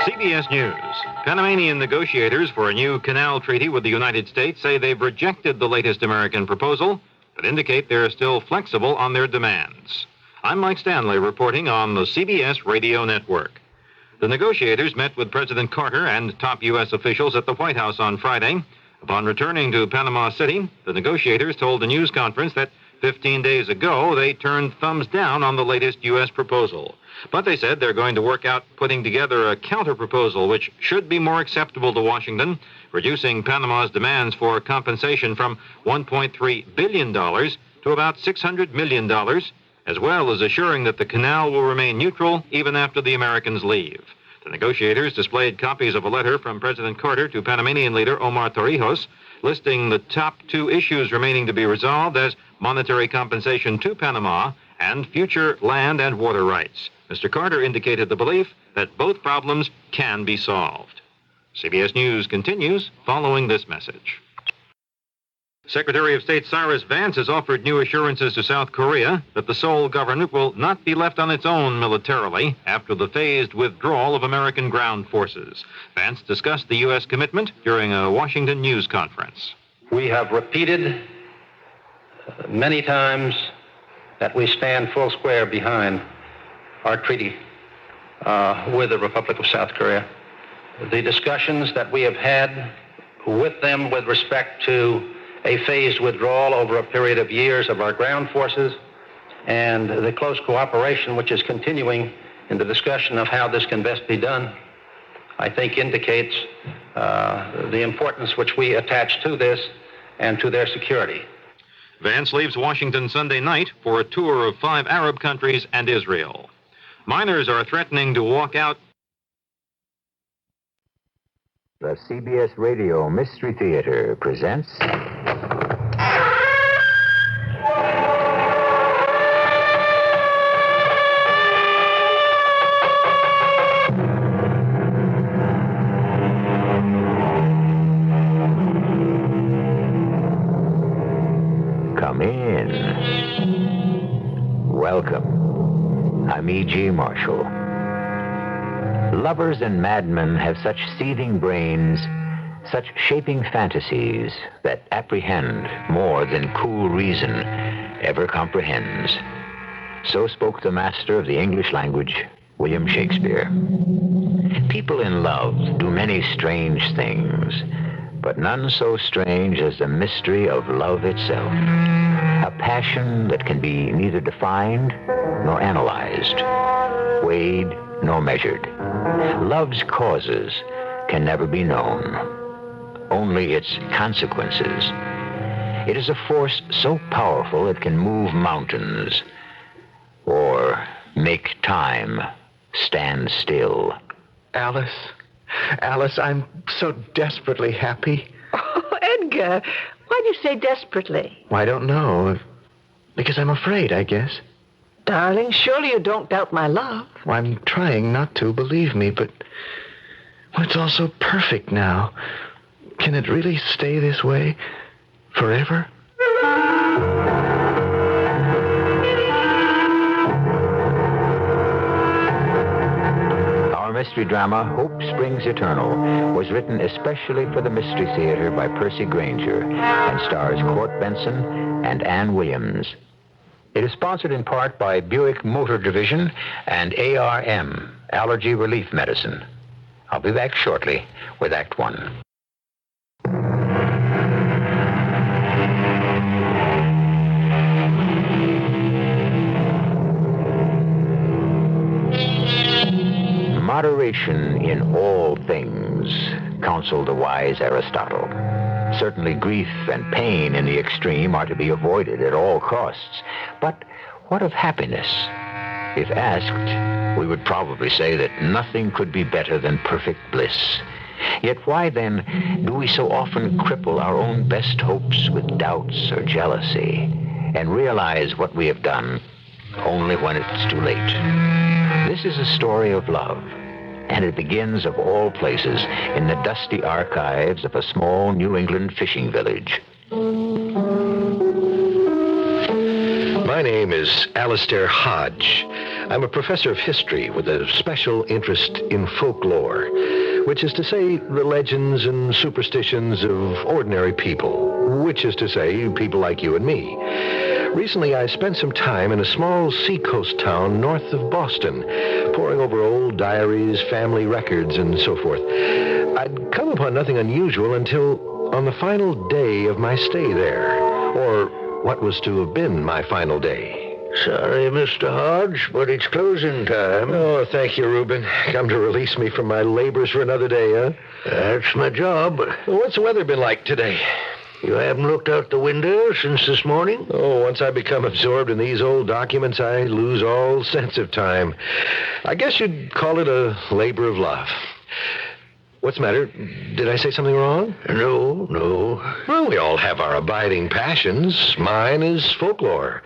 S2: CBS News. Panamanian negotiators for a new canal treaty with the United States say they've rejected the latest American proposal, but indicate they're still flexible on their demands. I'm Mike Stanley reporting on the CBS radio network. The negotiators met with President Carter and top U.S. officials at the White House on Friday. Upon returning to Panama City, the negotiators told a news conference that 15 days ago they turned thumbs down on the latest U.S. proposal. But they said they're going to work out putting together a counter-proposal which should be more acceptable to Washington, reducing Panama's demands for compensation from $1.3 billion to about $600 million, as well as assuring that the canal will remain neutral even after the Americans leave. The negotiators displayed copies of a letter from President Carter to Panamanian leader Omar Torrijos, listing the top 2 issues remaining to be resolved as monetary compensation to Panama and future land and water rights. Mr. Carter indicated the belief that both problems can be solved. CBS News continues following this message. Secretary of State Cyrus Vance has offered new assurances to South Korea that the Seoul government will not be left on its own militarily after the phased withdrawal of American ground forces. Vance discussed the U.S. commitment during a Washington news conference.
S12: We have repeated many times that we stand full square behind our treaty with the Republic of South Korea. The discussions that we have had with them with respect to a phased withdrawal over a period of years of our ground forces and the close cooperation which is continuing in the discussion of how this can best be done, I think indicates the importance which we attach to this and to their security.
S2: Vance leaves Washington Sunday night for a tour of 5 Arab countries and Israel. Miners are threatening to walk out.
S5: The CBS Radio Mystery Theater presents... Come in. Welcome. I'm from E.G. Marshall. Lovers and madmen have such seething brains, such shaping fantasies that apprehend more than cool reason ever comprehends. So spoke the master of the English language, William Shakespeare. People in love do many strange things, but none so strange as the mystery of love itself. A passion that can be neither defined nor analyzed, weighed nor measured. Love's causes can never be known, only its consequences. It is a force so powerful it can move mountains or make time stand still.
S9: Alice, I'm so desperately happy.
S6: Oh, Edgar, why do you say desperately?
S9: Well, I don't know. Because I'm afraid, I guess.
S6: Darling, surely you don't doubt my love.
S9: Well, I'm trying not to, believe me, but it's all so perfect now. Can it really stay this way forever?
S5: Our mystery drama, Hope Springs Eternal, was written especially for the Mystery Theater by Percy Granger and stars Court Benson and Ann Williams. It is sponsored in part by Buick Motor Division and ARM, Allergy Relief Medicine. I'll be back shortly with Act One. Moderation in all things, counseled the wise Aristotle. Certainly grief and pain in the extreme are to be avoided at all costs. But what of happiness? If asked, we would probably say that nothing could be better than perfect bliss. Yet why then do we so often cripple our own best hopes with doubts or jealousy and realize what we have done only when it's too late? This is a story of love, and it begins, of all places, in the dusty archives of a small New England fishing village.
S13: My name is Alistair Hodge. I'm a professor of history with a special interest in folklore, which is to say the legends and superstitions of ordinary people, which is to say people like you and me. Recently, I spent some time in a small seacoast town north of Boston, poring over old diaries, family records, and so forth. I'd come upon nothing unusual until on the final day of my stay there, or what was to have been my final day.
S15: Sorry, Mr. Hodge, but it's closing time.
S13: Oh, thank you, Reuben. Come to release me from my labors for another day, huh?
S15: That's my job.
S13: Well, what's the weather been like today?
S15: You haven't looked out the window since this morning?
S13: Oh, once I become absorbed in these old documents, I lose all sense of time. I guess you'd call it a labor of love. What's the matter? Did I say something wrong?
S15: No.
S13: Well, we all have our abiding passions. Mine is folklore.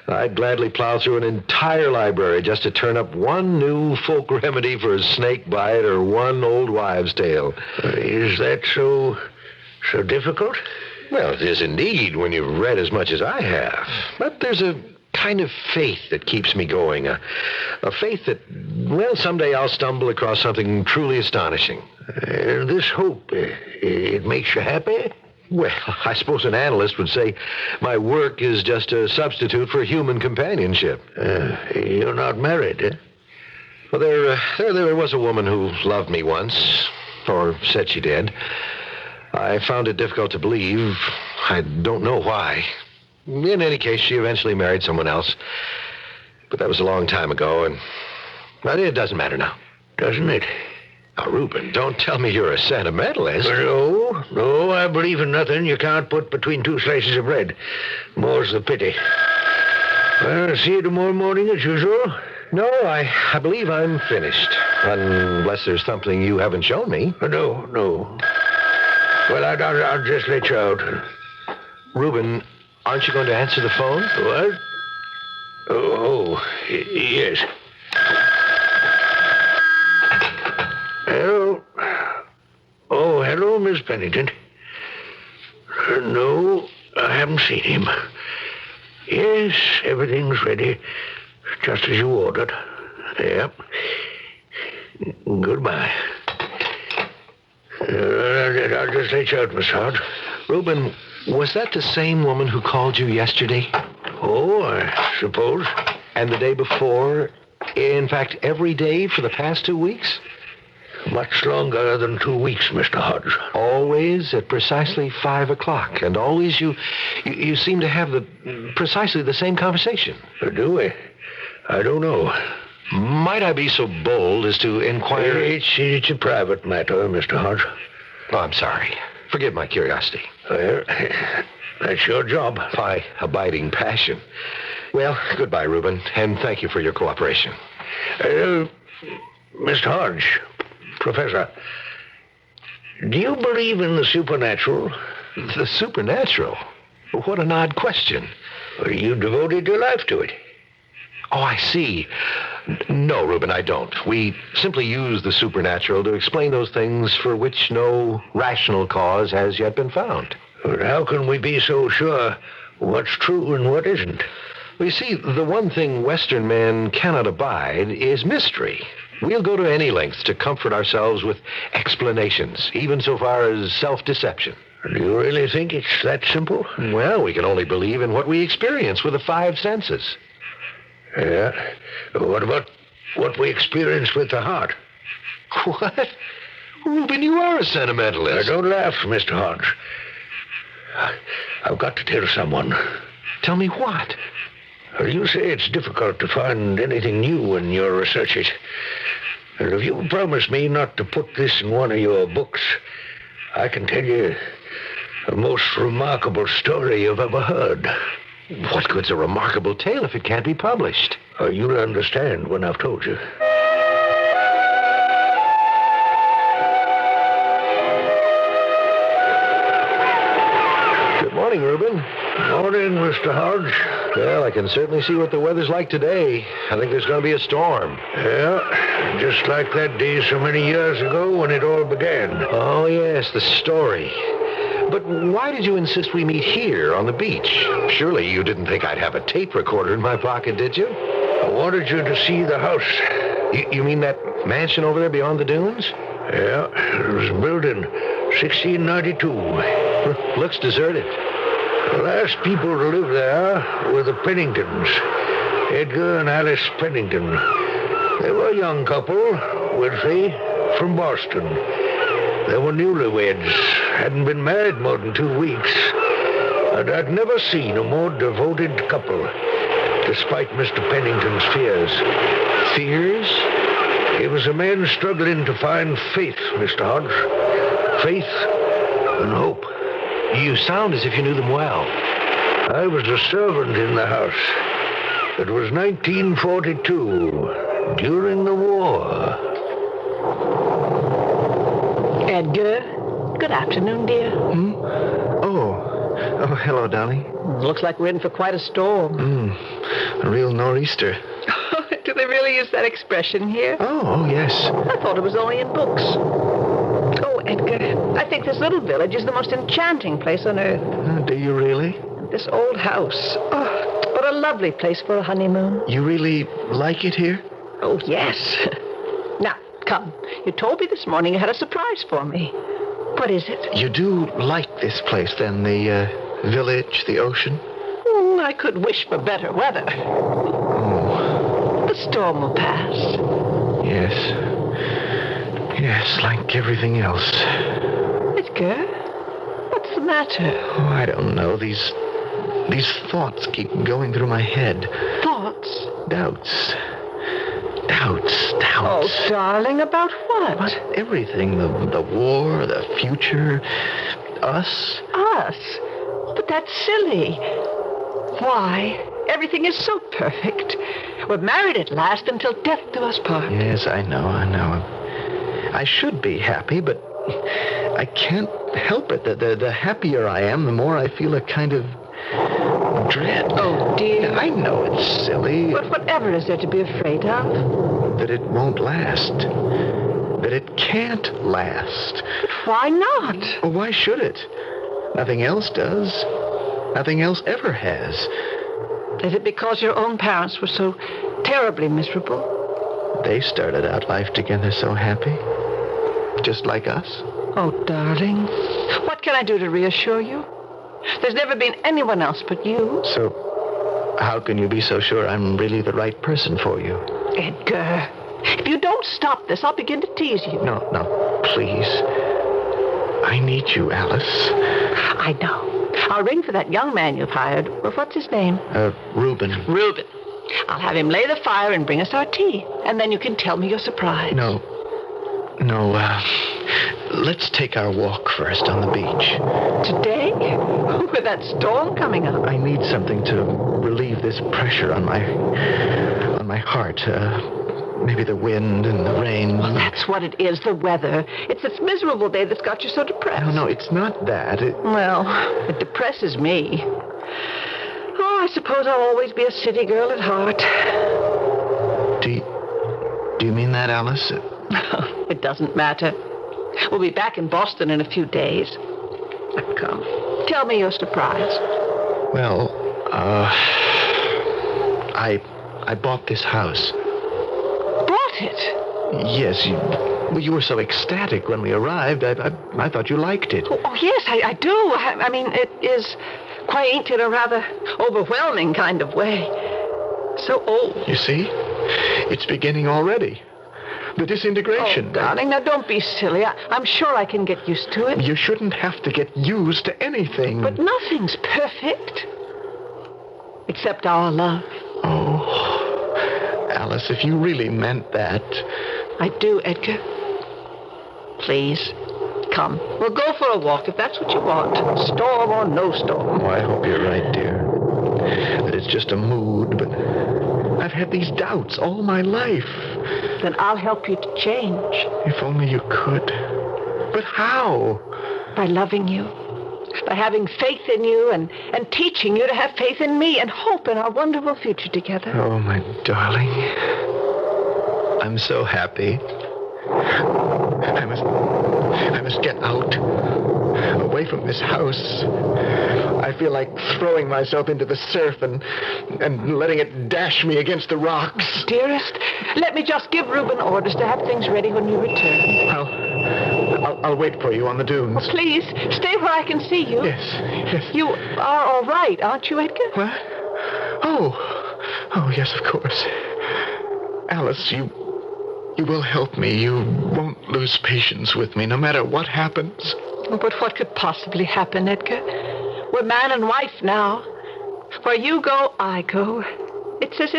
S13: I'd gladly plow through an entire library just to turn up one new folk remedy for a snake bite or one old wives' tale.
S15: Is that so difficult?
S13: Well, it is indeed when you've read as much as I have. But there's a kind of faith that keeps me going. A faith that, well, someday I'll stumble across something truly astonishing.
S15: This hope, it makes you happy?
S13: Well, I suppose an analyst would say my work is just a substitute for human companionship.
S15: You're not married, eh?
S13: Well, there was a woman who loved me once, or said she did. I found it difficult to believe. I don't know why. In any case, she eventually married someone else. But that was a long time ago, and but it doesn't matter now.
S15: Doesn't it?
S13: Now, Reuben, don't tell me you're a sentimentalist.
S15: No, I believe in nothing you can't put between two slices of bread. More's the pity. Well, see you tomorrow morning as usual.
S13: No, I believe I'm finished. Unless there's something you haven't shown me.
S15: No. Well, I'll just let you out.
S13: Reuben, aren't you going to answer the phone?
S15: What? Yes. Hello? Oh, hello, Miss Pennington. No, I haven't seen him. Yes, everything's ready, just as you ordered.
S16: Yep. Goodbye. I'll just let you out, Miss Hart.
S13: Reuben, was that the same woman who called you yesterday?
S16: Oh, I suppose.
S13: And the day before? In fact, every day for the past 2 weeks?
S16: Much longer than 2 weeks, Mr. Hodge.
S13: Always at precisely 5 o'clock. And always you seem to have precisely the same conversation.
S16: Do we? I don't know.
S13: Might I be so bold as to inquire...
S16: It's a private matter, Mr. Hodge.
S13: Oh, I'm sorry. Forgive my curiosity.
S16: Well, that's your job.
S13: My abiding passion. Well, goodbye, Reuben, and thank you for your cooperation.
S16: Mr. Hodge, Professor, do you believe in the supernatural?
S13: The supernatural? What an odd question.
S16: You devoted your life to it.
S13: Oh, I see. No, Reuben, I don't. We simply use the supernatural to explain those things for which no rational cause has yet been found.
S16: But how can we be so sure what's true and what isn't?
S13: Well, you see, the one thing Western men cannot abide is mystery. We'll go to any lengths to comfort ourselves with explanations, even so far as self-deception.
S16: Do you really think it's that simple?
S13: Well, we can only believe in what we experience with the 5 senses.
S16: Yeah? What about what we experience with the heart?
S13: What? Reuben, you are a sentimentalist.
S16: Don't laugh, Mr. Hodge. I've got to tell someone.
S13: Tell me what?
S16: You say it's difficult to find anything new in your researches. And if you promise me not to put this in one of your books, I can tell you the most remarkable story you've ever heard.
S13: What good's a remarkable tale if it can't be published?
S16: You'll understand when I've told you.
S13: Good morning, Reuben.
S16: Morning, Mr. Hodge.
S13: Well, I can certainly see what the weather's like today. I think there's going to be a storm.
S16: Yeah, just like that day so many years ago when it all began.
S13: Oh, yes, the story. But why did you insist we meet here on the beach? Surely you didn't think I'd have a tape recorder in my pocket, did you?
S16: I wanted you to see the house.
S13: You mean that mansion over there beyond the dunes?
S16: Yeah, it was built in 1692.
S13: Looks deserted.
S16: The last people to live there were the Penningtons, Edgar and Alice Pennington. They were a young couple, wealthy, from Boston. They were newlyweds, hadn't been married more than 2 weeks, and I'd never seen a more devoted couple, despite Mr. Pennington's fears.
S13: Fears?
S16: He was a man struggling to find faith, Mr. Hodge. Faith and hope.
S13: You sound as if you knew them well.
S16: I was a servant in the house. It was 1942, during the war.
S6: Edgar, good afternoon, dear.
S9: Oh, hello, darling.
S6: Looks like we're in for quite a storm.
S9: A real nor'easter.
S6: Do they really use that expression here?
S9: Oh, yes.
S6: I thought it was only in books. Oh, Edgar, I think this little village is the most enchanting place on earth.
S9: Do you really?
S6: This old house. Oh, what a lovely place for a honeymoon.
S9: You really like it here?
S6: Oh, yes. Now, come. You told me this morning you had a surprise for me. What is it?
S9: You do like this place, then? The village, the ocean?
S6: I could wish for better weather.
S9: Oh.
S6: The storm will pass.
S9: Yes. Yes, like everything else.
S6: Edgar, what's the matter?
S9: Oh, I don't know. These thoughts keep going through my head.
S6: Thoughts?
S9: Doubts.
S6: Oh, darling, about what?
S9: About everything. The war, the future, us.
S6: Us? But that's silly. Why? Everything is so perfect. We're married at last until death do us part.
S9: Yes, I know. I should be happy, but I can't help it. The happier I am, the more I feel a kind of dread.
S6: Oh, dear.
S9: I know it's silly.
S6: But whatever is there to be afraid of?
S9: That it won't last. That it can't last.
S6: But why not?
S9: Well, why should it? Nothing else does. Nothing else ever has.
S6: Is it because your own parents were so terribly miserable?
S9: They started out life together so happy. Just like us.
S6: Oh, darling. What can I do to reassure you? There's never been anyone else but you.
S9: So, how can you be so sure I'm really the right person for you?
S6: Edgar, if you don't stop this, I'll begin to tease you.
S9: No, please. I need you, Alice.
S6: I know. I'll ring for that young man you've hired. Well, what's his name?
S9: Reuben.
S6: Reuben. I'll have him lay the fire and bring us our tea. And then you can tell me your surprise.
S9: No, let's take our walk first on the beach.
S6: Today? With that storm coming up.
S9: I need something to relieve this pressure on my heart. Maybe the wind and the rain.
S6: Well, that's what it is, the weather. It's this miserable day that's got you so depressed.
S9: No, it's not that.
S6: Well, it depresses me. Oh, I suppose I'll always be a city girl at heart.
S9: Do you mean that, Alice?
S6: It doesn't matter. We'll be back in Boston in a few days. Now, come, tell me your surprise.
S9: Well, I bought this house.
S6: Bought it?
S9: Yes, you were so ecstatic when we arrived. I thought you liked it.
S6: Oh yes, I do. I mean, it is quaint in a rather overwhelming kind of way. So old.
S9: You see? It's beginning already. The disintegration.
S6: Oh, darling, now don't be silly. I'm sure I can get used to it.
S9: You shouldn't have to get used to anything.
S6: But nothing's perfect. Except our love.
S9: Oh, Alice, if you really meant that.
S6: I do, Edgar. Please, come. We'll go for a walk if that's what you want. Storm or no storm.
S9: Oh, I hope you're right, dear. That it's just a mood, but I've had these doubts all my life.
S6: Then I'll help you to change.
S9: If only you could. But how?
S6: By loving you. By having faith in you and teaching you to have faith in me and hope in our wonderful future together.
S9: Oh, my darling. I'm so happy. I must get out. Away from this house. I feel like throwing myself into the surf and letting it dash me against the rocks.
S6: Dearest, let me just give Reuben orders to have things ready when you return.
S9: I'll wait for you on the dunes.
S6: Oh, please, stay where I can see you.
S9: Yes.
S6: You are all right, aren't you, Edgar?
S9: What? Oh, yes, of course. Alice, you will help me. You won't lose patience with me, no matter what happens.
S6: Oh, but what could possibly happen, Edgar? We're man and wife now. Where you go, I go. It's as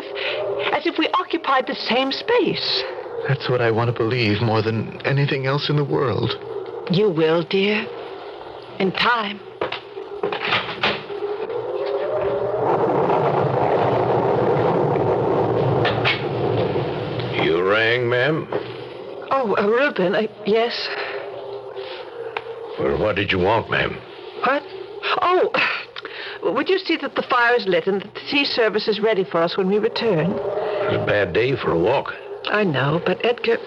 S6: if we occupied the same space.
S9: That's what I want to believe more than anything else in the world.
S6: You will, dear. In time.
S16: You rang, ma'am?
S6: Oh, Reuben, yes?
S16: Well, what did you want, ma'am?
S6: What? Oh, would you see that the fire is lit and that the tea service is ready for us when we return?
S16: It's a bad day for a walk.
S6: I know, but Edgar,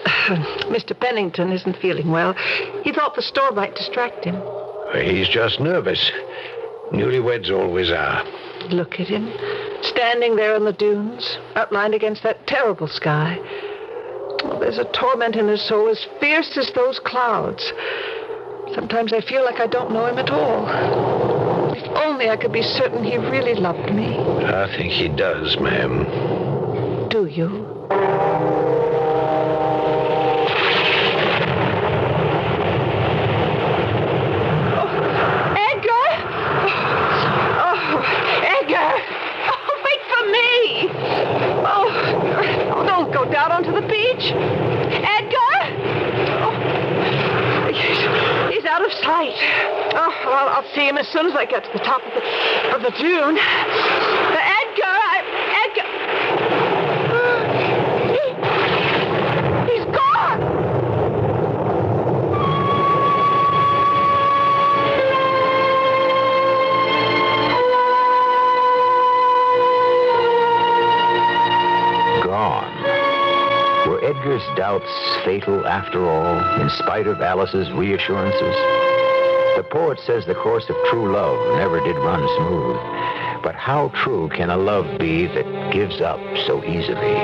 S6: Mr. Pennington isn't feeling well. He thought the store might distract him.
S16: He's just nervous. Newlyweds always are.
S6: Look at him, standing there in the dunes, outlined against that terrible sky. Oh, there's a torment in his soul as fierce as those clouds. Sometimes I feel like I don't know him at all. If only I could be certain he really loved me.
S16: I think he does, ma'am.
S6: Do you? Out onto the beach. Edgar! Oh, he's out of sight. Oh, well, I'll see him as soon as I get to the top of the dune. Edgar! He's gone!
S5: Edgar's doubts fatal after all, in spite of Alice's reassurances? The poet says the course of true love never did run smooth. But how true can a love be that gives up so easily?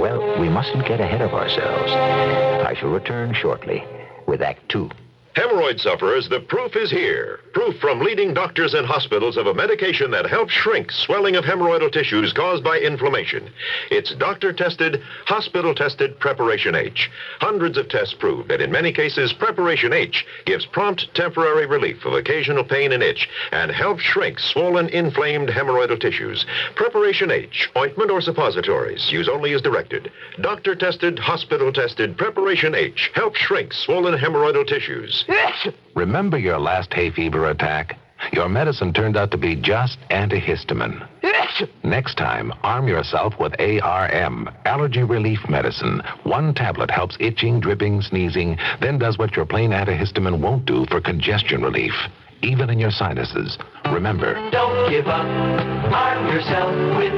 S5: Well, we mustn't get ahead of ourselves. I shall return shortly with Act Two.
S2: Hemorrhoid sufferers, the proof is here. Proof from leading doctors and hospitals of a medication that helps shrink swelling of hemorrhoidal tissues caused by inflammation. It's doctor-tested, hospital-tested Preparation H. Hundreds of tests prove that in many cases, Preparation H gives prompt temporary relief of occasional pain and itch and helps shrink swollen, inflamed hemorrhoidal tissues. Preparation H, ointment or suppositories, use only as directed. Doctor-tested, hospital-tested Preparation H helps shrink swollen hemorrhoidal tissues.
S11: Remember your last hay fever attack? Your medicine turned out to be just antihistamine. Next time, arm yourself with ARM, allergy relief medicine. One tablet helps itching, dripping, sneezing, then does what your plain antihistamine won't do for congestion relief, even in your sinuses. Remember,
S10: Don't give up. Arm yourself with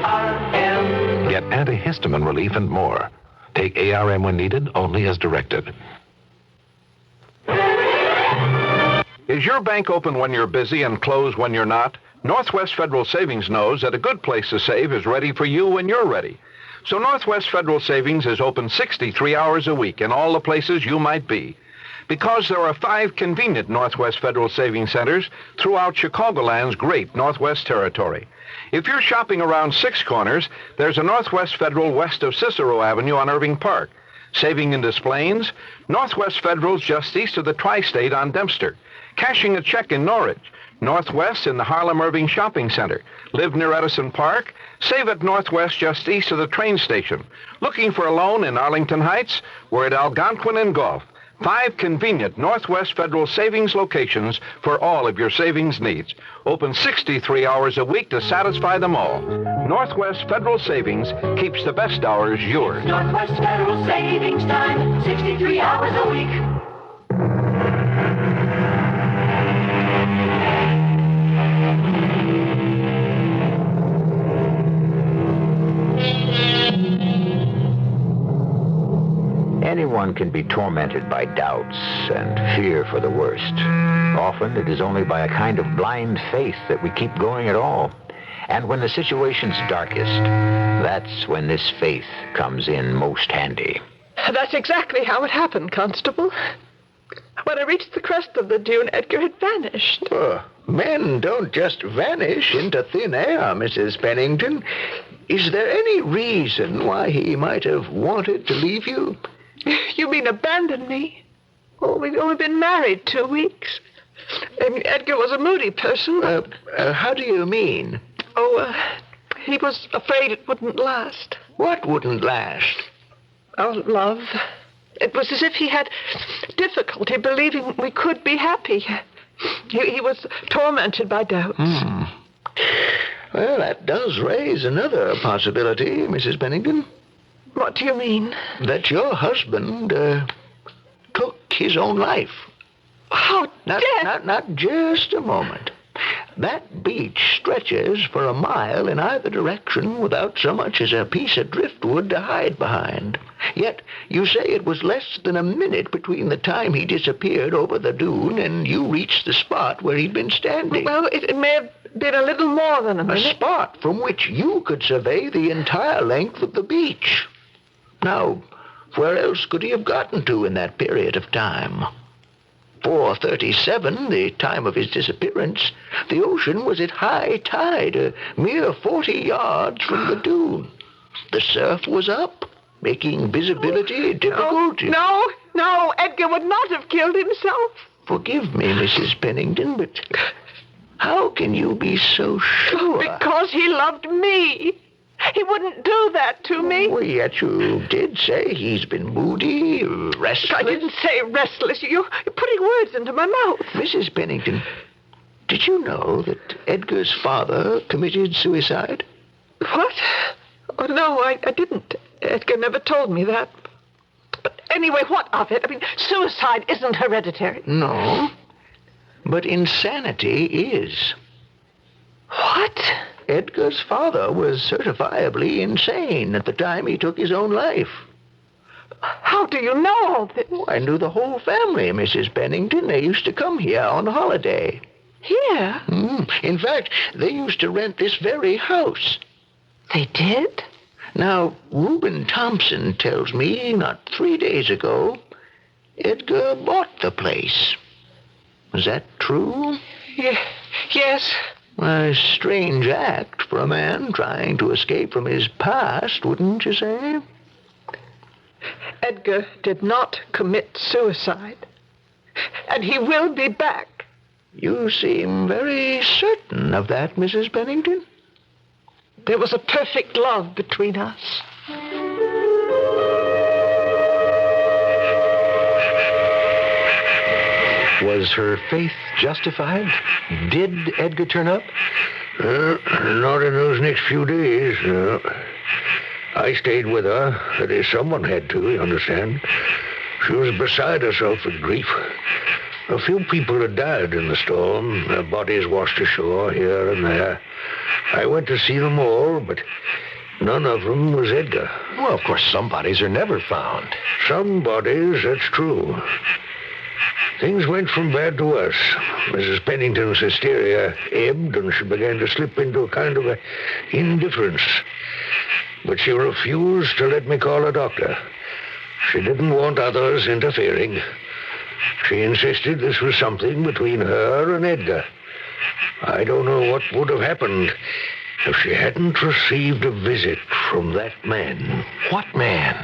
S10: ARM.
S11: get antihistamine relief and more. Take ARM when needed, only as directed.
S17: Is your bank open when you're busy and closed when you're not? Northwest Federal Savings knows that a good place to save is ready for you when you're ready. So Northwest Federal Savings is open 63 hours a week in all the places you might be. Because there are 5 convenient Northwest Federal Savings Centers throughout Chicagoland's great Northwest Territory. If you're shopping around 6 Corners, there's a Northwest Federal west of Cicero Avenue on Irving Park. Saving in Des Plaines, Northwest Federal's just east of the Tri-State on Dempster. Cashing a check in Norridge. Northwest in the Harlem Irving Shopping Center. Live near Edison Park? Save at Northwest just east of the train station. Looking for a loan in Arlington Heights? We're at Algonquin and Gulf. 5 convenient Northwest Federal Savings locations for all of your savings needs. Open 63 hours a week to satisfy them all. Northwest Federal Savings keeps the best hours yours.
S10: Northwest Federal Savings Time, 63 hours a week.
S5: Anyone can be tormented by doubts and fear for the worst. Often it is only by a kind of blind faith that we keep going at all. And when the situation's darkest, that's when this faith comes in most handy.
S6: That's exactly how it happened, Constable. When I reached the crest of the dune, Edgar had vanished.
S16: Men don't just vanish into thin air, Mrs. Pennington. Is there any reason why he might have wanted to leave you?
S6: You mean abandon me? Oh, we've only been married 2 weeks. Edgar was a moody person.
S16: How do you mean?
S6: He was afraid it wouldn't last.
S16: What wouldn't last?
S6: Our love. It was as if he had difficulty believing we could be happy. He was tormented by doubts.
S16: Well, that does raise another possibility, Mrs. Pennington.
S6: What do you mean?
S16: That your husband took his own life.
S6: How dare...
S16: Not just a moment. That beach stretches for a mile in either direction without so much as a piece of driftwood to hide behind. Yet you say it was less than a minute between the time he disappeared over the dune and you reached the spot where he'd been standing.
S6: Well, it may have been a little more than a minute.
S16: A spot from which you could survey the entire length of the beach. Now, where else could he have gotten to in that period of time? 4:37, the time of his disappearance, the ocean was at high tide, a mere 40 yards from the dune. The surf was up, making visibility difficult.
S6: No, Edgar would not have killed himself.
S16: Forgive me, Mrs. Pennington, but how can you be so sure?
S6: Because he loved me. He wouldn't do that to me.
S16: Well, yet you did say he's been moody, restless.
S6: I didn't say restless. You're putting words into my mouth.
S16: Mrs. Pennington, did you know that Edgar's father committed suicide?
S6: What? Oh, no, I didn't. Edgar never told me that. But anyway, what of it? I mean, suicide isn't hereditary.
S16: No, but insanity is.
S6: What?
S16: Edgar's father was certifiably insane at the time he took his own life.
S6: How do you know all this?
S16: I knew the whole family, Mrs. Pennington. They used to come here on holiday.
S6: Here?
S16: In fact, they used to rent this very house.
S6: They did?
S18: Now, Reuben Thompson tells me not 3 days ago, Edgar bought the place. Is that true?
S6: Yes.
S18: A strange act for a man trying to escape from his past, wouldn't you say?
S6: Edgar did not commit suicide. And he will be back.
S18: You seem very certain of that, Mrs. Pennington.
S6: There was a perfect love between us.
S13: Was her faith justified? Did Edgar turn up?
S16: Not in those next few days. I stayed with her. That is, someone had to, you understand. She was beside herself with grief. A few people had died in the storm. Their bodies washed ashore here and there. I went to see them all, but none of them was Edgar.
S13: Well, of course, some bodies are never found.
S16: Some bodies, that's true. Things went from bad to worse. Mrs. Pennington's hysteria ebbed, and she began to slip into a kind of indifference. But she refused to let me call a doctor. She didn't want others interfering. She insisted this was something between her and Edgar. I don't know what would have happened if she hadn't received a visit from that man.
S13: What man?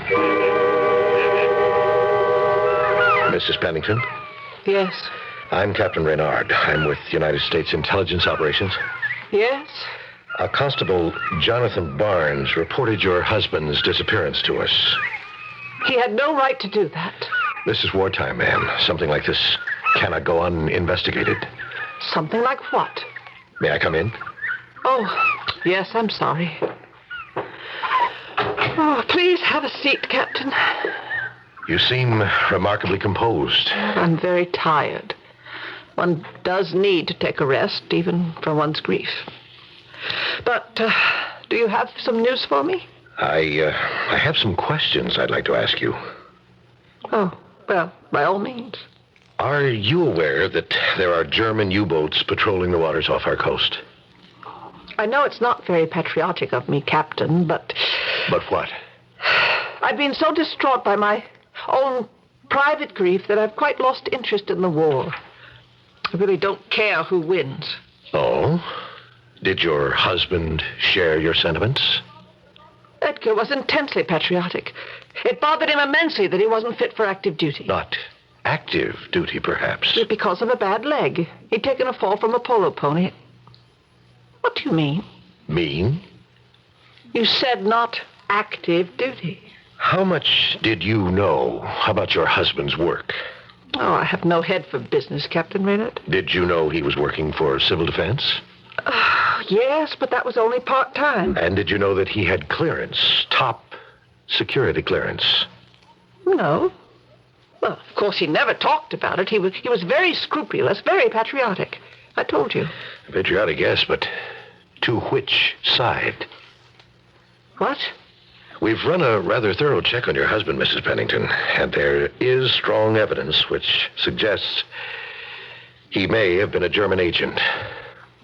S13: Mrs. Pennington?
S6: Yes.
S13: I'm Captain Reynard. I'm with United States Intelligence Operations.
S6: Yes?
S13: Constable Jonathan Barnes reported your husband's disappearance to us.
S6: He had no right to do that.
S13: This is wartime, ma'am. Something like this cannot go uninvestigated.
S6: Something like what?
S13: May I come in?
S6: Oh, yes, I'm sorry. Oh, please have a seat, Captain.
S13: You seem remarkably composed.
S6: I'm very tired. One does need to take a rest, even from one's grief. But do you have some news for me?
S13: I have some questions I'd like to ask you.
S6: Oh, well, by all means.
S13: Are you aware that there are German U-boats patrolling the waters off our coast?
S6: I know it's not very patriotic of me, Captain, but...
S13: But what?
S6: I've been so distraught by my own private grief that I've quite lost interest in the war. I really don't care who wins.
S13: Oh? Did your husband share your sentiments?
S6: Edgar was intensely patriotic. It bothered him immensely that he wasn't fit for active duty.
S13: Not active duty, perhaps.
S6: Because of a bad leg. He'd taken a fall from a polo pony. What do you mean?
S13: Mean?
S6: You said not active duty.
S13: How much did you know about your husband's work?
S6: Oh, I have no head for business, Captain Reynard.
S13: Did you know he was working for civil defense?
S6: Yes, but that was only part-time.
S13: And did you know that he had clearance, top security clearance?
S6: No. Well, of course, he never talked about it. He was very scrupulous, very patriotic. I told you.
S13: Patriotic, yes, but to which side?
S6: What?
S13: We've run a rather thorough check on your husband, Mrs. Pennington, and there is strong evidence which suggests he may have been a German agent.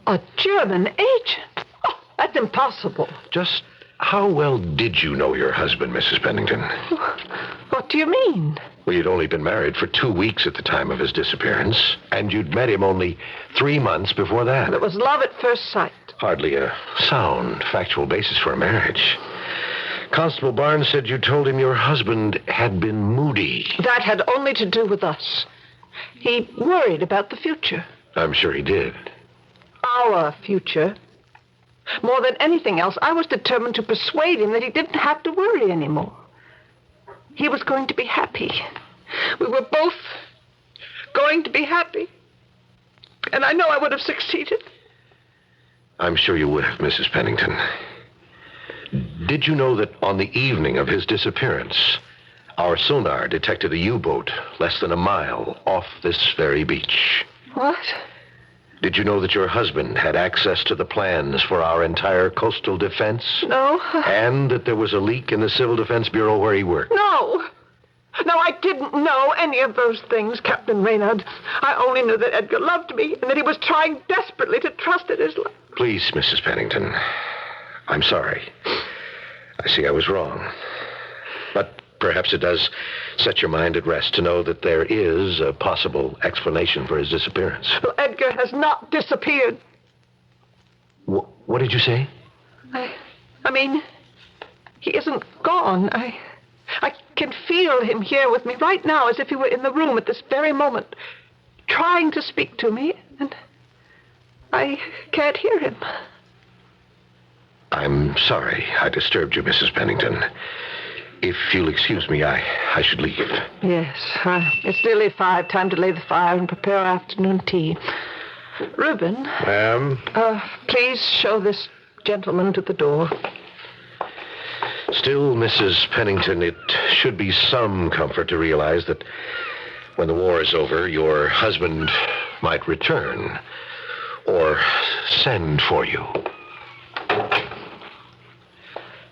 S6: A German agent? Oh, that's impossible.
S13: Just how well did you know your husband, Mrs. Pennington?
S6: What do you mean?
S13: Well, you'd only been married for 2 weeks at the time of his disappearance, and you'd met him only 3 months before that.
S6: It was love at first sight.
S13: Hardly a sound, factual basis for a marriage. Constable Barnes said you told him your husband had been moody.
S6: That had only to do with us. He worried about the future.
S13: I'm sure he did.
S6: Our future. More than anything else, I was determined to persuade him that he didn't have to worry anymore. He was going to be happy. We were both going to be happy. And I know I would have succeeded.
S13: I'm sure you would have, Mrs. Pennington. Did you know that on the evening of his disappearance, our sonar detected a U-boat less than a mile off this very beach?
S6: What?
S13: Did you know that your husband had access to the plans for our entire coastal defense?
S6: No.
S13: And that there was a leak in the Civil Defense Bureau where he worked?
S6: No. No, I didn't know any of those things, Captain Reynard. I only knew that Edgar loved me and that he was trying desperately to trust in his life.
S13: Please, Mrs. Pennington. I'm sorry. I see I was wrong. But perhaps it does set your mind at rest to know that there is a possible explanation for his disappearance.
S6: Well, Edgar has not disappeared.
S13: What did you say?
S6: I mean, he isn't gone. I can feel him here with me right now, as if he were in the room at this very moment, trying to speak to me, and I can't hear him.
S13: I'm sorry I disturbed you, Mrs. Pennington. If you'll excuse me, I should leave.
S6: Yes, it's nearly 5. Time to lay the fire and prepare afternoon tea. Reuben.
S13: Ma'am?
S6: Please show this gentleman to the door.
S13: Still, Mrs. Pennington, it should be some comfort to realize that when the war is over, your husband might return or send for you.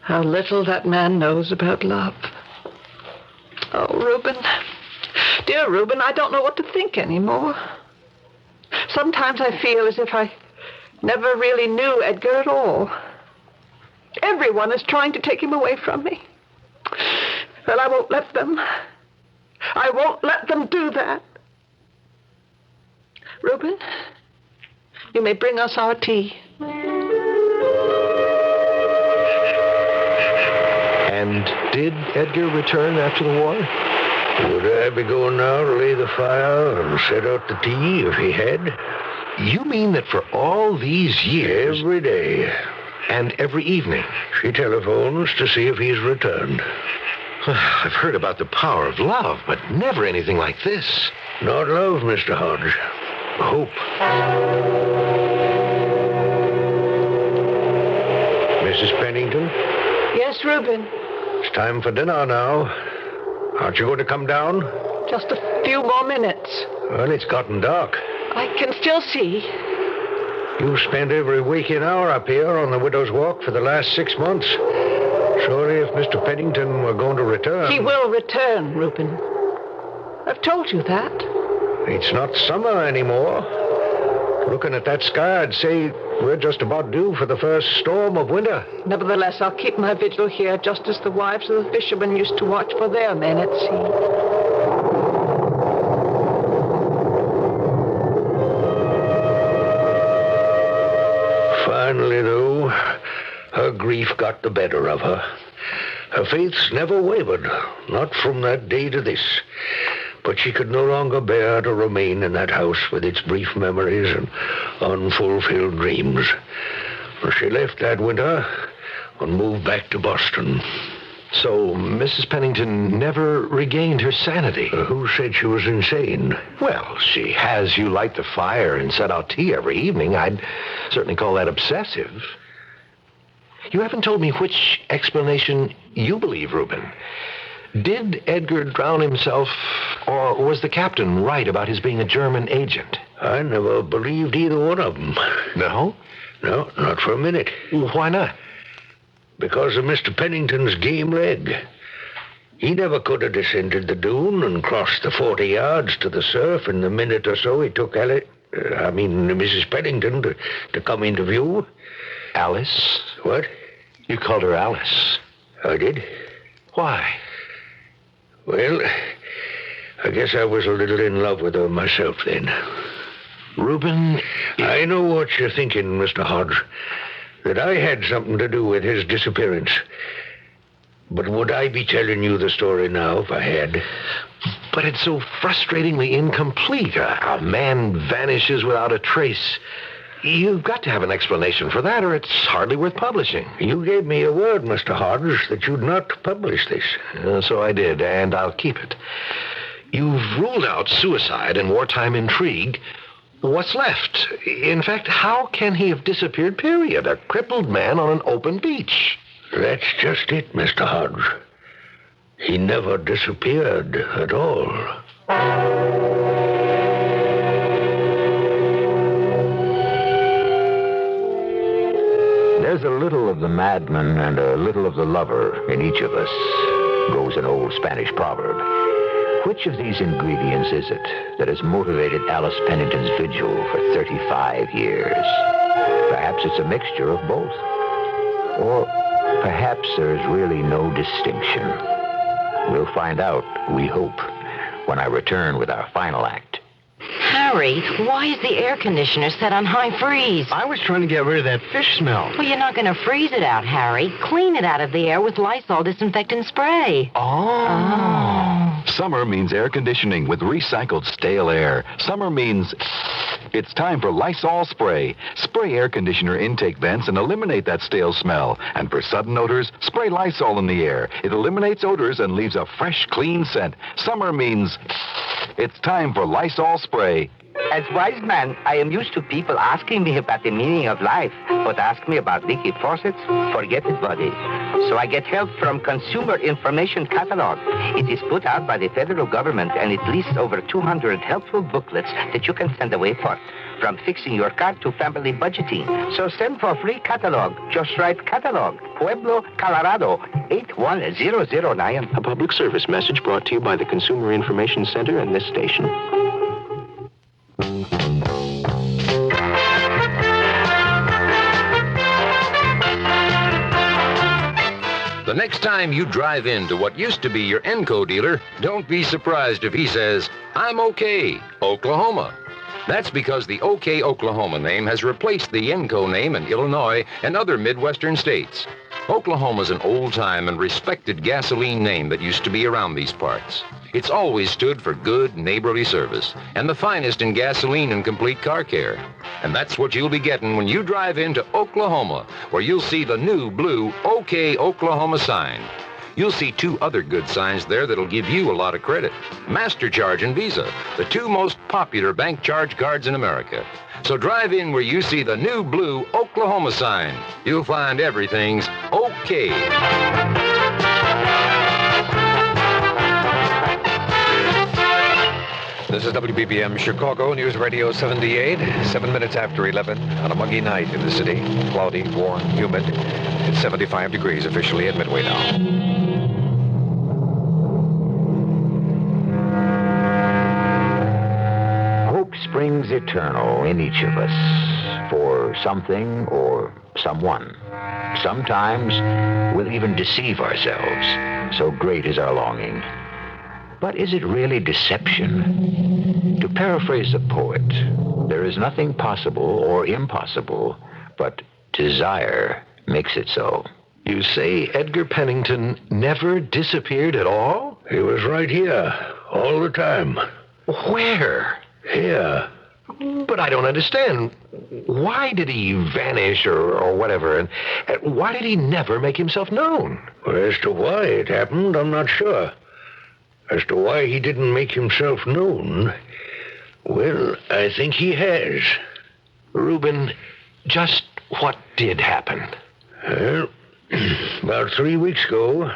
S6: How little that man knows about love. Oh, Reuben. Dear Reuben, I don't know what to think anymore. Sometimes I feel as if I never really knew Edgar at all. Everyone is trying to take him away from me. Well, I won't let them. I won't let them do that. Reuben, you may bring us our tea.
S13: And did Edgar return after the war?
S16: Would I be going now to lay the fire and set out the tea if he had?
S13: You mean that for all these years...
S16: Every day.
S13: And every evening?
S16: She telephones to see if he's returned.
S13: I've heard about the power of love, but never anything like this.
S16: Not love, Mr. Hodge. Hope. Mrs. Pennington?
S6: Yes, Reuben.
S16: It's time for dinner now. Aren't you going to come down?
S6: Just a few more minutes.
S16: Well, it's gotten dark.
S6: I can still see.
S16: You've spent every waking hour up here on the Widow's Walk for the last 6 months. Surely if Mr. Pennington were going to return...
S6: He will return, Reuben. I've told you that.
S16: It's not summer anymore. Looking at that sky, I'd say we're just about due for the first storm of winter.
S6: Nevertheless, I'll keep my vigil here, just as the wives of the fishermen used to watch for their men at sea.
S16: Finally, though, her grief got the better of her. Her faith's never wavered, not from that day to this. But she could no longer bear to remain in that house with its brief memories and unfulfilled dreams. She left that winter and moved back to Boston.
S13: So Mrs. Pennington never regained her sanity?
S16: Who said she was insane?
S13: Well, she has you light the fire and set out tea every evening. I'd certainly call that obsessive. You haven't told me which explanation you believe, Reuben. Did Edgar drown himself, or was the captain right about his being a German agent?
S16: I never believed either one of them.
S13: No?
S16: No, not for a minute.
S13: Why not?
S16: Because of Mr. Pennington's game leg. He never could have descended the dune and crossed the 40 yards to the surf in the minute or so it took Mrs. Pennington to come into view.
S13: Alice?
S16: What?
S13: You called her Alice.
S16: I did.
S13: Why?
S16: Well, I guess I was a little in love with her myself then.
S13: Reuben...
S16: I know what you're thinking, Mr. Hodge. That I had something to do with his disappearance. But would I be telling you the story now if I had?
S13: But it's so frustratingly incomplete. A man vanishes without a trace. You've got to have an explanation for that, or it's hardly worth publishing.
S16: You gave me a word, Mr. Hodge, that you'd not publish this.
S13: So I did, and I'll keep it. You've ruled out suicide and wartime intrigue. What's left? In fact, how can he have disappeared, period? A crippled man on an open beach.
S16: That's just it, Mr. Hodge. He never disappeared at all.
S5: There's a little of the madman and a little of the lover in each of us, goes an old Spanish proverb. Which of these ingredients is it that has motivated Alice Pennington's vigil for 35 years? Perhaps it's a mixture of both. Or Perhaps there's really no distinction. We'll find out, we hope, when I return with our final act.
S21: Harry, why is the air conditioner set on high freeze?
S15: I was trying to get rid of that fish smell.
S21: Well, you're not going to freeze it out, Harry. Clean it out of the air with Lysol disinfectant spray.
S11: Summer means air conditioning with recycled stale air. Summer means it's time for Lysol spray. Spray air conditioner intake vents and eliminate that stale smell. And for sudden odors, spray Lysol in the air. It eliminates odors and leaves a fresh, clean scent. Summer means it's time for Lysol spray.
S8: As wise man, I am used to people asking me about the meaning of life, but ask me about leaky faucets, forget it, buddy. So I get help from Consumer Information Catalog. It is put out by the federal government, and it lists over 200 helpful booklets that you can send away for, from fixing your car to family budgeting. So send for free catalog. Just write catalog, Pueblo, Colorado, 81009.
S20: A public service message brought to you by the Consumer Information Center and this station.
S2: The next time you drive into what used to be your Enco dealer, don't be surprised if he says, "I'm OK, Oklahoma." That's because the OK Oklahoma name has replaced the Enco name in Illinois and other Midwestern states. Oklahoma's an old-time and respected gasoline name that used to be around these parts. It's always stood for good, neighborly service and the finest in gasoline and complete car care. And that's what you'll be getting when you drive into Oklahoma, where you'll see the new blue OK Oklahoma sign. You'll see two other good signs there that'll give you a lot of credit. MasterCharge and Visa, the two most popular bank charge cards in America. So drive in where you see the new blue Oklahoma sign. You'll find everything's OK.
S22: This is WBBM Chicago News Radio 78, 7 minutes after 11 on a muggy night in the city. Cloudy, warm, humid. It's 75 degrees officially at Midway now.
S5: Hope springs eternal in each of us for something or someone. Sometimes we'll even deceive ourselves, so great is our longing. But is it really deception? To paraphrase a poet, there is nothing possible or impossible, but desire makes it so.
S13: You say Edgar Pennington never disappeared at all?
S16: He was right here, all the time.
S13: Where?
S16: Here.
S13: But I don't understand. Why did he vanish or whatever? And why did he never make himself known?
S16: Well, as to why it happened, I'm not sure. As to why he didn't make himself known, well, I think he has.
S13: Reuben, just what did happen?
S16: Well, about 3 weeks ago,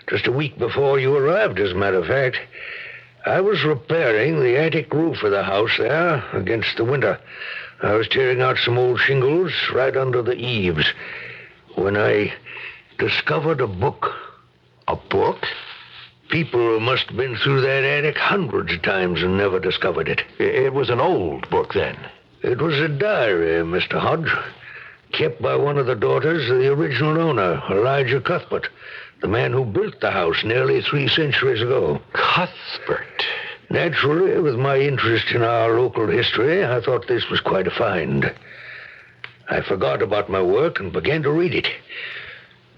S16: just a week before you arrived, as a matter of fact, I was repairing the attic roof of the house there against the winter. I was tearing out some old shingles right under the eaves when I discovered a book.
S13: A book?
S16: People must have been through that attic hundreds of times and never discovered it.
S13: It was an old book, then?
S16: It was a diary, Mr. Hodge, kept by one of the daughters of the original owner, Elijah Cuthbert, the man who built the house nearly 3 centuries ago.
S13: Cuthbert?
S16: Naturally, with my interest in our local history, I thought this was quite a find. I forgot about my work and began to read it.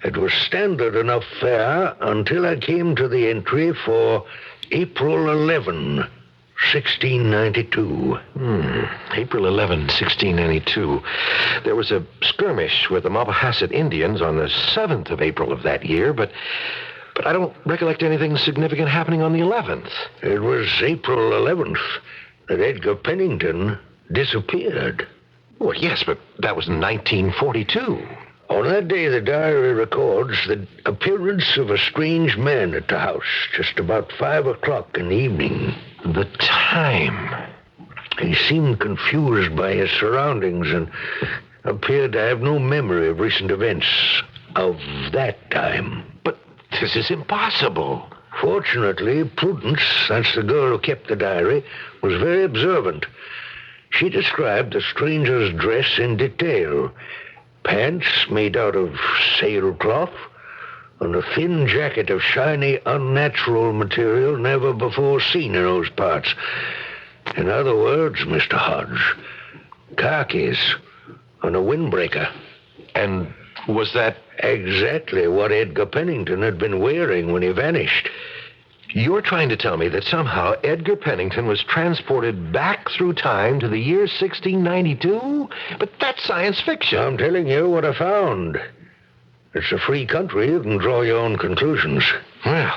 S16: It was standard enough fare until I came to the entry for April 11, 1692.
S13: April 11, 1692. There was a skirmish with the Mapahasset Indians on the 7th of April of that year, but I don't recollect anything significant happening on the 11th.
S16: It was April 11th that Edgar Pennington disappeared.
S13: Well, yes, but that was in 1942.
S16: On that day, the diary records the appearance of a strange man at the house just about 5 o'clock in the evening.
S13: The time?
S16: He seemed confused by his surroundings and appeared to have no memory of recent events of that time.
S13: But this is impossible.
S16: Fortunately, Prudence, that's the girl who kept the diary, was very observant. She described the stranger's dress in detail. pants made out of sailcloth, and a thin jacket of shiny, unnatural material never before seen in those parts. In other words, Mr. Hodge, khakis and a windbreaker.
S13: And was that
S16: exactly what Edgar Pennington had been wearing when he vanished?
S13: You're trying to tell me that somehow Edgar Pennington was transported back through time to the year 1692? But that's science fiction.
S16: I'm telling you what I found. It's a free country. You can draw your own conclusions.
S13: Well,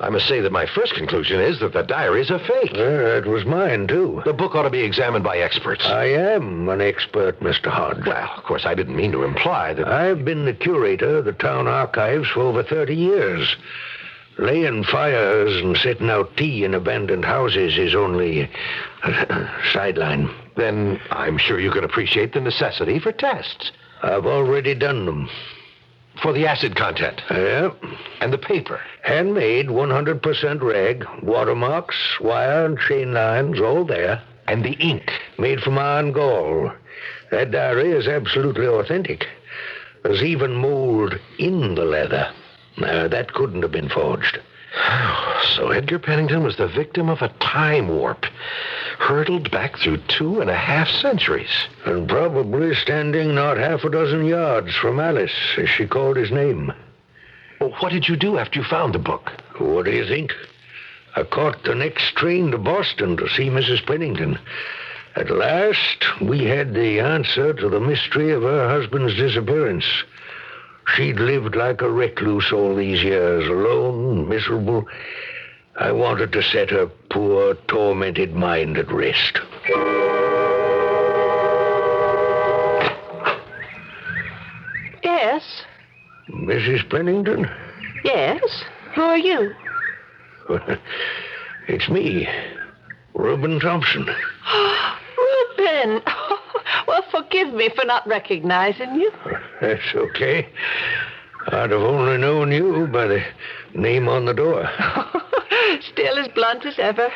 S13: I must say that my first conclusion is that the diary is a fake.
S16: It was mine, too.
S13: The book ought to be examined by experts.
S16: I am an expert, Mr. Hodge.
S13: Well, of course, I didn't mean to imply that...
S16: I've been the curator of the town archives for over 30 years. Laying fires and setting out tea in abandoned houses is only a sideline.
S13: Then I'm sure you can appreciate the necessity for tests.
S16: I've already done them.
S13: For the acid content?
S16: Yeah.
S13: And the paper?
S16: Handmade, 100% rag, watermarks, wire and chain lines, all there.
S13: And the ink?
S16: Made from iron gall. That diary is absolutely authentic. There's even mold in the leather. That couldn't have been forged.
S13: So Edgar Pennington was the victim of a time warp, hurtled back through 2.5 centuries.
S16: And probably standing not half a dozen yards from Alice, as she called his name.
S13: Well, what did you do after you found the book?
S16: What do you think? I caught the next train to Boston to see Mrs. Pennington. At last, we had the answer to the mystery of her husband's disappearance. She'd lived like a recluse all these years, alone, miserable. I wanted to set her poor, tormented mind at rest.
S21: Yes?
S16: Mrs. Pennington?
S21: Yes? Who are you?
S16: It's me, Reuben Thompson.
S21: Reuben! Well, forgive me for not recognizing you.
S16: That's okay. I'd have only known you by the name on the door.
S21: Still as blunt as ever.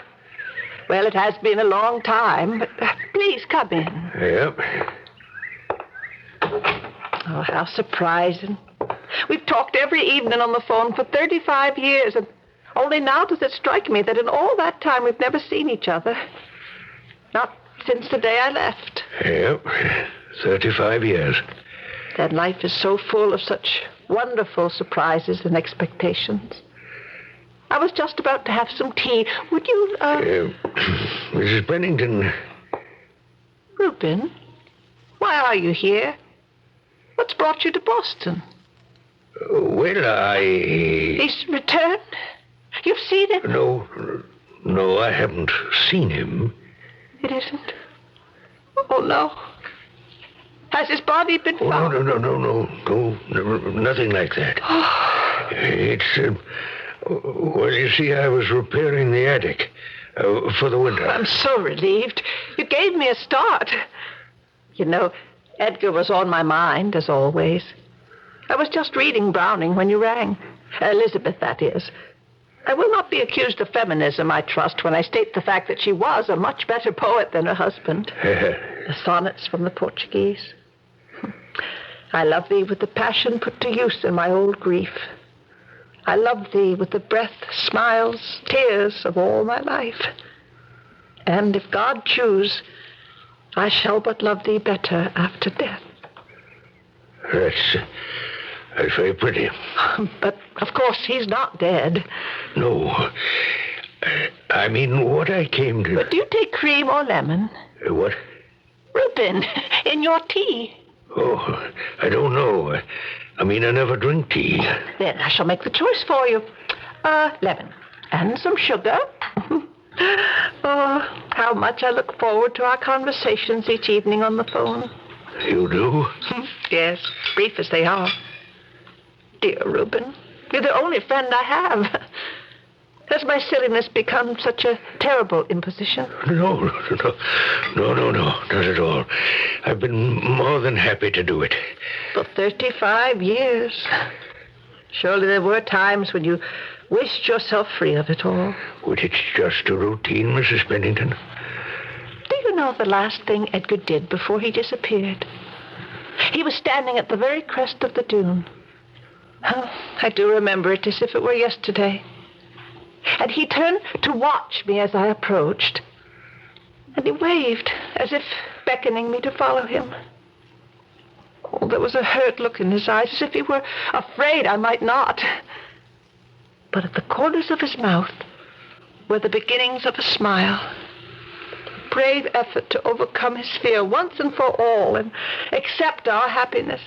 S21: Well, it has been a long time, but please come in.
S16: Yep.
S21: Oh, how surprising. We've talked every evening on the phone for 35 years, and only now does it strike me that in all that time we've never seen each other. Not since the day I left.
S16: Yep, 35 years.
S21: That life is so full of such wonderful surprises and expectations. I was just about to have some tea. Would you,
S16: Mrs. Pennington.
S21: Reuben, why are you here? What's brought you to Boston?
S16: Well,
S21: He's returned? You've seen him?
S16: No, I haven't seen him.
S21: It isn't? Oh, no. Has his body been found?
S16: No, nothing like that. It's, well, you see, I was repairing the attic for the winter.
S21: I'm so relieved. You gave me a start. You know, Edgar was on my mind, as always. I was just reading Browning when you rang. Elizabeth, that is. I will not be accused of feminism, I trust, when I state the fact that she was a much better poet than her husband. The sonnets from the Portuguese. I love thee with the passion put to use in my old grief. I love thee with the breath, smiles, tears of all my life. And if God choose, I shall but love thee better after death.
S16: That's very pretty.
S21: But, of course, he's not dead.
S16: No. I mean, what I came to...
S21: But do you take cream or lemon?
S16: What?
S21: Reuben, in your tea.
S16: Oh, I don't know. I mean, I never drink tea.
S21: Then I shall make the choice for you. Lemon. And some sugar. Oh, how much I look forward to our conversations each evening on the phone.
S16: You do?
S21: Yes, brief as they are. Dear Reuben, you're the only friend I have. Has my silliness become such a terrible imposition?
S16: No, not at all. I've been more than happy to do it.
S21: For 35 years. Surely there were times when you wished yourself free of it all.
S16: Well, it's just a routine, Mrs. Pennington.
S21: Do you know the last thing Edgar did before he disappeared? He was standing at the very crest of the dune. Oh, I do remember it as if it were yesterday. And he turned to watch me as I approached. And he waved, as if beckoning me to follow him. Oh, there was a hurt look in his eyes, as if he were afraid I might not. But at the corners of his mouth were the beginnings of a smile. A brave effort to overcome his fear once and for all and accept our happiness.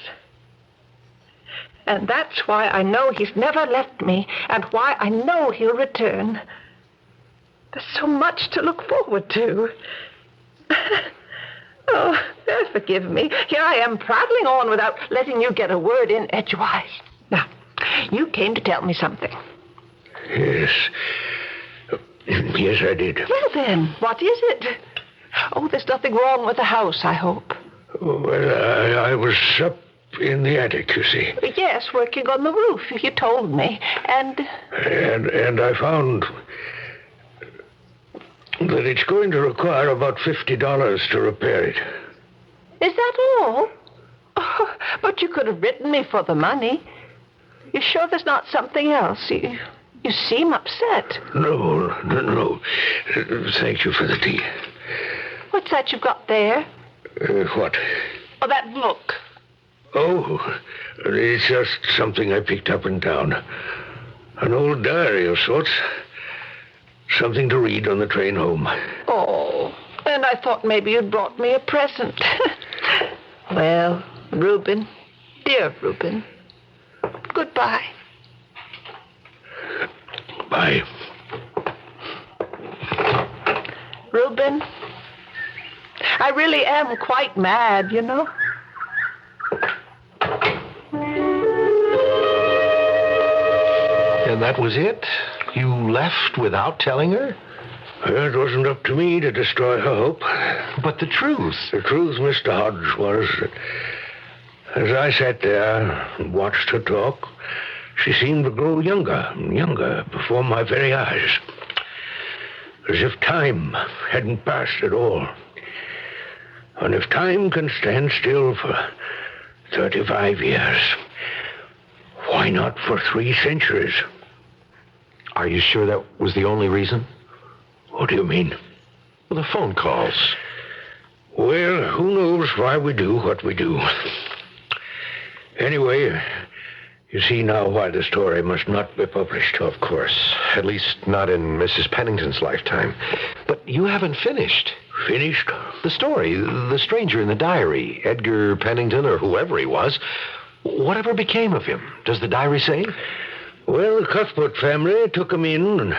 S21: And that's why I know he's never left me, and why I know he'll return. There's so much to look forward to. Oh, forgive me. Here I am prattling on without letting you get a word in edgewise. Now, you came to tell me something.
S16: Yes. Yes, I did.
S21: Well, then, what is it? Oh, there's nothing wrong with the house, I hope.
S16: Well, I was up in the attic, you see.
S21: Yes, working on the roof, you told me. And
S16: I found that it's going to require about $50 to repair it.
S21: Is that all? Oh, but you could have written me for the money. You sure there's not something else? You seem upset.
S16: No. Thank you for the tea.
S21: What's that you've got there?
S16: What?
S21: Oh, that book.
S16: Oh, it's just something I picked up in town. An old diary of sorts. Something to read on the train home.
S21: Oh, and I thought maybe you'd brought me a present. Well, Reuben, dear Reuben, goodbye.
S16: Bye.
S21: Reuben, I really am quite mad, you know.
S13: And that was it? You left without telling her?
S16: It wasn't up to me to destroy her hope.
S13: But the truth?
S16: The truth, Mr. Hodge, was that as I sat there and watched her talk, she seemed to grow younger and younger before my very eyes. As if time hadn't passed at all. And if time can stand still for 35 years, why not for 3 centuries?
S13: Are you sure that was the only reason?
S16: What do you mean?
S13: Well, the phone calls.
S16: Well, who knows why we do what we do. Anyway, you see now why the story must not be published.
S13: Of course. At least not in Mrs. Pennington's lifetime. But you haven't finished.
S16: Finished?
S13: The story. The stranger in the diary. Edgar Pennington, or whoever he was. Whatever became of him? Does the diary say?
S16: Well, the Cuthbert family took him in and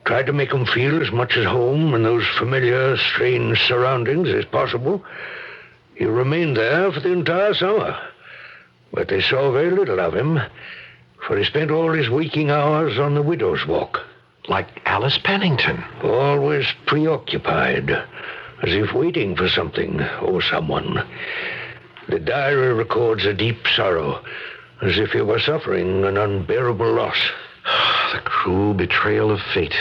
S16: tried to make him feel as much at home in those familiar, strange surroundings as possible. He remained there for the entire summer. But they saw very little of him, for he spent all his waking hours on the widow's walk.
S13: Like Alice Pennington.
S16: Always preoccupied, as if waiting for something or someone. The diary records a deep sorrow, as if he were suffering an unbearable loss.
S13: The cruel betrayal of fate.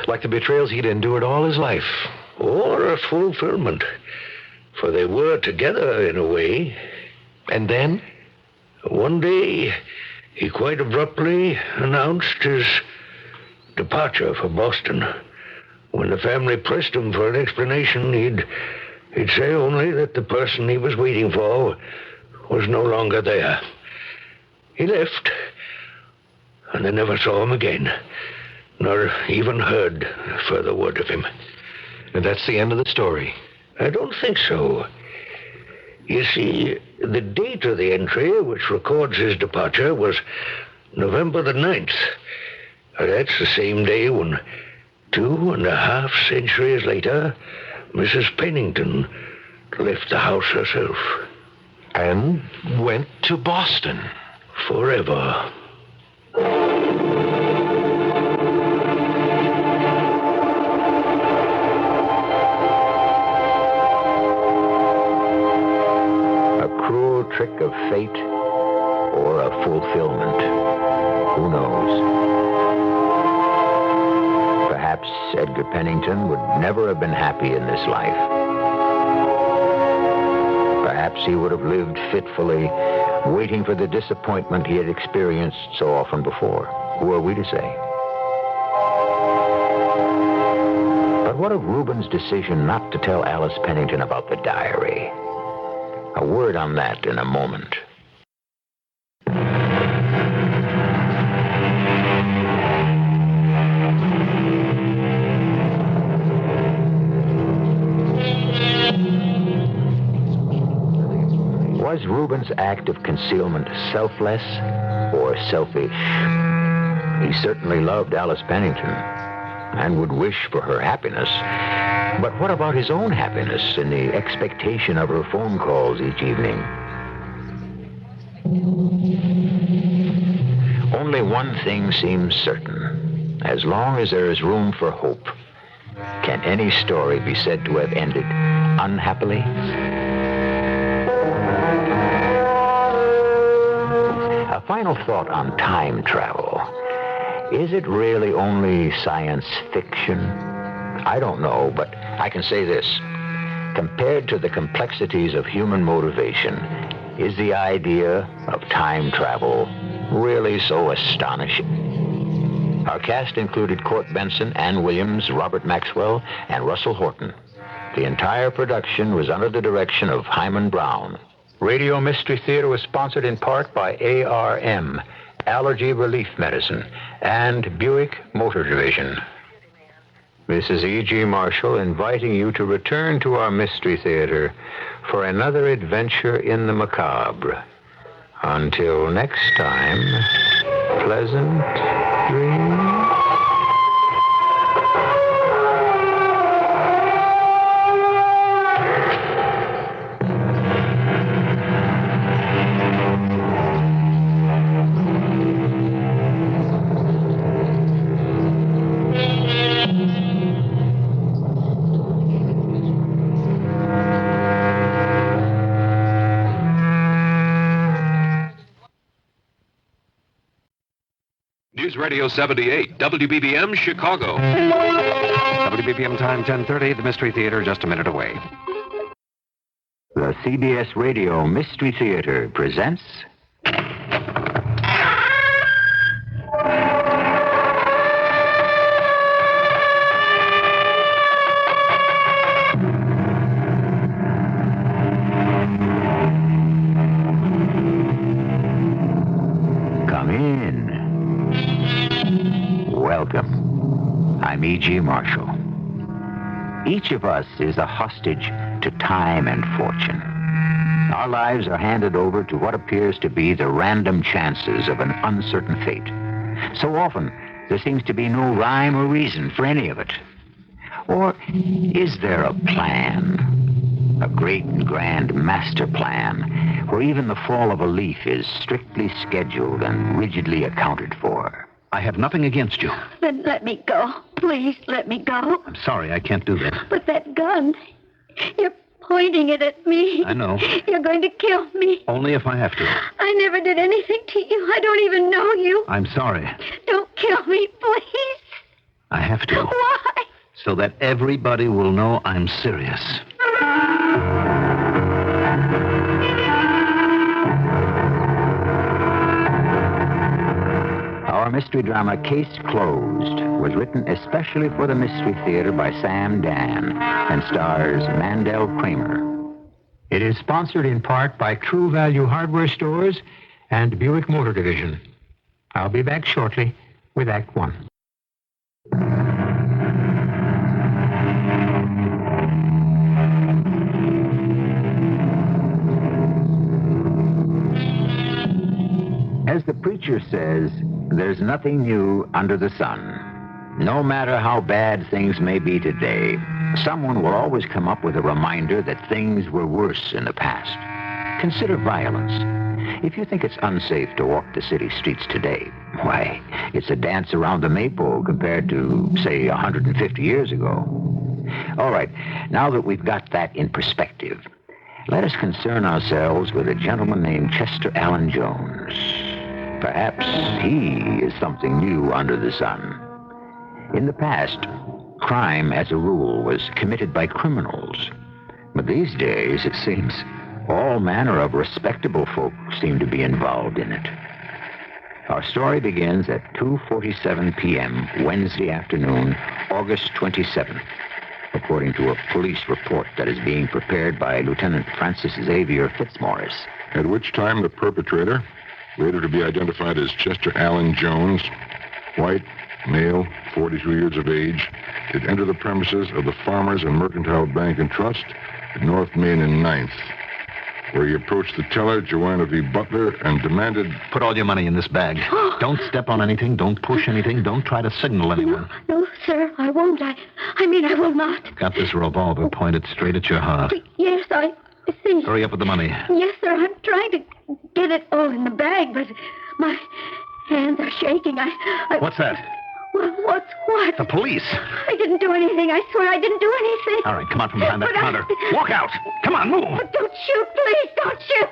S13: Like the betrayals he'd endured all his life.
S16: Or a fulfillment, for they were together in a way.
S13: And then?
S16: One day, he quite abruptly announced his departure for Boston. When the family pressed him for an explanation, he'd say only that the person he was waiting for was no longer there. He left, and they never saw him again, nor even heard further word of him.
S13: And that's the end of the story?
S16: I don't think so. You see, the date of the entry, which records his departure, was November the 9th. That's the same day when, 2.5 centuries later, Mrs. Pennington left the house herself.
S13: And went to Boston.
S16: Forever.
S5: Trick of fate or a fulfillment. Who knows? Perhaps Edgar Pennington would never have been happy in this life. Perhaps perhaps he would have lived fitfully, waiting for the disappointment he had experienced so often before. Who are we to say? But what of Reuben's decision not to tell Alice Pennington about the diary? A word on that in a moment. Was Reuben's act of concealment selfless or selfish? He certainly loved Alice Pennington and would wish for her happiness. But what about his own happiness in the expectation of her phone calls each evening? Only one thing seems certain. As long as there is room for hope, can any story be said to have ended unhappily? A final thought on time travel. Is it really only science fiction? I don't know, but I can say this. Compared to the complexities of human motivation, is the idea of time travel really so astonishing? Our cast included Court Benson, Ann Williams, Robert Maxwell, and Russell Horton. The entire production was under the direction of Hyman Brown. Radio Mystery Theater was sponsored in part by ARM, Allergy Relief Medicine, and Buick Motor Division. This is E.G. Marshall inviting you to return to our Mystery Theater for another adventure in the macabre. Until next time, pleasant dreams.
S1: News Radio 78, WBBM Chicago. WBBM time 10:30, the Mystery Theater just a minute away.
S5: The CBS Radio Mystery Theater presents... Come in. Welcome. I'm E.G. Marshall. Each of us is a hostage to time and fortune. Our lives are handed over to what appears to be the random chances of an uncertain fate. So often, there seems to be no rhyme or reason for any of it. Or is there a plan? A great and grand master plan, where even the fall of a leaf is strictly scheduled and rigidly accounted for.
S12: I have nothing against you.
S7: Then let me go. Please let me go.
S12: I'm sorry, I can't do that.
S7: But that gun, you're pointing it at me.
S12: I know.
S7: You're going to kill me.
S12: Only if I have to.
S7: I never did anything to you. I don't even know you.
S12: I'm sorry.
S7: Don't kill me, please.
S12: I have to.
S7: Why?
S12: So that everybody will know I'm serious.
S5: Our mystery drama, Case Closed, was written especially for the Mystery Theater by Sam Dan and stars Mandel Kramer. It is sponsored in part by True Value Hardware Stores and Buick Motor Division. I'll be back shortly with Act One. As the preacher says, there's nothing new under the sun. No matter how bad things may be today, someone will always come up with a reminder that things were worse in the past. Consider violence. If you think it's unsafe to walk the city streets today, why, it's a dance around the maypole compared to, say, 150 years ago. All right, now that we've got that in perspective, let us concern ourselves with a gentleman named Chester Allen Jones. Perhaps he is something new under the sun. In the past, crime, as a rule, was committed by criminals. But these days, it seems, All manner of respectable folk seem to be involved in it. Our story begins at 2:47 p.m. Wednesday afternoon, August 27th, according to a police report that is being prepared by Lieutenant Francis Xavier Fitzmaurice.
S4: At which time the perpetrator, later to be identified as Chester Allen Jones, white, male, 43 years of age, did enter the premises of the Farmers and Mercantile Bank and Trust at North Main and 9th, where he approached the teller, Joanna V. Butler, and demanded...
S8: Put all your money in this bag. Don't step on anything. Don't push anything. Don't try to signal anyone.
S7: No, sir, I won't. I mean, I will not.
S8: Got this revolver pointed straight at your heart.
S7: Yes, I see.
S8: Hurry up with the money.
S7: Yes, sir, I'm trying to get it all in the bag, but my hands are shaking.
S8: What's that?
S7: What's what?
S8: The police.
S7: I didn't do anything. I swear I didn't do anything.
S8: All right, come on from behind that counter. Walk out. Come on, move.
S7: But don't shoot, please. Don't shoot.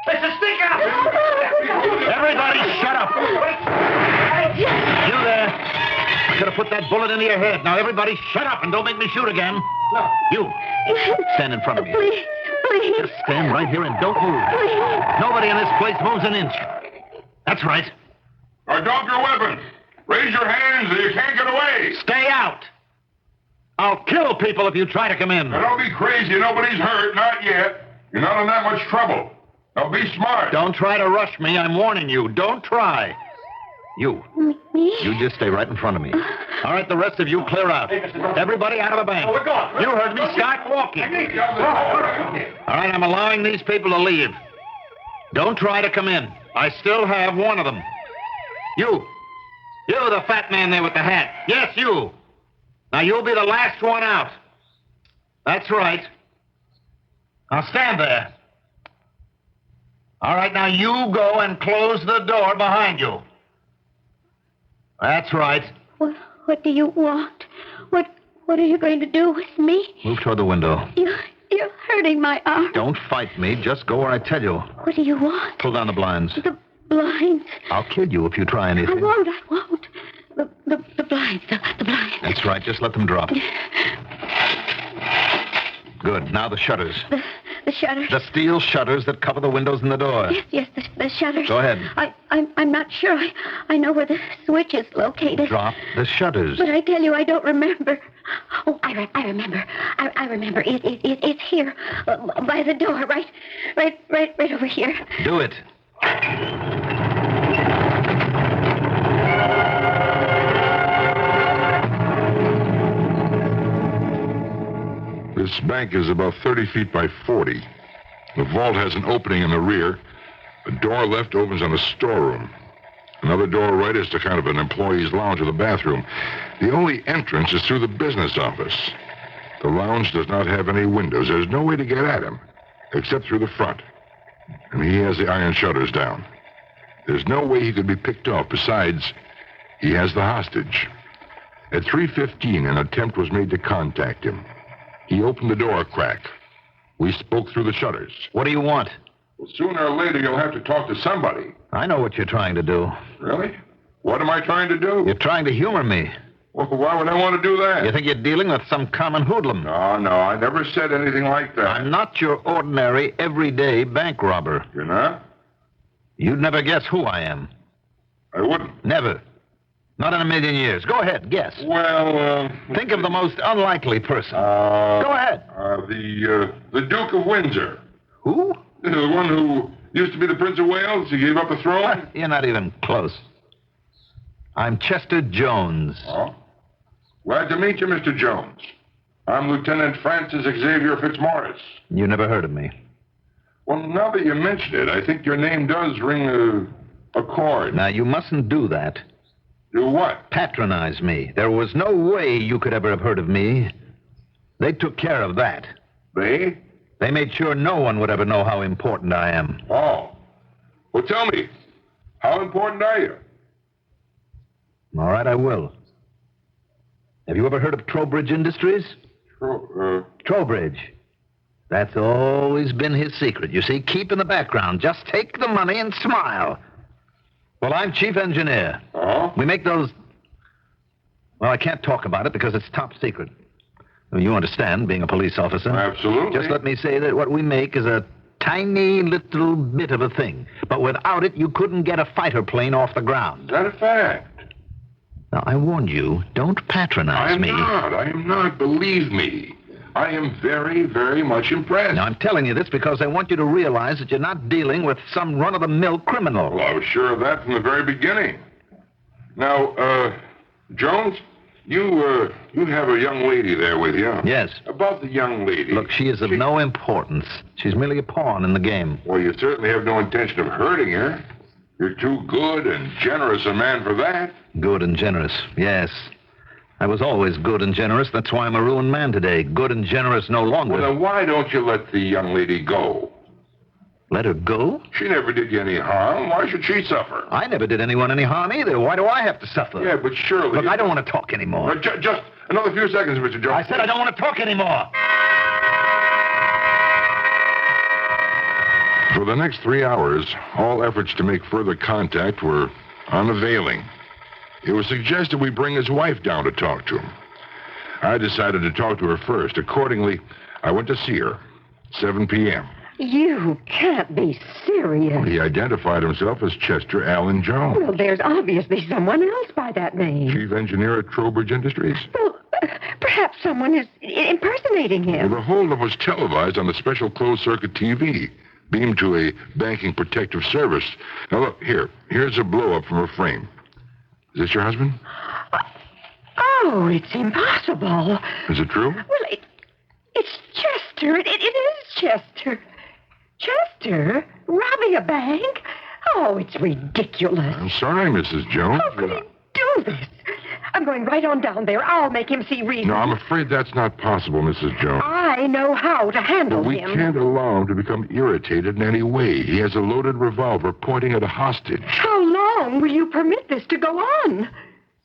S10: Let's just sneak out.
S8: Everybody shut up. You there. I could have put that bullet into your head. Now, everybody shut up and don't make me shoot again. No. You. Stand in front of me.
S7: Please.
S8: Just stand right here and don't move.
S7: Please.
S8: Nobody in this place moves an inch. That's right.
S4: Now, drop your weapon. Raise your hands or you can't get away.
S8: Stay out. I'll kill people if you try to come in.
S4: Now, don't be crazy. Nobody's hurt. Not yet. You're not in that much trouble. Now, be smart.
S8: Don't try to rush me. I'm warning you. Don't try. You.
S7: Me?
S8: You just stay right in front of me. All right, the rest of you clear out. Everybody out of the bank.
S10: We're going.
S8: You heard me. Start walking. All right, I'm allowing these people to leave. Don't try to come in. I still have one of them. You, the fat man there with the hat. Yes, you. Now, you'll be the last one out. That's right. Now, stand there. All right, now you go and close the door behind you. That's right.
S7: What do you want? What are you going to do with me?
S8: Move toward the window.
S7: You're hurting my arm.
S8: Don't fight me. Just go where I tell you.
S7: What do you want?
S8: Pull down the blinds.
S7: The blinds.
S8: I'll kill you if you try anything.
S7: I won't. The blinds. The blinds.
S8: That's right. Just let them drop. Good. Now the shutters.
S7: The shutters.
S8: The steel shutters that cover the windows and the door.
S7: Yes, the shutters.
S8: Go ahead.
S7: I'm not sure. I know where the switch is located.
S8: Drop the shutters.
S7: But I tell you, I don't remember. Oh, I remember. I remember. It's here, by the door, right over here.
S8: Do it.
S4: This bank is about 30 feet by 40. The vault has an opening in the rear. A door left opens on a storeroom. Another door right is to kind of an employee's lounge or the bathroom. The only entrance is through the business office. The lounge does not have any windows. There's no way to get at him, except through the front. And he has the iron shutters down. There's no way he could be picked off. Besides, he has the hostage. At 3:15, an attempt was made to contact him. He opened the door a crack. We spoke through the shutters.
S8: What do you want?
S4: Well, sooner or later, you'll have to talk to somebody.
S8: I know what you're trying to do.
S4: Really? What am I trying to do?
S8: You're trying to humor me.
S4: Well, why would I want to do that?
S8: You think you're dealing with some common hoodlum?
S4: No, I never said anything like that.
S8: I'm not your ordinary, everyday bank robber.
S4: You're not?
S8: You'd never guess who I am.
S4: I wouldn't.
S8: Never. Not in a million years. Go ahead, guess.
S4: Well,
S8: think of the most unlikely person. Go ahead.
S4: The Duke of Windsor.
S8: Who?
S4: The one who used to be the Prince of Wales. He gave up the throne.
S8: You're not even close. I'm Chester Jones.
S4: Oh? Glad to meet you, Mr. Jones. I'm Lieutenant Francis Xavier Fitzmaurice.
S8: You never heard of me.
S4: Well, now that you mention it, I think your name does ring a chord.
S8: Now, you mustn't do that.
S4: Do what?
S8: Patronize me. There was no way you could ever have heard of me. They took care of that.
S4: They?
S8: They made sure no one would ever know how important I am.
S4: Oh. Well, tell me, how important are you?
S8: All right, I will. Have you ever heard of Trowbridge Industries? Trowbridge. That's always been his secret. You see, keep in the background. Just take the money and smile. Well, I'm chief engineer.
S4: Oh?
S8: We make those... Well, I can't talk about it because it's top secret. You understand, being a police officer.
S4: Absolutely.
S8: Just let me say that what we make is a
S12: Tiny little bit of a thing. But without it, you couldn't get a fighter plane off the ground.
S4: Is that a fact?
S12: Now, I warned you, don't patronize me.
S4: I am not, believe me. I am very, very much impressed.
S12: Now, I'm telling you this because I want you to realize that you're not dealing with some run-of-the-mill criminal.
S4: Well, I was sure of that from the very beginning. Now, Jones, you have a young lady there with you.
S12: Yes.
S4: About the young lady.
S12: Look, she is of no importance. She's merely a pawn in the game.
S4: Well, you certainly have no intention of hurting her. You're too good and generous a man for that.
S12: Good and generous, yes. I was always good and generous. That's why I'm a ruined man today. Good and generous no longer.
S4: Well, then why don't you let the young lady go?
S12: Let her go?
S4: She never did you any harm. Why should she suffer?
S12: I never did anyone any harm either. Why do I have to suffer?
S4: Yeah, but surely...
S12: Look, I don't want to talk anymore.
S4: Just another few seconds, Mr. Jones.
S12: I said I don't want to talk anymore.
S4: For the next 3 hours, all efforts to make further contact were unavailing. It was suggested we bring his wife down to talk to him. I decided to talk to her first. Accordingly, I went to see her, 7 p.m.
S3: You can't be serious.
S4: He identified himself as Chester Allen Jones.
S3: Well, there's obviously someone else by that name.
S4: Chief engineer at Trowbridge Industries.
S3: Well, perhaps someone is impersonating him.
S4: Well, the holdup was televised on the special closed-circuit TV, beamed to a banking protective service. Now, look, here's a blow-up from her frame. Is this your husband?
S3: Oh, it's impossible.
S4: Is it true?
S3: Well, it's Chester. It is Chester. Chester? Robbing a bank? Oh, it's ridiculous.
S4: I'm sorry, Mrs. Jones.
S3: How could he do this? I'm going right on down there. I'll make him see reason.
S4: No, I'm afraid that's not possible, Mrs. Jones.
S3: I know how to handle
S4: We
S3: him.
S4: can't allow him to become irritated in any way. He has a loaded revolver pointing at a hostage.
S3: How long will you permit this to go on?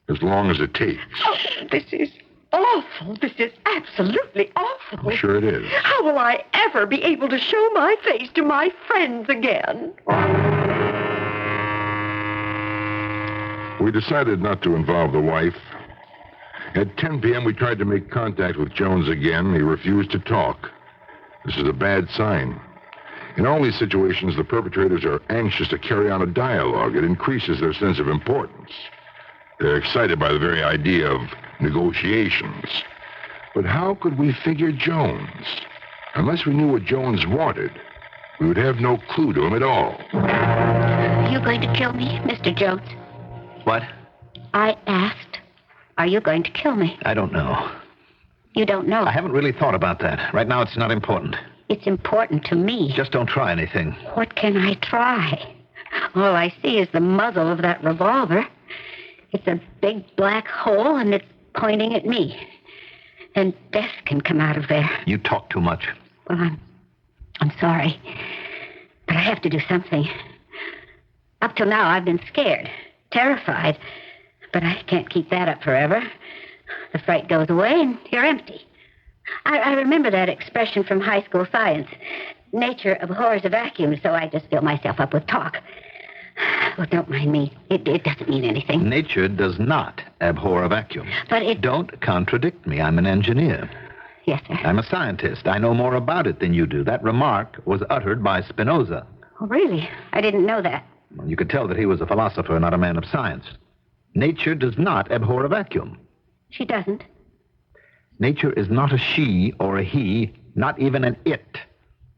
S4: As long as it takes.
S3: Oh, this is awful. This is absolutely awful.
S4: I'm sure it is.
S3: How will I ever be able to show my face to my friends again?
S4: We decided not to involve the wife. At 10 p.m., we tried to make contact with Jones again. He refused to talk. This is a bad sign. In all these situations, the perpetrators are anxious to carry on a dialogue. It increases their sense of importance. They're excited by the very idea of negotiations. But how could we figure Jones? Unless we knew what Jones wanted, we would have no clue to him at all.
S7: Are you going to kill me, Mr. Jones?
S12: What?
S7: I asked, are you going to kill me?
S12: I don't know.
S7: You don't know?
S12: I haven't really thought about that. Right now, it's not important.
S7: It's important to me.
S12: Just don't try anything.
S7: What can I try? All I see is the muzzle of that revolver. It's a big black hole, and it's pointing at me. And death can come out of there.
S12: You talk too much.
S7: Well, I'm sorry. But I have to do something. Up till now, I've been scared, terrified. But I can't keep that up forever. The fright goes away, and you're empty. I remember that expression from high school science. Nature abhors a vacuum, so I just fill myself up with talk. Well, don't mind me. It doesn't mean anything.
S12: Nature does not abhor a vacuum.
S7: But it...
S12: Don't contradict me. I'm an engineer.
S7: Yes, sir.
S12: I'm a scientist. I know more about it than you do. That remark was uttered by Spinoza.
S7: Oh, really? I didn't know that.
S12: Well, you could tell that he was a philosopher, not a man of science. Nature does not abhor a vacuum.
S7: She doesn't.
S12: Nature is not a she or a he, not even an it.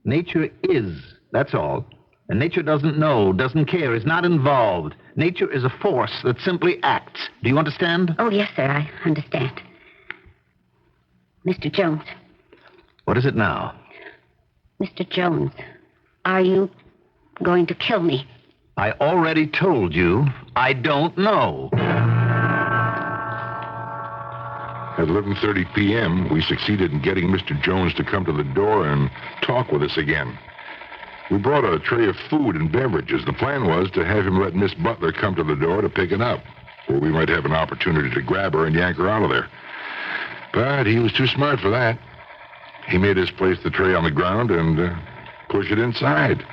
S12: Nature is, that's all. And nature doesn't know, doesn't care, is not involved. Nature is a force that simply acts. Do you understand?
S7: Oh, yes, sir, I understand. Mr. Jones.
S12: What is it now?
S7: Mr. Jones, are you going to kill me?
S12: I already told you I don't know.
S4: At 11:30 p.m., we succeeded in getting Mr. Jones to come to the door and talk with us again. We brought a tray of food and beverages. The plan was to have him let Miss Butler come to the door to pick it up, where we might have an opportunity to grab her and yank her out of there. But he was too smart for that. He made us place the tray on the ground and push it inside.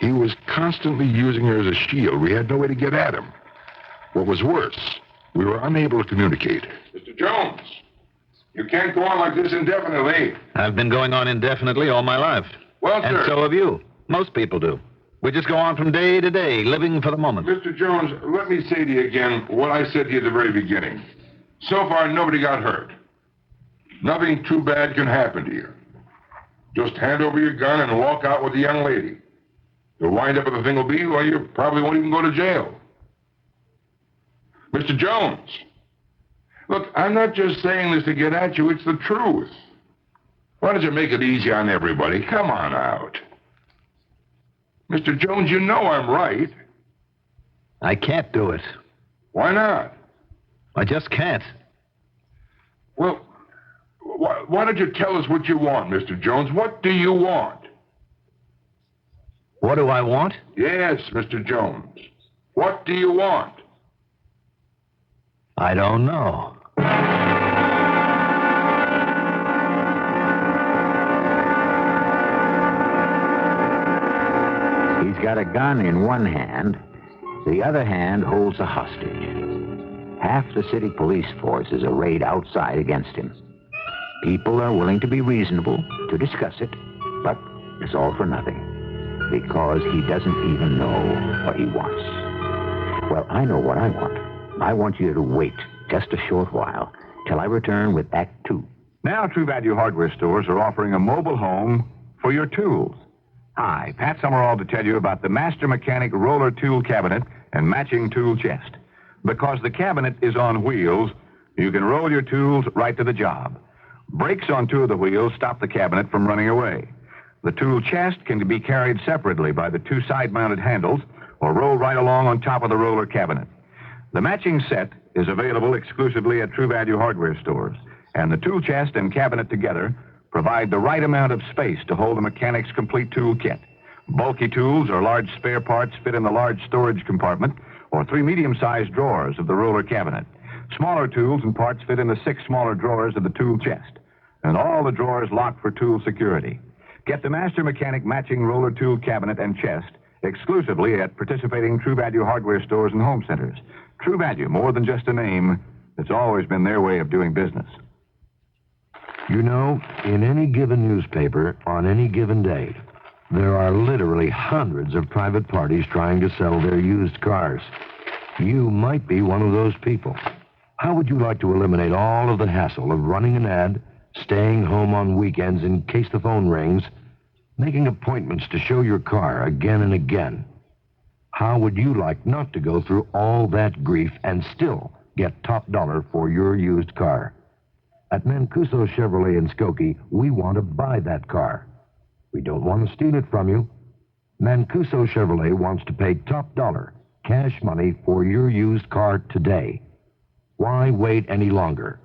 S4: He was constantly using her as a shield. We had no way to get at him. What was worse, we were unable to communicate. Mr. Jones, you can't go on like this indefinitely.
S12: I've been going on indefinitely all my life.
S4: Well,
S12: and
S4: sir.
S12: so have you.
S14: Most people do. We just go on from day to day, living for the moment.
S4: Mr. Jones, let me say to you again what I said to you at the very beginning. So far, nobody got hurt. Nothing too bad can happen to you. Just hand over your gun and walk out with the young lady. The wind-up of the thing will be, well, you probably won't even go to jail. Mr. Jones, look, I'm not just saying this to get at you, it's the truth. Why don't you make it easy on everybody? Come on out. Mr. Jones, you know I'm right.
S14: I can't do it.
S4: Why not?
S14: I just can't.
S4: Well, why don't you tell us what you want, Mr. Jones? What do you want?
S14: What do I want?
S4: Yes, Mr. Jones. What do you want?
S14: I don't know.
S5: He's got a gun in one hand. The other hand holds a hostage. Half the city police force is arrayed outside against him. People are willing to be reasonable, to discuss it, but it's all for nothing, because he doesn't even know what he wants. Well, I know what I want. I want you to wait just a short while till I return with Act 2.
S19: Now, True Value hardware stores are offering a mobile home for your tools. Hi, Pat Summerall to tell you about the Master Mechanic Roller Tool Cabinet and matching tool chest. Because the cabinet is on wheels, you can roll your tools right to the job. Brakes on two of the wheels stop the cabinet from running away. The tool chest can be carried separately by the two side-mounted handles or rolled right along on top of the roller cabinet. The matching set is available exclusively at True Value hardware stores, and the tool chest and cabinet together provide the right amount of space to hold a mechanic's complete tool kit. Bulky tools or large spare parts fit in the large storage compartment or 3 medium-sized drawers of the roller cabinet. Smaller tools and parts fit in the 6 smaller drawers of the tool chest, and all the drawers locked for tool security. Get the Master Mechanic matching roller tool cabinet and chest exclusively at participating True Value hardware stores and home centers. True Value, more than just a name, it's always been their way of doing business.
S23: You know, in any given newspaper, on any given day, there are literally hundreds of private parties trying to sell their used cars. You might be one of those people. How would you like to eliminate all of the hassle of running an ad, staying home on weekends in case the phone rings, making appointments to show your car again and again? How would you like not to go through all that grief and still get top dollar for your used car? At Mancuso Chevrolet in Skokie, we want to buy that car. We don't want to steal it from you. Mancuso Chevrolet wants to pay top dollar, cash money for your used car today. Why wait any longer?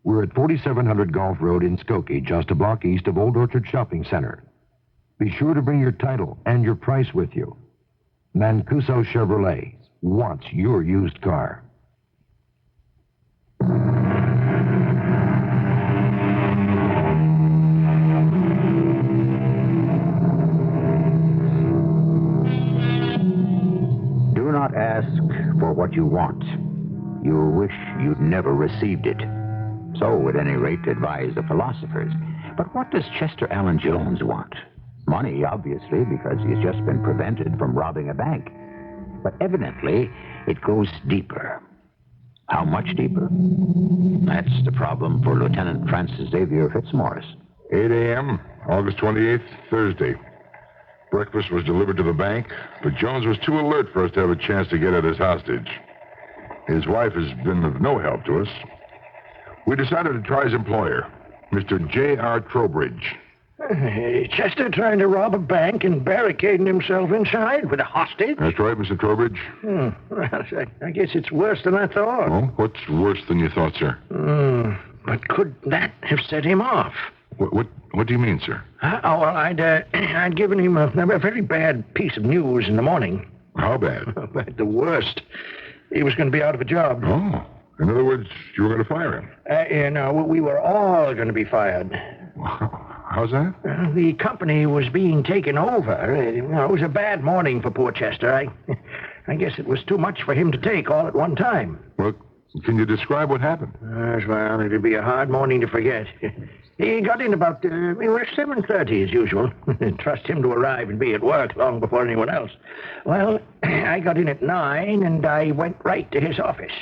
S23: We're at 4700 Golf Road in Skokie, just a block east of Old Orchard Shopping Center. Be sure to bring your title and your price with you. Mancuso Chevrolet wants your used car.
S5: Do not ask for what you want. You'll wish you'd never received it. So, at any rate, advise the philosophers. But what does Chester Allen Jones want? Money, obviously, because he's just been prevented from robbing a bank. But evidently, it goes deeper. How much deeper? That's the problem for Lieutenant Francis Xavier Fitzmaurice.
S4: 8 a.m., August 28th, Thursday. Breakfast was delivered to the bank, but Jones was too alert for us to have a chance to get at his hostage. His wife has been of no help to us. We decided to try his employer, Mr. J.R. Trowbridge.
S16: Chester trying to rob a bank and barricading himself inside with a hostage?
S4: That's right, Mr. Trowbridge.
S16: Well, I guess it's worse than I thought.
S4: Oh, what's worse than you thought, sir?
S16: But could that have set him off?
S4: What do you mean, sir?
S16: I'd given him a very bad piece of news in the morning.
S4: How bad?
S16: The worst. He was going to be out of a job.
S4: Oh. In other words, you were going to fire him?
S16: We were all going to be fired.
S4: How's that?
S16: The company was being taken over. It was a bad morning for poor Chester. I guess it was too much for him to take all at one time.
S4: Well, can you describe what happened?
S16: Well, it'd be a hard morning to forget.
S9: He got in about 7:30 as usual. Trust him to arrive and be at work long before anyone else. Well, I got in at 9, and I went right to his office.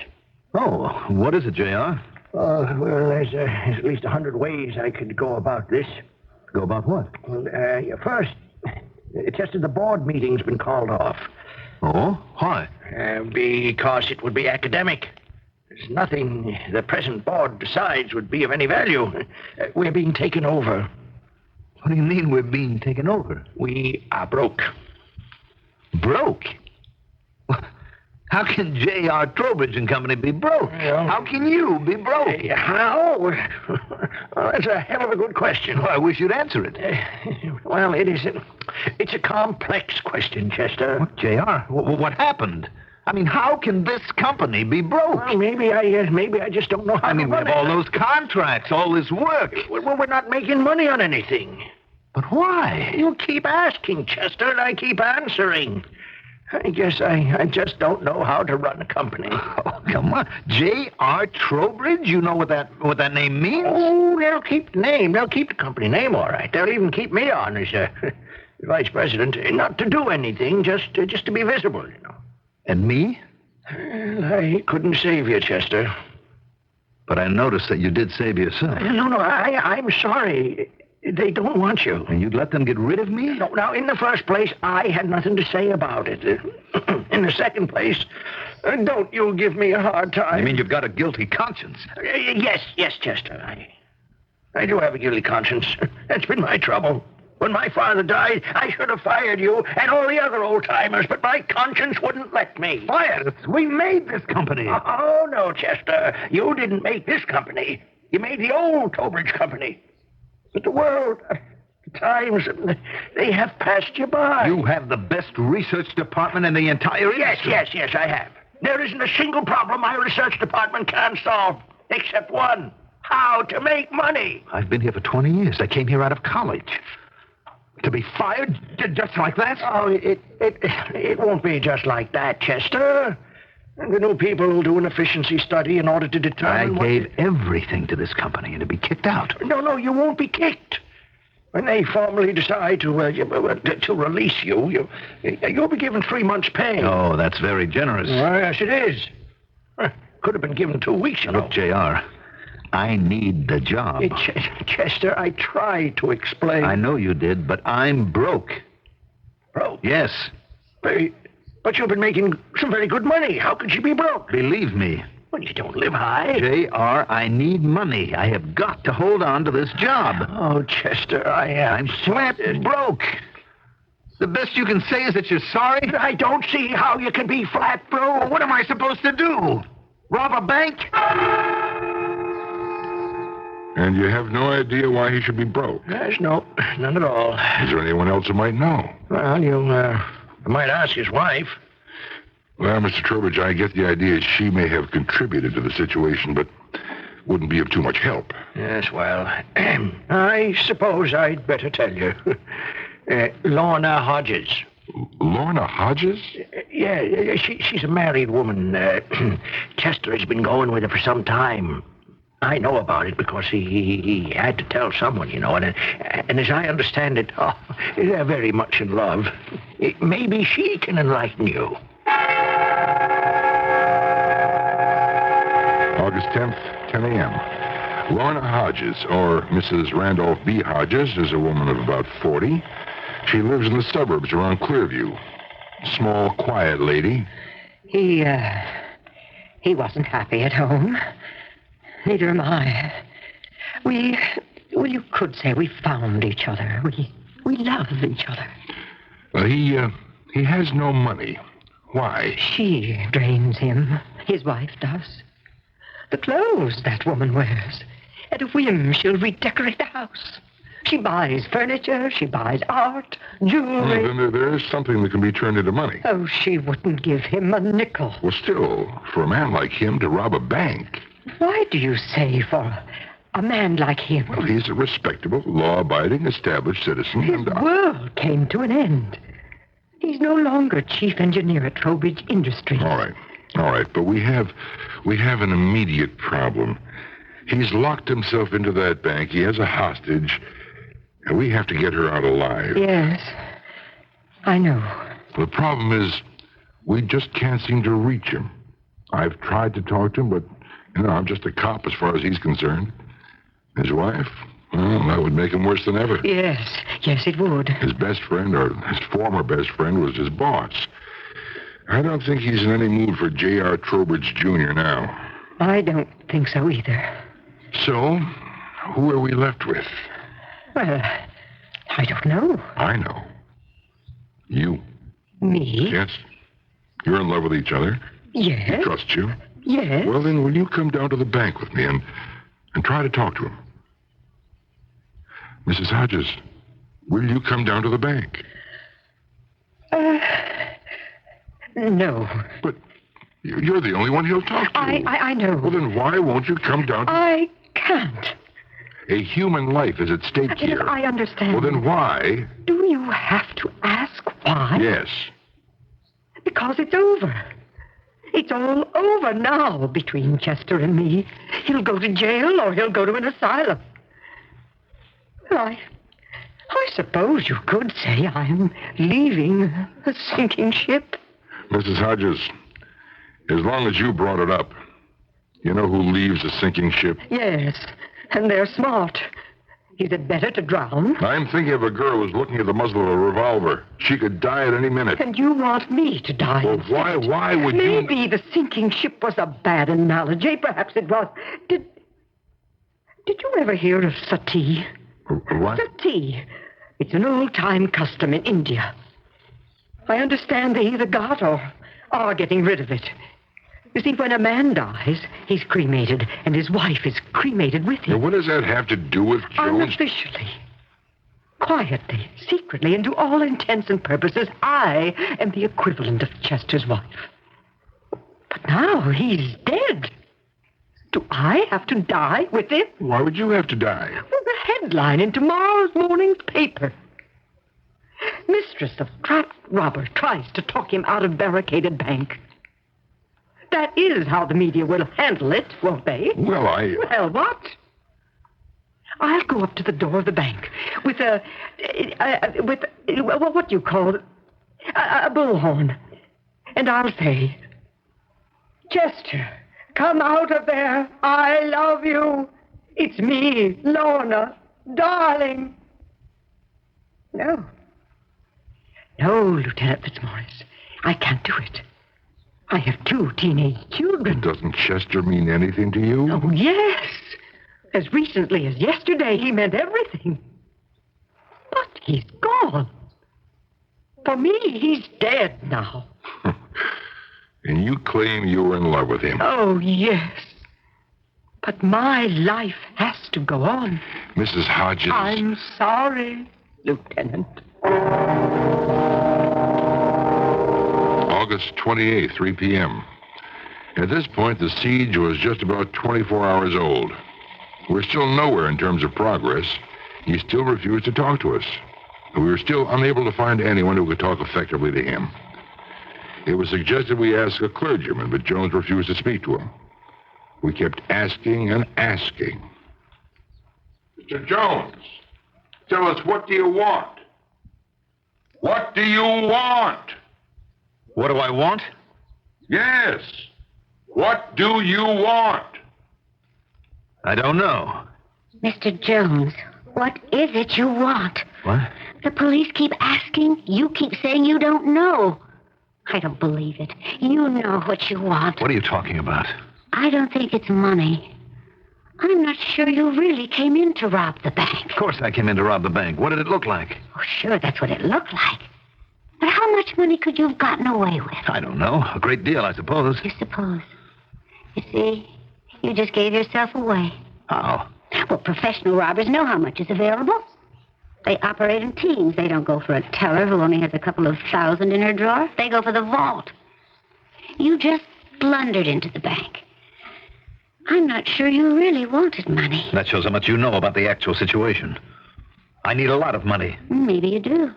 S23: Oh, what is it, J.R.?
S9: Well, there's at least 100 ways I could go about this.
S23: Go about what?
S9: Well, first, Chester, the board meeting's been called off.
S23: Oh? Why?
S9: Because it would be academic. There's nothing the present board decides would be of any value. We're being taken over.
S23: What do you mean we're being taken over?
S9: We are broke.
S23: Broke? How can J.R. Trowbridge and Company be broke? How can you be broke?
S9: How? Well, that's a hell of a good question.
S23: Well, I wish you'd answer it.
S9: Well, it's a complex question, Chester.
S23: What, J.R.? What happened? I mean, how can this company be broke?
S9: Well, maybe I just don't know how.
S23: We have all those contracts, all this work.
S9: Well, we're not making money on anything.
S23: But why?
S9: You keep asking, Chester, and I keep answering. I guess I just don't know how to run a company.
S23: Oh, come on. J.R. Trowbridge? You know what that name means?
S9: Oh, they'll keep the name. They'll keep the company name, all right. They'll even keep me on as vice president. Not to do anything, just to be visible, you know.
S23: And me?
S9: Well, I couldn't save you, Chester.
S23: But I noticed that you did save yourself.
S9: No, I'm sorry. They don't want you.
S23: And you'd let them get rid of me?
S9: No, now, in the first place, I had nothing to say about it. In the second place, don't you give me a hard time.
S23: You mean you've got a guilty conscience?
S9: Yes, Chester. I do have a guilty conscience. That's been my trouble. When my father died, I should have fired you and all the other old-timers, but my conscience wouldn't let me.
S23: Fired us? We made this company.
S9: Oh, no, Chester. You didn't make this company. You made the old Trowbridge Company. But the world, the times, they have passed you by.
S23: You have the best research department in the entire industry.
S9: Yes, I have. There isn't a single problem my research department can't solve, except one. How to make money.
S23: I've been here for 20 years. I came here out of college. To be fired just like that?
S9: Oh, it won't be just like that, Chester. The new people will do an efficiency study in order to determine
S23: I gave everything to this company and to be kicked out.
S9: No, you won't be kicked. When they formally decide to release you, you'll be given 3 months' pay.
S23: Oh, that's very generous.
S9: Well, yes, it is. Could have been given 2 weeks, you know.
S23: Look, J.R., I need the job.
S9: Chester, I tried to explain.
S23: I know you did, but I'm broke.
S9: Broke?
S23: Yes.
S9: But you've been making some very good money. How could you be broke?
S23: Believe me.
S9: Well, you don't live high.
S23: J.R., I need money. I have got to hold on to this job.
S9: Oh, Chester, I'm
S23: flat broke. The best you can say is that you're sorry?
S9: I don't see how you can be flat broke.
S23: Well, what am I supposed to do? Rob a bank?
S4: And you have no idea why he should be broke?
S9: Yes, no, none at all.
S4: Is there anyone else who might know?
S9: Well, you might ask his wife.
S4: Well, Mr. Trowbridge, I get the idea she may have contributed to the situation, but wouldn't be of too much help.
S9: Yes, well, I suppose I'd better tell you. Lorna Hodges.
S4: Lorna Hodges?
S9: Yeah, she's a married woman. Chester has been going with her for some time. I know about it because he had to tell someone, you know, and as I understand it, they're very much in love. Maybe she can enlighten you.
S4: August 10th, 10 a.m. Lorna Hodges, or Mrs. Randolph B. Hodges, is a woman of about 40. She lives in the suburbs around Clearview. Small, quiet lady.
S3: He wasn't happy at home. Neither am I. You could say we found each other. We love each other.
S4: He has no money. Why?
S3: She drains him. His wife does. The clothes that woman wears. At a whim, she'll redecorate the house. She buys furniture, she buys art, jewelry.
S4: Then there is something that can be turned into money.
S3: Oh, she wouldn't give him a nickel.
S4: Well, still, for a man like him to rob a bank...
S3: Why do you say for a man like him?
S4: Well, he's a respectable, law-abiding, established citizen.
S3: His world came to an end. He's no longer chief engineer at Trowbridge Industries.
S4: All right, but we have an immediate problem. He's locked himself into that bank. He has a hostage. And we have to get her out alive.
S3: Yes, I know.
S4: The problem is, we just can't seem to reach him. I've tried to talk to him, but, I'm just a cop as far as he's concerned. His wife? Well, that would make him worse than ever.
S3: Yes, it would.
S4: His best friend, or his former best friend, was his boss. I don't think he's in any mood for J.R. Trowbridge Jr. now.
S3: I don't think so either.
S4: So, who are we left with?
S3: Well, I don't know.
S4: I know. You.
S3: Me?
S4: Yes. You're in love with each other.
S3: Yes.
S4: He trusts you.
S3: Yes.
S4: Well, then, will you come down to the bank with me and try to talk to him? Mrs. Hodges, will you come down to the bank?
S3: No.
S4: But you're the only one he'll talk to.
S3: I know.
S4: Well, then why won't you come down to...
S3: I can't.
S4: A human life is at stake here.
S3: I understand.
S4: Well, then why...
S3: Do you have to ask why?
S4: Yes.
S3: Because it's over. It's all over now between Chester and me. He'll go to jail or he'll go to an asylum. I suppose you could say I'm leaving a sinking ship.
S4: Mrs. Hodges, as long as you brought it up, you know who leaves a sinking ship?
S3: Yes, and they're smart. Is it better to drown?
S4: I'm thinking of a girl who's looking at the muzzle of a revolver. She could die at any minute.
S3: And you want me to die?
S4: Well, why would you...
S3: Maybe the sinking ship was a bad analogy. Perhaps it was. Did you ever hear of sati?
S4: What?
S3: Sati. It's an old-time custom in India. I understand they either got or are getting rid of it. You see, when a man dies, he's cremated, and his wife is cremated with him.
S4: Now, what does that have to do with Jones?
S3: Unofficially. Quietly, secretly, and to all intents and purposes, I am the equivalent of Chester's wife. But now he's dead. Do I have to die with him?
S4: Why would you have to die?
S3: Well, the headline in tomorrow's morning's paper. Mistress of trapped robber tries to talk him out of barricaded bank. That is how the media will handle it, won't they?
S4: Well,
S3: Well, what? I'll go up to the door of the bank with what do you call it? A bullhorn. And I'll say, Chester, come out of there. I love you. It's me, Lorna, darling. No, Lieutenant Fitzmaurice. I can't do it. I have 2 teenage children.
S4: Doesn't Chester mean anything to you?
S3: Oh, yes. As recently as yesterday, he meant everything. But he's gone. For me, he's dead now.
S4: And you claim you were in love with him?
S3: Oh, yes. But my life has to go on.
S4: Mrs. Hodges...
S3: I'm sorry, Lieutenant.
S4: August 28th, 3 p.m. At this point, the siege was just about 24 hours old. We're still nowhere in terms of progress. He still refused to talk to us. We were still unable to find anyone who could talk effectively to him. It was suggested we ask a clergyman, but Jones refused to speak to him. We kept asking and asking. Mr. Jones, tell us, what do you want? What do you want?
S14: What do I want?
S4: Yes. What do you want?
S14: I don't know.
S7: Mr. Jones, what is it you want?
S14: What?
S7: The police keep asking. You keep saying you don't know. I don't believe it. You know what you want.
S14: What are you talking about?
S7: I don't think it's money. I'm not sure you really came in to rob the bank.
S14: Of course I came in to rob the bank. What did it look like?
S7: Oh, sure, that's what it looked like. But how much money could you have gotten away with?
S14: I don't know. A great deal, I suppose.
S7: You suppose. You see, you just gave yourself away.
S14: How?
S7: Well, professional robbers know how much is available. They operate in teams. They don't go for a teller who only has a couple of thousand in her drawer. They go for the vault. You just blundered into the bank. I'm not sure you really wanted money.
S14: That shows how much you know about the actual situation. I need a lot of money.
S7: Maybe you do.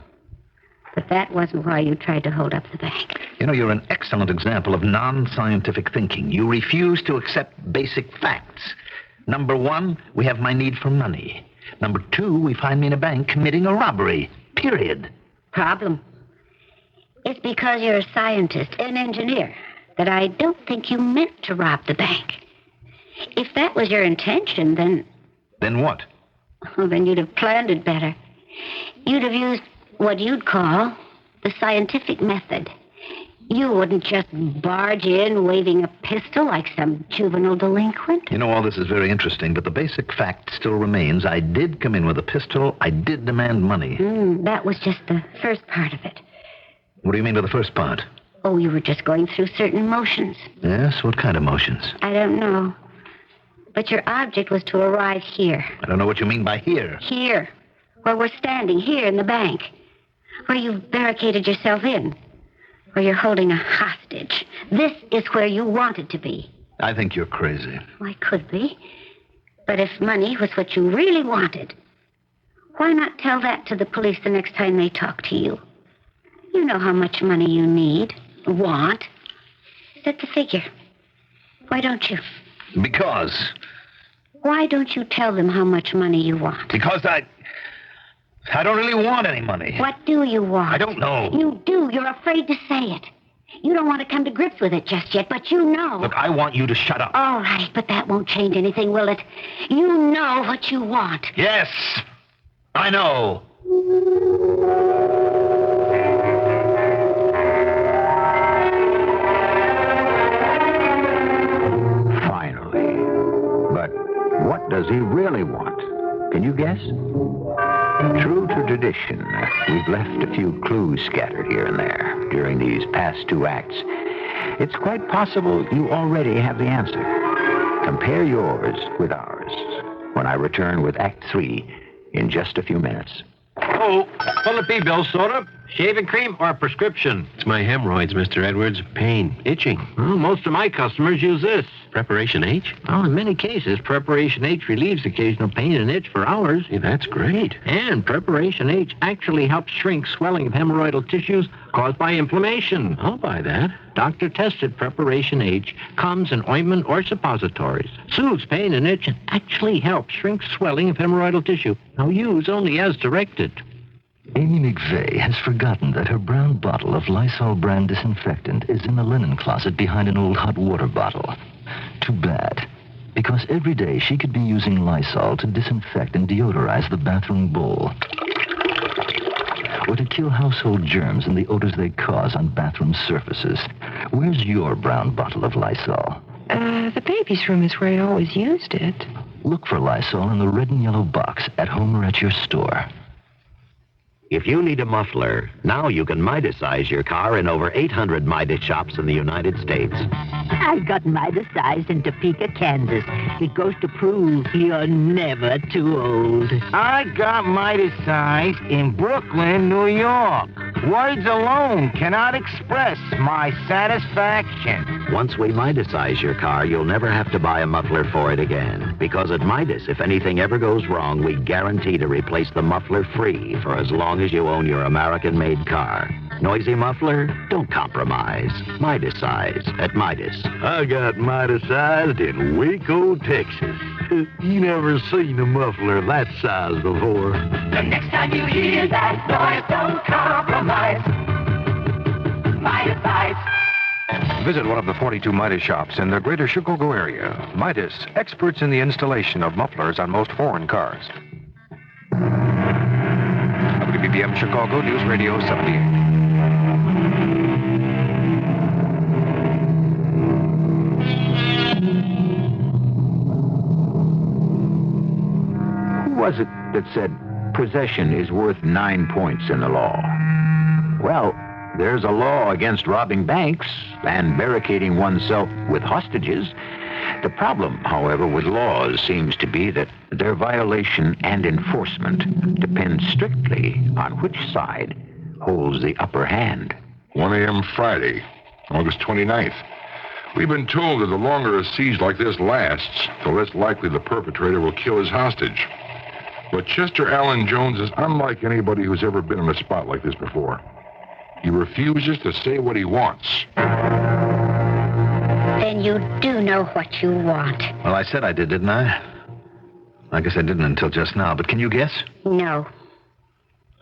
S7: But that wasn't why you tried to hold up the bank.
S14: You know, you're an excellent example of non-scientific thinking. You refuse to accept basic facts.
S5: Number one, we have my need for money. Number two, we find me in a bank committing a robbery. Period.
S7: Problem. It's because you're a scientist, an engineer, that I don't think you meant to rob the bank. If that was your intention, then...
S5: Then what?
S7: Well, then you'd have planned it better. You'd have used what you'd call the scientific method. You wouldn't just barge in waving a pistol like some juvenile delinquent.
S5: You know, all this is very interesting, but the basic fact still remains. I did come in with a pistol. I did demand money.
S7: That was just the first part of it.
S5: What do you mean by the first part?
S7: Oh, you were just going through certain motions.
S5: Yes? What kind of motions?
S7: I don't know. But your object was to arrive here.
S5: I don't know what you mean by here.
S7: Here. Where we're standing, here in the bank. Where you've barricaded yourself in. Where you're holding a hostage. This is where you wanted to be.
S5: I think you're crazy.
S7: Well, I could be. But if money was what you really wanted, why not tell that to the police the next time they talk to you? You know how much money you need, want. Set the figure. Why don't you?
S5: Because.
S7: Why don't you tell them how much money you want?
S5: Because I don't really want any money.
S7: What do you want?
S5: I don't know.
S7: You do. You're afraid to say it. You don't want to come to grips with it just yet, but you know.
S5: Look, I want you to shut up.
S7: All right, but that won't change anything, will it? You know what you want.
S5: Yes, I know.
S6: Finally. But what does he really want? Can you guess? True to tradition, we've left a few clues scattered here and there during these past two acts. It's quite possible you already have the answer. Compare yours with ours when I return with Act 3 in just a few minutes.
S17: Oh, will it be Bill soda, shaving cream, or prescription?
S18: It's my hemorrhoids, Mr. Edwards. Pain, itching.
S17: Well, most of my customers use this.
S18: Preparation H?
S17: Well, in many cases, Preparation H relieves occasional pain and itch for hours.
S18: Yeah, that's great.
S17: And Preparation H actually helps shrink swelling of hemorrhoidal tissues caused by inflammation.
S18: I'll buy that.
S17: Doctor-tested Preparation H comes in ointment or suppositories. Soothes pain and itch and actually helps shrink swelling of hemorrhoidal tissue. Now use only as directed.
S23: Amy McVeigh has forgotten that her brown bottle of Lysol brand disinfectant is in the linen closet behind an old hot water bottle. Too bad. Because every day she could be using Lysol to disinfect and deodorize the bathroom bowl. Or to kill household germs and the odors they cause on bathroom surfaces. Where's your brown bottle of Lysol?
S24: The baby's room is where I always used it.
S23: Look for Lysol in the red and yellow box at home or at your store.
S8: If you need a muffler, now you can Midasize your car in over 800 Midas shops in the United States.
S25: I got Midasized in Topeka, Kansas. It goes to prove you're never too old.
S26: I got Midasized in Brooklyn, New York. Words alone cannot express my satisfaction.
S8: Once we Midasize your car, you'll never have to buy a muffler for it again. Because at Midas, if anything ever goes wrong, we guarantee to replace the muffler free for as long as you own your American-made car. Noisy muffler? Don't compromise. Midasize at Midas.
S26: I got Midasized in Waco, Texas. You never seen a muffler that size before.
S10: The next time you hear that noise, don't compromise. Midasize.
S1: Visit one of the 42 Midas shops in the greater Chicago area. Midas, experts in the installation of mufflers on most foreign cars. WBBM Chicago News Radio 78.
S6: Who was it that said possession is worth 9 points in the law? Well, there's a law against robbing banks and barricading oneself with hostages. The problem, however, with laws seems to be that their violation and enforcement depend strictly on which side holds the upper hand.
S4: 1 a.m. Friday, August 29th. We've been told that the longer a siege like this lasts, the less likely the perpetrator will kill his hostage. But Chester Allen Jones is unlike anybody who's ever been in a spot like this before. He refuses to say what he wants.
S7: Then you do know what you want.
S5: Well, I said I did, didn't I?
S6: I guess I didn't until just now, but can you guess?
S7: No.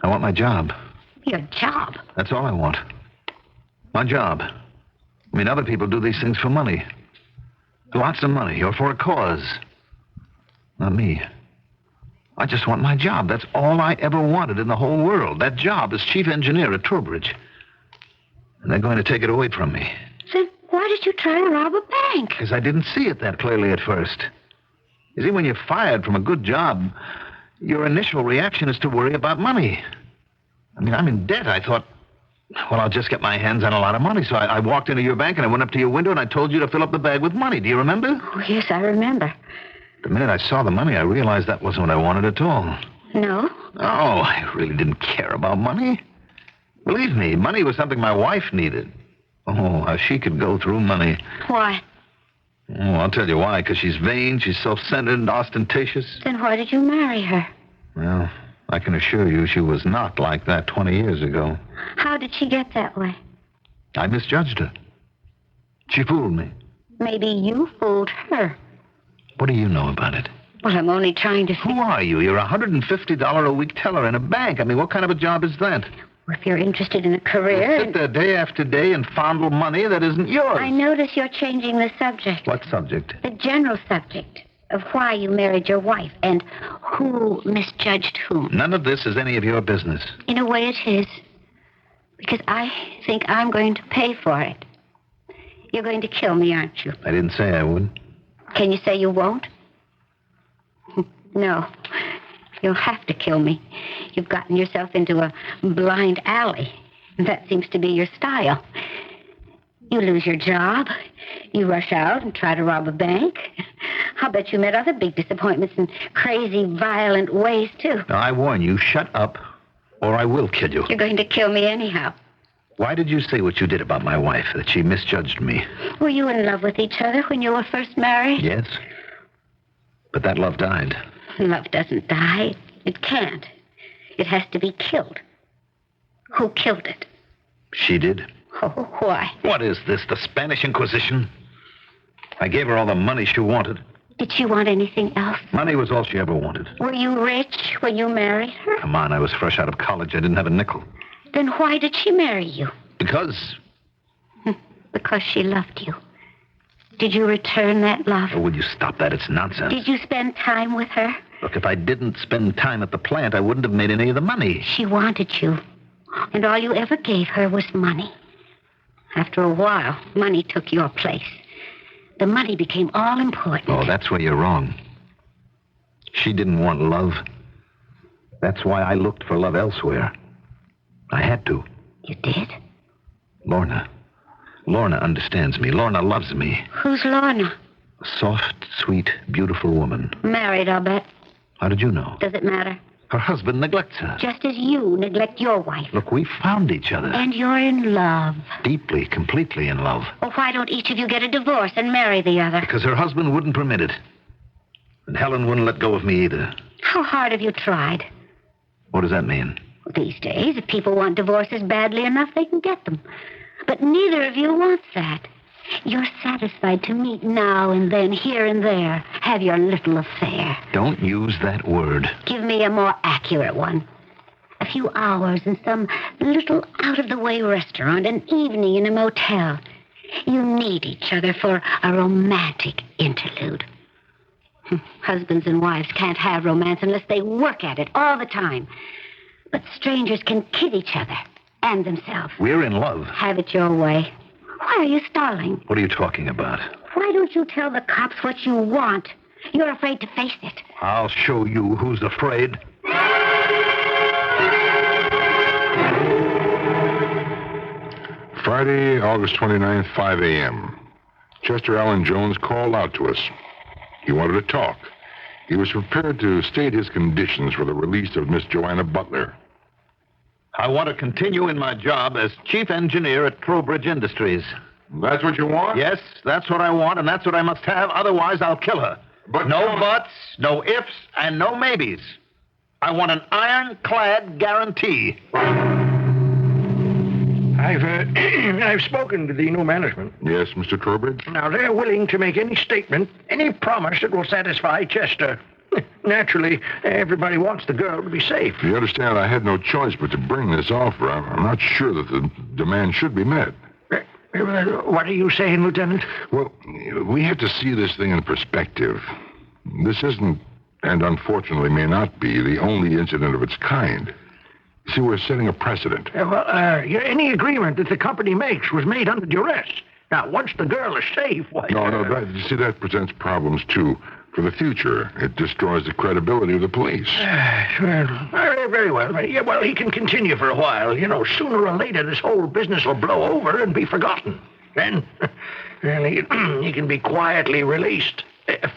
S6: I want my job.
S7: Your job?
S6: That's all I want. My job. I mean, other people do these things for money. Lots of money, or for a cause. Not me. I just want my job. That's all I ever wanted in the whole world. That job as chief engineer at Trowbridge. And they're going to take it away from me.
S7: Then why did you try to rob a bank?
S6: Because I didn't see it that clearly at first. You see, when you're fired from a good job, your initial reaction is to worry about money. I mean, I'm in debt. I thought, well, I'll just get my hands on a lot of money. So I walked into your bank and I went up to your window and I told you to fill up the bag with money. Do you remember?
S7: Oh, yes, I remember.
S6: The minute I saw the money, I realized that wasn't what I wanted at all.
S7: No?
S6: Oh, I really didn't care about money. Believe me, money was something my wife needed. Oh, how she could go through money.
S7: Why?
S6: Oh, I'll tell you why. Because she's vain, she's self-centered and ostentatious.
S7: Then why did you marry her?
S6: Well, I can assure you she was not like that 20 years ago.
S7: How did she get that way?
S6: I misjudged her. She fooled me.
S7: Maybe you fooled her.
S6: What do you know about it?
S7: Well, I'm only trying to...
S6: Who are you? You're a $150 a week teller in a bank. I mean, what kind of a job is that?
S7: If you're interested in a career...
S6: You sit there day after day and fondle money that isn't yours.
S7: I notice you're changing the subject.
S6: What subject?
S7: The general subject of why you married your wife and who misjudged whom.
S6: None of this is any of your business.
S7: In a way, it is. Because I think I'm going to pay for it. You're going to kill me, aren't you?
S6: I didn't say I would.
S7: Can you say you won't? No. You'll have to kill me. You've gotten yourself into a blind alley. That seems to be your style. You lose your job. You rush out and try to rob a bank. I'll bet you met other big disappointments in crazy, violent ways, too.
S6: Now, I warn you, shut up, or I will kill you.
S7: You're going to kill me anyhow.
S6: Why did you say what you did about my wife, that she misjudged me?
S7: Were you in love with each other when you were first married?
S6: Yes. But that love died.
S7: Love doesn't die. It can't. It has to be killed. Who killed it?
S6: She did.
S7: Oh, why?
S6: What is this, the Spanish Inquisition? I gave her all the money she wanted.
S7: Did she want anything else?
S6: Money was all she ever wanted.
S7: Were you rich when you married her?
S6: Come on, I was fresh out of college. I didn't have a nickel.
S7: Then why did she marry you?
S6: Because...
S7: Because she loved you. Did you return that love?
S6: Oh, will you stop that? It's nonsense.
S7: Did you spend time with her?
S6: Look, if I didn't spend time at the plant, I wouldn't have made any of the money.
S7: She wanted you. And all you ever gave her was money. After a while, money took your place. The money became all important.
S6: Oh, that's where you're wrong. She didn't want love. That's why I looked for love elsewhere. I had to.
S7: You did?
S6: Lorna. Lorna understands me. Lorna loves me.
S7: Who's Lorna?
S6: A soft, sweet, beautiful woman.
S7: Married, I'll bet.
S6: How did you know?
S7: Does it matter?
S6: Her husband neglects her.
S7: Just as you neglect your wife.
S6: Look, we found each other.
S7: And you're in love.
S6: Deeply, completely in love.
S7: Well, why don't each of you get a divorce and marry the other?
S6: Because her husband wouldn't permit it. And Helen wouldn't let go of me either.
S7: How hard have you tried?
S6: What does that mean?
S7: These days, if people want divorces badly enough, they can get them. But neither of you wants that. You're satisfied to meet now and then, here and there, have your little affair.
S6: Don't use that word.
S7: Give me a more accurate one. A few hours in some little out-of-the-way restaurant, an evening in a motel. You need each other for a romantic interlude. Husbands and wives can't have romance unless they work at it all the time. But strangers can kid each other and themselves.
S6: We're in love.
S7: Have it your way. Why are you stalling?
S6: What are you talking about?
S7: Why don't you tell the cops what you want? You're afraid to face it.
S6: I'll show you who's afraid.
S4: Friday, August 29th, 5 a.m. Chester Allen Jones called out to us. He wanted to talk. He was prepared to state his conditions for the release of Miss Joanna Butler.
S6: I want to continue in my job as chief engineer at Trowbridge Industries.
S4: That's what you want?
S6: Yes, that's what I want, and that's what I must have. Otherwise, I'll kill her.
S4: But
S6: no buts, no ifs, and no maybes. I want an ironclad guarantee.
S9: I've spoken to the new management.
S4: Yes, Mr. Trowbridge?
S9: Now, they're willing to make any statement, any promise that will satisfy Chester. Naturally, everybody wants the girl to be safe.
S4: You understand, I had no choice but to bring this offer. I'm not sure that the demand should be met.
S9: What are you saying, Lieutenant?
S4: Well, we have to see this thing in perspective. This isn't, and unfortunately may not be, the only incident of its kind. See, we're setting a precedent.
S9: Any agreement that the company makes was made under duress. Now, once the girl is safe, why...
S4: No, that presents problems, too. For the future, it destroys the credibility of the police.
S9: Very well. Yeah, well, he can continue for a while. You know, sooner or later, this whole business will blow over and be forgotten. Then he can be quietly released,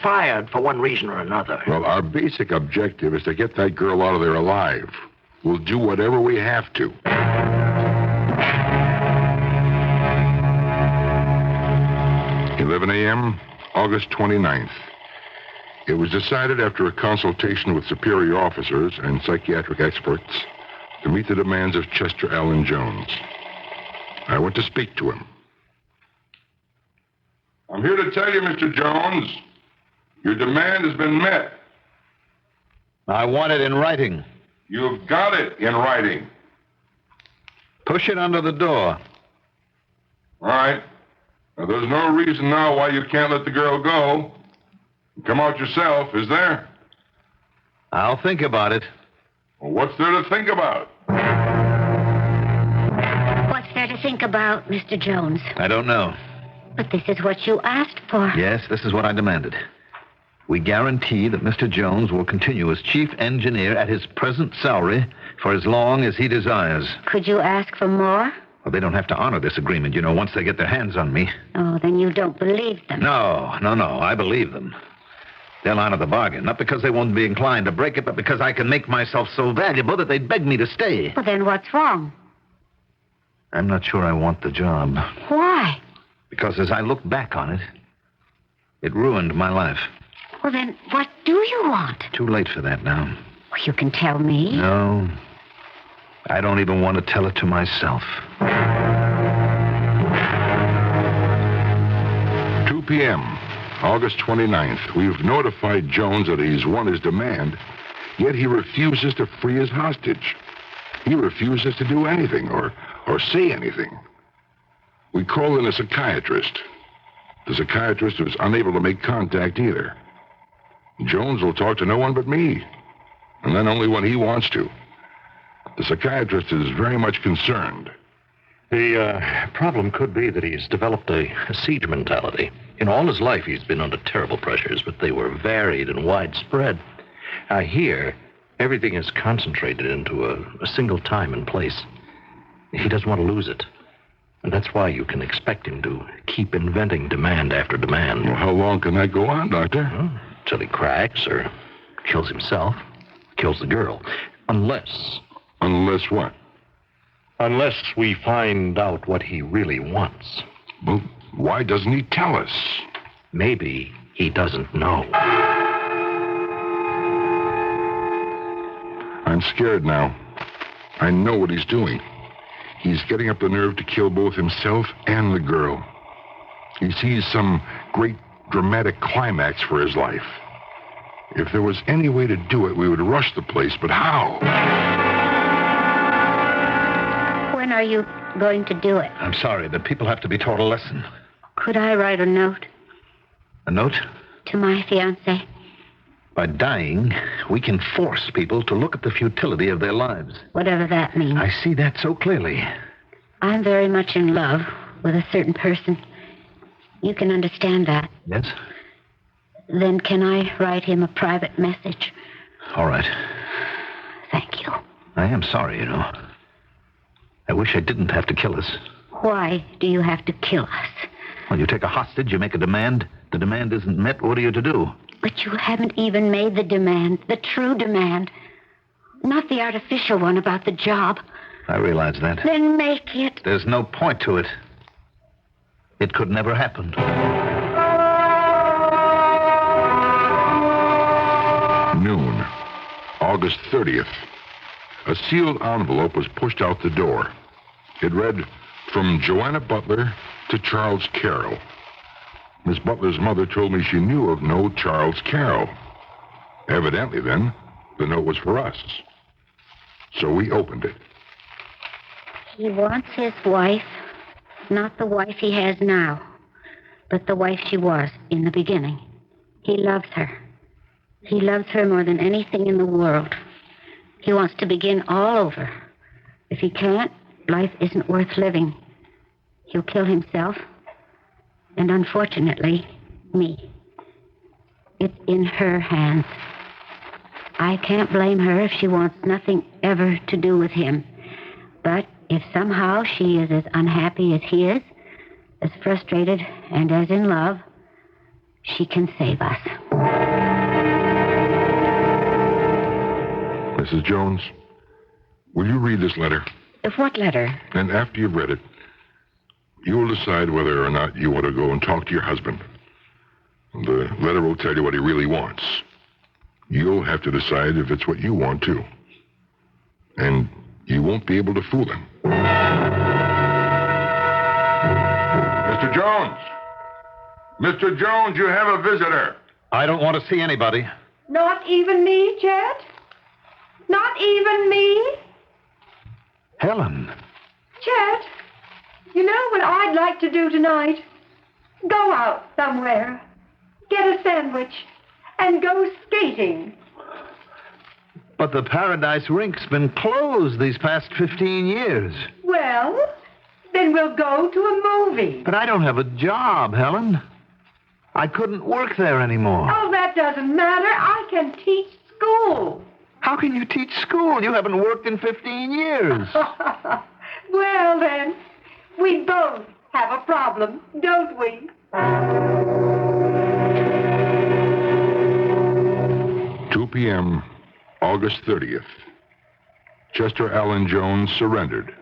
S9: fired for one reason or another.
S4: Well, our basic objective is to get that girl out of there alive. We'll do whatever we have to. "11 a.m., August 29th. It was decided after a consultation with superior officers and psychiatric experts to meet the demands of Chester Allen Jones. I went to speak to him. I'm here to tell you, Mr. Jones, your demand has been met.
S14: I want it in writing.
S4: You've got it in writing.
S14: Push it under the door.
S4: All right. Now, there's no reason now why you can't let the girl go. Come out yourself, is there?
S14: I'll think about it.
S4: Well, what's there to think about?
S7: What's there to think about, Mr. Jones?
S14: I don't know.
S7: But this is what you asked for.
S14: Yes, this is what I demanded. We guarantee that Mr. Jones will continue as chief engineer at his present salary for as long as he desires.
S7: Could you ask for more?
S14: Well, they don't have to honor this agreement, once they get their hands on me.
S7: Oh, then you don't believe them.
S14: No. I believe them. They'll honor the bargain, not because they won't be inclined to break it, but because I can make myself so valuable that they'd beg me to stay.
S7: Well, then what's wrong?
S14: I'm not sure I want the job.
S7: Why?
S14: Because as I look back on it, it ruined my life.
S7: Well, then what do you want?
S14: Too late for that now.
S7: Well, you can tell me.
S14: No. I don't even want to tell it to myself.
S4: 2 p.m., August 29th. We've notified Jones that he's won his demand, yet he refuses to free his hostage. He refuses to do anything or say anything. We call in a psychiatrist. The psychiatrist is unable to make contact either. Jones will talk to no one but me, and then only when he wants to. The psychiatrist is very much concerned.
S17: The problem could be that he's developed a siege mentality. In all his life, he's been under terrible pressures, but they were varied and widespread. Here, everything is concentrated into a single time and place. He doesn't want to lose it. And that's why you can expect him to keep inventing demand after demand.
S4: Well, how long can that go on, Doctor?
S17: Till he cracks or kills himself, kills the girl. Unless...
S4: Unless what?
S17: Unless we find out what he really wants.
S4: Well, why doesn't he tell us?
S17: Maybe he doesn't know.
S4: I'm scared now. I know what he's doing. He's getting up the nerve to kill both himself and the girl. He sees some great dramatic climax for his life. If there was any way to do it, we would rush the place, but how?
S7: When are you going to do it?
S14: I'm sorry, but people have to be taught a lesson.
S7: Could I write a note?
S14: A note?
S7: To my fiancé.
S14: By dying, we can force people to look at the futility of their lives.
S7: Whatever that means.
S14: I see that so clearly.
S7: I'm very much in love with a certain person. You can understand that.
S14: Yes?
S7: Then can I write him a private message?
S14: All right.
S7: Thank you.
S14: I am sorry, I wish I didn't have to kill us.
S7: Why do you have to kill us?
S14: Well, you take a hostage, you make a demand. The demand isn't met, what are you to do?
S7: But you haven't even made the demand, the true demand. Not the artificial one about the job.
S14: I realize that.
S7: Then make it.
S14: There's no point to it. It could never happen.
S4: Noon, August 30th. A sealed envelope was pushed out the door. It read, "From Joanna Butler to Charles Carroll." Miss Butler's mother told me she knew of no Charles Carroll. Evidently, then, the note was for us. So we opened it.
S7: He wants his wife, not the wife he has now, but the wife she was in the beginning. He loves her. He loves her more than anything in the world. He wants to begin all over. If he can't, life isn't worth living. He'll kill himself, and unfortunately, me. It's in her hands. I can't blame her if she wants nothing ever to do with him. But if somehow she is as unhappy as he is, as frustrated and as in love, she can save us.
S4: Mrs. Jones, will you read this letter?
S7: What letter?
S4: And after you've read it, you will decide whether or not you want to go and talk to your husband. The letter will tell you what he really wants. You'll have to decide if it's what you want, too. And you won't be able to fool him. Mr. Jones! Mr. Jones, you have a visitor.
S14: I don't want to see anybody.
S3: Not even me, Chet? Not even me?
S14: Helen.
S3: Chet, you know what I'd like to do tonight? Go out somewhere, get a sandwich, and go skating.
S14: But the Paradise Rink's been closed these past 15 years.
S3: Well, then we'll go to a movie.
S14: But I don't have a job, Helen. I couldn't work there anymore.
S3: Oh, that doesn't matter. I can teach school.
S14: How can you teach school? You haven't worked in 15 years.
S3: Well, then, we both have a problem, don't we?
S4: 2 p.m., August 30th. Chester Allen Jones surrendered.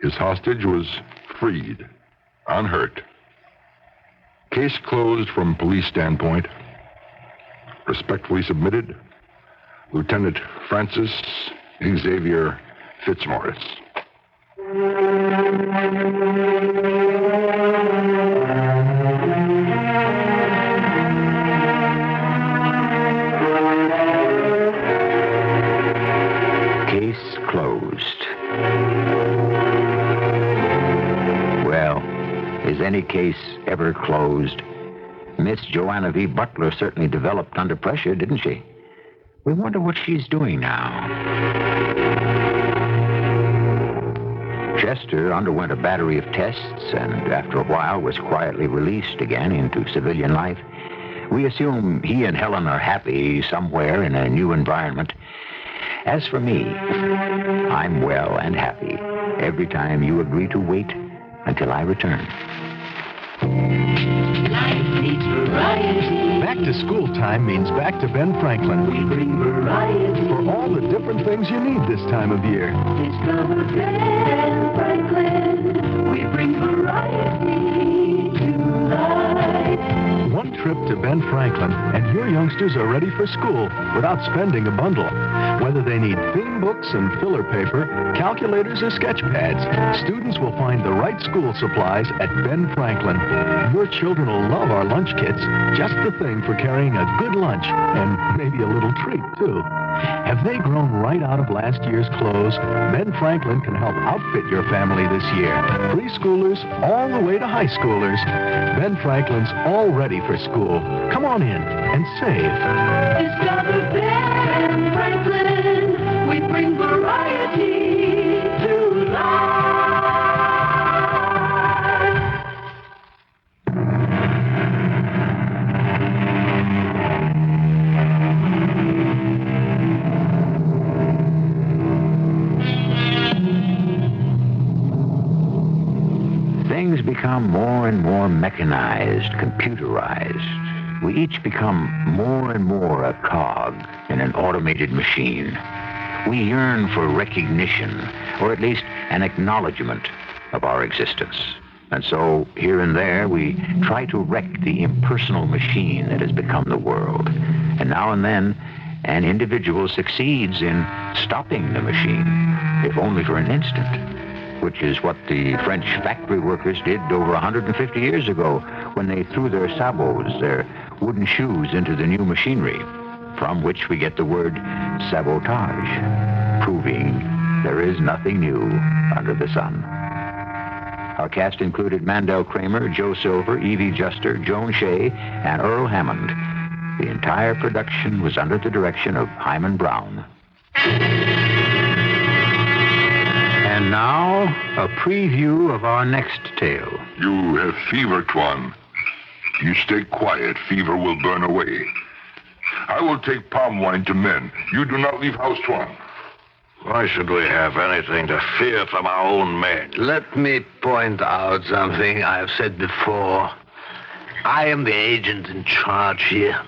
S4: His hostage was freed, unhurt. Case closed from police standpoint. Respectfully submitted, Lieutenant Francis Xavier Fitzmaurice.
S5: Case closed. Well, is any case ever closed? Miss Joanna V. Butler certainly developed under pressure, didn't she? We wonder what she's doing now. Chester underwent a battery of tests and after a while was quietly released again into civilian life. We assume he and Helen are happy somewhere in a new environment. As for me, I'm well and happy every time you agree to wait until I return.
S10: Life needs variety.
S2: Back to school time means back to Ben Franklin.
S10: We bring variety.
S2: For all the different things you need this time of year.
S10: Discover Ben Franklin. We bring variety to life.
S2: One trip to Ben Franklin, and your youngsters are ready for school without spending a bundle. Whether they need theme books and filler paper, calculators, or sketch pads, students will find the right school supplies at Ben Franklin. Your children will love our lunch kits, just the thing for carrying a good lunch and maybe a little treat, too. Have they grown right out of last year's clothes? Ben Franklin can help outfit your family this year. Preschoolers all the way to high schoolers. Ben Franklin's all ready for school. Come on in and save.
S10: Discover Ben Franklin. We bring variety to life.
S5: Things become more and more mechanized, computerized. We each become more and more a cog in an automated machine. We yearn for recognition, or at least an acknowledgement of our existence. And so, here and there, we try to wreck the impersonal machine that has become the world. And now and then, an individual succeeds in stopping the machine, if only for an instant. Which is what the French factory workers did over 150 years ago when they threw their sabots, their wooden shoes, into the new machinery. from which we get the word sabotage, proving there is nothing new under the sun. Our cast included Mandel Kramer, Joe Silver, Evie Juster, Joan Shea, and Earl Hammond. The entire production was under the direction of Hyman Brown. And now, a preview of our next tale.
S4: You have fever, Tuan. You stay quiet. Fever will burn away. I will take palm wine to men. You do not leave house, Tuan.
S16: Why should we have anything to fear from our own men?
S9: Let me point out something I have said before. I am the agent in charge here,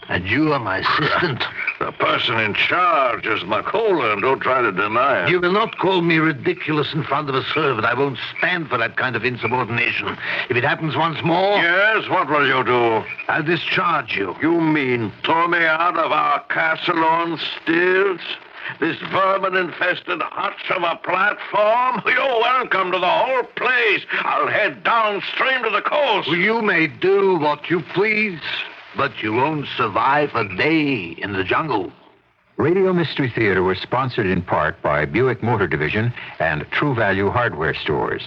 S9: and you are my assistant.
S16: The person in charge is McCollum. Don't try to deny it.
S9: You will not call me ridiculous in front of a servant. I won't stand for that kind of insubordination. If it happens once more...
S16: Yes, what will you do?
S9: I'll discharge you.
S16: You mean throw me out of our castle on stilts? This vermin-infested hutch of a platform? You're welcome to the whole place. I'll head downstream to the coast.
S9: Well, you may do what you please, but you won't survive a day in the jungle.
S5: Radio Mystery Theater was sponsored in part by Buick Motor Division and True Value Hardware Stores.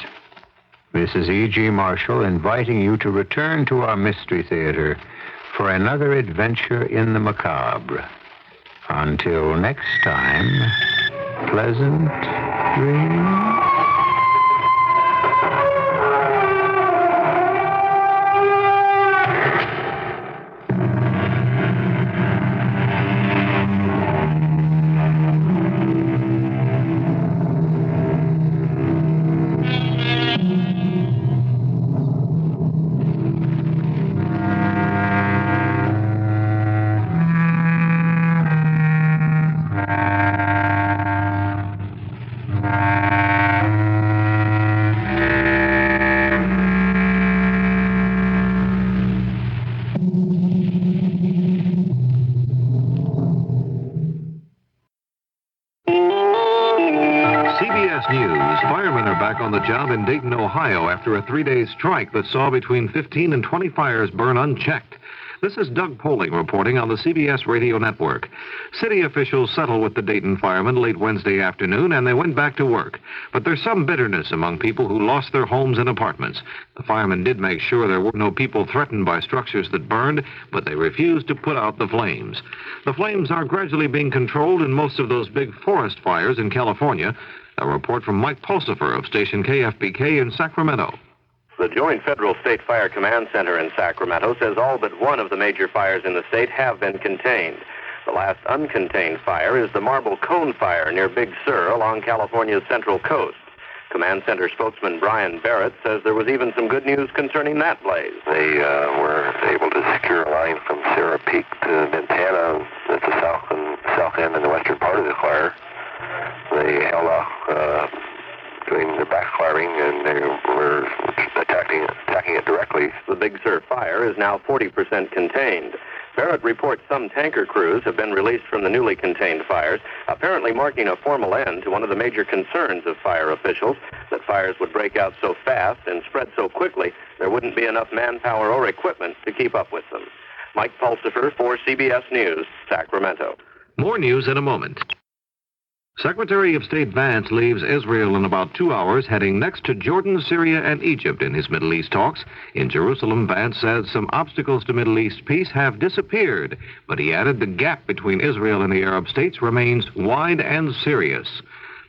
S5: This is E.G. Marshall inviting you to return to our Mystery Theater for another adventure in the macabre. Until next time, pleasant dreams.
S1: CBS News. Firemen are back on the job in Dayton, Ohio after a 3-day strike that saw between 15 and 20 fires burn unchecked. This is Doug Poling reporting on the CBS radio network. City officials settled with the Dayton firemen late Wednesday afternoon, and they went back to work. But there's some bitterness among people who lost their homes and apartments. The firemen did make sure there were no people threatened by structures that burned, but they refused to put out the flames. The flames are gradually being controlled in most of those big forest fires in California. A report from Mike Pulsifer of station KFBK in Sacramento.
S11: The Joint Federal State Fire Command Center in Sacramento says all but one of the major fires in the state have been contained. The last uncontained fire is the Marble Cone Fire near Big Sur along California's central coast. Command Center spokesman Brian Barrett says there was even some good news concerning that blaze.
S13: They were able to secure a line from Sarah Peak to Montana at the south end and the western part of the fire. They held off doing the backfiring, and they were attacking it directly.
S11: The Big Sur fire is now 40% contained. Barrett reports some tanker crews have been released from the newly contained fires, apparently marking a formal end to one of the major concerns of fire officials, that fires would break out so fast and spread so quickly there wouldn't be enough manpower or equipment to keep up with them. Mike Pulsifer for CBS News, Sacramento.
S1: More news in a moment. Secretary of State Vance leaves Israel in about 2 hours, heading next to Jordan, Syria, and Egypt in his Middle East talks. In Jerusalem, Vance says some obstacles to Middle East peace have disappeared, but he added the gap between Israel and the Arab states remains wide and serious.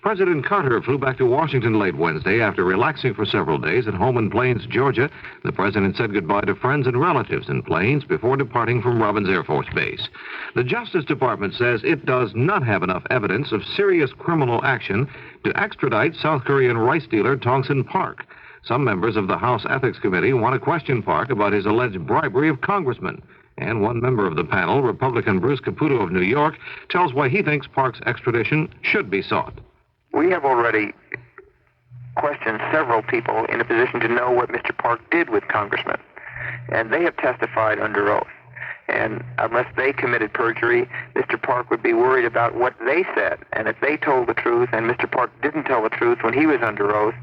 S1: President Carter flew back to Washington late Wednesday after relaxing for several days at home in Plains, Georgia. The president said goodbye to friends and relatives in Plains before departing from Robins Air Force Base. The Justice Department says it does not have enough evidence of serious criminal action to extradite South Korean rice dealer Tongson Park. Some members of the House Ethics Committee want to question Park about his alleged bribery of congressmen. And one member of the panel, Republican Bruce Caputo of New York, tells why he thinks Park's extradition should be sought.
S15: We have already questioned several people in a position to know what Mr. Park did with congressmen, and they have testified under oath. And unless they committed perjury, Mr. Park would be worried about what they said. And if they told the truth and Mr. Park didn't tell the truth when he was under oath,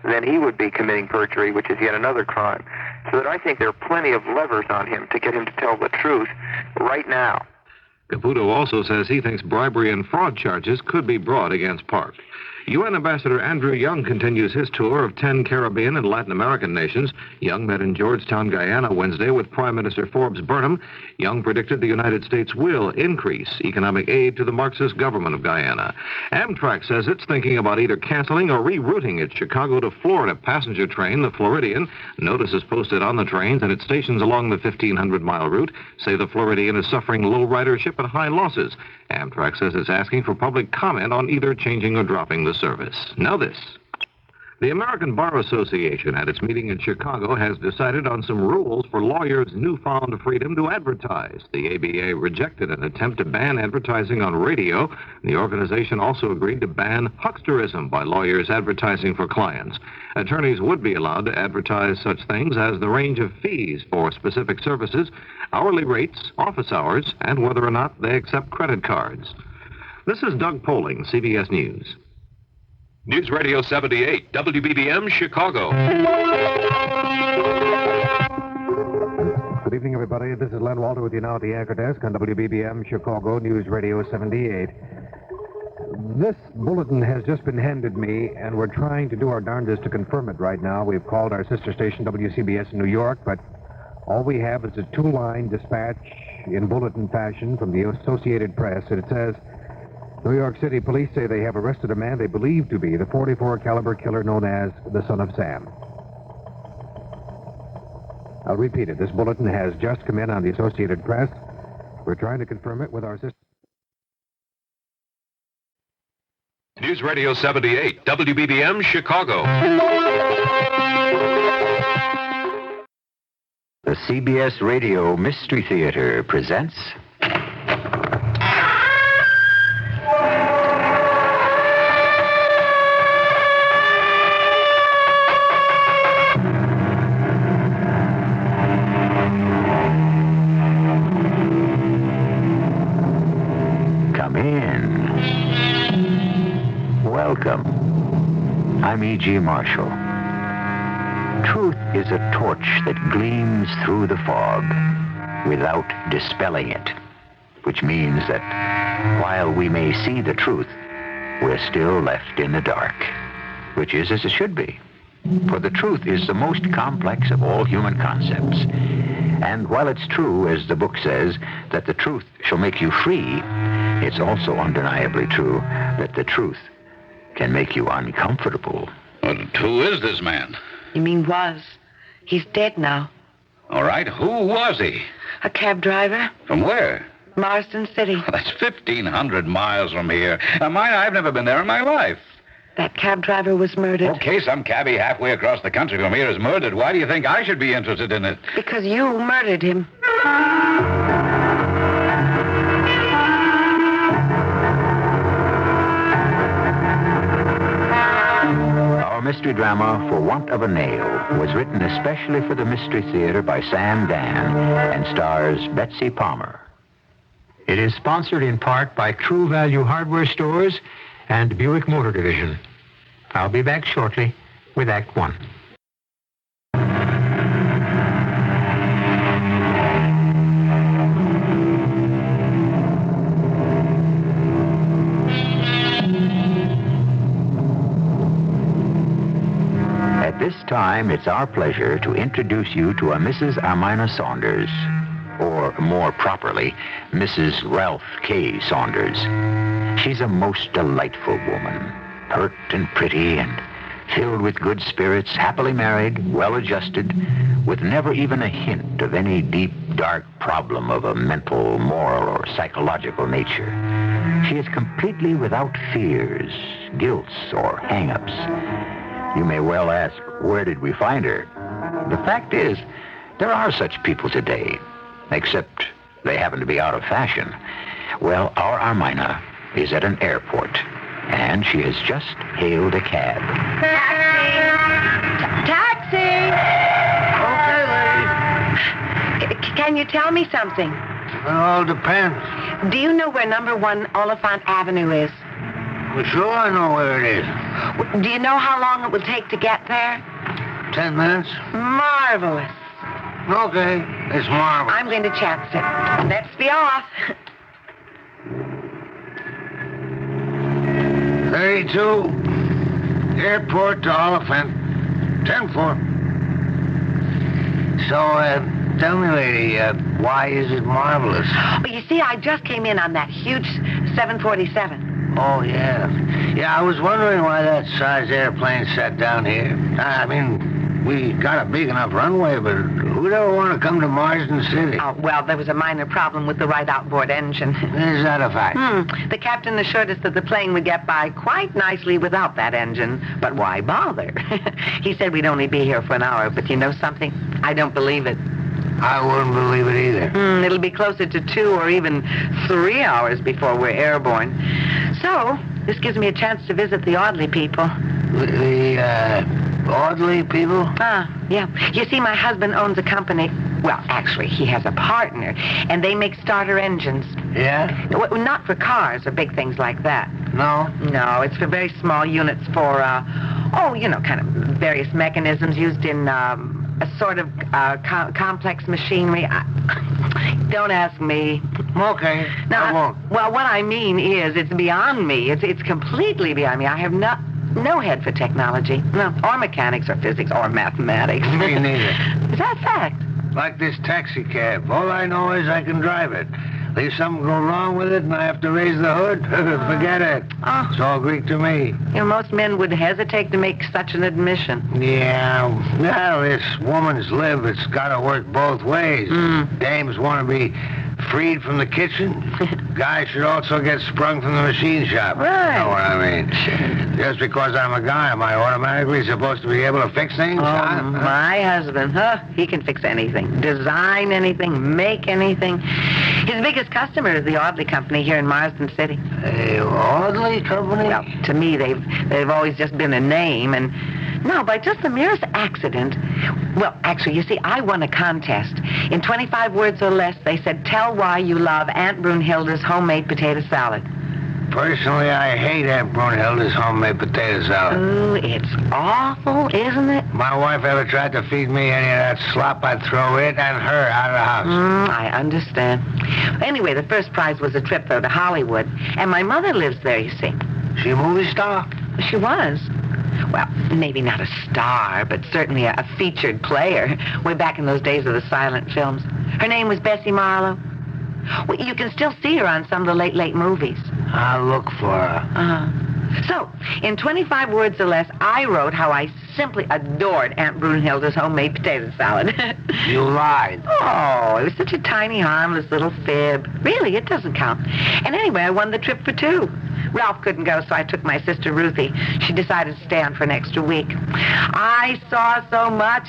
S15: then he would be committing perjury, which is yet another crime. So that I think there are plenty of levers on him to get him to tell the truth right now.
S1: Caputo also says he thinks bribery and fraud charges could be brought against Park. UN Ambassador Andrew Young continues his tour of 10 Caribbean and Latin American nations. Young met in Georgetown, Guyana Wednesday with Prime Minister Forbes Burnham. Young predicted the United States will increase economic aid to the Marxist government of Guyana. Amtrak says it's thinking about either canceling or rerouting its Chicago to Florida passenger train, the Floridian. Notices posted on the trains and at stations along the 1,500-mile route say the Floridian is suffering low ridership and high losses. Amtrak says it's asking for public comment on either changing or dropping the service. Now this. The American Bar Association at its meeting in Chicago has decided on some rules for lawyers' newfound freedom to advertise. The ABA rejected an attempt to ban advertising on radio. The organization also agreed to ban hucksterism by lawyers advertising for clients. Attorneys would be allowed to advertise such things as the range of fees for specific services, hourly rates, office hours, and whether or not they accept credit cards. This is Doug Poling, CBS News.
S12: News Radio 78, WBBM, Chicago.
S23: Good evening, everybody. This is Len Walter with you now at the anchor desk on WBBM, Chicago, News Radio 78. This bulletin has just been handed me, and we're trying to do our darndest to confirm it right now. We've called our sister station, WCBS in New York, but all we have is a two-line dispatch in bulletin fashion from the Associated Press, and it says, New York City police say they have arrested a man they believe to be the .44 caliber killer known as the Son of Sam. I'll repeat it. This bulletin has just come in on the Associated Press. We're trying to confirm it with our sister.
S12: News Radio 78, WBBM, Chicago.
S6: The CBS Radio Mystery Theater presents... Welcome. I'm E.G. Marshall. Truth is a torch that gleams through the fog without dispelling it, which means that while we may see the truth, we're still left in the dark, which is as it should be. For the truth is the most complex of all human concepts. And while it's true, as the book says, that the truth shall make you free, it's also undeniably true that the truth can make you uncomfortable.
S18: But who is this man?
S24: You mean was? He's dead now.
S18: All right, who was he?
S24: A cab driver.
S18: From where?
S24: Marston City.
S18: That's 1,500 miles from here. Now, mind, I've never been there in my life.
S24: That cab driver was murdered.
S18: Okay, some cabbie halfway across the country from here is murdered. Why do you think I should be interested in it?
S24: Because you murdered him.
S6: Our mystery drama, For Want of a Nail, was written especially for the Mystery Theater by Sam Dan and stars Betsy Palmer. It is sponsored in part by True Value Hardware Stores and Buick Motor Division. I'll be back shortly with Act One. At this time, it's our pleasure to introduce you to a Mrs. Amina Saunders, or more properly, Mrs. Ralph K. Saunders. She's a most delightful woman, pert and pretty and filled with good spirits, happily married, well-adjusted, with never even a hint of any deep, dark problem of a mental, moral, or psychological nature. She is completely without fears, guilts, or hang-ups. You may well ask, where did we find her? The fact is, there are such people today, except they happen to be out of fashion. Well, our Armina is at an airport, and she has just hailed a cab.
S24: Taxi!
S16: Okay, lady.
S24: Can you tell me something?
S16: It all depends.
S24: Do you know where number 1 Oliphant Avenue is?
S16: Well, sure I know where it is.
S24: Do you know how long it will take to get there?
S16: 10 minutes.
S24: Marvelous.
S16: Okay, it's marvelous.
S24: I'm going to chance it. Let's be off.
S16: 32. Airport to Oliphant. 10-4. So, tell me, lady, why is it marvelous?
S24: Well, you see, I just came in on that huge 747.
S16: Oh, yeah. Yeah, I was wondering why that size airplane sat down here. I mean, we got a big enough runway, but who'd ever want to come to Marsden City?
S24: Oh, well, there was a minor problem with the right outboard engine.
S16: Is that a fact?
S24: The captain assured us that the plane would get by quite nicely without that engine, but why bother? He said we'd only be here for an hour, but you know something? I don't believe it.
S16: I wouldn't believe it either.
S24: It'll be closer to 2 or even 3 hours before we're airborne. So, this gives me a chance to visit the Audley people.
S16: The Audley people?
S24: Yeah. You see, my husband owns a company. Well, actually, he has a partner, and they make starter engines.
S16: Yeah?
S24: Well, not for cars or big things like that.
S16: No?
S24: No, it's for very small units for, kind of various mechanisms used in, a sort of complex machinery. Don't ask me.
S16: Okay,
S24: now,
S16: I won't.
S24: Well, what I mean is it's beyond me. It's completely beyond me. I have no head for technology. No, or mechanics or physics or mathematics.
S16: Me neither.
S24: Is that a fact?
S16: Like this taxi cab. All I know is I can drive it. Leave something go wrong with it and I have to raise the hood? Forget it. It's all Greek to me.
S24: You know, most men would hesitate to make such an admission.
S16: Yeah, well, this woman's live. It's got to work both ways. Dames want to be freed from the kitchen. Guys should also get sprung from the machine shop.
S24: Right.
S16: You know what I mean? Just because I'm a guy, am I automatically supposed to be able to fix things?
S24: My husband, he can fix anything. Design anything, make anything. His biggest customer is the Audley Company here in Marsden City.
S16: The Audley Company?
S24: Well, to me, they've always just been a name, and now, by just the merest accident... Well, actually, you see, I won a contest. In 25 words or less, they said, tell why you love Aunt Brunhilde's homemade potato salad.
S16: Personally, I hate Aunt Brunhilde's homemade potato salad.
S24: Oh, it's awful, isn't it?
S16: My wife ever tried to feed me any of that slop, I'd throw it and her out of the house.
S24: I understand. Anyway, the first prize was a trip, though, to Hollywood. And my mother lives there, you see.
S16: She a movie star?
S24: She was. Well, maybe not a star, but certainly a featured player, way back in those days of the silent films. Her name was Bessie Marlowe. Well, you can still see her on some of the late movies.
S16: I'll look for her.
S24: So, in 25 words or less, I wrote how I simply adored Aunt Brunhilde's homemade potato salad.
S16: You lied.
S24: Oh, it was such a tiny, harmless little fib. Really, it doesn't count. And anyway, I won the trip for 2. Ralph couldn't go, so I took my sister Ruthie. She decided to stay on for an extra week. I saw so much.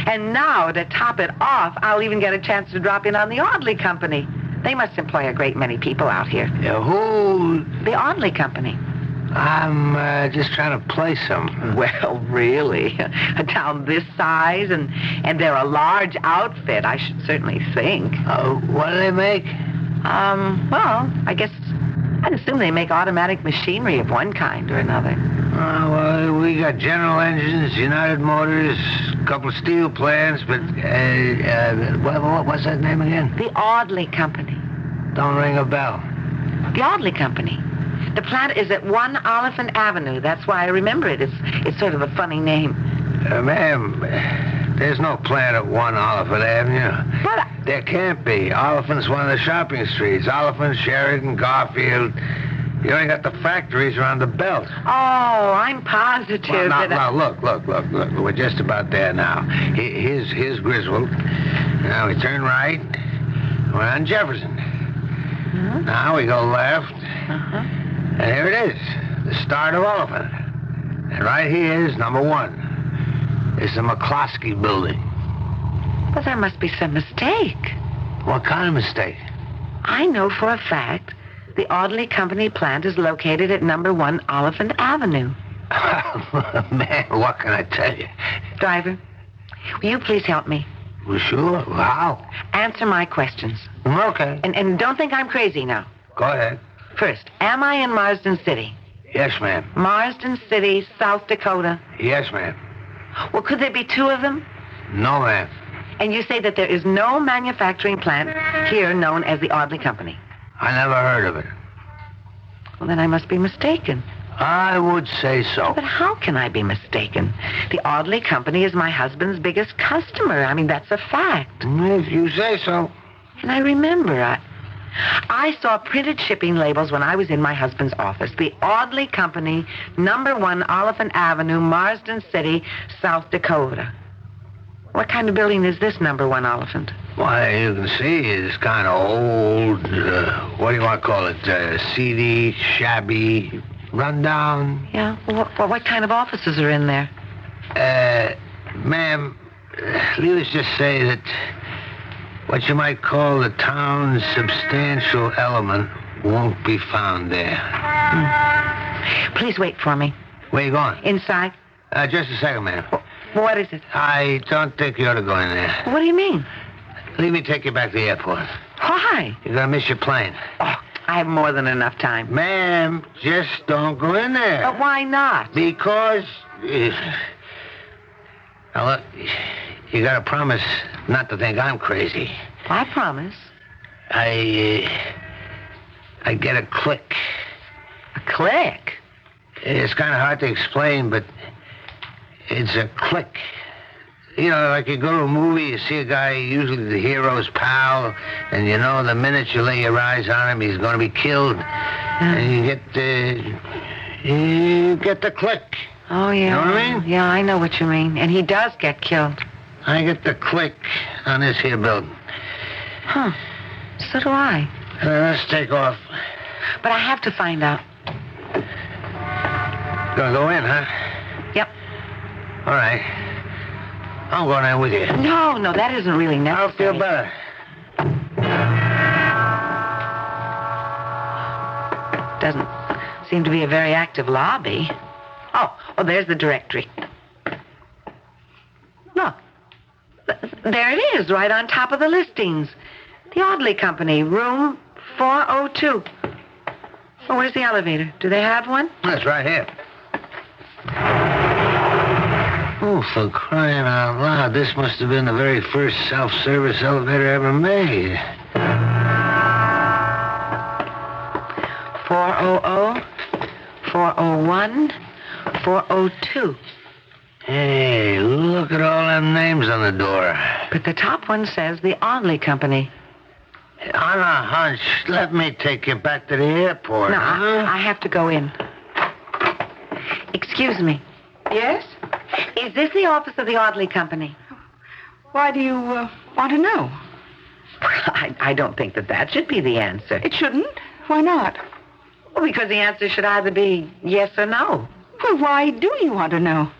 S24: And now, to top it off, I'll even get a chance to drop in on the Audley Company. They must employ a great many people out here.
S16: Yeah, who?
S24: The Audley Company.
S16: I'm just trying to play some.
S24: Well, really? A town this size, and they're a large outfit, I should certainly think.
S16: What do they make?
S24: Well, I guess I'd assume they make automatic machinery of one kind or another.
S16: Well, we got General Engines, United Motors, a couple of steel plants, but, what's that name again?
S24: The Audley Company.
S16: Don't ring a bell.
S24: The Audley Company. The plant is at 1 Oliphant Avenue. That's why I remember it. It's sort of a funny name.
S16: Ma'am, there's no plant at 1 Oliphant Avenue.
S24: But
S16: there can't be. Oliphant's one of the shopping streets. Oliphant, Sheridan, Garfield. You only got the factories around the belt.
S24: Oh, I'm positive
S16: now, look. We're just about there now. Here's Griswold. Now we turn right. We're on Jefferson. Now we go left. And here it is, the start of Oliphant. And right here is number 1. It's the McCloskey building.
S24: But there must be some mistake.
S16: What kind of mistake?
S24: I know for a fact the Audley Company plant is located at number 1 Oliphant Avenue.
S16: Man, what can I tell you?
S24: Driver, will you please help me?
S16: Well, sure. How?
S24: Answer my questions.
S16: Okay.
S24: And don't think I'm crazy now.
S16: Go ahead.
S24: First, am I in Marsden City?
S16: Yes, ma'am.
S24: Marsden City, South Dakota?
S16: Yes, ma'am.
S24: Well, could there be 2 of them?
S16: No, ma'am.
S24: And you say that there is no manufacturing plant here known as the Audley Company?
S16: I never heard of it.
S24: Well, then I must be mistaken.
S16: I would say so.
S24: But how can I be mistaken? The Audley Company is my husband's biggest customer. I mean, that's a fact.
S16: If you say so.
S24: And I remember, I saw printed shipping labels when I was in my husband's office. The Audley Company, number 1 Oliphant Avenue, Marsden City, South Dakota. What kind of building is this number 1 Oliphant?
S16: Why, you can see it's kind of old. What do you want to call it? Seedy, shabby, rundown.
S24: Yeah? Well, what kind of offices are in there?
S16: Ma'am, let's just say that what you might call the town's substantial element won't be found there.
S24: Please wait for me.
S16: Where you going?
S24: Inside.
S16: Just a second, ma'am.
S24: What is it?
S16: I don't think you ought to go in there.
S24: What do you mean?
S16: Leave me take you back to the airport.
S24: Why?
S16: You're going to miss your plane.
S24: Oh, I have more than enough time.
S16: Ma'am, just don't go in there.
S24: But why not?
S16: Because... Now, look, you got to promise not to think I'm crazy.
S24: I promise.
S16: I get a click.
S24: A click?
S16: It's kind of hard to explain, but it's a click. You know, like you go to a movie, you see a guy, usually the hero's pal, and you know the minute you lay your eyes on him, he's going to be killed. And you get the click.
S24: Oh, yeah.
S16: You know what I mean?
S24: Yeah, I know what you mean. And he does get killed.
S16: I get the click on this here building.
S24: Huh. So do I.
S16: Let's take off.
S24: But I have to find out.
S16: Gonna go in, huh?
S24: Yep.
S16: All right. I'm going in with you.
S24: No, that isn't really necessary.
S16: I'll feel better.
S24: Doesn't seem to be a very active lobby. Oh, there's the directory. Look. There it is, right on top of the listings. The Audley Company, room 402. Oh, where's the elevator? Do they have one?
S16: That's right here. Oh, for crying out loud, this must have been the very first self-service elevator ever made.
S24: 400, 401, 402.
S16: Hey, look at all them names on the door.
S24: But the top one says the Audley Company.
S16: On a hunch, let me take you back to the airport.
S24: No,
S16: huh?
S24: I have to go in. Excuse me.
S8: Yes?
S24: Is this the office of the Audley Company?
S8: Why do you want to know?
S24: I don't think that should be the answer.
S8: It shouldn't? Why not?
S24: Well, because the answer should either be yes or no.
S8: Well, why do you want to know?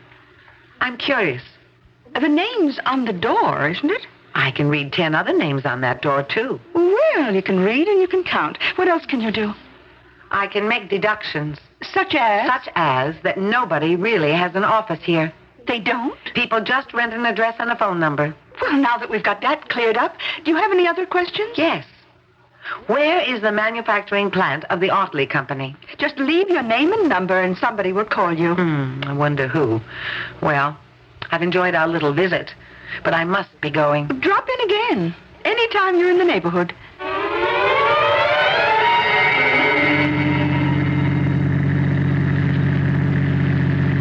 S24: I'm curious.
S8: The name's on the door, isn't it?
S24: I can read 10 other names on that door, too.
S8: Well, you can read and you can count. What else can you do?
S24: I can make deductions.
S8: Such as?
S24: Such as that nobody really has an office here.
S8: They don't?
S24: People just rent an address and a phone number.
S8: Well, now that we've got that cleared up, do you have any other questions?
S24: Yes. Where is the manufacturing plant of the Audley Company?
S8: Just leave your name and number and somebody will call you.
S24: I wonder who. Well, I've enjoyed our little visit, but I must be going.
S8: Drop in again. Anytime you're in the neighborhood.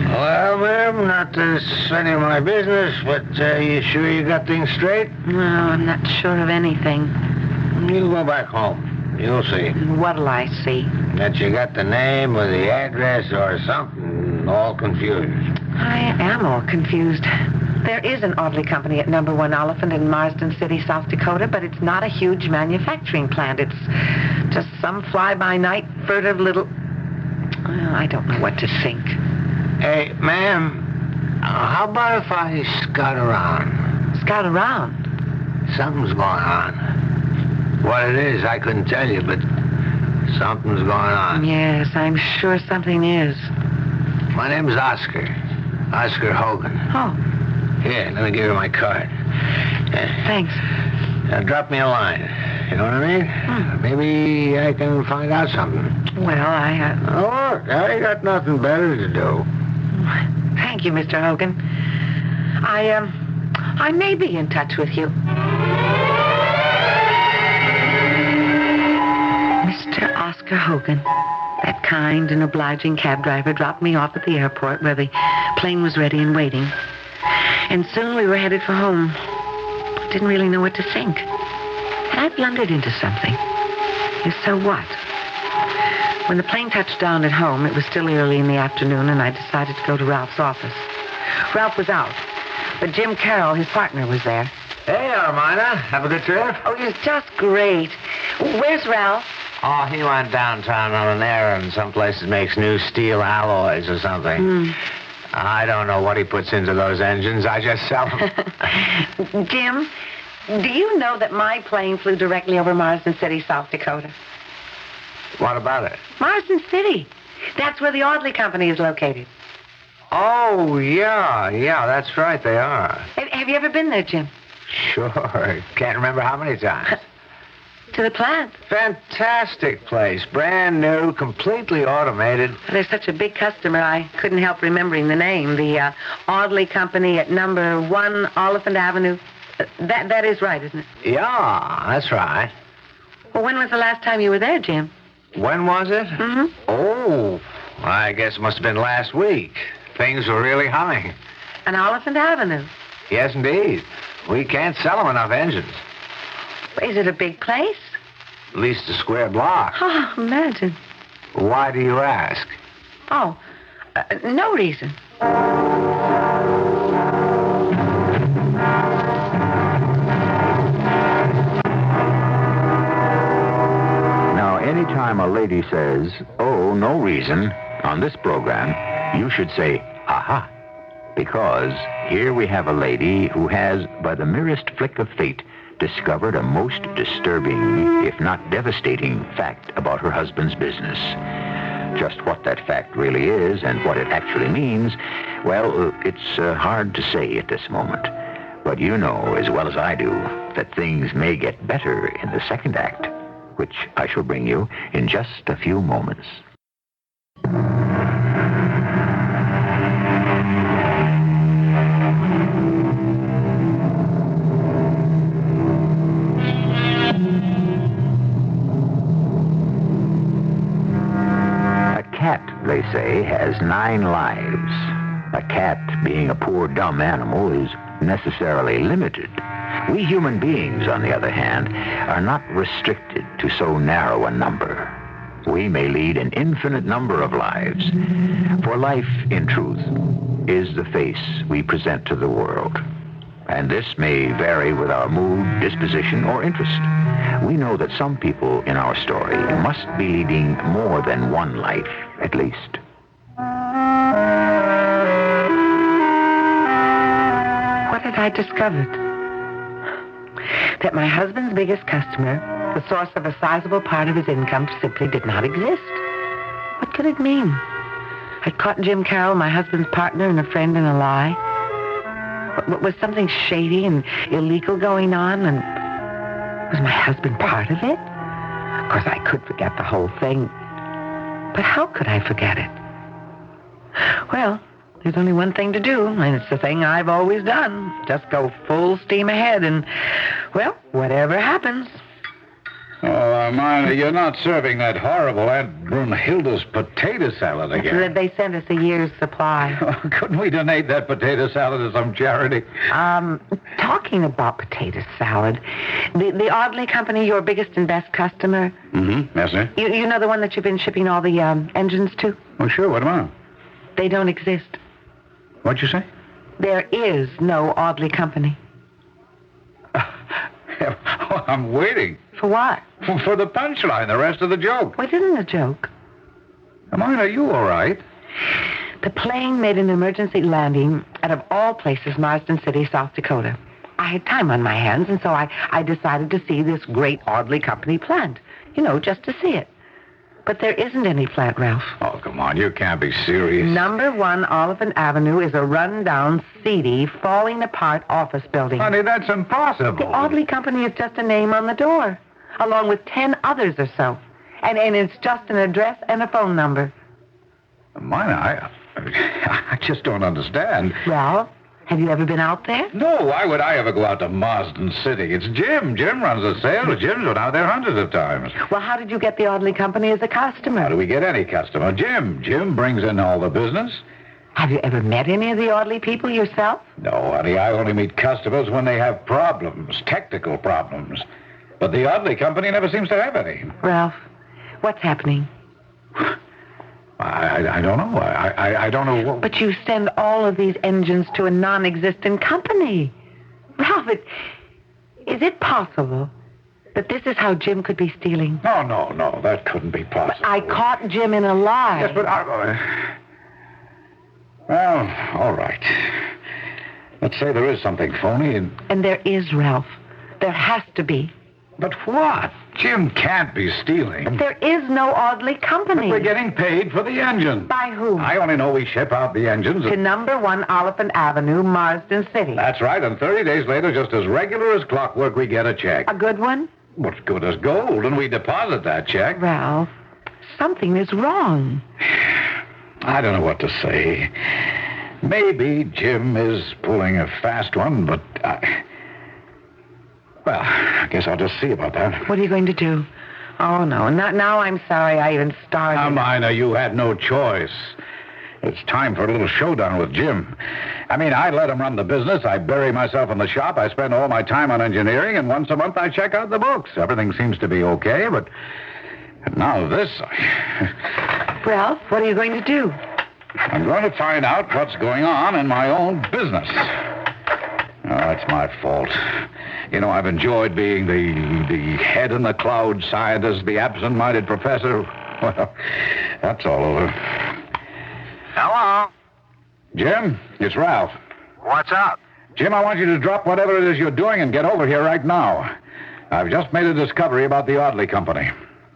S16: Well, ma'am, not that it's any of my business, but you sure you got things straight?
S24: No, I'm not sure of anything.
S16: You go back home. You'll see.
S24: What'll I see?
S16: That you got the name or the address or something all confused.
S24: I am all confused. There is an Audley Company at number 1 Oliphant in Marsden City, South Dakota, but it's not a huge manufacturing plant. It's just some fly-by-night, furtive little... Well, I don't know what to think.
S16: Hey, ma'am, how about if I scout around?
S24: Scout around?
S16: Something's going on. What it is, I couldn't tell you, but something's going on.
S24: Yes, I'm sure something is.
S16: My name's Oscar. Oscar Hogan.
S24: Oh.
S16: Here, let me give you my card.
S24: Thanks.
S16: Now, drop me a line. You know what I mean? Maybe I can find out something.
S24: Well,
S16: Oh, look, I got nothing better to do.
S24: Thank you, Mr. Hogan. I may be in touch with you. Mr. Oscar Hogan. That kind and obliging cab driver dropped me off at the airport where the plane was ready and waiting. And soon we were headed for home. Didn't really know what to think. And I blundered into something. And so what? When the plane touched down at home, it was still early in the afternoon, and I decided to go to Ralph's office. Ralph was out, but Jim Carroll, his partner, was there.
S6: Hey, Armina. Have a good trip?
S24: Oh, it was just great. Where's Ralph?
S6: Oh, he went downtown on an errand. Some places makes new steel alloys or something. I don't know what he puts into those engines. I just sell them.
S24: Jim, do you know that my plane flew directly over Marsden City, South Dakota?
S6: What about it?
S24: Marsden City. That's where the Audley Company is located.
S6: Oh, yeah, that's right, they are.
S24: Have you ever been there, Jim?
S6: Sure. Can't remember how many times.
S24: To the plant.
S6: Fantastic place. Brand new, completely automated.
S24: They're such a big customer, I couldn't help remembering the name. The Audley Company at number 1 Oliphant Avenue. That is right, isn't it?
S6: Yeah, that's right.
S24: Well, when was the last time you were there, Jim?
S6: When was it?
S24: Mm-hmm.
S6: Oh, I guess it must have been last week. Things were really humming.
S24: On Oliphant Avenue?
S6: Yes, indeed. We can't sell them enough engines.
S24: Is it a big place?
S6: At least a square block.
S24: Oh, imagine.
S6: Why do you ask?
S24: Oh, no reason.
S5: Now, anytime a lady says, oh, no reason, on this program, you should say, aha. Because here we have a lady who has, by the merest flick of fate, discovered a most disturbing, if not devastating, fact about her husband's business. Just what that fact really is and what it actually means, well, it's hard to say at this moment. But you know as well as I do that things may get better in the second act, which I shall bring you in just a few moments. They say, has 9 lives. A cat, being a poor, dumb animal, is necessarily limited. We human beings, on the other hand, are not restricted to so narrow a number. We may lead an infinite number of lives. For life, in truth, is the face we present to the world. And this may vary with our mood, disposition, or interest. We know that some people in our story must be leading more than one life, at least.
S24: What had I discovered? That my husband's biggest customer, the source of a sizable part of his income, simply did not exist. What could it mean? I'd caught Jim Carroll, my husband's partner and a friend, in a lie. Was something shady and illegal going on, and was my husband part of it? Of course, I could forget the whole thing. But how could I forget it? Well, there's only one thing to do, and it's the thing I've always done. Just go full steam ahead, and, well, whatever happens.
S18: Oh, Armina, you're not serving that horrible Aunt Brunhilde's potato salad again.
S24: They sent us a year's supply.
S18: Couldn't we donate that potato salad to some charity?
S24: Talking about potato salad, the Audley Company, your biggest and best customer.
S18: Mm-hmm. Yes, sir.
S24: You know the one that you've been shipping all the engines to?
S18: Oh, sure. What about?
S24: They don't exist.
S18: What'd you say?
S24: There is no Audley Company.
S18: Oh, I'm waiting.
S24: For what?
S18: For the punchline, the rest of the joke.
S24: Well, it isn't a joke.
S18: Armina, are you all right?
S24: The plane made an emergency landing out of all places, Marsden City, South Dakota. I had time on my hands, and so I decided to see this great Audley Company plant. You know, just to see it. But there isn't any plant, Ralph.
S18: Oh, come on, you can't be serious.
S24: Number 1 Oliphant Avenue is a run-down, seedy, falling-apart office building.
S18: Honey, that's impossible.
S24: The Audley Company is just a name on the door, along with 10 others or so. And it's just an address and a phone number.
S18: Mine, I just don't understand.
S24: Ralph, Have you ever been out there?
S18: No, why would I ever go out to Marsden City? It's Jim. Jim runs the sales. Jim's been out there hundreds of times.
S24: Well, how did you get the Audley Company as a customer?
S18: How do we get any customer? Jim. Jim brings in all the business.
S24: Have you ever met any of the Audley people yourself?
S18: No, honey, I only meet customers when they have problems, technical problems. But the Audley Company never seems to have any.
S24: Ralph, what's happening?
S18: I don't know. I don't know what...
S24: But you send all of these engines to a non-existent company. Ralph, is it possible that this is how Jim could be stealing?
S18: No, that couldn't be possible.
S24: But I caught Jim in a lie.
S18: Yes, but well, all right. Let's say there is something phony
S24: And there is, Ralph. There has to be.
S18: But what? Jim can't be stealing.
S24: There is no Audley Company.
S18: But we're getting paid for the engine.
S24: By whom?
S18: I only know we ship out the engines.
S24: To number 1 Oliphant Avenue, Marsden City.
S18: That's right, and 30 days later, just as regular as clockwork, we get a check.
S24: A good one?
S18: What's good as gold, and we deposit that check.
S24: Ralph, something is wrong.
S18: I don't know what to say. Maybe Jim is pulling a fast one, but well, I guess I'll just see about that.
S24: What are you going to do? Oh, no. Now I'm sorry I even started.
S18: Now, Mina, you had no choice. It's time for a little showdown with Jim. I mean, I let him run the business. I bury myself in the shop. I spend all my time on engineering, and once a month I check out the books. Everything seems to be okay, but now this...
S24: Ralph, what are you going to do?
S18: I'm going to find out what's going on in my own business. Oh, that's my fault. You know, I've enjoyed being the head in the cloud scientist, the absent-minded professor. Well, that's all over.
S19: Hello?
S18: Jim, it's Ralph.
S19: What's up?
S18: Jim, I want you to drop whatever it is you're doing and get over here right now. I've just made a discovery about the Audley Company.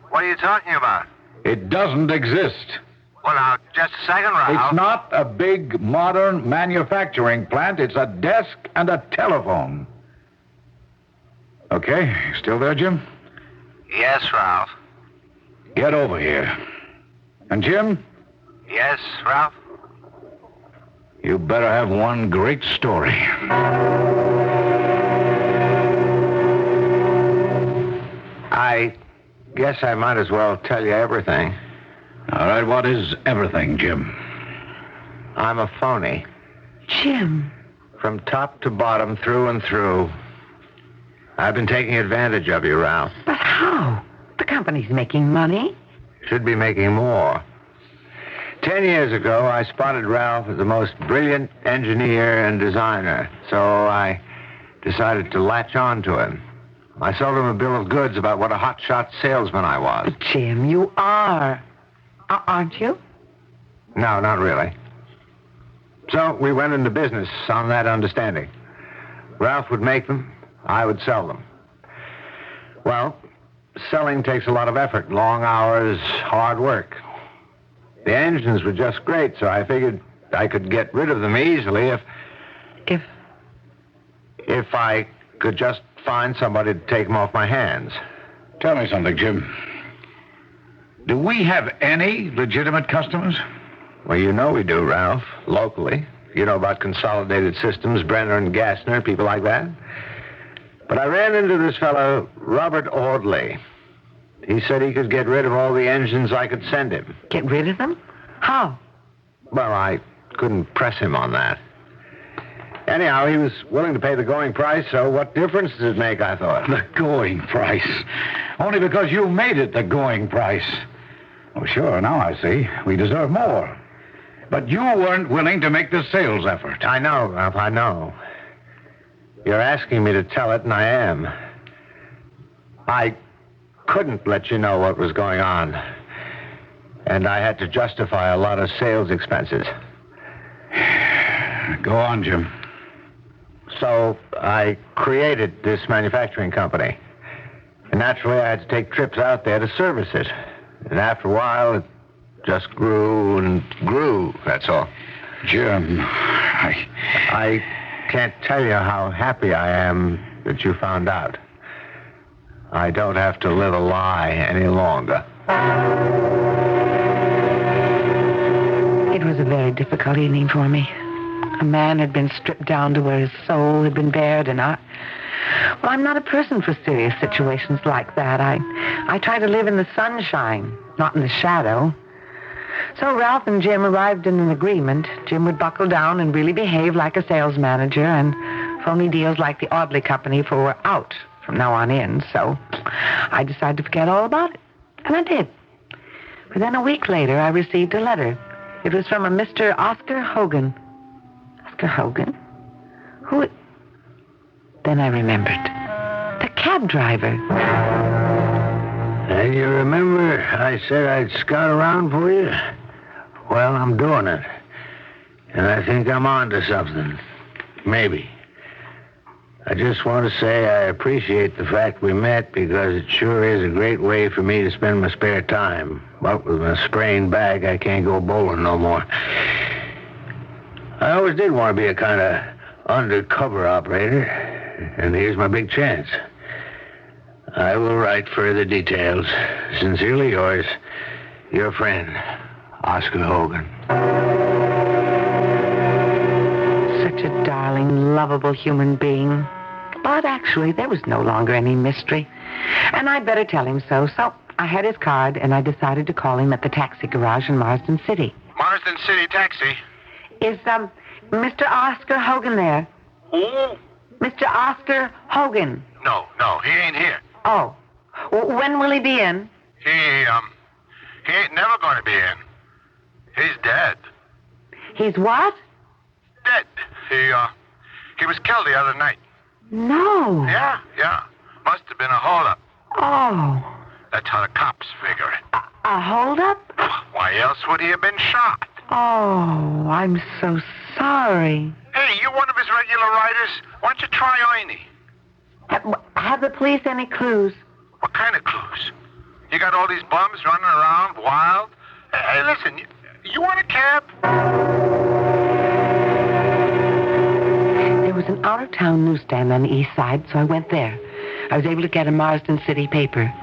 S19: What are you talking about?
S18: It doesn't exist.
S19: Well, now, just a second, Ralph.
S18: It's not a big, modern manufacturing plant. It's a desk and a telephone. Okay, still there, Jim?
S19: Yes, Ralph.
S18: Get over here. And Jim?
S19: Yes, Ralph?
S18: You better have one great story.
S6: I guess I might as well tell you everything.
S18: All right, what is everything, Jim?
S6: I'm a phony.
S24: Jim.
S6: From top to bottom, through and through. I've been taking advantage of you, Ralph.
S24: But how? The company's making money.
S6: Should be making more. 10 years ago, I spotted Ralph as the most brilliant engineer and designer, so I decided to latch on to him. I sold him a bill of goods about what a hotshot salesman I was.
S24: Jim, you are. Aren't you?
S6: No, not really. So we went into business on that understanding. Ralph would make them, I would sell them. Well, selling takes a lot of effort, long hours, hard work. The engines were just great, so I figured I could get rid of them easily if I could just find somebody to take them off my hands.
S18: Tell me something, Jim. Do we have any legitimate customers?
S6: Well, you know we do, Ralph, locally. You know about Consolidated Systems, Brenner and Gassner, people like that. But I ran into this fellow, Robert Audley. He said he could get rid of all the engines I could send him.
S24: Get rid of them? How?
S6: Well, I couldn't press him on that. Anyhow, he was willing to pay the going price, so what difference does it make, I thought?
S18: The going price? Only because you made it the going price. Oh, sure, now I see. We deserve more. But you weren't willing to make the sales effort.
S6: I know, Ralph, I know. You're asking me to tell it, and I am. I couldn't let you know what was going on. And I had to justify a lot of sales expenses.
S18: Go on, Jim.
S6: So I created this manufacturing company. And naturally, I had to take trips out there to service it. And after a while, it just grew and grew, that's all.
S18: Jim,
S6: I can't tell you how happy I am that you found out. I don't have to live a lie any longer.
S24: It was a very difficult evening for me. A man had been stripped down to where his soul had been bared, and I'm not a person for serious situations like that. I try to live in the sunshine, not in the shadow. So Ralph and Jim arrived in an agreement. Jim would buckle down and really behave like a sales manager, and phony deals like the Audley Company were out from now on in. So I decided to forget all about it, and I did. But then a week later, I received a letter. It was from a Mr. Oscar Hogan. Oscar Hogan? Who? Then I remembered. The cab driver.
S16: And you remember I said I'd scout around for you? Well, I'm doing it. And I think I'm on to something. Maybe. I just want to say I appreciate the fact we met because it sure is a great way for me to spend my spare time. But with my sprained back, I can't go bowling no more. I always did want to be a kind of undercover operator, and here's my big chance. I will write further details. Sincerely yours, your friend, Oscar Hogan.
S24: Such a darling, lovable human being. But actually, there was no longer any mystery. And I'd better tell him so. So I had his card, and I decided to call him at the taxi garage in Marsden City.
S19: Marsden City Taxi.
S24: Is, Mr. Oscar Hogan there?
S19: Who?
S24: Mr. Oscar Hogan.
S19: No, he ain't here.
S24: Oh. When will he be in?
S19: He ain't never going to be in. He's dead.
S24: He's what?
S19: Dead. He was killed the other night.
S24: No.
S19: Yeah. Must have been a holdup.
S24: Oh.
S19: That's how the cops figure it.
S24: A holdup?
S19: Why else would he have been shot?
S24: Oh, I'm so sorry.
S19: Hey, you one of his regular riders? Why don't you try Ernie?
S24: Have the police any clues?
S19: What kind of clues? You got all these bums running around wild? Hey, listen, you want a cab?
S24: There was an out-of-town newsstand on the east side, so I went there. I was able to get a Marsden City paper.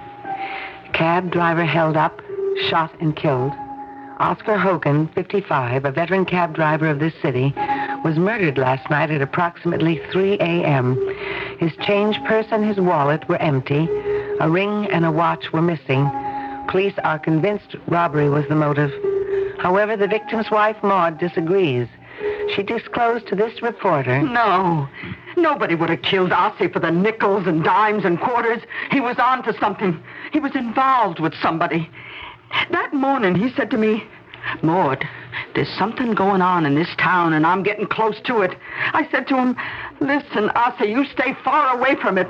S24: Cab driver held up, shot and killed. Oscar Hogan, 55, a veteran cab driver of this city, was murdered last night at approximately 3 a.m. His change purse and his wallet were empty. A ring and a watch were missing. Police are convinced robbery was the motive. However, the victim's wife, Maud, disagrees. She disclosed to this reporter...
S17: No. Nobody would have killed Ossie for the nickels and dimes and quarters. He was on to something. He was involved with somebody. That morning, he said to me, Maud, there's something going on in this town, and I'm getting close to it. I said to him, listen, Ossie, you stay far away from it.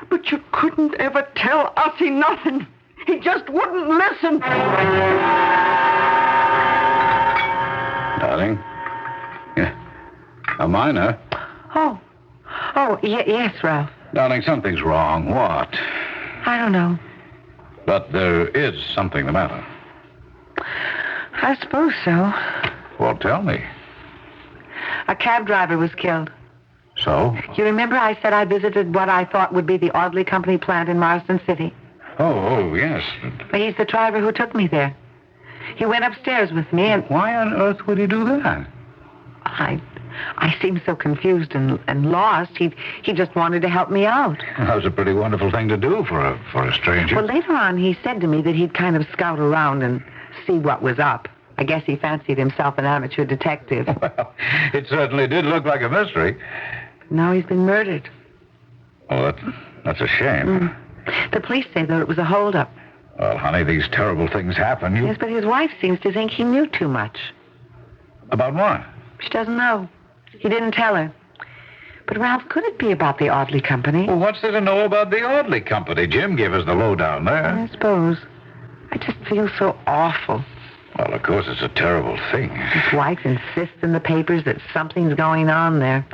S17: But you couldn't ever tell Ossie nothing. He just wouldn't listen.
S18: Darling? Yeah. A minor?
S24: Oh, yes, Ralph.
S18: Darling, something's wrong. What?
S24: I don't know.
S18: But there is something the matter.
S24: I suppose so.
S18: Well, tell me.
S24: A cab driver was killed.
S18: So?
S24: You remember I said I visited what I thought would be the Audley Company plant in Marsden City?
S18: Oh, yes.
S24: He's the driver who took me there. He went upstairs with me and...
S18: Why on earth would he do that?
S24: I seemed so confused and lost. He just wanted to help me out.
S18: That was a pretty wonderful thing to do for a stranger.
S24: Well, later on, he said to me that he'd kind of scout around and see what was up. I guess he fancied himself an amateur detective.
S18: Well, it certainly did look like a mystery.
S24: Now he's been murdered.
S18: Oh, that's a shame.
S24: The police say, though, it was a holdup.
S18: Well, honey, these terrible things happen.
S24: Yes, but his wife seems to think he knew too much.
S18: About what?
S24: She doesn't know. He didn't tell her. But, Ralph, could it be about the Audley Company?
S18: Well, what's there to know about the Audley Company? Jim gave us the lowdown there.
S24: I suppose. I just feel so awful.
S18: Well, of course, it's a terrible thing.
S24: His wife insists in the papers that something's going on there.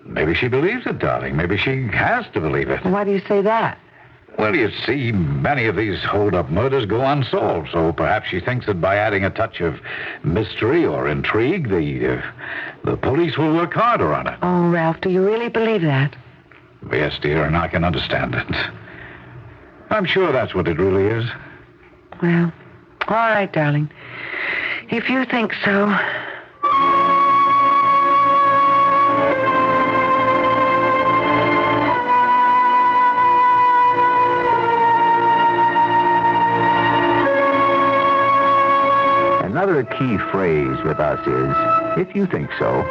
S18: Maybe she believes it, darling. Maybe she has to believe it.
S24: Why do you say that?
S18: Well, you see, many of these hold-up murders go unsolved, so perhaps she thinks that by adding a touch of mystery or intrigue, the police will work harder on it.
S24: Oh, Ralph, do you really believe that?
S18: Yes, dear, and I can understand it. I'm sure that's what it really is.
S24: Well, all right, darling. If you think so...
S6: phrase with us is, if you think so.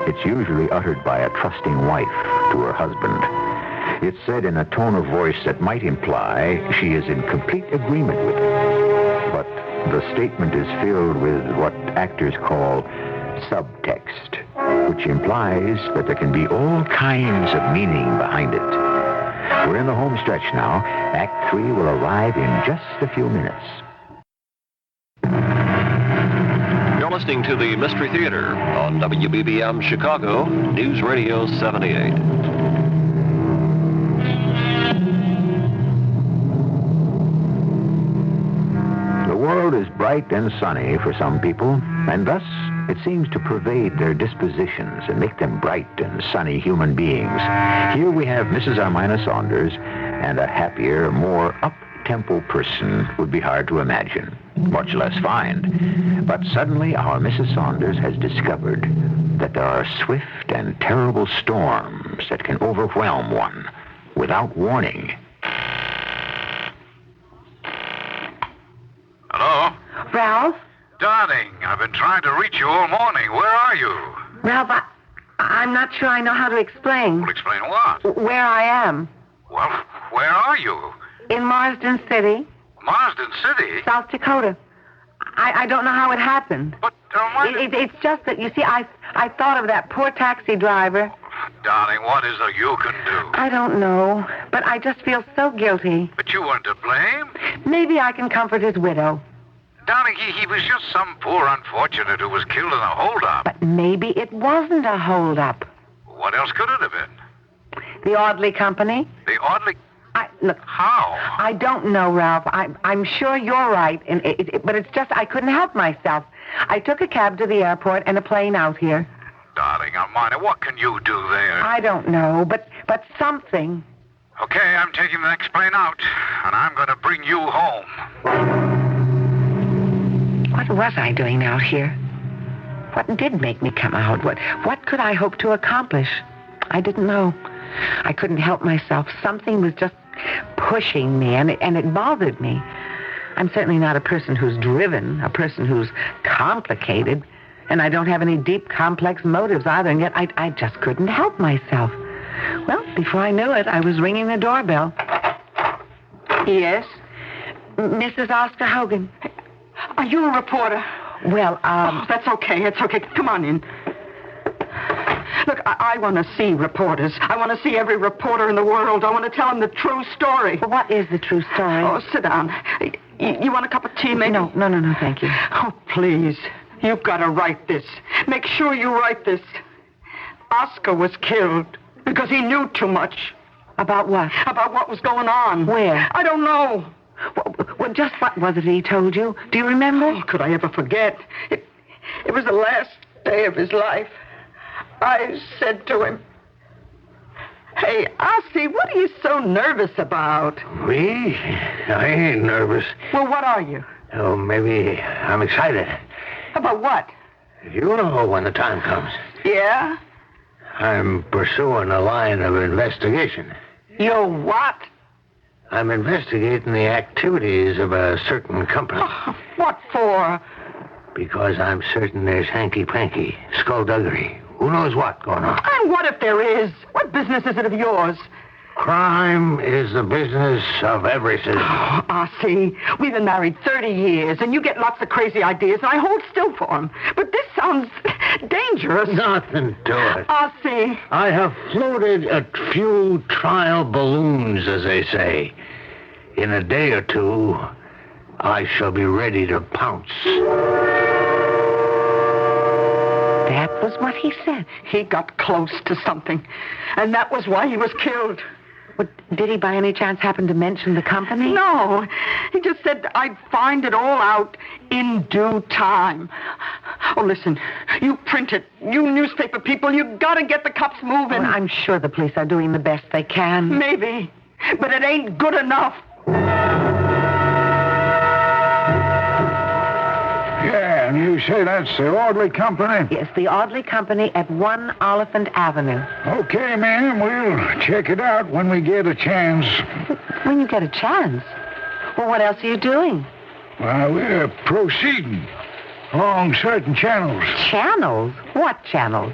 S6: It's usually uttered by a trusting wife to her husband. It's said in a tone of voice that might imply she is in complete agreement with it. But the statement is filled with what actors call subtext, which implies that there can be all kinds of meaning behind it. We're in the home stretch now. Act 3 will arrive in just a few minutes.
S12: You're listening to the Mystery Theater on WBBM Chicago, News Radio 78.
S6: The world is bright and sunny for some people, and thus it seems to pervade their dispositions and make them bright and sunny human beings. Here we have Mrs. Armina Saunders, and a happier, more up-tempo person would be hard to imagine, much less find. But suddenly our Mrs. Saunders has discovered that there are swift and terrible storms that can overwhelm one without warning.
S19: Hello?
S24: Ralph?
S19: Darling, I've been trying to reach you all morning. Where are you?
S24: Ralph, I'm not sure I know how to explain.
S19: Well, explain what?
S24: Where I am.
S19: Well, where are you?
S24: In Marsden City.
S19: Marsden City?
S24: South Dakota. I don't know how it happened.
S19: But,
S24: it's just that, you see, I thought of that poor taxi driver.
S19: Darling, what is it you can do?
S24: I don't know, but I just feel so guilty.
S19: But you weren't to blame.
S24: Maybe I can comfort his widow.
S19: Darling, he was just some poor unfortunate who was killed in a holdup.
S24: But maybe it wasn't a holdup.
S19: What else could it have been?
S24: The Audley Company.
S19: The Audley...
S24: Look.
S19: How?
S24: I don't know, Ralph. I'm sure you're right, but it's just I couldn't help myself. I took a cab to the airport and a plane out here.
S19: Darling, Armina, what can you do there?
S24: I don't know, but something.
S19: Okay, I'm taking the next plane out, and I'm going to bring you home.
S24: What was I doing out here? What did make me come out? What could I hope to accomplish? I didn't know. I couldn't help myself. Something was just pushing me, and it bothered me. I'm certainly not a person who's driven, a person who's complicated, and I don't have any deep, complex motives either, and yet I just couldn't help myself. Well, before I knew it, I was ringing the doorbell.
S17: Yes?
S24: Mrs. Oscar Hogan.
S17: Are you a reporter?
S24: Well,
S17: Oh, that's okay. It's okay. Come on in. Look, I want to see reporters. I want to see every reporter in the world. I want to tell them the true story.
S24: Well, what is the true story?
S17: Oh, sit down. You want a cup of tea, maybe?
S24: No, thank you.
S17: Oh, please. You've got to write this. Make sure you write this. Oscar was killed because he knew too much.
S24: About what?
S17: About what was going on.
S24: Where?
S17: I don't know.
S24: Well, just what was it he told you? Do you remember?
S17: Oh, could I ever forget? It was the last day of his life. I said to him, "Hey, Ossie, what are you so nervous about?"
S16: Me? I ain't nervous.
S17: Well, what are you?
S16: Oh, maybe I'm excited.
S17: About what?
S16: You know when the time comes.
S17: Yeah?
S16: I'm pursuing a line of investigation.
S17: You're what?
S16: I'm investigating the activities of a certain company.
S17: Oh, what for?
S16: Because I'm certain there's hanky-panky, skullduggery, who knows what going on.
S17: And what if there is? What business is it of yours?
S16: Crime is the business of every citizen.
S17: Oh, Ossie, we've been married 30 years, and you get lots of crazy ideas, and I hold still for them. But this sounds dangerous.
S16: Nothing to it.
S17: Ossie.
S16: I have floated a few trial balloons, as they say. In a day or two, I shall be ready to pounce.
S24: That was what he said.
S17: He got close to something, and that was why he was killed.
S24: Well, did he by any chance happen to mention the company?
S17: No. He just said I'd find it all out in due time. Oh, listen, you print it. You newspaper people, you gotta get the cops moving.
S24: Well, I'm sure the police are doing the best they can.
S17: Maybe, but it ain't good enough.
S18: Yeah, and you say that's the Audley Company?
S24: Yes, the Audley Company at 1 Oliphant Avenue.
S18: Okay, ma'am, we'll check it out when we get a chance.
S24: When you get a chance? Well, what else are you doing?
S18: Well, we're proceeding. along certain channels.
S24: Channels? What channels?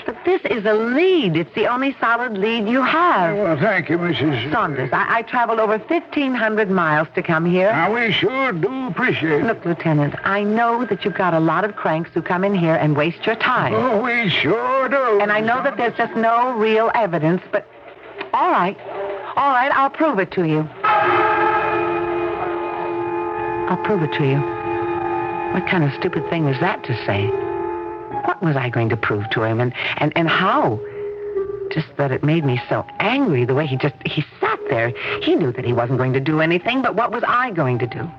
S24: But this is a lead. It's the only solid lead you have.
S18: Well, thank you, Mrs.
S24: Saunders, I traveled over 1,500 miles to come here.
S18: Now, we sure do appreciate it.
S24: Look, Lieutenant, I know that you've got a lot of cranks who come in here and waste your time.
S18: Oh, we sure do.
S24: And I know that there's just no real evidence, but all right. All right, I'll prove it to you. I'll prove it to you. What kind of stupid thing was that to say? What was I going to prove to him, and how? Just that it made me so angry the way he sat there. He knew that he wasn't going to do anything, but what was I going to do?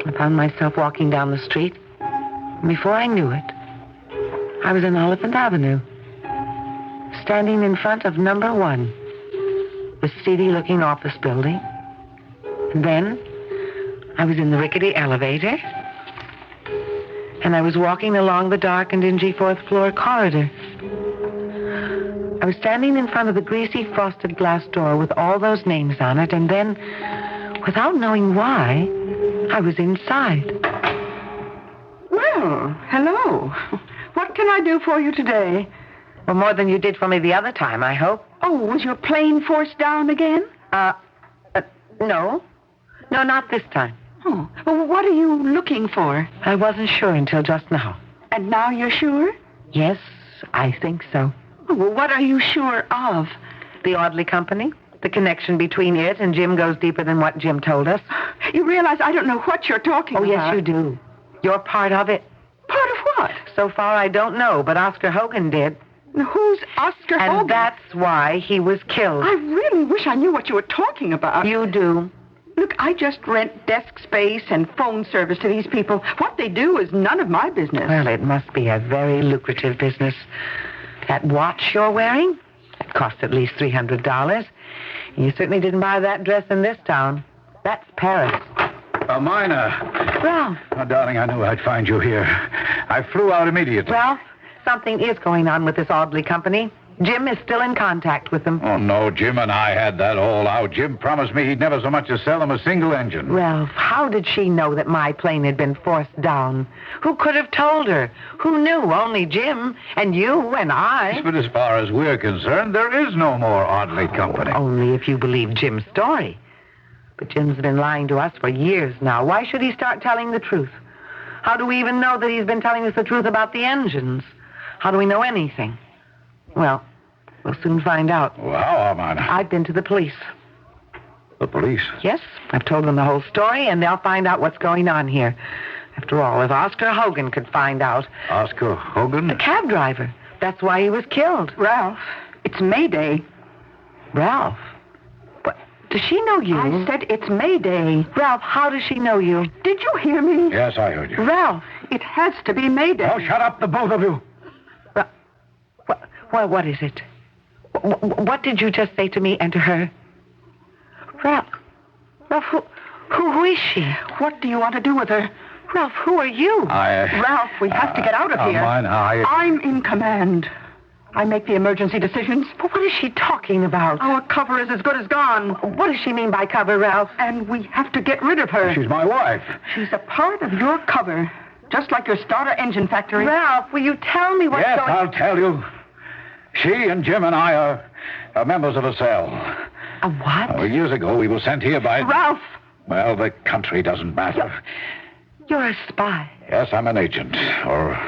S24: I found myself walking down the street, and before I knew it, I was in Elephant Avenue, standing in front of number 1, the seedy-looking office building. And then I was in the rickety elevator, and I was walking along the dark and dingy 4th floor corridor. I was standing in front of the greasy frosted glass door with all those names on it, and then, without knowing why, I was inside.
S17: Well, hello. What can I do for you today?
S24: Well, more than you did for me the other time, I hope.
S17: Oh, was your plane forced down again?
S24: No. No, not this time.
S17: Oh, well, what are you looking for?
S24: I wasn't sure until just now.
S17: And now you're sure?
S24: Yes, I think so.
S17: Oh, well, what are you sure of?
S24: The Audley Company. The connection between it and Jim goes deeper than what Jim told us.
S17: You realize I don't know what you're talking about.
S24: Oh, yes, you do. You're part of it.
S17: Part of what?
S24: So far, I don't know, but Oscar Hogan did.
S17: Who's Oscar Hogan?
S24: And that's why he was killed.
S17: I really wish I knew what you were talking about.
S24: You do.
S17: Look, I just rent desk space and phone service to these people. What they do is none of my business.
S24: Well, it must be a very lucrative business. That watch you're wearing, it cost at least $300. You certainly didn't buy that dress in this town. That's Paris.
S18: Mina.
S24: Ralph.
S18: Oh, darling, I knew I'd find you here. I flew out immediately.
S24: Ralph, something is going on with this Audley Company. Jim is still in contact with them.
S18: Oh, no, Jim and I had that all out. Jim promised me he'd never so much as sell them a single engine.
S24: Ralph, how did she know that my plane had been forced down? Who could have told her? Who knew? Only Jim and you and I.
S18: But as far as we're concerned, there is no more Audley Company.
S24: Only if you believe Jim's story. But Jim's been lying to us for years now. Why should he start telling the truth? How do we even know that he's been telling us the truth about the engines? How do we know anything? Well, we'll soon find out.
S18: Well, how, Amina?
S24: I've been to the police.
S18: The police?
S24: Yes, I've told them the whole story, and they'll find out what's going on here. After all, if Oscar Hogan could find out...
S18: Oscar Hogan?
S24: The cab driver. That's why he was killed.
S17: Ralph, it's May Day.
S24: Ralph? What? Does she know you?
S17: I said it's May Day.
S24: Ralph, how does she know you?
S17: Did you hear me?
S18: Yes, I heard you.
S17: Ralph, it has to be May Day.
S18: Oh, shut up, the both of you.
S24: What is it? What did you just say to me and to her? Ralph, who is she?
S17: What do you want to do with her?
S24: Ralph, who are you?
S17: Ralph, we have to get out of here. I'm in command. I make the emergency decisions.
S24: But what is she talking about?
S17: Our cover is as good as gone.
S24: What does she mean by cover, Ralph?
S17: And we have to get rid of her.
S18: She's my wife.
S17: She's a part of your cover, just like your starter engine factory.
S24: Ralph, will you tell me what's
S18: going on?
S24: Yes,
S18: I'll tell you. She and Jim and I are members of a cell.
S24: A what?
S18: Years ago, we were sent here by...
S17: Ralph!
S18: Well, the country doesn't matter.
S24: You're a spy.
S18: Yes, I'm an agent. Or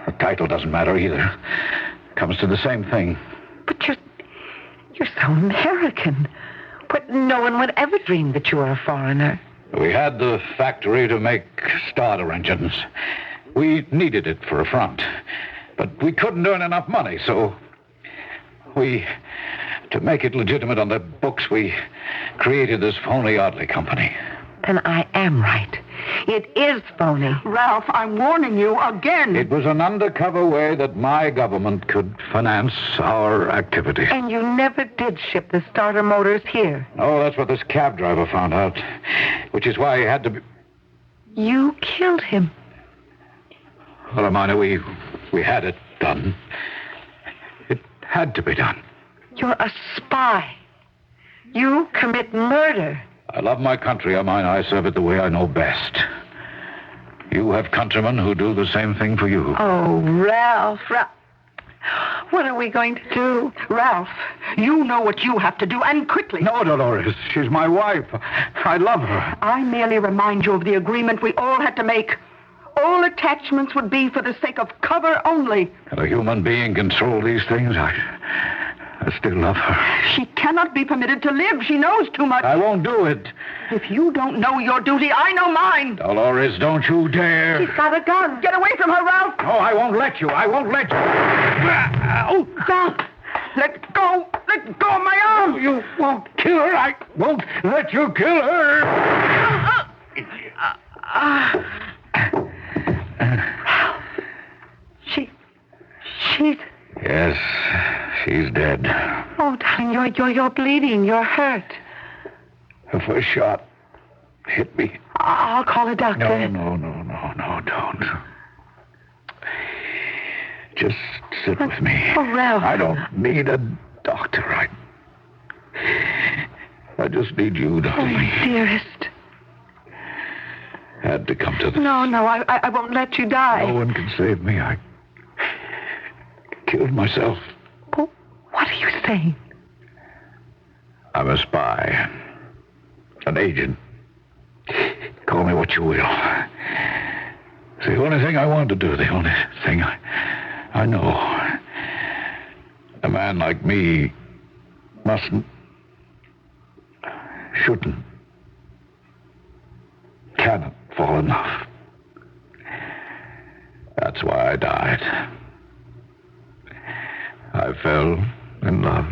S18: the title doesn't matter either. Comes to the same thing.
S24: But you're so American. But no one would ever dream that you were a foreigner.
S18: We had the factory to make starter engines. We needed it for a front. But we couldn't earn enough money, so... To make it legitimate on the books, we created this phony Audley Company.
S24: Then I am right. It is phony.
S17: Ralph, I'm warning you again.
S18: It was an undercover way that my government could finance our activity.
S24: And you never did ship the starter motors here.
S18: Oh, that's what this cab driver found out. Which is why he had to be...
S24: You killed him.
S18: Well, Amina, we had it done. Had to be done.
S24: You're a spy. You commit murder.
S18: I love my country, Amina. I serve it the way I know best. You have countrymen who do the same thing for you.
S24: Oh, Ralph. What are we going to do?
S17: Ralph, you know what you have to do, and quickly.
S18: No, Dolores. She's my wife. I love her.
S17: I merely remind you of the agreement we all had to make. All attachments would be for the sake of cover only.
S18: A human being control these things. I still love her.
S17: She cannot be permitted to live. She knows too much.
S18: I won't do it.
S17: If you don't know your duty, I know mine.
S18: Dolores, don't you dare.
S17: She's got a gun. Get away from her, Ralph.
S18: No, I won't let you. I won't let you.
S17: Oh, God. Let go. Let go of my arm.
S18: You won't kill her. I won't let you kill her.
S24: Ralph. She's...
S18: Yes, she's dead.
S24: Oh, darling, you're bleeding. You're hurt.
S18: The first shot hit me.
S24: I'll call a doctor.
S18: No, don't. Just sit with me.
S24: Oh, Ralph.
S18: I don't need a doctor. I just need you, darling.
S24: Oh, my dearest.
S18: Had to come to this.
S24: No, I won't let you die.
S18: No one can save me. I killed myself.
S24: Oh, what are you saying?
S18: I'm a spy. An agent. Call me what you will. It's the only thing I want to do. The only thing I know. A man like me shouldn't, cannot fall in love. That's why I died. I fell in love.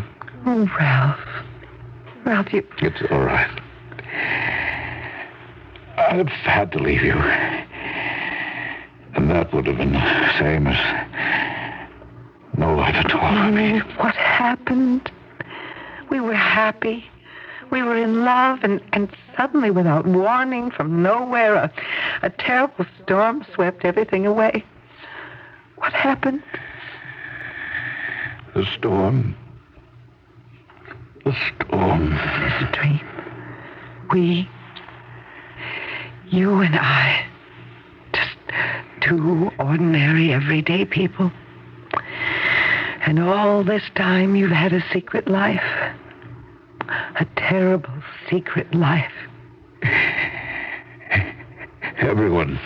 S24: Oh, Ralph. Ralph, you...
S18: It's all right. I've had to leave you. And that would have been the same as no life at all for me.
S24: What happened? We were happy. We were in love, and suddenly, without warning, from nowhere, a terrible storm swept everything away. What happened?
S18: The storm. The storm.
S24: It's a dream. You and I, just two ordinary, everyday people. And all this time you've had a secret life. A terrible secret life.
S18: Everyone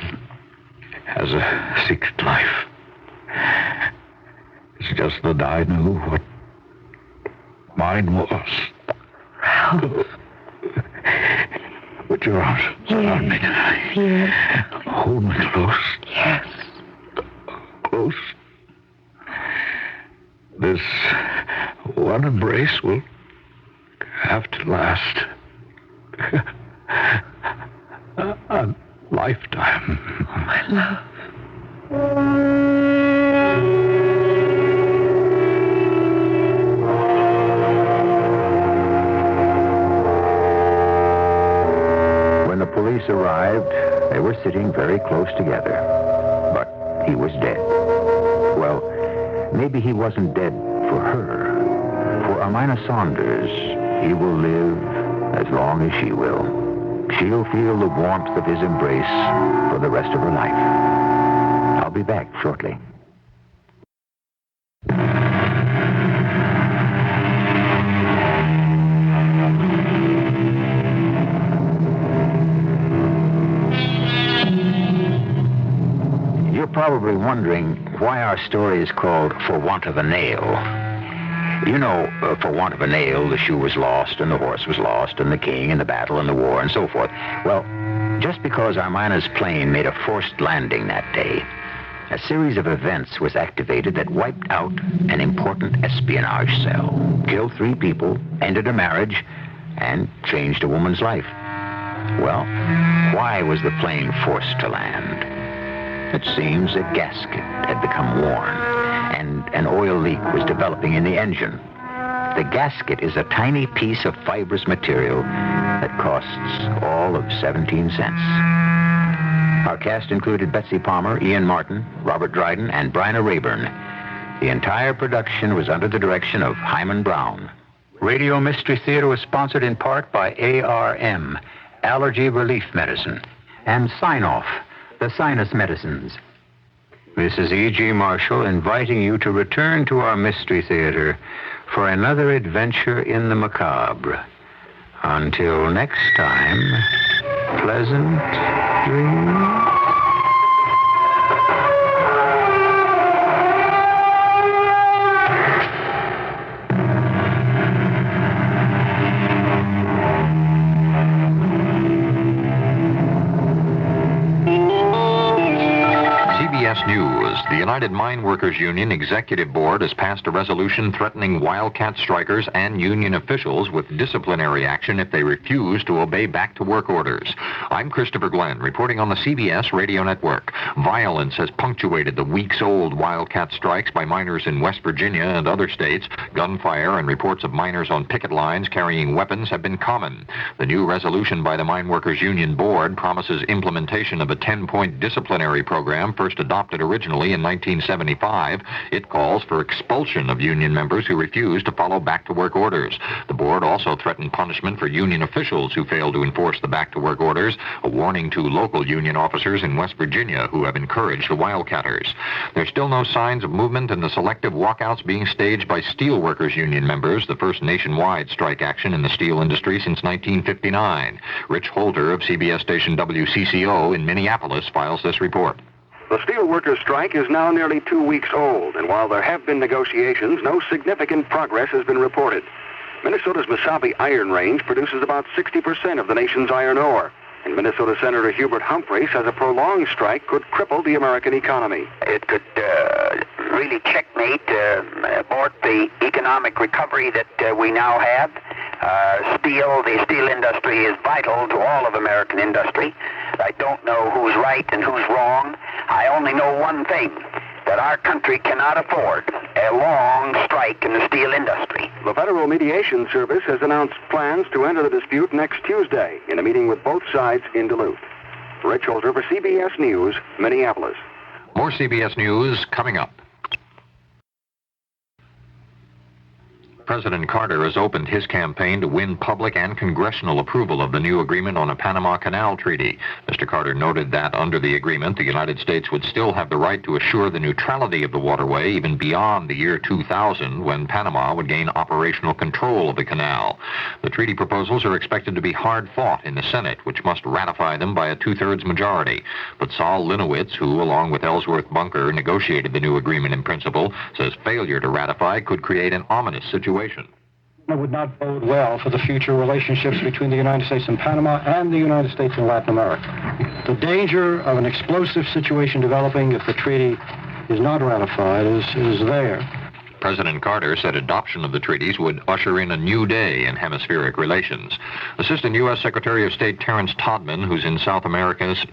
S18: has a secret life. It's just that I knew what mine was.
S24: Ralph.
S18: Put your arms around me tonight.
S24: Yes.
S18: Hold me close.
S24: Yes.
S18: Close. This one embrace will have to last a lifetime.
S24: Oh, my love.
S6: When the police arrived, they were sitting very close together. But he was dead. Well, maybe he wasn't dead for her. For Amina Saunders, he will live as long as she will. She'll feel the warmth of his embrace for the rest of her life. I'll be back shortly. You're probably wondering why our story is called For Want of a Nail. You know, for want of a nail, the shoe was lost, and the horse was lost, and the king, and the battle, and the war, and so forth. Well, just because Armina's plane made a forced landing that day, a series of events was activated that wiped out an important espionage cell, killed 3 people, ended a marriage, and changed a woman's life. Well, why was the plane forced to land? It seems a gasket had become worn, and an oil leak was developing in the engine. The gasket is a tiny piece of fibrous material that costs all of 17 cents. Our cast included Betsy Palmer, Ian Martin, Robert Dryden, and Bryna Rayburn. The entire production was under the direction of Hyman Brown. Radio Mystery Theater was sponsored in part by ARM, Allergy Relief Medicine, and Sign Off, the sinus medicines. This is E.G. Marshall inviting you to return to our Mystery Theater for another adventure in the macabre. Until next time, pleasant dreams.
S1: CBS News. The United Mine Workers Union Executive Board has passed a resolution threatening wildcat strikers and union officials with disciplinary action if they refuse to obey back-to-work orders. I'm Christopher Glenn, reporting on the CBS radio network. Violence has punctuated the weeks-old wildcat strikes by miners in West Virginia and other states. Gunfire and reports of miners on picket lines carrying weapons have been common. The new resolution by the Mine Workers Union Board promises implementation of a 10-point disciplinary program first adopted originally in 1975. It calls for expulsion of union members who refuse to follow back-to-work orders. The board also threatened punishment for union officials who fail to enforce the back-to-work orders, a warning to local union officers in West Virginia who have encouraged the wildcatters. There's still no signs of movement in the selective walkouts being staged by steelworkers union members, the first nationwide strike action in the steel industry since 1959. Rich Holter of CBS station WCCO in Minneapolis files this report.
S7: The steelworkers' strike is now nearly 2 weeks old, and while there have been negotiations, no significant progress has been reported. Minnesota's Mesabi Iron Range produces about 60% of the nation's iron ore, and Minnesota Senator Hubert Humphrey says a prolonged strike could cripple the American economy.
S20: It could really checkmate, abort the economic recovery that we now have. The steel industry is vital to all of American industry. I don't know who's right and who's wrong. I only know one thing, that our country cannot afford a long strike in the steel industry.
S7: The Federal Mediation Service has announced plans to enter the dispute next Tuesday in a meeting with both sides in Duluth. Rich Holter for CBS News, Minneapolis.
S1: More CBS News coming up. President Carter has opened his campaign to win public and congressional approval of the new agreement on a Panama Canal Treaty. Mr. Carter noted that under the agreement, the United States would still have the right to assure the neutrality of the waterway even beyond the year 2000, when Panama would gain operational control of the canal. The treaty proposals are expected to be hard-fought in the Senate, which must ratify them by a two-thirds majority. But Saul Linowitz, who, along with Ellsworth Bunker, negotiated the new agreement in principle, says failure to ratify could create an ominous situation.
S21: It would not bode well for the future relationships between the United States and Panama and the United States and Latin America. The danger of an explosive situation developing if the treaty is not ratified is there.
S1: President Carter said adoption of the treaties would usher in a new day in hemispheric relations. Assistant U.S. Secretary of State Terrence Todman, who's in South America's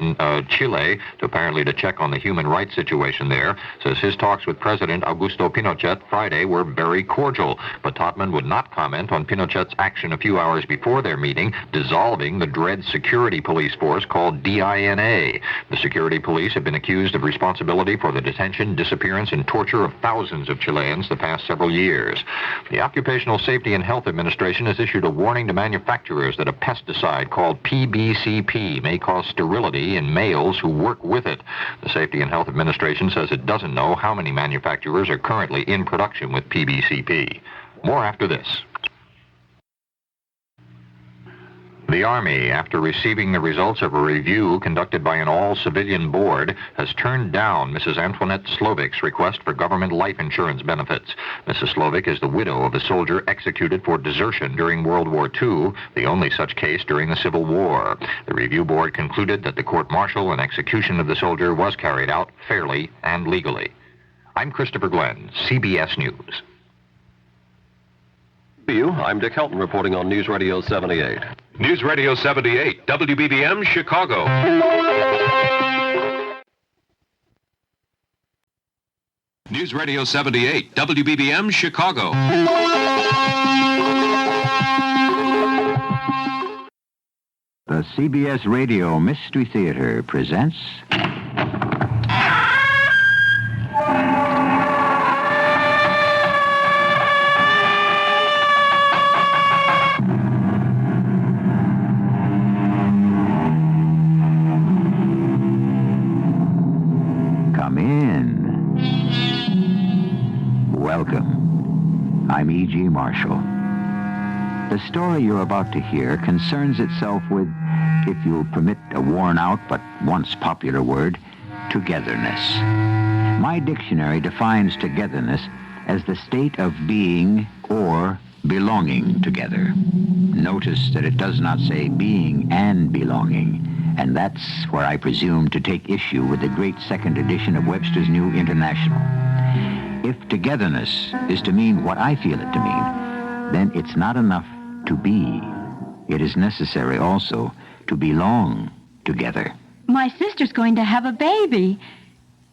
S1: Chile, apparently to check on the human rights situation there, says his talks with President Augusto Pinochet Friday were very cordial. But Todman would not comment on Pinochet's action a few hours before their meeting, dissolving the dread security police force called DINA. The security police have been accused of responsibility for the detention, disappearance, and torture of thousands of Chileans the past several years. The Occupational Safety and Health Administration has issued a warning to manufacturers that a pesticide called PBCP may cause sterility in males who work with it. The Safety and Health Administration says it doesn't know how many manufacturers are currently in production with PBCP. More after this. The Army, after receiving the results of a review conducted by an all-civilian board, has turned down Mrs. Antoinette Slovik's request for government life insurance benefits. Mrs. Slovik is the widow of a soldier executed for desertion during World War II, the only such case during the Civil War. The review board concluded that the court-martial and execution of the soldier was carried out fairly and legally. I'm Christopher Glenn, CBS News.
S12: I'm Dick Helton reporting on News Radio 78.
S22: News Radio 78, WBBM, Chicago. News Radio 78, WBBM, Chicago.
S6: The CBS Radio Mystery Theater presents... Welcome. I'm E.G. Marshall. The story you're about to hear concerns itself with, if you'll permit a worn-out but once popular word, togetherness. My dictionary defines togetherness as the state of being or belonging together. Notice that it does not say being and belonging, and that's where I presume to take issue with the great second edition of Webster's New International. If togetherness is to mean what I feel it to mean, then it's not enough to be. It is necessary also to belong together.
S2: My sister's going to have a baby.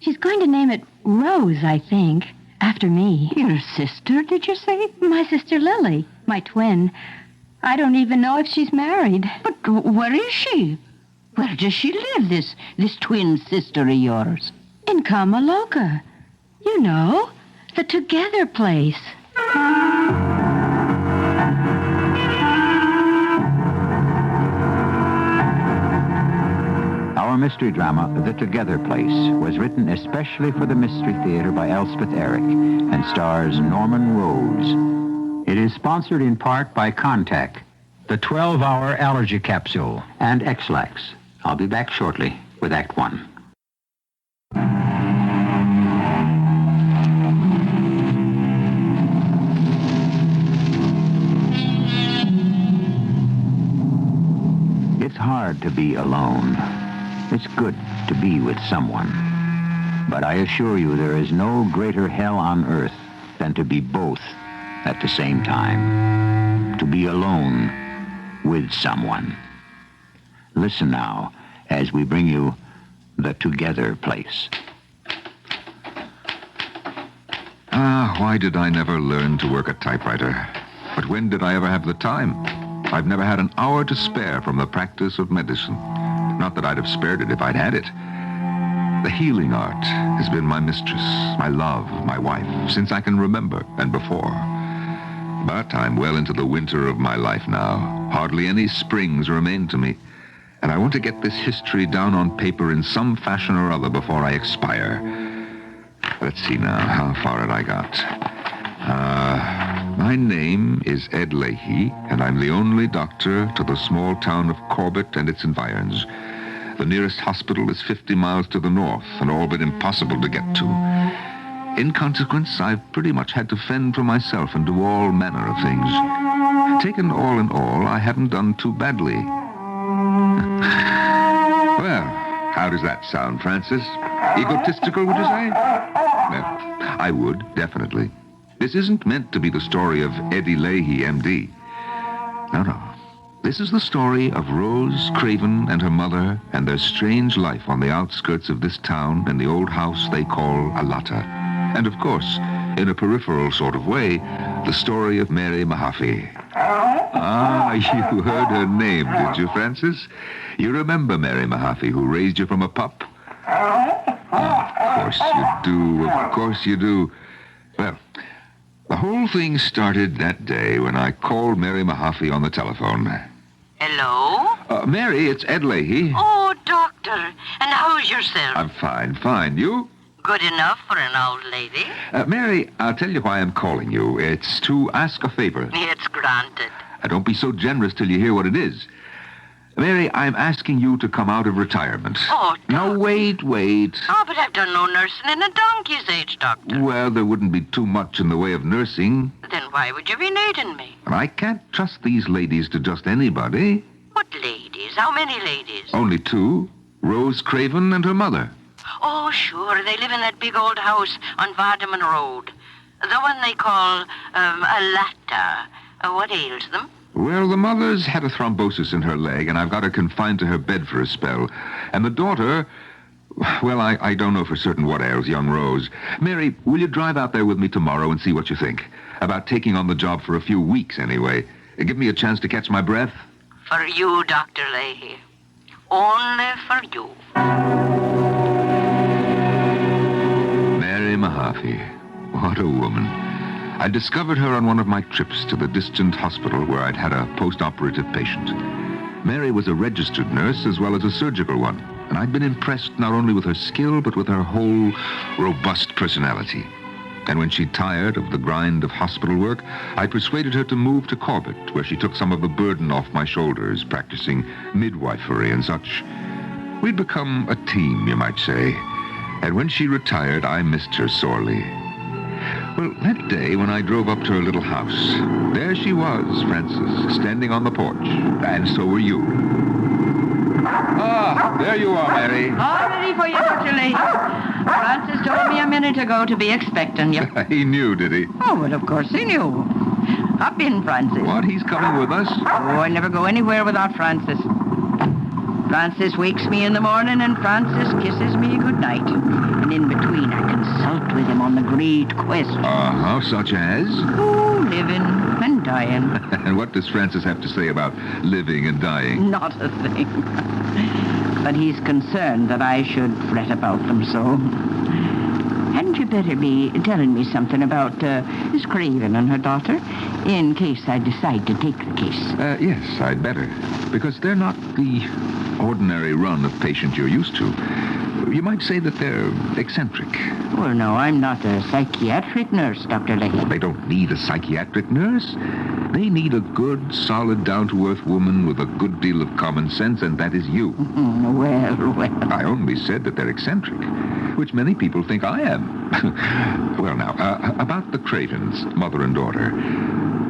S2: She's going to name it Rose, I think, after me.
S17: Your sister, did you say?
S2: My sister Lily, my twin. I don't even know if she's married.
S17: But where is she? Where does she live, this twin sister of yours?
S2: In Kamaloka. You know, the Together place.
S6: Our mystery drama, The Together Place, was written especially for the Mystery Theater by Elspeth Eric and stars Norman Rose. It is sponsored in part by Contact, the 12-hour allergy capsule, and X-Lax. I'll be back shortly with Act One. It's hard to be alone. It's good to be with someone. But I assure you there is no greater hell on earth than to be both at the same time. To be alone with someone. Listen now as we bring you The Together Place.
S4: Why did I never learn to work a typewriter? But when did I ever have the time? I've never had an hour to spare from the practice of medicine. Not that I'd have spared it if I'd had it. The healing art has been my mistress, my love, my wife, since I can remember and before. But I'm well into the winter of my life now. Hardly any springs remain to me. And I want to get this history down on paper in some fashion or other before I expire. Let's see now, how far had I got? My name is Ed Leahy, and I'm the only doctor to the small town of Corbett and its environs. The nearest hospital is 50 miles to the north, and all but impossible to get to. In consequence, I've pretty much had to fend for myself and do all manner of things. Taken all in all, I haven't done too badly. Well, how does that sound, Francis? Egotistical, would you say? Well, I would, definitely. This isn't meant to be the story of Eddie Leahy, M.D. No. This is the story of Rose Craven and her mother and their strange life on the outskirts of this town in the old house they call Alata. And, of course, in a peripheral sort of way, the story of Mary Mahaffey. You heard her name, did you, Francis? You remember Mary Mahaffey, who raised you from a pup? Of course you do, of course you do. Well, the whole thing started that day when I called Mary Mahaffey on the telephone.
S3: Hello?
S4: Mary, it's Ed Leahy.
S3: Oh, doctor. And how's yourself?
S4: I'm fine. You?
S3: Good enough for an old lady.
S4: Mary, I'll tell you why I'm calling you. It's to ask a favor.
S3: It's granted.
S4: Don't be so generous till you hear what it is. Mary, I'm asking you to come out of retirement.
S3: Oh,
S4: Now, wait.
S3: Oh, but I've done no nursing in a donkey's age, doctor.
S4: Well, there wouldn't be too much in the way of nursing.
S3: Then why would you be needing me?
S4: And I can't trust these ladies to just anybody.
S3: What ladies? How many ladies?
S4: Only two. Rose Craven and her mother.
S3: Oh, sure. They live in that big old house on Vardaman Road. The one they call Alata. What ails them?
S4: Well, the mother's had a thrombosis in her leg, and I've got her confined to her bed for a spell. And the daughter, well, I don't know for certain what ails young Rose. Mary, will you drive out there with me tomorrow and see what you think? About taking on the job for a few weeks, anyway. Give me a chance to catch my breath.
S3: For you, Dr. Leahy. Only for you.
S4: Mary Mahaffey. What a woman. I discovered her on one of my trips to the distant hospital where I'd had a post-operative patient. Mary was a registered nurse as well as a surgical one, and I'd been impressed not only with her skill, but with her whole robust personality. And when she tired of the grind of hospital work, I persuaded her to move to Corbett, where she took some of the burden off my shoulders, practicing midwifery and such. We'd become a team, you might say. And when she retired, I missed her sorely. Well, that day when I drove up to her little house, there she was, Frances, standing on the porch. And so were you. Ah, there you are, Mary.
S3: All ready for you, Dr. Lee. Francis told me a minute ago to be expecting you.
S4: He knew, did he?
S3: Oh, well, of course he knew. Hop in, Francis.
S4: What, he's coming with us?
S3: Oh, I never go anywhere without Francis. Francis wakes me in the morning and Francis kisses me good night. And in between, I consult with him on the great question.
S4: Such as?
S3: Oh, living and dying.
S4: And what does Francis have to say about living and dying?
S3: Not a thing. But he's concerned that I should fret about them so. Hadn't you better be telling me something about Miss Craven and her daughter, in case I decide to take the case?
S4: Yes, I'd better. Because they're not the ordinary run of patient you're used to. You might say that they're eccentric.
S3: Well, no, I'm not a psychiatric nurse, Dr. Leahy.
S4: They don't need a psychiatric nurse. They need a good, solid, down-to-earth woman with a good deal of common sense, and that is you.
S3: Well.
S4: I only said that they're eccentric, which many people think I am. Well, now, about the Cravens, mother and daughter.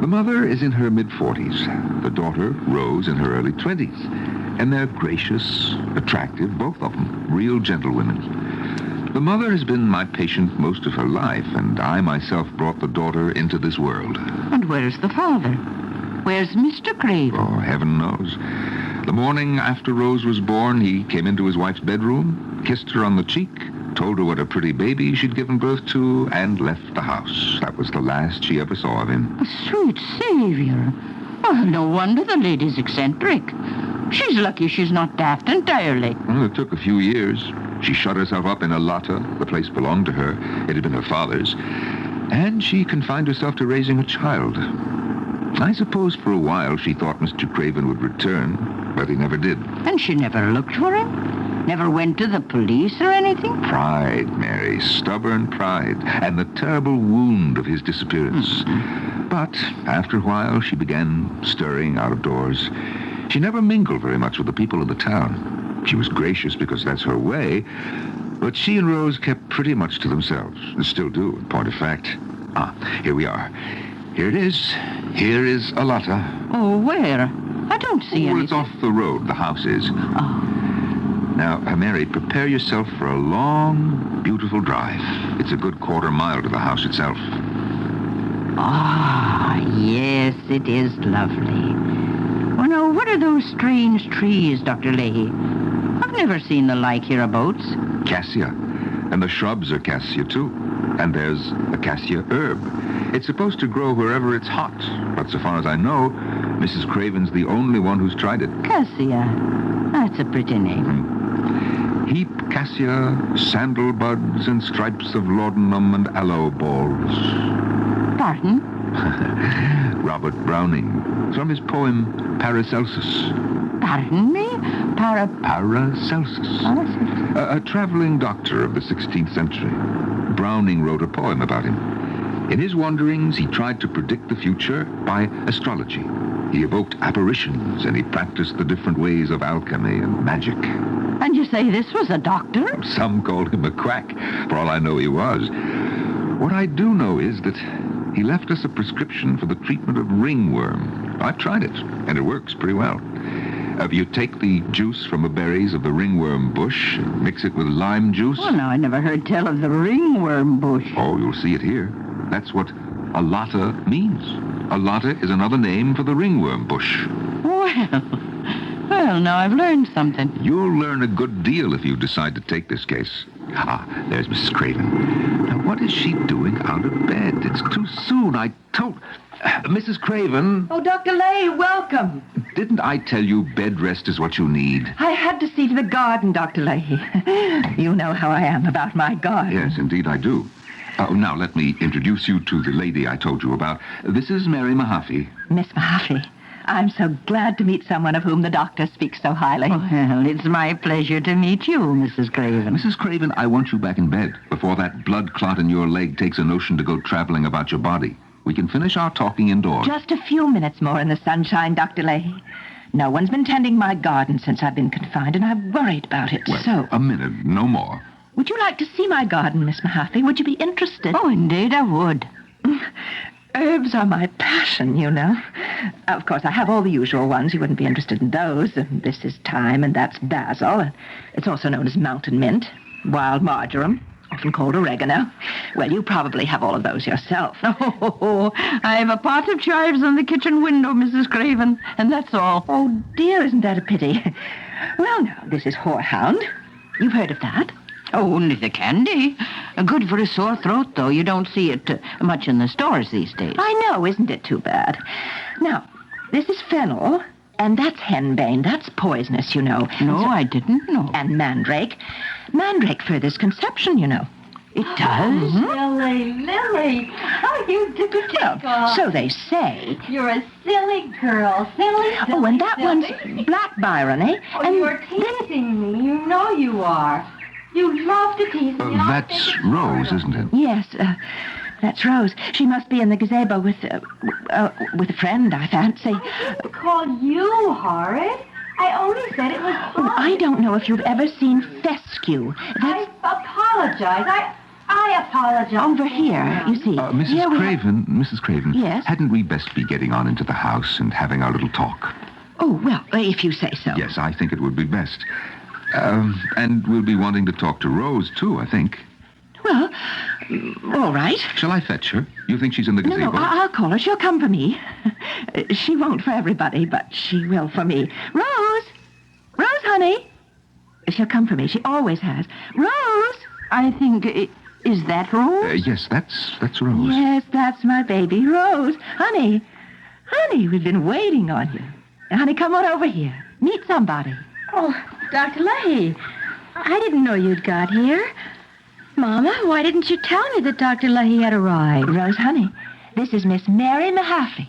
S4: The mother is in her mid-40s. The daughter, Rose, in her early 20s. And they're gracious, attractive, both of them, real gentlewomen. The mother has been my patient most of her life, and I myself brought the daughter into this world.
S3: And where's the father? Where's Mr. Craven?
S4: Oh, heaven knows. The morning after Rose was born, he came into his wife's bedroom, kissed her on the cheek, told her what a pretty baby she'd given birth to, and left the house. That was the last she ever saw of him.
S3: Sweet Savior. Well, no wonder the lady's eccentric. She's lucky she's not daft entirely.
S4: Well, it took a few years. She shut herself up in a lotta. The place belonged to her. It had been her father's. And she confined herself to raising a child. I suppose for a while she thought Mr. Craven would return, but he never did.
S3: And she never looked for him? Never went to the police or anything?
S4: Pride, Mary. Stubborn pride. And the terrible wound of his disappearance. But after a while, she began stirring out of doors. She never mingled very much with the people of the town. She was gracious because that's her way, but she and Rose kept pretty much to themselves. They still do, in point of fact. Here we are. Here it is. Here is Alata.
S3: Oh, where? I don't see anything.
S4: It's off the road, the house is.
S3: Oh.
S4: Now, Mary, prepare yourself for a long, beautiful drive. It's a good quarter mile to the house itself.
S3: Yes, it is lovely. Oh, no, what are those strange trees, Dr. Leahy? I've never seen the like hereabouts.
S4: Cassia. And the shrubs are cassia, too. And there's a cassia herb. It's supposed to grow wherever it's hot. But so far as I know, Mrs. Craven's the only one who's tried it.
S3: Cassia. That's a pretty name.
S4: Heap cassia, sandal buds, and stripes of laudanum and aloe balls.
S3: Pardon?
S4: Robert Browning, from his poem Paracelsus.
S3: Pardon me?
S4: Paracelsus. A traveling doctor of the 16th century. Browning wrote a poem about him. In his wanderings, he tried to predict the future by astrology. He evoked apparitions, and he practiced the different ways of alchemy and magic.
S3: And you say this was a doctor?
S4: Some called him a quack. For all I know, he was. What I do know is that he left us a prescription for the treatment of ringworm. I've tried it, and it works pretty well. You take the juice from the berries of the ringworm bush and mix it with lime juice.
S3: Well, now, I never heard tell of the ringworm bush.
S4: Oh, you'll see it here. That's what alata means. Alata is another name for the ringworm bush.
S3: Well, now I've learned something.
S4: You'll learn a good deal if you decide to take this case. There's Mrs. Craven. Now, what is she doing out of bed? It's too soon. I told... Mrs. Craven.
S8: Oh, Dr. Lay, welcome.
S4: Didn't I tell you bed rest is what you need?
S8: I had to see to the garden, Dr. Leahy. You know how I am about my garden.
S4: Yes, indeed I do. Now, let me introduce you to the lady I told you about. This is Mary Mahaffey.
S8: Miss Mahaffey. I'm so glad to meet someone of whom the doctor speaks so highly.
S3: Well, it's my pleasure to meet you, Mrs. Craven.
S9: Mrs. Craven, I want you back in bed before that blood clot in your leg takes a notion to go traveling about your body. We can finish our talking indoors.
S8: Just a few minutes more in the sunshine, Dr. Leahy. No one's been tending my garden since I've been confined, and I'm worried about it.
S9: Well,
S8: so,
S9: a minute, no more.
S8: would you like to see my garden, Miss Mahaffey? Would you be interested?
S3: Oh, indeed I would.
S8: Herbs are my passion, you know. Of course, I have all the usual ones. You wouldn't be interested in those. This is thyme, and that's basil. It's also known as mountain mint, wild marjoram, often called oregano. Well, you probably have all of those yourself.
S3: Oh, I have a pot of chives on the kitchen window, Mrs. Craven, and that's all.
S8: Oh, dear, isn't that a pity? Well, now, this is horehound. You've heard of that?
S3: Oh, only the candy. Good for a sore throat, though. You don't see it much in the stores these days.
S8: I know, isn't it too bad? Now, this is fennel, and that's henbane. That's poisonous, you know.
S3: No, I didn't know.
S8: And mandrake. Mandrake furthers conception, you know.
S3: It does?
S2: Lily. Oh, you do take off.
S8: So they say.
S2: You're a silly girl. Silly.
S8: Oh, and that one's Black Byron, eh?
S2: Oh,
S8: and
S2: you're teasing me. You know you are. You love to tease me.
S9: That's Rose, isn't it?
S8: Yes, that's Rose. She must be in the gazebo with a friend, I fancy.
S2: I didn't call you horrid. I only said it was horrid.
S8: Oh, I don't know if you've ever seen fescue.
S2: I apologize. I apologize.
S8: Over here, you see.
S9: Mrs. Craven.
S8: Yes?
S9: Hadn't we best be getting on into the house and having our little talk?
S8: Oh, well, if you say so.
S9: Yes, I think it would be best. And we'll be wanting to talk to Rose, too, I think.
S8: Well, all right.
S9: Shall I fetch her? You think she's in the gazebo?
S8: No, I'll call her. She'll come for me. She won't for everybody, but she will for me. Rose! Rose, honey! She'll come for me. She always has. Rose!
S3: I think... Is that Rose?
S9: Yes, that's Rose.
S8: Yes, that's my baby, Rose. Honey, we've been waiting on you. Now, honey, come on over here. Meet somebody.
S2: Oh, Dr. Leahy, I didn't know you'd got here. Mama, why didn't you tell me that Dr. Leahy had arrived?
S8: Rose, honey, this is Miss Mary Mahaffey.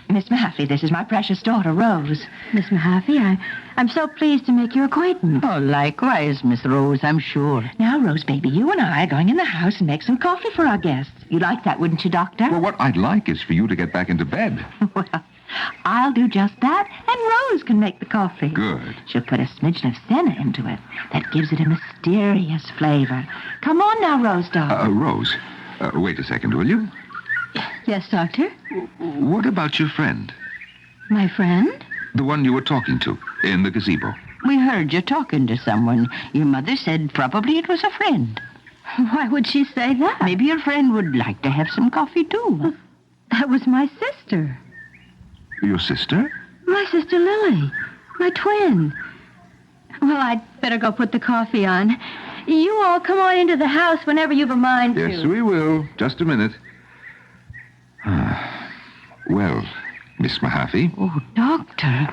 S8: Miss Mahaffey, this is my precious daughter, Rose.
S2: Miss Mahaffey, I'm so pleased to make your acquaintance.
S3: Oh, likewise, Miss Rose, I'm sure.
S8: Now, Rose, baby, you and I are going in the house and make some coffee for our guests. You'd like that, wouldn't you, Doctor?
S9: Well, what I'd like is for you to get back into bed.
S8: Well, I'll do just that, and Rose can make the coffee.
S9: Good.
S8: She'll put a smidgen of senna into it. That gives it a mysterious flavor. Come on now, Rose, darling.
S9: Rose, wait a second, will you?
S2: Yes, Doctor?
S9: What about your friend?
S2: My friend?
S9: The one you were talking to in the gazebo.
S3: We heard you talking to someone. Your mother said probably it was a friend.
S2: Why would she say that?
S3: Maybe your friend would like to have some coffee, too.
S2: That was my sister.
S9: Your sister?
S2: My sister Lily. My twin. Well, I'd better go put the coffee on. You all come on into the house whenever you've a mind to.
S9: Yes, we will. Just a minute. Well, Miss Mahaffey.
S3: Oh, Doctor.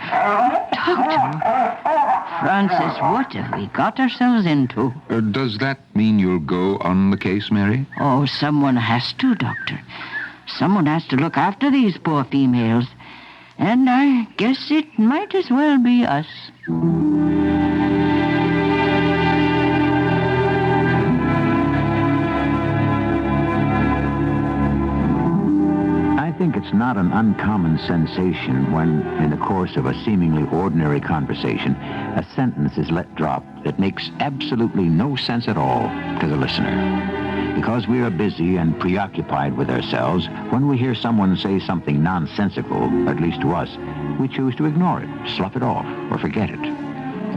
S3: Francis, what have we got ourselves into?
S9: Does that mean you'll go on the case, Mary?
S3: Oh, someone has to, Doctor. Someone has to look after these poor females. And I guess it might as well be us.
S5: I think it's not an uncommon sensation when, in the course of a seemingly ordinary conversation, a sentence is let drop that makes absolutely no sense at all to the listener. Because we are busy and preoccupied with ourselves, when we hear someone say something nonsensical, at least to us, we choose to ignore it, slough it off, or forget it.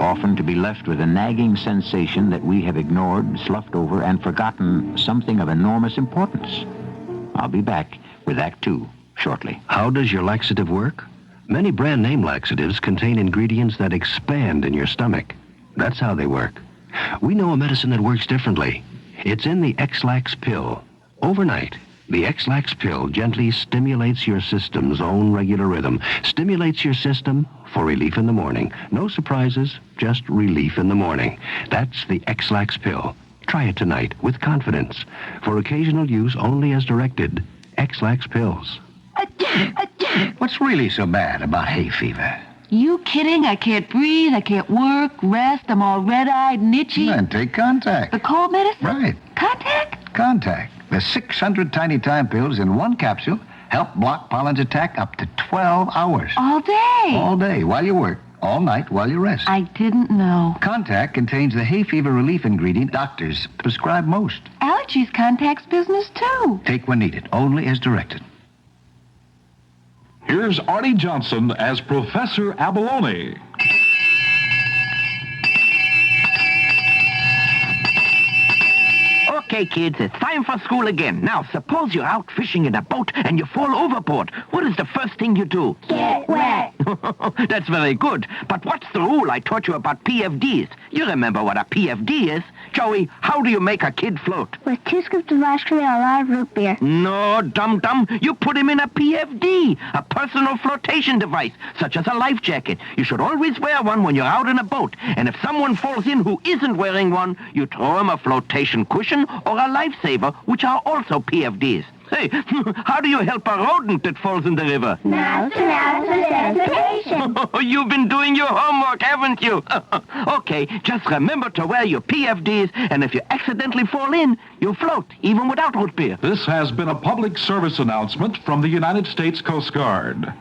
S5: Often to be left with a nagging sensation that we have ignored, sloughed over, and forgotten something of enormous importance. I'll be back with Act 2 shortly.
S10: How does your laxative work? Many brand name laxatives contain ingredients that expand in your stomach. That's how they work. We know a medicine that works differently. It's in the X-Lax pill. Overnight, the X-Lax pill gently stimulates your system's own regular rhythm, stimulates your system for relief in the morning. No surprises, just relief in the morning. That's the X-Lax pill. Try it tonight with confidence. For occasional use only as directed, X-Lax pills. What's really so bad about hay fever?
S2: You kidding? I can't breathe. I can't work, rest. I'm all red-eyed and itchy.
S10: Then take Contact.
S2: The cold medicine?
S10: Right.
S2: Contact?
S10: Contact. The 600 tiny time pills in one capsule help block pollen's attack up to 12 hours.
S2: All day?
S10: All day while you work. All night while you rest.
S2: I didn't know.
S10: Contact contains the hay fever relief ingredient doctors prescribe most.
S2: Allergies contacts business, too.
S10: Take when needed, only as directed.
S11: Here's Artie Johnson as Professor Abalone.
S13: Okay, kids, it's time for school again. Now, suppose you're out fishing in a boat and you fall overboard. What is the first thing you do?
S14: Get wet.
S13: That's very good. But what's the rule I taught you about PFDs? You remember what a PFD is. Joey, how do you make a kid float?
S14: With 2 scoops of ice cream and a lot of root beer.
S13: No, dum-dum. You put him in a PFD, a personal flotation device, such as a life jacket. You should always wear one when you're out in a boat. And if someone falls in who isn't wearing one, you throw him a flotation cushion or a lifesaver, which are also PFDs. Hey, how do you help a rodent that falls in the river?
S14: Mouth to mouth resuscitation.
S13: You've been doing your homework, haven't you? Okay, just remember to wear your PFDs, and if you accidentally fall in, you float, even without root beer.
S11: This has been a public service announcement from the United States Coast Guard.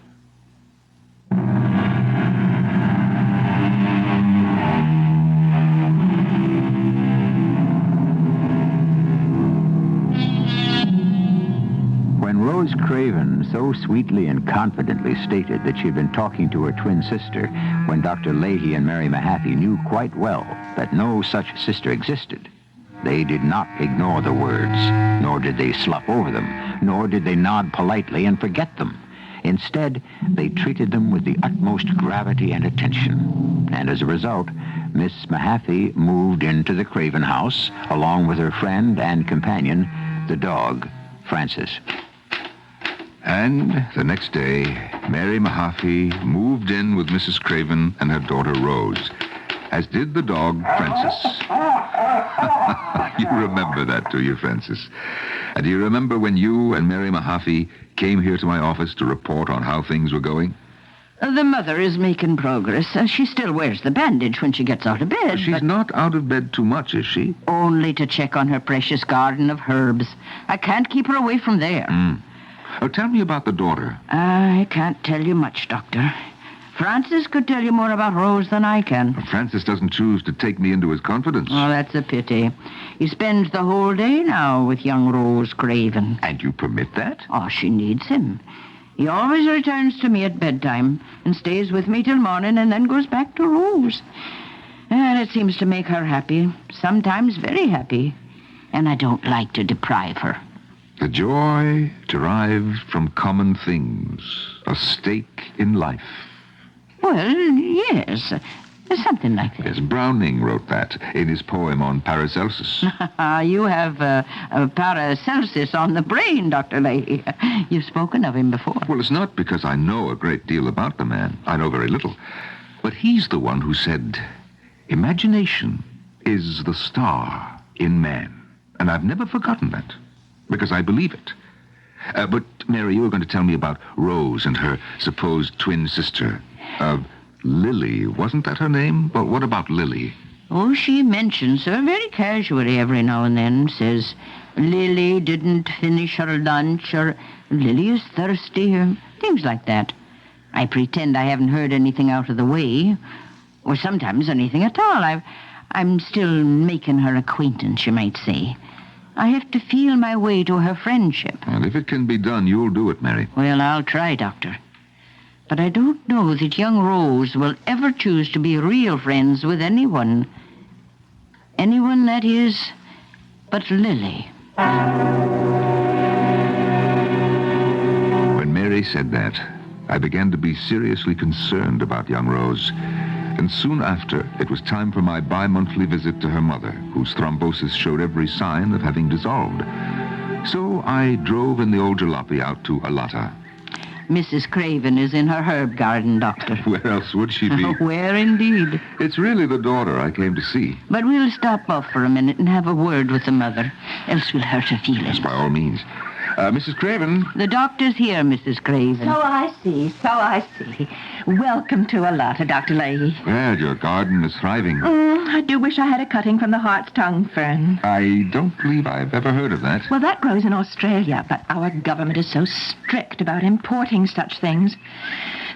S5: Rose Craven so sweetly and confidently stated that she'd been talking to her twin sister when Dr. Leahy and Mary Mahaffey knew quite well that no such sister existed. They did not ignore the words, nor did they slough over them, nor did they nod politely and forget them. Instead, they treated them with the utmost gravity and attention. And as a result, Miss Mahaffey moved into the Craven house along with her friend and companion, the dog, Francis.
S9: And the next day, Mary Mahaffey moved in with Mrs. Craven and her daughter Rose, as did the dog Francis. You remember that, do you, Francis? And do you remember when you and Mary Mahaffey came here to my office to report on how things were going?
S3: The mother is making progress. She still wears the bandage when she gets out of bed.
S9: She's not out of bed too much, is she?
S3: Only to check on her precious garden of herbs. I can't keep her away from there.
S9: Tell me about the daughter.
S3: I can't tell you much, Doctor. Francis could tell you more about Rose than I can.
S9: Francis doesn't choose to take me into his confidence.
S3: Oh, that's a pity. He spends the whole day now with young Rose Craven.
S9: And you permit that?
S3: Oh, she needs him. He always returns to me at bedtime and stays with me till morning and then goes back to Rose. And it seems to make her happy, sometimes very happy. And I don't like to deprive her.
S9: The joy derived from common things, a stake in life.
S3: Well, yes, something like that.
S9: Yes, Browning wrote that in his poem on Paracelsus.
S3: You have Paracelsus on the brain, Dr. Leahy. You've spoken of him before.
S9: Well, it's not because I know a great deal about the man. I know very little. But he's the one who said, imagination is the star in man. And I've never forgotten that. Because I believe it. But, Mary, you were going to tell me about Rose and her supposed twin sister. Lily, wasn't that her name? But what about Lily?
S3: Oh, she mentions her very casually every now and then. Says, Lily didn't finish her lunch, or Lily is thirsty, or things like that. I pretend I haven't heard anything out of the way, or sometimes anything at all. I'm still making her acquaintance, you might say. I have to feel my way to her friendship.
S9: And if it can be done, you'll do it, Mary.
S3: Well, I'll try, Doctor. But I don't know that young Rose will ever choose to be real friends with anyone. Anyone, that is, but Lily.
S9: When Mary said that, I began to be seriously concerned about young Rose. And soon after, it was time for my bi-monthly visit to her mother, whose thrombosis showed every sign of having dissolved. So I drove in the old jalopy out to Alata.
S3: Mrs. Craven is in her herb garden, Doctor.
S9: Where else would she be?
S3: Where indeed?
S9: It's really the daughter I came to see.
S3: But we'll stop off for a minute and have a word with the mother, else we'll hurt her feelings.
S9: Yes, by all means. Mrs. Craven.
S3: The doctor's here, Mrs. Craven.
S8: So I see. Welcome to Alata, Dr. Leahy.
S9: Well, your garden is thriving.
S8: I do wish I had a cutting from the hart's tongue fern.
S9: I don't believe I've ever heard of that.
S8: Well, that grows in Australia, but our government is so strict about importing such things.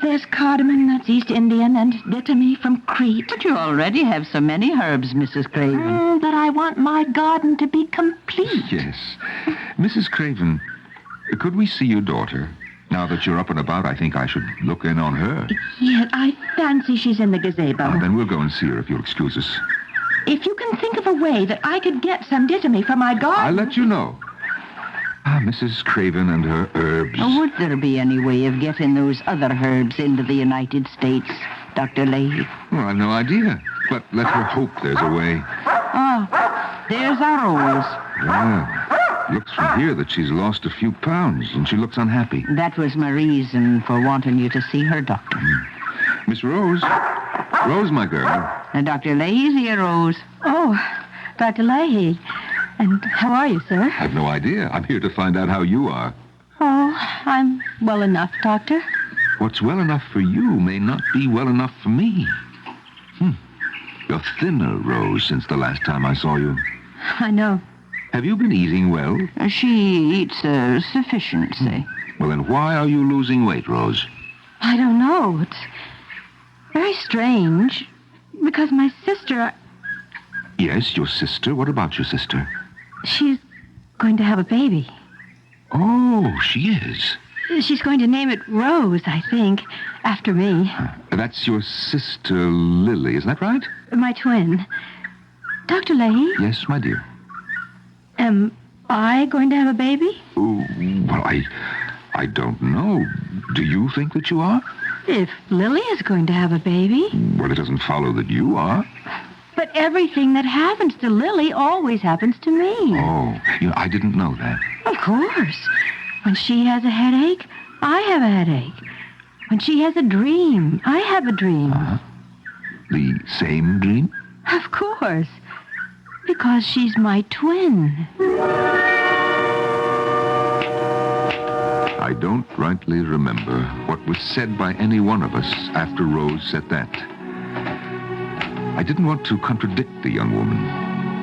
S8: There's cardamom, that's East Indian, and dittamy from Crete.
S3: But you already have so many herbs, Mrs. Craven.
S8: But I want my garden to be complete.
S9: Yes. Mrs. Craven, could we see your daughter? Now that you're up and about, I think I should look in on her.
S8: Yes, I fancy she's in the gazebo.
S9: Then we'll go and see her if you'll excuse us.
S8: If you can think of a way that I could get some dittamy for my garden...
S9: I'll let you know. Mrs. Craven and her herbs.
S3: Would there be any way of getting those other herbs into the United States, Dr. Leahy?
S9: Well, I've no idea. But let her hope there's a way.
S3: There's our Rose.
S9: Yeah. Looks from here that she's lost a few pounds, and she looks unhappy.
S3: That was my reason for wanting you to see her, Doctor.
S9: Miss Rose. Rose, my girl.
S3: Dr. Leahy's here, Rose.
S2: Oh, Dr. Leahy. And how are you, sir?
S9: I've no idea. I'm here to find out how you are.
S2: Oh, I'm well enough, Doctor.
S9: What's well enough for you may not be well enough for me. You're thinner, Rose, since the last time I saw you.
S2: I know.
S9: Have you been eating well?
S3: She eats sufficiency.
S9: Well, then why are you losing weight, Rose?
S2: I don't know. It's very strange. Because my sister...
S9: Yes, your sister. What about your sister?
S2: She's going to have a baby.
S9: Oh, she is.
S2: She's going to name it Rose, I think, after me.
S9: That's your sister, Lily, isn't that right?
S2: My twin. Dr. Leahy?
S9: Yes, my dear.
S2: Am I going to have a baby?
S9: Oh, well, I don't know. Do you think that you are?
S2: If Lily is going to have a baby.
S9: Well, it doesn't follow that you are.
S2: But everything that happens to Lily always happens to me.
S9: Oh, I didn't know that.
S2: Of course. When she has a headache, I have a headache. When she has a dream, I have a dream.
S9: The same dream?
S2: Of course. Because she's my twin.
S9: I don't rightly remember what was said by any one of us after Rose said that. I didn't want to contradict the young woman.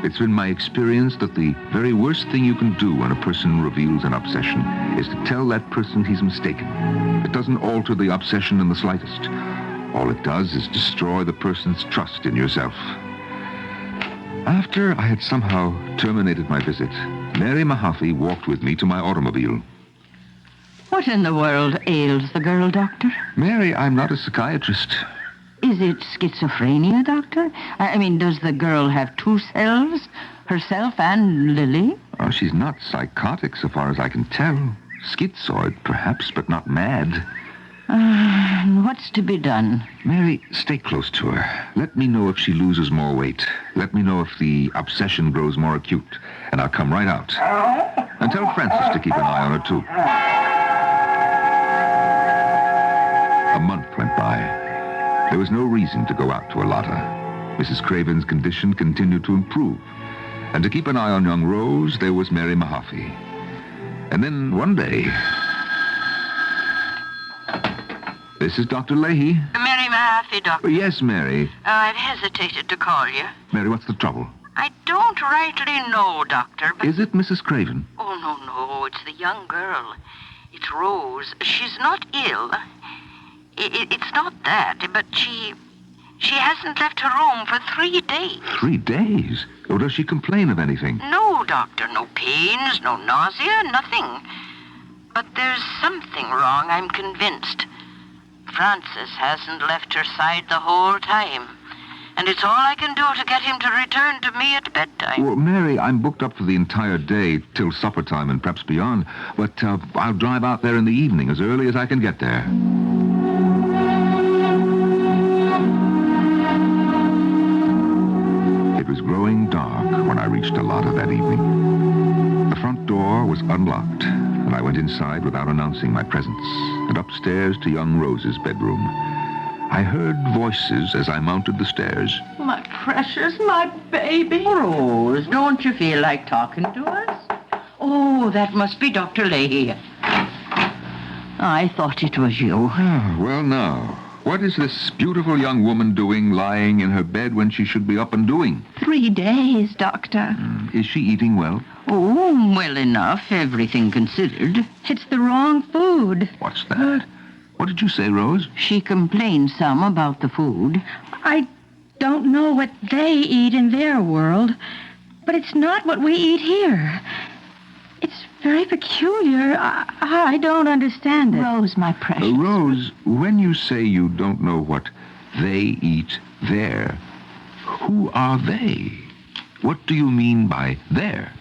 S9: It's been my experience that the very worst thing you can do when a person reveals an obsession is to tell that person he's mistaken. It doesn't alter the obsession in the slightest. All it does is destroy the person's trust in yourself. After I had somehow terminated my visit, Mary Mahaffey walked with me to my automobile.
S3: What in the world ails the girl, Doctor?
S9: Mary, I'm not a psychiatrist.
S3: Is it schizophrenia, Doctor? I mean, does the girl have two selves? Herself and Lily?
S9: Oh, she's not psychotic, so far as I can tell. Schizoid, perhaps, but not mad.
S3: What's to be done?
S9: Mary, stay close to her. Let me know if she loses more weight. Let me know if the obsession grows more acute. And I'll come right out. And tell Francis to keep an eye on her, too. A month went by. There was no reason to go out to Alata. Mrs. Craven's condition continued to improve. And to keep an eye on young Rose, there was Mary Mahaffey. And then one day... This is Dr. Leahy.
S3: Mary Mahaffey, Doctor.
S9: Yes, Mary.
S3: I've hesitated to call you.
S9: Mary, what's the trouble?
S3: I don't rightly know, Doctor, but...
S9: Is it Mrs. Craven?
S3: Oh, no, it's the young girl. It's Rose. She's not ill. It's not that, but she hasn't left her room for 3 days.
S9: 3 days? Or does she complain of anything?
S3: No, Doctor, no pains, no nausea, nothing. But there's something wrong, I'm convinced. Francis hasn't left her side the whole time. And it's all I can do to get him to return to me at bedtime.
S9: Well, Mary, I'm booked up for the entire day, till supper time and perhaps beyond. But I'll drive out there in the evening, as early as I can get there. It was growing dark when I reached Alata that evening. The front door was unlocked, and I went inside without announcing my presence, and upstairs to young Rose's bedroom. I heard voices as I mounted the stairs.
S8: My precious, my baby.
S3: Rose, don't you feel like talking to us?
S8: Oh,
S3: Oh, that must be Dr. Leahy. I thought it was you.
S9: Oh, well, now, what is this beautiful young woman doing lying in her bed when she should be up and doing?
S2: 3 days, Doctor.
S9: Is she eating well?
S3: Oh, well enough, everything considered.
S2: It's the wrong food.
S9: What's that? What did you say, Rose?
S3: She complained some about the food.
S2: I don't know what they eat in their world, but it's not what we eat here. It's very peculiar. I don't understand it.
S3: Rose, my precious.
S9: Rose, when you say you don't know what they eat there, who are they? What do you mean by there?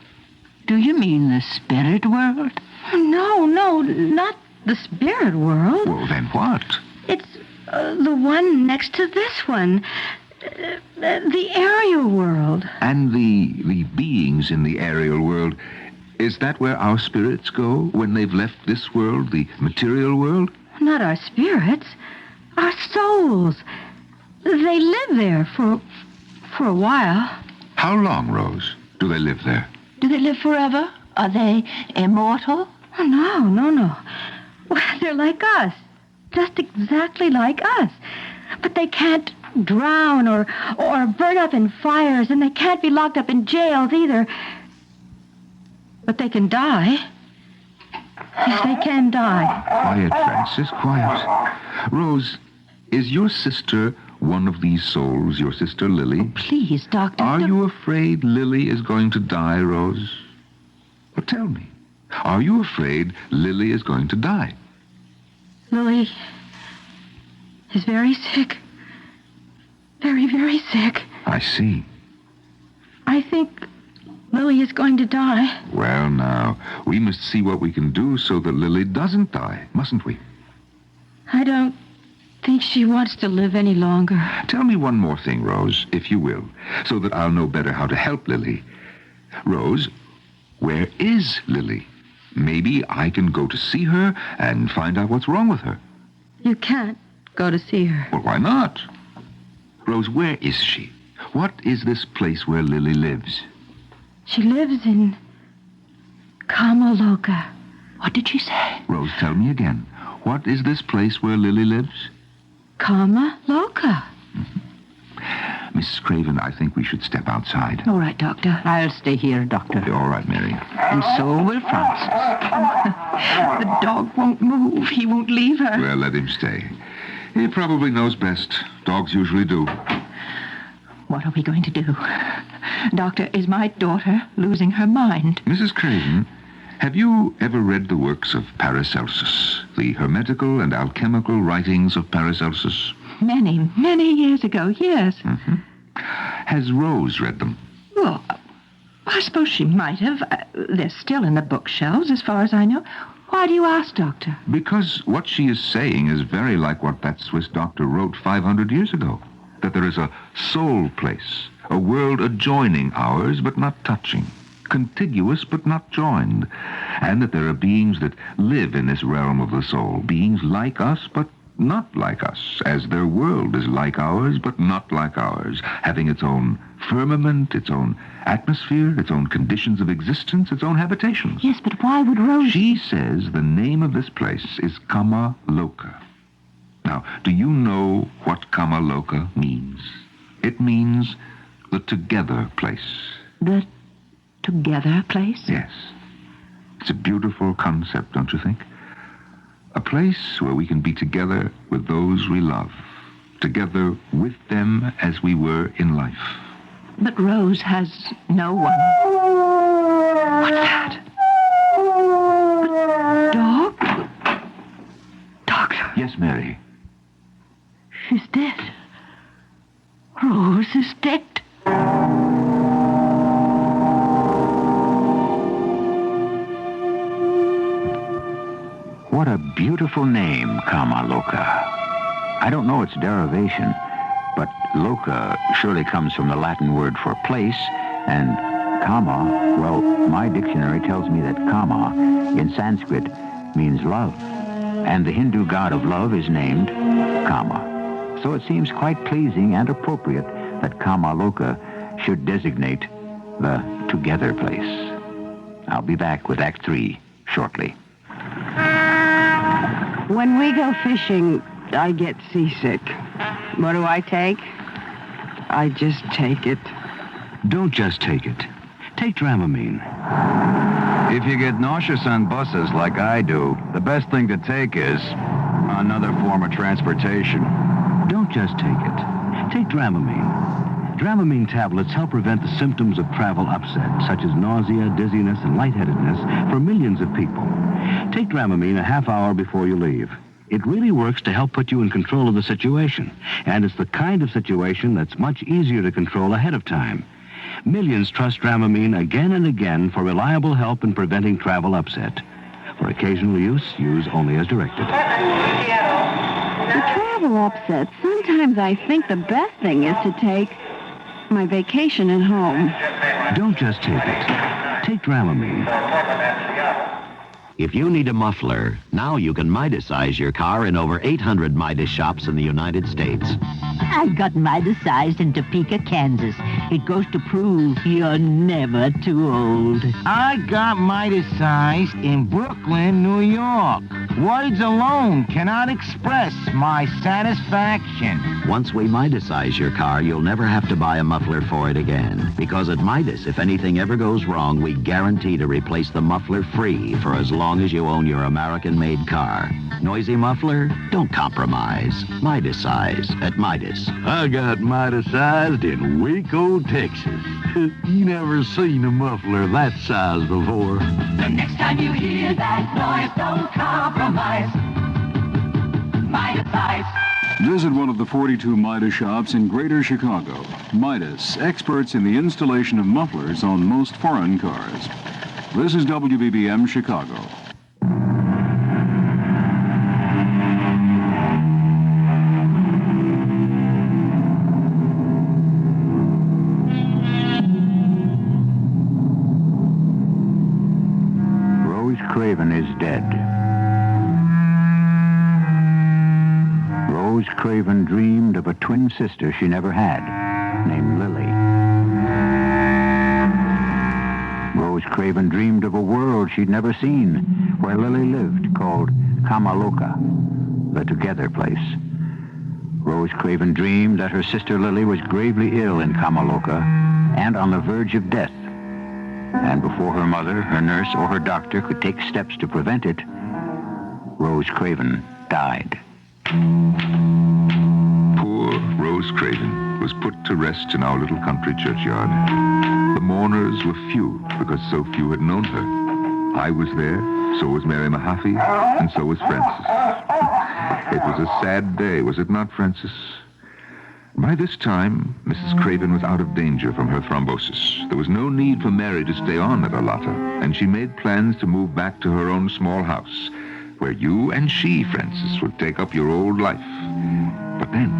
S3: Do you mean the spirit world?
S2: No, not the spirit world.
S9: Well, then what?
S2: It's the one next to this one. The aerial world.
S9: And the beings in the aerial world, is that where our spirits go when they've left this world, the material world?
S2: Not our spirits. Our souls. They live there for a while.
S9: How long, Rose, do they live there?
S3: Do they live forever? Are they immortal?
S2: Oh, no. Well, they're like us. Just exactly like us. But they can't drown or burn up in fires, and they can't be locked up in jails either. But they can die. Yes, they can die.
S9: Quiet, Francis, quiet. Rose, is your sister one of these souls, your sister Lily?
S2: Oh, please, Doctor.
S9: Are you afraid Lily is going to die, Rose? Well, tell me. Are you afraid Lily is going to die?
S2: Lily is very sick. Very, very sick.
S9: I see.
S2: I think Lily is going to die.
S9: Well, now, we must see what we can do so that Lily doesn't die, mustn't we?
S2: I don't think she wants to live any longer.
S9: Tell me one more thing, Rose, if you will, so that I'll know better how to help Lily. Rose, where is Lily? Maybe I can go to see her and find out what's wrong with her.
S2: You can't go to see her.
S9: Well, why not? Rose, where is she? What is this place where Lily lives?
S2: She lives in Kamaloka.
S3: What did she say?
S9: Rose, tell me again. What is this place where Lily lives?
S2: Kamaloka.
S9: Mrs. Craven, I think we should step outside.
S3: All right, Doctor. I'll stay here, Doctor.
S9: All right, Mary.
S3: And so will Francis.
S8: The dog won't move. He won't leave her.
S9: Well, let him stay. He probably knows best. Dogs usually do.
S8: What are we going to do? Doctor, is my daughter losing her mind?
S9: Mrs. Craven, have you ever read the works of Paracelsus, the hermetical and alchemical writings of Paracelsus?
S8: Many, many years ago, yes.
S9: Mm-hmm. Has Rose read them?
S8: Well, I suppose she might have. They're still in the bookshelves, as far as I know. Why do you ask, Doctor?
S9: Because what she is saying is very like what that Swiss doctor wrote 500 years ago. That there is a soul place, a world adjoining ours but not touching, contiguous but not joined, and that there are beings that live in this realm of the soul, beings like us but not like us, as their world is like ours but not like ours, having its own firmament, its own atmosphere, its own conditions of existence, its own habitations.
S2: Yes, but why would Rose...
S9: She says the name of this place is Kamaloka. Now, do you know what Kamaloka means? It means the together place.
S8: The together place?
S9: Yes. It's a beautiful concept, don't you think? A place where we can be together with those we love, together with them as we were in life.
S8: But Rose has no one. What's that? A dog? Doctor.
S9: Yes, Mary.
S8: She's dead. Rose is dead.
S5: What a beautiful name, Kamaloka. I don't know its derivation, but loka surely comes from the Latin word for place, and kama, well, my dictionary tells me that kama in Sanskrit means love, and the Hindu god of love is named Kama. So it seems quite pleasing and appropriate that Kamaloka should designate the together place.
S6: I'll be back with Act 3 shortly.
S3: When we go fishing, I get seasick. What do I take? I just take it.
S10: Don't just take it. Take Dramamine.
S15: If you get nauseous on buses like I do, the best thing to take is another form of transportation.
S10: Don't just take it. Take Dramamine. Dramamine tablets help prevent the symptoms of travel upset, such as nausea, dizziness, and lightheadedness for millions of people. Take Dramamine a half hour before you leave. It really works to help put you in control of the situation, and it's the kind of situation that's much easier to control ahead of time. Millions trust Dramamine again and again for reliable help in preventing travel upset. For occasional use only as directed.
S2: For travel upset, sometimes I think the best thing is to take my vacation at home.
S10: Don't just take it. Take Dramamine.
S16: If you need a muffler, now you can Midas-size your car in over 800 Midas shops in the United States.
S19: I got Midas-sized in Topeka, Kansas. It goes to prove you're never too old.
S13: I got Midas-sized in Brooklyn, New York. Words alone cannot express my satisfaction.
S16: Once we Midas-size your car, you'll never have to buy a muffler for it again. Because at Midas, if anything ever goes wrong, we guarantee to replace the muffler free for as long as you own your American-made car. Noisy muffler? Don't compromise. Midas-size at Midas.
S23: I got Midas-sized in Waco, Texas. You never seen a muffler that size before.
S25: The next time you hear that noise, don't compromise. Midas-size.
S11: Visit one of the 42 Midas shops in Greater Chicago. Midas, experts in the installation of mufflers on most foreign cars. This is WBBM Chicago.
S6: Rose Craven is dead. Rose Craven dreamed of a twin sister she never had, named Lily. Rose Craven dreamed of a world she'd never seen, where Lily lived, called Kamaloka, the together place. Rose Craven dreamed that her sister Lily was gravely ill in Kamaloka and on the verge of death. And before her mother, her nurse, or her doctor could take steps to prevent it, Rose Craven died.
S9: Poor Rose Craven was put to rest in our little country churchyard. The mourners were few because so few had known her. I was there, so was Mary Mahaffey, and so was Frances. It was a sad day, was it not, Frances? By this time, Mrs. Craven was out of danger from her thrombosis. There was no need for Mary to stay on at Alata, and she made plans to move back to her own small house, where you and she, Frances, would take up your old life. But then,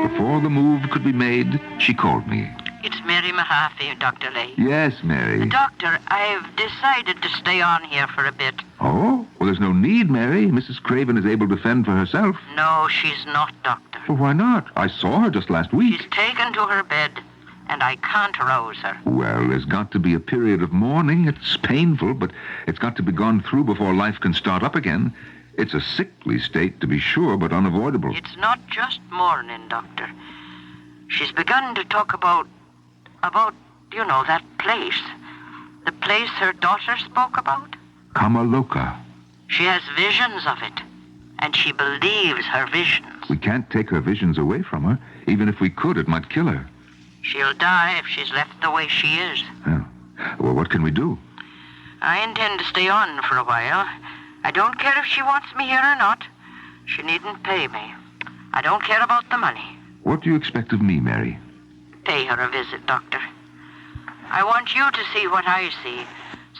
S9: before the move could be made, she called me.
S26: It's Mary Mahaffey, Dr. Lay.
S9: Yes, Mary.
S26: Doctor, I've decided to stay on here for a bit.
S9: Oh? Well, there's no need, Mary. Mrs. Craven is able to fend for herself.
S26: No, she's not, Doctor.
S9: Well, why not? I saw her just last week.
S26: She's taken to her bed, and I can't rouse her.
S9: Well, there's got to be a period of mourning. It's painful, but it's got to be gone through before life can start up again. It's a sickly state, to be sure, but unavoidable.
S26: It's not just mourning, Doctor. She's begun to talk about, you know, that place. The place her daughter spoke about.
S9: Kamaloka.
S26: She has visions of it, and she believes her visions.
S9: We can't take her visions away from her. Even if we could, it might kill her.
S26: She'll die if she's left the way she is.
S9: Yeah. Well, what can we do?
S26: I intend to stay on for a while. I don't care if she wants me here or not. She needn't pay me. I don't care about the money.
S9: What do you expect of me, Mary?
S26: Pay her a visit, Doctor. I want you to see what I see,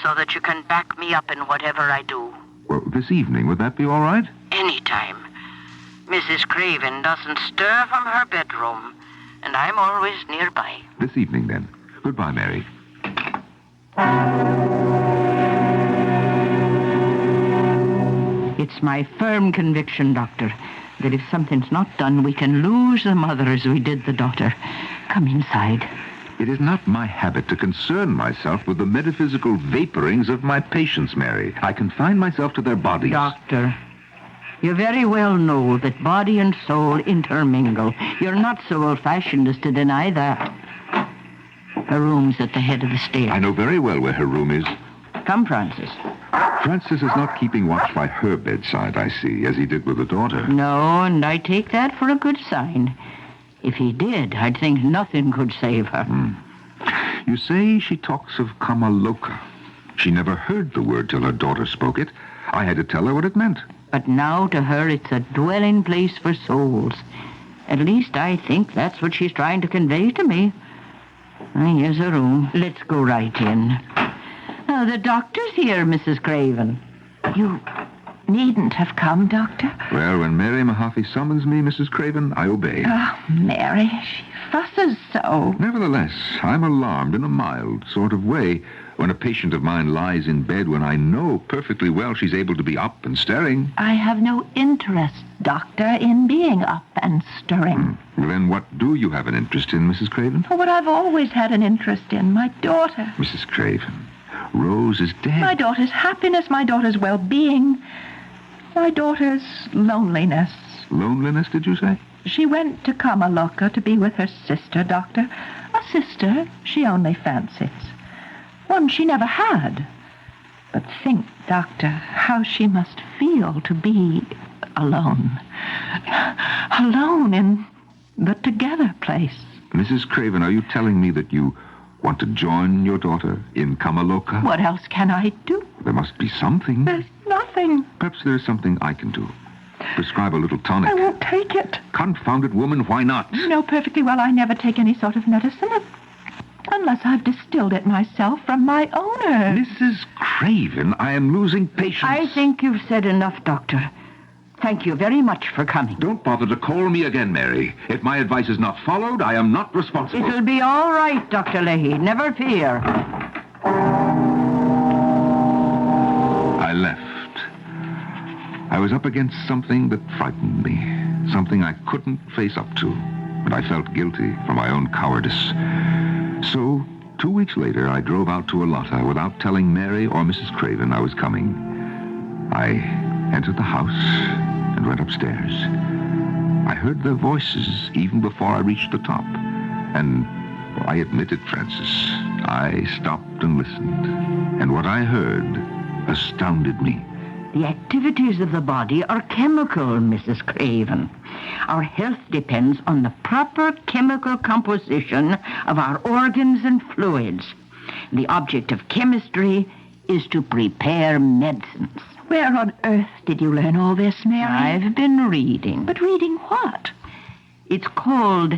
S26: so that you can back me up in whatever I do.
S9: Well, this evening, would that be all right?
S26: Anytime. Mrs. Craven doesn't stir from her bedroom, and I'm always nearby.
S9: This evening, then. Goodbye, Mary.
S3: It's my firm conviction, Doctor, that if something's not done, we can lose the mother as we did the daughter. Come inside.
S9: It is not my habit to concern myself with the metaphysical vaporings of my patients, Mary. I confine myself to their bodies.
S3: Doctor, you very well know that body and soul intermingle. You're not so old-fashioned as to deny that. Her room's at the head of the stairs.
S9: I know very well where her room is.
S3: Come, Francis.
S9: Francis is not keeping watch by her bedside, I see, as he did with the daughter.
S3: No, and I take that for a good sign. If he did, I'd think nothing could save her.
S9: You say she talks of Kamaloka. She never heard the word till her daughter spoke it. I had to tell her what it meant.
S3: But now to her it's a dwelling place for souls. At least I think that's what she's trying to convey to me. Here's her room. Let's go right in. The doctor's here, Mrs. Craven.
S8: You needn't have come, Doctor.
S9: Well, when Mary Mahaffey summons me, Mrs. Craven, I obey.
S8: Oh, Mary, she fusses so.
S9: Nevertheless, I'm alarmed in a mild sort of way when a patient of mine lies in bed when I know perfectly well she's able to be up and stirring.
S8: I have no interest, Doctor, in being up and stirring.
S9: Well, then what do you have an interest in, Mrs. Craven?
S8: What I've always had an interest in, my daughter.
S9: Mrs. Craven, Rose is dead.
S8: My daughter's happiness, my daughter's well-being, my daughter's loneliness.
S9: Loneliness, did you say?
S8: She went to Kamaloka to be with her sister, Doctor. A sister she only fancies. One she never had. But think, Doctor, how she must feel to be alone. Alone in the together place.
S9: Mrs. Craven, are you telling me that you want to join your daughter in Kamaloka?
S8: What else can I do?
S9: There must be something.
S8: There's nothing.
S9: Perhaps there's something I can do. Prescribe a little tonic.
S8: I won't take it.
S9: Confound it, woman, why not?
S8: You know perfectly well I never take any sort of medicine unless I've distilled it myself from my own herbs.
S9: Mrs. Craven, I am losing patience.
S3: I think you've said enough, Doctor. Thank you very much for coming.
S9: Don't bother to call me again, Mary. If my advice is not followed, I am not responsible.
S3: It'll be all right, Dr. Leahy. Never fear.
S9: I left. I was up against something that frightened me, something I couldn't face up to, and I felt guilty for my own cowardice. So, 2 weeks later, I drove out to Alata without telling Mary or Mrs. Craven I was coming. I entered the house and went upstairs. I heard their voices even before I reached the top, and I admit it, Francis, I stopped and listened, and what I heard astounded me.
S3: The activities of the body are chemical, Mrs. Craven. Our health depends on the proper chemical composition of our organs and fluids. The object of chemistry is to prepare medicines.
S8: Where on earth did you learn all this, Mary?
S3: I've been reading.
S8: But reading what?
S3: It's called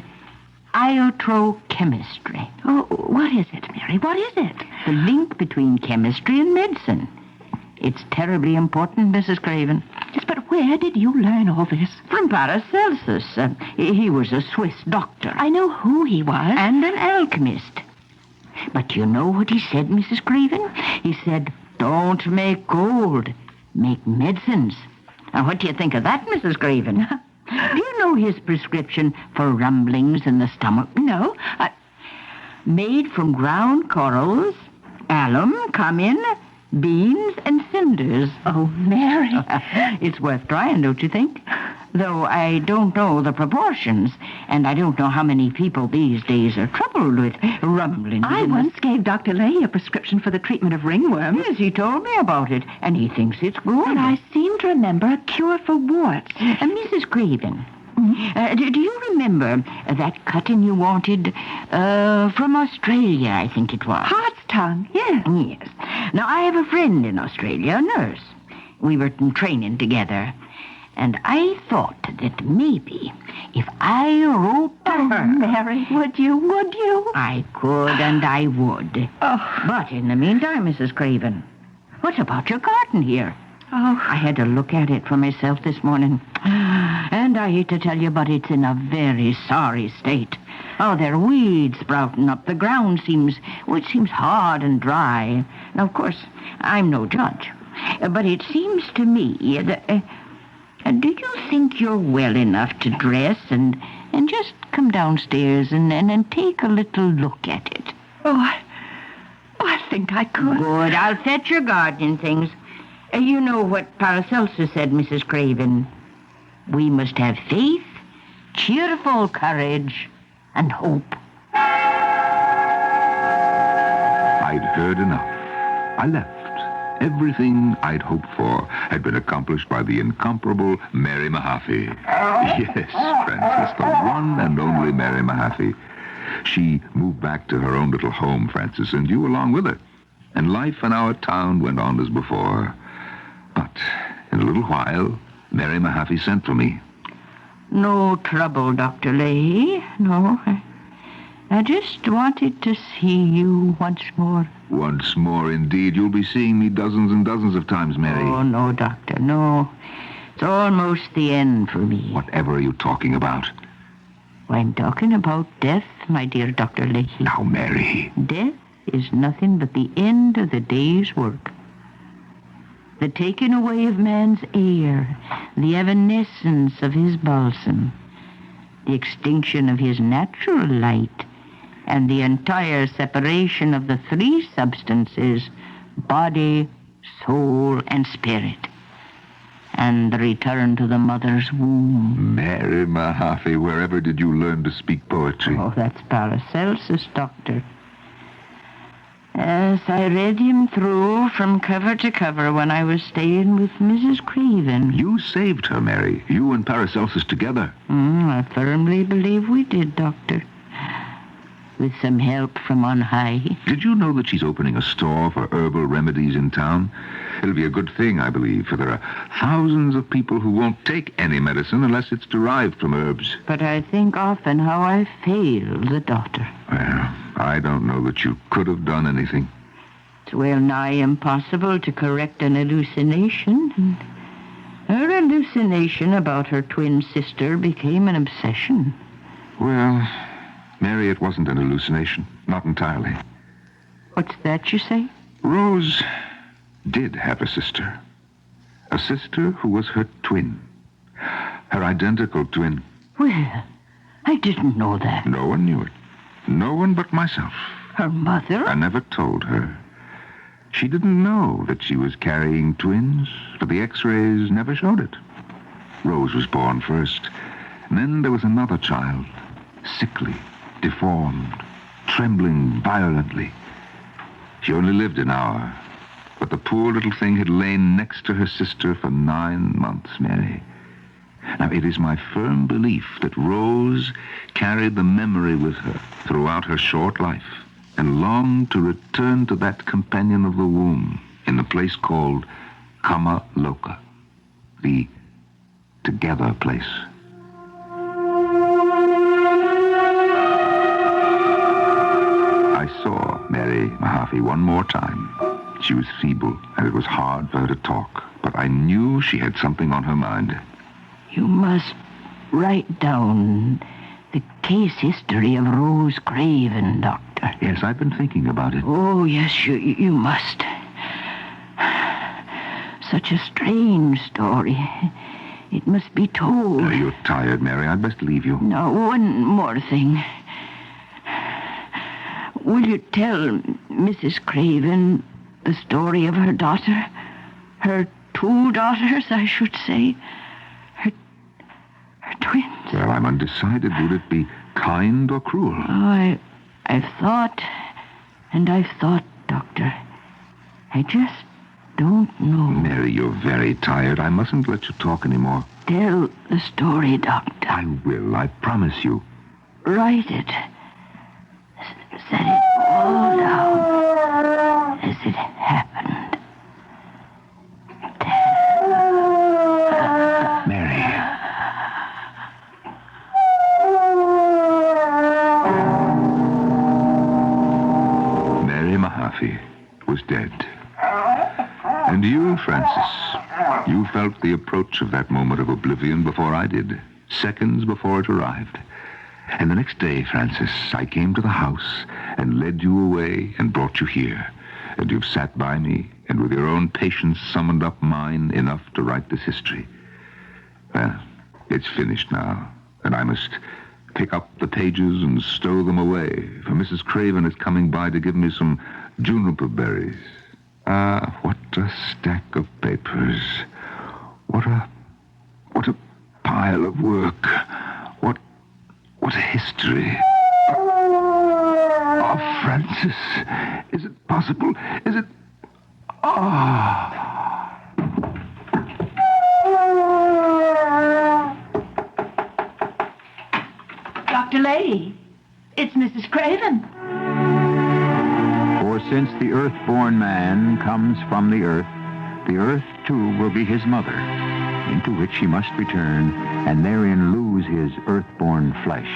S3: iatrochemistry.
S8: Oh, what is it, Mary? What is it?
S3: The link between chemistry and medicine. It's terribly important, Mrs. Craven.
S8: Yes, but where did you learn all this?
S3: From Paracelsus. He was a Swiss doctor.
S8: I know who he was.
S3: And an alchemist. But you know what he said, Mrs. Craven? He said, don't make gold, make medicines. Now, what do you think of that, Mrs. Craven? Do you know his prescription for rumblings in the stomach?
S8: No.
S3: Made from ground corals, alum, cumin, beans, and cinders.
S8: Oh, Mary.
S3: It's worth trying, don't you think? Though I don't know the proportions, and I don't know how many people these days are troubled with rumblings.
S8: I once gave Dr. Leahy a prescription for the treatment of ringworm.
S3: Yes, he told me about it, and he thinks it's good.
S8: And I seem to remember a cure for warts.
S3: Mrs. Craven, do you remember that cutting you wanted from Australia, I think it was?
S8: Hart's tongue, yes.
S3: Yes. Now, I have a friend in Australia, a nurse. We were training together. And I thought that maybe if I wrote to her...
S8: Mary, would you?
S3: I could and I would.
S8: Oh.
S3: But in the meantime, Mrs. Craven, what about your garden here?
S8: Oh.
S3: I had to look at it for myself this morning. And I hate to tell you, but it's in a very sorry state. Oh, there are weeds sprouting up. The ground seems hard and dry. Now, of course, I'm no judge. But it seems to me that... do you think you're well enough to dress and And just come downstairs and take a little look at it.
S8: I think I could.
S3: Good. I'll fetch your gardening things. You know what Paracelsus said, Mrs. Craven. We must have faith, cheerful courage, and hope.
S9: I'd heard enough. I left. Everything I'd hoped for had been accomplished by the incomparable Mary Mahaffey. Yes, Francis, the one and only Mary Mahaffey. She moved back to her own little home, Francis, and you along with her. And life in our town went on as before. But in a little while, Mary Mahaffey sent for me.
S3: No trouble, Dr. Leahy. No. I just wanted to see you once more.
S9: Once more, indeed. You'll be seeing me dozens and dozens of times, Mary.
S3: Oh, no, Doctor, no. It's almost the end for me.
S9: Whatever are you talking about?
S3: I'm talking about death, my dear Dr. Leahy.
S9: Now, Mary.
S3: Death is nothing but the end of the day's work. The taking away of man's air, the evanescence of his balsam, the extinction of his natural light, and the entire separation of the three substances, body, soul, and spirit, and the return to the mother's womb.
S9: Mary Mahaffey, wherever did you learn to speak poetry?
S3: Oh, that's Paracelsus, Doctor. Yes, I read him through from cover to cover when I was staying with Mrs. Craven.
S9: You saved her, Mary. You and Paracelsus together.
S3: I firmly believe we did, Doctor. With some help from on high.
S9: Did you know that she's opening a store for herbal remedies in town? It'll be a good thing, I believe, for there are thousands of people who won't take any medicine unless it's derived from herbs.
S3: But I think often how I failed the daughter.
S9: Well, I don't know that you could have done anything.
S3: It's well nigh impossible to correct an hallucination. Her hallucination about her twin sister became an obsession.
S9: Well, Mary, it wasn't an hallucination. Not entirely.
S3: What's that you say?
S9: Rose did have a sister. A sister who was her twin. Her identical twin.
S3: Well, I didn't know that.
S9: No one knew it. No one but myself.
S3: Her mother?
S9: I never told her. She didn't know that she was carrying twins, for the x-rays never showed it. Rose was born first. And then there was another child, sickly, deformed, trembling violently. She only lived an hour, but the poor little thing had lain next to her sister for 9 months, Mary. Now, it is my firm belief that Rose carried the memory with her throughout her short life and longed to return to that companion of the womb in the place called Kama Loka, the together place. I saw Mary Mahaffey one more time. She was feeble, and it was hard for her to talk, but I knew she had something on her mind.
S3: You must write down the case history of Rose Craven, Doctor.
S9: Yes, I've been thinking about it.
S3: Oh, yes, you must. Such a strange story. It must be told.
S9: Oh, you're tired, Mary. I'd best leave you.
S3: No, one more thing. Will you tell Mrs. Craven the story of her daughter? Her 2 daughters, I should say. Her twins.
S9: Well, I'm undecided. Would it be kind or cruel?
S3: Oh, I've thought, and I've thought, Doctor. I just don't know.
S9: Mary, you're very tired. I mustn't let you talk anymore.
S3: Tell the story, Doctor.
S9: I will, I promise you.
S3: Write it. Set it all down as it happened.
S9: Mary. Mary Mahaffey was dead. And you, Francis, you felt the approach of that moment of oblivion before I did, seconds before it arrived. And the next day, Francis, I came to the house and led you away and brought you here. And you've sat by me and with your own patience summoned up mine enough to write this history. Well, it's finished now, and I must pick up the pages and stow them away, for Mrs. Craven is coming by to give me some juniper berries. Ah, what a stack of papers. What a pile of work. What a history. Oh, Francis, is it possible? Is it...
S2: Dr. Lady, it's Mrs. Craven.
S5: For since the earth-born man comes from the earth too will be his mother, into which he must return, and therein lose his earth-born flesh,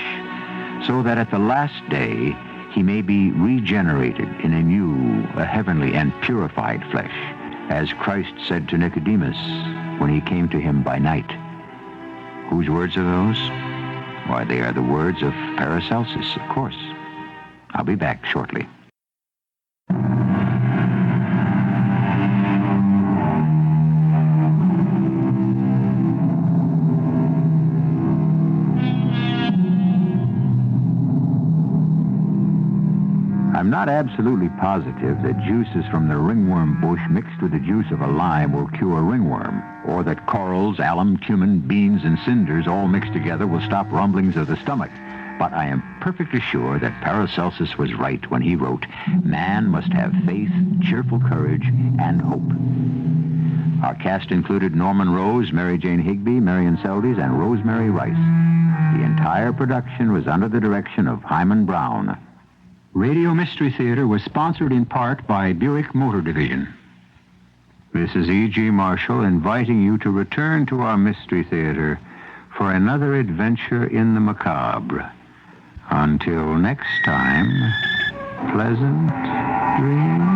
S5: so that at the last day he may be regenerated in a new, a heavenly and purified flesh, as Christ said to Nicodemus when he came to him by night. Whose words are those? Why, they are the words of Paracelsus, of course. I'll be back shortly. I'm not absolutely positive that juices from the ringworm bush mixed with the juice of a lime will cure ringworm, or that corals, alum, cumin, beans, and cinders all mixed together will stop rumblings of the stomach. But I am perfectly sure that Paracelsus was right when he wrote, "Man must have faith, cheerful courage, and hope." Our cast included Norman Rose, Mary Jane Higby, Marion Seldes, and Rosemary Rice. The entire production was under the direction of Hyman Brown. Radio Mystery Theater was sponsored in part by Buick Motor Division. This is E.G. Marshall inviting you to return to our Mystery Theater for another adventure in the macabre. Until next time, pleasant dreams.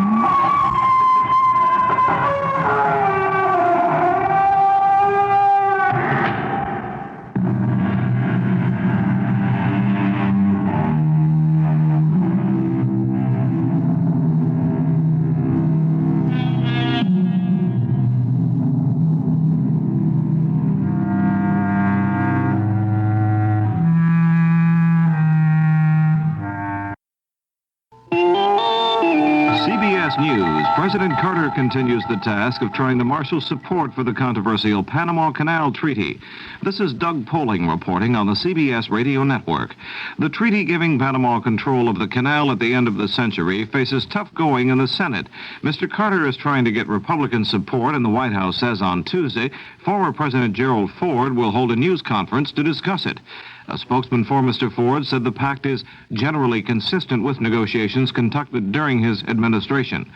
S11: CBS News, President Carter continues the task of trying to marshal support for the controversial Panama Canal Treaty. This is Doug Poling reporting on the CBS radio network. The treaty giving Panama control of the canal at the end of the century faces tough going in the Senate. Mr. Carter is trying to get Republican support, and the White House says on Tuesday, former President Gerald Ford will hold a news conference to discuss it. A spokesman for Mr. Ford said the pact is generally consistent with negotiations conducted during his administration.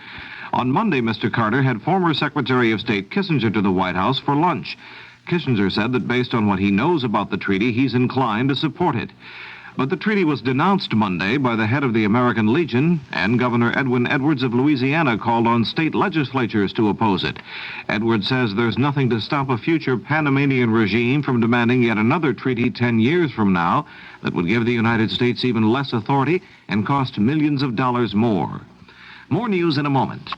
S11: On Monday, Mr. Carter had former Secretary of State Kissinger to the White House for lunch. Kissinger said that based on what he knows about the treaty, he's inclined to support it. But the treaty was denounced Monday by the head of the American Legion, and Governor Edwin Edwards of Louisiana called on state legislatures to oppose it. Edwards says there's nothing to stop a future Panamanian regime from demanding yet another treaty 10 years from now that would give the United States even less authority and cost millions of dollars more. More news in a moment.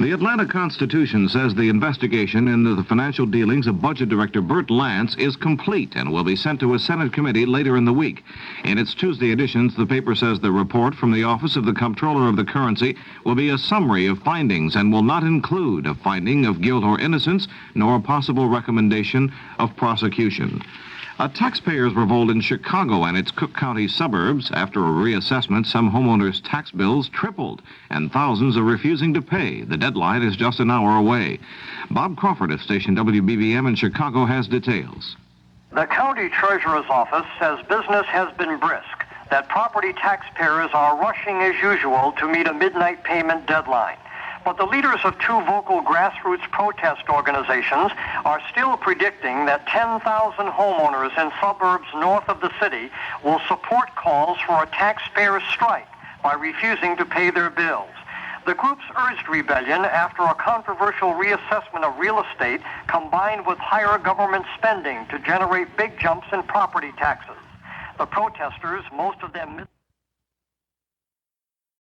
S11: The Atlanta Constitution says the investigation into the financial dealings of Budget Director Burt Lance is complete and will be sent to a Senate committee later in the week. In its Tuesday editions, the paper says the report from the Office of the Comptroller of the Currency will be a summary of findings and will not include a finding of guilt or innocence, nor a possible recommendation of prosecution. A taxpayers' revolt in Chicago and its Cook County suburbs. After a reassessment, some homeowners' tax bills tripled, and thousands are refusing to pay. The deadline is just an hour away. Bob Crawford of station WBBM in Chicago has details.
S1: The county treasurer's office says business has been brisk, that property taxpayers are rushing as usual to meet a midnight payment deadline. But the leaders of two vocal grassroots protest organizations are still predicting that 10,000 homeowners in suburbs north of the city will support calls for a taxpayer strike by refusing to pay their bills. The groups urged rebellion after a controversial reassessment of real estate combined with higher government spending to generate big jumps in property taxes. The protesters, most of them